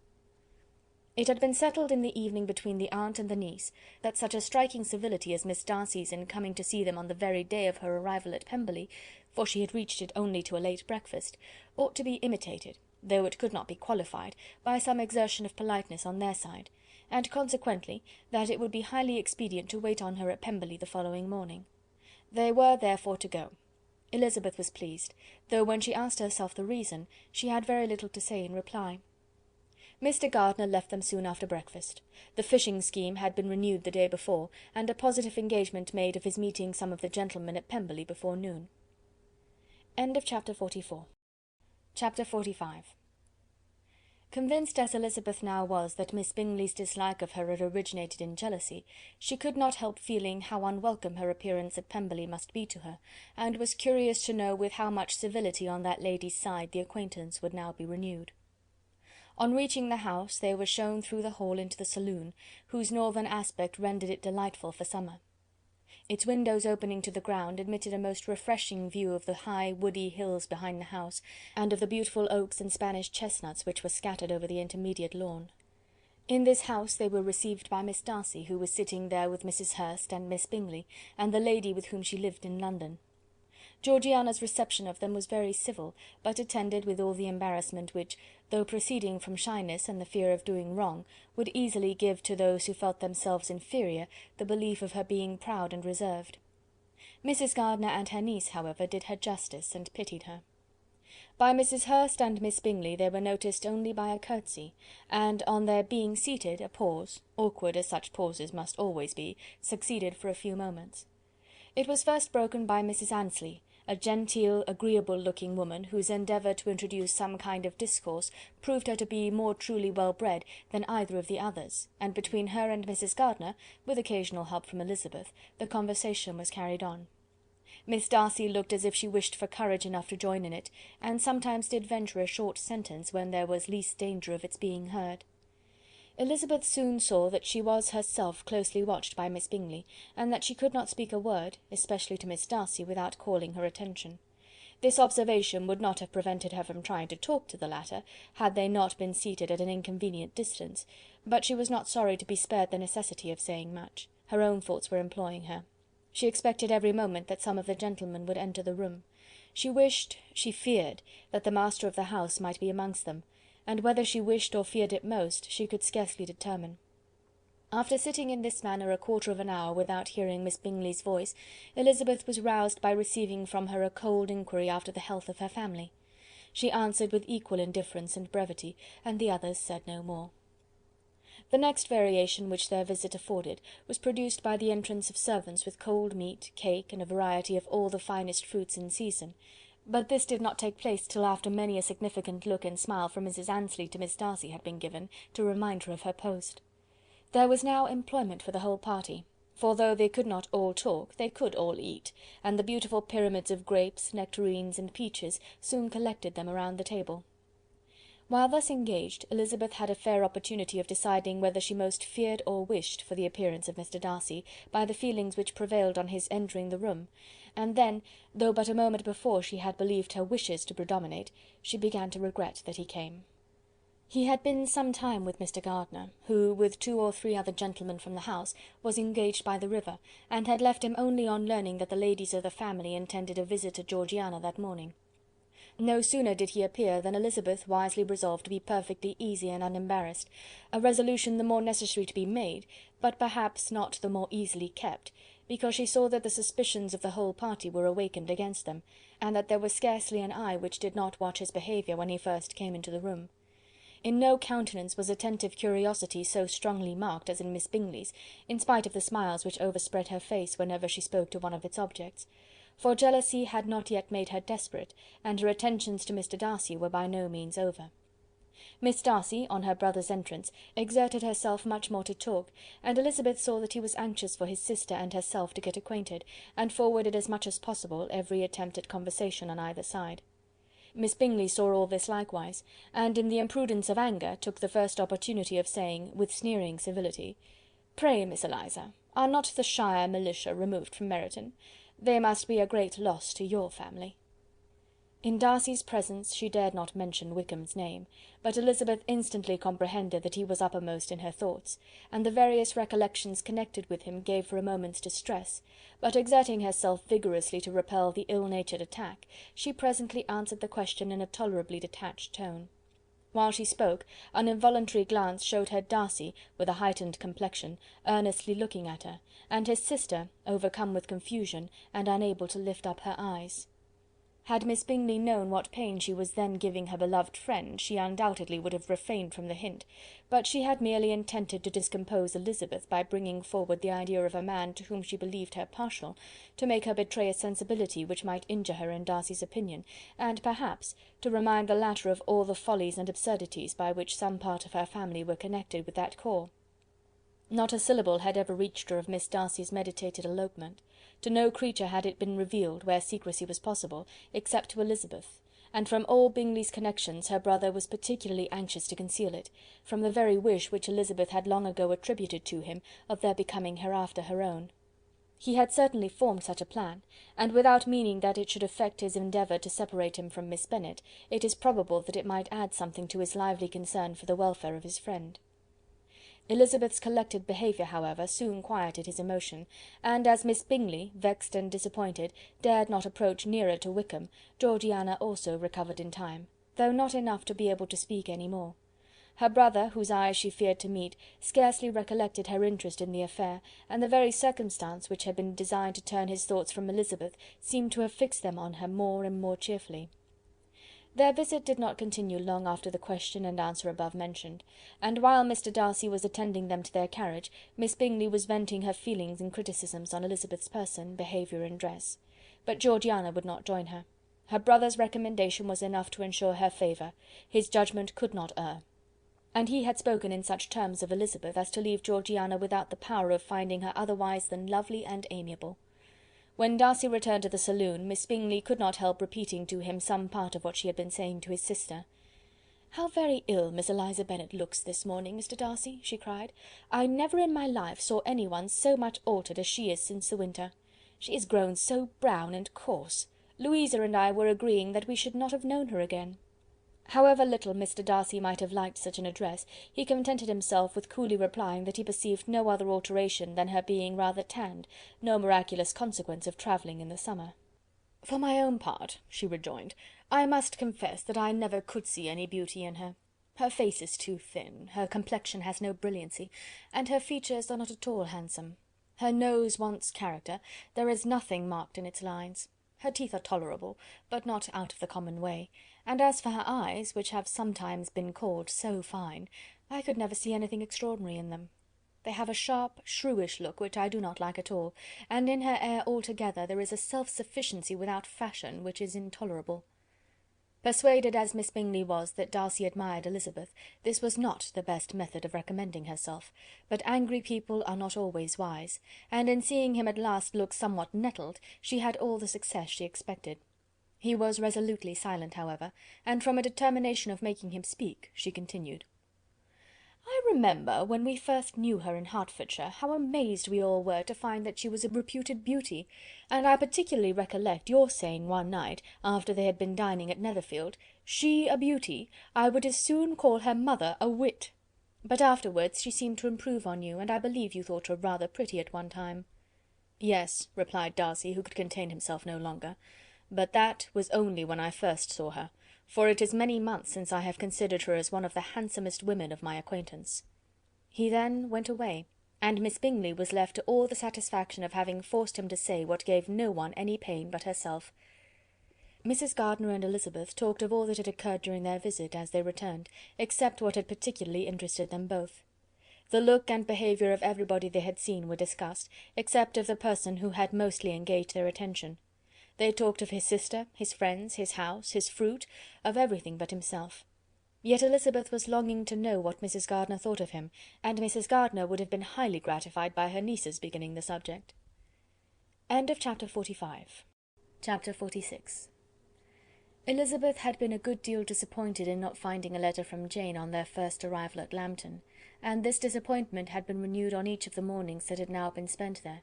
It had been settled in the evening between the aunt and the niece, that such a striking civility as Miss Darcy's in coming to see them on the very day of her arrival at Pemberley, for she had reached it only to a late breakfast, ought to be imitated, though it could not be qualified, by some exertion of politeness on their side, and consequently that it would be highly expedient to wait on her at Pemberley the following morning. They were therefore to go. Elizabeth was pleased, though when she asked herself the reason, she had very little to say in reply. Mr. Gardiner left them soon after breakfast. The fishing scheme had been renewed the day before, and a positive engagement made of his meeting some of the gentlemen at Pemberley before noon. Chapter 44. Chapter 45. Convinced as Elizabeth now was that Miss Bingley's dislike of her had originated in jealousy, she could not help feeling how unwelcome her appearance at Pemberley must be to her, and was curious to know with how much civility on that lady's side the acquaintance would now be renewed. On reaching the house, they were shown through the hall into the saloon, whose northern aspect rendered it delightful for summer. Its windows opening to the ground admitted a most refreshing view of the high woody hills behind the house, and of the beautiful oaks and Spanish chestnuts which were scattered over the intermediate lawn. In this house they were received by Miss Darcy, who was sitting there with Mrs. Hurst and Miss Bingley, and the lady with whom she lived in London. Georgiana's reception of them was very civil, but attended with all the embarrassment which, though proceeding from shyness and the fear of doing wrong, would easily give to those who felt themselves inferior the belief of her being proud and reserved. Mrs. Gardiner and her niece, however, did her justice, and pitied her. By Mrs. Hurst and Miss Bingley they were noticed only by a curtsy, and on their being seated a pause, awkward as such pauses must always be, succeeded for a few moments. It was first broken by Mrs. Annesley, a genteel, agreeable-looking woman, whose endeavour to introduce some kind of discourse proved her to be more truly well-bred than either of the others, and between her and Mrs. Gardiner, with occasional help from Elizabeth, the conversation was carried on. Miss Darcy looked as if she wished for courage enough to join in it, and sometimes did venture a short sentence when there was least danger of its being heard. Elizabeth soon saw that she was herself closely watched by Miss Bingley, and that she could not speak a word, especially to Miss Darcy, without calling her attention. This observation would not have prevented her from trying to talk to the latter, had they not been seated at an inconvenient distance, but she was not sorry to be spared the necessity of saying much. Her own thoughts were employing her. She expected every moment that some of the gentlemen would enter the room. She wished, she feared, that the master of the house might be amongst them, and whether she wished or feared it most, she could scarcely determine. After sitting in this manner a quarter of an hour without hearing Miss Bingley's voice, Elizabeth was roused by receiving from her a cold inquiry after the health of her family. She answered with equal indifference and brevity, and the others said no more. The next variation which their visit afforded was produced by the entrance of servants with cold meat, cake, and a variety of all the finest fruits in season, but this did not take place till after many a significant look and smile from Mrs. Annesley to Miss Darcy had been given, to remind her of her post. There was now employment for the whole party, for though they could not all talk, they could all eat, and the beautiful pyramids of grapes, nectarines, and peaches soon collected them around the table. While thus engaged, Elizabeth had a fair opportunity of deciding whether she most feared or wished for the appearance of Mr. Darcy, by the feelings which prevailed on his entering the room, and then, though but a moment before she had believed her wishes to predominate, she began to regret that he came. He had been some time with Mr. Gardiner, who, with 2 or 3 other gentlemen from the house, was engaged by the river, and had left him only on learning that the ladies of the family intended a visit to Georgiana that morning. No sooner did he appear than Elizabeth wisely resolved to be perfectly easy and unembarrassed, a resolution the more necessary to be made, but perhaps not the more easily kept, because she saw that the suspicions of the whole party were awakened against them, and that there was scarcely an eye which did not watch his behaviour when he first came into the room. In no countenance was attentive curiosity so strongly marked as in Miss Bingley's, in spite of the smiles which overspread her face whenever she spoke to one of its objects; for jealousy had not yet made her desperate, and her attentions to Mr. Darcy were by no means over. Miss Darcy, on her brother's entrance, exerted herself much more to talk, and Elizabeth saw that he was anxious for his sister and herself to get acquainted, and forwarded as much as possible every attempt at conversation on either side. Miss Bingley saw all this likewise, and in the imprudence of anger took the first opportunity of saying, with sneering civility, "Pray, Miss Eliza, are not the shire militia removed from Meryton? They must be a great loss to your family." In Darcy's presence she dared not mention Wickham's name, but Elizabeth instantly comprehended that he was uppermost in her thoughts, and the various recollections connected with him gave her a moment's distress, but exerting herself vigorously to repel the ill-natured attack, she presently answered the question in a tolerably detached tone. While she spoke, an involuntary glance showed her Darcy, with a heightened complexion, earnestly looking at her, and his sister, overcome with confusion, and unable to lift up her eyes. Had Miss Bingley known what pain she was then giving her beloved friend, she undoubtedly would have refrained from the hint, but she had merely intended to discompose Elizabeth by bringing forward the idea of a man to whom she believed her partial, to make her betray a sensibility which might injure her in Darcy's opinion, and perhaps to remind the latter of all the follies and absurdities by which some part of her family were connected with that corps. Not a syllable had ever reached her of Miss Darcy's meditated elopement. To no creature had it been revealed, where secrecy was possible, except to Elizabeth, and from all Bingley's connections her brother was particularly anxious to conceal it, from the very wish which Elizabeth had long ago attributed to him of their becoming hereafter her own. He had certainly formed such a plan, and without meaning that it should affect his endeavour to separate him from Miss Bennet, it is probable that it might add something to his lively concern for the welfare of his friend. Elizabeth's collected behaviour, however, soon quieted his emotion, and as Miss Bingley, vexed and disappointed, dared not approach nearer to Wickham, Georgiana also recovered in time, though not enough to be able to speak any more. Her brother, whose eyes she feared to meet, scarcely recollected her interest in the affair, and the very circumstance which had been designed to turn his thoughts from Elizabeth seemed to have fixed them on her more and more cheerfully. Their visit did not continue long after the question and answer above mentioned, and while Mr. Darcy was attending them to their carriage, Miss Bingley was venting her feelings in criticisms on Elizabeth's person, behaviour, and dress. But Georgiana would not join her. Her brother's recommendation was enough to ensure her favour. His judgment could not err. And he had spoken in such terms of Elizabeth as to leave Georgiana without the power of finding her otherwise than lovely and amiable. When Darcy returned to the saloon, Miss Bingley could not help repeating to him some part of what she had been saying to his sister. "How very ill Miss Eliza Bennet looks this morning, Mr. Darcy," she cried. "I never in my life saw any one so much altered as she is since the winter. She is grown so brown and coarse. Louisa and I were agreeing that we should not have known her again." However little Mr. Darcy might have liked such an address, he contented himself with coolly replying that he perceived no other alteration than her being rather tanned, no miraculous consequence of travelling in the summer. "For my own part," she rejoined, "I must confess that I never could see any beauty in her. Her face is too thin, her complexion has no brilliancy, and her features are not at all handsome. Her nose wants character, there is nothing marked in its lines. Her teeth are tolerable, but not out of the common way, and as for her eyes, which have sometimes been called so fine, I could never see anything extraordinary in them. They have a sharp, shrewish look, which I do not like at all, and in her air altogether there is a self-sufficiency without fashion, which is intolerable." Persuaded as Miss Bingley was that Darcy admired Elizabeth, this was not the best method of recommending herself, but angry people are not always wise, and in seeing him at last look somewhat nettled, she had all the success she expected. He was resolutely silent, however, and from a determination of making him speak, she continued. I remember, when we first knew her in Hertfordshire, how amazed we all were to find that she was a reputed beauty, and I particularly recollect your saying one night, after they had been dining at Netherfield, 'She a beauty! I would as soon call her mother a wit.' But afterwards she seemed to improve on you, and I believe you thought her rather pretty at one time." "Yes," replied Darcy, who could contain himself no longer, "but that was only when I first saw her, for it is many months since I have considered her as one of the handsomest women of my acquaintance." He then went away, and Miss Bingley was left to all the satisfaction of having forced him to say what gave no one any pain but herself. Mrs. Gardiner and Elizabeth talked of all that had occurred during their visit, as they returned, except what had particularly interested them both. The look and behaviour of everybody they had seen were discussed, except of the person who had mostly engaged their attention. They talked of his sister, his friends, his house, his fruit, of everything but himself. Yet Elizabeth was longing to know what Mrs. Gardiner thought of him, and Mrs. Gardiner would have been highly gratified by her niece's beginning the subject. Chapter 45. Chapter 46. Elizabeth had been a good deal disappointed in not finding a letter from Jane on their first arrival at Lambton, and this disappointment had been renewed on each of the mornings that had now been spent there.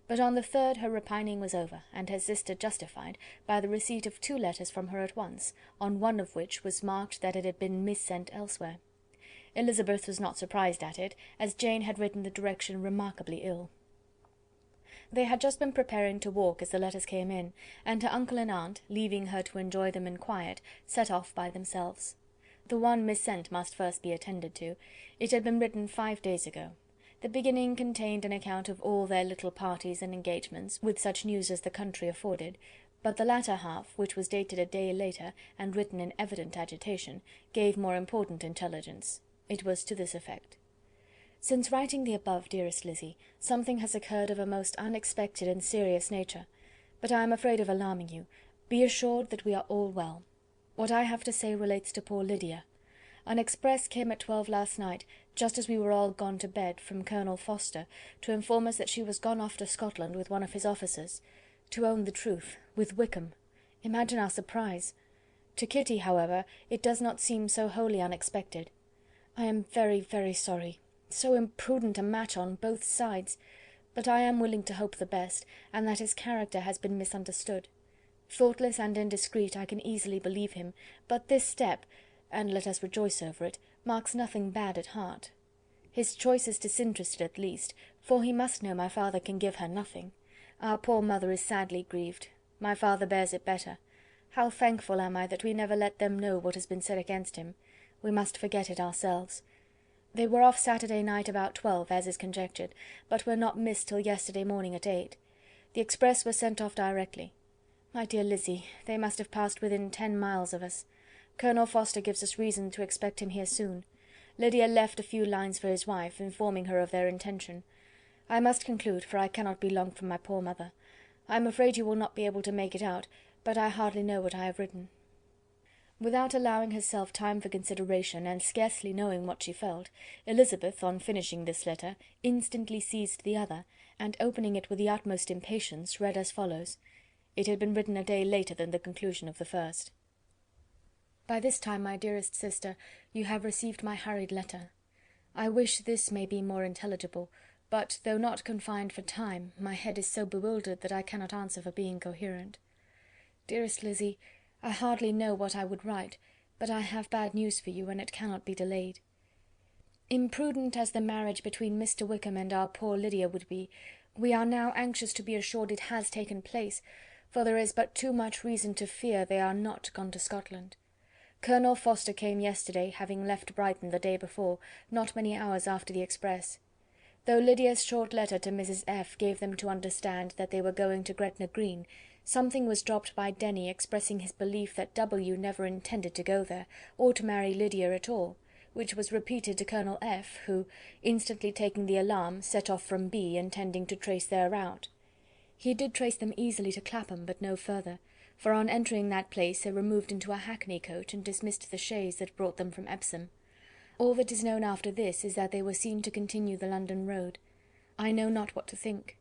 But on the third her repining was over, and her sister justified, by the receipt of 2 letters from her at once, on one of which was marked that it had been missent elsewhere. Elizabeth was not surprised at it, as Jane had written the direction remarkably ill. They had just been preparing to walk as the letters came in, and her uncle and aunt, leaving her to enjoy them in quiet, set off by themselves. The one missent must first be attended to. It had been written 5 days ago. The beginning contained an account of all their little parties and engagements, with such news as the country afforded, but the latter half, which was dated a day later, and written in evident agitation, gave more important intelligence. It was to this effect: "Since writing the above, dearest Lizzy, something has occurred of a most unexpected and serious nature, but I am afraid of alarming you. Be assured that we are all well. What I have to say relates to poor Lydia. An express came at 12 last night, just as we were all gone to bed, from Colonel Forster, to inform us that she was gone off to Scotland with one of his officers. To own the truth, with Wickham. Imagine our surprise. To Kitty, however, it does not seem so wholly unexpected. I am very, very sorry. So imprudent a match on both sides. But I am willing to hope the best, and that his character has been misunderstood. Thoughtless and indiscreet, I can easily believe him, but this step, and let us rejoice over it, marks nothing bad at heart. His choice is disinterested at least, for he must know my father can give her nothing. Our poor mother is sadly grieved. My father bears it better. How thankful am I that we never let them know what has been said against him. We must forget it ourselves. They were off Saturday night about 12, as is conjectured, but were not missed till yesterday morning at 8. The express was sent off directly. My dear Lizzy, they must have passed within 10 miles of us. Colonel Forster gives us reason to expect him here soon. Lydia left a few lines for his wife, informing her of their intention. I must conclude, for I cannot be long from my poor mother. I am afraid you will not be able to make it out, but I hardly know what I have written." Without allowing herself time for consideration, and scarcely knowing what she felt, Elizabeth, on finishing this letter, instantly seized the other, and opening it with the utmost impatience, read as follows. It had been written a day later than the conclusion of the first. "By this time, my dearest sister, you have received my hurried letter. I wish this may be more intelligible, but though not confined for time, my head is so bewildered that I cannot answer for being coherent. Dearest Lizzy, I hardly know what I would write, but I have bad news for you, and it cannot be delayed. Imprudent as the marriage between Mr. Wickham and our poor Lydia would be, we are now anxious to be assured it has taken place, for there is but too much reason to fear they are not gone to Scotland. Colonel Forster came yesterday, having left Brighton the day before, not many hours after the express. Though Lydia's short letter to Mrs. F. gave them to understand that they were going to Gretna Green, something was dropped by Denny expressing his belief that W. never intended to go there, or to marry Lydia at all, which was repeated to Colonel F., who, instantly taking the alarm, set off from B., intending to trace their route. He did trace them easily to Clapham, but no further, for on entering that place they removed into a hackney coach, and dismissed the chaise that brought them from Epsom. All that is known after this is that they were seen to continue the London road. I know not what to think.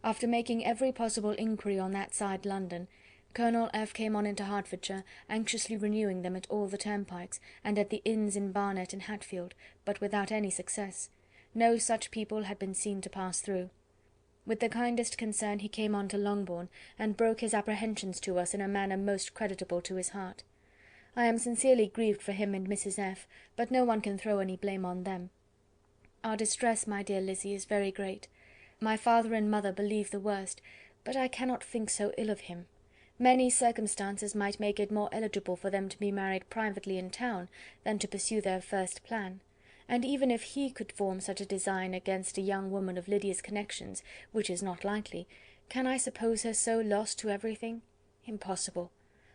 After making every possible inquiry on that side London, Colonel F. came on into Hertfordshire, anxiously renewing them at all the turnpikes, and at the inns in Barnet and Hatfield, but without any success. No such people had been seen to pass through. With the kindest concern he came on to Longbourn, and broke his apprehensions to us in a manner most creditable to his heart. I am sincerely grieved for him and Mrs. F., but no one can throw any blame on them. Our distress, my dear Lizzy, is very great. My father and mother believe the worst, but I cannot think so ill of him. Many circumstances might make it more eligible for them to be married privately in town than to pursue their first plan, and even if he could form such a design against a young woman of Lydia's connections, which is not likely, can I suppose her so lost to everything? Impossible.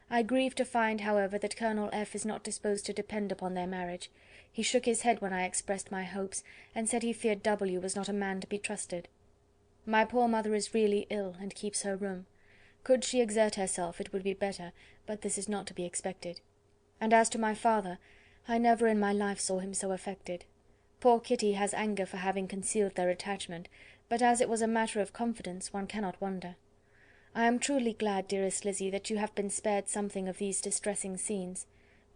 I grieve to find, however, that Colonel F. is not disposed to depend upon their marriage. He shook his head when I expressed my hopes, and said he feared W. was not a man to be trusted. My poor mother is really ill, and keeps her room. Could she exert herself, it would be better, but this is not to be expected. And as to my father, I never in my life saw him so affected. Poor Kitty has anger for having concealed their attachment, but as it was a matter of confidence, one cannot wonder. I am truly glad, dearest Lizzy, that you have been spared something of these distressing scenes.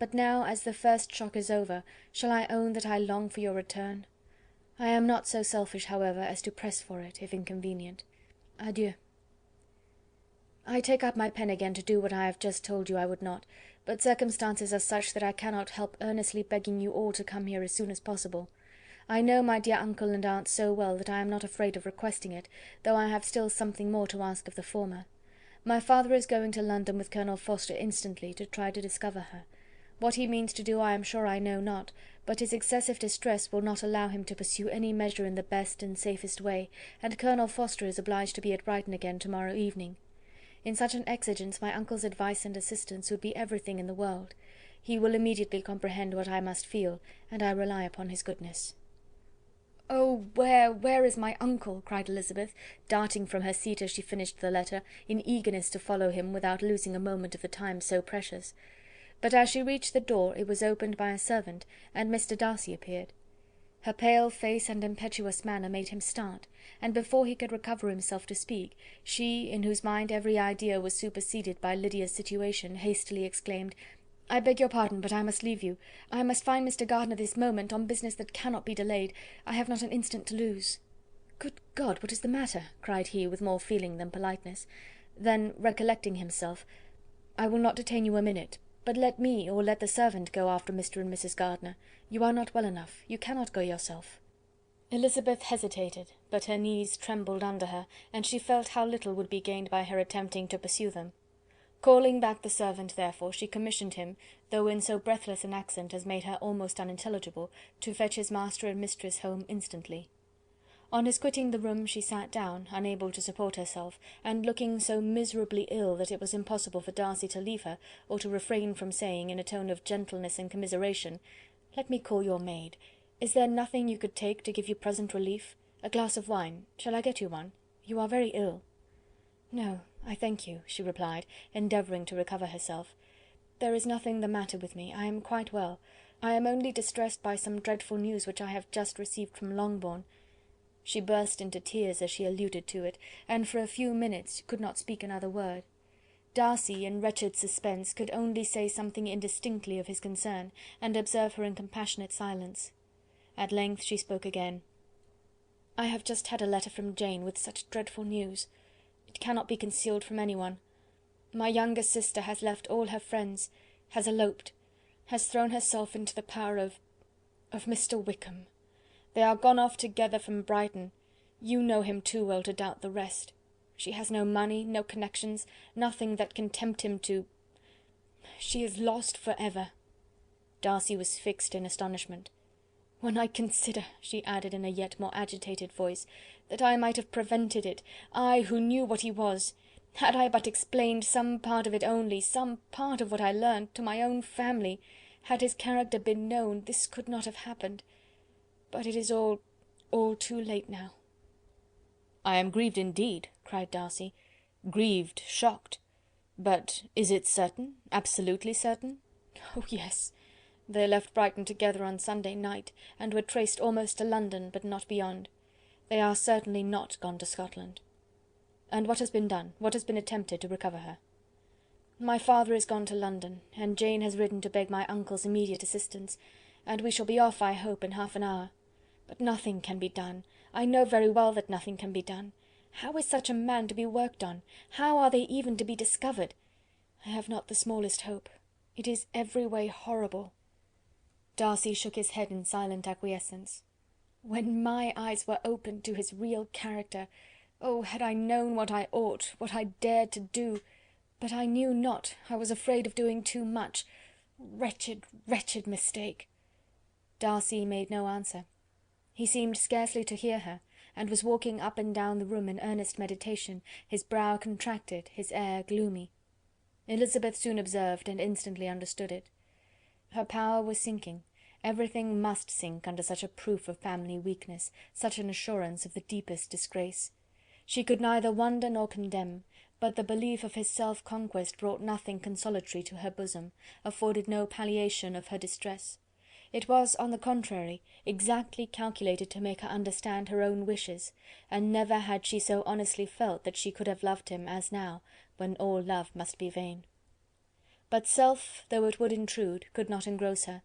But now, as the first shock is over, shall I own that I long for your return? I am not so selfish, however, as to press for it, if inconvenient. Adieu. I take up my pen again to do what I have just told you I would not, but circumstances are such that I cannot help earnestly begging you all to come here as soon as possible. I know my dear uncle and aunt so well that I am not afraid of requesting it, though I have still something more to ask of the former. My father is going to London with Colonel Forster instantly, to try to discover her. What he means to do I am sure I know not, but his excessive distress will not allow him to pursue any measure in the best and safest way, and Colonel Forster is obliged to be at Brighton again to-morrow evening. In such an exigence my uncle's advice and assistance would be everything in the world. He will immediately comprehend what I must feel, and I rely upon his goodness. "Oh, where is my uncle?" cried Elizabeth, darting from her seat as she finished the letter, in eagerness to follow him without losing a moment of the time so precious. But as she reached the door it was opened by a servant, and Mr. Darcy appeared. Her pale face and impetuous manner made him start, and before he could recover himself to speak, she, in whose mind every idea was superseded by Lydia's situation, hastily exclaimed, "I beg your pardon, but I must leave you. I must find Mr. Gardiner this moment, on business that cannot be delayed. I have not an instant to lose." "Good God, what is the matter?" cried he, with more feeling than politeness. Then, recollecting himself, "I will not detain you a minute, but let me, or let the servant, go after Mr. and Mrs. Gardiner. You are not well enough. You cannot go yourself." Elizabeth hesitated, but her knees trembled under her, and she felt how little would be gained by her attempting to pursue them. Calling back the servant, therefore, she commissioned him, though in so breathless an accent as made her almost unintelligible, to fetch his master and mistress home instantly. On his quitting the room she sat down, unable to support herself, and looking so miserably ill that it was impossible for Darcy to leave her, or to refrain from saying, in a tone of gentleness and commiseration, "Let me call your maid. Is there nothing you could take to give you present relief? A glass of wine. Shall I get you one? You are very ill." "No, I thank you," she replied, endeavouring to recover herself. "There is nothing the matter with me. I am quite well. I am only distressed by some dreadful news which I have just received from Longbourn." She burst into tears as she alluded to it, and for a few minutes could not speak another word. Darcy, in wretched suspense, could only say something indistinctly of his concern, and observe her in compassionate silence. At length she spoke again. "I have just had a letter from Jane with such dreadful news. It cannot be concealed from anyone. My younger sister has left all her friends, has eloped, has thrown herself into the power of Mr. Wickham. They are gone off together from Brighton. You know him too well to doubt the rest. She has no money, no connections, nothing that can tempt him to... She is lost for ever." Darcy was fixed in astonishment. "When I consider," she added in a yet more agitated voice, "that I might have prevented it, I who knew what he was, had I but explained some part of it only, some part of what I learned, to my own family, had his character been known, this could not have happened. But it is all too late now." "I am grieved indeed," cried Darcy. "Grieved, shocked. But is it certain, absolutely certain?" "Oh, yes. They left Brighton together on Sunday night, and were traced almost to London, but not beyond. They are certainly not gone to Scotland." "And what has been done, what has been attempted to recover her?" My father is gone to London, and Jane has written to beg my uncle's immediate assistance, and we shall be off, I hope, in half an hour. But nothing can be done. I know very well that nothing can be done. How is such a man to be worked on? How are they even to be discovered? I have not the smallest hope. It is every way horrible." Darcy shook his head in silent acquiescence. "When my eyes were opened to his real character, oh, had I known what I ought, what I dared to do! But I knew not, I was afraid of doing too much. Wretched, wretched mistake!" Darcy made no answer. He seemed scarcely to hear her, and was walking up and down the room in earnest meditation, his brow contracted, his air gloomy. Elizabeth soon observed, and instantly understood it. Her power was sinking. Everything must sink under such a proof of family weakness, such an assurance of the deepest disgrace. She could neither wonder nor condemn, but the belief of his self-conquest brought nothing consolatory to her bosom, afforded no palliation of her distress. It was, on the contrary, exactly calculated to make her understand her own wishes, and never had she so honestly felt that she could have loved him as now, when all love must be vain. But self, though it would intrude, could not engross her.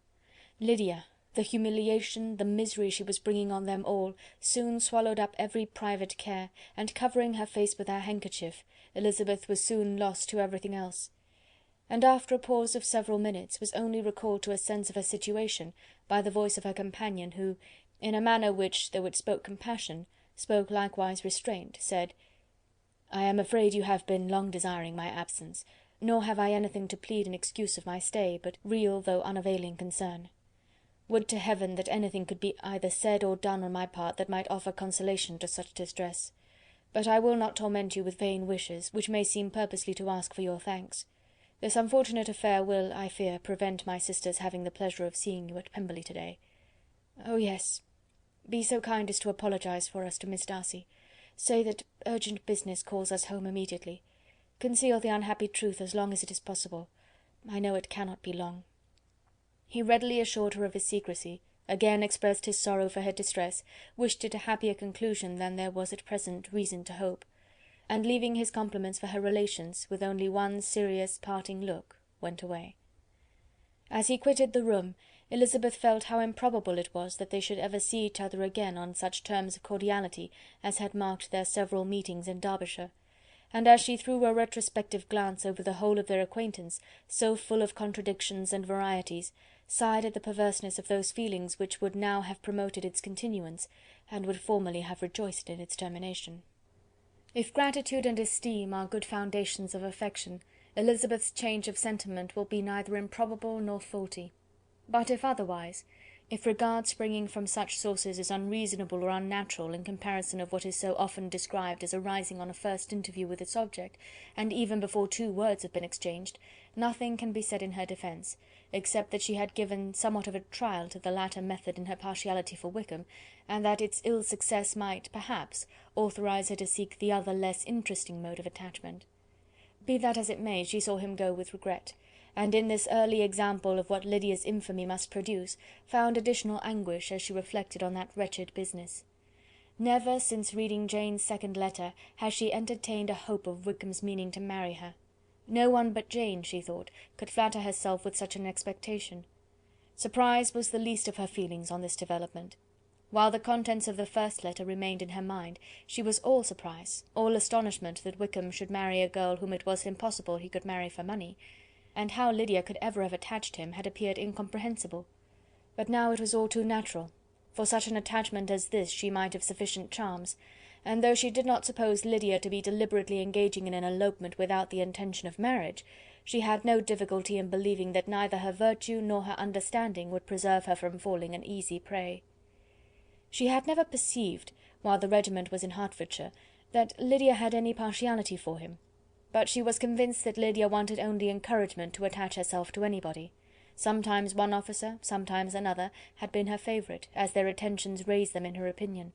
Lydia, the humiliation, the misery she was bringing on them all, soon swallowed up every private care, and covering her face with her handkerchief, Elizabeth was soon lost to everything else, and after a pause of several minutes was only recalled to a sense of her situation by the voice of her companion, who, in a manner which, though it spoke compassion, spoke likewise restraint, said, "I am afraid you have been long desiring my absence, nor have I anything to plead in excuse of my stay but real though unavailing concern. Would to heaven that anything could be either said or done on my part that might offer consolation to such distress. But I will not torment you with vain wishes, which may seem purposely to ask for your thanks. This unfortunate affair will, I fear, prevent my sister's having the pleasure of seeing you at Pemberley to-day. Oh yes, be so kind as to apologise for us to Miss Darcy. Say that urgent business calls us home immediately. Conceal the unhappy truth as long as it is possible. I know it cannot be long." He readily assured her of his secrecy, again expressed his sorrow for her distress, wished it a happier conclusion than there was at present reason to hope, and leaving his compliments for her relations, with only one serious parting look, went away. As he quitted the room, Elizabeth felt how improbable it was that they should ever see each other again on such terms of cordiality as had marked their several meetings in Derbyshire, and as she threw a retrospective glance over the whole of their acquaintance, so full of contradictions and varieties, sighed at the perverseness of those feelings which would now have promoted its continuance, and would formerly have rejoiced in its termination. If gratitude and esteem are good foundations of affection, Elizabeth's change of sentiment will be neither improbable nor faulty. But if otherwise, if regard springing from such sources is unreasonable or unnatural in comparison of what is so often described as arising on a first interview with its object, and even before 2 words have been exchanged, nothing can be said in her defence, except that she had given somewhat of a trial to the latter method in her partiality for Wickham, and that its ill success might, perhaps, authorise her to seek the other less interesting mode of attachment. Be that as it may, she saw him go with regret, and in this early example of what Lydia's infamy must produce, found additional anguish as she reflected on that wretched business. Never, since reading Jane's second letter, had she entertained a hope of Wickham's meaning to marry her. No one but Jane, she thought, could flatter herself with such an expectation. Surprise was the least of her feelings on this development. While the contents of the first letter remained in her mind, she was all surprise, all astonishment that Wickham should marry a girl whom it was impossible he could marry for money, and how Lydia could ever have attached him had appeared incomprehensible. But now it was all too natural. For such an attachment as this she might have sufficient charms, and though she did not suppose Lydia to be deliberately engaging in an elopement without the intention of marriage, she had no difficulty in believing that neither her virtue nor her understanding would preserve her from falling an easy prey. She had never perceived, while the regiment was in Hertfordshire, that Lydia had any partiality for him, but she was convinced that Lydia wanted only encouragement to attach herself to anybody. Sometimes one officer, sometimes another, had been her favourite, as their attentions raised them in her opinion.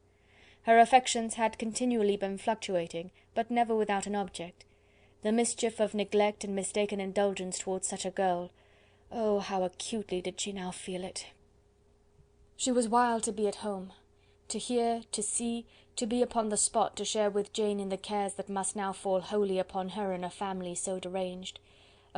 Her affections had continually been fluctuating, but never without an object. The mischief of neglect and mistaken indulgence towards such a girl, oh, how acutely did she now feel it! She was wild to be at home, to hear, to see, to be upon the spot to share with Jane in the cares that must now fall wholly upon her in a family so deranged.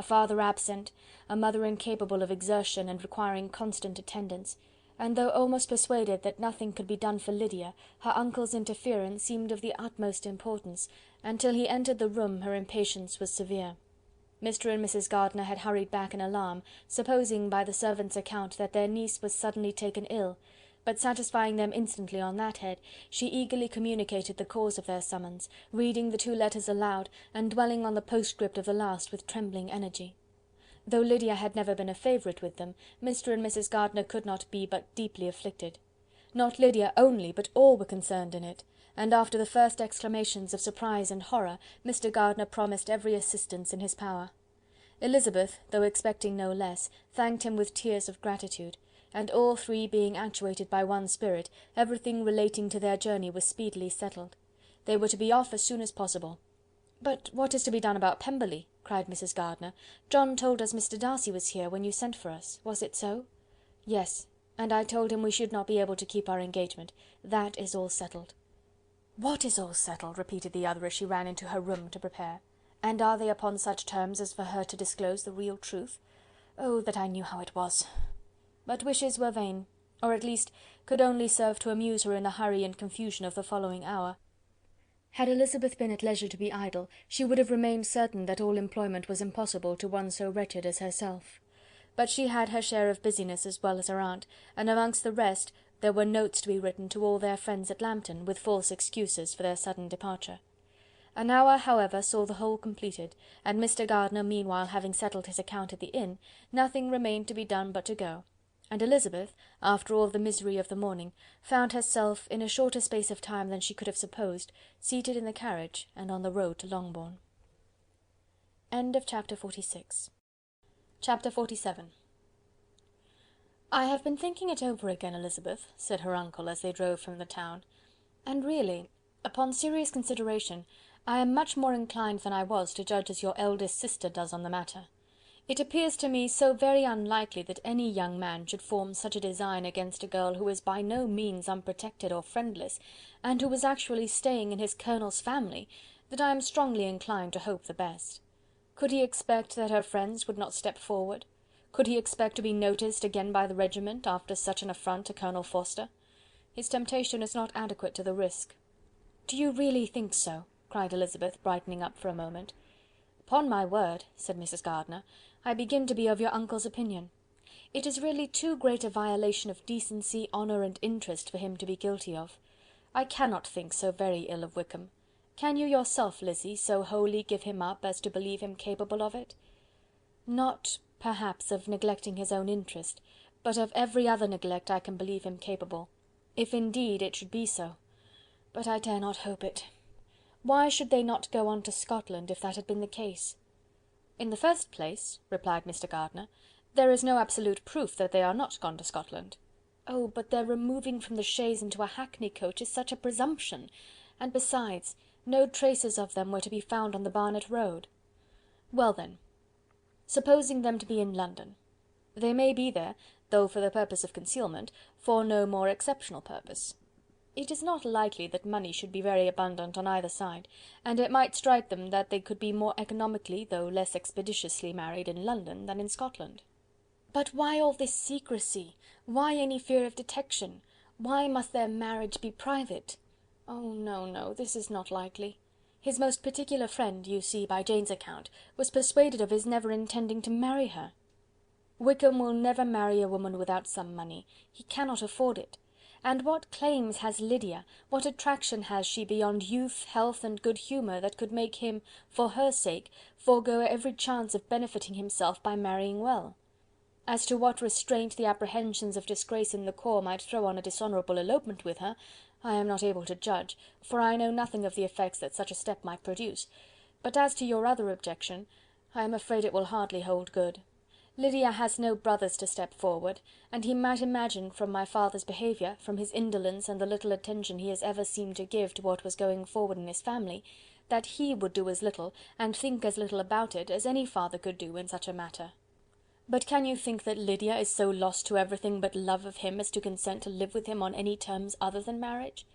a father absent, a mother incapable of exertion and requiring constant attendance, and though almost persuaded that nothing could be done for Lydia, her uncle's interference seemed of the utmost importance, and till he entered the room her impatience was severe. Mr and Mrs Gardiner had hurried back in alarm, supposing by the servant's account that their niece was suddenly taken ill, but satisfying them instantly on that head, she eagerly communicated the cause of their summons, reading the 2 letters aloud, and dwelling on the postscript of the last with trembling energy. Though Lydia had never been a favourite with them, Mr and Mrs Gardiner could not be but deeply afflicted. Not Lydia only, but all were concerned in it, and after the first exclamations of surprise and horror, Mr Gardiner promised every assistance in his power. Elizabeth, though expecting no less, thanked him with tears of gratitude, and all 3 being actuated by one spirit, everything relating to their journey was speedily settled. They were to be off as soon as possible. "But what is to be done about Pemberley?" cried Mrs Gardiner. "John told us Mr Darcy was here when you sent for us. Was it so?" "Yes, and I told him we should not be able to keep our engagement. That is all settled." "What is all settled?" repeated the other as she ran into her room to prepare. "And are they upon such terms as for her to disclose the real truth? Oh, that I knew how it was!" But wishes were vain, or at least could only serve to amuse her in the hurry and confusion of the following hour. Had Elizabeth been at leisure to be idle, she would have remained certain that all employment was impossible to one so wretched as herself. But she had her share of business as well as her aunt, and amongst the rest there were notes to be written to all their friends at Lambton, with false excuses for their sudden departure. An hour, however, saw the whole completed, and Mr Gardiner meanwhile having settled his account at the inn, nothing remained to be done but to go, and Elizabeth, after all the misery of the morning, found herself, in a shorter space of time than she could have supposed, seated in the carriage and on the road to Longbourn. Chapter 46. Chapter 47. "I have been thinking it over again, Elizabeth," said her uncle as they drove from the town, "and really, upon serious consideration, I am much more inclined than I was to judge as your eldest sister does on the matter. It appears to me so very unlikely that any young man should form such a design against a girl who is by no means unprotected or friendless, and who was actually staying in his colonel's family, that I am strongly inclined to hope the best. Could he expect that her friends would not step forward? Could he expect to be noticed again by the regiment, after such an affront to Colonel Forster? His temptation is not adequate to the risk." "Do you really think so?" cried Elizabeth, brightening up for a moment. "Upon my word," said Mrs Gardiner, "I begin to be of your uncle's opinion. It is really too great a violation of decency, honour, and interest for him to be guilty of. I cannot think so very ill of Wickham. Can you yourself, Lizzy, so wholly give him up as to believe him capable of it?" "Not, perhaps, of neglecting his own interest, but of every other neglect I can believe him capable, if indeed it should be so. But I dare not hope it. Why should they not go on to Scotland, if that had been the case?" "In the first place," replied Mr Gardiner, "there is no absolute proof that they are not gone to Scotland." "Oh, but their removing from the chaise into a hackney coach is such a presumption! And besides, no traces of them were to be found on the Barnet road." "Well then, supposing them to be in London. They may be there, though for the purpose of concealment, for no more exceptional purpose. It is not likely that money should be very abundant on either side, and it might strike them that they could be more economically, though less expeditiously married in London than in Scotland." "But why all this secrecy? Why any fear of detection? Why must their marriage be private? Oh no, no, this is not likely. His most particular friend, you see by Jane's account, was persuaded of his never intending to marry her. Wickham will never marry a woman without some money. He cannot afford it. And what claims has Lydia, what attraction has she beyond youth, health, and good humour, that could make him, for her sake, forego every chance of benefiting himself by marrying well? As to what restraint the apprehensions of disgrace in the corps might throw on a dishonourable elopement with her, I am not able to judge, for I know nothing of the effects that such a step might produce. But as to your other objection, I am afraid it will hardly hold good. Lydia has no brothers to step forward, and he might imagine from my father's behaviour, from his indolence and the little attention he has ever seemed to give to what was going forward in his family, that he would do as little, and think as little about it, as any father could do in such a matter. But can you think that Lydia is so lost to everything but love of him as to consent to live with him on any terms other than marriage?"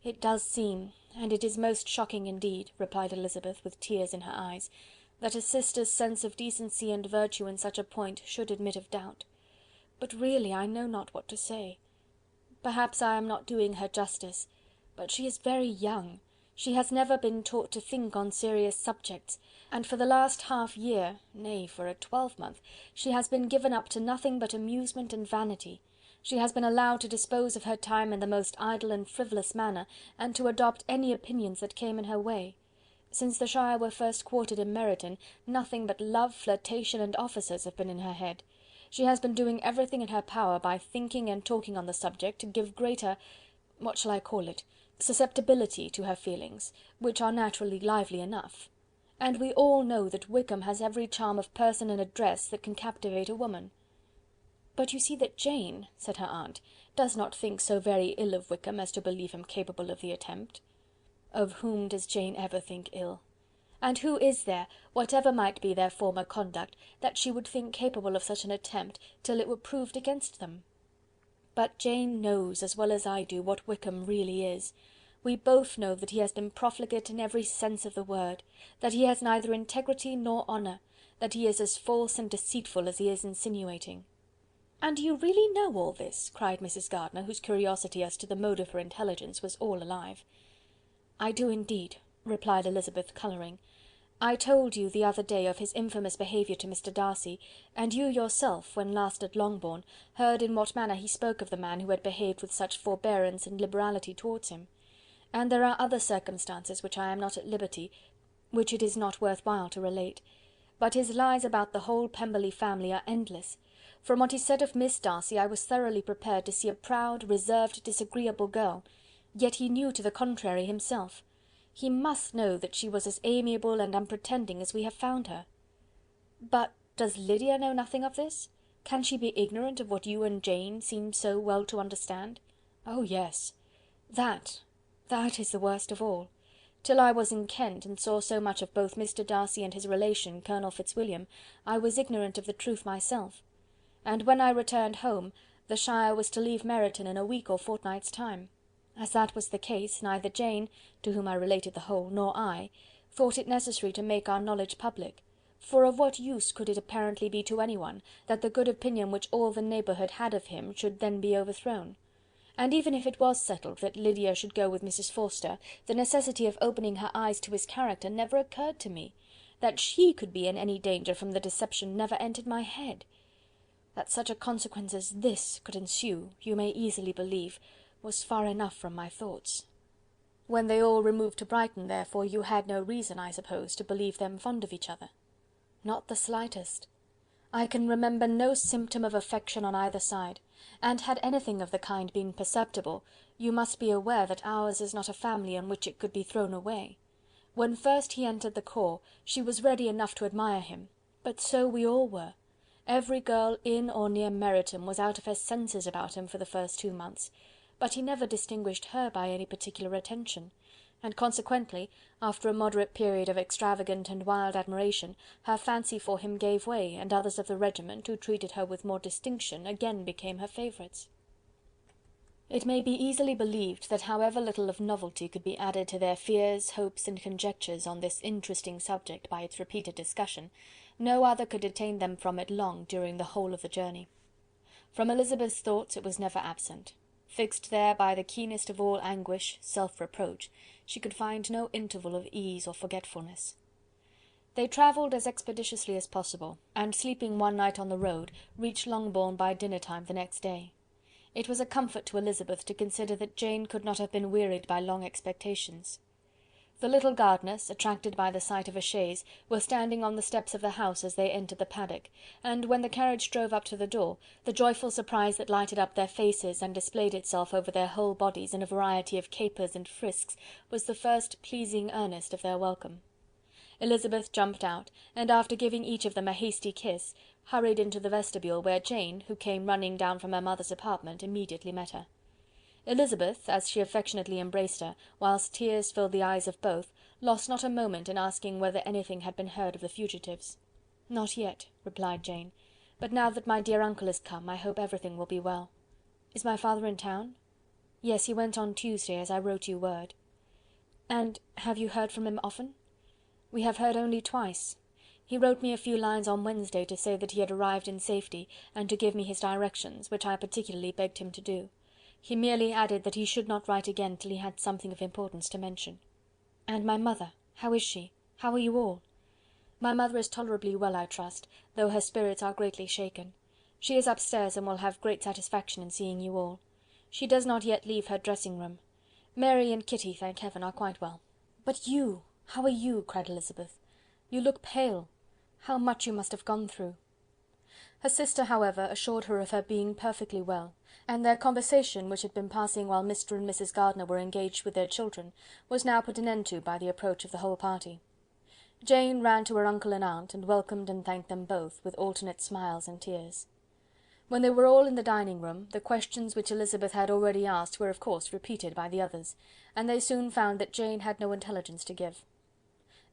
"It does seem, and it is most shocking indeed," replied Elizabeth, with tears in her eyes, that a sister's sense of decency and virtue in such a point should admit of doubt. But really I know not what to say. Perhaps I am not doing her justice, but she is very young. She has never been taught to think on serious subjects, and for the last half year, nay, for a twelvemonth, she has been given up to nothing but amusement and vanity. She has been allowed to dispose of her time in the most idle and frivolous manner, and to adopt any opinions that came in her way. Since the Shire were first quartered in Meryton, nothing but love, flirtation, and officers have been in her head. She has been doing everything in her power by thinking and talking on the subject to give greater, what shall I call it, susceptibility to her feelings, which are naturally lively enough. And we all know that Wickham has every charm of person and address that can captivate a woman. "But you see that Jane," said her aunt, "does not think so very ill of Wickham as to believe him capable of the attempt." "Of whom does Jane ever think ill? And who is there, whatever might be their former conduct, that she would think capable of such an attempt, till it were proved against them? But Jane knows, as well as I do, what Wickham really is. We both know that he has been profligate in every sense of the word, that he has neither integrity nor honour, that he is as false and deceitful as he is insinuating." "And you really know all this?" cried Mrs. Gardiner, whose curiosity as to the mode of her intelligence was all alive. "I do indeed," replied Elizabeth, colouring. "I told you the other day of his infamous behaviour to Mr. Darcy, and you yourself, when last at Longbourn, heard in what manner he spoke of the man who had behaved with such forbearance and liberality towards him. And there are other circumstances which I am not at liberty, which it is not worth while to relate. But his lies about the whole Pemberley family are endless. From what he said of Miss Darcy, I was thoroughly prepared to see a proud, reserved, disagreeable girl, yet he knew to the contrary himself. He must know that she was as amiable and unpretending as we have found her." "But does Lydia know nothing of this? Can she be ignorant of what you and Jane seem so well to understand?" "Oh, yes. That is the worst of all. Till I was in Kent, and saw so much of both Mr. Darcy and his relation, Colonel Fitzwilliam, I was ignorant of the truth myself. And when I returned home, the Shire was to leave Meryton in a week or fortnight's time. As that was the case, neither Jane, to whom I related the whole, nor I, thought it necessary to make our knowledge public, for of what use could it apparently be to anyone, that the good opinion which all the neighbourhood had of him should then be overthrown? And even if it was settled that Lydia should go with Mrs. Forster, the necessity of opening her eyes to his character never occurred to me. That she could be in any danger from the deception never entered my head. That such a consequence as this could ensue, you may easily believe, was far enough from my thoughts." "When they all removed to Brighton, therefore, you had no reason, I suppose, to believe them fond of each other?" "Not the slightest. I can remember no symptom of affection on either side, and had anything of the kind been perceptible, you must be aware that ours is not a family on which it could be thrown away. When first he entered the corps, she was ready enough to admire him, but so we all were. Every girl in or near Meryton was out of her senses about him for the first 2 months, but he never distinguished her by any particular attention, and consequently, after a moderate period of extravagant and wild admiration, her fancy for him gave way, and others of the regiment, who treated her with more distinction, again became her favourites." It may be easily believed that however little of novelty could be added to their fears, hopes, and conjectures on this interesting subject by its repeated discussion, no other could detain them from it long during the whole of the journey. From Elizabeth's thoughts it was never absent. Fixed there by the keenest of all anguish, self-reproach, she could find no interval of ease or forgetfulness. They travelled as expeditiously as possible, and sleeping one night on the road, reached Longbourn by dinner-time the next day. It was a comfort to Elizabeth to consider that Jane could not have been wearied by long expectations. The little Gardiners, attracted by the sight of a chaise, were standing on the steps of the house as they entered the paddock, and when the carriage drove up to the door, the joyful surprise that lighted up their faces and displayed itself over their whole bodies in a variety of capers and frisks was the first pleasing earnest of their welcome. Elizabeth jumped out, and after giving each of them a hasty kiss, hurried into the vestibule, where Jane, who came running down from her mother's apartment, immediately met her. Elizabeth, as she affectionately embraced her, whilst tears filled the eyes of both, lost not a moment in asking whether anything had been heard of the fugitives. "Not yet," replied Jane, "but now that my dear uncle has come, I hope everything will be well. Is my father in town?" "Yes, he went on Tuesday, as I wrote you word." "And have you heard from him often?" "We have heard only twice. He wrote me a few lines on Wednesday to say that he had arrived in safety, and to give me his directions, which I particularly begged him to do. He merely added that he should not write again till he had something of importance to mention. And my mother, how is she? How are you all? My mother is tolerably well, I trust, though her spirits are greatly shaken. She is upstairs, and will have great satisfaction in seeing you all. She does not yet leave her dressing-room. Mary and Kitty, thank heaven, are quite well. "But you, how are you?" cried Elizabeth. "You look pale. How much you must have gone through." Her sister, however, assured her of her being perfectly well, and their conversation, which had been passing while Mr and Mrs Gardiner were engaged with their children, was now put an end to by the approach of the whole party. Jane ran to her uncle and aunt, and welcomed and thanked them both, with alternate smiles and tears. When they were all in the dining-room, the questions which Elizabeth had already asked were of course repeated by the others, and they soon found that Jane had no intelligence to give.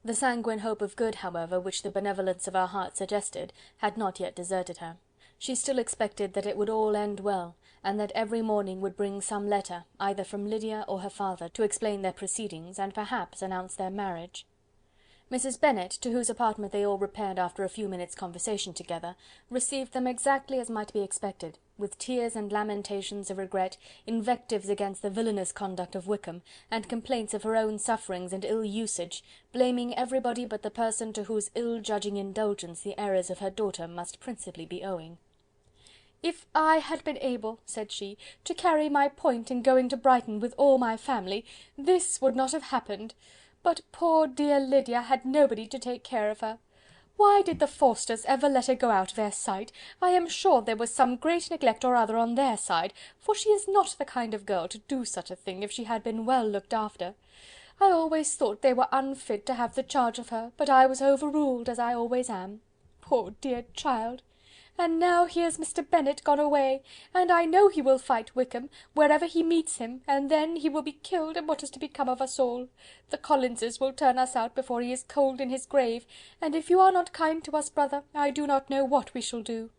The sanguine hope of good, however, which the benevolence of her heart suggested, had not yet deserted her. She still expected that it would all end well, and that every morning would bring some letter, either from Lydia or her father, to explain their proceedings, and perhaps announce their marriage. Mrs. Bennet, to whose apartment they all repaired after a few minutes' conversation together, received them exactly as might be expected, with tears and lamentations of regret, invectives against the villainous conduct of Wickham, and complaints of her own sufferings and ill usage, blaming everybody but the person to whose ill-judging indulgence the errors of her daughter must principally be owing. "If I had been able," said she, "to carry my point in going to Brighton with all my family, this would not have happened. But poor dear Lydia had nobody to take care of her. Why did the Forsters ever let her go out of their sight? I am sure there was some great neglect or other on their side, for she is not the kind of girl to do such a thing if she had been well looked after. I always thought they were unfit to have the charge of her, but I was overruled, as I always am. Poor dear child! And now here's Mr. Bennet gone away, and I know he will fight Wickham, wherever he meets him, and then he will be killed, and what is to become of us all? The Collinses will turn us out before he is cold in his grave, and if you are not kind to us, brother, I do not know what we shall do."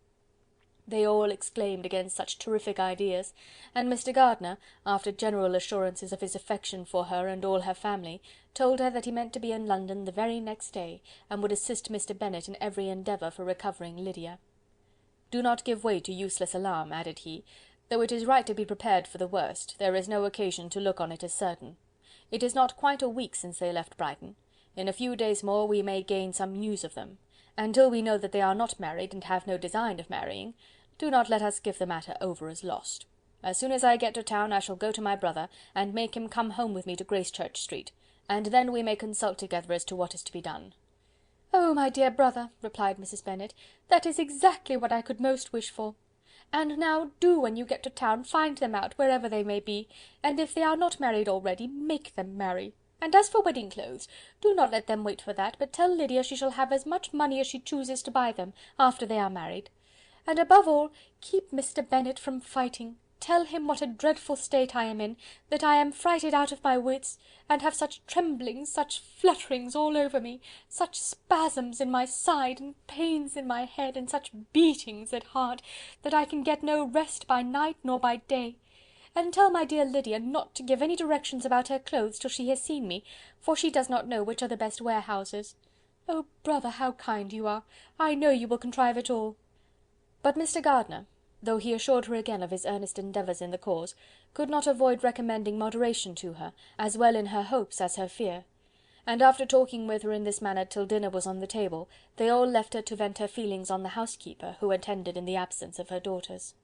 They all exclaimed against such terrific ideas, and Mr. Gardiner, after general assurances of his affection for her and all her family, told her that he meant to be in London the very next day, and would assist Mr. Bennet in every endeavour for recovering Lydia. "Do not give way to useless alarm," added he. "Though it is right to be prepared for the worst, there is no occasion to look on it as certain. It is not quite a week since they left Brighton. In a few days more we may gain some news of them, and till we know that they are not married, and have no design of marrying, do not let us give the matter over as lost. As soon as I get to town I shall go to my brother, and make him come home with me to Gracechurch Street, and then we may consult together as to what is to be done." "Oh, my dear brother," replied Mrs. Bennet, "that is exactly what I could most wish for. And now do, when you get to town, find them out, wherever they may be, and if they are not married already, make them marry. And as for wedding clothes, do not let them wait for that, but tell Lydia she shall have as much money as she chooses to buy them, after they are married. And above all, keep Mr. Bennet from fighting. Tell him what a dreadful state I am in, that I am frighted out of my wits, and have such tremblings, such flutterings all over me, such spasms in my side, and pains in my head, and such beatings at heart, that I can get no rest by night nor by day. And tell my dear Lydia not to give any directions about her clothes till she has seen me, for she does not know which are the best warehouses. Oh, brother, how kind you are! I know you will contrive it all." But Mr. Gardiner, though he assured her again of his earnest endeavours in the cause, could not avoid recommending moderation to her, as well in her hopes as her fear; and after talking with her in this manner till dinner was on the table, they all left her to vent her feelings on the housekeeper, who attended in the absence of her daughters.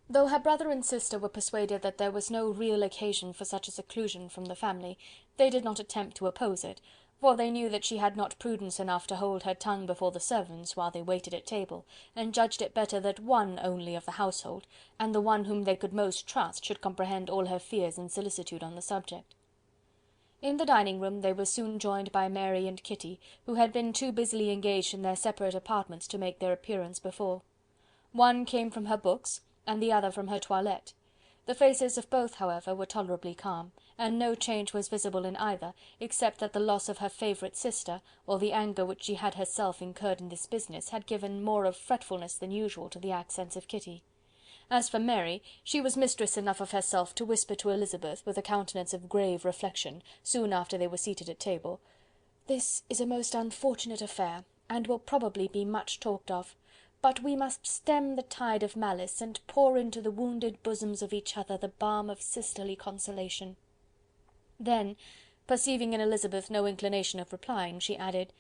Though her brother and sister were persuaded that there was no real occasion for such a seclusion from the family, they did not attempt to oppose it, for they knew that she had not prudence enough to hold her tongue before the servants while they waited at table, and judged it better that one only of the household, and the one whom they could most trust, should comprehend all her fears and solicitude on the subject. In the dining-room they were soon joined by Mary and Kitty, who had been too busily engaged in their separate apartments to make their appearance before. One came from her books, and the other from her toilette. The faces of both, however, were tolerably calm, and no change was visible in either, except that the loss of her favourite sister, or the anger which she had herself incurred in this business, had given more of fretfulness than usual to the accents of Kitty. As for Mary, she was mistress enough of herself to whisper to Elizabeth, with a countenance of grave reflection, soon after they were seated at table, "This is a most unfortunate affair, and will probably be much talked of, but we must stem the tide of malice, and pour into the wounded bosoms of each other the balm of sisterly consolation." Then, perceiving in Elizabeth no inclination of replying, she added,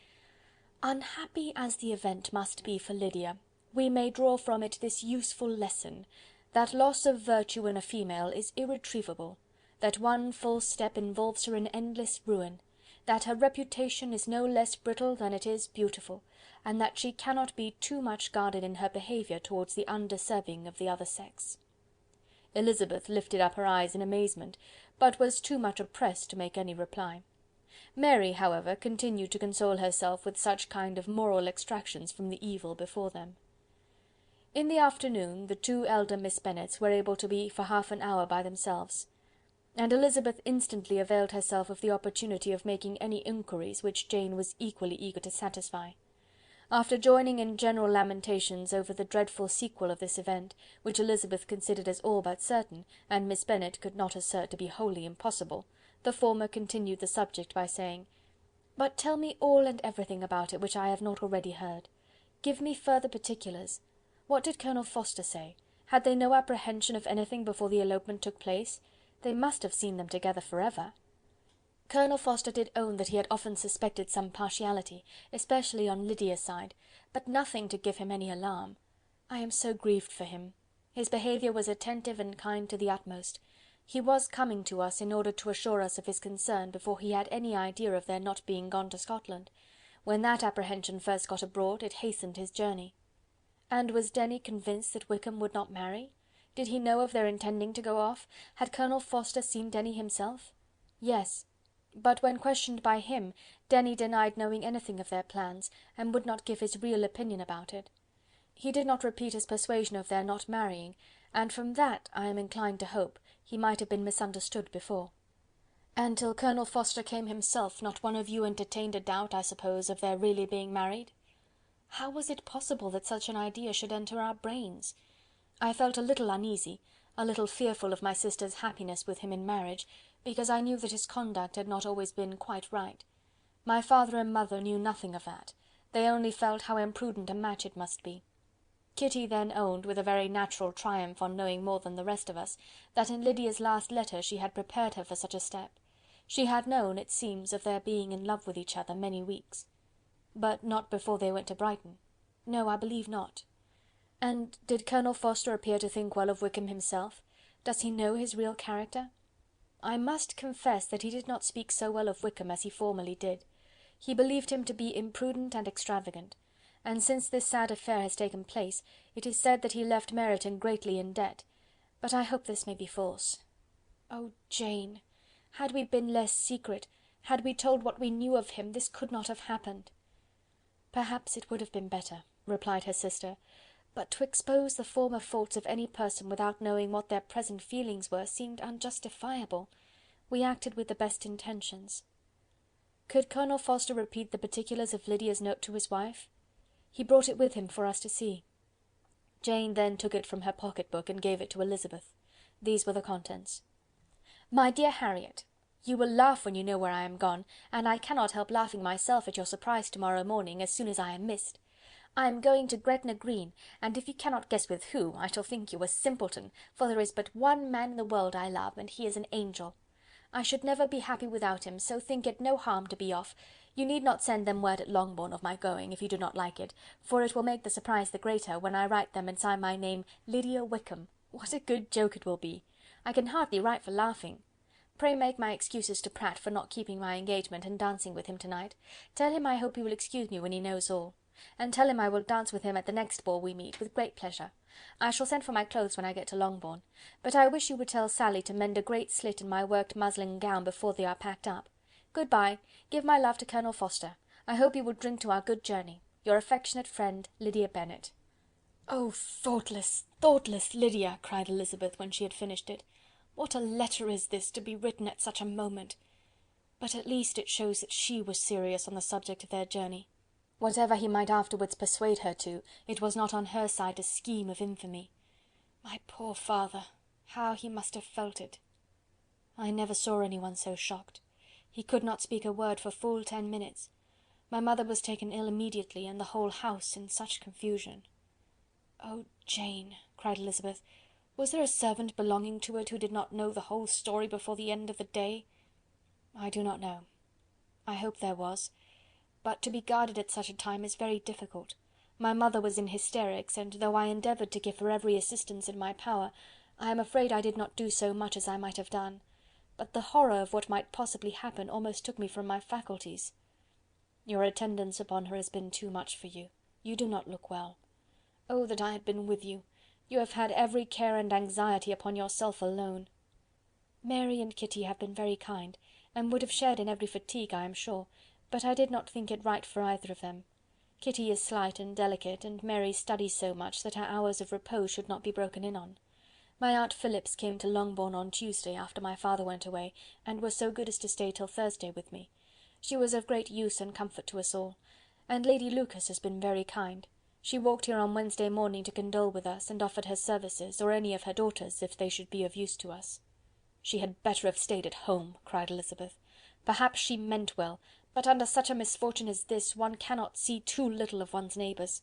"Unhappy as the event must be for Lydia, we may draw from it this useful lesson, that loss of virtue in a female is irretrievable, that one false step involves her in endless ruin, that her reputation is no less brittle than it is beautiful, and that she cannot be too much guarded in her behaviour towards the undeserving of the other sex." Elizabeth lifted up her eyes in amazement, but was too much oppressed to make any reply. Mary, however, continued to console herself with such kind of moral extractions from the evil before them. In the afternoon the two elder Miss Bennets were able to be for half an hour by themselves, and Elizabeth instantly availed herself of the opportunity of making any inquiries which Jane was equally eager to satisfy. After joining in general lamentations over the dreadful sequel of this event, which Elizabeth considered as all but certain, and Miss Bennet could not assert to be wholly impossible, the former continued the subject by saying, "But tell me all and everything about it which I have not already heard. Give me further particulars. What did Colonel Forster say? Had they no apprehension of anything before the elopement took place? They must have seen them together for ever." Colonel Forster did own that he had often suspected some partiality, especially on Lydia's side, but nothing to give him any alarm. I am so grieved for him. His behaviour was attentive and kind to the utmost. He was coming to us in order to assure us of his concern before he had any idea of their not being gone to Scotland. When that apprehension first got abroad, it hastened his journey. And was Denny convinced that Wickham would not marry? Did he know of their intending to go off? Had Colonel Forster seen Denny himself? Yes. But when questioned by him, Denny denied knowing anything of their plans, and would not give his real opinion about it. He did not repeat his persuasion of their not marrying, and from that, I am inclined to hope, he might have been misunderstood before. And till Colonel Forster came himself, not one of you entertained a doubt, I suppose, of their really being married? How was it possible that such an idea should enter our brains? I felt a little uneasy, a little fearful of my sister's happiness with him in marriage, because I knew that his conduct had not always been quite right. My father and mother knew nothing of that. They only felt how imprudent a match it must be. Kitty then owned, with a very natural triumph on knowing more than the rest of us, that in Lydia's last letter she had prepared her for such a step. She had known, it seems, of their being in love with each other many weeks. But not before they went to Brighton. No, I believe not. And did Colonel Forster appear to think well of Wickham himself? Does he know his real character? I must confess that he did not speak so well of Wickham as he formerly did. He believed him to be imprudent and extravagant, and since this sad affair has taken place, it is said that he left Meryton greatly in debt, but I hope this may be false. Oh, Jane! Had we been less secret, had we told what we knew of him, this could not have happened. Perhaps it would have been better, replied her sister, but to expose the former faults of any person without knowing what their present feelings were seemed unjustifiable. We acted with the best intentions. Could Colonel Forster repeat the particulars of Lydia's note to his wife? He brought it with him for us to see. Jane then took it from her pocket-book and gave it to Elizabeth. These were the contents. My dear Harriet, you will laugh when you know where I am gone, and I cannot help laughing myself at your surprise tomorrow morning, as soon as I am missed. I am going to Gretna Green, and if you cannot guess with who, I shall think you a simpleton, for there is but one man in the world I love, and he is an angel. I should never be happy without him, so think it no harm to be off. You need not send them word at Longbourn of my going, if you do not like it, for it will make the surprise the greater, when I write them and sign my name Lydia Wickham. What a good joke it will be! I can hardly write for laughing. Pray make my excuses to Pratt for not keeping my engagement and dancing with him tonight. Tell him I hope he will excuse me when he knows all. And tell him I will dance with him at the next ball we meet, with great pleasure. I shall send for my clothes when I get to Longbourn, but I wish you would tell Sally to mend a great slit in my worked muslin gown before they are packed up. Good-bye. Give my love to Colonel Forster. I hope he will drink to our good journey. Your affectionate friend, Lydia Bennet. Oh, thoughtless, thoughtless Lydia! cried Elizabeth, when she had finished it. What a letter is this, to be written at such a moment! But at least it shows that she was serious on the subject of their journey. Whatever he might afterwards persuade her to, it was not on her side a scheme of infamy. My poor father! How he must have felt it! I never saw anyone so shocked. He could not speak a word for full 10 minutes. My mother was taken ill immediately, and the whole house in such confusion." "Oh, Jane!" cried Elizabeth, "was there a servant belonging to it who did not know the whole story before the end of the day?" "I do not know. I hope there was, but to be guarded at such a time is very difficult. My mother was in hysterics, and though I endeavoured to give her every assistance in my power, I am afraid I did not do so much as I might have done. But the horror of what might possibly happen almost took me from my faculties." "Your attendance upon her has been too much for you. You do not look well. Oh, that I had been with you! You have had every care and anxiety upon yourself alone." "Mary and Kitty have been very kind, and would have shared in every fatigue, I am sure, but I did not think it right for either of them. Kitty is slight and delicate, and Mary studies so much that her hours of repose should not be broken in on. My aunt Phillips came to Longbourn on Tuesday, after my father went away, and was so good as to stay till Thursday with me. She was of great use and comfort to us all. And Lady Lucas has been very kind. She walked here on Wednesday morning to condole with us, and offered her services, or any of her daughters, if they should be of use to us." "She had better have stayed at home," cried Elizabeth. "Perhaps she meant well, but under such a misfortune as this, one cannot see too little of one's neighbours.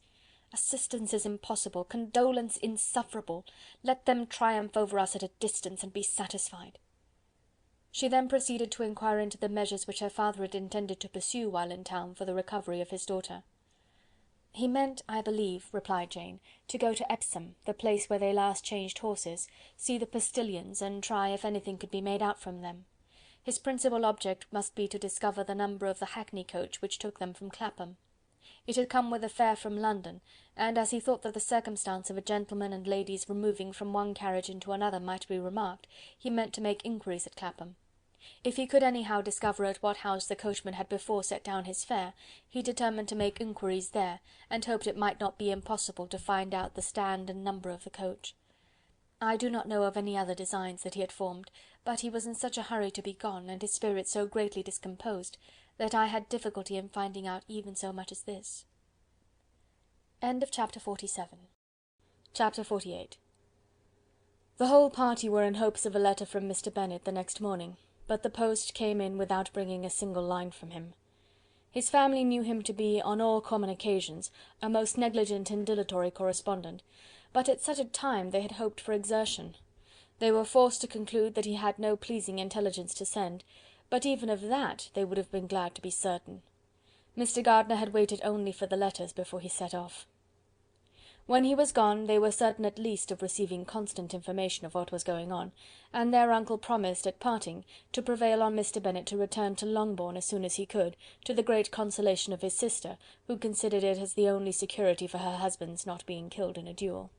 Assistance is impossible, condolence insufferable. Let them triumph over us at a distance, and be satisfied." She then proceeded to inquire into the measures which her father had intended to pursue while in town for the recovery of his daughter. "He meant, I believe," replied Jane, "to go to Epsom, the place where they last changed horses, see the postilions, and try if anything could be made out from them. His principal object must be to discover the number of the hackney coach which took them from Clapham. It had come with a fare from London, and as he thought that the circumstance of a gentleman and ladies removing from one carriage into another might be remarked, he meant to make inquiries at Clapham. If he could anyhow discover at what house the coachman had before set down his fare, he determined to make inquiries there, and hoped it might not be impossible to find out the stand and number of the coach. I do not know of any other designs that he had formed, but he was in such a hurry to be gone, and his spirits so greatly discomposed, that I had difficulty in finding out even so much as this." Chapter 47. Chapter 48. The whole party were in hopes of a letter from Mr. Bennet the next morning, but the post came in without bringing a single line from him. His family knew him to be, on all common occasions, a most negligent and dilatory correspondent, but at such a time they had hoped for exertion. They were forced to conclude that he had no pleasing intelligence to send, but even of that they would have been glad to be certain. Mr. Gardiner had waited only for the letters before he set off. When he was gone, they were certain at least of receiving constant information of what was going on, and their uncle promised, at parting, to prevail on Mr. Bennet to return to Longbourn as soon as he could, to the great consolation of his sister, who considered it as the only security for her husband's not being killed in a duel.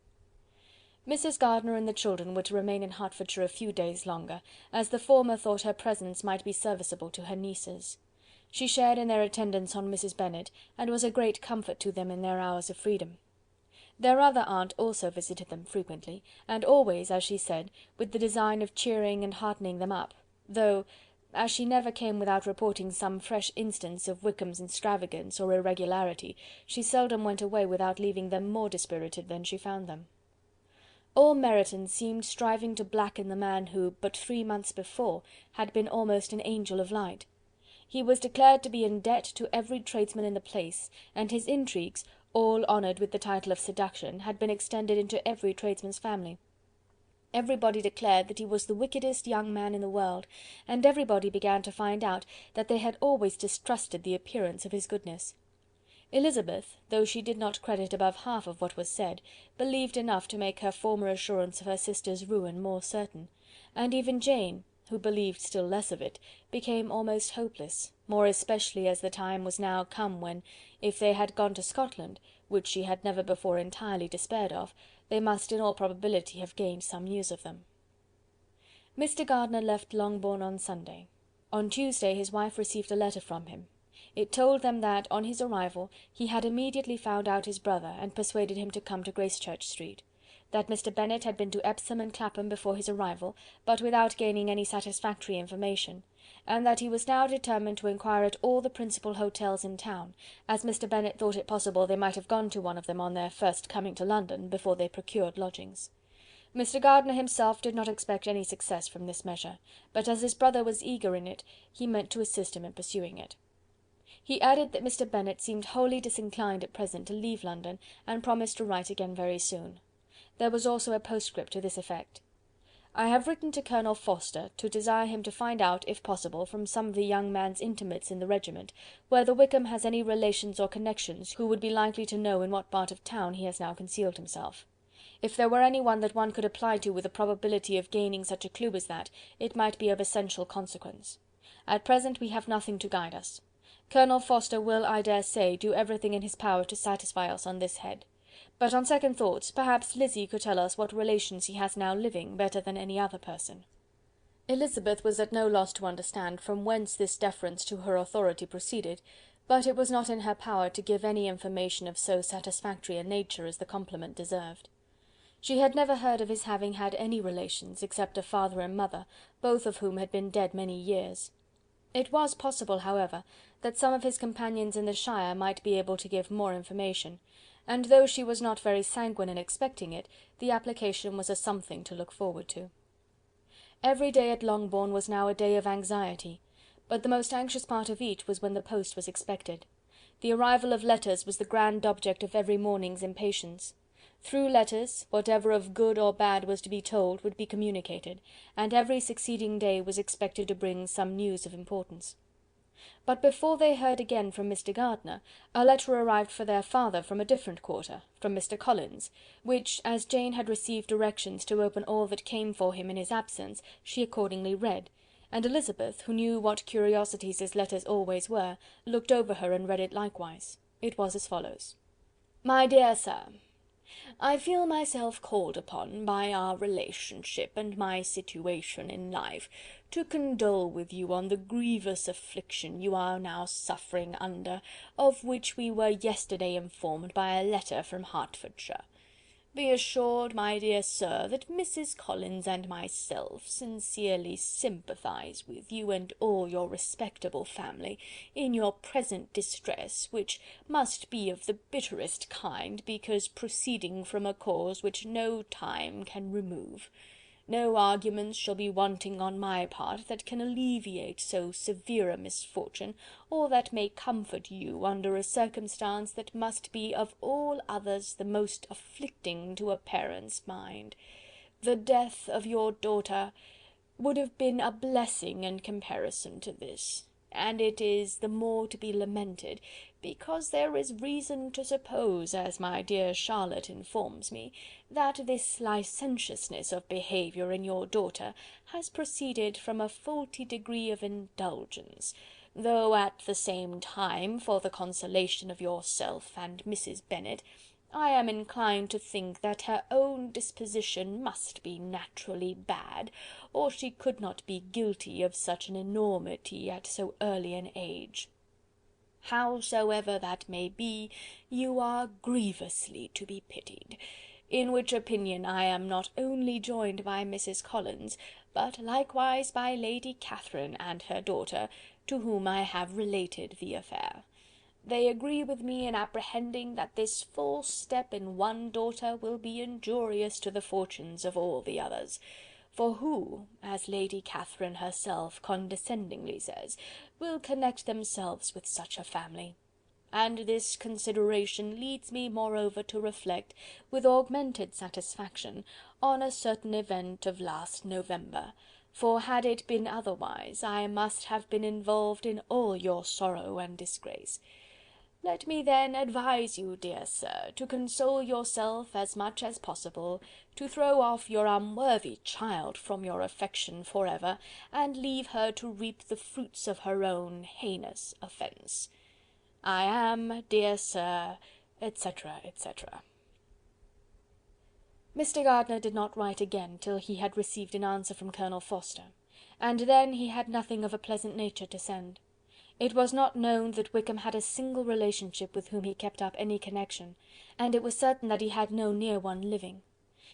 Mrs. Gardiner and the children were to remain in Hertfordshire a few days longer, as the former thought her presence might be serviceable to her nieces. She shared in their attendance on Mrs. Bennet, and was a great comfort to them in their hours of freedom. Their other aunt also visited them frequently, and always, as she said, with the design of cheering and heartening them up, though, as she never came without reporting some fresh instance of Wickham's extravagance or irregularity, she seldom went away without leaving them more dispirited than she found them. All Meryton seemed striving to blacken the man who, but 3 months before, had been almost an angel of light. He was declared to be in debt to every tradesman in the place, and his intrigues, all honoured with the title of seduction, had been extended into every tradesman's family. Everybody declared that he was the wickedest young man in the world, and everybody began to find out that they had always distrusted the appearance of his goodness. Elizabeth, though she did not credit above half of what was said, believed enough to make her former assurance of her sister's ruin more certain, and even Jane, who believed still less of it, became almost hopeless, more especially as the time was now come when, if they had gone to Scotland, which she had never before entirely despaired of, they must in all probability have gained some news of them. Mr. Gardiner left Longbourn on Sunday. On Tuesday his wife received a letter from him. It told them that, on his arrival, he had immediately found out his brother, and persuaded him to come to Gracechurch Street; that Mr. Bennet had been to Epsom and Clapham before his arrival, but without gaining any satisfactory information, and that he was now determined to inquire at all the principal hotels in town, as Mr. Bennet thought it possible they might have gone to one of them on their first coming to London, before they procured lodgings. Mr. Gardiner himself did not expect any success from this measure, but as his brother was eager in it, he meant to assist him in pursuing it. He added that Mr. Bennet seemed wholly disinclined at present to leave London, and promised to write again very soon. There was also a postscript to this effect: "I have written to Colonel Forster to desire him to find out, if possible, from some of the young man's intimates in the regiment, whether Wickham has any relations or connections who would be likely to know in what part of town he has now concealed himself. If there were any one that one could apply to with a probability of gaining such a clue as that, it might be of essential consequence. At present we have nothing to guide us. Colonel Forster will, I dare say, do everything in his power to satisfy us on this head. But on second thoughts, perhaps Lizzy could tell us what relations he has now living, better than any other person." Elizabeth was at no loss to understand from whence this deference to her authority proceeded, but it was not in her power to give any information of so satisfactory a nature as the compliment deserved. She had never heard of his having had any relations, except a father and mother, both of whom had been dead many years. It was possible, however, that some of his companions in the shire might be able to give more information, and though she was not very sanguine in expecting it, the application was a something to look forward to. Every day at Longbourn was now a day of anxiety, but the most anxious part of each was when the post was expected. The arrival of letters was the grand object of every morning's impatience. Through letters, whatever of good or bad was to be told would be communicated, and every succeeding day was expected to bring some news of importance. But before they heard again from Mr. Gardiner, a letter arrived for their father from a different quarter, from Mr. Collins, which, as Jane had received directions to open all that came for him in his absence, she accordingly read, and Elizabeth, who knew what curiosities his letters always were, looked over her and read it likewise. It was as follows: "My dear Sir, I feel myself called upon by our relationship and my situation in life to condole with you on the grievous affliction you are now suffering under, of which we were yesterday informed by a letter from Hertfordshire. Be assured, my dear sir, that Mrs. Collins and myself sincerely sympathise with you and all your respectable family in your present distress, which must be of the bitterest kind, because proceeding from a cause which no time can remove. No arguments shall be wanting on my part that can alleviate so severe a misfortune, or that may comfort you under a circumstance that must be of all others the most afflicting to a parent's mind. The death of your daughter would have been a blessing in comparison to this, and it is the more to be lamented, because there is reason to suppose, as my dear Charlotte informs me, that this licentiousness of behaviour in your daughter has proceeded from a faulty degree of indulgence, though at the same time, for the consolation of yourself and Mrs. Bennet, I am inclined to think that her own disposition must be naturally bad, or she could not be guilty of such an enormity at so early an age. Howsoever that may be, you are grievously to be pitied, in which opinion I am not only joined by Mrs. Collins, but likewise by Lady Catherine and her daughter, to whom I have related the affair. They agree with me in apprehending that this false step in one daughter will be injurious to the fortunes of all the others. For who, as Lady Catherine herself condescendingly says, will connect themselves with such a family? And this consideration leads me moreover to reflect, with augmented satisfaction, on a certain event of last November, for had it been otherwise, I must have been involved in all your sorrow and disgrace. Let me then advise you, dear sir, to console yourself as much as possible, to throw off your unworthy child from your affection for ever, and leave her to reap the fruits of her own heinous offence. I am, dear sir, etc., etc." Mr. Gardiner did not write again till he had received an answer from Colonel Forster, and then he had nothing of a pleasant nature to send. It was not known that Wickham had a single relationship with whom he kept up any connection, and it was certain that he had no near one living.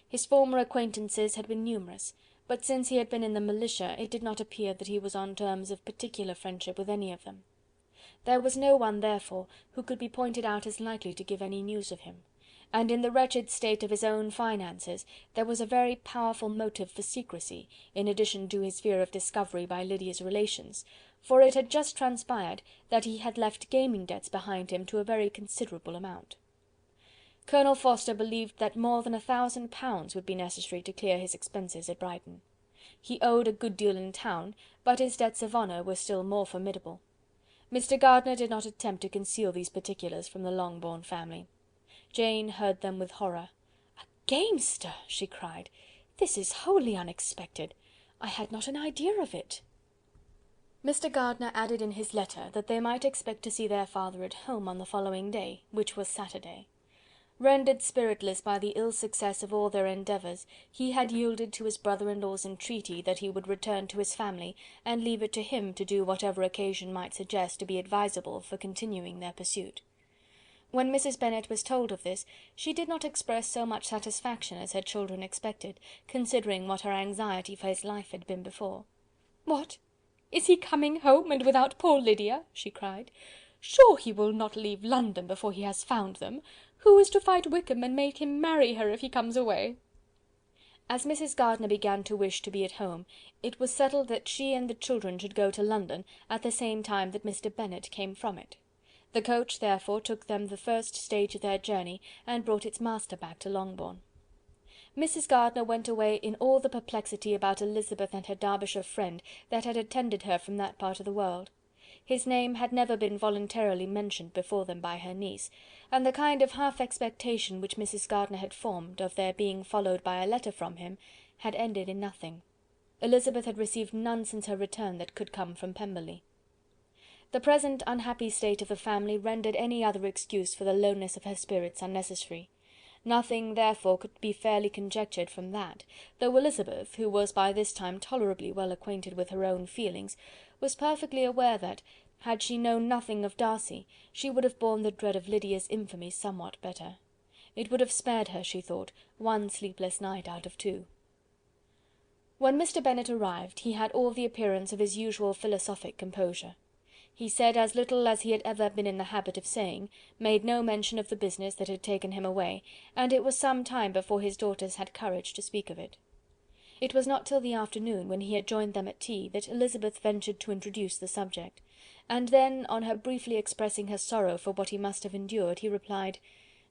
His former acquaintances had been numerous, but since he had been in the militia it did not appear that he was on terms of particular friendship with any of them. There was no one, therefore, who could be pointed out as likely to give any news of him, and in the wretched state of his own finances there was a very powerful motive for secrecy, in addition to his fear of discovery by Lydia's relations, for it had just transpired that he had left gaming debts behind him to a very considerable amount. Colonel Forster believed that more than £1,000 would be necessary to clear his expenses at Brighton. He owed a good deal in town, but his debts of honour were still more formidable. Mr. Gardiner did not attempt to conceal these particulars from the Longbourn family. Jane heard them with horror. "A gamester!" she cried. "This is wholly unexpected. I had not an idea of it." Mr. Gardiner added in his letter that they might expect to see their father at home on the following day, which was Saturday. Rendered spiritless by the ill success of all their endeavours, he had yielded to his brother-in-law's entreaty that he would return to his family, and leave it to him to do whatever occasion might suggest to be advisable for continuing their pursuit. When Mrs. Bennet was told of this, she did not express so much satisfaction as her children expected, considering what her anxiety for his life had been before. "What! Is he coming home, and without poor Lydia?" she cried. "Sure he will not leave London before he has found them. Who is to fight Wickham and make him marry her if he comes away?" As Mrs. Gardiner began to wish to be at home, it was settled that she and the children should go to London at the same time that Mr. Bennet came from it. The coach therefore took them the first stage of their journey, and brought its master back to Longbourn. Mrs. Gardiner went away in all the perplexity about Elizabeth and her Derbyshire friend that had attended her from that part of the world. His name had never been voluntarily mentioned before them by her niece, and the kind of half-expectation which Mrs. Gardiner had formed, of their being followed by a letter from him, had ended in nothing. Elizabeth had received none since her return that could come from Pemberley. The present unhappy state of the family rendered any other excuse for the lowness of her spirits unnecessary. Nothing, therefore, could be fairly conjectured from that, though Elizabeth, who was by this time tolerably well acquainted with her own feelings, was perfectly aware that, had she known nothing of Darcy, she would have borne the dread of Lydia's infamy somewhat better. It would have spared her, she thought, one sleepless night out of two. When Mr. Bennet arrived, he had all the appearance of his usual philosophic composure. He said as little as he had ever been in the habit of saying, made no mention of the business that had taken him away, and it was some time before his daughters had courage to speak of it. It was not till the afternoon, when he had joined them at tea, that Elizabeth ventured to introduce the subject, and then, on her briefly expressing her sorrow for what he must have endured, he replied,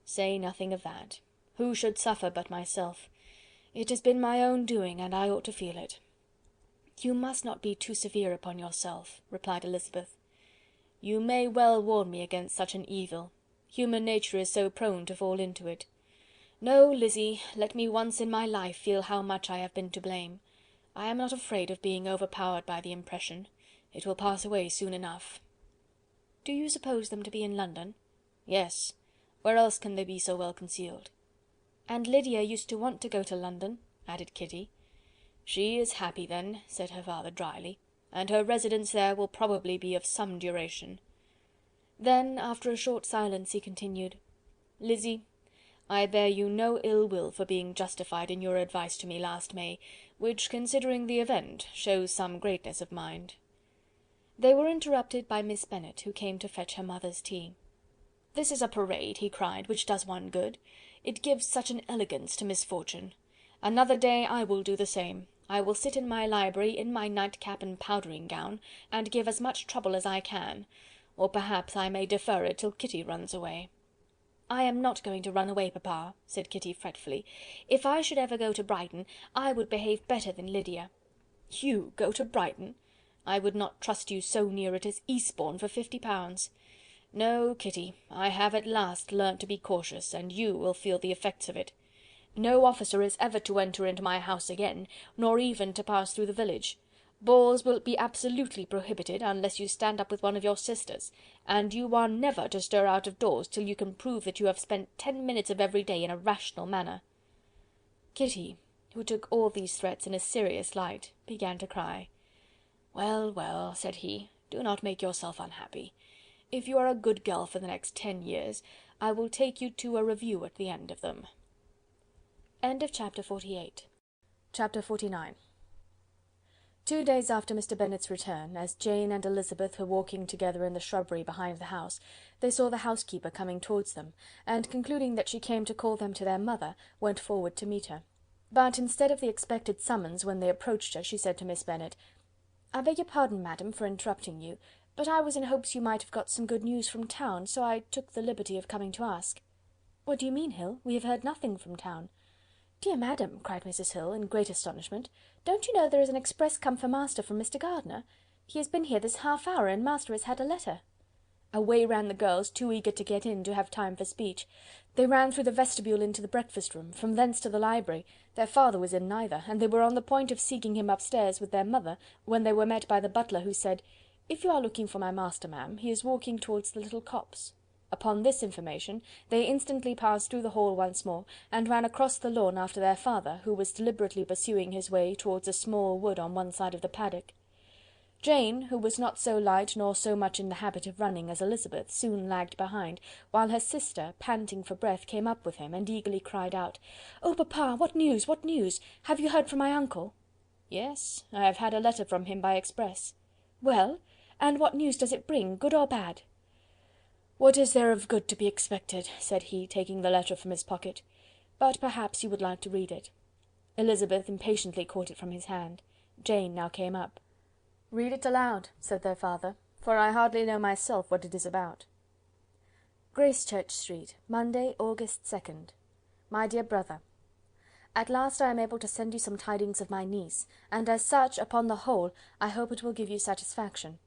"Say nothing of that. Who should suffer but myself? It has been my own doing, and I ought to feel it." "You must not be too severe upon yourself," replied Elizabeth. "You may well warn me against such an evil. Human nature is so prone to fall into it. No, Lizzy, let me once in my life feel how much I have been to blame. I am not afraid of being overpowered by the impression. It will pass away soon enough." "Do you suppose them to be in London?" "Yes. Where else can they be so well concealed?" "And Lydia used to want to go to London," added Kitty. "She is happy then," said her father drily, "and her residence there will probably be of some duration." Then, after a short silence, he continued, "Lizzy, I bear you no ill will for being justified in your advice to me last May, which, considering the event, shows some greatness of mind." They were interrupted by Miss Bennet, who came to fetch her mother's tea. "This is a parade," he cried, "which does one good. It gives such an elegance to misfortune. Another day I will do the same. I will sit in my library, in my nightcap and powdering gown, and give as much trouble as I can, or perhaps I may defer it till Kitty runs away." "I am not going to run away, papa," said Kitty fretfully. "If I should ever go to Brighton, I would behave better than Lydia." "You go to Brighton! I would not trust you so near it as Eastbourne for £50. No, Kitty, I have at last learnt to be cautious, and you will feel the effects of it. No officer is ever to enter into my house again, nor even to pass through the village. Balls will be absolutely prohibited, unless you stand up with one of your sisters, and you are never to stir out of doors till you can prove that you have spent 10 minutes of every day in a rational manner." Kitty, who took all these threats in a serious light, began to cry. "Well, well," said he, "do not make yourself unhappy. If you are a good girl for the next 10 years, I will take you to a review at the end of them." Chapter 48. Chapter 49. 2 days after Mr. Bennet's return, as Jane and Elizabeth were walking together in the shrubbery behind the house, they saw the housekeeper coming towards them, and concluding that she came to call them to their mother, went forward to meet her. But instead of the expected summons when they approached her, she said to Miss Bennet, "I beg your pardon, madam, for interrupting you, but I was in hopes you might have got some good news from town, so I took the liberty of coming to ask." "What do you mean, Hill? We have heard nothing from town." "Dear madam," cried Mrs. Hill, in great astonishment, "don't you know there is an express come for master from Mr. Gardiner? He has been here this half hour, and master has had a letter." Away ran the girls, too eager to get in to have time for speech. They ran through the vestibule into the breakfast room, from thence to the library. Their father was in neither, and they were on the point of seeking him upstairs with their mother, when they were met by the butler, who said, "If you are looking for my master, ma'am, he is walking towards the little copse." Upon this information, they instantly passed through the hall once more, and ran across the lawn after their father, who was deliberately pursuing his way towards a small wood on one side of the paddock. Jane, who was not so light nor so much in the habit of running as Elizabeth, soon lagged behind, while her sister, panting for breath, came up with him, and eagerly cried out, "Oh, papa, what news? What news? Have you heard from my uncle?" "Yes, I have had a letter from him by express." "Well, and what news does it bring, good or bad?" "What is there of good to be expected?" said he, taking the letter from his pocket. "But perhaps you would like to read it." Elizabeth impatiently caught it from his hand. Jane now came up. "Read it aloud," said their father, "for I hardly know myself what it is about." Gracechurch Street, Monday, August 2nd. My dear brother, at last I am able to send you some tidings of my niece, and as such, upon the whole, I hope it will give you satisfaction.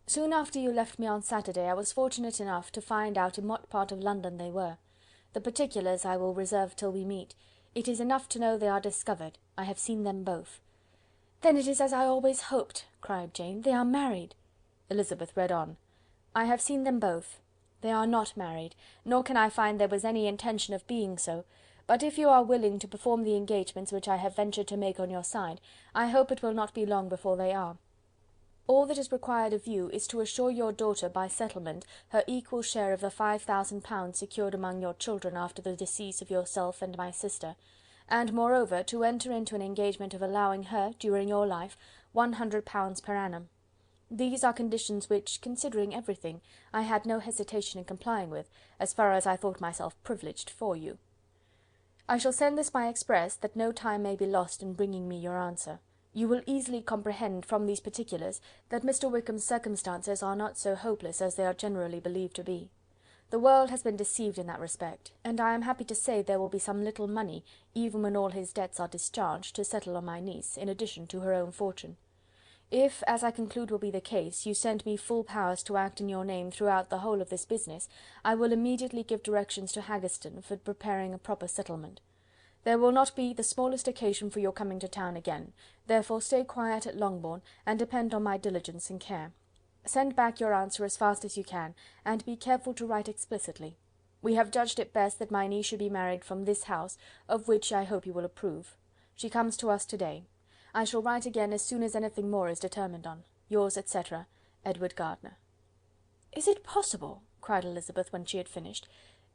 Soon after you left me on Saturday, I was fortunate enough to find out in what part of London they were. The particulars I will reserve till we meet. It is enough to know they are discovered. I have seen them both. "Then it is as I always hoped," cried Jane. "They are married." Elizabeth read on. "I have seen them both. They are not married, nor can I find there was any intention of being so, but if you are willing to perform the engagements which I have ventured to make on your side, I hope it will not be long before they are. All that is required of you is to assure your daughter by settlement her equal share of the £5000 secured among your children after the decease of yourself and my sister, and moreover to enter into an engagement of allowing her, during your life, £100 per annum. These are conditions which, considering everything, I had no hesitation in complying with, as far as I thought myself privileged for you. I shall send this by express, that no time may be lost in bringing me your answer. You will easily comprehend from these particulars that Mr. Wickham's circumstances are not so hopeless as they are generally believed to be. The world has been deceived in that respect, and I am happy to say there will be some little money, even when all his debts are discharged, to settle on my niece, in addition to her own fortune. If, as I conclude will be the case, you send me full powers to act in your name throughout the whole of this business, I will immediately give directions to Haggerston for preparing a proper settlement. There will not be the smallest occasion for your coming to town again, therefore stay quiet at Longbourn, and depend on my diligence and care. Send back your answer as fast as you can, and be careful to write explicitly. We have judged it best that my niece should be married from this house, of which I hope you will approve. She comes to us to-day. I shall write again as soon as anything more is determined on. Yours, etc., Edward Gardiner. "Is it possible?" cried Elizabeth, when she had finished.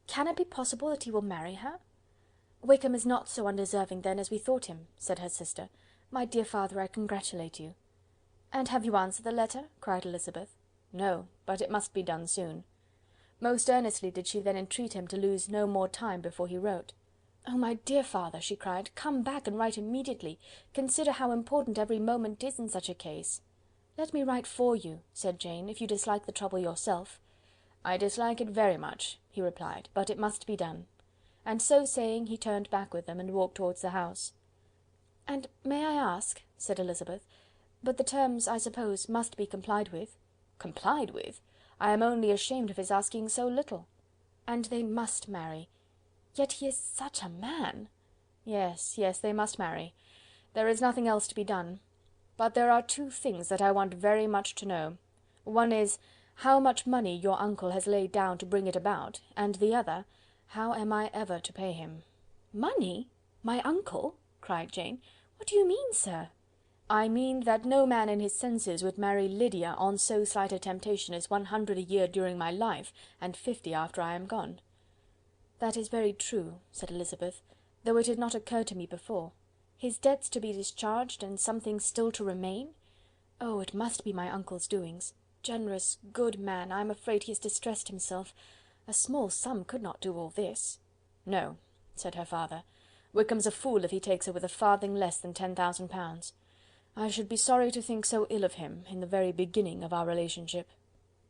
"Can it be possible that he will marry her?" "Wickham is not so undeserving, then, as we thought him," said her sister. "My dear father, I congratulate you." "And have you answered the letter?" cried Elizabeth. "No, but it must be done soon." Most earnestly did she then entreat him to lose no more time before he wrote. "Oh, my dear father," she cried, "come back and write immediately. Consider how important every moment is in such a case." "Let me write for you," said Jane, "if you dislike the trouble yourself." "I dislike it very much," he replied, "but it must be done." And so saying, he turned back with them, and walked towards the house. "And may I ask," said Elizabeth, "but the terms, I suppose, must be complied with?" "Complied with? I am only ashamed of his asking so little." "And they must marry. Yet he is such a man!" "Yes, yes, they must marry. There is nothing else to be done. But there are two things that I want very much to know. One is, how much money your uncle has laid down to bring it about, and the other, how am I ever to pay him?" "Money? My uncle?" cried Jane. "What do you mean, sir?" "I mean that no man in his senses would marry Lydia on so slight a temptation as 100 a year during my life, and 50 after I am gone." "That is very true," said Elizabeth, "though it had not occurred to me before. His debts to be discharged, and something still to remain! Oh, it must be my uncle's doings. Generous, good man, I am afraid he has distressed himself. A small sum could not do all this." "No," said her father. "Wickham's a fool if he takes her with a farthing less than £10,000. I should be sorry to think so ill of him in the very beginning of our relationship."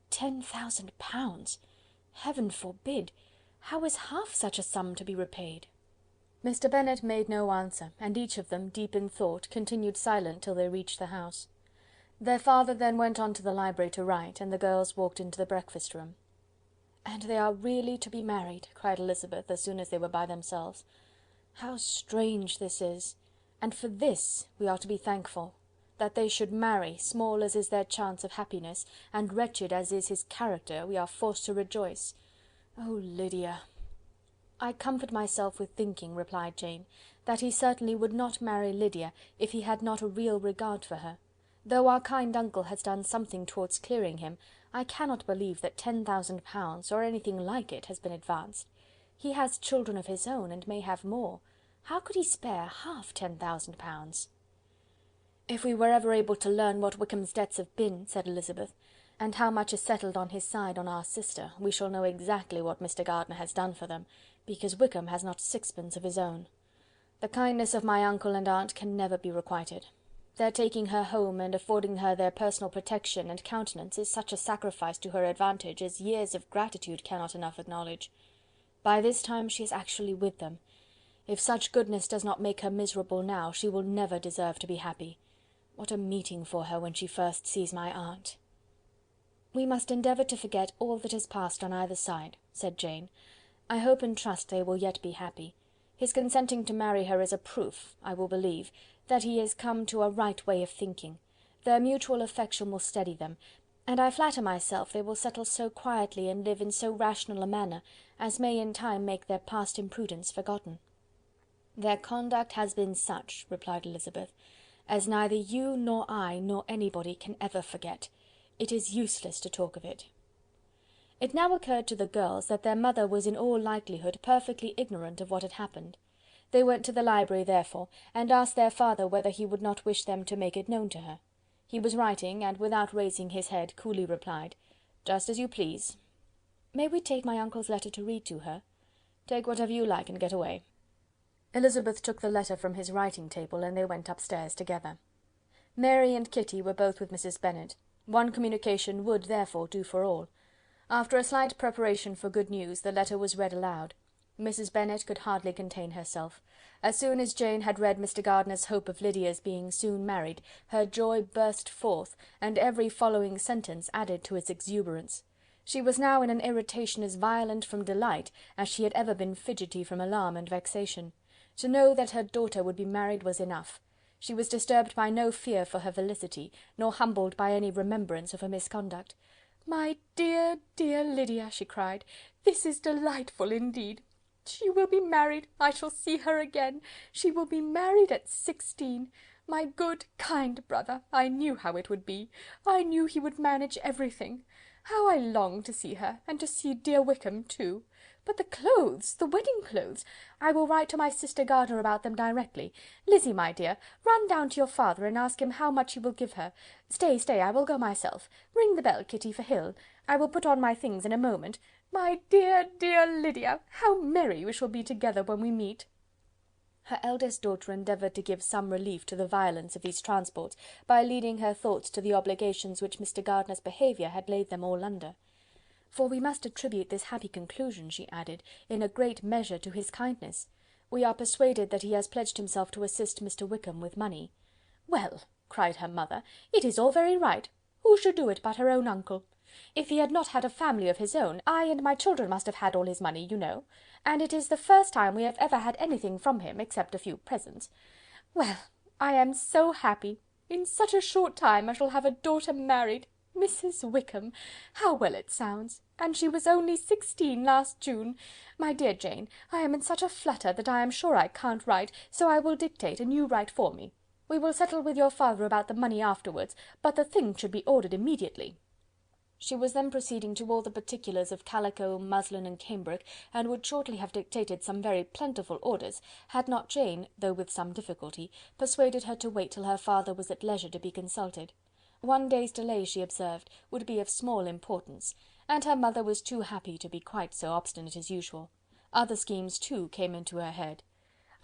£10,000! Heaven forbid! How is half such a sum to be repaid? Mr. Bennet made no answer, and each of them, deep in thought, continued silent till they reached the house. Their father then went on to the library to write, and the girls walked into the breakfast room. "And they are really to be married," cried Elizabeth, as soon as they were by themselves. "How strange this is! And for this we are to be thankful. That they should marry, small as is their chance of happiness, and wretched as is his character, we are forced to rejoice. Oh, Lydia!" "I comfort myself with thinking," replied Jane, "that he certainly would not marry Lydia if he had not a real regard for her. Though our kind uncle has done something towards clearing him, I cannot believe that £10,000, or anything like it, has been advanced. He has children of his own, and may have more. How could he spare half £10,000? "If we were ever able to learn what Wickham's debts have been," said Elizabeth, "and how much is settled on his side on our sister, we shall know exactly what Mr. Gardiner has done for them, because Wickham has not sixpence of his own. The kindness of my uncle and aunt can never be requited. Their taking her home and affording her their personal protection and countenance is such a sacrifice to her advantage as years of gratitude cannot enough acknowledge. By this time she is actually with them. If such goodness does not make her miserable now, she will never deserve to be happy. What a meeting for her when she first sees my aunt!" "We must endeavour to forget all that has passed on either side," said Jane. "I hope and trust they will yet be happy. His consenting to marry her is a proof, I will believe, that he is come to a right way of thinking. Their mutual affection will steady them, and I flatter myself they will settle so quietly and live in so rational a manner as may in time make their past imprudence forgotten." "Their conduct has been such," replied Elizabeth, "as neither you nor I nor anybody can ever forget. It is useless to talk of it." It now occurred to the girls that their mother was in all likelihood perfectly ignorant of what had happened. They went to the library, therefore, and asked their father whether he would not wish them to make it known to her. He was writing, and without raising his head, coolly replied, "Just as you please." "May we take my uncle's letter to read to her?" "Take whatever you like and get away." Elizabeth took the letter from his writing table, and they went upstairs together. Mary and Kitty were both with Mrs. Bennet. One communication would, therefore, do for all. After a slight preparation for good news, the letter was read aloud. Mrs. Bennet could hardly contain herself. As soon as Jane had read Mr. Gardiner's hope of Lydia's being soon married, her joy burst forth, and every following sentence added to its exuberance. She was now in an irritation as violent from delight as she had ever been fidgety from alarm and vexation. To know that her daughter would be married was enough. She was disturbed by no fear for her felicity, nor humbled by any remembrance of her misconduct. "My dear, dear Lydia," she cried, "this is delightful indeed! She will be married! I shall see her again! She will be married at 16! My good, kind brother! I knew how it would be! I knew he would manage everything! How I long to see her, and to see dear Wickham too! But the clothes, the wedding clothes! I will write to my sister Gardiner about them directly. Lizzy, my dear, run down to your father and ask him how much he will give her. Stay, stay, I will go myself. Ring the bell, Kitty, for Hill. I will put on my things in a moment. My dear, dear Lydia, how merry we shall be together when we meet!" Her eldest daughter endeavoured to give some relief to the violence of these transports by leading her thoughts to the obligations which Mr. Gardiner's behaviour had laid them all under. "For we must attribute this happy conclusion," she added, "in a great measure to his kindness. We are persuaded that he has pledged himself to assist Mr. Wickham with money." "Well," cried her mother, "it is all very right. Who should do it but her own uncle? If he had not had a family of his own, I and my children must have had all his money, you know, and it is the first time we have ever had anything from him, except a few presents. Well, I am so happy! In such a short time I shall have a daughter married. Mrs. Wickham! How well it sounds! And she was only 16 last June. My dear Jane, I am in such a flutter that I am sure I can't write, so I will dictate and you write for me. We will settle with your father about the money afterwards, but the things should be ordered immediately." She was then proceeding to all the particulars of calico, muslin, and cambric, and would shortly have dictated some very plentiful orders, had not Jane, though with some difficulty, persuaded her to wait till her father was at leisure to be consulted. One day's delay, she observed, would be of small importance, and her mother was too happy to be quite so obstinate as usual. Other schemes, too, came into her head.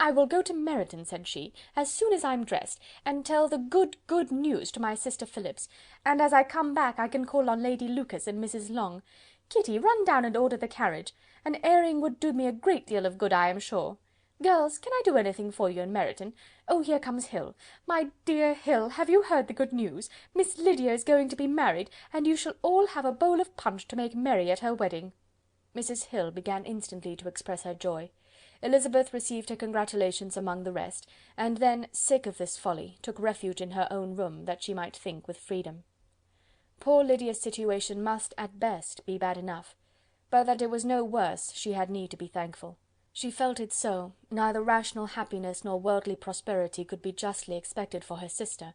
"I will go to Meryton," said she, "as soon as I'm dressed, and tell the good news to my sister Phillips, and as I come back I can call on Lady Lucas and Mrs. Long. Kitty, run down and order the carriage. An airing would do me a great deal of good, I am sure. Girls, can I do anything for you in Meryton? Oh, here comes Hill. My dear Hill, have you heard the good news? Miss Lydia is going to be married, and you shall all have a bowl of punch to make merry at her wedding." Mrs. Hill began instantly to express her joy. Elizabeth received her congratulations among the rest, and then, sick of this folly, took refuge in her own room, that she might think with freedom. Poor Lydia's situation must, at best, be bad enough, but that it was no worse she had need to be thankful. She felt it so, neither rational happiness nor worldly prosperity could be justly expected for her sister.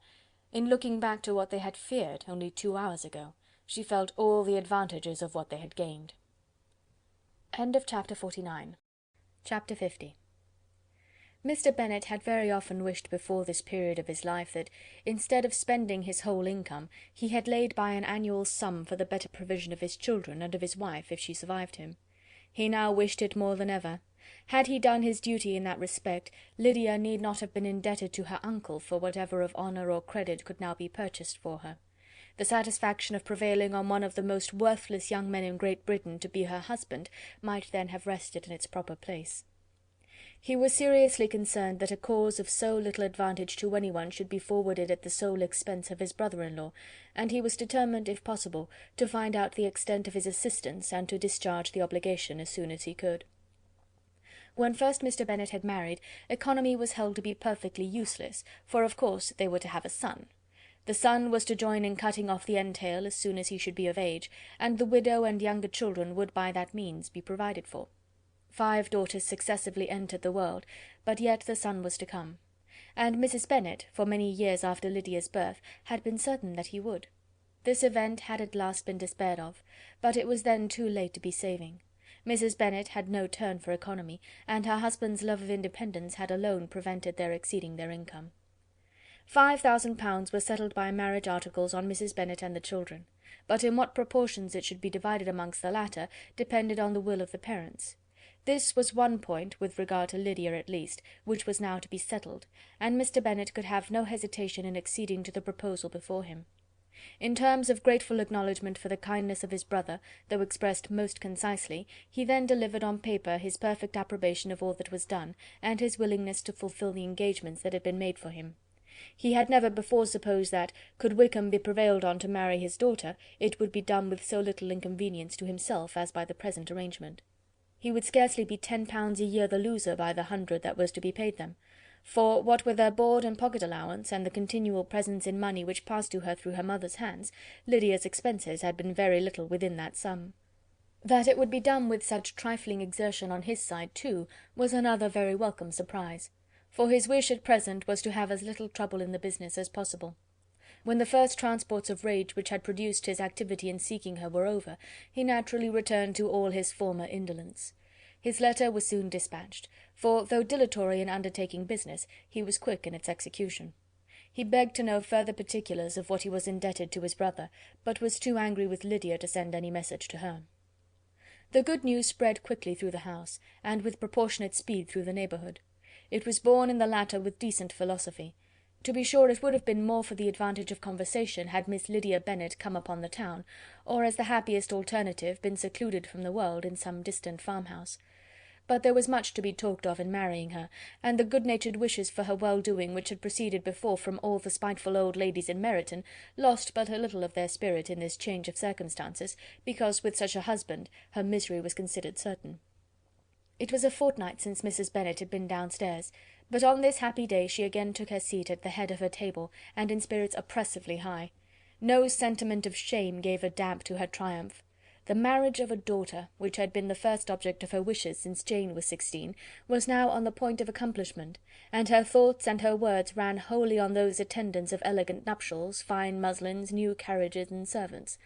In looking back to what they had feared only 2 hours ago, she felt all the advantages of what they had gained. End of chapter 49. Chapter 50. Mr. Bennet had very often wished before this period of his life that, instead of spending his whole income, he had laid by an annual sum for the better provision of his children and of his wife, if she survived him. He now wished it more than ever. Had he done his duty in that respect, Lydia need not have been indebted to her uncle for whatever of honour or credit could now be purchased for her. The satisfaction of prevailing on one of the most worthless young men in Great Britain to be her husband might then have rested in its proper place. He was seriously concerned that a cause of so little advantage to anyone should be forwarded at the sole expense of his brother-in-law, and he was determined, if possible, to find out the extent of his assistance, and to discharge the obligation as soon as he could. When first Mr. Bennet had married, economy was held to be perfectly useless, for of course they were to have a son. The son was to join in cutting off the entail as soon as he should be of age, and the widow and younger children would by that means be provided for. 5 daughters successively entered the world, but yet the son was to come. And Mrs. Bennet, for many years after Lydia's birth, had been certain that he would. This event had at last been despaired of, but it was then too late to be saving. Mrs. Bennet had no turn for economy, and her husband's love of independence had alone prevented their exceeding their income. £5,000 were settled by marriage articles on Mrs. Bennet and the children, but in what proportions it should be divided amongst the latter depended on the will of the parents. This was one point, with regard to Lydia at least, which was now to be settled, and Mr. Bennet could have no hesitation in acceding to the proposal before him. In terms of grateful acknowledgment for the kindness of his brother, though expressed most concisely, he then delivered on paper his perfect approbation of all that was done, and his willingness to fulfil the engagements that had been made for him. He had never before supposed that, could Wickham be prevailed on to marry his daughter, it would be done with so little inconvenience to himself as by the present arrangement. He would scarcely be £10 a year the loser by the 100 that was to be paid them, for, what with their board and pocket allowance, and the continual presents in money which passed to her through her mother's hands, Lydia's expenses had been very little within that sum. That it would be done with such trifling exertion on his side, too, was another very welcome surprise, for his wish at present was to have as little trouble in the business as possible. When the first transports of rage which had produced his activity in seeking her were over, he naturally returned to all his former indolence. His letter was soon dispatched, for, though dilatory in undertaking business, he was quick in its execution. He begged to know further particulars of what he was indebted to his brother, but was too angry with Lydia to send any message to her. The good news spread quickly through the house, and with proportionate speed through the neighbourhood. It was borne in the latter with decent philosophy. To be sure, it would have been more for the advantage of conversation had Miss Lydia Bennet come upon the town, or, as the happiest alternative, been secluded from the world in some distant farmhouse. But there was much to be talked of in marrying her, and the good-natured wishes for her well-doing which had proceeded before from all the spiteful old ladies in Meryton lost but a little of their spirit in this change of circumstances, because with such a husband her misery was considered certain. It was a fortnight since Mrs. Bennet had been downstairs, but on this happy day she again took her seat at the head of her table, and in spirits oppressively high. No sentiment of shame gave a damp to her triumph. The marriage of a daughter, which had been the first object of her wishes since Jane was 16, was now on the point of accomplishment, and her thoughts and her words ran wholly on those attendants of elegant nuptials, fine muslins, new carriages, and servants.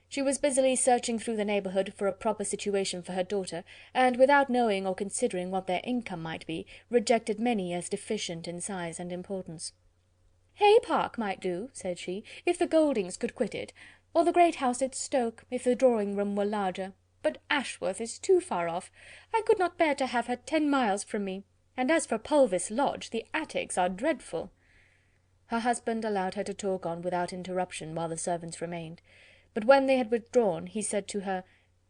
She was busily searching through the neighbourhood for a proper situation for her daughter, and, without knowing or considering what their income might be, rejected many as deficient in size and importance. "Hay Park might do," said she, "if the Gouldings could quit it, or the great house at Stoke, if the drawing-room were larger, but Ashworth is too far off. I could not bear to have her 10 miles from me, and as for Pulvis Lodge, the attics are dreadful." Her husband allowed her to talk on without interruption while the servants remained, but when they had withdrawn, he said to her,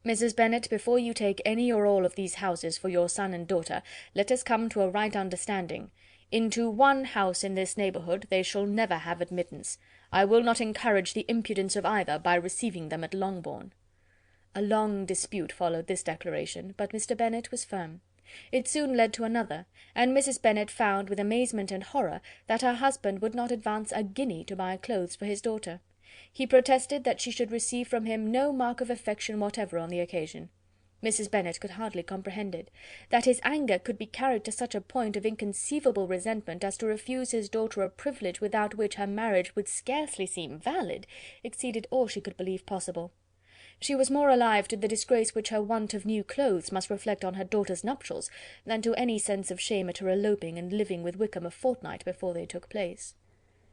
"Mrs. Bennet, before you take any or all of these houses for your son and daughter, let us come to a right understanding. Into one house in this neighbourhood they shall never have admittance. I will not encourage the impudence of either by receiving them at Longbourn." A long dispute followed this declaration, but Mr. Bennet was firm. It soon led to another, and Mrs. Bennet found with amazement and horror that her husband would not advance a guinea to buy clothes for his daughter. He protested that she should receive from him no mark of affection whatever on the occasion. Mrs. Bennet could hardly comprehend it. That his anger could be carried to such a point of inconceivable resentment as to refuse his daughter a privilege without which her marriage would scarcely seem valid, exceeded all she could believe possible. She was more alive to the disgrace which her want of new clothes must reflect on her daughter's nuptials, than to any sense of shame at her eloping and living with Wickham a fortnight before they took place.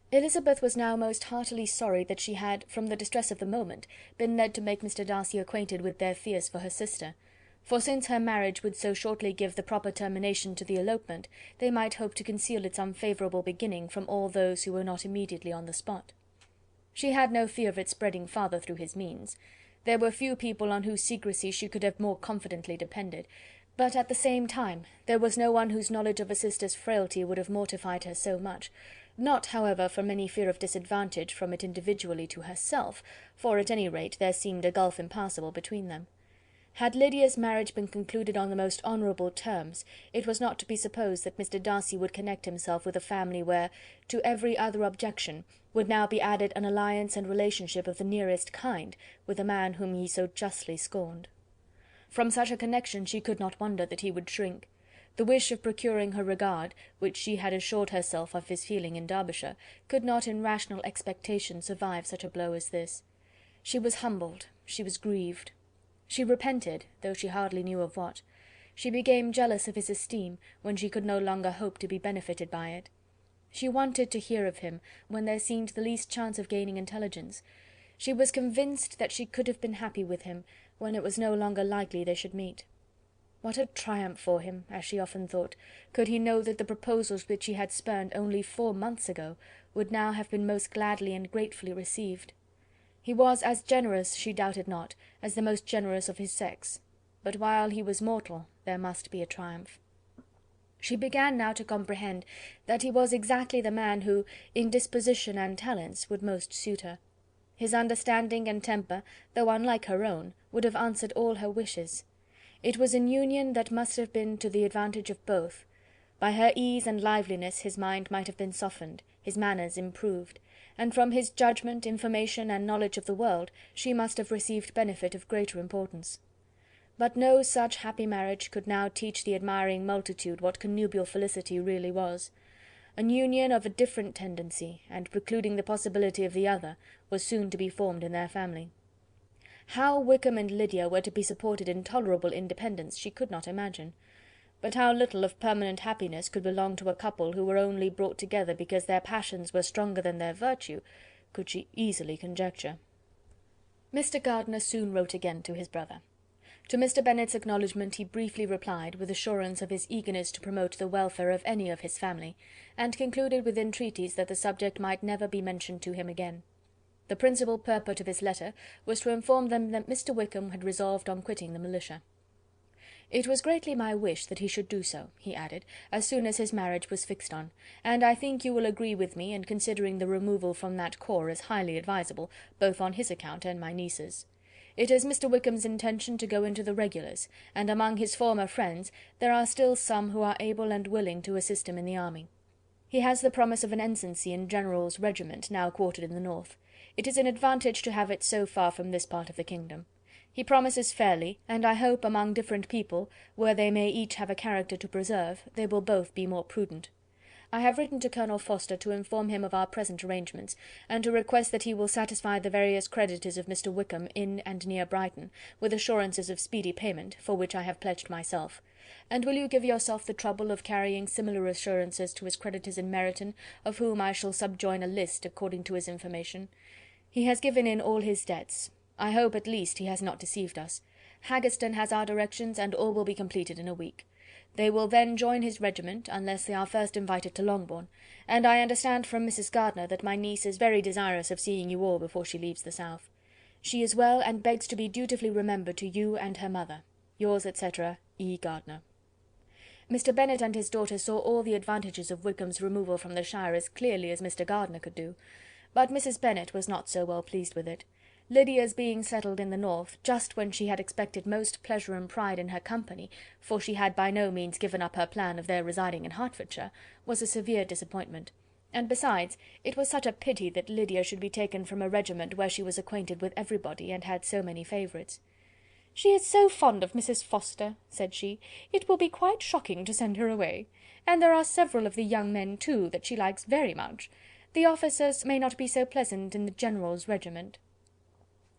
Elizabeth was now most heartily sorry that she had, from the distress of the moment, been led to make Mr. Darcy acquainted with their fears for her sister, for since her marriage would so shortly give the proper termination to the elopement, they might hope to conceal its unfavourable beginning from all those who were not immediately on the spot. She had no fear of its spreading farther through his means. There were few people on whose secrecy she could have more confidently depended, but at the same time there was no one whose knowledge of a sister's frailty would have mortified her so much, not, however, from any fear of disadvantage from it individually to herself, for at any rate there seemed a gulf impassable between them. Had Lydia's marriage been concluded on the most honourable terms, it was not to be supposed that Mr. Darcy would connect himself with a family where, to every other objection, would now be added an alliance and relationship of the nearest kind with a man whom he so justly scorned. From such a connection she could not wonder that he would shrink. The wish of procuring her regard, which she had assured herself of his feeling in Derbyshire, could not in rational expectation survive such a blow as this. She was humbled, she was grieved. She repented, though she hardly knew of what. She became jealous of his esteem, when she could no longer hope to be benefited by it. She wanted to hear of him, when there seemed the least chance of gaining intelligence. She was convinced that she could have been happy with him, when it was no longer likely they should meet. What a triumph for him, as she often thought, could he know that the proposals which he had spurned only 4 months ago would now have been most gladly and gratefully received. He was as generous, she doubted not, as the most generous of his sex, but while he was mortal there must be a triumph. She began now to comprehend that he was exactly the man who, in disposition and talents, would most suit her. His understanding and temper, though unlike her own, would have answered all her wishes. It was an union that must have been to the advantage of both. By her ease and liveliness his mind might have been softened, his manners improved, and from his judgment, information, and knowledge of the world, she must have received benefit of greater importance. But no such happy marriage could now teach the admiring multitude what connubial felicity really was. An union of a different tendency, and precluding the possibility of the other, was soon to be formed in their family. How Wickham and Lydia were to be supported in tolerable independence she could not imagine. But how little of permanent happiness could belong to a couple who were only brought together because their passions were stronger than their virtue, could she easily conjecture. Mr. Gardiner soon wrote again to his brother. To Mr. Bennet's acknowledgment he briefly replied, with assurance of his eagerness to promote the welfare of any of his family, and concluded with entreaties that the subject might never be mentioned to him again. The principal purport of his letter was to inform them that Mr. Wickham had resolved on quitting the militia. It was greatly my wish that he should do so, he added, as soon as his marriage was fixed on, and I think you will agree with me in considering the removal from that corps as highly advisable, both on his account and my niece's. It is Mr. Wickham's intention to go into the regulars, and among his former friends there are still some who are able and willing to assist him in the army. He has the promise of an ensigncy in General's regiment, now quartered in the north. It is an advantage to have it so far from this part of the kingdom. He promises fairly, and I hope among different people, where they may each have a character to preserve, they will both be more prudent. I have written to Colonel Forster to inform him of our present arrangements, and to request that he will satisfy the various creditors of Mr. Wickham in and near Brighton, with assurances of speedy payment, for which I have pledged myself. And will you give yourself the trouble of carrying similar assurances to his creditors in Meryton, of whom I shall subjoin a list according to his information? He has given in all his debts. I hope at least he has not deceived us. Haggerston has our directions, and all will be completed in a week. They will then join his regiment, unless they are first invited to Longbourn, and I understand from Mrs. Gardiner that my niece is very desirous of seeing you all before she leaves the south. She is well, and begs to be dutifully remembered to you and her mother. Yours, etc., E. Gardiner. Mr. Bennet and his daughter saw all the advantages of Wickham's removal from the shire as clearly as Mr. Gardiner could do, but Mrs. Bennet was not so well pleased with it. Lydia's being settled in the north, just when she had expected most pleasure and pride in her company, for she had by no means given up her plan of their residing in Hertfordshire, was a severe disappointment. And besides, it was such a pity that Lydia should be taken from a regiment where she was acquainted with everybody, and had so many favourites. "She is so fond of Mrs. Forster," said she, "it will be quite shocking to send her away. And there are several of the young men, too, that she likes very much. The officers may not be so pleasant in the General's regiment."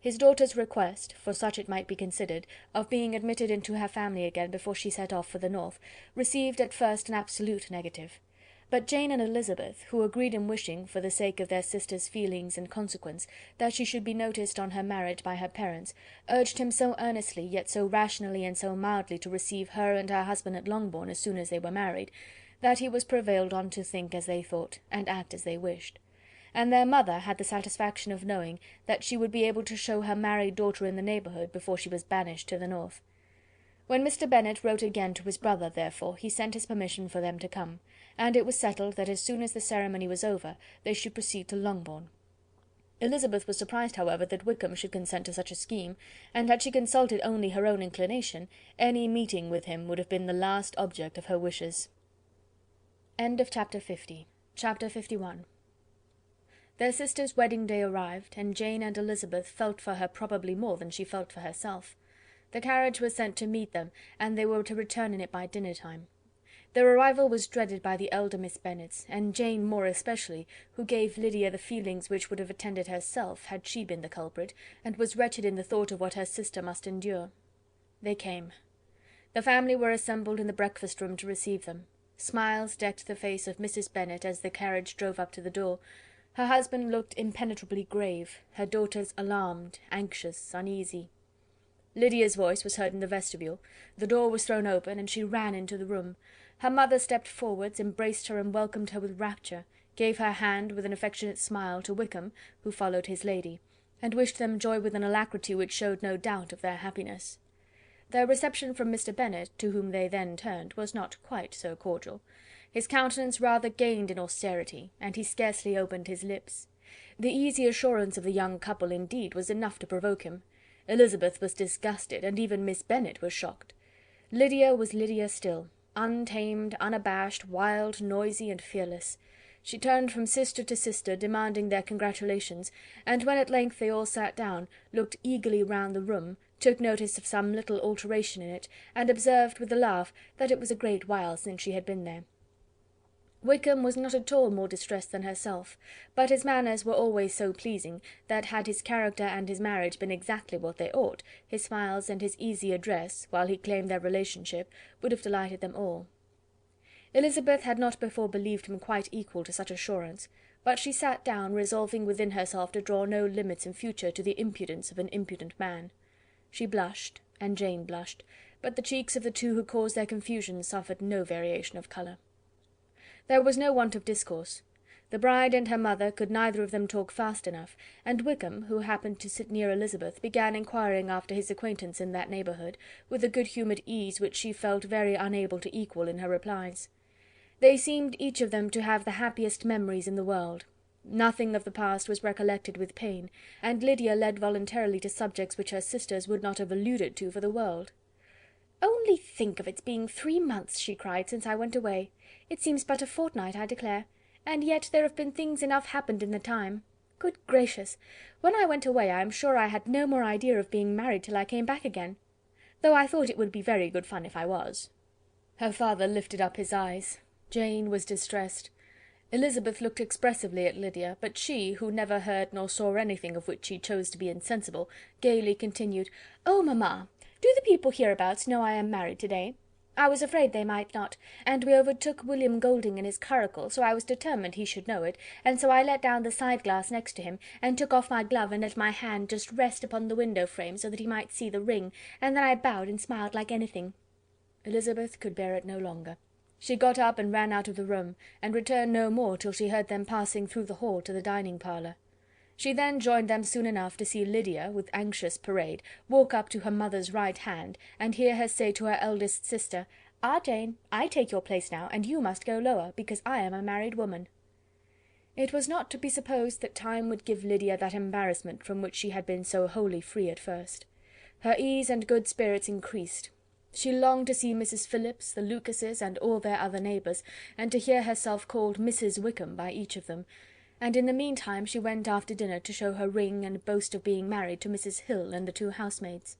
His daughter's request, for such it might be considered, of being admitted into her family again before she set off for the north, received at first an absolute negative. But Jane and Elizabeth, who agreed in wishing, for the sake of their sister's feelings and consequence, that she should be noticed on her marriage by her parents, urged him so earnestly, yet so rationally and so mildly, to receive her and her husband at Longbourn as soon as they were married, that he was prevailed on to think as they thought, and act as they wished. And their mother had the satisfaction of knowing that she would be able to show her married daughter in the neighbourhood before she was banished to the north. When Mr. Bennet wrote again to his brother, therefore, he sent his permission for them to come, and it was settled that as soon as the ceremony was over they should proceed to Longbourn. Elizabeth was surprised, however, that Wickham should consent to such a scheme, and had she consulted only her own inclination, any meeting with him would have been the last object of her wishes. End of chapter 50. Chapter 51. Their sister's wedding day arrived, and Jane and Elizabeth felt for her probably more than she felt for herself. The carriage was sent to meet them, and they were to return in it by dinner time. Their arrival was dreaded by the elder Miss Bennets, and Jane more especially, who gave Lydia the feelings which would have attended herself had she been the culprit, and was wretched in the thought of what her sister must endure. They came. The family were assembled in the breakfast-room to receive them. Smiles decked the face of Mrs. Bennet as the carriage drove up to the door. Her husband looked impenetrably grave, her daughters alarmed, anxious, uneasy. Lydia's voice was heard in the vestibule, the door was thrown open, and she ran into the room. Her mother stepped forwards, embraced her, and welcomed her with rapture, gave her hand with an affectionate smile to Wickham, who followed his lady, and wished them joy with an alacrity which showed no doubt of their happiness. Their reception from Mr. Bennet, to whom they then turned, was not quite so cordial. His countenance rather gained in austerity, and he scarcely opened his lips. The easy assurance of the young couple, indeed, was enough to provoke him. Elizabeth was disgusted, and even Miss Bennet was shocked. Lydia was Lydia still, untamed, unabashed, wild, noisy, and fearless. She turned from sister to sister, demanding their congratulations, and when at length they all sat down, looked eagerly round the room, took notice of some little alteration in it, and observed with a laugh that it was a great while since she had been there. Wickham was not at all more distressed than herself, but his manners were always so pleasing, that had his character and his marriage been exactly what they ought, his smiles and his easy address, while he claimed their relationship, would have delighted them all. Elizabeth had not before believed him quite equal to such assurance, but she sat down, resolving within herself to draw no limits in future to the impudence of an impudent man. She blushed, and Jane blushed, but the cheeks of the two who caused their confusion suffered no variation of colour. There was no want of discourse. The bride and her mother could neither of them talk fast enough, and Wickham, who happened to sit near Elizabeth, began inquiring after his acquaintance in that neighbourhood, with a good-humoured ease which she felt very unable to equal in her replies. They seemed each of them to have the happiest memories in the world. Nothing of the past was recollected with pain, and Lydia led voluntarily to subjects which her sisters would not have alluded to for the world. "Only think of its being 3 months," she cried, "since I went away. It seems but a fortnight, I declare, and yet there have been things enough happened in the time. Good gracious! When I went away I am sure I had no more idea of being married till I came back again, though I thought it would be very good fun if I was." Her father lifted up his eyes. Jane was distressed. Elizabeth looked expressively at Lydia, but she, who never heard nor saw anything of which she chose to be insensible, gaily continued, "Oh, mamma! Do the people hereabouts know I am married to-day? I was afraid they might not, and we overtook William Golding in his curricle, so I was determined he should know it, and so I let down the side-glass next to him, and took off my glove and let my hand just rest upon the window-frame, so that he might see the ring, and then I bowed and smiled like anything." Elizabeth could bear it no longer. She got up and ran out of the room, and returned no more till she heard them passing through the hall to the dining-parlour. She then joined them soon enough to see Lydia, with anxious parade, walk up to her mother's right hand, and hear her say to her eldest sister, "Ah, Jane, I take your place now, and you must go lower, because I am a married woman." It was not to be supposed that time would give Lydia that embarrassment from which she had been so wholly free at first. Her ease and good spirits increased. She longed to see Mrs. Phillips, the Lucases, and all their other neighbours, and to hear herself called Mrs. Wickham by each of them, and in the meantime she went after dinner to show her ring and boast of being married to Mrs. Hill and the two housemaids.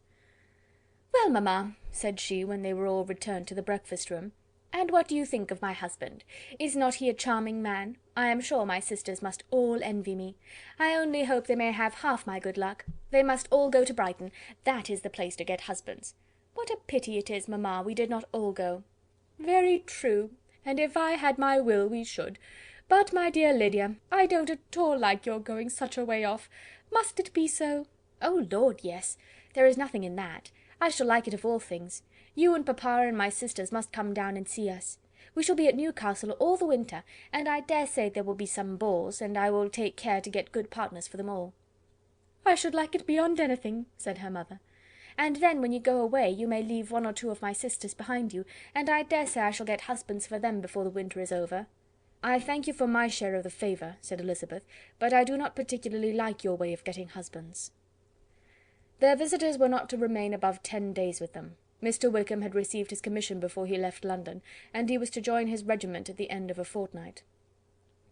"Well, mamma," said she, when they were all returned to the breakfast-room, "and what do you think of my husband? Is not he a charming man? I am sure my sisters must all envy me. I only hope they may have half my good luck. They must all go to Brighton. That is the place to get husbands. What a pity it is, mamma, we did not all go." "Very true, and if I had my will we should. But, my dear Lydia, I don't at all like your going such a way off. Must it be so?" "Oh, Lord, yes. There is nothing in that. I shall like it of all things. You and papa and my sisters must come down and see us. We shall be at Newcastle all the winter, and I dare say there will be some balls, and I will take care to get good partners for them all." "I should like it beyond anything," said her mother. "And then, when you go away, you may leave one or two of my sisters behind you, and I dare say I shall get husbands for them before the winter is over." "I thank you for my share of the favour," said Elizabeth, "but I do not particularly like your way of getting husbands." Their visitors were not to remain above 10 days with them. Mr. Wickham had received his commission before he left London, and he was to join his regiment at the end of a fortnight.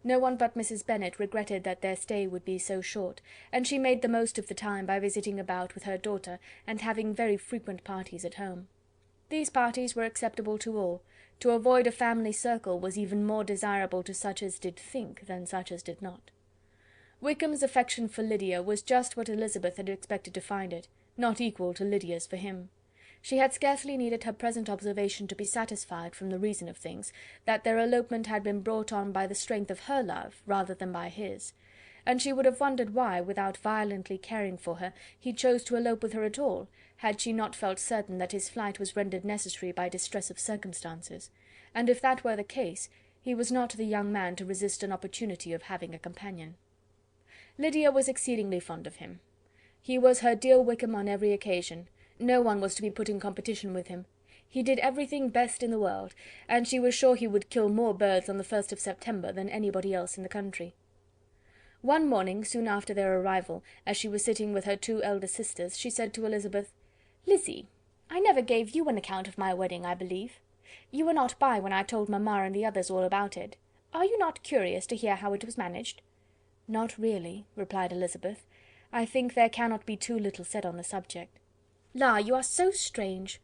No one but Mrs. Bennet regretted that their stay would be so short, and she made the most of the time by visiting about with her daughter, and having very frequent parties at home. These parties were acceptable to all. To avoid a family circle was even more desirable to such as did think than such as did not. Wickham's affection for Lydia was just what Elizabeth had expected to find it, not equal to Lydia's for him. She had scarcely needed her present observation to be satisfied, from the reason of things, that their elopement had been brought on by the strength of her love rather than by his, and she would have wondered why, without violently caring for her, he chose to elope with her at all, had she not felt certain that his flight was rendered necessary by distress of circumstances, and if that were the case, he was not the young man to resist an opportunity of having a companion. Lydia was exceedingly fond of him. He was her dear Wickham on every occasion. No one was to be put in competition with him. He did everything best in the world, and she was sure he would kill more birds on the 1st of September than anybody else in the country. One morning, soon after their arrival, as she was sitting with her two elder sisters, she said to Elizabeth, "Lizzy, I never gave you an account of my wedding, I believe. You were not by when I told mamma and the others all about it. Are you not curious to hear how it was managed?" "Not really," replied Elizabeth. "I think there cannot be too little said on the subject." "La, you are so strange!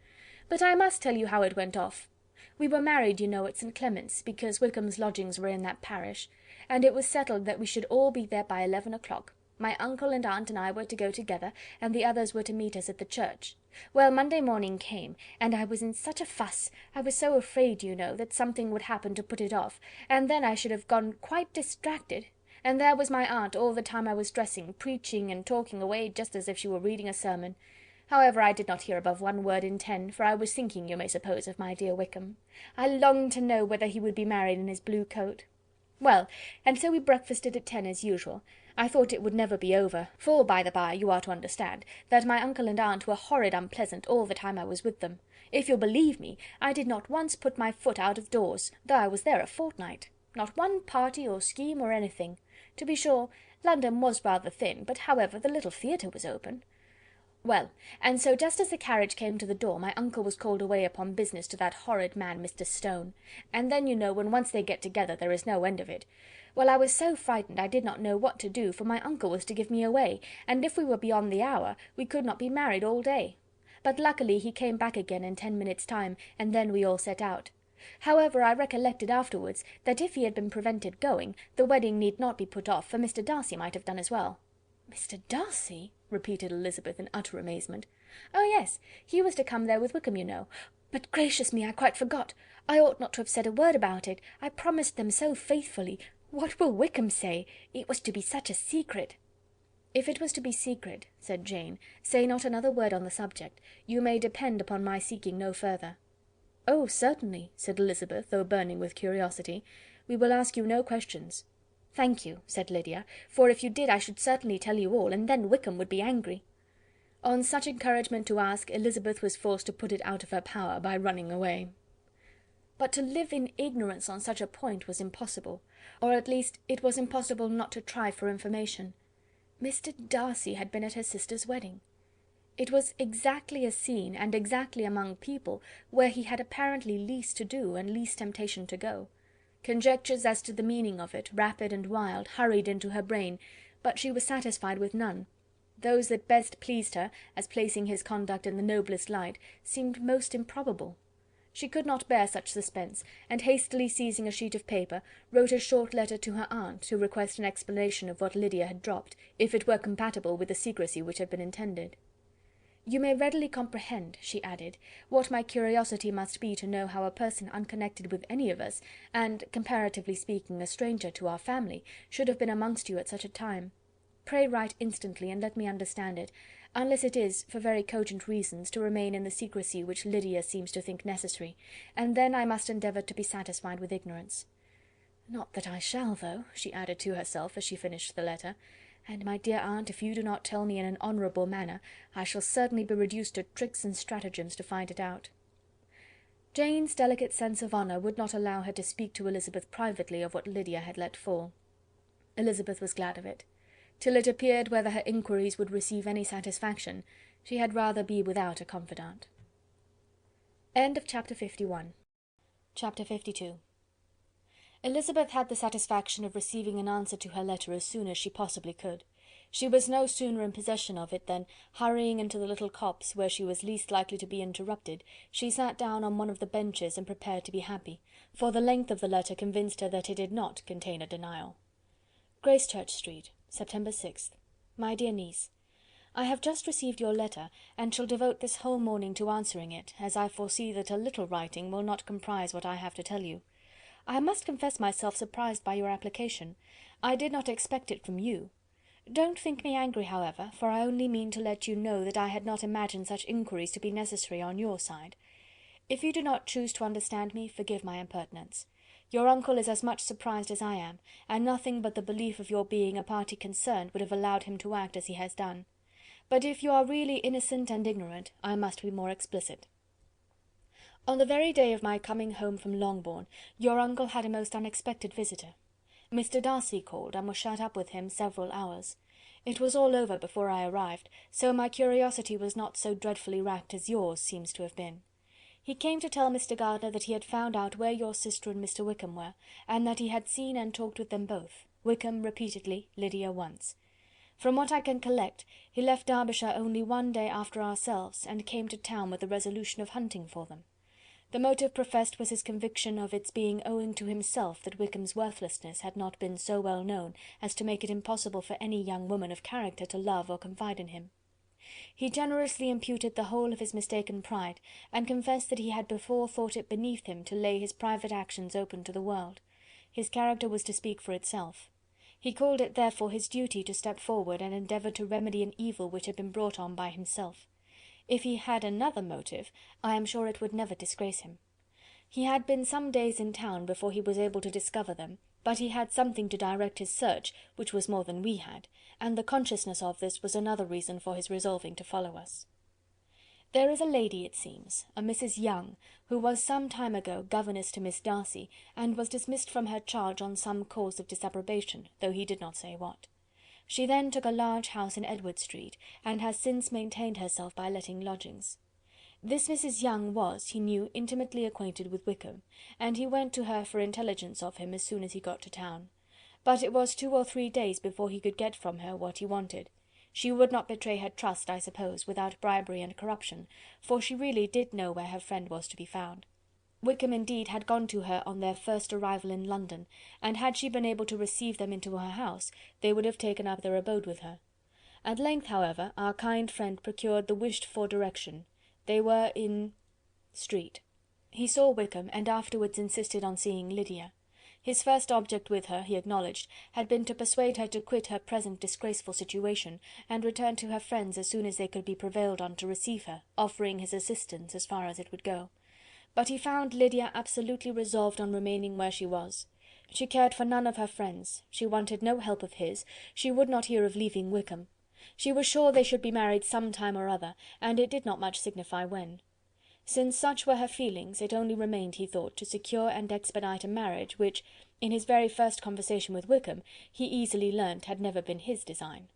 But I must tell you how it went off. We were married, you know, at St. Clement's, because Wickham's lodgings were in that parish, and it was settled that we should all be there by 11 o'clock. My uncle and aunt and I were to go together, and the others were to meet us at the church. Well, Monday morning came, and I was in such a fuss, I was so afraid, you know, that something would happen to put it off, and then I should have gone quite distracted, and there was my aunt all the time I was dressing, preaching and talking away just as if she were reading a sermon. However, I did not hear above 1 word in 10, for I was thinking, you may suppose, of my dear Wickham. I longed to know whether he would be married in his blue coat. Well, and so we breakfasted at 10 as usual. I thought it would never be over, for, by the by, you are to understand, that my uncle and aunt were horrid unpleasant all the time I was with them. If you'll believe me, I did not once put my foot out of doors, though I was there a fortnight. Not one party or scheme or anything. To be sure, London was rather thin, but however, the little theatre was open. Well, and so just as the carriage came to the door, my uncle was called away upon business to that horrid man, Mr. Stone, and then, you know, when once they get together, there is no end of it. Well, I was so frightened I did not know what to do, for my uncle was to give me away, and if we were beyond the hour, we could not be married all day. But luckily he came back again in 10 minutes' time, and then we all set out. However, I recollected afterwards that if he had been prevented going, the wedding need not be put off, for Mr. Darcy might have done as well." "Mr. Darcy?" repeated Elizabeth in utter amazement. "Oh, yes, he was to come there with Wickham, you know. But gracious me, I quite forgot. I ought not to have said a word about it. I promised them so faithfully. What will Wickham say? It was to be such a secret." "If it was to be secret," said Jane, "say not another word on the subject. You may depend upon my seeking no further." "Oh, certainly," said Elizabeth, though burning with curiosity. "We will ask you no questions." "Thank you," said Lydia, "for if you did I should certainly tell you all, and then Wickham would be angry." On such encouragement to ask, Elizabeth was forced to put it out of her power by running away. But to live in ignorance on such a point was impossible, or at least it was impossible not to try for information. Mr. Darcy had been at her sister's wedding. It was exactly a scene, and exactly among people, where he had apparently least to do and least temptation to go. Conjectures as to the meaning of it, rapid and wild, hurried into her brain, but she was satisfied with none. Those that best pleased her, as placing his conduct in the noblest light, seemed most improbable. She could not bear such suspense, and hastily seizing a sheet of paper, wrote a short letter to her aunt, to request an explanation of what Lydia had dropped, if it were compatible with the secrecy which had been intended. "You may readily comprehend," she added, "what my curiosity must be to know how a person unconnected with any of us, and, comparatively speaking, a stranger to our family, should have been amongst you at such a time. Pray write instantly, and let me understand it, unless it is, for very cogent reasons, to remain in the secrecy which Lydia seems to think necessary, and then I must endeavour to be satisfied with ignorance. Not that I shall, though," she added to herself, as she finished the letter, "and, my dear aunt, if you do not tell me in an honourable manner, I shall certainly be reduced to tricks and stratagems to find it out." Jane's delicate sense of honour would not allow her to speak to Elizabeth privately of what Lydia had let fall. Elizabeth was glad of it. Till it appeared whether her inquiries would receive any satisfaction, she had rather be without a confidant. Chapter 51. Chapter 52. Elizabeth had the satisfaction of receiving an answer to her letter as soon as she possibly could. She was no sooner in possession of it than, hurrying into the little copse where she was least likely to be interrupted, she sat down on one of the benches and prepared to be happy, for the length of the letter convinced her that it did not contain a denial. Gracechurch Street, September 6th. My dear niece, I have just received your letter, and shall devote this whole morning to answering it, as I foresee that a little writing will not comprise what I have to tell you. I must confess myself surprised by your application. I did not expect it from you. Don't think me angry, however, for I only mean to let you know that I had not imagined such inquiries to be necessary on your side. If you do not choose to understand me, forgive my impertinence. Your uncle is as much surprised as I am, and nothing but the belief of your being a party concerned would have allowed him to act as he has done. But if you are really innocent and ignorant, I must be more explicit. On the very day of my coming home from Longbourn, your uncle had a most unexpected visitor. Mr. Darcy called, and was shut up with him several hours. It was all over before I arrived, so my curiosity was not so dreadfully racked as yours seems to have been. He came to tell Mr. Gardiner that he had found out where your sister and Mr. Wickham were, and that he had seen and talked with them both, Wickham repeatedly, Lydia once. From what I can collect, he left Derbyshire only one day after ourselves, and came to town with the resolution of hunting for them. The motive professed was his conviction of its being owing to himself that Wickham's worthlessness had not been so well known as to make it impossible for any young woman of character to love or confide in him. He generously imputed the whole of his mistaken pride, and confessed that he had before thought it beneath him to lay his private actions open to the world. His character was to speak for itself. He called it therefore his duty to step forward and endeavour to remedy an evil which had been brought on by himself. If he had another motive, I am sure it would never disgrace him. He had been some days in town before he was able to discover them, but he had something to direct his search, which was more than we had, and the consciousness of this was another reason for his resolving to follow us. There is a lady, it seems, a Mrs. Young, who was some time ago governess to Miss Darcy, and was dismissed from her charge on some cause of disapprobation, though he did not say what. She then took a large house in Edward Street, and has since maintained herself by letting lodgings. This Mrs. Young was, he knew, intimately acquainted with Wickham, and he went to her for intelligence of him as soon as he got to town. But it was 2 or 3 days before he could get from her what he wanted. She would not betray her trust, I suppose, without bribery and corruption, for she really did know where her friend was to be found. Wickham indeed had gone to her on their first arrival in London, and had she been able to receive them into her house, they would have taken up their abode with her. At length, however, our kind friend procured the wished-for direction. They were in Street. He saw Wickham, and afterwards insisted on seeing Lydia. His first object with her, he acknowledged, had been to persuade her to quit her present disgraceful situation, and return to her friends as soon as they could be prevailed on to receive her, offering his assistance as far as it would go. But he found Lydia absolutely resolved on remaining where she was. She cared for none of her friends, she wanted no help of his, she would not hear of leaving Wickham. She was sure they should be married some time or other, and it did not much signify when. Since such were her feelings, it only remained, he thought, to secure and expedite a marriage, which, in his very first conversation with Wickham, he easily learnt had never been his design.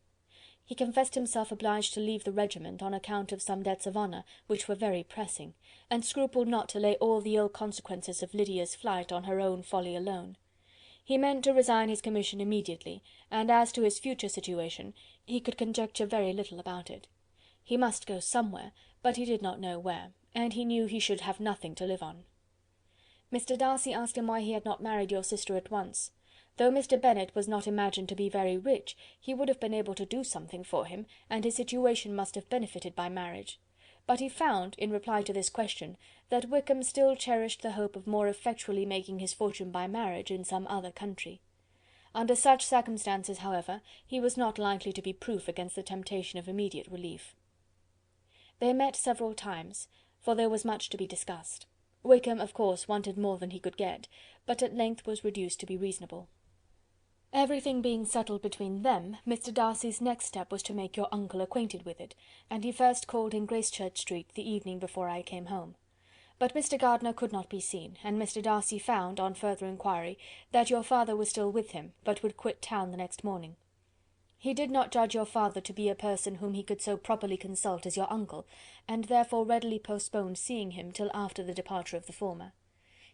He confessed himself obliged to leave the regiment on account of some debts of honour, which were very pressing, and scrupled not to lay all the ill consequences of Lydia's flight on her own folly alone. He meant to resign his commission immediately, and as to his future situation, he could conjecture very little about it. He must go somewhere, but he did not know where, and he knew he should have nothing to live on. Mr. Darcy asked him why he had not married your sister at once. Though Mr. Bennet was not imagined to be very rich, he would have been able to do something for him, and his situation must have benefited by marriage. But he found, in reply to this question, that Wickham still cherished the hope of more effectually making his fortune by marriage in some other country. Under such circumstances, however, he was not likely to be proof against the temptation of immediate relief. They met several times, for there was much to be discussed. Wickham, of course, wanted more than he could get, but at length was reduced to be reasonable. Everything being settled between them, Mr. Darcy's next step was to make your uncle acquainted with it, and he first called in Gracechurch Street the evening before I came home. But Mr. Gardiner could not be seen, and Mr. Darcy found, on further inquiry, that your father was still with him, but would quit town the next morning. He did not judge your father to be a person whom he could so properly consult as your uncle, and therefore readily postponed seeing him till after the departure of the former.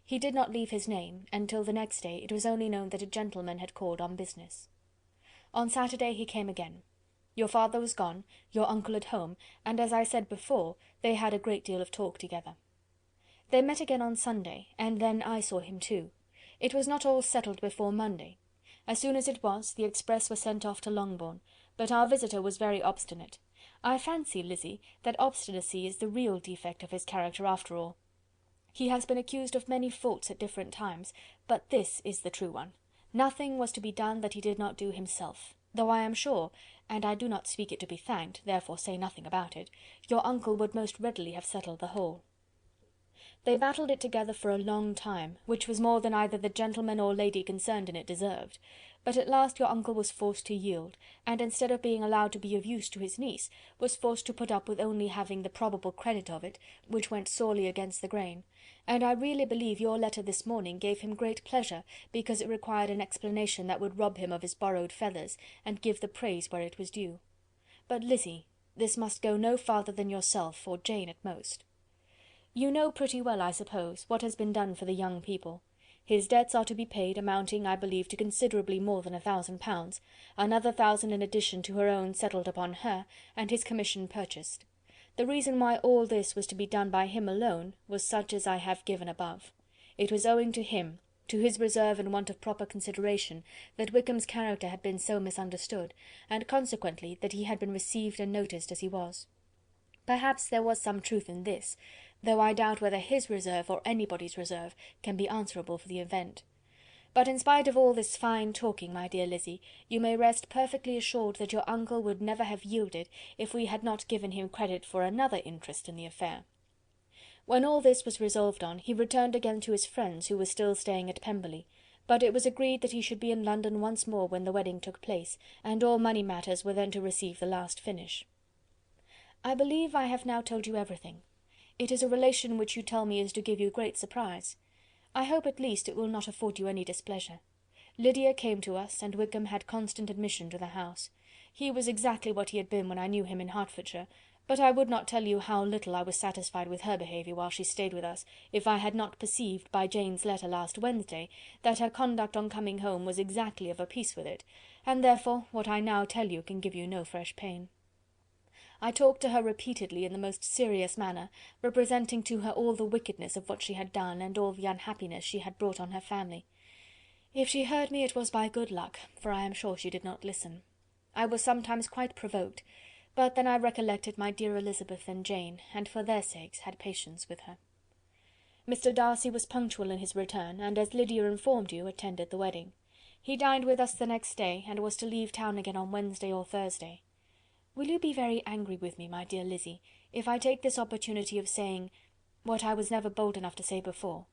He did not leave his name, and till the next day it was only known that a gentleman had called on business. On Saturday he came again. Your father was gone, your uncle at home, and, as I said before, they had a great deal of talk together. They met again on Sunday, and then I saw him too. It was not all settled before Monday. As soon as it was, the express was sent off to Longbourn, but our visitor was very obstinate. I fancy, Lizzy, that obstinacy is the real defect of his character after all. He has been accused of many faults at different times, but this is the true one. Nothing was to be done that he did not do himself, though I am sure, and I do not speak it to be thanked, therefore say nothing about it, your uncle would most readily have settled the whole. They battled it together for a long time, which was more than either the gentleman or lady concerned in it deserved, but at last your uncle was forced to yield, and instead of being allowed to be of use to his niece, was forced to put up with only having the probable credit of it, which went sorely against the grain, and I really believe your letter this morning gave him great pleasure, because it required an explanation that would rob him of his borrowed feathers, and give the praise where it was due. But, Lizzy, this must go no farther than yourself, or Jane at most. You know pretty well, I suppose, what has been done for the young people. His debts are to be paid, amounting, I believe, to considerably more than £1,000, another 1,000 in addition to her own settled upon her, and his commission purchased. The reason why all this was to be done by him alone was such as I have given above. It was owing to him, to his reserve and want of proper consideration, that Wickham's character had been so misunderstood, and consequently that he had been received and noticed as he was. Perhaps there was some truth in this, though I doubt whether his reserve or anybody's reserve can be answerable for the event. But in spite of all this fine talking, my dear Lizzy, you may rest perfectly assured that your uncle would never have yielded if we had not given him credit for another interest in the affair. When all this was resolved on, he returned again to his friends who were still staying at Pemberley, but it was agreed that he should be in London once more when the wedding took place, and all money matters were then to receive the last finish. I believe I have now told you everything. It is a relation which you tell me is to give you great surprise. I hope at least it will not afford you any displeasure. Lydia came to us, and Wickham had constant admission to the house. He was exactly what he had been when I knew him in Hertfordshire, but I would not tell you how little I was satisfied with her behaviour while she stayed with us, if I had not perceived by Jane's letter last Wednesday that her conduct on coming home was exactly of a piece with it, and therefore what I now tell you can give you no fresh pain. I talked to her repeatedly in the most serious manner, representing to her all the wickedness of what she had done, and all the unhappiness she had brought on her family. If she heard me, it was by good luck, for I am sure she did not listen. I was sometimes quite provoked, but then I recollected my dear Elizabeth and Jane, and for their sakes had patience with her. Mr. Darcy was punctual in his return, and, as Lydia informed you, attended the wedding. He dined with us the next day, and was to leave town again on Wednesday or Thursday. Will you be very angry with me, my dear Lizzy, if I take this opportunity of saying, what I was never bold enough to say before,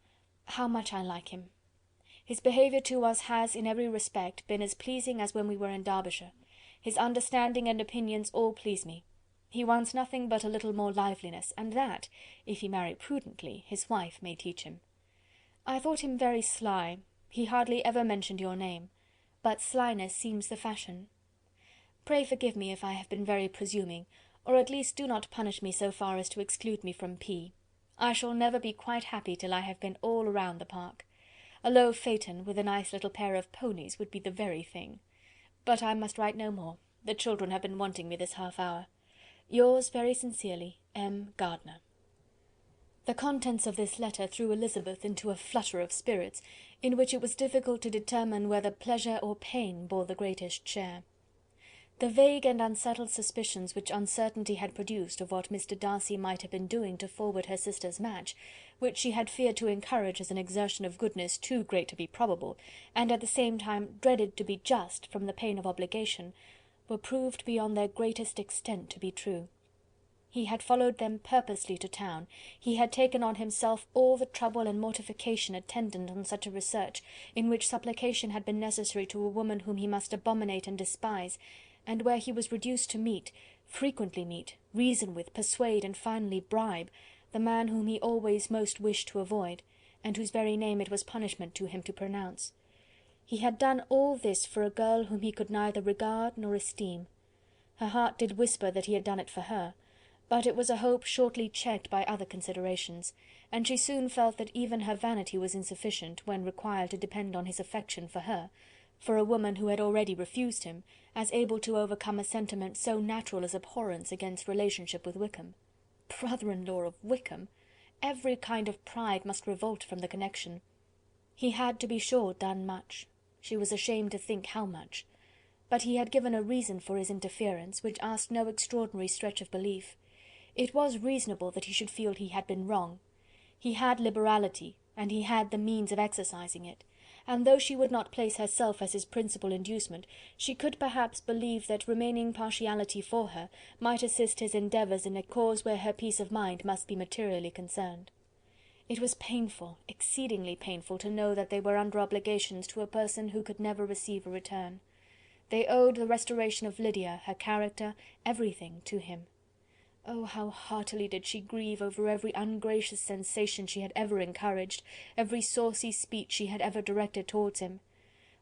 how much I like him. His behaviour to us has, in every respect, been as pleasing as when we were in Derbyshire. His understanding and opinions all please me. He wants nothing but a little more liveliness, and that, if he marry prudently, his wife may teach him. I thought him very sly. He hardly ever mentioned your name, but slyness seems the fashion. Pray forgive me if I have been very presuming, or at least do not punish me so far as to exclude me from P. I shall never be quite happy till I have been all round the park. A low phaeton with a nice little pair of ponies would be the very thing. But I must write no more. The children have been wanting me this half hour. Yours very sincerely, M. Gardiner. The contents of this letter threw Elizabeth into a flutter of spirits, in which it was difficult to determine whether pleasure or pain bore the greatest share. The vague and unsettled suspicions which uncertainty had produced of what Mr. Darcy might have been doing to forward her sister's match, which she had feared to encourage as an exertion of goodness too great to be probable, and at the same time dreaded to be just from the pain of obligation, were proved beyond their greatest extent to be true. He had followed them purposely to town, he had taken on himself all the trouble and mortification attendant on such a research, in which supplication had been necessary to a woman whom he must abominate and despise, and where he was reduced to meet, frequently meet, reason with, persuade, and finally bribe, the man whom he always most wished to avoid, and whose very name it was punishment to him to pronounce. He had done all this for a girl whom he could neither regard nor esteem. Her heart did whisper that he had done it for her, but it was a hope shortly checked by other considerations, and she soon felt that even her vanity was insufficient, when required to depend on his affection for her, for a woman who had already refused him, as able to overcome a sentiment so natural as abhorrence against relationship with Wickham. Brother-in-law of Wickham! Every kind of pride must revolt from the connection. He had, to be sure, done much. She was ashamed to think how much. But he had given a reason for his interference, which asked no extraordinary stretch of belief. It was reasonable that he should feel he had been wrong. He had liberality, and he had the means of exercising it, and though she would not place herself as his principal inducement, she could perhaps believe that remaining partiality for her might assist his endeavours in a cause where her peace of mind must be materially concerned. It was painful, exceedingly painful, to know that they were under obligations to a person who could never receive a return. They owed the restoration of Lydia, her character, everything, to him. Oh, how heartily did she grieve over every ungracious sensation she had ever encouraged, every saucy speech she had ever directed towards him.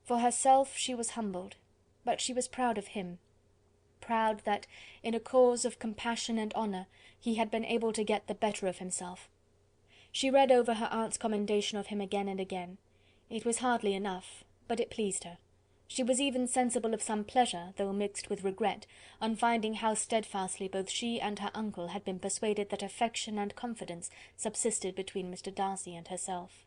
For herself she was humbled, but she was proud of him, proud that, in a cause of compassion and honour, he had been able to get the better of himself. She read over her aunt's commendation of him again and again. It was hardly enough, but it pleased her. She was even sensible of some pleasure, though mixed with regret, on finding how steadfastly both she and her uncle had been persuaded that affection and confidence subsisted between Mr. Darcy and herself.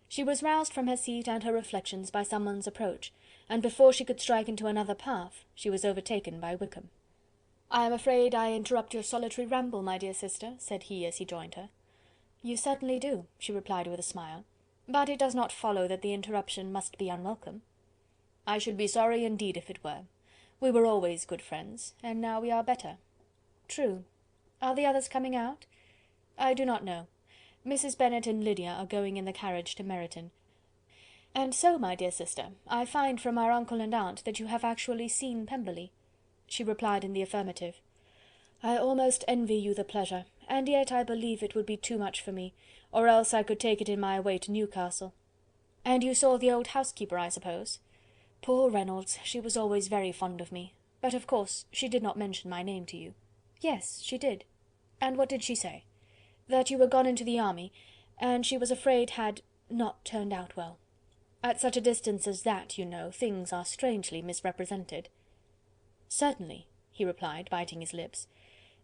She was roused from her seat and her reflections by someone's approach, and before she could strike into another path, she was overtaken by Wickham. "I am afraid I interrupt your solitary ramble, my dear sister," said he as he joined her. "You certainly do," she replied with a smile, "but it does not follow that the interruption must be unwelcome." "I should be sorry indeed if it were. We were always good friends, and now we are better." "True. Are the others coming out?" "I do not know. Mrs. Bennet and Lydia are going in the carriage to Meryton. And so, my dear sister, I find from our uncle and aunt that you have actually seen Pemberley." She replied in the affirmative. "I almost envy you the pleasure, and yet I believe it would be too much for me, or else I could take it in my way to Newcastle." "And you saw the old housekeeper, I suppose?" "Poor Reynolds, she was always very fond of me, but of course she did not mention my name to you." "Yes, she did." "And what did she say?" "That you were gone into the army, and she was afraid had not turned out well. At such a distance as that, you know, things are strangely misrepresented." "Certainly," he replied, biting his lips.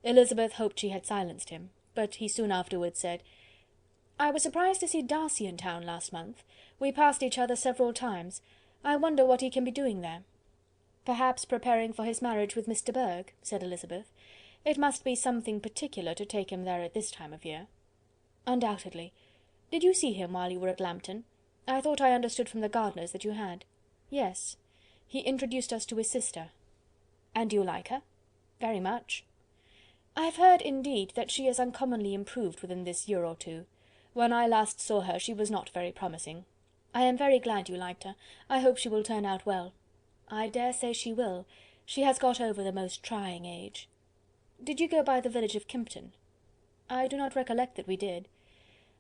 Elizabeth hoped she had silenced him, but he soon afterwards said, "I was surprised to see Darcy in town last month. We passed each other several times. I wonder what he can be doing there." "Perhaps preparing for his marriage with Mr. Burgh," said Elizabeth. "It must be something particular to take him there at this time of year." "Undoubtedly. Did you see him while you were at Lambton? I thought I understood from the Gardiners that you had." "Yes. He introduced us to his sister." "And do you like her?" "Very much." "I have heard, indeed, that she is uncommonly improved within this year or two. When I last saw her she was not very promising. I am very glad you liked her. I hope she will turn out well." "I dare say she will. She has got over the most trying age." "Did you go by the village of Kympton?" "I do not recollect that we did.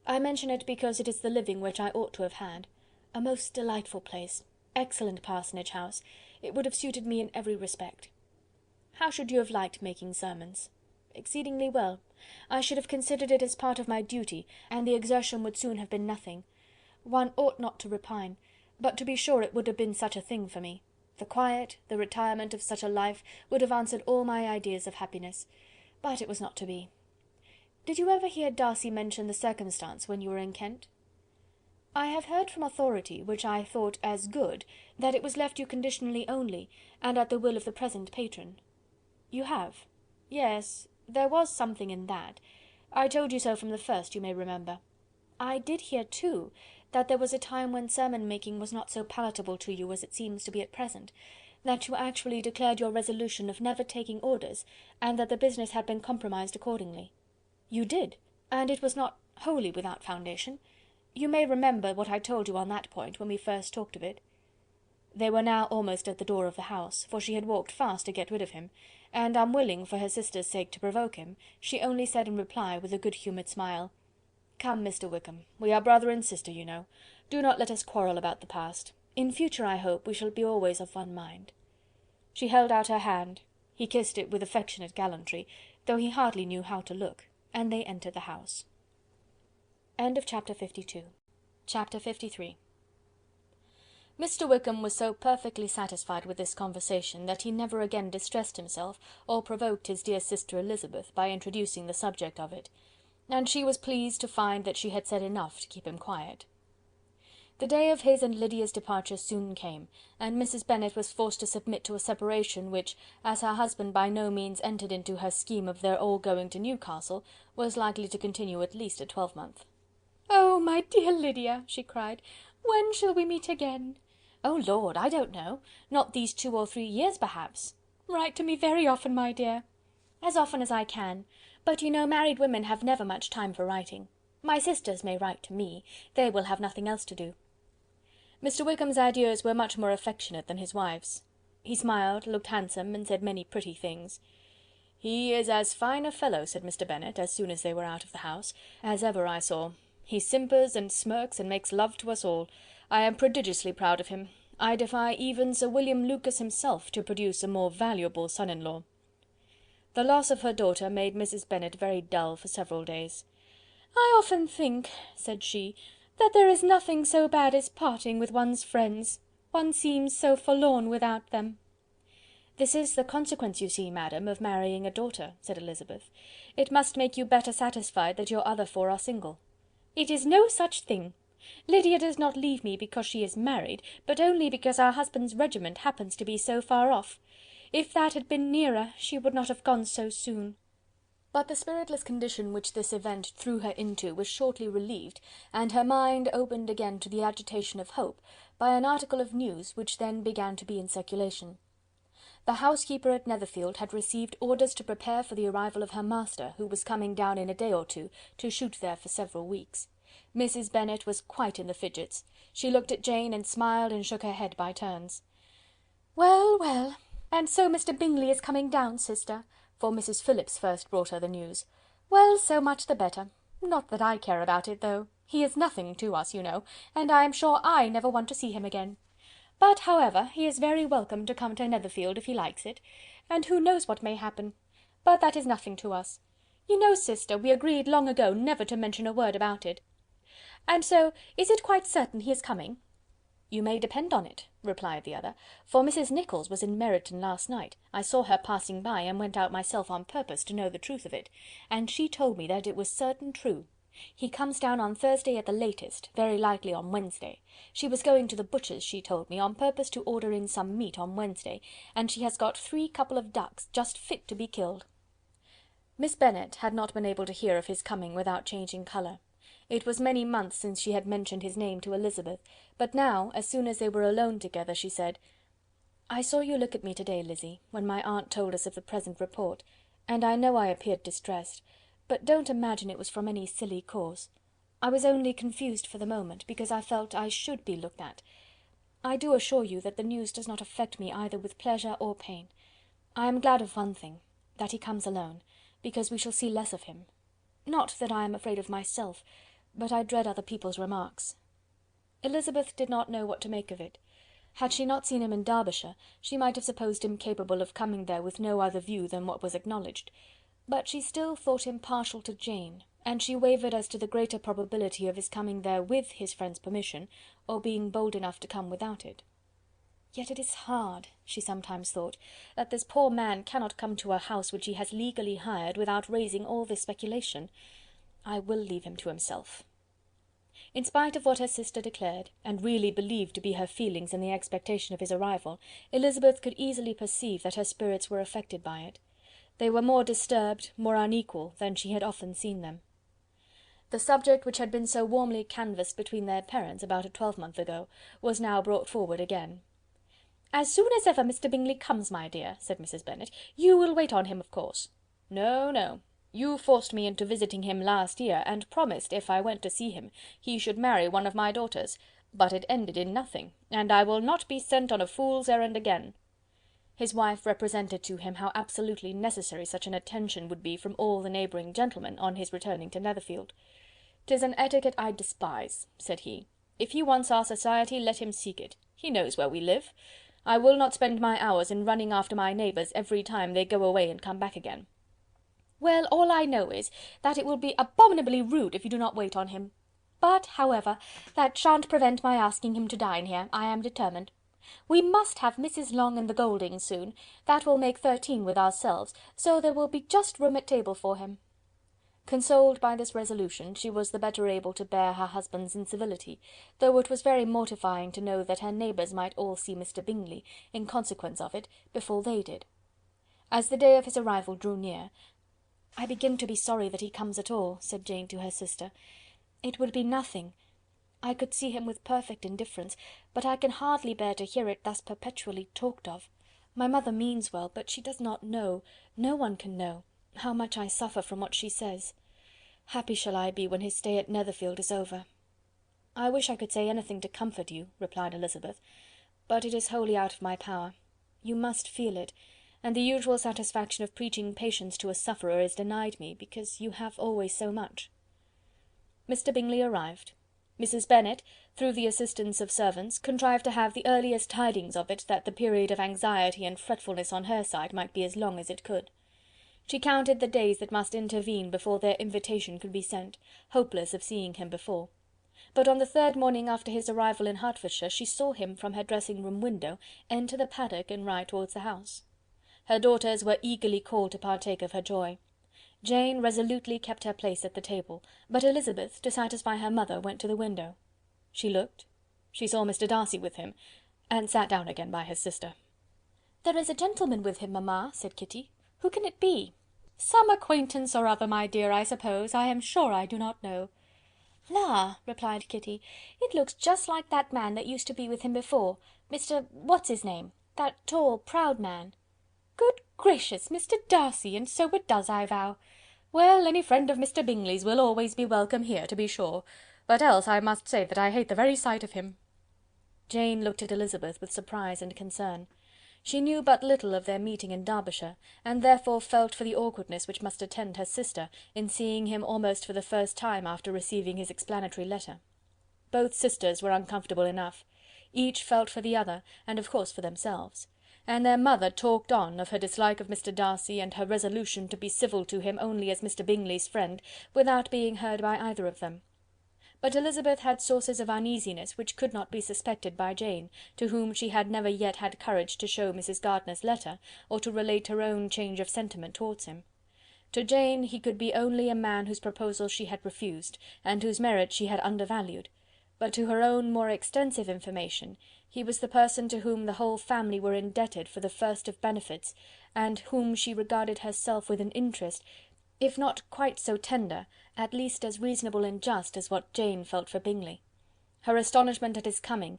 I mention it because it is the living which I ought to have had. A most delightful place. Excellent parsonage house. It would have suited me in every respect." "How should you have liked making sermons?" "Exceedingly well. I should have considered it as part of my duty, and the exertion would soon have been nothing. One ought not to repine, but to be sure it would have been such a thing for me. The quiet, the retirement of such a life would have answered all my ideas of happiness, but it was not to be. Did you ever hear Darcy mention the circumstance when you were in Kent?" "I have heard from authority, which I thought as good, that it was left you conditionally only, and at the will of the present patron." "You have?" "Yes, there was something in that. I told you so from the first, you may remember. I did hear, too, that there was a time when sermon-making was not so palatable to you as it seems to be at present, that you actually declared your resolution of never taking orders, and that the business had been compromised accordingly." "You did? And it was not wholly without foundation? You may remember what I told you on that point, when we first talked of it." They were now almost at the door of the house, for she had walked fast to get rid of him, and unwilling, for her sister's sake, to provoke him, she only said in reply, with a good-humoured smile, "Come, Mr. Wickham, we are brother and sister, you know. Do not let us quarrel about the past. In future, I hope, we shall be always of one mind." She held out her hand. He kissed it with affectionate gallantry, though he hardly knew how to look, and they entered the house. Chapter 52. Chapter 53. Mr. Wickham was so perfectly satisfied with this conversation that he never again distressed himself or provoked his dear sister Elizabeth by introducing the subject of it, and she was pleased to find that she had said enough to keep him quiet. The day of his and Lydia's departure soon came, and Mrs. Bennet was forced to submit to a separation which, as her husband by no means entered into her scheme of their all going to Newcastle, was likely to continue at least a twelvemonth. "Oh, my dear Lydia!" she cried, "when shall we meet again?" "Oh Lord, I don't know. Not these 2 or 3 years, perhaps." "Write to me very often, my dear." "As often as I can. But you know married women have never much time for writing. My sisters may write to me. They will have nothing else to do." Mr. Wickham's adieus were much more affectionate than his wife's. He smiled, looked handsome, and said many pretty things. "He is as fine a fellow," said Mr. Bennet, as soon as they were out of the house, "as ever I saw. He simpers and smirks and makes love to us all. I am prodigiously proud of him. I defy even Sir William Lucas himself to produce a more valuable son-in-law." The loss of her daughter made Mrs. Bennet very dull for several days. "I often think," said she, "that there is nothing so bad as parting with one's friends. One seems so forlorn without them." "This is the consequence, you see, madam, of marrying a daughter," said Elizabeth. "It must make you better satisfied that your other 4 are single." "It is no such thing. Lydia does not leave me because she is married, but only because our husband's regiment happens to be so far off. If that had been nearer, she would not have gone so soon." But the spiritless condition which this event threw her into was shortly relieved, and her mind opened again to the agitation of hope, by an article of news which then began to be in circulation. The housekeeper at Netherfield had received orders to prepare for the arrival of her master, who was coming down in a day or two, to shoot there for several weeks. Mrs. Bennet was quite in the fidgets. She looked at Jane and smiled and shook her head by turns. "Well, well, and so Mr. Bingley is coming down, sister," for Mrs. Phillips first brought her the news. "Well, so much the better. Not that I care about it, though. He is nothing to us, you know, and I am sure I never want to see him again. But, however, he is very welcome to come to Netherfield if he likes it, and who knows what may happen? But that is nothing to us. You know, sister, we agreed long ago never to mention a word about it. And so, is it quite certain he is coming?" "You may depend on it," replied the other, "for Mrs. Nicholls was in Meryton last night. I saw her passing by, and went out myself on purpose to know the truth of it, and she told me that it was certain true. He comes down on Thursday at the latest, very likely on Wednesday. She was going to the butcher's, she told me, on purpose to order in some meat on Wednesday, and she has got 3 couple of ducks, just fit to be killed." Miss Bennet had not been able to hear of his coming without changing colour. It was many months since she had mentioned his name to Elizabeth, but now, as soon as they were alone together, she said, "I saw you look at me to-day, Lizzy, when my aunt told us of the present report, and I know I appeared distressed, but don't imagine it was from any silly cause. I was only confused for the moment, because I felt I should be looked at. I do assure you that the news does not affect me either with pleasure or pain. I am glad of one thing, that he comes alone, because we shall see less of him. Not that I am afraid of myself, but I dread other people's remarks." Elizabeth did not know what to make of it. Had she not seen him in Derbyshire, she might have supposed him capable of coming there with no other view than what was acknowledged, but she still thought him partial to Jane, and she wavered as to the greater probability of his coming there with his friend's permission, or being bold enough to come without it. "Yet it is hard," she sometimes thought, "that this poor man cannot come to a house which he has legally hired without raising all this speculation. I will leave him to himself." In spite of what her sister declared, and really believed to be her feelings in the expectation of his arrival, Elizabeth could easily perceive that her spirits were affected by it. They were more disturbed, more unequal, than she had often seen them. The subject which had been so warmly canvassed between their parents about a twelvemonth ago, was now brought forward again. "As soon as ever Mr Bingley comes, my dear," said Mrs Bennet, "you will wait on him, of course." "No, no. You forced me into visiting him last year, and promised, if I went to see him, he should marry one of my daughters, but it ended in nothing, and I will not be sent on a fool's errand again." His wife represented to him how absolutely necessary such an attention would be from all the neighbouring gentlemen, on his returning to Netherfield. "'Tis an etiquette I despise," said he. "If he wants our society, let him seek it. He knows where we live. I will not spend my hours in running after my neighbours every time they go away and come back again." "Well, all I know is, that it will be abominably rude if you do not wait on him. But, however, that shan't prevent my asking him to dine here, I am determined. We must have Mrs Long and the Gouldings soon, that will make 13 with ourselves, so there will be just room at table for him." Consoled by this resolution, she was the better able to bear her husband's incivility, though it was very mortifying to know that her neighbours might all see Mr Bingley, in consequence of it, before they did. As the day of his arrival drew near, "I begin to be sorry that he comes at all," said Jane to her sister. "It would be nothing. I could see him with perfect indifference, but I can hardly bear to hear it thus perpetually talked of. My mother means well, but she does not know, no one can know, how much I suffer from what she says. Happy shall I be when his stay at Netherfield is over." "I wish I could say anything to comfort you," replied Elizabeth, "but it is wholly out of my power. You must feel it, and the usual satisfaction of preaching patience to a sufferer is denied me, because you have always so much." Mr Bingley arrived. Mrs Bennet, through the assistance of servants, contrived to have the earliest tidings of it, that the period of anxiety and fretfulness on her side might be as long as it could. She counted the days that must intervene before their invitation could be sent, hopeless of seeing him before. But on the third morning after his arrival in Hertfordshire, she saw him, from her dressing-room window, enter the paddock and ride towards the house. Her daughters were eagerly called to partake of her joy. Jane resolutely kept her place at the table, but Elizabeth, to satisfy her mother, went to the window. She looked, she saw Mr Darcy with him, and sat down again by his sister. "There is a gentleman with him, mamma," said Kitty. "Who can it be?" "Some acquaintance or other, my dear, I suppose. I am sure I do not know." "La!" replied Kitty, "it looks just like that man that used to be with him before, Mr what's his name, that tall, proud man." "Good gracious! Mr Darcy, and so it does, I vow. Well, any friend of Mr Bingley's will always be welcome here, to be sure, but else I must say that I hate the very sight of him." Jane looked at Elizabeth with surprise and concern. She knew but little of their meeting in Derbyshire, and therefore felt for the awkwardness which must attend her sister in seeing him almost for the first time after receiving his explanatory letter. Both sisters were uncomfortable enough. Each felt for the other, and of course for themselves. And their mother talked on of her dislike of Mr Darcy, and her resolution to be civil to him only as Mr Bingley's friend, without being heard by either of them. But Elizabeth had sources of uneasiness which could not be suspected by Jane, to whom she had never yet had courage to show Mrs Gardiner's letter, or to relate her own change of sentiment towards him. To Jane he could be only a man whose proposal she had refused, and whose merit she had undervalued, but to her own more extensive information, he was the person to whom the whole family were indebted for the first of benefits, and whom she regarded herself with an interest, if not quite so tender, at least as reasonable and just as what Jane felt for Bingley. Her astonishment at his coming,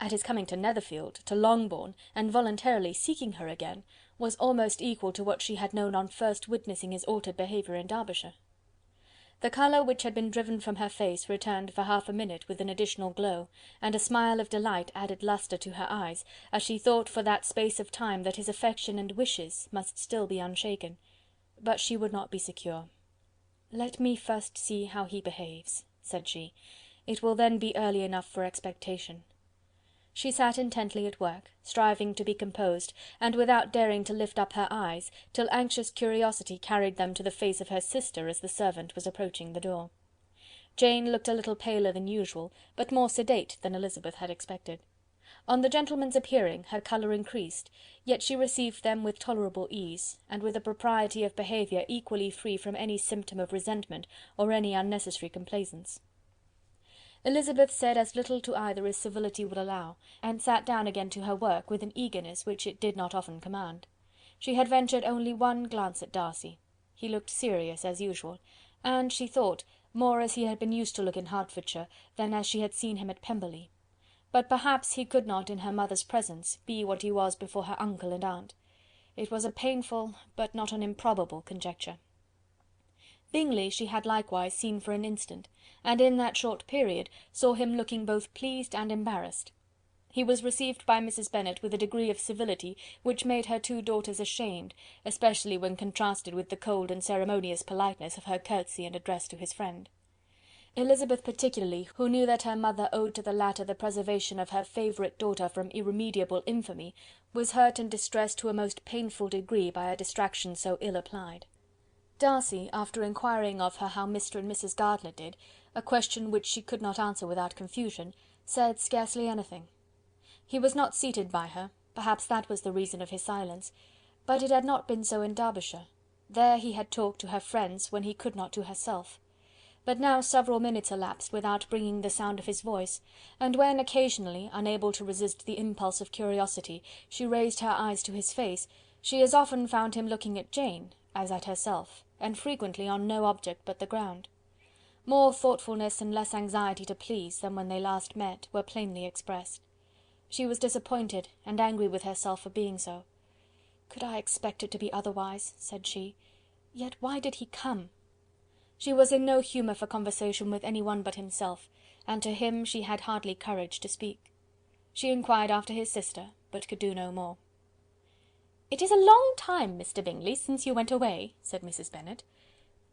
at his coming to Netherfield, to Longbourn, and voluntarily seeking her again, was almost equal to what she had known on first witnessing his altered behaviour in Derbyshire. The colour which had been driven from her face returned for half a minute with an additional glow, and a smile of delight added lustre to her eyes, as she thought for that space of time that his affection and wishes must still be unshaken. But she would not be secure. "Let me first see how he behaves," said she. "It will then be early enough for expectation." She sat intently at work, striving to be composed, and without daring to lift up her eyes, till anxious curiosity carried them to the face of her sister as the servant was approaching the door. Jane looked a little paler than usual, but more sedate than Elizabeth had expected. On the gentlemen's appearing, her colour increased, yet she received them with tolerable ease, and with a propriety of behaviour equally free from any symptom of resentment or any unnecessary complaisance. Elizabeth said as little to either as civility would allow, and sat down again to her work with an eagerness which it did not often command. She had ventured only one glance at Darcy. He looked serious as usual, and, she thought, more as he had been used to look in Hertfordshire than as she had seen him at Pemberley. But perhaps he could not, in her mother's presence, be what he was before her uncle and aunt. It was a painful, but not an improbable conjecture. Bingley she had likewise seen for an instant, and in that short period saw him looking both pleased and embarrassed. He was received by Mrs. Bennet with a degree of civility which made her two daughters ashamed, especially when contrasted with the cold and ceremonious politeness of her curtsey and address to his friend. Elizabeth particularly, who knew that her mother owed to the latter the preservation of her favourite daughter from irremediable infamy, was hurt and distressed to a most painful degree by a distraction so ill applied. Darcy, after inquiring of her how Mr and Mrs Gardiner did, a question which she could not answer without confusion, said scarcely anything. He was not seated by her, perhaps that was the reason of his silence, but it had not been so in Derbyshire. There he had talked to her friends when he could not to herself. But now several minutes elapsed without bringing the sound of his voice, and when occasionally, unable to resist the impulse of curiosity, she raised her eyes to his face, she as often found him looking at Jane as at herself, and frequently on no object but the ground. More thoughtfulness and less anxiety to please than when they last met were plainly expressed. She was disappointed and angry with herself for being so. "Could I expect it to be otherwise?" said she. "Yet why did he come?" She was in no humour for conversation with any one but himself, and to him she had hardly courage to speak. She inquired after his sister, but could do no more. "It is a long time, Mr Bingley, since you went away," said Mrs Bennet.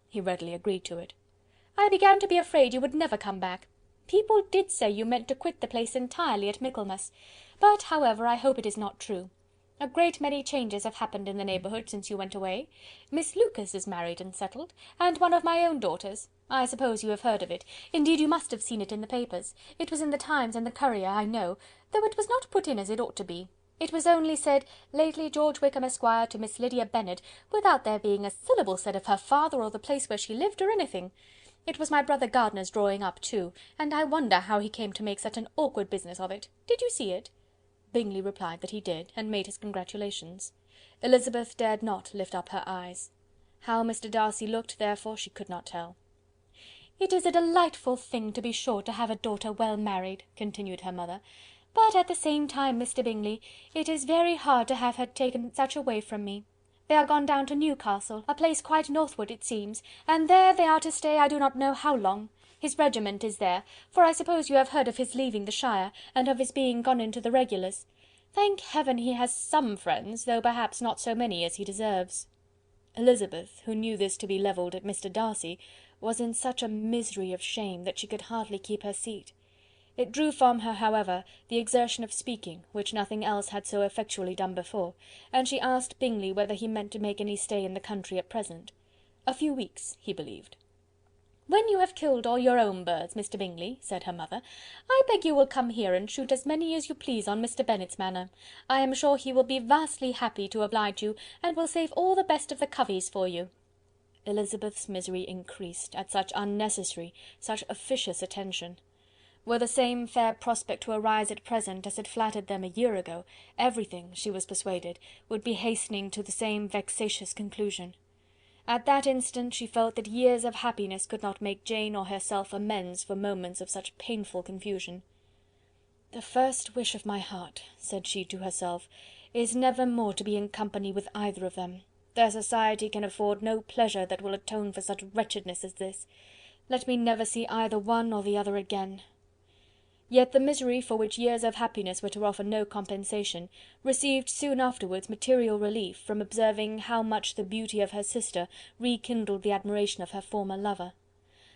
He readily agreed to it. "I began to be afraid you would never come back. People did say you meant to quit the place entirely at Michaelmas, but, however, I hope it is not true. A great many changes have happened in the neighbourhood since you went away. Miss Lucas is married and settled, and one of my own daughters. I suppose you have heard of it. Indeed, you must have seen it in the papers. It was in the Times and the Courier, I know, though it was not put in as it ought to be. It was only said, 'Lately George Wickham, Esquire, to Miss Lydia Bennet,' without there being a syllable said of her father or the place where she lived, or anything. It was my brother Gardiner's drawing up too, and I wonder how he came to make such an awkward business of it. Did you see it?" Bingley replied that he did, and made his congratulations. Elizabeth dared not lift up her eyes. How Mr Darcy looked, therefore, she could not tell. "It is a delightful thing, to be sure, to have a daughter well married," continued her mother, "but at the same time, Mr Bingley, it is very hard to have her taken such away from me. They are gone down to Newcastle, a place quite northward it seems, and there they are to stay I do not know how long. His regiment is there, for I suppose you have heard of his leaving the shire, and of his being gone into the regulars. Thank heaven he has some friends, though perhaps not so many as he deserves." Elizabeth, who knew this to be levelled at Mr Darcy, was in such a misery of shame that she could hardly keep her seat. It drew from her, however, the exertion of speaking, which nothing else had so effectually done before, and she asked Bingley whether he meant to make any stay in the country at present. A few weeks, he believed. "When you have killed all your own birds, Mr Bingley," said her mother, "I beg you will come here and shoot as many as you please on Mr Bennet's manor. I am sure he will be vastly happy to oblige you, and will save all the best of the coveys for you." Elizabeth's misery increased, at such unnecessary, such officious attention. Were the same fair prospect to arise at present as had flattered them a year ago, everything, she was persuaded, would be hastening to the same vexatious conclusion. At that instant she felt that years of happiness could not make Jane or herself amends for moments of such painful confusion. "The first wish of my heart," said she to herself, "is never more to be in company with either of them. Their society can afford no pleasure that will atone for such wretchedness as this. Let me never see either one or the other again." Yet the misery for which years of happiness were to offer no compensation, received soon afterwards material relief from observing how much the beauty of her sister rekindled the admiration of her former lover.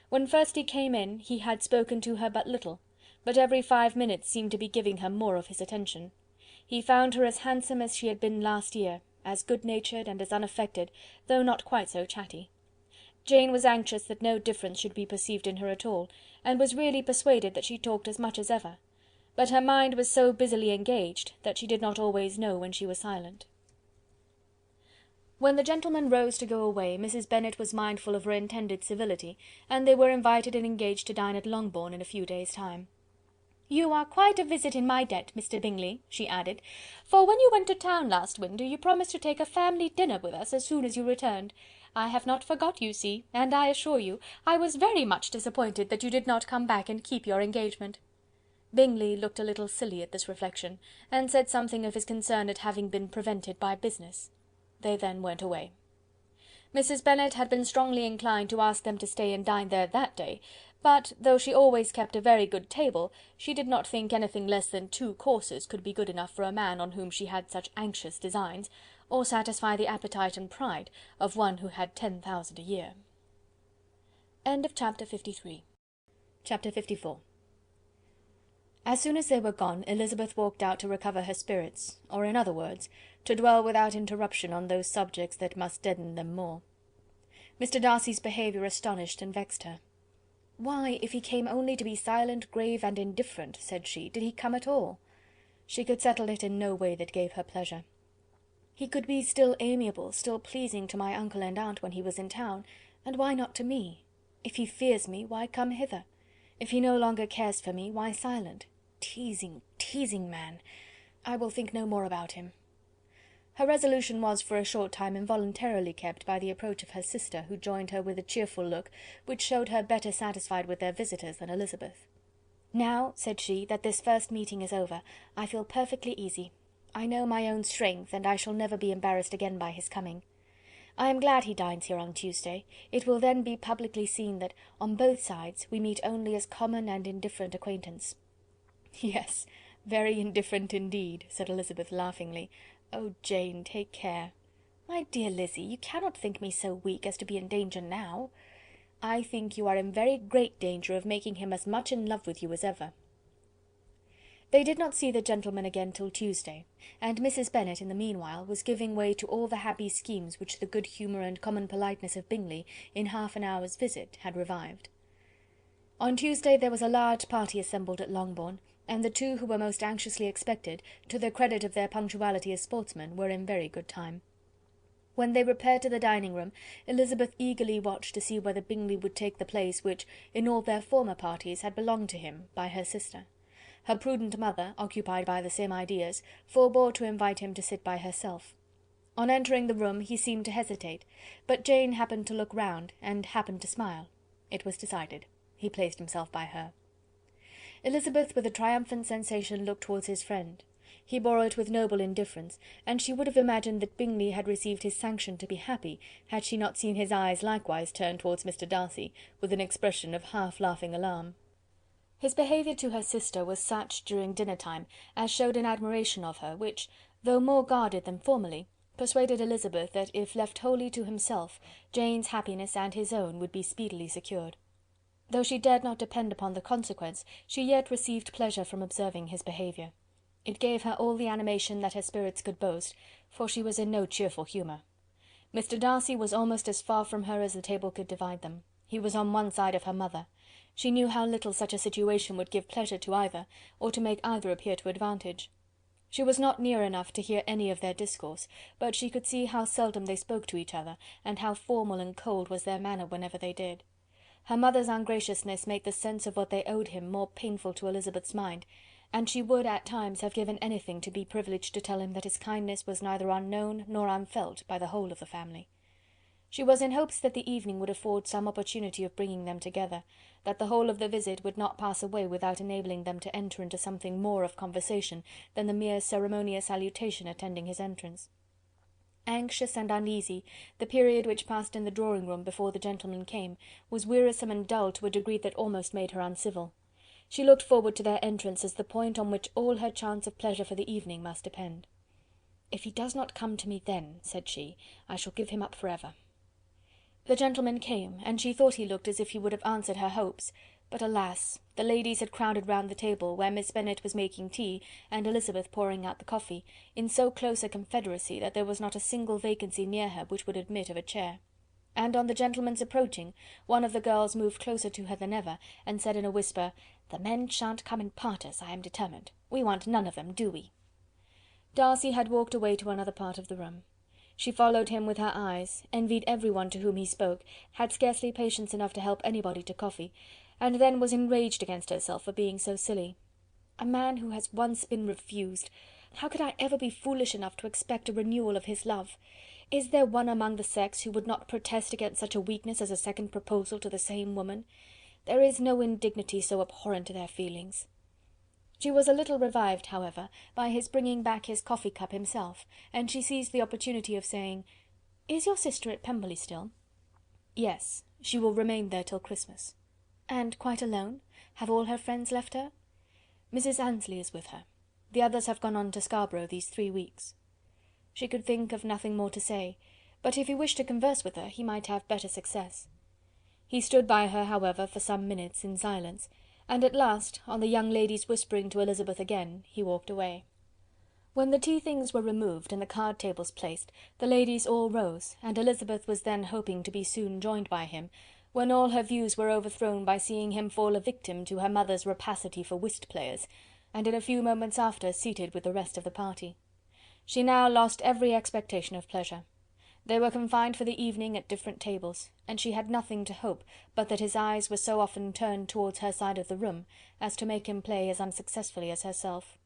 When first he came in, he had spoken to her but little, but every 5 minutes seemed to be giving her more of his attention. He found her as handsome as she had been last year, as good-natured and as unaffected, though not quite so chatty. Jane was anxious that no difference should be perceived in her at all, and was really persuaded that she talked as much as ever; but her mind was so busily engaged that she did not always know when she was silent. When the gentlemen rose to go away, Mrs. Bennet was mindful of her intended civility, and they were invited and engaged to dine at Longbourn in a few days' time. "You are quite a visit in my debt, Mr. Bingley," she added, "for when you went to town last winter, you promised to take a family dinner with us as soon as you returned. I have not forgot, you see, and I assure you, I was very much disappointed that you did not come back and keep your engagement." Bingley looked a little silly at this reflection, and said something of his concern at having been prevented by business. They then went away. Mrs. Bennet had been strongly inclined to ask them to stay and dine there that day, but, though she always kept a very good table, she did not think anything less than 2 courses could be good enough for a man on whom she had such anxious designs, or satisfy the appetite and pride of one who had 10,000 a year. Chapter 53. Chapter 54. As soon as they were gone, Elizabeth walked out to recover her spirits, or in other words, to dwell without interruption on those subjects that must deaden them more. Mr. Darcy's behaviour astonished and vexed her. "Why, if he came only to be silent, grave, and indifferent," said she, "did he come at all?" She could settle it in no way that gave her pleasure. "He could be still amiable, still pleasing to my uncle and aunt when he was in town, and why not to me? If he fears me, why come hither? If he no longer cares for me, why silent? Teasing, teasing man! I will think no more about him." Her resolution was for a short time involuntarily kept by the approach of her sister, who joined her with a cheerful look, which showed her better satisfied with their visitors than Elizabeth. "Now," said she, "that this first meeting is over, I feel perfectly easy. I know my own strength, and I shall never be embarrassed again by his coming. I am glad he dines here on Tuesday. It will then be publicly seen that, on both sides, we meet only as common and indifferent acquaintance." "Yes, very indifferent indeed," said Elizabeth laughingly. "Oh, Jane, take care." "My dear Lizzy, you cannot think me so weak as to be in danger now." "I think you are in very great danger of making him as much in love with you as ever." They did not see the gentlemen again till Tuesday, and Mrs. Bennet, in the meanwhile, was giving way to all the happy schemes which the good humour and common politeness of Bingley, in half an hour's visit, had revived. On Tuesday there was a large party assembled at Longbourn, and the 2 who were most anxiously expected, to the credit of their punctuality as sportsmen, were in very good time. When they repaired to the dining-room, Elizabeth eagerly watched to see whether Bingley would take the place which, in all their former parties, had belonged to him, by her sister. Her prudent mother, occupied by the same ideas, forbore to invite him to sit by herself. On entering the room he seemed to hesitate, but Jane happened to look round, and happened to smile. It was decided. He placed himself by her. Elizabeth, with a triumphant sensation, looked towards his friend. He bore it with noble indifference, and she would have imagined that Bingley had received his sanction to be happy, had she not seen his eyes likewise turn towards Mr. Darcy, with an expression of half-laughing alarm. His behaviour to her sister was such, during dinner-time, as showed an admiration of her, which, though more guarded than formerly, persuaded Elizabeth that, if left wholly to himself, Jane's happiness and his own would be speedily secured. Though she dared not depend upon the consequence, she yet received pleasure from observing his behaviour. It gave her all the animation that her spirits could boast, for she was in no cheerful humour. Mr. Darcy was almost as far from her as the table could divide them. He was on one side of her mother. She knew how little such a situation would give pleasure to either, or to make either appear to advantage. She was not near enough to hear any of their discourse, but she could see how seldom they spoke to each other, and how formal and cold was their manner whenever they did. Her mother's ungraciousness made the sense of what they owed him more painful to Elizabeth's mind, and she would at times have given anything to be privileged to tell him that his kindness was neither unknown nor unfelt by the whole of the family. She was in hopes that the evening would afford some opportunity of bringing them together, that the whole of the visit would not pass away without enabling them to enter into something more of conversation than the mere ceremonious salutation attending his entrance. Anxious and uneasy, the period which passed in the drawing-room before the gentlemen came was wearisome and dull to a degree that almost made her uncivil. She looked forward to their entrance as the point on which all her chance of pleasure for the evening must depend. "If he does not come to me then," said she, "I shall give him up for ever." The gentleman came, and she thought he looked as if he would have answered her hopes, but alas! the ladies had crowded round the table, where Miss Bennet was making tea, and Elizabeth pouring out the coffee, in so close a confederacy that there was not a single vacancy near her which would admit of a chair. And on the gentleman's approaching, one of the girls moved closer to her than ever, and said in a whisper, "The men shan't come and part us, I am determined. We want none of them, do we?" Darcy had walked away to another part of the room. She followed him with her eyes, envied everyone to whom he spoke, had scarcely patience enough to help anybody to coffee, and then was enraged against herself for being so silly. A man who has once been refused! How could I ever be foolish enough to expect a renewal of his love? Is there one among the sex who would not protest against such a weakness as a second proposal to the same woman? There is no indignity so abhorrent to their feelings. She was a little revived, however, by his bringing back his coffee-cup himself, and she seized the opportunity of saying, "Is your sister at Pemberley still?" "Yes, she will remain there till Christmas." "And quite alone? Have all her friends left her?" "Mrs. Annesley is with her. The others have gone on to Scarborough these 3 weeks." She could think of nothing more to say, but if he wished to converse with her, he might have better success. He stood by her, however, for some minutes in silence, and at last, on the young lady's whispering to Elizabeth again, he walked away. When the tea-things were removed and the card-tables placed, the ladies all rose, and Elizabeth was then hoping to be soon joined by him, when all her views were overthrown by seeing him fall a victim to her mother's rapacity for whist-players, and in a few moments after seated with the rest of the party. She now lost every expectation of pleasure. They were confined for the evening at different tables, and she had nothing to hope but that his eyes were so often turned towards her side of the room as to make him play as unsuccessfully as herself.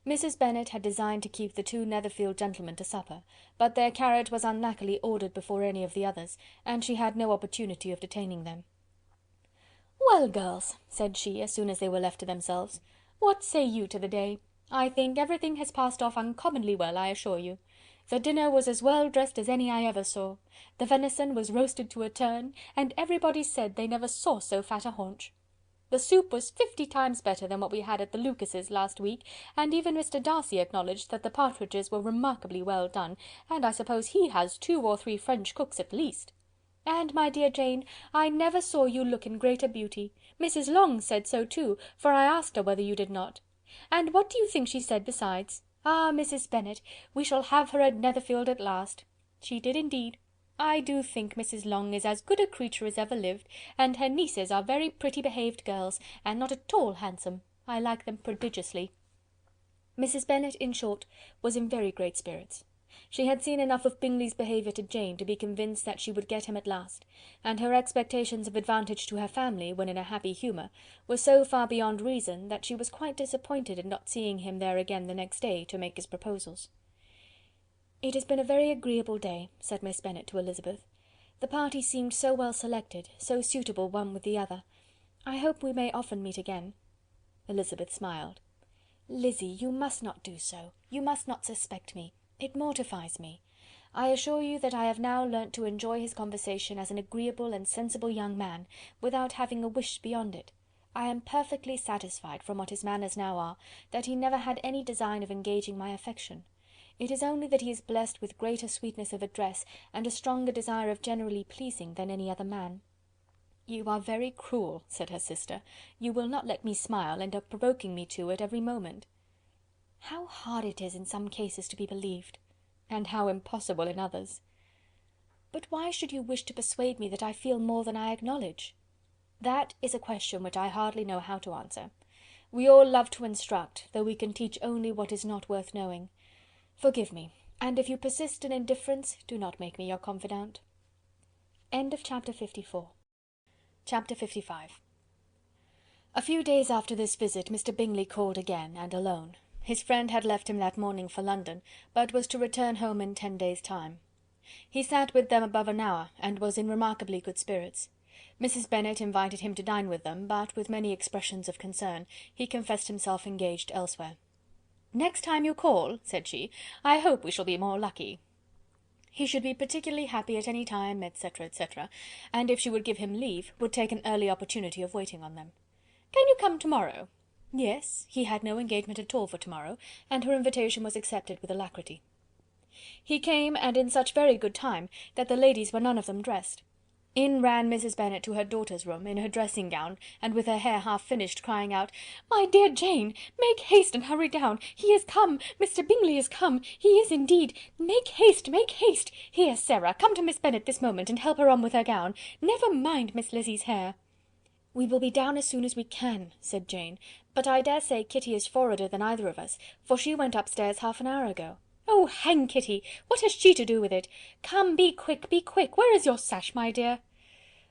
Mrs. Bennet had designed to keep the 2 Netherfield gentlemen to supper, but their carriage was unluckily ordered before any of the others, and she had no opportunity of detaining them. "Well, girls," said she, as soon as they were left to themselves, "what say you to the day? I think everything has passed off uncommonly well, I assure you. The dinner was as well dressed as any I ever saw. The venison was roasted to a turn, and everybody said they never saw so fat a haunch. The soup was 50 times better than what we had at the Lucases last week, and even Mr. Darcy acknowledged that the partridges were remarkably well done, and I suppose he has 2 or 3 French cooks at least. And, my dear Jane, I never saw you look in greater beauty. Mrs. Long said so too, for I asked her whether you did not. And what do you think she said besides? Ah, Mrs. Bennet, we shall have her at Netherfield at last. She did indeed. I do think Mrs. Long is as good a creature as ever lived, and her nieces are very pretty behaved girls, and not at all handsome. I like them prodigiously." Mrs. Bennet, in short, was in very great spirits. She had seen enough of Bingley's behaviour to Jane to be convinced that she would get him at last, and her expectations of advantage to her family, when in a happy humour, were so far beyond reason, that she was quite disappointed in not seeing him there again the next day to make his proposals. "It has been a very agreeable day," said Miss Bennet to Elizabeth. "The party seemed so well selected, so suitable one with the other. I hope we may often meet again." Elizabeth smiled. "Lizzy, you must not do so. You must not suspect me. It mortifies me. I assure you that I have now learnt to enjoy his conversation as an agreeable and sensible young man, without having a wish beyond it. I am perfectly satisfied, from what his manners now are, that he never had any design of engaging my affection. It is only that he is blessed with greater sweetness of address, and a stronger desire of generally pleasing, than any other man." "You are very cruel," said her sister. "You will not let me smile, and are provoking me to it every moment." "How hard it is in some cases to be believed, and how impossible in others. But why should you wish to persuade me that I feel more than I acknowledge?" "That is a question which I hardly know how to answer. We all love to instruct, though we can teach only what is not worth knowing. Forgive me, and if you persist in indifference, do not make me your confidante." Chapter 54. Chapter 55. A few days after this visit Mr. Bingley called again, and alone. His friend had left him that morning for London, but was to return home in 10 days' time. He sat with them above an hour, and was in remarkably good spirits. Mrs. Bennet invited him to dine with them, but, with many expressions of concern, he confessed himself engaged elsewhere. "Next time you call," said she, "I hope we shall be more lucky." He should be particularly happy at any time, etc., etc., and if she would give him leave, would take an early opportunity of waiting on them. "Can you come to-morrow?" Yes, he had no engagement at all for to-morrow, and her invitation was accepted with alacrity. He came, and in such very good time, that the ladies were none of them dressed. In ran Mrs. Bennet to her daughter's room, in her dressing gown, and with her hair half finished, crying out, "My dear Jane, make haste and hurry down! He is come! Mr. Bingley is come! He is indeed! Make haste, make haste! Here, Sarah, come to Miss Bennet this moment, and help her on with her gown. Never mind Miss Lizzie's hair." "We will be down as soon as we can," said Jane, "but I dare say Kitty is forwarder than either of us, for she went upstairs half an hour ago." "Oh, hang Kitty! What has she to do with it? Come, be quick, be quick! Where is your sash, my dear?"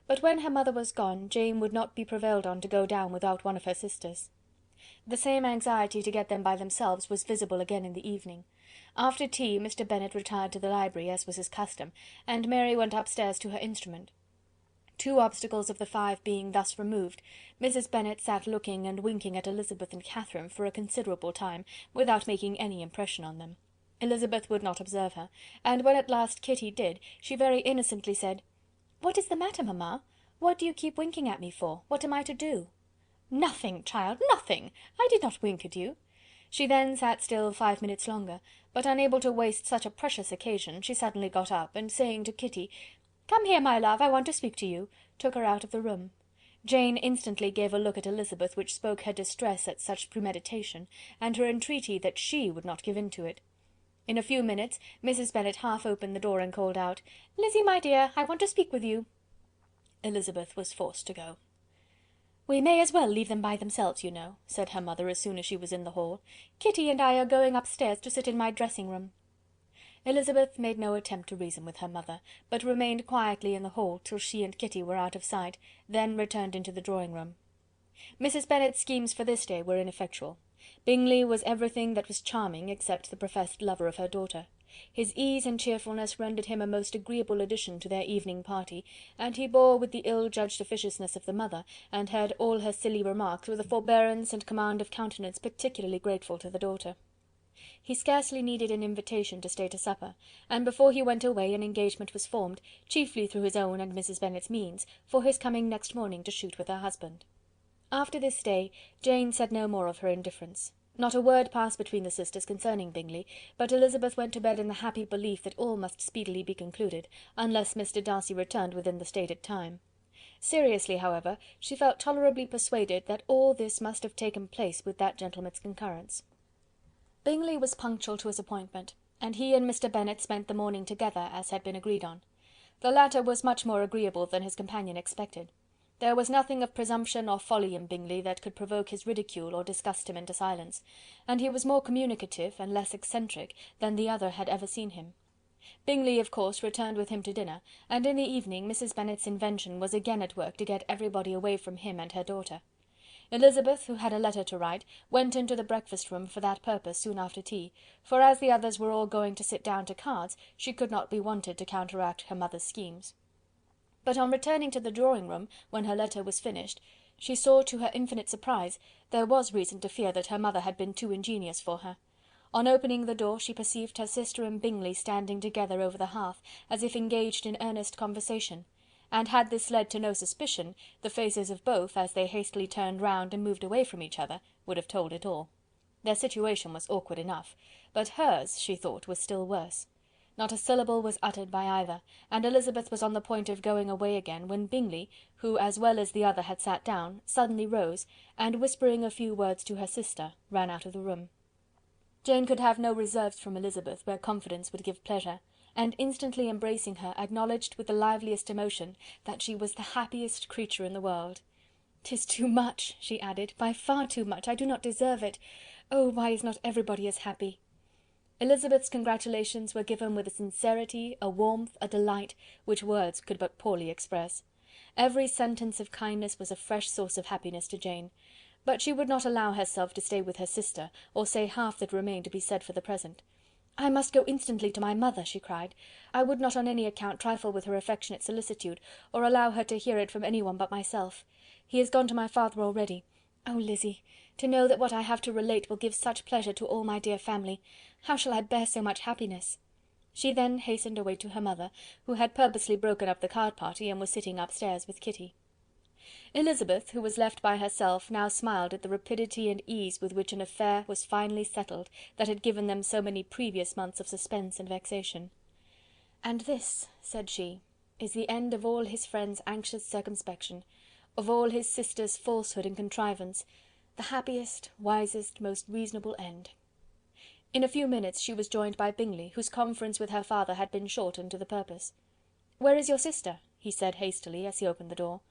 But when her mother was gone, Jane would not be prevailed on to go down without one of her sisters. The same anxiety to get them by themselves was visible again in the evening. After tea, Mr. Bennet retired to the library, as was his custom, and Mary went upstairs to her instrument. Two obstacles of the five being thus removed, Mrs. Bennet sat looking and winking at Elizabeth and Catherine for a considerable time, without making any impression on them. Elizabeth would not observe her, and when at last Kitty did, she very innocently said, "What is the matter, mamma? What do you keep winking at me for? What am I to do?" "Nothing, child, nothing! I did not wink at you." She then sat still 5 minutes longer, but unable to waste such a precious occasion, she suddenly got up, and saying to Kitty, "Come here, my love, I want to speak to you," took her out of the room. Jane instantly gave a look at Elizabeth which spoke her distress at such premeditation, and her entreaty that she would not give in to it. In a few minutes Mrs. Bennet half opened the door and called out, "Lizzie, my dear, I want to speak with you." Elizabeth was forced to go. "We may as well leave them by themselves, you know," said her mother as soon as she was in the hall. "Kitty and I are going upstairs to sit in my dressing-room." Elizabeth made no attempt to reason with her mother, but remained quietly in the hall till she and Kitty were out of sight, then returned into the drawing-room. Mrs. Bennet's schemes for this day were ineffectual. Bingley was everything that was charming except the professed lover of her daughter. His ease and cheerfulness rendered him a most agreeable addition to their evening party, and he bore with the ill-judged officiousness of the mother, and heard all her silly remarks with a forbearance and command of countenance particularly grateful to the daughter. He scarcely needed an invitation to stay to supper, and before he went away an engagement was formed, chiefly through his own and Mrs. Bennet's means, for his coming next morning to shoot with her husband. After this day, Jane said no more of her indifference. Not a word passed between the sisters concerning Bingley, but Elizabeth went to bed in the happy belief that all must speedily be concluded, unless Mr. Darcy returned within the stated time. Seriously, however, she felt tolerably persuaded that all this must have taken place with that gentleman's concurrence. Bingley was punctual to his appointment, and he and Mr. Bennet spent the morning together, as had been agreed on. The latter was much more agreeable than his companion expected. There was nothing of presumption or folly in Bingley that could provoke his ridicule or disgust him into silence, and he was more communicative and less eccentric than the other had ever seen him. Bingley, of course, returned with him to dinner, and in the evening Mrs. Bennet's invention was again at work to get everybody away from him and her daughter. Elizabeth, who had a letter to write, went into the breakfast-room for that purpose soon after tea, for as the others were all going to sit down to cards, she could not be wanted to counteract her mother's schemes. But on returning to the drawing-room, when her letter was finished, she saw, to her infinite surprise, there was reason to fear that her mother had been too ingenious for her. On opening the door, she perceived her sister and Bingley standing together over the hearth, as if engaged in earnest conversation, and had this led to no suspicion, the faces of both, as they hastily turned round and moved away from each other, would have told it all. Their situation was awkward enough, but hers, she thought, was still worse. Not a syllable was uttered by either, and Elizabeth was on the point of going away again, when Bingley, who as well as the other had sat down, suddenly rose, and whispering a few words to her sister, ran out of the room. Jane could have no reserves from Elizabeth where confidence would give pleasure, and instantly embracing her, acknowledged with the liveliest emotion that she was the happiest creature in the world. "'Tis too much," she added, "by far too much. I do not deserve it. Oh, why is not everybody as happy?" Elizabeth's congratulations were given with a sincerity, a warmth, a delight, which words could but poorly express. Every sentence of kindness was a fresh source of happiness to Jane, but she would not allow herself to stay with her sister, or say half that remained to be said for the present. "I must go instantly to my mother," she cried. "I would not on any account trifle with her affectionate solicitude, or allow her to hear it from any one but myself. He is gone to my father already. Oh, Lizzy! to know that what I have to relate will give such pleasure to all my dear family! How shall I bear so much happiness?" She then hastened away to her mother, who had purposely broken up the card party, and was sitting upstairs with Kitty. Elizabeth, who was left by herself, now smiled at the rapidity and ease with which an affair was finally settled that had given them so many previous months of suspense and vexation. "And this," said she, "is the end of all his friends' anxious circumspection, of all his sister's falsehood and contrivance, the happiest, wisest, most reasonable end." In a few minutes she was joined by Bingley, whose conference with her father had been short and to the purpose. "Where is your sister?" he said hastily, as he opened the door.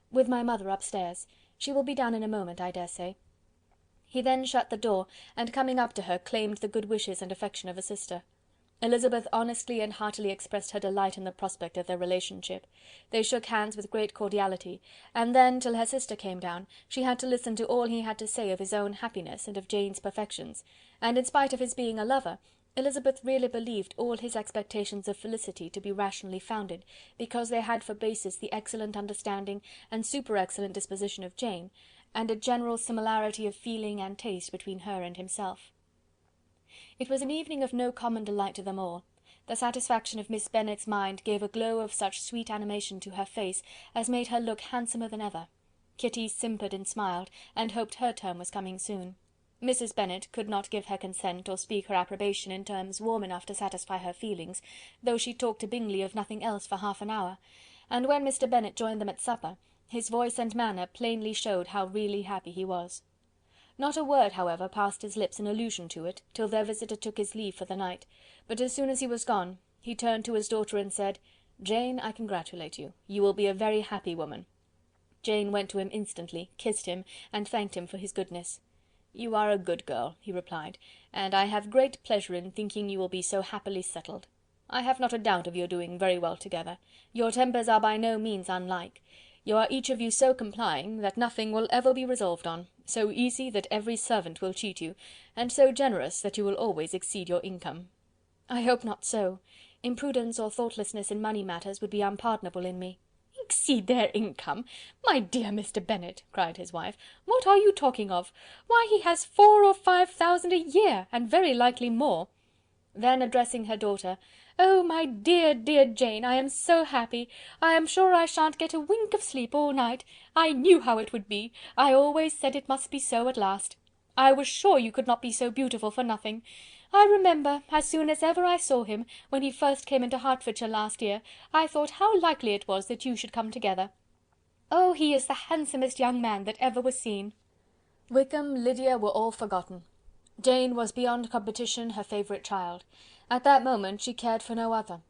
"With my mother upstairs. She will be down in a moment, I dare say." He then shut the door, and coming up to her, claimed the good wishes and affection of a sister. Elizabeth honestly and heartily expressed her delight in the prospect of their relationship. They shook hands with great cordiality, and then, till her sister came down, she had to listen to all he had to say of his own happiness and of Jane's perfections, and in spite of his being a lover, Elizabeth really believed all his expectations of felicity to be rationally founded, because they had for basis the excellent understanding and super-excellent disposition of Jane, and a general similarity of feeling and taste between her and himself. It was an evening of no common delight to them all. The satisfaction of Miss Bennet's mind gave a glow of such sweet animation to her face as made her look handsomer than ever. Kitty simpered and smiled, and hoped her turn was coming soon. Mrs. Bennet could not give her consent or speak her approbation in terms warm enough to satisfy her feelings, though she talked to Bingley of nothing else for half an hour, and when Mr. Bennet joined them at supper, his voice and manner plainly showed how really happy he was. Not a word, however, passed his lips in allusion to it, till their visitor took his leave for the night, but as soon as he was gone, he turned to his daughter and said, "Jane, I congratulate you. You will be a very happy woman." Jane went to him instantly, kissed him, and thanked him for his goodness. "You are a good girl," he replied, "and I have great pleasure in thinking you will be so happily settled. I have not a doubt of your doing very well together. Your tempers are by no means unlike. You are each of you so complying, that nothing will ever be resolved on, so easy that every servant will cheat you, and so generous that you will always exceed your income." "I hope not so. Imprudence or thoughtlessness in money matters would be unpardonable in me."
"Exceed their income! My dear Mr. Bennet," cried his wife, "what are you talking of? Why, he has 4,000 or 5,000 a year, and very likely more."
Then addressing her daughter,
"Oh, my dear, dear Jane, I am so happy! I am sure I shan't get a wink of sleep all night. I knew how it would be. I always said it must be so at last. I was sure you could not be so beautiful for nothing. I remember, as soon as ever I saw him, when he first came into Hertfordshire last year, I thought how likely it was that you should come together. Oh, he is the handsomest young man that ever was seen."
Wickham, Lydia were all forgotten. Jane was beyond competition her favourite child. At that moment she cared for no other.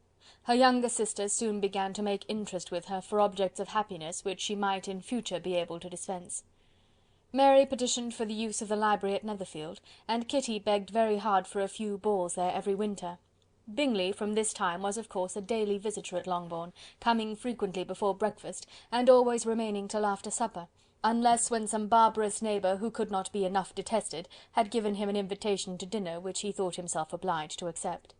Her younger sisters soon began to make interest with her for objects of happiness which she might in future be able to dispense. Mary petitioned for the use of the library at Netherfield, and Kitty begged very hard for a few balls there every winter. Bingley, from this time, was of course a daily visitor at Longbourn, coming frequently before breakfast, and always remaining till after supper, unless when some barbarous neighbour, who could not be enough detested, had given him an invitation to dinner which he thought himself obliged to accept.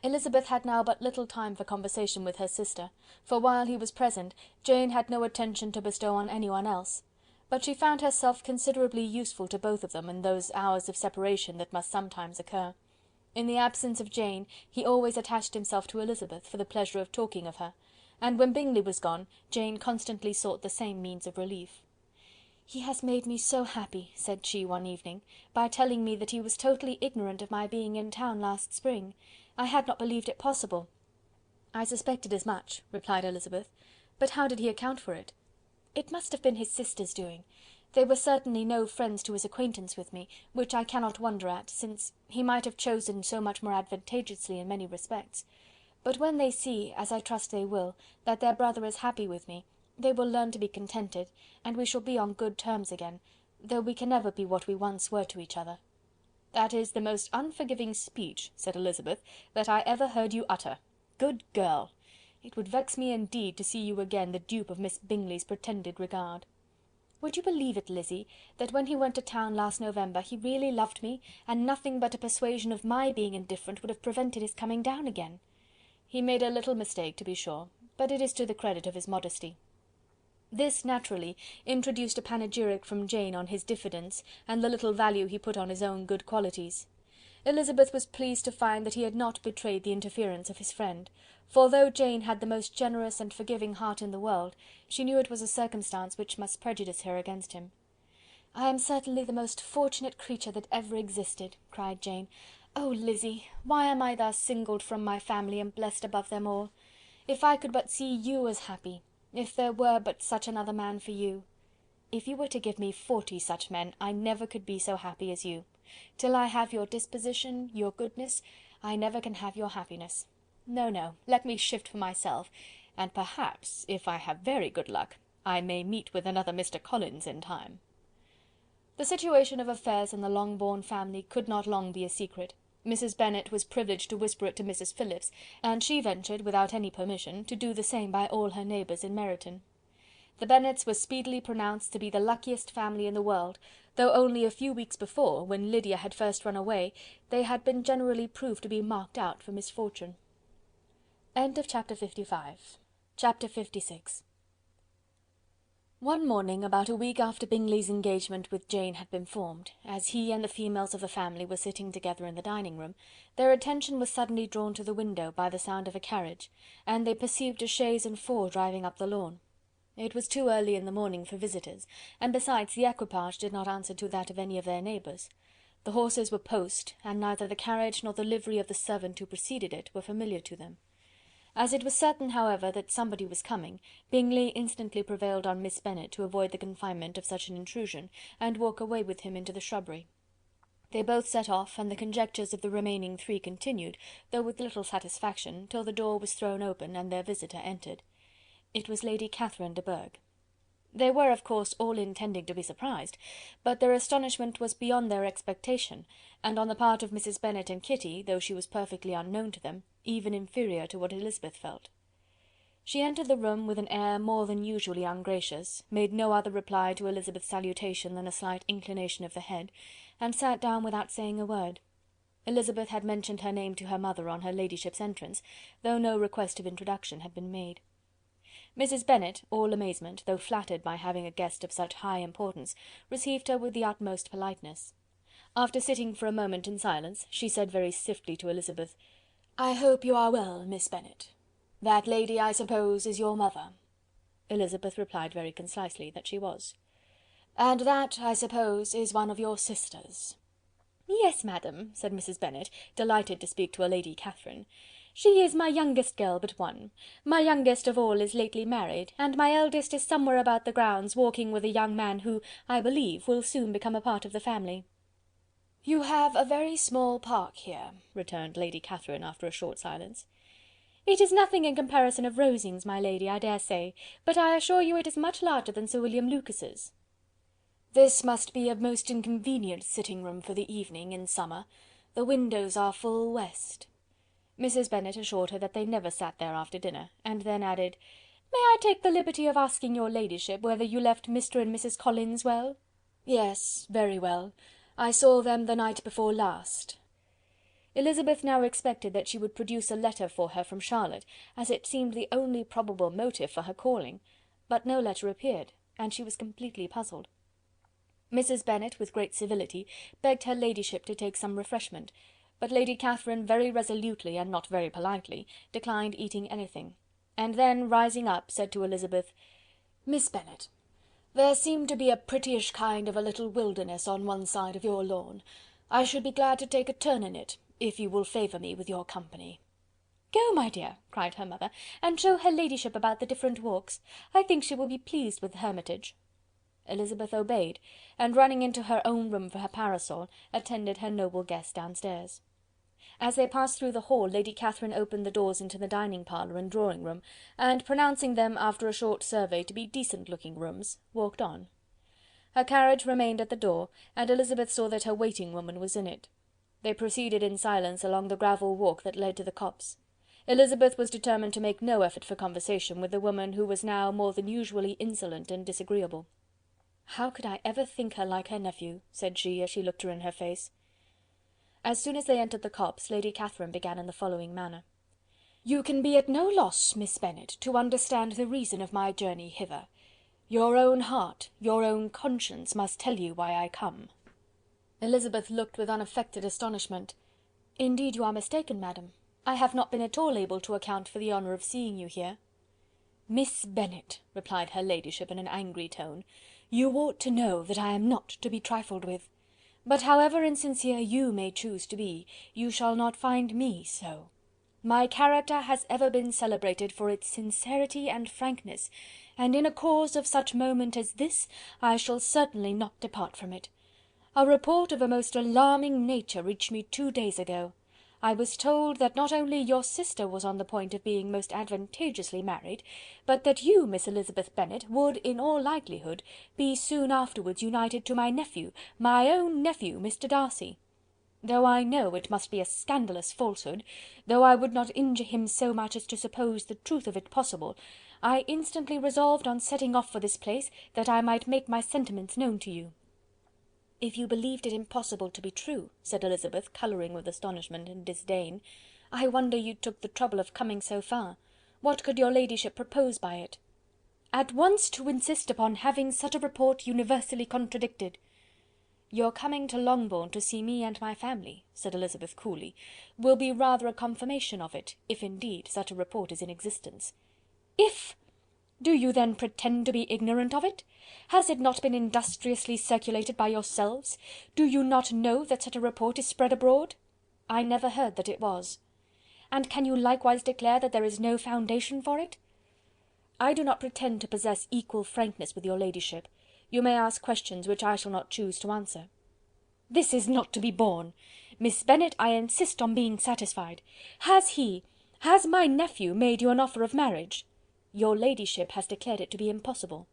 Elizabeth had now but little time for conversation with her sister, for while he was present, Jane had no attention to bestow on anyone else, but she found herself considerably useful to both of them in those hours of separation that must sometimes occur. In the absence of Jane, he always attached himself to Elizabeth for the pleasure of talking of her, and when Bingley was gone, Jane constantly sought the same means of relief. "He has made me so happy," said she one evening, "by telling me that he was totally ignorant of my being in town last spring. I had not believed it possible." "I suspected as much," replied Elizabeth, "but how did he account for it?" "It must have been his sister's doing. They were certainly no friends to his acquaintance with me, which I cannot wonder at, since he might have chosen so much more advantageously in many respects. But when they see, as I trust they will, that their brother is happy with me, they will learn to be contented, and we shall be on good terms again, though we can never be what we once were to each other." "That is the most unforgiving speech," said Elizabeth, "that I ever heard you utter. Good girl! It would vex me indeed to see you again the dupe of Miss Bingley's pretended regard." Would you believe it, Lizzy, that when he went to town last November he really loved me, and nothing but a persuasion of my being indifferent would have prevented his coming down again? He made a little mistake, to be sure, but it is to the credit of his modesty. This, naturally, introduced a panegyric from Jane on his diffidence, and the little value he put on his own good qualities. Elizabeth was pleased to find that he had not betrayed the interference of his friend, for though Jane had the most generous and forgiving heart in the world, she knew it was a circumstance which must prejudice her against him. "I am certainly the most fortunate creature that ever existed," cried Jane. "Oh, Lizzy, why am I thus singled from my family and blessed above them all? If I could but see you as happy! If there were but such another man for you! If you were to give me 40 such men, I never could be so happy as you. Till I have your disposition, your goodness, I never can have your happiness. No, no, let me shift for myself, and perhaps, if I have very good luck, I may meet with another Mr. Collins in time." The situation of affairs in the Longbourn family could not long be a secret. Mrs. Bennet was privileged to whisper it to Mrs. Phillips, and she ventured, without any permission, to do the same by all her neighbours in Meryton. The Bennets were speedily pronounced to be the luckiest family in the world, though only a few weeks before, when Lydia had first run away, they had been generally proved to be marked out for misfortune. End of chapter 55. Chapter 56. One morning, about a week after Bingley's engagement with Jane had been formed, as he and the females of the family were sitting together in the dining-room, their attention was suddenly drawn to the window by the sound of a carriage, and they perceived a chaise and four driving up the lawn. It was too early in the morning for visitors, and besides the equipage did not answer to that of any of their neighbours. The horses were post, and neither the carriage nor the livery of the servant who preceded it were familiar to them. As it was certain, however, that somebody was coming, Bingley instantly prevailed on Miss Bennet to avoid the confinement of such an intrusion, and walk away with him into the shrubbery. They both set off, and the conjectures of the remaining three continued, though with little satisfaction, till the door was thrown open, and their visitor entered. It was Lady Catherine de Bourgh. They were, of course, all intending to be surprised, but their astonishment was beyond their expectation, and on the part of Mrs. Bennet and Kitty, though she was perfectly unknown to them, even inferior to what Elizabeth felt. She entered the room with an air more than usually ungracious, made no other reply to Elizabeth's salutation than a slight inclination of the head, and sat down without saying a word. Elizabeth had mentioned her name to her mother on her ladyship's entrance, though no request of introduction had been made. Mrs. Bennet, all amazement, though flattered by having a guest of such high importance, received her with the utmost politeness. After sitting for a moment in silence, she said very stiffly to Elizabeth, "I hope you are well, Miss Bennet. That lady, I suppose, is your mother?" Elizabeth replied very concisely that she was. "And that, I suppose, is one of your sisters?" "Yes, madam," said Mrs. Bennet, delighted to speak to a Lady Catherine. "She is my youngest girl but one. My youngest of all is lately married, and my eldest is somewhere about the grounds walking with a young man who, I believe, will soon become a part of the family." "You have a very small park here," returned Lady Catherine after a short silence. "It is nothing in comparison of Rosings, my lady, I dare say, but I assure you it is much larger than Sir William Lucas's." "This must be a most inconvenient sitting-room for the evening, in summer. The windows are full west." Mrs. Bennet assured her that they never sat there after dinner, and then added, "May I take the liberty of asking your ladyship whether you left Mr and Mrs Collins well?" "Yes, very well. I saw them the night before last." Elizabeth now expected that she would produce a letter for her from Charlotte, as it seemed the only probable motive for her calling, but no letter appeared, and she was completely puzzled. Mrs. Bennet, with great civility, begged her ladyship to take some refreshment, but Lady Catherine very resolutely, and not very politely, declined eating anything, and then, rising up, said to Elizabeth, "Miss Bennet, there seemed to be a prettyish kind of a little wilderness on one side of your lawn. I should be glad to take a turn in it, if you will favour me with your company." "Go, my dear," cried her mother, "and show her ladyship about the different walks. I think she will be pleased with the Hermitage." Elizabeth obeyed, and running into her own room for her parasol, attended her noble guest downstairs. As they passed through the hall, Lady Catherine opened the doors into the dining parlour and drawing room, and pronouncing them, after a short survey, to be decent-looking rooms, walked on. Her carriage remained at the door, and Elizabeth saw that her waiting-woman was in it. They proceeded in silence along the gravel walk that led to the copse. Elizabeth was determined to make no effort for conversation with the woman who was now more than usually insolent and disagreeable. "How could I ever think her like her nephew?" said she, as she looked her in her face. As soon as they entered the copse, Lady Catherine began in the following manner. "You can be at no loss, Miss Bennet, to understand the reason of my journey hither. Your own heart, your own conscience must tell you why I come." Elizabeth looked with unaffected astonishment. "Indeed you are mistaken, madam. I have not been at all able to account for the honour of seeing you here." "Miss Bennet," replied her ladyship in an angry tone, "you ought to know that I am not to be trifled with. But however insincere you may choose to be, you shall not find me so. My character has ever been celebrated for its sincerity and frankness, and in a cause of such moment as this, I shall certainly not depart from it. A report of a most alarming nature reached me 2 days ago. I was told that not only your sister was on the point of being most advantageously married, but that you, Miss Elizabeth Bennet, would, in all likelihood, be soon afterwards united to my nephew, my own nephew, Mr Darcy. Though I know it must be a scandalous falsehood, though I would not injure him so much as to suppose the truth of it possible, I instantly resolved on setting off for this place, that I might make my sentiments known to you." "If you believed it impossible to be true," said Elizabeth, colouring with astonishment and disdain, "I wonder you took the trouble of coming so far. What could your ladyship propose by it?" "At once to insist upon having such a report universally contradicted." "Your coming to Longbourn to see me and my family," said Elizabeth coolly, "will be rather a confirmation of it, if indeed such a report is in existence." "If! Do you then pretend to be ignorant of it? Has it not been industriously circulated by yourselves? Do you not know that such a report is spread abroad?" "I never heard that it was." "And can you likewise declare that there is no foundation for it?" "I do not pretend to possess equal frankness with your ladyship. You may ask questions which I shall not choose to answer." "This is not to be borne. Miss Bennet, I insist on being satisfied. Has my nephew made you an offer of marriage?" "Your ladyship has declared it to be impossible."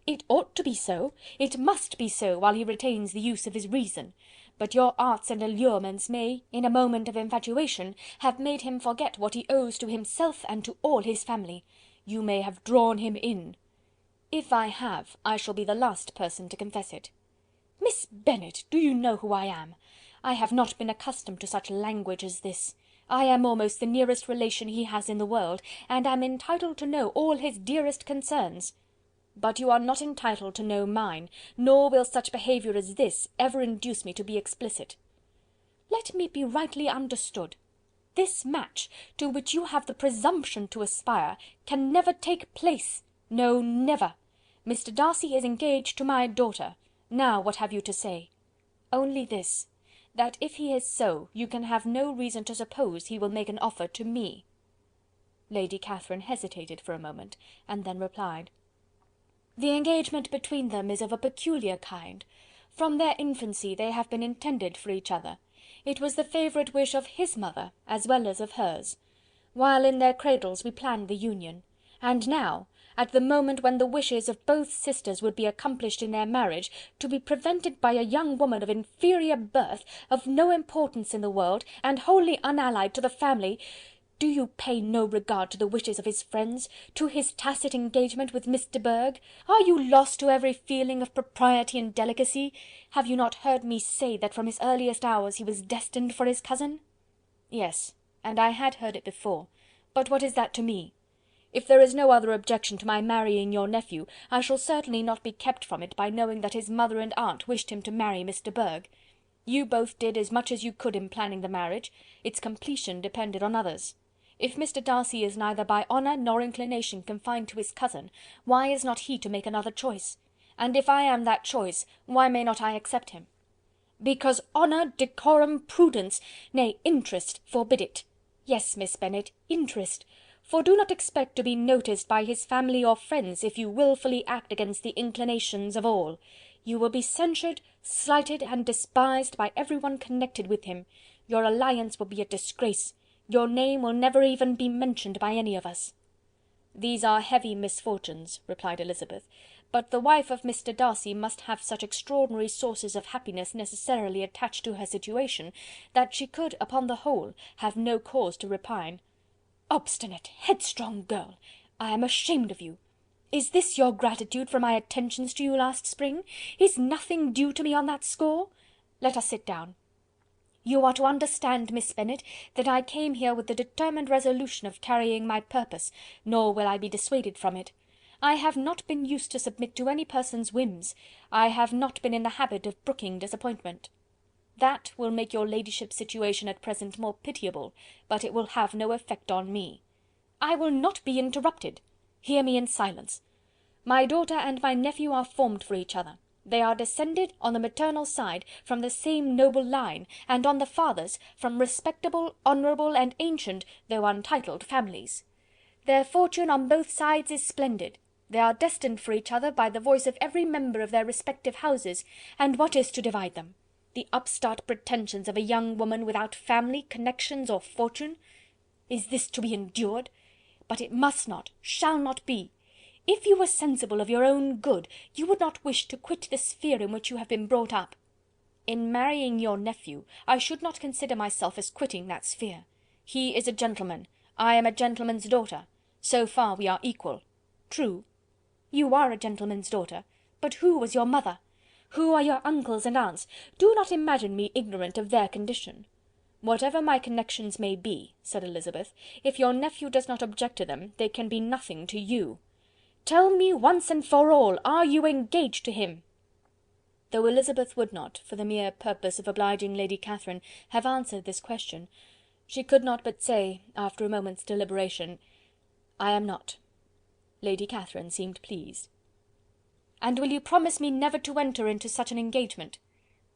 "It ought to be so, it must be so, while he retains the use of his reason. But your arts and allurements may, in a moment of infatuation, have made him forget what he owes to himself and to all his family. You may have drawn him in." "If I have, I shall be the last person to confess it." "Miss Bennet, do you know who I am? I have not been accustomed to such language as this. I am almost the nearest relation he has in the world, and am entitled to know all his dearest concerns." "But you are not entitled to know mine, nor will such behaviour as this ever induce me to be explicit." "Let me be rightly understood. This match, to which you have the presumption to aspire, can never take place. No, never. Mr Darcy is engaged to my daughter. Now what have you to say?" "Only this, that if he is so, you can have no reason to suppose he will make an offer to me." Lady Catherine hesitated for a moment, and then replied: "The engagement between them is of a peculiar kind. From their infancy they have been intended for each other. It was the favourite wish of his mother as well as of hers. While in their cradles we planned the union, and now, at the moment when the wishes of both sisters would be accomplished in their marriage, to be prevented by a young woman of inferior birth, of no importance in the world, and wholly unallied to the family. Do you pay no regard to the wishes of his friends, to his tacit engagement with Miss de Bourgh? Are you lost to every feeling of propriety and delicacy? Have you not heard me say that from his earliest hours he was destined for his cousin?" "Yes, and I had heard it before, but what is that to me? If there is no other objection to my marrying your nephew, I shall certainly not be kept from it by knowing that his mother and aunt wished him to marry Miss de Bourgh. You both did as much as you could in planning the marriage; its completion depended on others. If Mr Darcy is neither by honour nor inclination confined to his cousin, why is not he to make another choice? And if I am that choice, why may not I accept him?" "Because honour, decorum, prudence, nay, interest, forbid it. Yes, Miss Bennet, interest. For do not expect to be noticed by his family or friends if you wilfully act against the inclinations of all. You will be censured, slighted, and despised by every one connected with him. Your alliance will be a disgrace. Your name will never even be mentioned by any of us." "These are heavy misfortunes," replied Elizabeth, "but the wife of Mr Darcy must have such extraordinary sources of happiness necessarily attached to her situation, that she could, upon the whole, have no cause to repine." "Obstinate, headstrong girl! I am ashamed of you." Is this your gratitude for my attentions to you last spring? Is nothing due to me on that score? Let us sit down. You are to understand, Miss Bennet, that I came here with the determined resolution of carrying my purpose, nor will I be dissuaded from it. I have not been used to submit to any person's whims. I have not been in the habit of brooking disappointment. That will make your ladyship's situation at present more pitiable, but it will have no effect on me. I will not be interrupted. Hear me in silence. My daughter and my nephew are formed for each other. They are descended, on the maternal side, from the same noble line, and on the father's, from respectable, honourable, and ancient, though untitled, families. Their fortune on both sides is splendid. They are destined for each other by the voice of every member of their respective houses, and what is to divide them? The upstart pretensions of a young woman without family, connections, or fortune? Is this to be endured? But it must not, shall not be. If you were sensible of your own good, you would not wish to quit the sphere in which you have been brought up. In marrying your nephew, I should not consider myself as quitting that sphere. He is a gentleman, I am a gentleman's daughter. So far we are equal. True. You are a gentleman's daughter, but who was your mother? Who are your uncles and aunts? Do not imagine me ignorant of their condition. Whatever my connections may be, said Elizabeth, if your nephew does not object to them, they can be nothing to you. Tell me once and for all, are you engaged to him? Though Elizabeth would not, for the mere purpose of obliging Lady Catherine, have answered this question, she could not but say, after a moment's deliberation, "I am not." Lady Catherine seemed pleased. "And will you promise me never to enter into such an engagement?"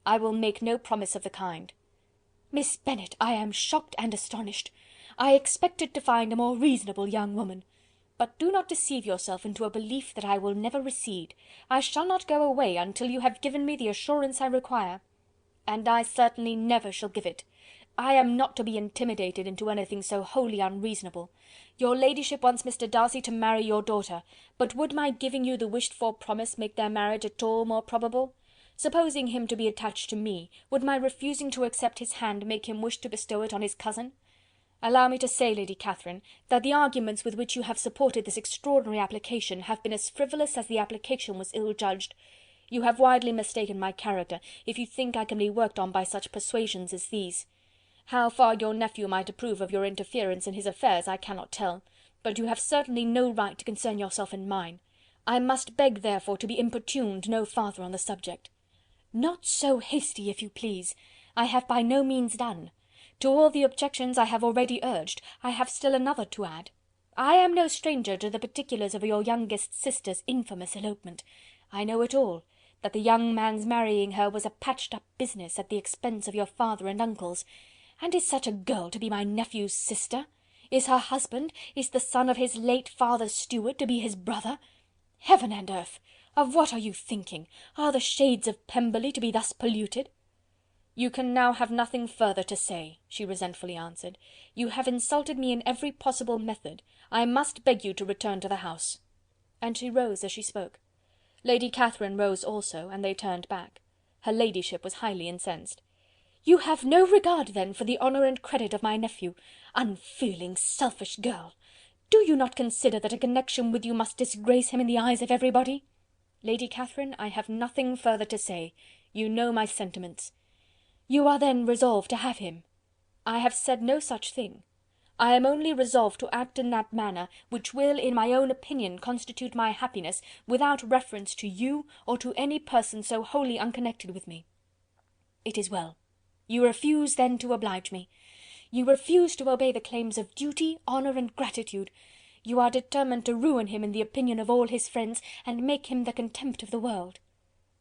"I will make no promise of the kind." "Miss Bennet, I am shocked and astonished. I expected to find a more reasonable young woman. But do not deceive yourself into a belief that I will never recede. I shall not go away until you have given me the assurance I require. And I certainly never shall give it. I am not to be intimidated into anything so wholly unreasonable. Your ladyship wants Mr. Darcy to marry your daughter, but would my giving you the wished-for promise make their marriage at all more probable? Supposing him to be attached to me, would my refusing to accept his hand make him wish to bestow it on his cousin? Allow me to say, Lady Catherine, that the arguments with which you have supported this extraordinary application have been as frivolous as the application was ill-judged. You have widely mistaken my character, if you think I can be worked on by such persuasions as these. How far your nephew might approve of your interference in his affairs I cannot tell, but you have certainly no right to concern yourself in mine. I must beg, therefore, to be importuned no farther on the subject." "Not so hasty, if you please. I have by no means done. To all the objections I have already urged, I have still another to add. I am no stranger to the particulars of your youngest sister's infamous elopement. I know it all, that the young man's marrying her was a patched-up business at the expense of your father and uncles. And is such a girl to be my nephew's sister? Is her husband, is the son of his late father's steward, to be his brother? Heaven and earth! Of what are you thinking? Are the shades of Pemberley to be thus polluted?" "You can now have nothing further to say," she resentfully answered. "You have insulted me in every possible method. I must beg you to return to the house." And she rose as she spoke. Lady Catherine rose also, and they turned back. Her ladyship was highly incensed. "You have no regard, then, for the honour and credit of my nephew. Unfeeling, selfish girl! Do you not consider that a connection with you must disgrace him in the eyes of everybody?" "Lady Catherine, I have nothing further to say. You know my sentiments." "You are then resolved to have him?" "I have said no such thing. I am only resolved to act in that manner which will, in my own opinion, constitute my happiness, without reference to you, or to any person so wholly unconnected with me." "It is well. You refuse, then, to oblige me. You refuse to obey the claims of duty, honour, and gratitude. You are determined to ruin him in the opinion of all his friends, and make him the contempt of the world."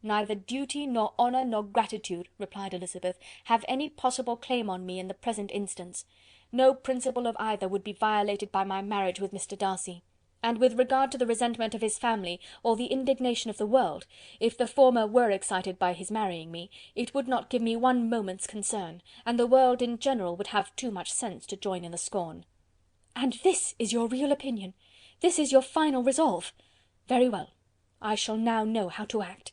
"Neither duty, nor honour, nor gratitude," replied Elizabeth, "have any possible claim on me in the present instance. No principle of either would be violated by my marriage with Mr. Darcy. And with regard to the resentment of his family, or the indignation of the world, if the former were excited by his marrying me, it would not give me one moment's concern, and the world in general would have too much sense to join in the scorn." "And this is your real opinion? This is your final resolve? Very well. I shall now know how to act.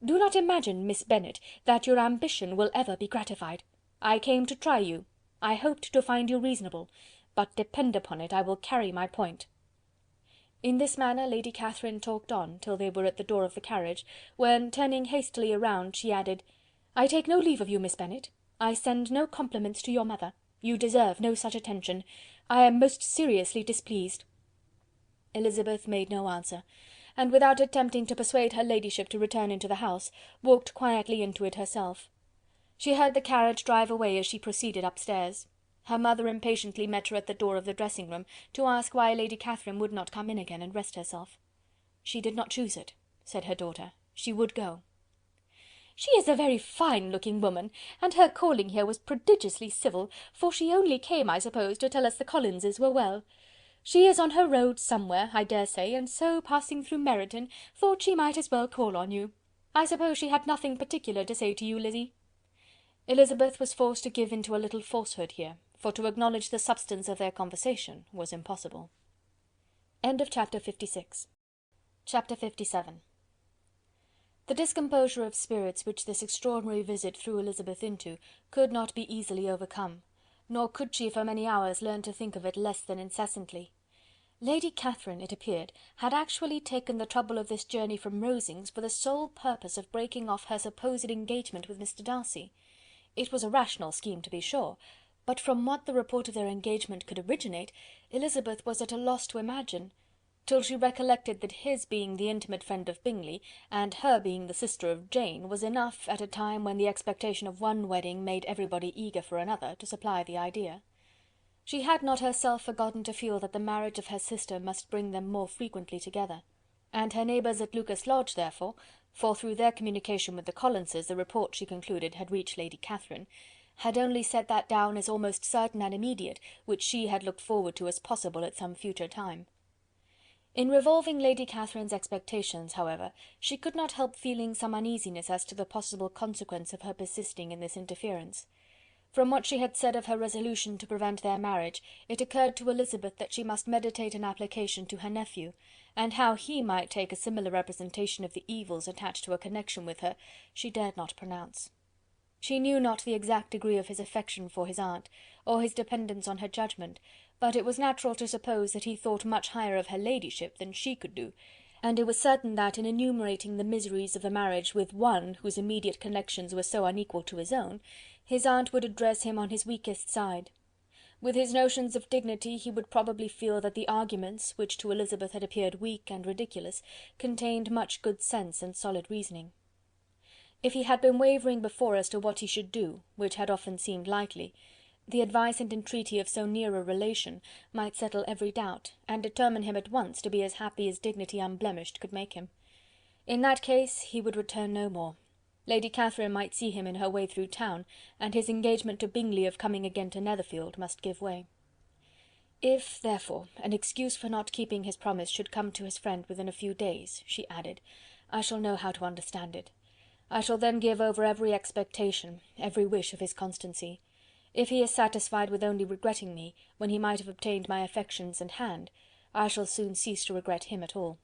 Do not imagine, Miss Bennet, that your ambition will ever be gratified. I came to try you. I hoped to find you reasonable, but depend upon it I will carry my point." In this manner Lady Catherine talked on, till they were at the door of the carriage, when, turning hastily around, she added, "I take no leave of you, Miss Bennet. I send no compliments to your mother. You deserve no such attention. I am most seriously displeased." Elizabeth made no answer, and without attempting to persuade her ladyship to return into the house, walked quietly into it herself. She heard the carriage drive away as she proceeded upstairs. Her mother impatiently met her at the door of the dressing-room, to ask why Lady Catherine would not come in again and rest herself. "She did not choose it," said her daughter. "She would go." "She is a very fine-looking woman, and her calling here was prodigiously civil, for she only came, I suppose, to tell us the Collinses were well. She is on her road somewhere, I dare say, and so, passing through Meryton, thought she might as well call on you. I suppose she had nothing particular to say to you, Lizzy?" Elizabeth was forced to give into a little falsehood here, for to acknowledge the substance of their conversation was impossible. Chapter 56. Chapter 57. The discomposure of spirits which this extraordinary visit threw Elizabeth into could not be easily overcome, nor could she for many hours learn to think of it less than incessantly. Lady Catherine, it appeared, had actually taken the trouble of this journey from Rosings for the sole purpose of breaking off her supposed engagement with Mr. Darcy. It was a rational scheme, to be sure, but from what the report of their engagement could originate, Elizabeth was at a loss to imagine, till she recollected that his being the intimate friend of Bingley, and her being the sister of Jane, was enough, at a time when the expectation of one wedding made everybody eager for another, to supply the idea. She had not herself forgotten to feel that the marriage of her sister must bring them more frequently together, and her neighbours at Lucas Lodge, therefore, for through their communication with the Collinses the report, she concluded, had reached Lady Catherine, had only set that down as almost certain and immediate, which she had looked forward to as possible at some future time. In revolving Lady Catherine's expectations, however, she could not help feeling some uneasiness as to the possible consequence of her persisting in this interference. From what she had said of her resolution to prevent their marriage, it occurred to Elizabeth that she must meditate an application to her nephew, and how he might take a similar representation of the evils attached to a connection with her, she dared not pronounce. She knew not the exact degree of his affection for his aunt, or his dependence on her judgment, but it was natural to suppose that he thought much higher of her ladyship than she could do, and it was certain that, in enumerating the miseries of the marriage with one whose immediate connections were so unequal to his own, his aunt would address him on his weakest side. With his notions of dignity he would probably feel that the arguments, which to Elizabeth had appeared weak and ridiculous, contained much good sense and solid reasoning. If he had been wavering before as to what he should do, which had often seemed likely, the advice and entreaty of so near a relation might settle every doubt, and determine him at once to be as happy as dignity unblemished could make him. In that case he would return no more. Lady Catherine might see him in her way through town, and his engagement to Bingley of coming again to Netherfield must give way. If, therefore, an excuse for not keeping his promise should come to his friend within a few days, she added, I shall know how to understand it. I shall then give over every expectation, every wish of his constancy. If he is satisfied with only regretting me, when he might have obtained my affections and hand, I shall soon cease to regret him at all.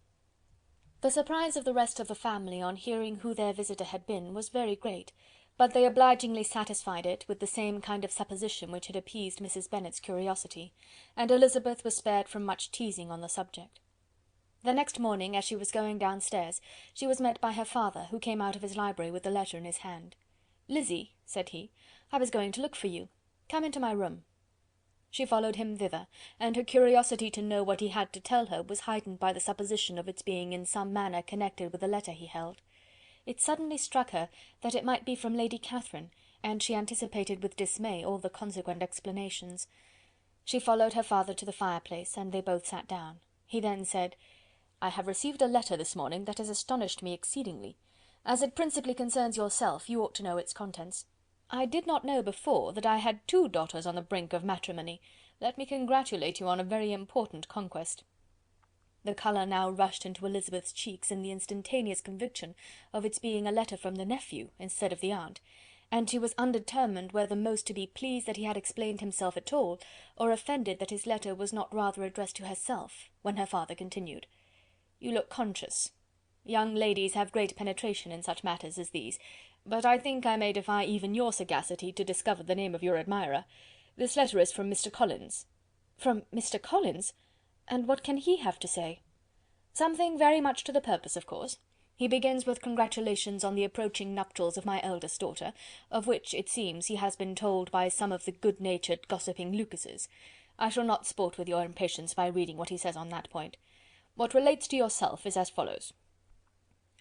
The surprise of the rest of the family on hearing who their visitor had been was very great, but they obligingly satisfied it with the same kind of supposition which had appeased Mrs. Bennet's curiosity, and Elizabeth was spared from much teasing on the subject. The next morning, as she was going downstairs, she was met by her father, who came out of his library with the letter in his hand. "Lizzy," said he, "I was going to look for you. Come into my room." She followed him thither, and her curiosity to know what he had to tell her was heightened by the supposition of its being in some manner connected with the letter he held. It suddenly struck her that it might be from Lady Catherine, and she anticipated with dismay all the consequent explanations. She followed her father to the fireplace, and they both sat down. He then said, "I have received a letter this morning that has astonished me exceedingly. As it principally concerns yourself, you ought to know its contents. I did not know before that I had 2 daughters on the brink of matrimony. Let me congratulate you on a very important conquest." The colour now rushed into Elizabeth's cheeks in the instantaneous conviction of its being a letter from the nephew instead of the aunt, and she was undetermined whether most to be pleased that he had explained himself at all, or offended that his letter was not rather addressed to herself, when her father continued, "You look conscious. Young ladies have great penetration in such matters as these, but I think I may defy even your sagacity to discover the name of your admirer. This letter is from Mr. Collins." "From Mr. Collins? And what can he have to say?" "Something very much to the purpose, of course. He begins with congratulations on the approaching nuptials of my eldest daughter, of which, it seems, he has been told by some of the good-natured gossiping Lucases. I shall not sport with your impatience by reading what he says on that point. What relates to yourself is as follows: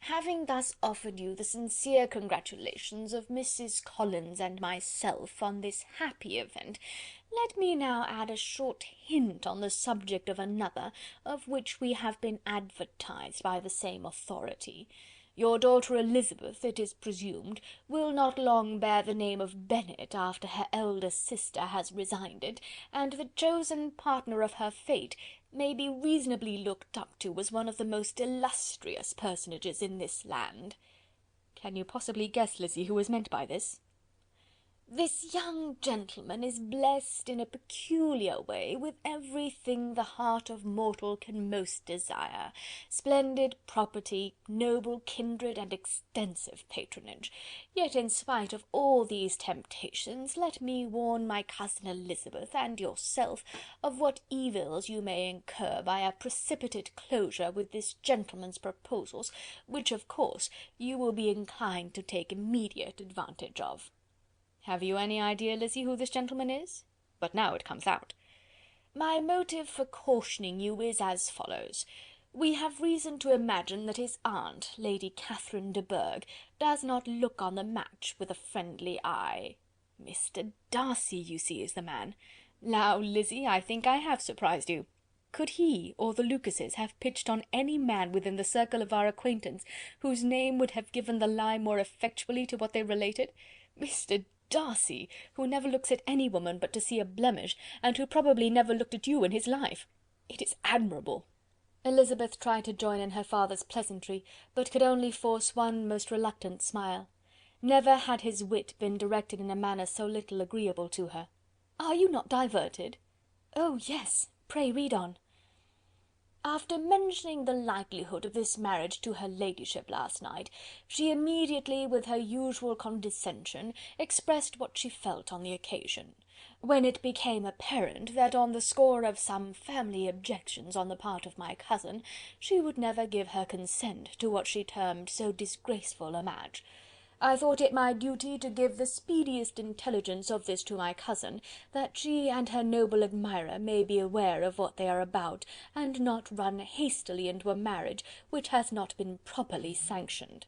"Having thus offered you the sincere congratulations of Mrs. Collins and myself on this happy event, let me now add a short hint on the subject of another, of which we have been advertised by the same authority. Your daughter Elizabeth, it is presumed, will not long bear the name of Bennet after her eldest sister has resigned it, and the chosen partner of her fate may be reasonably looked up to as one of the most illustrious personages in this land." "Can you possibly guess, Lizzy, who is meant by this?" "This young gentleman is blessed in a peculiar way with everything the heart of mortal can most desire: splendid property, noble kindred, and extensive patronage. Yet in spite of all these temptations, let me warn my cousin Elizabeth and yourself of what evils you may incur by a precipitate closure with this gentleman's proposals, which, of course, you will be inclined to take immediate advantage of." "Have you any idea, Lizzy, who this gentleman is? But now it comes out." "My motive for cautioning you is as follows. We have reason to imagine that his aunt, Lady Catherine de Bourgh, does not look on the match with a friendly eye. Mr. Darcy, you see, is the man. Now, Lizzy, I think I have surprised you. Could he or the Lucases have pitched on any man within the circle of our acquaintance, whose name would have given the lie more effectually to what they related? Mr. Darcy, who never looks at any woman but to see a blemish, and who probably never looked at you in his life. It is admirable." Elizabeth tried to join in her father's pleasantry, but could only force one most reluctant smile. Never had his wit been directed in a manner so little agreeable to her. "Are you not diverted?" "Oh, yes! Pray read on." "After mentioning the likelihood of this marriage to her ladyship last night, she immediately, with her usual condescension, expressed what she felt on the occasion. When it became apparent that on the score of some family objections on the part of my cousin, she would never give her consent to what she termed so disgraceful a match, I thought it my duty to give the speediest intelligence of this to my cousin, that she and her noble admirer may be aware of what they are about, and not run hastily into a marriage which has not been properly sanctioned."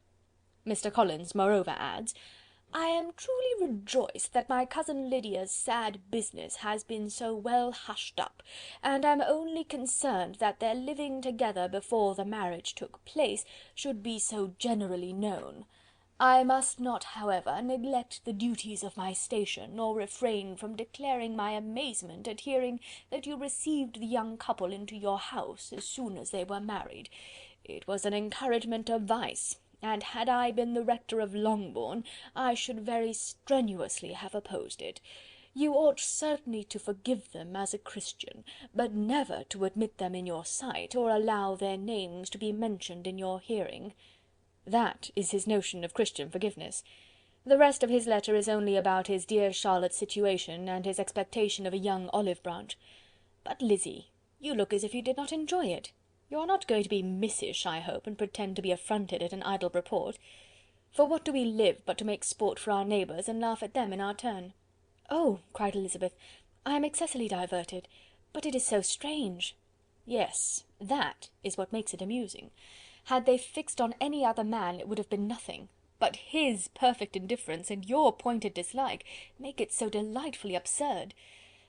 Mr. Collins moreover adds: "I am truly rejoiced that my cousin Lydia's sad business has been so well hushed up, and am only concerned that their living together before the marriage took place should be so generally known. I must not, however, neglect the duties of my station, or refrain from declaring my amazement at hearing that you received the young couple into your house as soon as they were married. It was an encouragement of vice, and had I been the rector of Longbourn, I should very strenuously have opposed it. You ought certainly to forgive them as a Christian, but never to admit them in your sight, or allow their names to be mentioned in your hearing." That is his notion of Christian forgiveness. The rest of his letter is only about his dear Charlotte's situation, and his expectation of a young olive branch. But, Lizzy, you look as if you did not enjoy it. You are not going to be missish, I hope, and pretend to be affronted at an idle report. For what do we live but to make sport for our neighbours, and laugh at them in our turn?" "Oh!" cried Elizabeth, "I am excessively diverted, but it is so strange." "Yes, that is what makes it amusing. Had they fixed on any other man it would have been nothing, but his perfect indifference and your pointed dislike make it so delightfully absurd.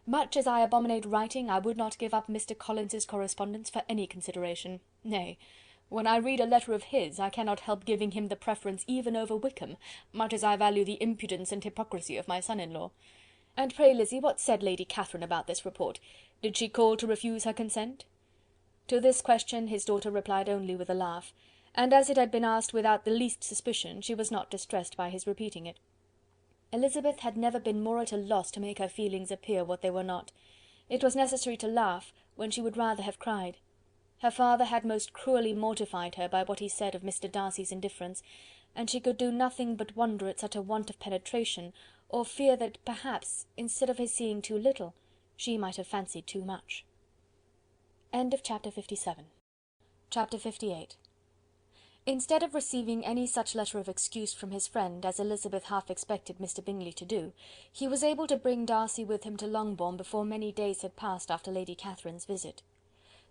Much as I abominate writing, I would not give up Mr. Collins's correspondence for any consideration. Nay, when I read a letter of his, I cannot help giving him the preference even over Wickham, much as I value the impudence and hypocrisy of my son-in-law. And pray, Lizzy, what said Lady Catherine about this report? Did she call to refuse her consent?" To this question his daughter replied only with a laugh, and as it had been asked without the least suspicion, she was not distressed by his repeating it. Elizabeth had never been more at a loss to make her feelings appear what they were not. It was necessary to laugh, when she would rather have cried. Her father had most cruelly mortified her by what he said of Mr. Darcy's indifference, and she could do nothing but wonder at such a want of penetration, or fear that, perhaps, instead of his seeing too little, she might have fancied too much. Chapter 57. Chapter 58. Instead of receiving any such letter of excuse from his friend as Elizabeth half expected Mr Bingley to do, he was able to bring Darcy with him to Longbourn before many days had passed after Lady Catherine's visit.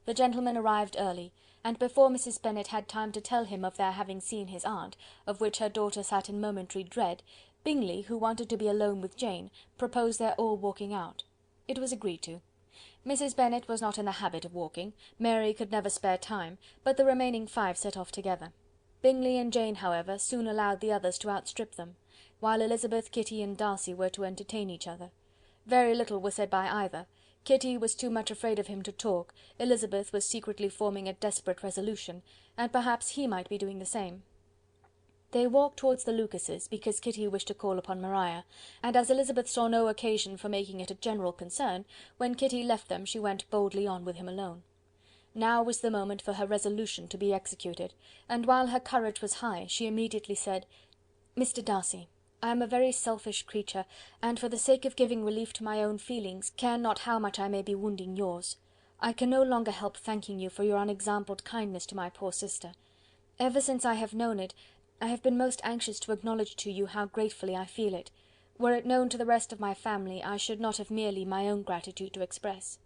The gentleman arrived early, and before Mrs Bennet had time to tell him of their having seen his aunt, of which her daughter sat in momentary dread, Bingley, who wanted to be alone with Jane, proposed their all walking out. It was agreed to. Mrs Bennet was not in the habit of walking, Mary could never spare time, but the remaining 5 set off together. Bingley and Jane, however, soon allowed the others to outstrip them, while Elizabeth, Kitty, and Darcy were to entertain each other. Very little was said by either. Kitty was too much afraid of him to talk, Elizabeth was secretly forming a desperate resolution, and perhaps he might be doing the same. They walked towards the Lucases, because Kitty wished to call upon Maria, and as Elizabeth saw no occasion for making it a general concern, when Kitty left them she went boldly on with him alone. Now was the moment for her resolution to be executed, and while her courage was high, she immediately said, "Mr Darcy, I am a very selfish creature, and for the sake of giving relief to my own feelings, care not how much I may be wounding yours. I can no longer help thanking you for your unexampled kindness to my poor sister. Ever since I have known it, I have been most anxious to acknowledge to you how gratefully I feel it. Were it known to the rest of my family, I should not have merely my own gratitude to express."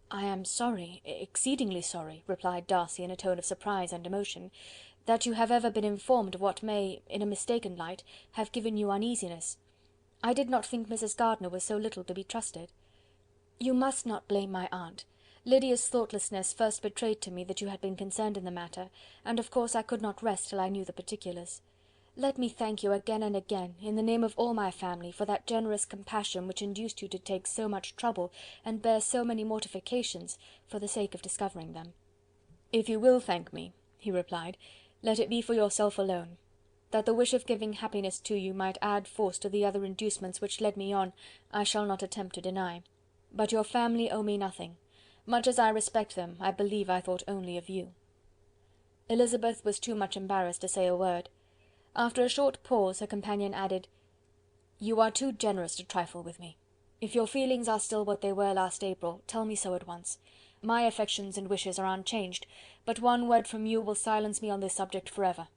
"I am sorry, exceedingly sorry," replied Darcy in a tone of surprise and emotion, "that you have ever been informed of what may, in a mistaken light, have given you uneasiness. I did not think Mrs Gardiner was so little to be trusted. You must not blame my aunt. Lydia's thoughtlessness first betrayed to me that you had been concerned in the matter, and of course I could not rest till I knew the particulars. Let me thank you again and again, in the name of all my family, for that generous compassion which induced you to take so much trouble, and bear so many mortifications, for the sake of discovering them." "If you will thank me," he replied, "let it be for yourself alone. That the wish of giving happiness to you might add force to the other inducements which led me on, I shall not attempt to deny. But your family owe me nothing. Much as I respect them, I believe I thought only of you." Elizabeth was too much embarrassed to say a word. After a short pause, her companion added, "You are too generous to trifle with me. If your feelings are still what they were last April, tell me so at once. My affections and wishes are unchanged, but one word from you will silence me on this subject for ever."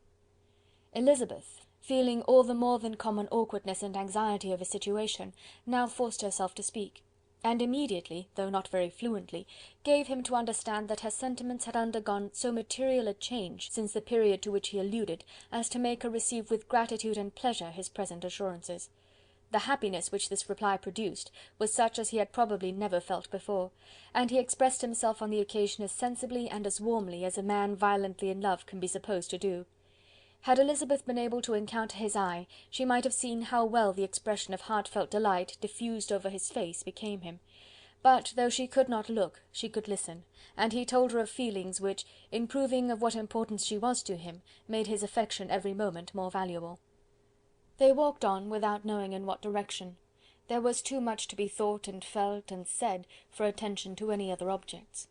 Elizabeth, feeling all the more than common awkwardness and anxiety of his situation, now forced herself to speak, and immediately, though not very fluently, gave him to understand that her sentiments had undergone so material a change since the period to which he alluded, as to make her receive with gratitude and pleasure his present assurances. The happiness which this reply produced was such as he had probably never felt before, and he expressed himself on the occasion as sensibly and as warmly as a man violently in love can be supposed to do. Had Elizabeth been able to encounter his eye, she might have seen how well the expression of heartfelt delight diffused over his face became him; but though she could not look, she could listen, and he told her of feelings which, in proving of what importance she was to him, made his affection every moment more valuable. They walked on without knowing in what direction. There was too much to be thought and felt and said for attention to any other objects.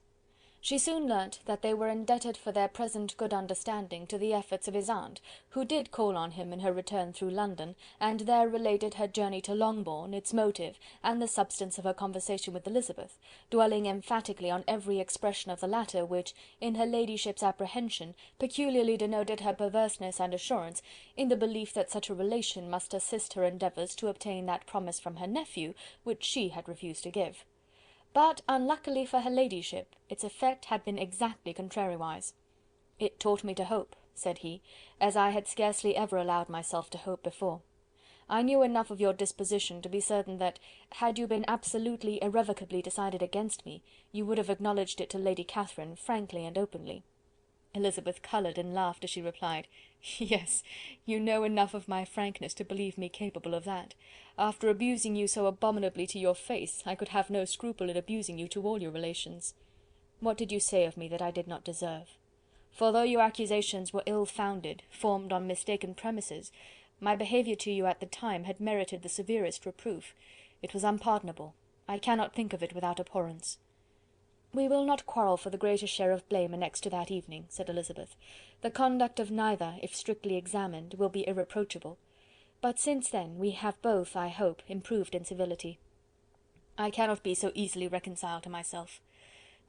She soon learnt that they were indebted for their present good understanding to the efforts of his aunt, who did call on him in her return through London, and there related her journey to Longbourn, its motive, and the substance of her conversation with Elizabeth, dwelling emphatically on every expression of the latter which, in her ladyship's apprehension, peculiarly denoted her perverseness and assurance, in the belief that such a relation must assist her endeavours to obtain that promise from her nephew which she had refused to give. But, unluckily for her ladyship, its effect had been exactly contrariwise. "It taught me to hope," said he, "as I had scarcely ever allowed myself to hope before. I knew enough of your disposition to be certain that, had you been absolutely, irrevocably decided against me, you would have acknowledged it to Lady Catherine frankly and openly." Elizabeth coloured and laughed as she replied, "Yes, you know enough of my frankness to believe me capable of that. After abusing you so abominably to your face, I could have no scruple in abusing you to all your relations. What did you say of me that I did not deserve? For though your accusations were ill-founded, formed on mistaken premises, my behaviour to you at the time had merited the severest reproof. It was unpardonable. I cannot think of it without abhorrence." "We will not quarrel for the greater share of blame annexed to that evening," said Elizabeth. "The conduct of neither, if strictly examined, will be irreproachable. But since then we have both, I hope, improved in civility. I cannot be so easily reconciled to myself.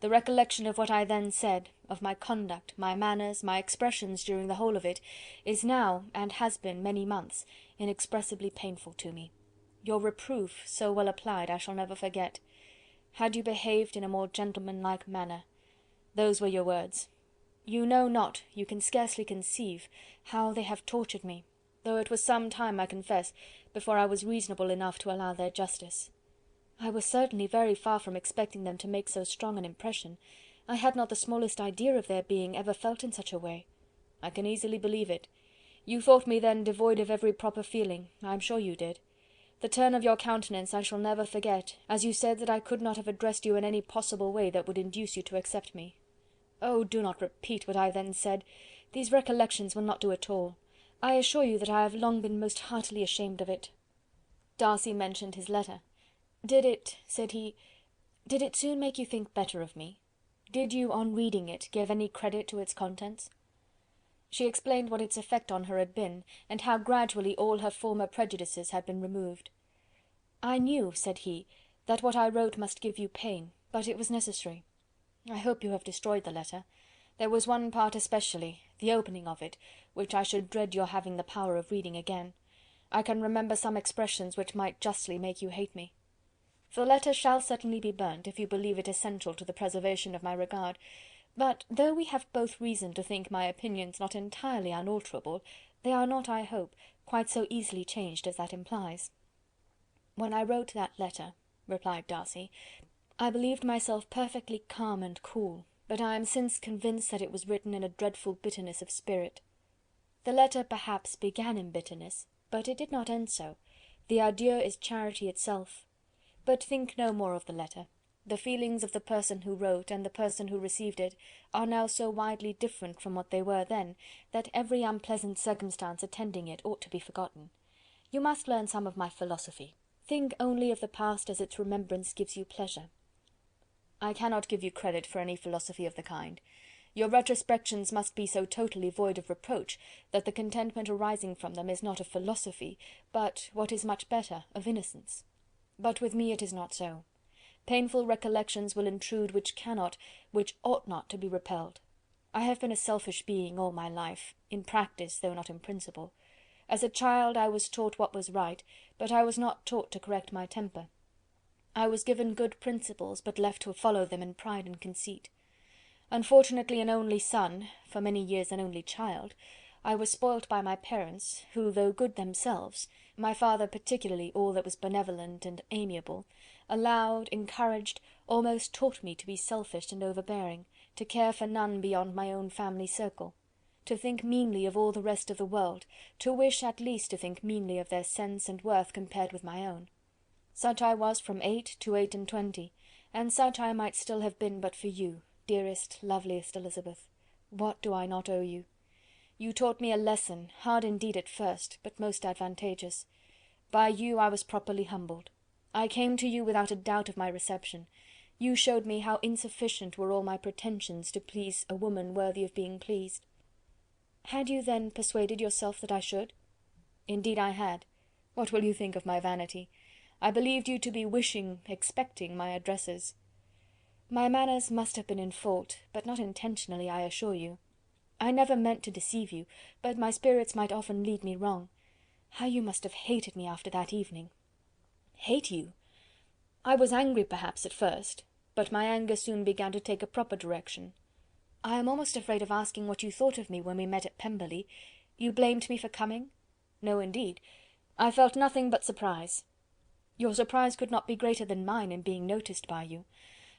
The recollection of what I then said, of my conduct, my manners, my expressions during the whole of it, is now, and has been many months, inexpressibly painful to me. Your reproof, so well applied, I shall never forget. Had you behaved in a more gentlemanlike manner, those were your words. You know not, you can scarcely conceive, how they have tortured me, though it was some time, I confess, before I was reasonable enough to allow their justice. I was certainly very far from expecting them to make so strong an impression. I had not the smallest idea of their being ever felt in such a way. I can easily believe it. You thought me then devoid of every proper feeling, I am sure you did. The turn of your countenance I shall never forget, as you said that I could not have addressed you in any possible way that would induce you to accept me. Oh, do not repeat what I then said. These recollections will not do at all. I assure you that I have long been most heartily ashamed of it. Darcy mentioned his letter. Did it, said he, did it soon make you think better of me? Did you, on reading it, give any credit to its contents? She explained what its effect on her had been, and how gradually all her former prejudices had been removed. I knew, said he, that what I wrote must give you pain, but it was necessary. I hope you have destroyed the letter. There was one part especially, the opening of it, which I should dread your having the power of reading again. I can remember some expressions which might justly make you hate me. The letter shall certainly be burnt, if you believe it essential to the preservation of my regard, but though we have both reason to think my opinions not entirely unalterable, they are not, I hope, quite so easily changed as that implies. When I wrote that letter, replied Darcy, I believed myself perfectly calm and cool, but I am since convinced that it was written in a dreadful bitterness of spirit. The letter perhaps began in bitterness, but it did not end so. The adieu is charity itself. But think no more of the letter. The feelings of the person who wrote and the person who received it are now so widely different from what they were then, that every unpleasant circumstance attending it ought to be forgotten. You must learn some of my philosophy. Think only of the past as its remembrance gives you pleasure. I cannot give you credit for any philosophy of the kind. Your retrospections must be so totally void of reproach, that the contentment arising from them is not of philosophy, but, what is much better, of innocence. But with me it is not so. Painful recollections will intrude which cannot, which ought not to be repelled. I have been a selfish being all my life, in practice though not in principle. As a child I was taught what was right, but I was not taught to correct my temper. I was given good principles, but left to follow them in pride and conceit. Unfortunately an only son, for many years an only child, I was spoilt by my parents, who, though good themselves, my father particularly all that was benevolent and amiable, allowed, encouraged, almost taught me to be selfish and overbearing, to care for none beyond my own family circle, to think meanly of all the rest of the world, to wish at least to think meanly of their sense and worth compared with my own. Such I was from 8 to 28, and such I might still have been but for you, dearest, loveliest Elizabeth. What do I not owe you? You taught me a lesson, hard indeed at first, but most advantageous. By you I was properly humbled. I came to you without a doubt of my reception. You showed me how insufficient were all my pretensions to please a woman worthy of being pleased. Had you then persuaded yourself that I should? Indeed I had. What will you think of my vanity? I believed you to be wishing, expecting my addresses. My manners must have been in fault, but not intentionally, I assure you. I never meant to deceive you, but my spirits might often lead me wrong. How you must have hated me after that evening! Hate you? I was angry perhaps at first, but my anger soon began to take a proper direction. I am almost afraid of asking what you thought of me when we met at Pemberley. You blamed me for coming? No, indeed. I felt nothing but surprise. Your surprise could not be greater than mine in being noticed by you.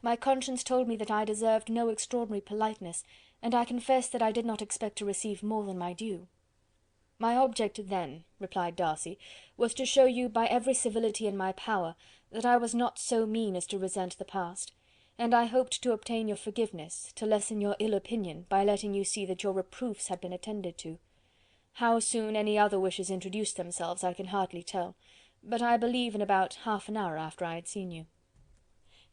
My conscience told me that I deserved no extraordinary politeness, and I confess that I did not expect to receive more than my due. My object then, replied Darcy, was to show you by every civility in my power that I was not so mean as to resent the past, and I hoped to obtain your forgiveness, to lessen your ill opinion by letting you see that your reproofs had been attended to. How soon any other wishes introduced themselves I can hardly tell, but I believe in about half an hour after I had seen you.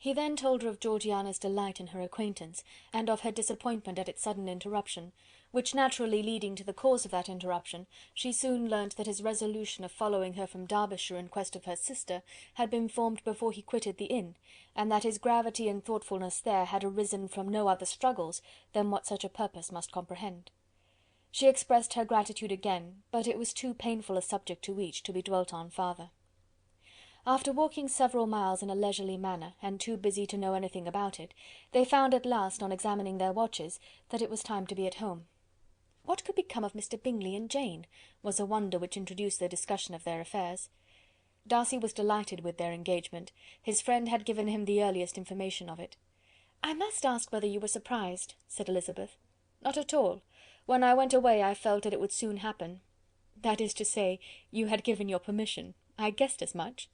He then told her of Georgiana's delight in her acquaintance, and of her disappointment at its sudden interruption, which naturally leading to the cause of that interruption, she soon learnt that his resolution of following her from Derbyshire in quest of her sister had been formed before he quitted the inn, and that his gravity and thoughtfulness there had arisen from no other struggles than what such a purpose must comprehend. She expressed her gratitude again, but it was too painful a subject to each to be dwelt on farther. After walking several miles in a leisurely manner, and too busy to know anything about it, they found at last, on examining their watches, that it was time to be at home. What could become of Mr Bingley and Jane, was a wonder which introduced the discussion of their affairs. Darcy was delighted with their engagement. His friend had given him the earliest information of it. "I must ask whether you were surprised," said Elizabeth. "Not at all. When I went away I felt that it would soon happen. That is to say, you had given your permission. I guessed as much."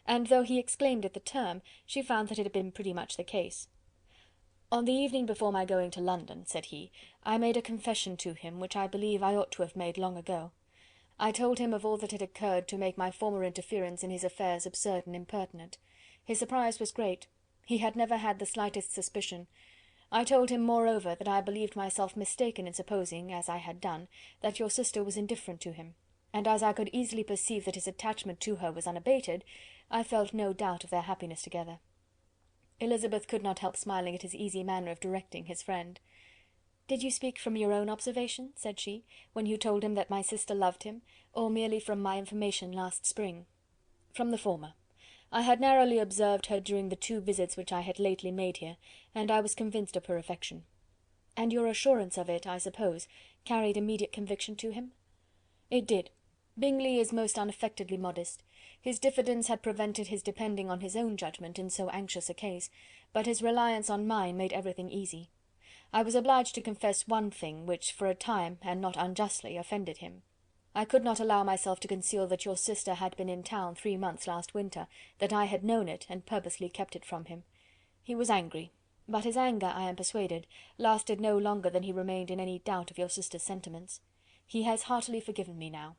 And though he exclaimed at the term, she found that it had been pretty much the case. "On the evening before my going to London," said he, "I made a confession to him, which I believe I ought to have made long ago. I told him of all that had occurred to make my former interference in his affairs absurd and impertinent. His surprise was great. He had never had the slightest suspicion. I told him, moreover, that I believed myself mistaken in supposing, as I had done, that your sister was indifferent to him, and as I could easily perceive that his attachment to her was unabated, I felt no doubt of their happiness together." Elizabeth could not help smiling at his easy manner of directing his friend. "Did you speak from your own observation," said she, "when you told him that my sister loved him, or merely from my information last spring?" "From the former. I had narrowly observed her during the 2 visits which I had lately made here, and I was convinced of her affection." "And your assurance of it, I suppose, carried immediate conviction to him?" "It did. Bingley is most unaffectedly modest. His diffidence had prevented his depending on his own judgment in so anxious a case, but his reliance on mine made everything easy. I was obliged to confess one thing, which for a time, and not unjustly, offended him. I could not allow myself to conceal that your sister had been in town 3 months last winter, that I had known it, and purposely kept it from him. He was angry, but his anger, I am persuaded, lasted no longer than he remained in any doubt of your sister's sentiments. He has heartily forgiven me now."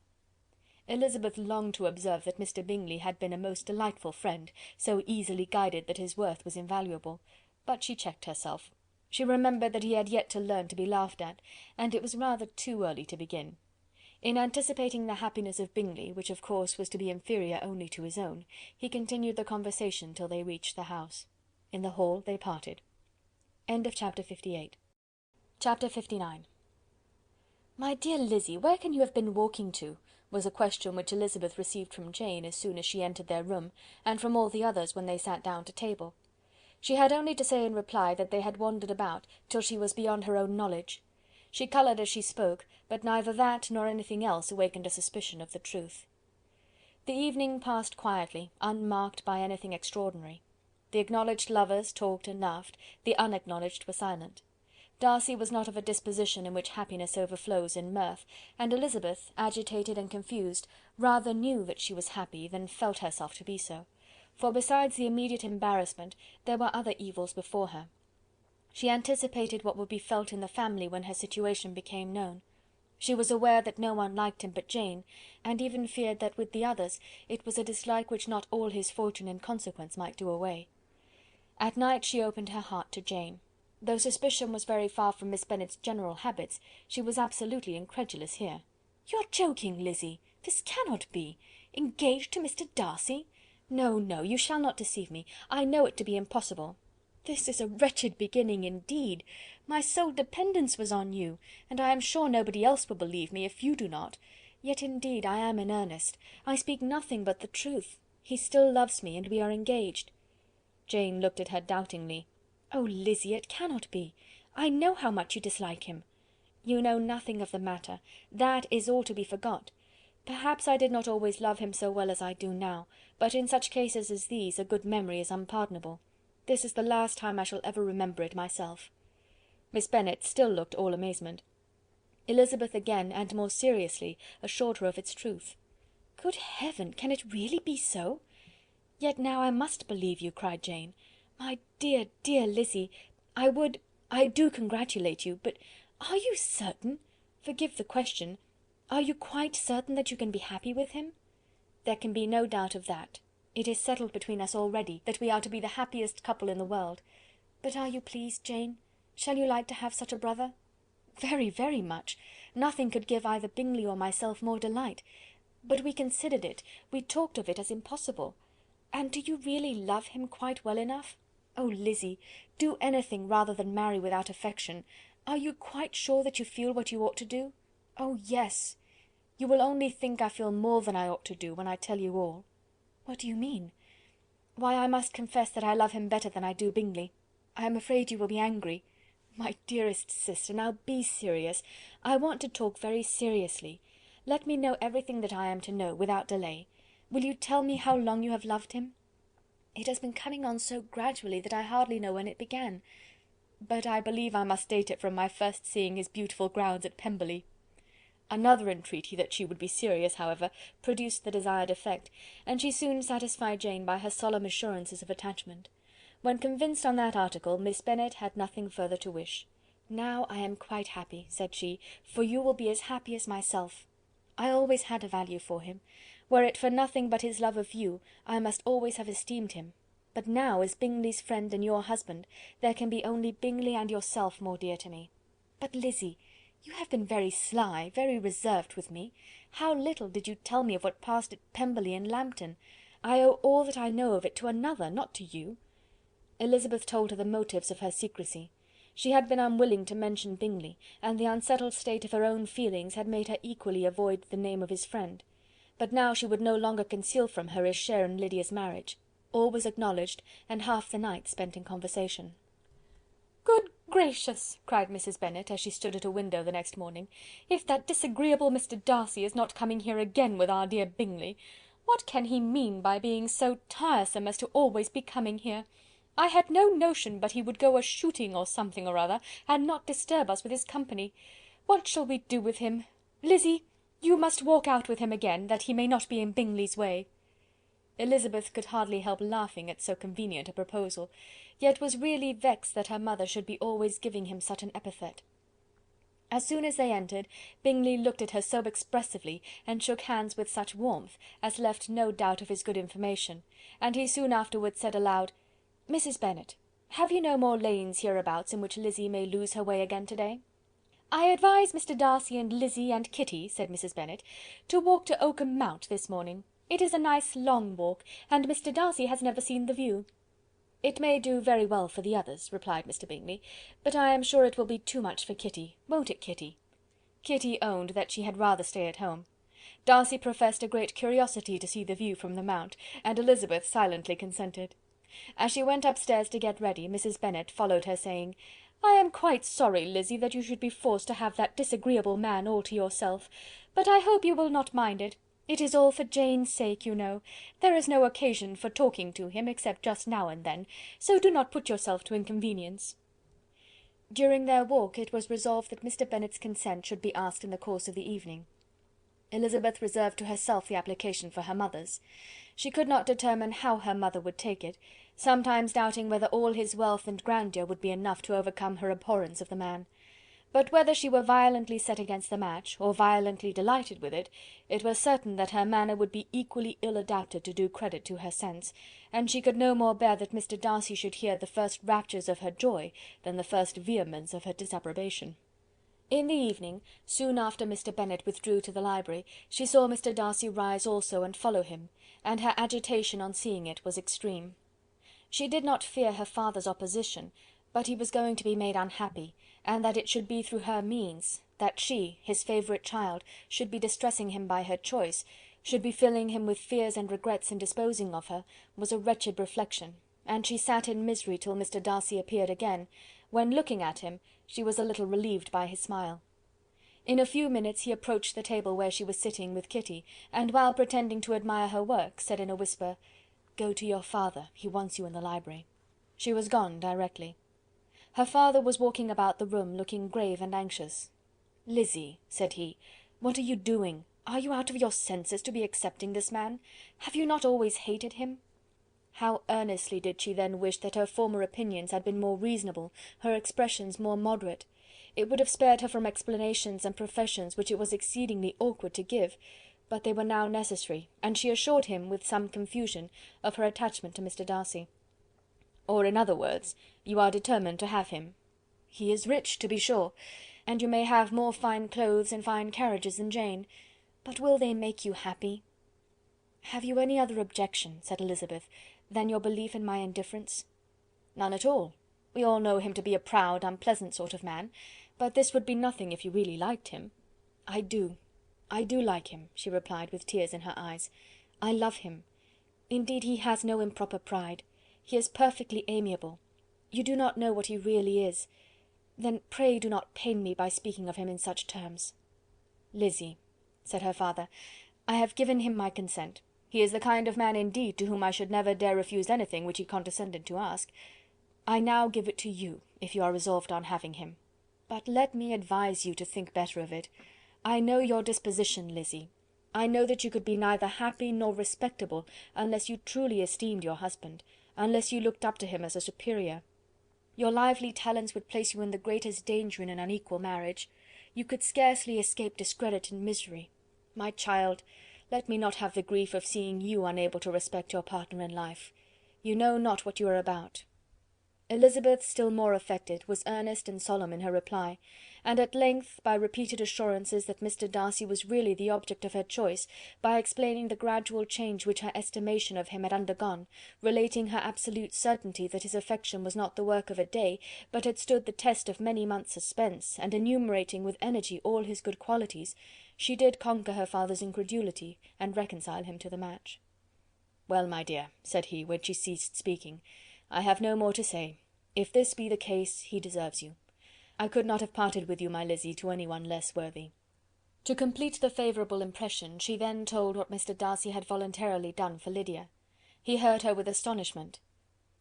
Elizabeth longed to observe that Mr Bingley had been a most delightful friend, so easily guided that his worth was invaluable, but she checked herself. She remembered that he had yet to learn to be laughed at, and it was rather too early to begin. In anticipating the happiness of Bingley, which of course was to be inferior only to his own, he continued the conversation till they reached the house. In the hall they parted. Chapter 58. Chapter 59. "My dear Lizzy, where can you have been walking to?" was a question which Elizabeth received from Jane as soon as she entered their room, and from all the others when they sat down to table. She had only to say in reply that they had wandered about till she was beyond her own knowledge. She coloured as she spoke, but neither that nor anything else awakened a suspicion of the truth. The evening passed quietly, unmarked by anything extraordinary. The acknowledged lovers talked and laughed, the unacknowledged were silent. Darcy was not of a disposition in which happiness overflows in mirth, and Elizabeth, agitated and confused, rather knew that she was happy than felt herself to be so, for besides the immediate embarrassment, there were other evils before her. She anticipated what would be felt in the family when her situation became known. She was aware that no one liked him but Jane, and even feared that with the others it was a dislike which not all his fortune and consequence might do away. At night she opened her heart to Jane. Though suspicion was very far from Miss Bennet's general habits, she was absolutely incredulous here. "You're joking, Lizzy! This cannot be! Engaged to Mr Darcy? No, no, you shall not deceive me. I know it to be impossible. This is a wretched beginning indeed. My sole dependence was on you, and I am sure nobody else will believe me, if you do not. Yet indeed I am in earnest. I speak nothing but the truth. He still loves me, and we are engaged." Jane looked at her doubtingly. "Oh, Lizzy, it cannot be. I know how much you dislike him." "You know nothing of the matter. That is all to be forgot. Perhaps I did not always love him so well as I do now, but in such cases as these a good memory is unpardonable. This is the last time I shall ever remember it myself." Miss Bennet still looked all amazement. Elizabeth again, and more seriously, assured her of its truth. "Good heaven! Can it really be so?" "Yet now I must believe you," cried Jane. "My dear, dear Lizzy, I do congratulate you, but are you certain? Forgive the question. Are you quite certain that you can be happy with him?" "There can be no doubt of that. It is settled between us already that we are to be the happiest couple in the world. But are you pleased, Jane? Shall you like to have such a brother?" "Very, very much. Nothing could give either Bingley or myself more delight. But we considered it, we talked of it as impossible. And do you really love him quite well enough? Oh, Lizzy, do anything rather than marry without affection. Are you quite sure that you feel what you ought to do?" "Oh, yes." "You will only think I feel more than I ought to do, when I tell you all." "What do you mean?" "Why, I must confess that I love him better than I do Bingley. I am afraid you will be angry." "My dearest sister, now be serious. I want to talk very seriously. Let me know everything that I am to know, without delay. Will you tell me how long you have loved him?" "It has been coming on so gradually that I hardly know when it began. But I believe I must date it from my first seeing his beautiful grounds at Pemberley." Another entreaty that she would be serious, however, produced the desired effect, and she soon satisfied Jane by her solemn assurances of attachment. When convinced on that article, Miss Bennet had nothing further to wish. "Now I am quite happy," said she, "for you will be as happy as myself. I always had a value for him. Were it for nothing but his love of you, I must always have esteemed him. But now, as Bingley's friend and your husband, there can be only Bingley and yourself more dear to me." "But, Lizzy, you have been very sly, very reserved with me. How little did you tell me of what passed at Pemberley and Lambton! I owe all that I know of it to another, not to you." Elizabeth told her the motives of her secrecy. She had been unwilling to mention Bingley, and the unsettled state of her own feelings had made her equally avoid the name of his friend. But now she would no longer conceal from her his share in Lydia's marriage. All was acknowledged, and half the night spent in conversation. "Good gracious!" cried Mrs. Bennet, as she stood at a window the next morning, "if that disagreeable Mr. Darcy is not coming here again with our dear Bingley! What can he mean by being so tiresome as to always be coming here? I had no notion but he would go a-shooting or something or other, and not disturb us with his company. What shall we do with him? Lizzy, you must walk out with him again, that he may not be in Bingley's way." Elizabeth could hardly help laughing at so convenient a proposal, yet was really vexed that her mother should be always giving him such an epithet. As soon as they entered, Bingley looked at her so expressively, and shook hands with such warmth, as left no doubt of his good information, and he soon afterwards said aloud, "Mrs. Bennet, have you no more lanes hereabouts in which Lizzy may lose her way again to-day?" "I advise Mr. Darcy and Lizzy and Kitty," said Mrs. Bennet, "to walk to Oakham Mount this morning. It is a nice long walk, and Mr. Darcy has never seen the view." "It may do very well for the others," replied Mr. Bingley, "but I am sure it will be too much for Kitty. Won't it, Kitty?" Kitty owned that she had rather stay at home. Darcy professed a great curiosity to see the view from the Mount, and Elizabeth silently consented. As she went upstairs to get ready, Mrs. Bennet followed her, saying, "I am quite sorry, Lizzy, that you should be forced to have that disagreeable man all to yourself, but I hope you will not mind it. It is all for Jane's sake, you know. There is no occasion for talking to him, except just now and then, so do not put yourself to inconvenience." During their walk it was resolved that Mr. Bennet's consent should be asked in the course of the evening. Elizabeth reserved to herself the application for her mother's. She could not determine how her mother would take it, sometimes doubting whether all his wealth and grandeur would be enough to overcome her abhorrence of the man. But whether she were violently set against the match, or violently delighted with it, it was certain that her manner would be equally ill adapted to do credit to her sense, and she could no more bear that Mr. Darcy should hear the first raptures of her joy than the first vehemence of her disapprobation. In the evening, soon after Mr. Bennet withdrew to the library, she saw Mr. Darcy rise also and follow him, and her agitation on seeing it was extreme. She did not fear her father's opposition, but he was going to be made unhappy, and that it should be through her means, that she, his favourite child, should be distressing him by her choice, should be filling him with fears and regrets in disposing of her, was a wretched reflection, and she sat in misery till Mr. Darcy appeared again, when, looking at him, she was a little relieved by his smile. In a few minutes he approached the table where she was sitting with Kitty, and while pretending to admire her work, said in a whisper, "Go to your father, he wants you in the library." She was gone directly. Her father was walking about the room, looking grave and anxious. "Lizzy," said he, "what are you doing? Are you out of your senses to be accepting this man? Have you not always hated him?" How earnestly did she then wish that her former opinions had been more reasonable, her expressions more moderate! It would have spared her from explanations and professions which it was exceedingly awkward to give, but they were now necessary, and she assured him, with some confusion, of her attachment to Mr. Darcy. "Or, in other words, you are determined to have him. He is rich, to be sure, and you may have more fine clothes and fine carriages than Jane, but will they make you happy?" "Have you any other objection," said Elizabeth, "than your belief in my indifference?" "None at all. We all know him to be a proud, unpleasant sort of man, but this would be nothing if you really liked him." "I do like him," she replied, with tears in her eyes. "I love him. Indeed, he has no improper pride. He is perfectly amiable. You do not know what he really is. Then pray do not pain me by speaking of him in such terms." "Lizzy," said her father, "I have given him my consent. He is the kind of man indeed to whom I should never dare refuse anything which he condescended to ask. I now give it to you, if you are resolved on having him. But let me advise you to think better of it. I know your disposition, Lizzy. I know that you could be neither happy nor respectable unless you truly esteemed your husband, unless you looked up to him as a superior. Your lively talents would place you in the greatest danger in an unequal marriage. You could scarcely escape discredit and misery. My child, let me not have the grief of seeing you unable to respect your partner in life. You know not what you are about." Elizabeth, still more affected, was earnest and solemn in her reply, and at length, by repeated assurances that Mr. Darcy was really the object of her choice, by explaining the gradual change which her estimation of him had undergone, relating her absolute certainty that his affection was not the work of a day, but had stood the test of many months' suspense, and enumerating with energy all his good qualities, she did conquer her father's incredulity, and reconcile him to the match. "Well, my dear," said he, when she ceased speaking, "I have no more to say. If this be the case, he deserves you. I could not have parted with you, my Lizzy, to any one less worthy." To complete the favourable impression, she then told what Mr. Darcy had voluntarily done for Lydia. He heard her with astonishment.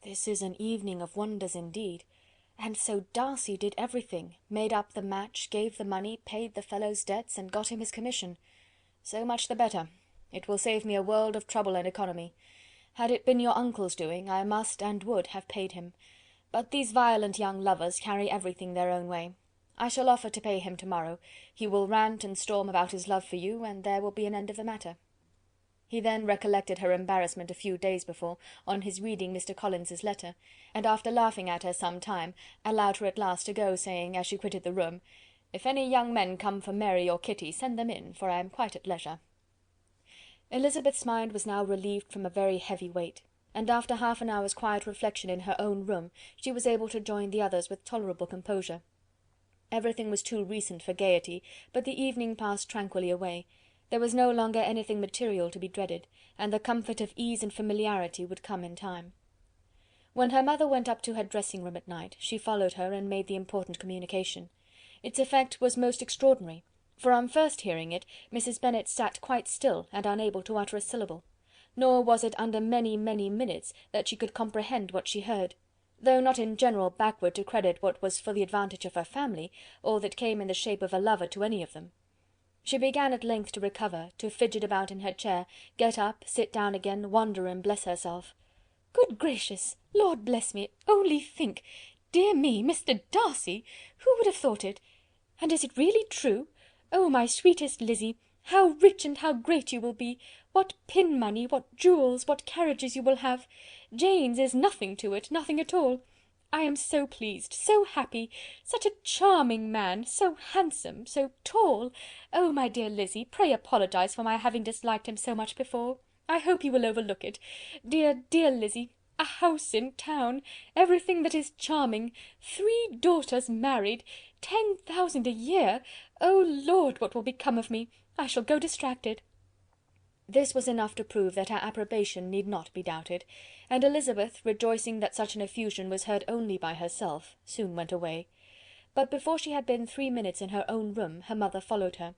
"This is an evening of wonders indeed! And so Darcy did everything, made up the match, gave the money, paid the fellow's debts, and got him his commission. So much the better. It will save me a world of trouble and economy. Had it been your uncle's doing, I must and would have paid him. But these violent young lovers carry everything their own way. I shall offer to pay him to-morrow. He will rant and storm about his love for you, and there will be an end of the matter." He then recollected her embarrassment a few days before, on his reading Mr. Collins's letter, and after laughing at her some time, allowed her at last to go, saying, as she quitted the room, "If any young men come for Mary or Kitty, send them in, for I am quite at leisure." Elizabeth's mind was now relieved from a very heavy weight, and after half an hour's quiet reflection in her own room, she was able to join the others with tolerable composure. Everything was too recent for gaiety, but the evening passed tranquilly away. There was no longer anything material to be dreaded, and the comfort of ease and familiarity would come in time. When her mother went up to her dressing-room at night, she followed her and made the important communication. Its effect was most extraordinary, for on first hearing it, Mrs. Bennet sat quite still and unable to utter a syllable; nor was it under many, many minutes that she could comprehend what she heard, though not in general backward to credit what was for the advantage of her family, or that came in the shape of a lover to any of them. She began at length to recover, to fidget about in her chair, get up, sit down again, wonder and bless herself. "Good gracious! Lord bless me! Only think! Dear me, Mr. Darcy! Who would have thought it? And is it really true? Oh, my sweetest Lizzy, how rich and how great you will be! What pin money, what jewels, what carriages you will have! Jane's is nothing to it, nothing at all. I am so pleased, so happy! Such a charming man, so handsome, so tall! Oh, my dear Lizzy, pray apologise for my having disliked him so much before. I hope you will overlook it. Dear, dear Lizzy, a house in town, everything that is charming, 3 daughters married, 10,000 a year! Oh Lord, what will become of me? I shall go distracted." This was enough to prove that her approbation need not be doubted, and Elizabeth, rejoicing that such an effusion was heard only by herself, soon went away. But before she had been 3 minutes in her own room, her mother followed her.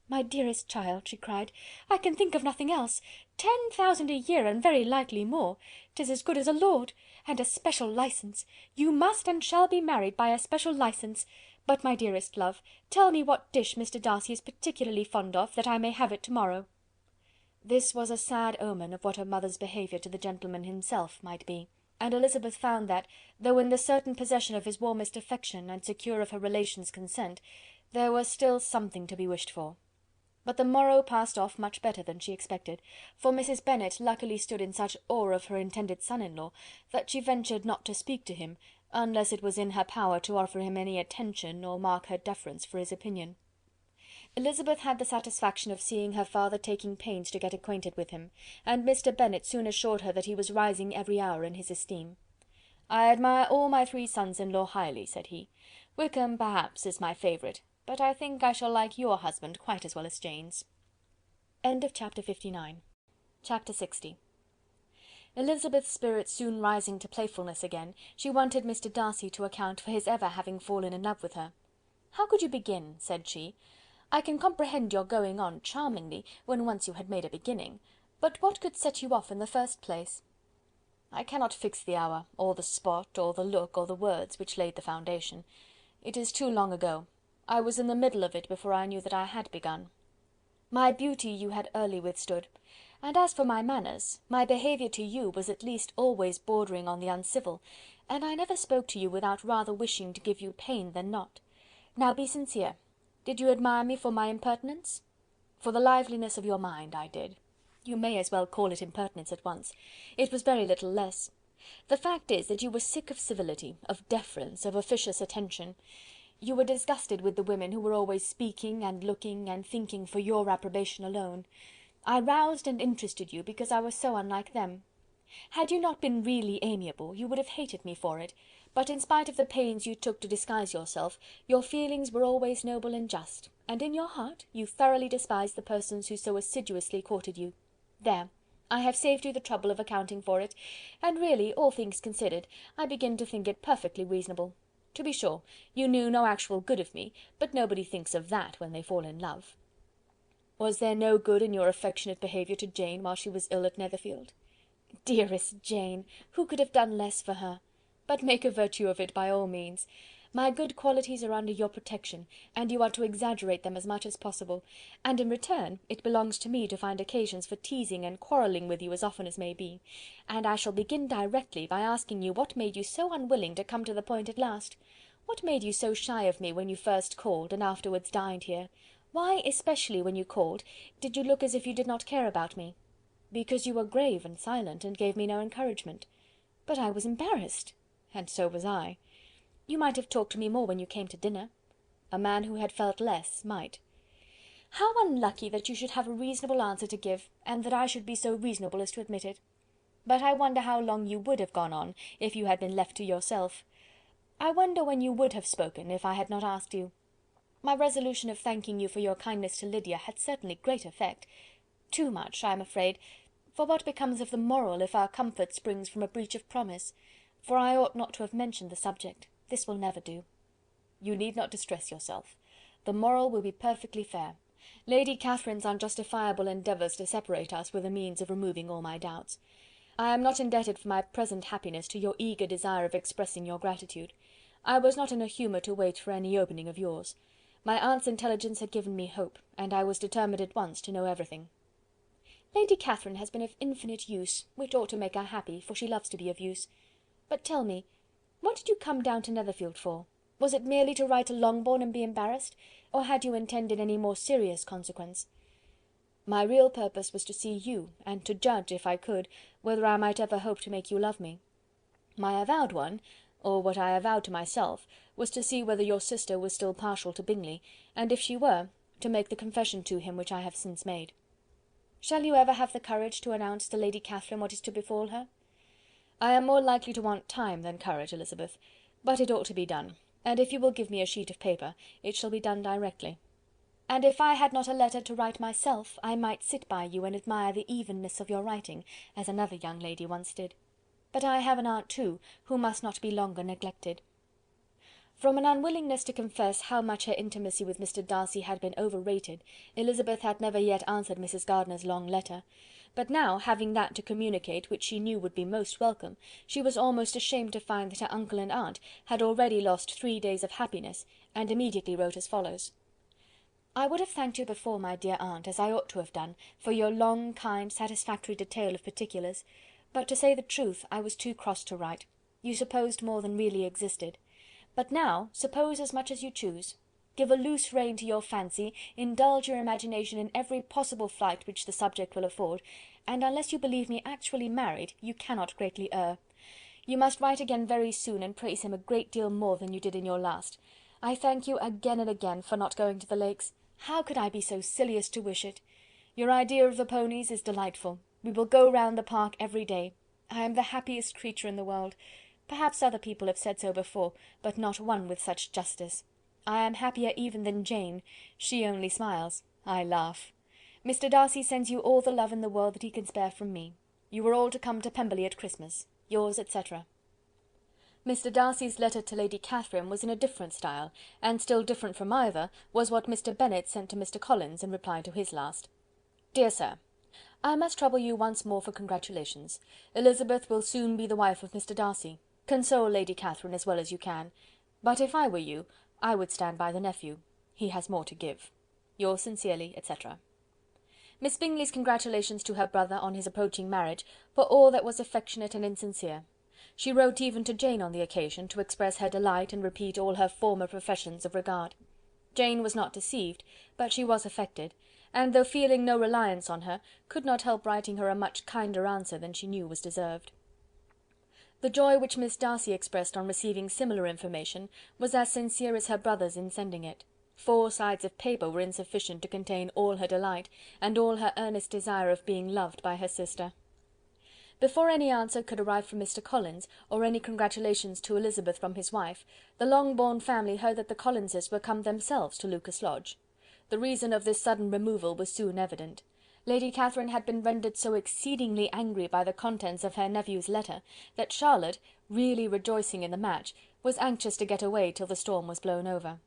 "My dearest child," she cried, "I can think of nothing else. 10,000 a year, and very likely more. 'Tis as good as a lord. And a special licence. You must and shall be married by a special licence. But, my dearest love, tell me what dish Mr. Darcy is particularly fond of, that I may have it to-morrow." This was a sad omen of what her mother's behaviour to the gentleman himself might be, and Elizabeth found that, though in the certain possession of his warmest affection, and secure of her relations' consent, there was still something to be wished for. But the morrow passed off much better than she expected, for Mrs. Bennet luckily stood in such awe of her intended son-in-law, that she ventured not to speak to him, unless it was in her power to offer him any attention, or mark her deference for his opinion. Elizabeth had the satisfaction of seeing her father taking pains to get acquainted with him, and Mr. Bennet soon assured her that he was rising every hour in his esteem. "I admire all my three sons-in-law highly," said he. "Wickham, perhaps, is my favourite, but I think I shall like your husband quite as well as Jane's." Chapter 60. Elizabeth's spirits soon rising to playfulness again, she wanted Mr. Darcy to account for his ever having fallen in love with her. "How could you begin?" said she. "I can comprehend your going on charmingly, when once you had made a beginning, but what could set you off in the first place?" "I cannot fix the hour, or the spot, or the look, or the words, which laid the foundation. It is too long ago. I was in the middle of it before I knew that I had begun. My beauty you had early withstood, and as for my manners, my behaviour to you was at least always bordering on the uncivil, and I never spoke to you without rather wishing to give you pain than not. Now be sincere. Did you admire me for my impertinence?" "For the liveliness of your mind, I did. You may as well call it impertinence at once. It was very little less. The fact is that you were sick of civility, of deference, of officious attention. You were disgusted with the women who were always speaking and looking and thinking for your approbation alone. I roused and interested you because I was so unlike them. Had you not been really amiable, you would have hated me for it, but in spite of the pains you took to disguise yourself, your feelings were always noble and just, and in your heart you thoroughly despised the persons who so assiduously courted you. There, I have saved you the trouble of accounting for it, and really, all things considered, I begin to think it perfectly reasonable. To be sure, you knew no actual good of me, but nobody thinks of that when they fall in love." "Was there no good in your affectionate behaviour to Jane while she was ill at Netherfield?" "Dearest Jane! Who could have done less for her? But make a virtue of it by all means. My good qualities are under your protection, and you are to exaggerate them as much as possible, and in return it belongs to me to find occasions for teasing and quarrelling with you as often as may be. And I shall begin directly by asking you what made you so unwilling to come to the point at last? What made you so shy of me when you first called, and afterwards dined here? Why, especially when you called, did you look as if you did not care about me?" "Because you were grave and silent, and gave me no encouragement." "But I was embarrassed." "And so was I." "You might have talked to me more when you came to dinner." "A man who had felt less might." "How unlucky that you should have a reasonable answer to give, and that I should be so reasonable as to admit it. But I wonder how long you would have gone on, if you had been left to yourself. I wonder when you would have spoken, if I had not asked you. My resolution of thanking you for your kindness to Lydia had certainly great effect. Too much, I am afraid, for what becomes of the moral if our comfort springs from a breach of promise? For I ought not to have mentioned the subject. This will never do." "You need not distress yourself. The moral will be perfectly fair. Lady Catherine's unjustifiable endeavours to separate us were the means of removing all my doubts. I am not indebted for my present happiness to your eager desire of expressing your gratitude. I was not in a humour to wait for any opening of yours. My aunt's intelligence had given me hope, and I was determined at once to know everything." "Lady Catherine has been of infinite use, which ought to make her happy, for she loves to be of use. But tell me, what did you come down to Netherfield for? Was it merely to write to Longbourn and be embarrassed, or had you intended any more serious consequence?" "My real purpose was to see you, and to judge, if I could, whether I might ever hope to make you love me. My avowed one, or what I avowed to myself, was to see whether your sister was still partial to Bingley, and if she were, to make the confession to him which I have since made. Shall you ever have the courage to announce to Lady Catherine what is to befall her?" "I am more likely to want time than courage, Elizabeth, but it ought to be done, and if you will give me a sheet of paper, it shall be done directly." "And if I had not a letter to write myself, I might sit by you and admire the evenness of your writing, as another young lady once did. But I have an aunt too, who must not be longer neglected." From an unwillingness to confess how much her intimacy with Mr. Darcy had been overrated, Elizabeth had never yet answered Mrs. Gardiner's long letter; but now, having that to communicate which she knew would be most welcome, she was almost ashamed to find that her uncle and aunt had already lost 3 days of happiness, and immediately wrote as follows: "I would have thanked you before, my dear aunt, as I ought to have done, for your long, kind, satisfactory detail of particulars, but to say the truth, I was too cross to write. You supposed more than really existed. But now suppose as much as you choose. Give a loose rein to your fancy, indulge your imagination in every possible flight which the subject will afford, and unless you believe me actually married, you cannot greatly err. You must write again very soon, and praise him a great deal more than you did in your last. I thank you again and again for not going to the Lakes. How could I be so silly as to wish it? Your idea of the ponies is delightful. We will go round the park every day. I am the happiest creature in the world. Perhaps other people have said so before, but not one with such justice. I am happier even than Jane. She only smiles. I laugh. Mr. Darcy sends you all the love in the world that he can spare from me. You are all to come to Pemberley at Christmas. Yours, etc. Mr. Darcy's letter to Lady Catherine was in a different style, and still different from either was what Mr. Bennet sent to Mr. Collins in reply to his last. Dear Sir, I must trouble you once more for congratulations. Elizabeth will soon be the wife of Mr. Darcy. Console Lady Catherine as well as you can. But if I were you, I would stand by the nephew. He has more to give. Yours sincerely, etc. Miss Bingley's congratulations to her brother on his approaching marriage were all that was affectionate and insincere. She wrote even to Jane on the occasion, to express her delight and repeat all her former professions of regard. Jane was not deceived, but she was affected, and though feeling no reliance on her, could not help writing her a much kinder answer than she knew was deserved. The joy which Miss Darcy expressed on receiving similar information was as sincere as her brother's in sending it. 4 sides of paper were insufficient to contain all her delight, and all her earnest desire of being loved by her sister. Before any answer could arrive from Mr. Collins, or any congratulations to Elizabeth from his wife, the Longbourn family heard that the Collinses were come themselves to Lucas Lodge. The reason of this sudden removal was soon evident. Lady Catherine had been rendered so exceedingly angry by the contents of her nephew's letter, that Charlotte, really rejoicing in the match, was anxious to get away till the storm was blown over.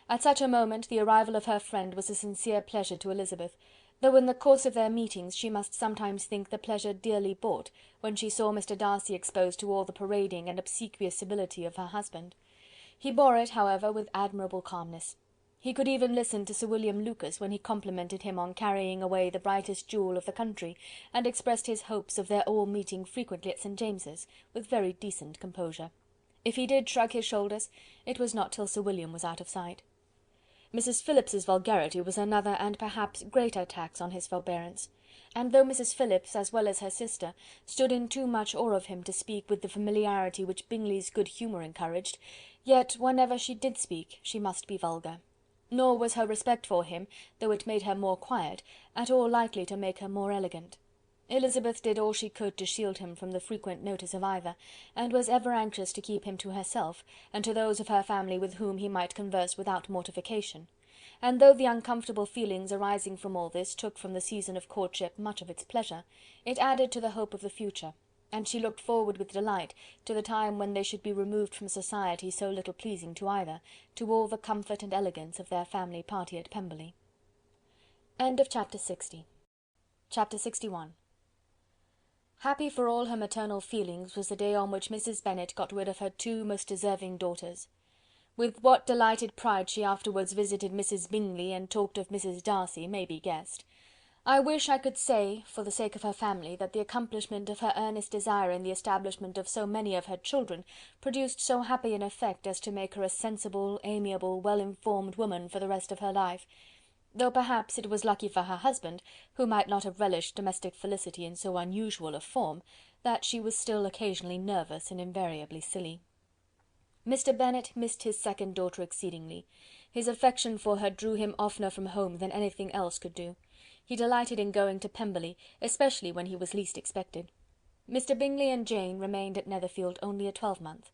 At such a moment the arrival of her friend was a sincere pleasure to Elizabeth, though in the course of their meetings she must sometimes think the pleasure dearly bought, when she saw Mr. Darcy exposed to all the parading and obsequious civility of her husband. He bore it, however, with admirable calmness. He could even listen to Sir William Lucas when he complimented him on carrying away the brightest jewel of the country, and expressed his hopes of their all meeting frequently at St. James's, with very decent composure. If he did shrug his shoulders, it was not till Sir William was out of sight. Mrs. Phillips's vulgarity was another and perhaps greater tax on his forbearance, and though Mrs. Phillips, as well as her sister, stood in too much awe of him to speak with the familiarity which Bingley's good humour encouraged, yet whenever she did speak she must be vulgar. Nor was her respect for him, though it made her more quiet, at all likely to make her more elegant. Elizabeth did all she could to shield him from the frequent notice of either, and was ever anxious to keep him to herself, and to those of her family with whom he might converse without mortification; and though the uncomfortable feelings arising from all this took from the season of courtship much of its pleasure, it added to the hope of the future, and she looked forward with delight to the time when they should be removed from society so little pleasing to either, to all the comfort and elegance of their family party at Pemberley. Chapter 60. Chapter 61. Happy for all her maternal feelings was the day on which Mrs. Bennet got rid of her 2 most deserving daughters. With what delighted pride she afterwards visited Mrs. Bingley and talked of Mrs. Darcy may be guessed. I wish I could say, for the sake of her family, that the accomplishment of her earnest desire in the establishment of so many of her children produced so happy an effect as to make her a sensible, amiable, well-informed woman for the rest of her life, though perhaps it was lucky for her husband, who might not have relished domestic felicity in so unusual a form, that she was still occasionally nervous and invariably silly. Mr. Bennet missed his second daughter exceedingly. His affection for her drew him oftener from home than anything else could do. He delighted in going to Pemberley, especially when he was least expected. Mr. Bingley and Jane remained at Netherfield only a twelvemonth.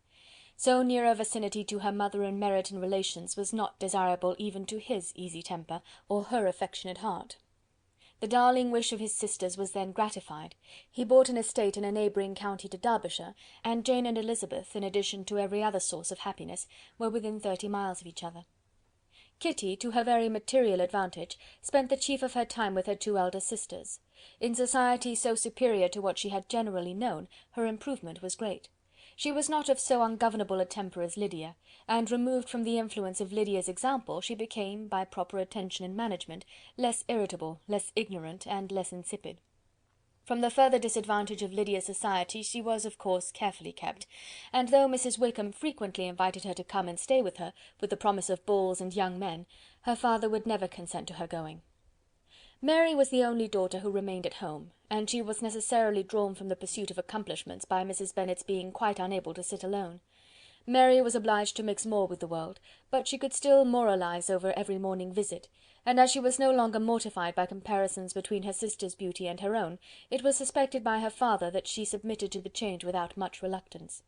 So near a vicinity to her mother and Meryton relations was not desirable even to his easy temper, or her affectionate heart. The darling wish of his sisters was then gratified. He bought an estate in a neighbouring county to Derbyshire, and Jane and Elizabeth, in addition to every other source of happiness, were within 30 miles of each other. Kitty, to her very material advantage, spent the chief of her time with her 2 elder sisters. In society so superior to what she had generally known, her improvement was great. She was not of so ungovernable a temper as Lydia, and removed from the influence of Lydia's example, she became, by proper attention and management, less irritable, less ignorant, and less insipid. From the further disadvantage of Lydia's society she was of course carefully kept, and though Mrs. Wickham frequently invited her to come and stay with her, with the promise of balls and young men, her father would never consent to her going. Mary was the only daughter who remained at home, and she was necessarily drawn from the pursuit of accomplishments by Mrs. Bennet's being quite unable to sit alone. Mary was obliged to mix more with the world, but she could still moralize over every morning visit, and as she was no longer mortified by comparisons between her sister's beauty and her own, it was suspected by her father that she submitted to the change without much reluctance.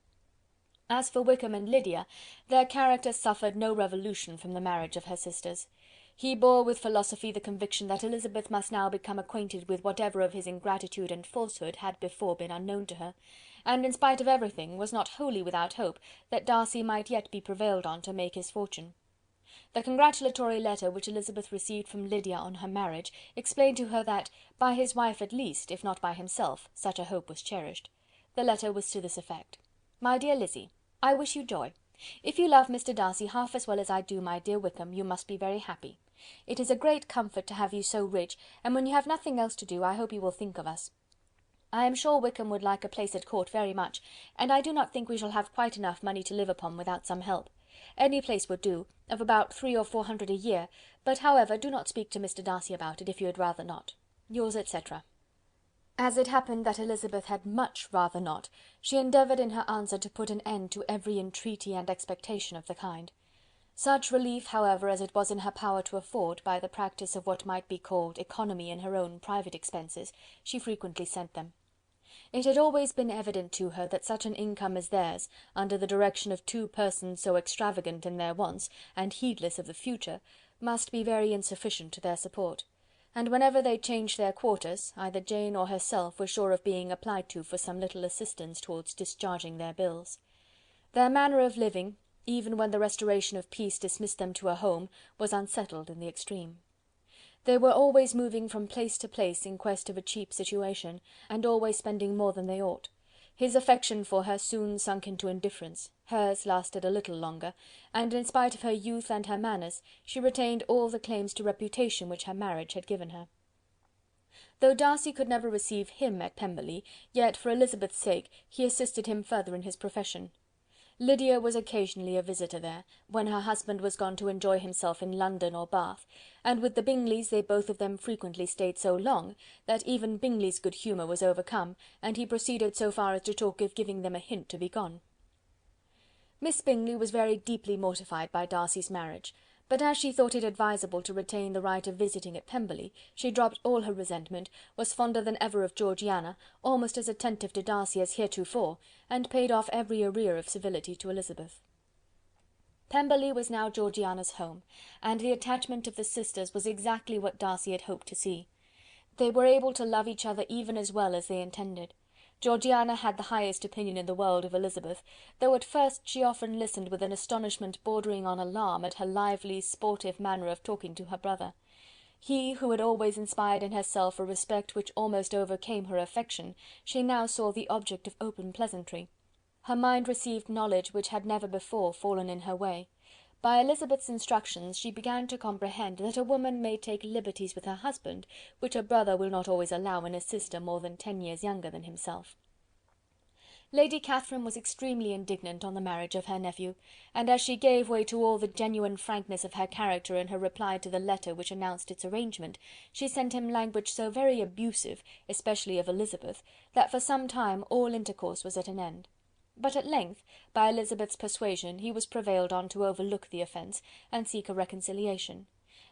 As for Wickham and Lydia, their characters suffered no revolution from the marriage of her sisters. He bore with philosophy the conviction that Elizabeth must now become acquainted with whatever of his ingratitude and falsehood had before been unknown to her, and in spite of everything was not wholly without hope that Darcy might yet be prevailed on to make his fortune. The congratulatory letter which Elizabeth received from Lydia on her marriage explained to her that, by his wife at least, if not by himself, such a hope was cherished. The letter was to this effect: "My dear Lizzy, I wish you joy. If you love Mr. Darcy half as well as I do my dear Wickham, you must be very happy. It is a great comfort to have you so rich, and when you have nothing else to do, I hope you will think of us. I am sure Wickham would like a place at court very much, and I do not think we shall have quite enough money to live upon without some help. Any place would do, of about 300 or 400 a year, but however, do not speak to Mr. Darcy about it, if you had rather not. Yours, etc." As it happened that Elizabeth had much rather not, she endeavoured in her answer to put an end to every entreaty and expectation of the kind. Such relief, however, as it was in her power to afford, by the practice of what might be called economy in her own private expenses, she frequently sent them. It had always been evident to her that such an income as theirs, under the direction of two persons so extravagant in their wants, and heedless of the future, must be very insufficient to their support, and whenever they changed their quarters, either Jane or herself were sure of being applied to for some little assistance towards discharging their bills. Their manner of living, even when the restoration of peace dismissed them to a home, was unsettled in the extreme. They were always moving from place to place in quest of a cheap situation, and always spending more than they ought. His affection for her soon sunk into indifference, hers lasted a little longer, and in spite of her youth and her manners, she retained all the claims to reputation which her marriage had given her. Though Darcy could never receive him at Pemberley, yet for Elizabeth's sake he assisted him further in his profession. Lydia was occasionally a visitor there, when her husband was gone to enjoy himself in London or Bath, and with the Bingleys they both of them frequently stayed so long, that even Bingley's good humour was overcome, and he proceeded so far as to talk of giving them a hint to be gone. Miss Bingley was very deeply mortified by Darcy's marriage, but as she thought it advisable to retain the right of visiting at Pemberley, she dropped all her resentment, was fonder than ever of Georgiana, almost as attentive to Darcy as heretofore, and paid off every arrear of civility to Elizabeth. Pemberley was now Georgiana's home, and the attachment of the sisters was exactly what Darcy had hoped to see. They were able to love each other even as well as they intended. Georgiana had the highest opinion in the world of Elizabeth, though at first she often listened with an astonishment bordering on alarm at her lively, sportive manner of talking to her brother. He, who had always inspired in herself a respect which almost overcame her affection, she now saw the object of open pleasantry. Her mind received knowledge which had never before fallen in her way. By Elizabeth's instructions she began to comprehend that a woman may take liberties with her husband, which a brother will not always allow in a sister more than 10 years younger than himself. Lady Catherine was extremely indignant on the marriage of her nephew, and as she gave way to all the genuine frankness of her character in her reply to the letter which announced its arrangement, she sent him language so very abusive, especially of Elizabeth, that for some time all intercourse was at an end. But at length, by Elizabeth's persuasion, he was prevailed on to overlook the offence, and seek a reconciliation;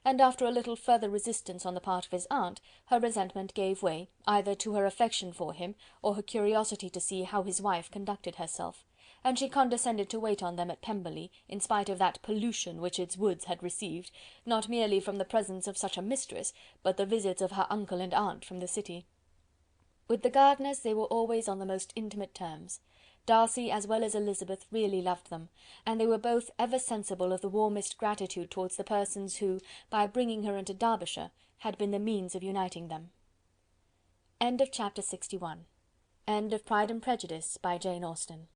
and after a little further resistance on the part of his aunt, her resentment gave way, either to her affection for him, or her curiosity to see how his wife conducted herself, and she condescended to wait on them at Pemberley, in spite of that pollution which its woods had received, not merely from the presence of such a mistress, but the visits of her uncle and aunt from the city. With the Gardiners they were always on the most intimate terms. Darcy, as well as Elizabeth, really loved them, and they were both ever sensible of the warmest gratitude towards the persons who, by bringing her into Derbyshire, had been the means of uniting them. End of Chapter 61. End of Pride and Prejudice by Jane Austen.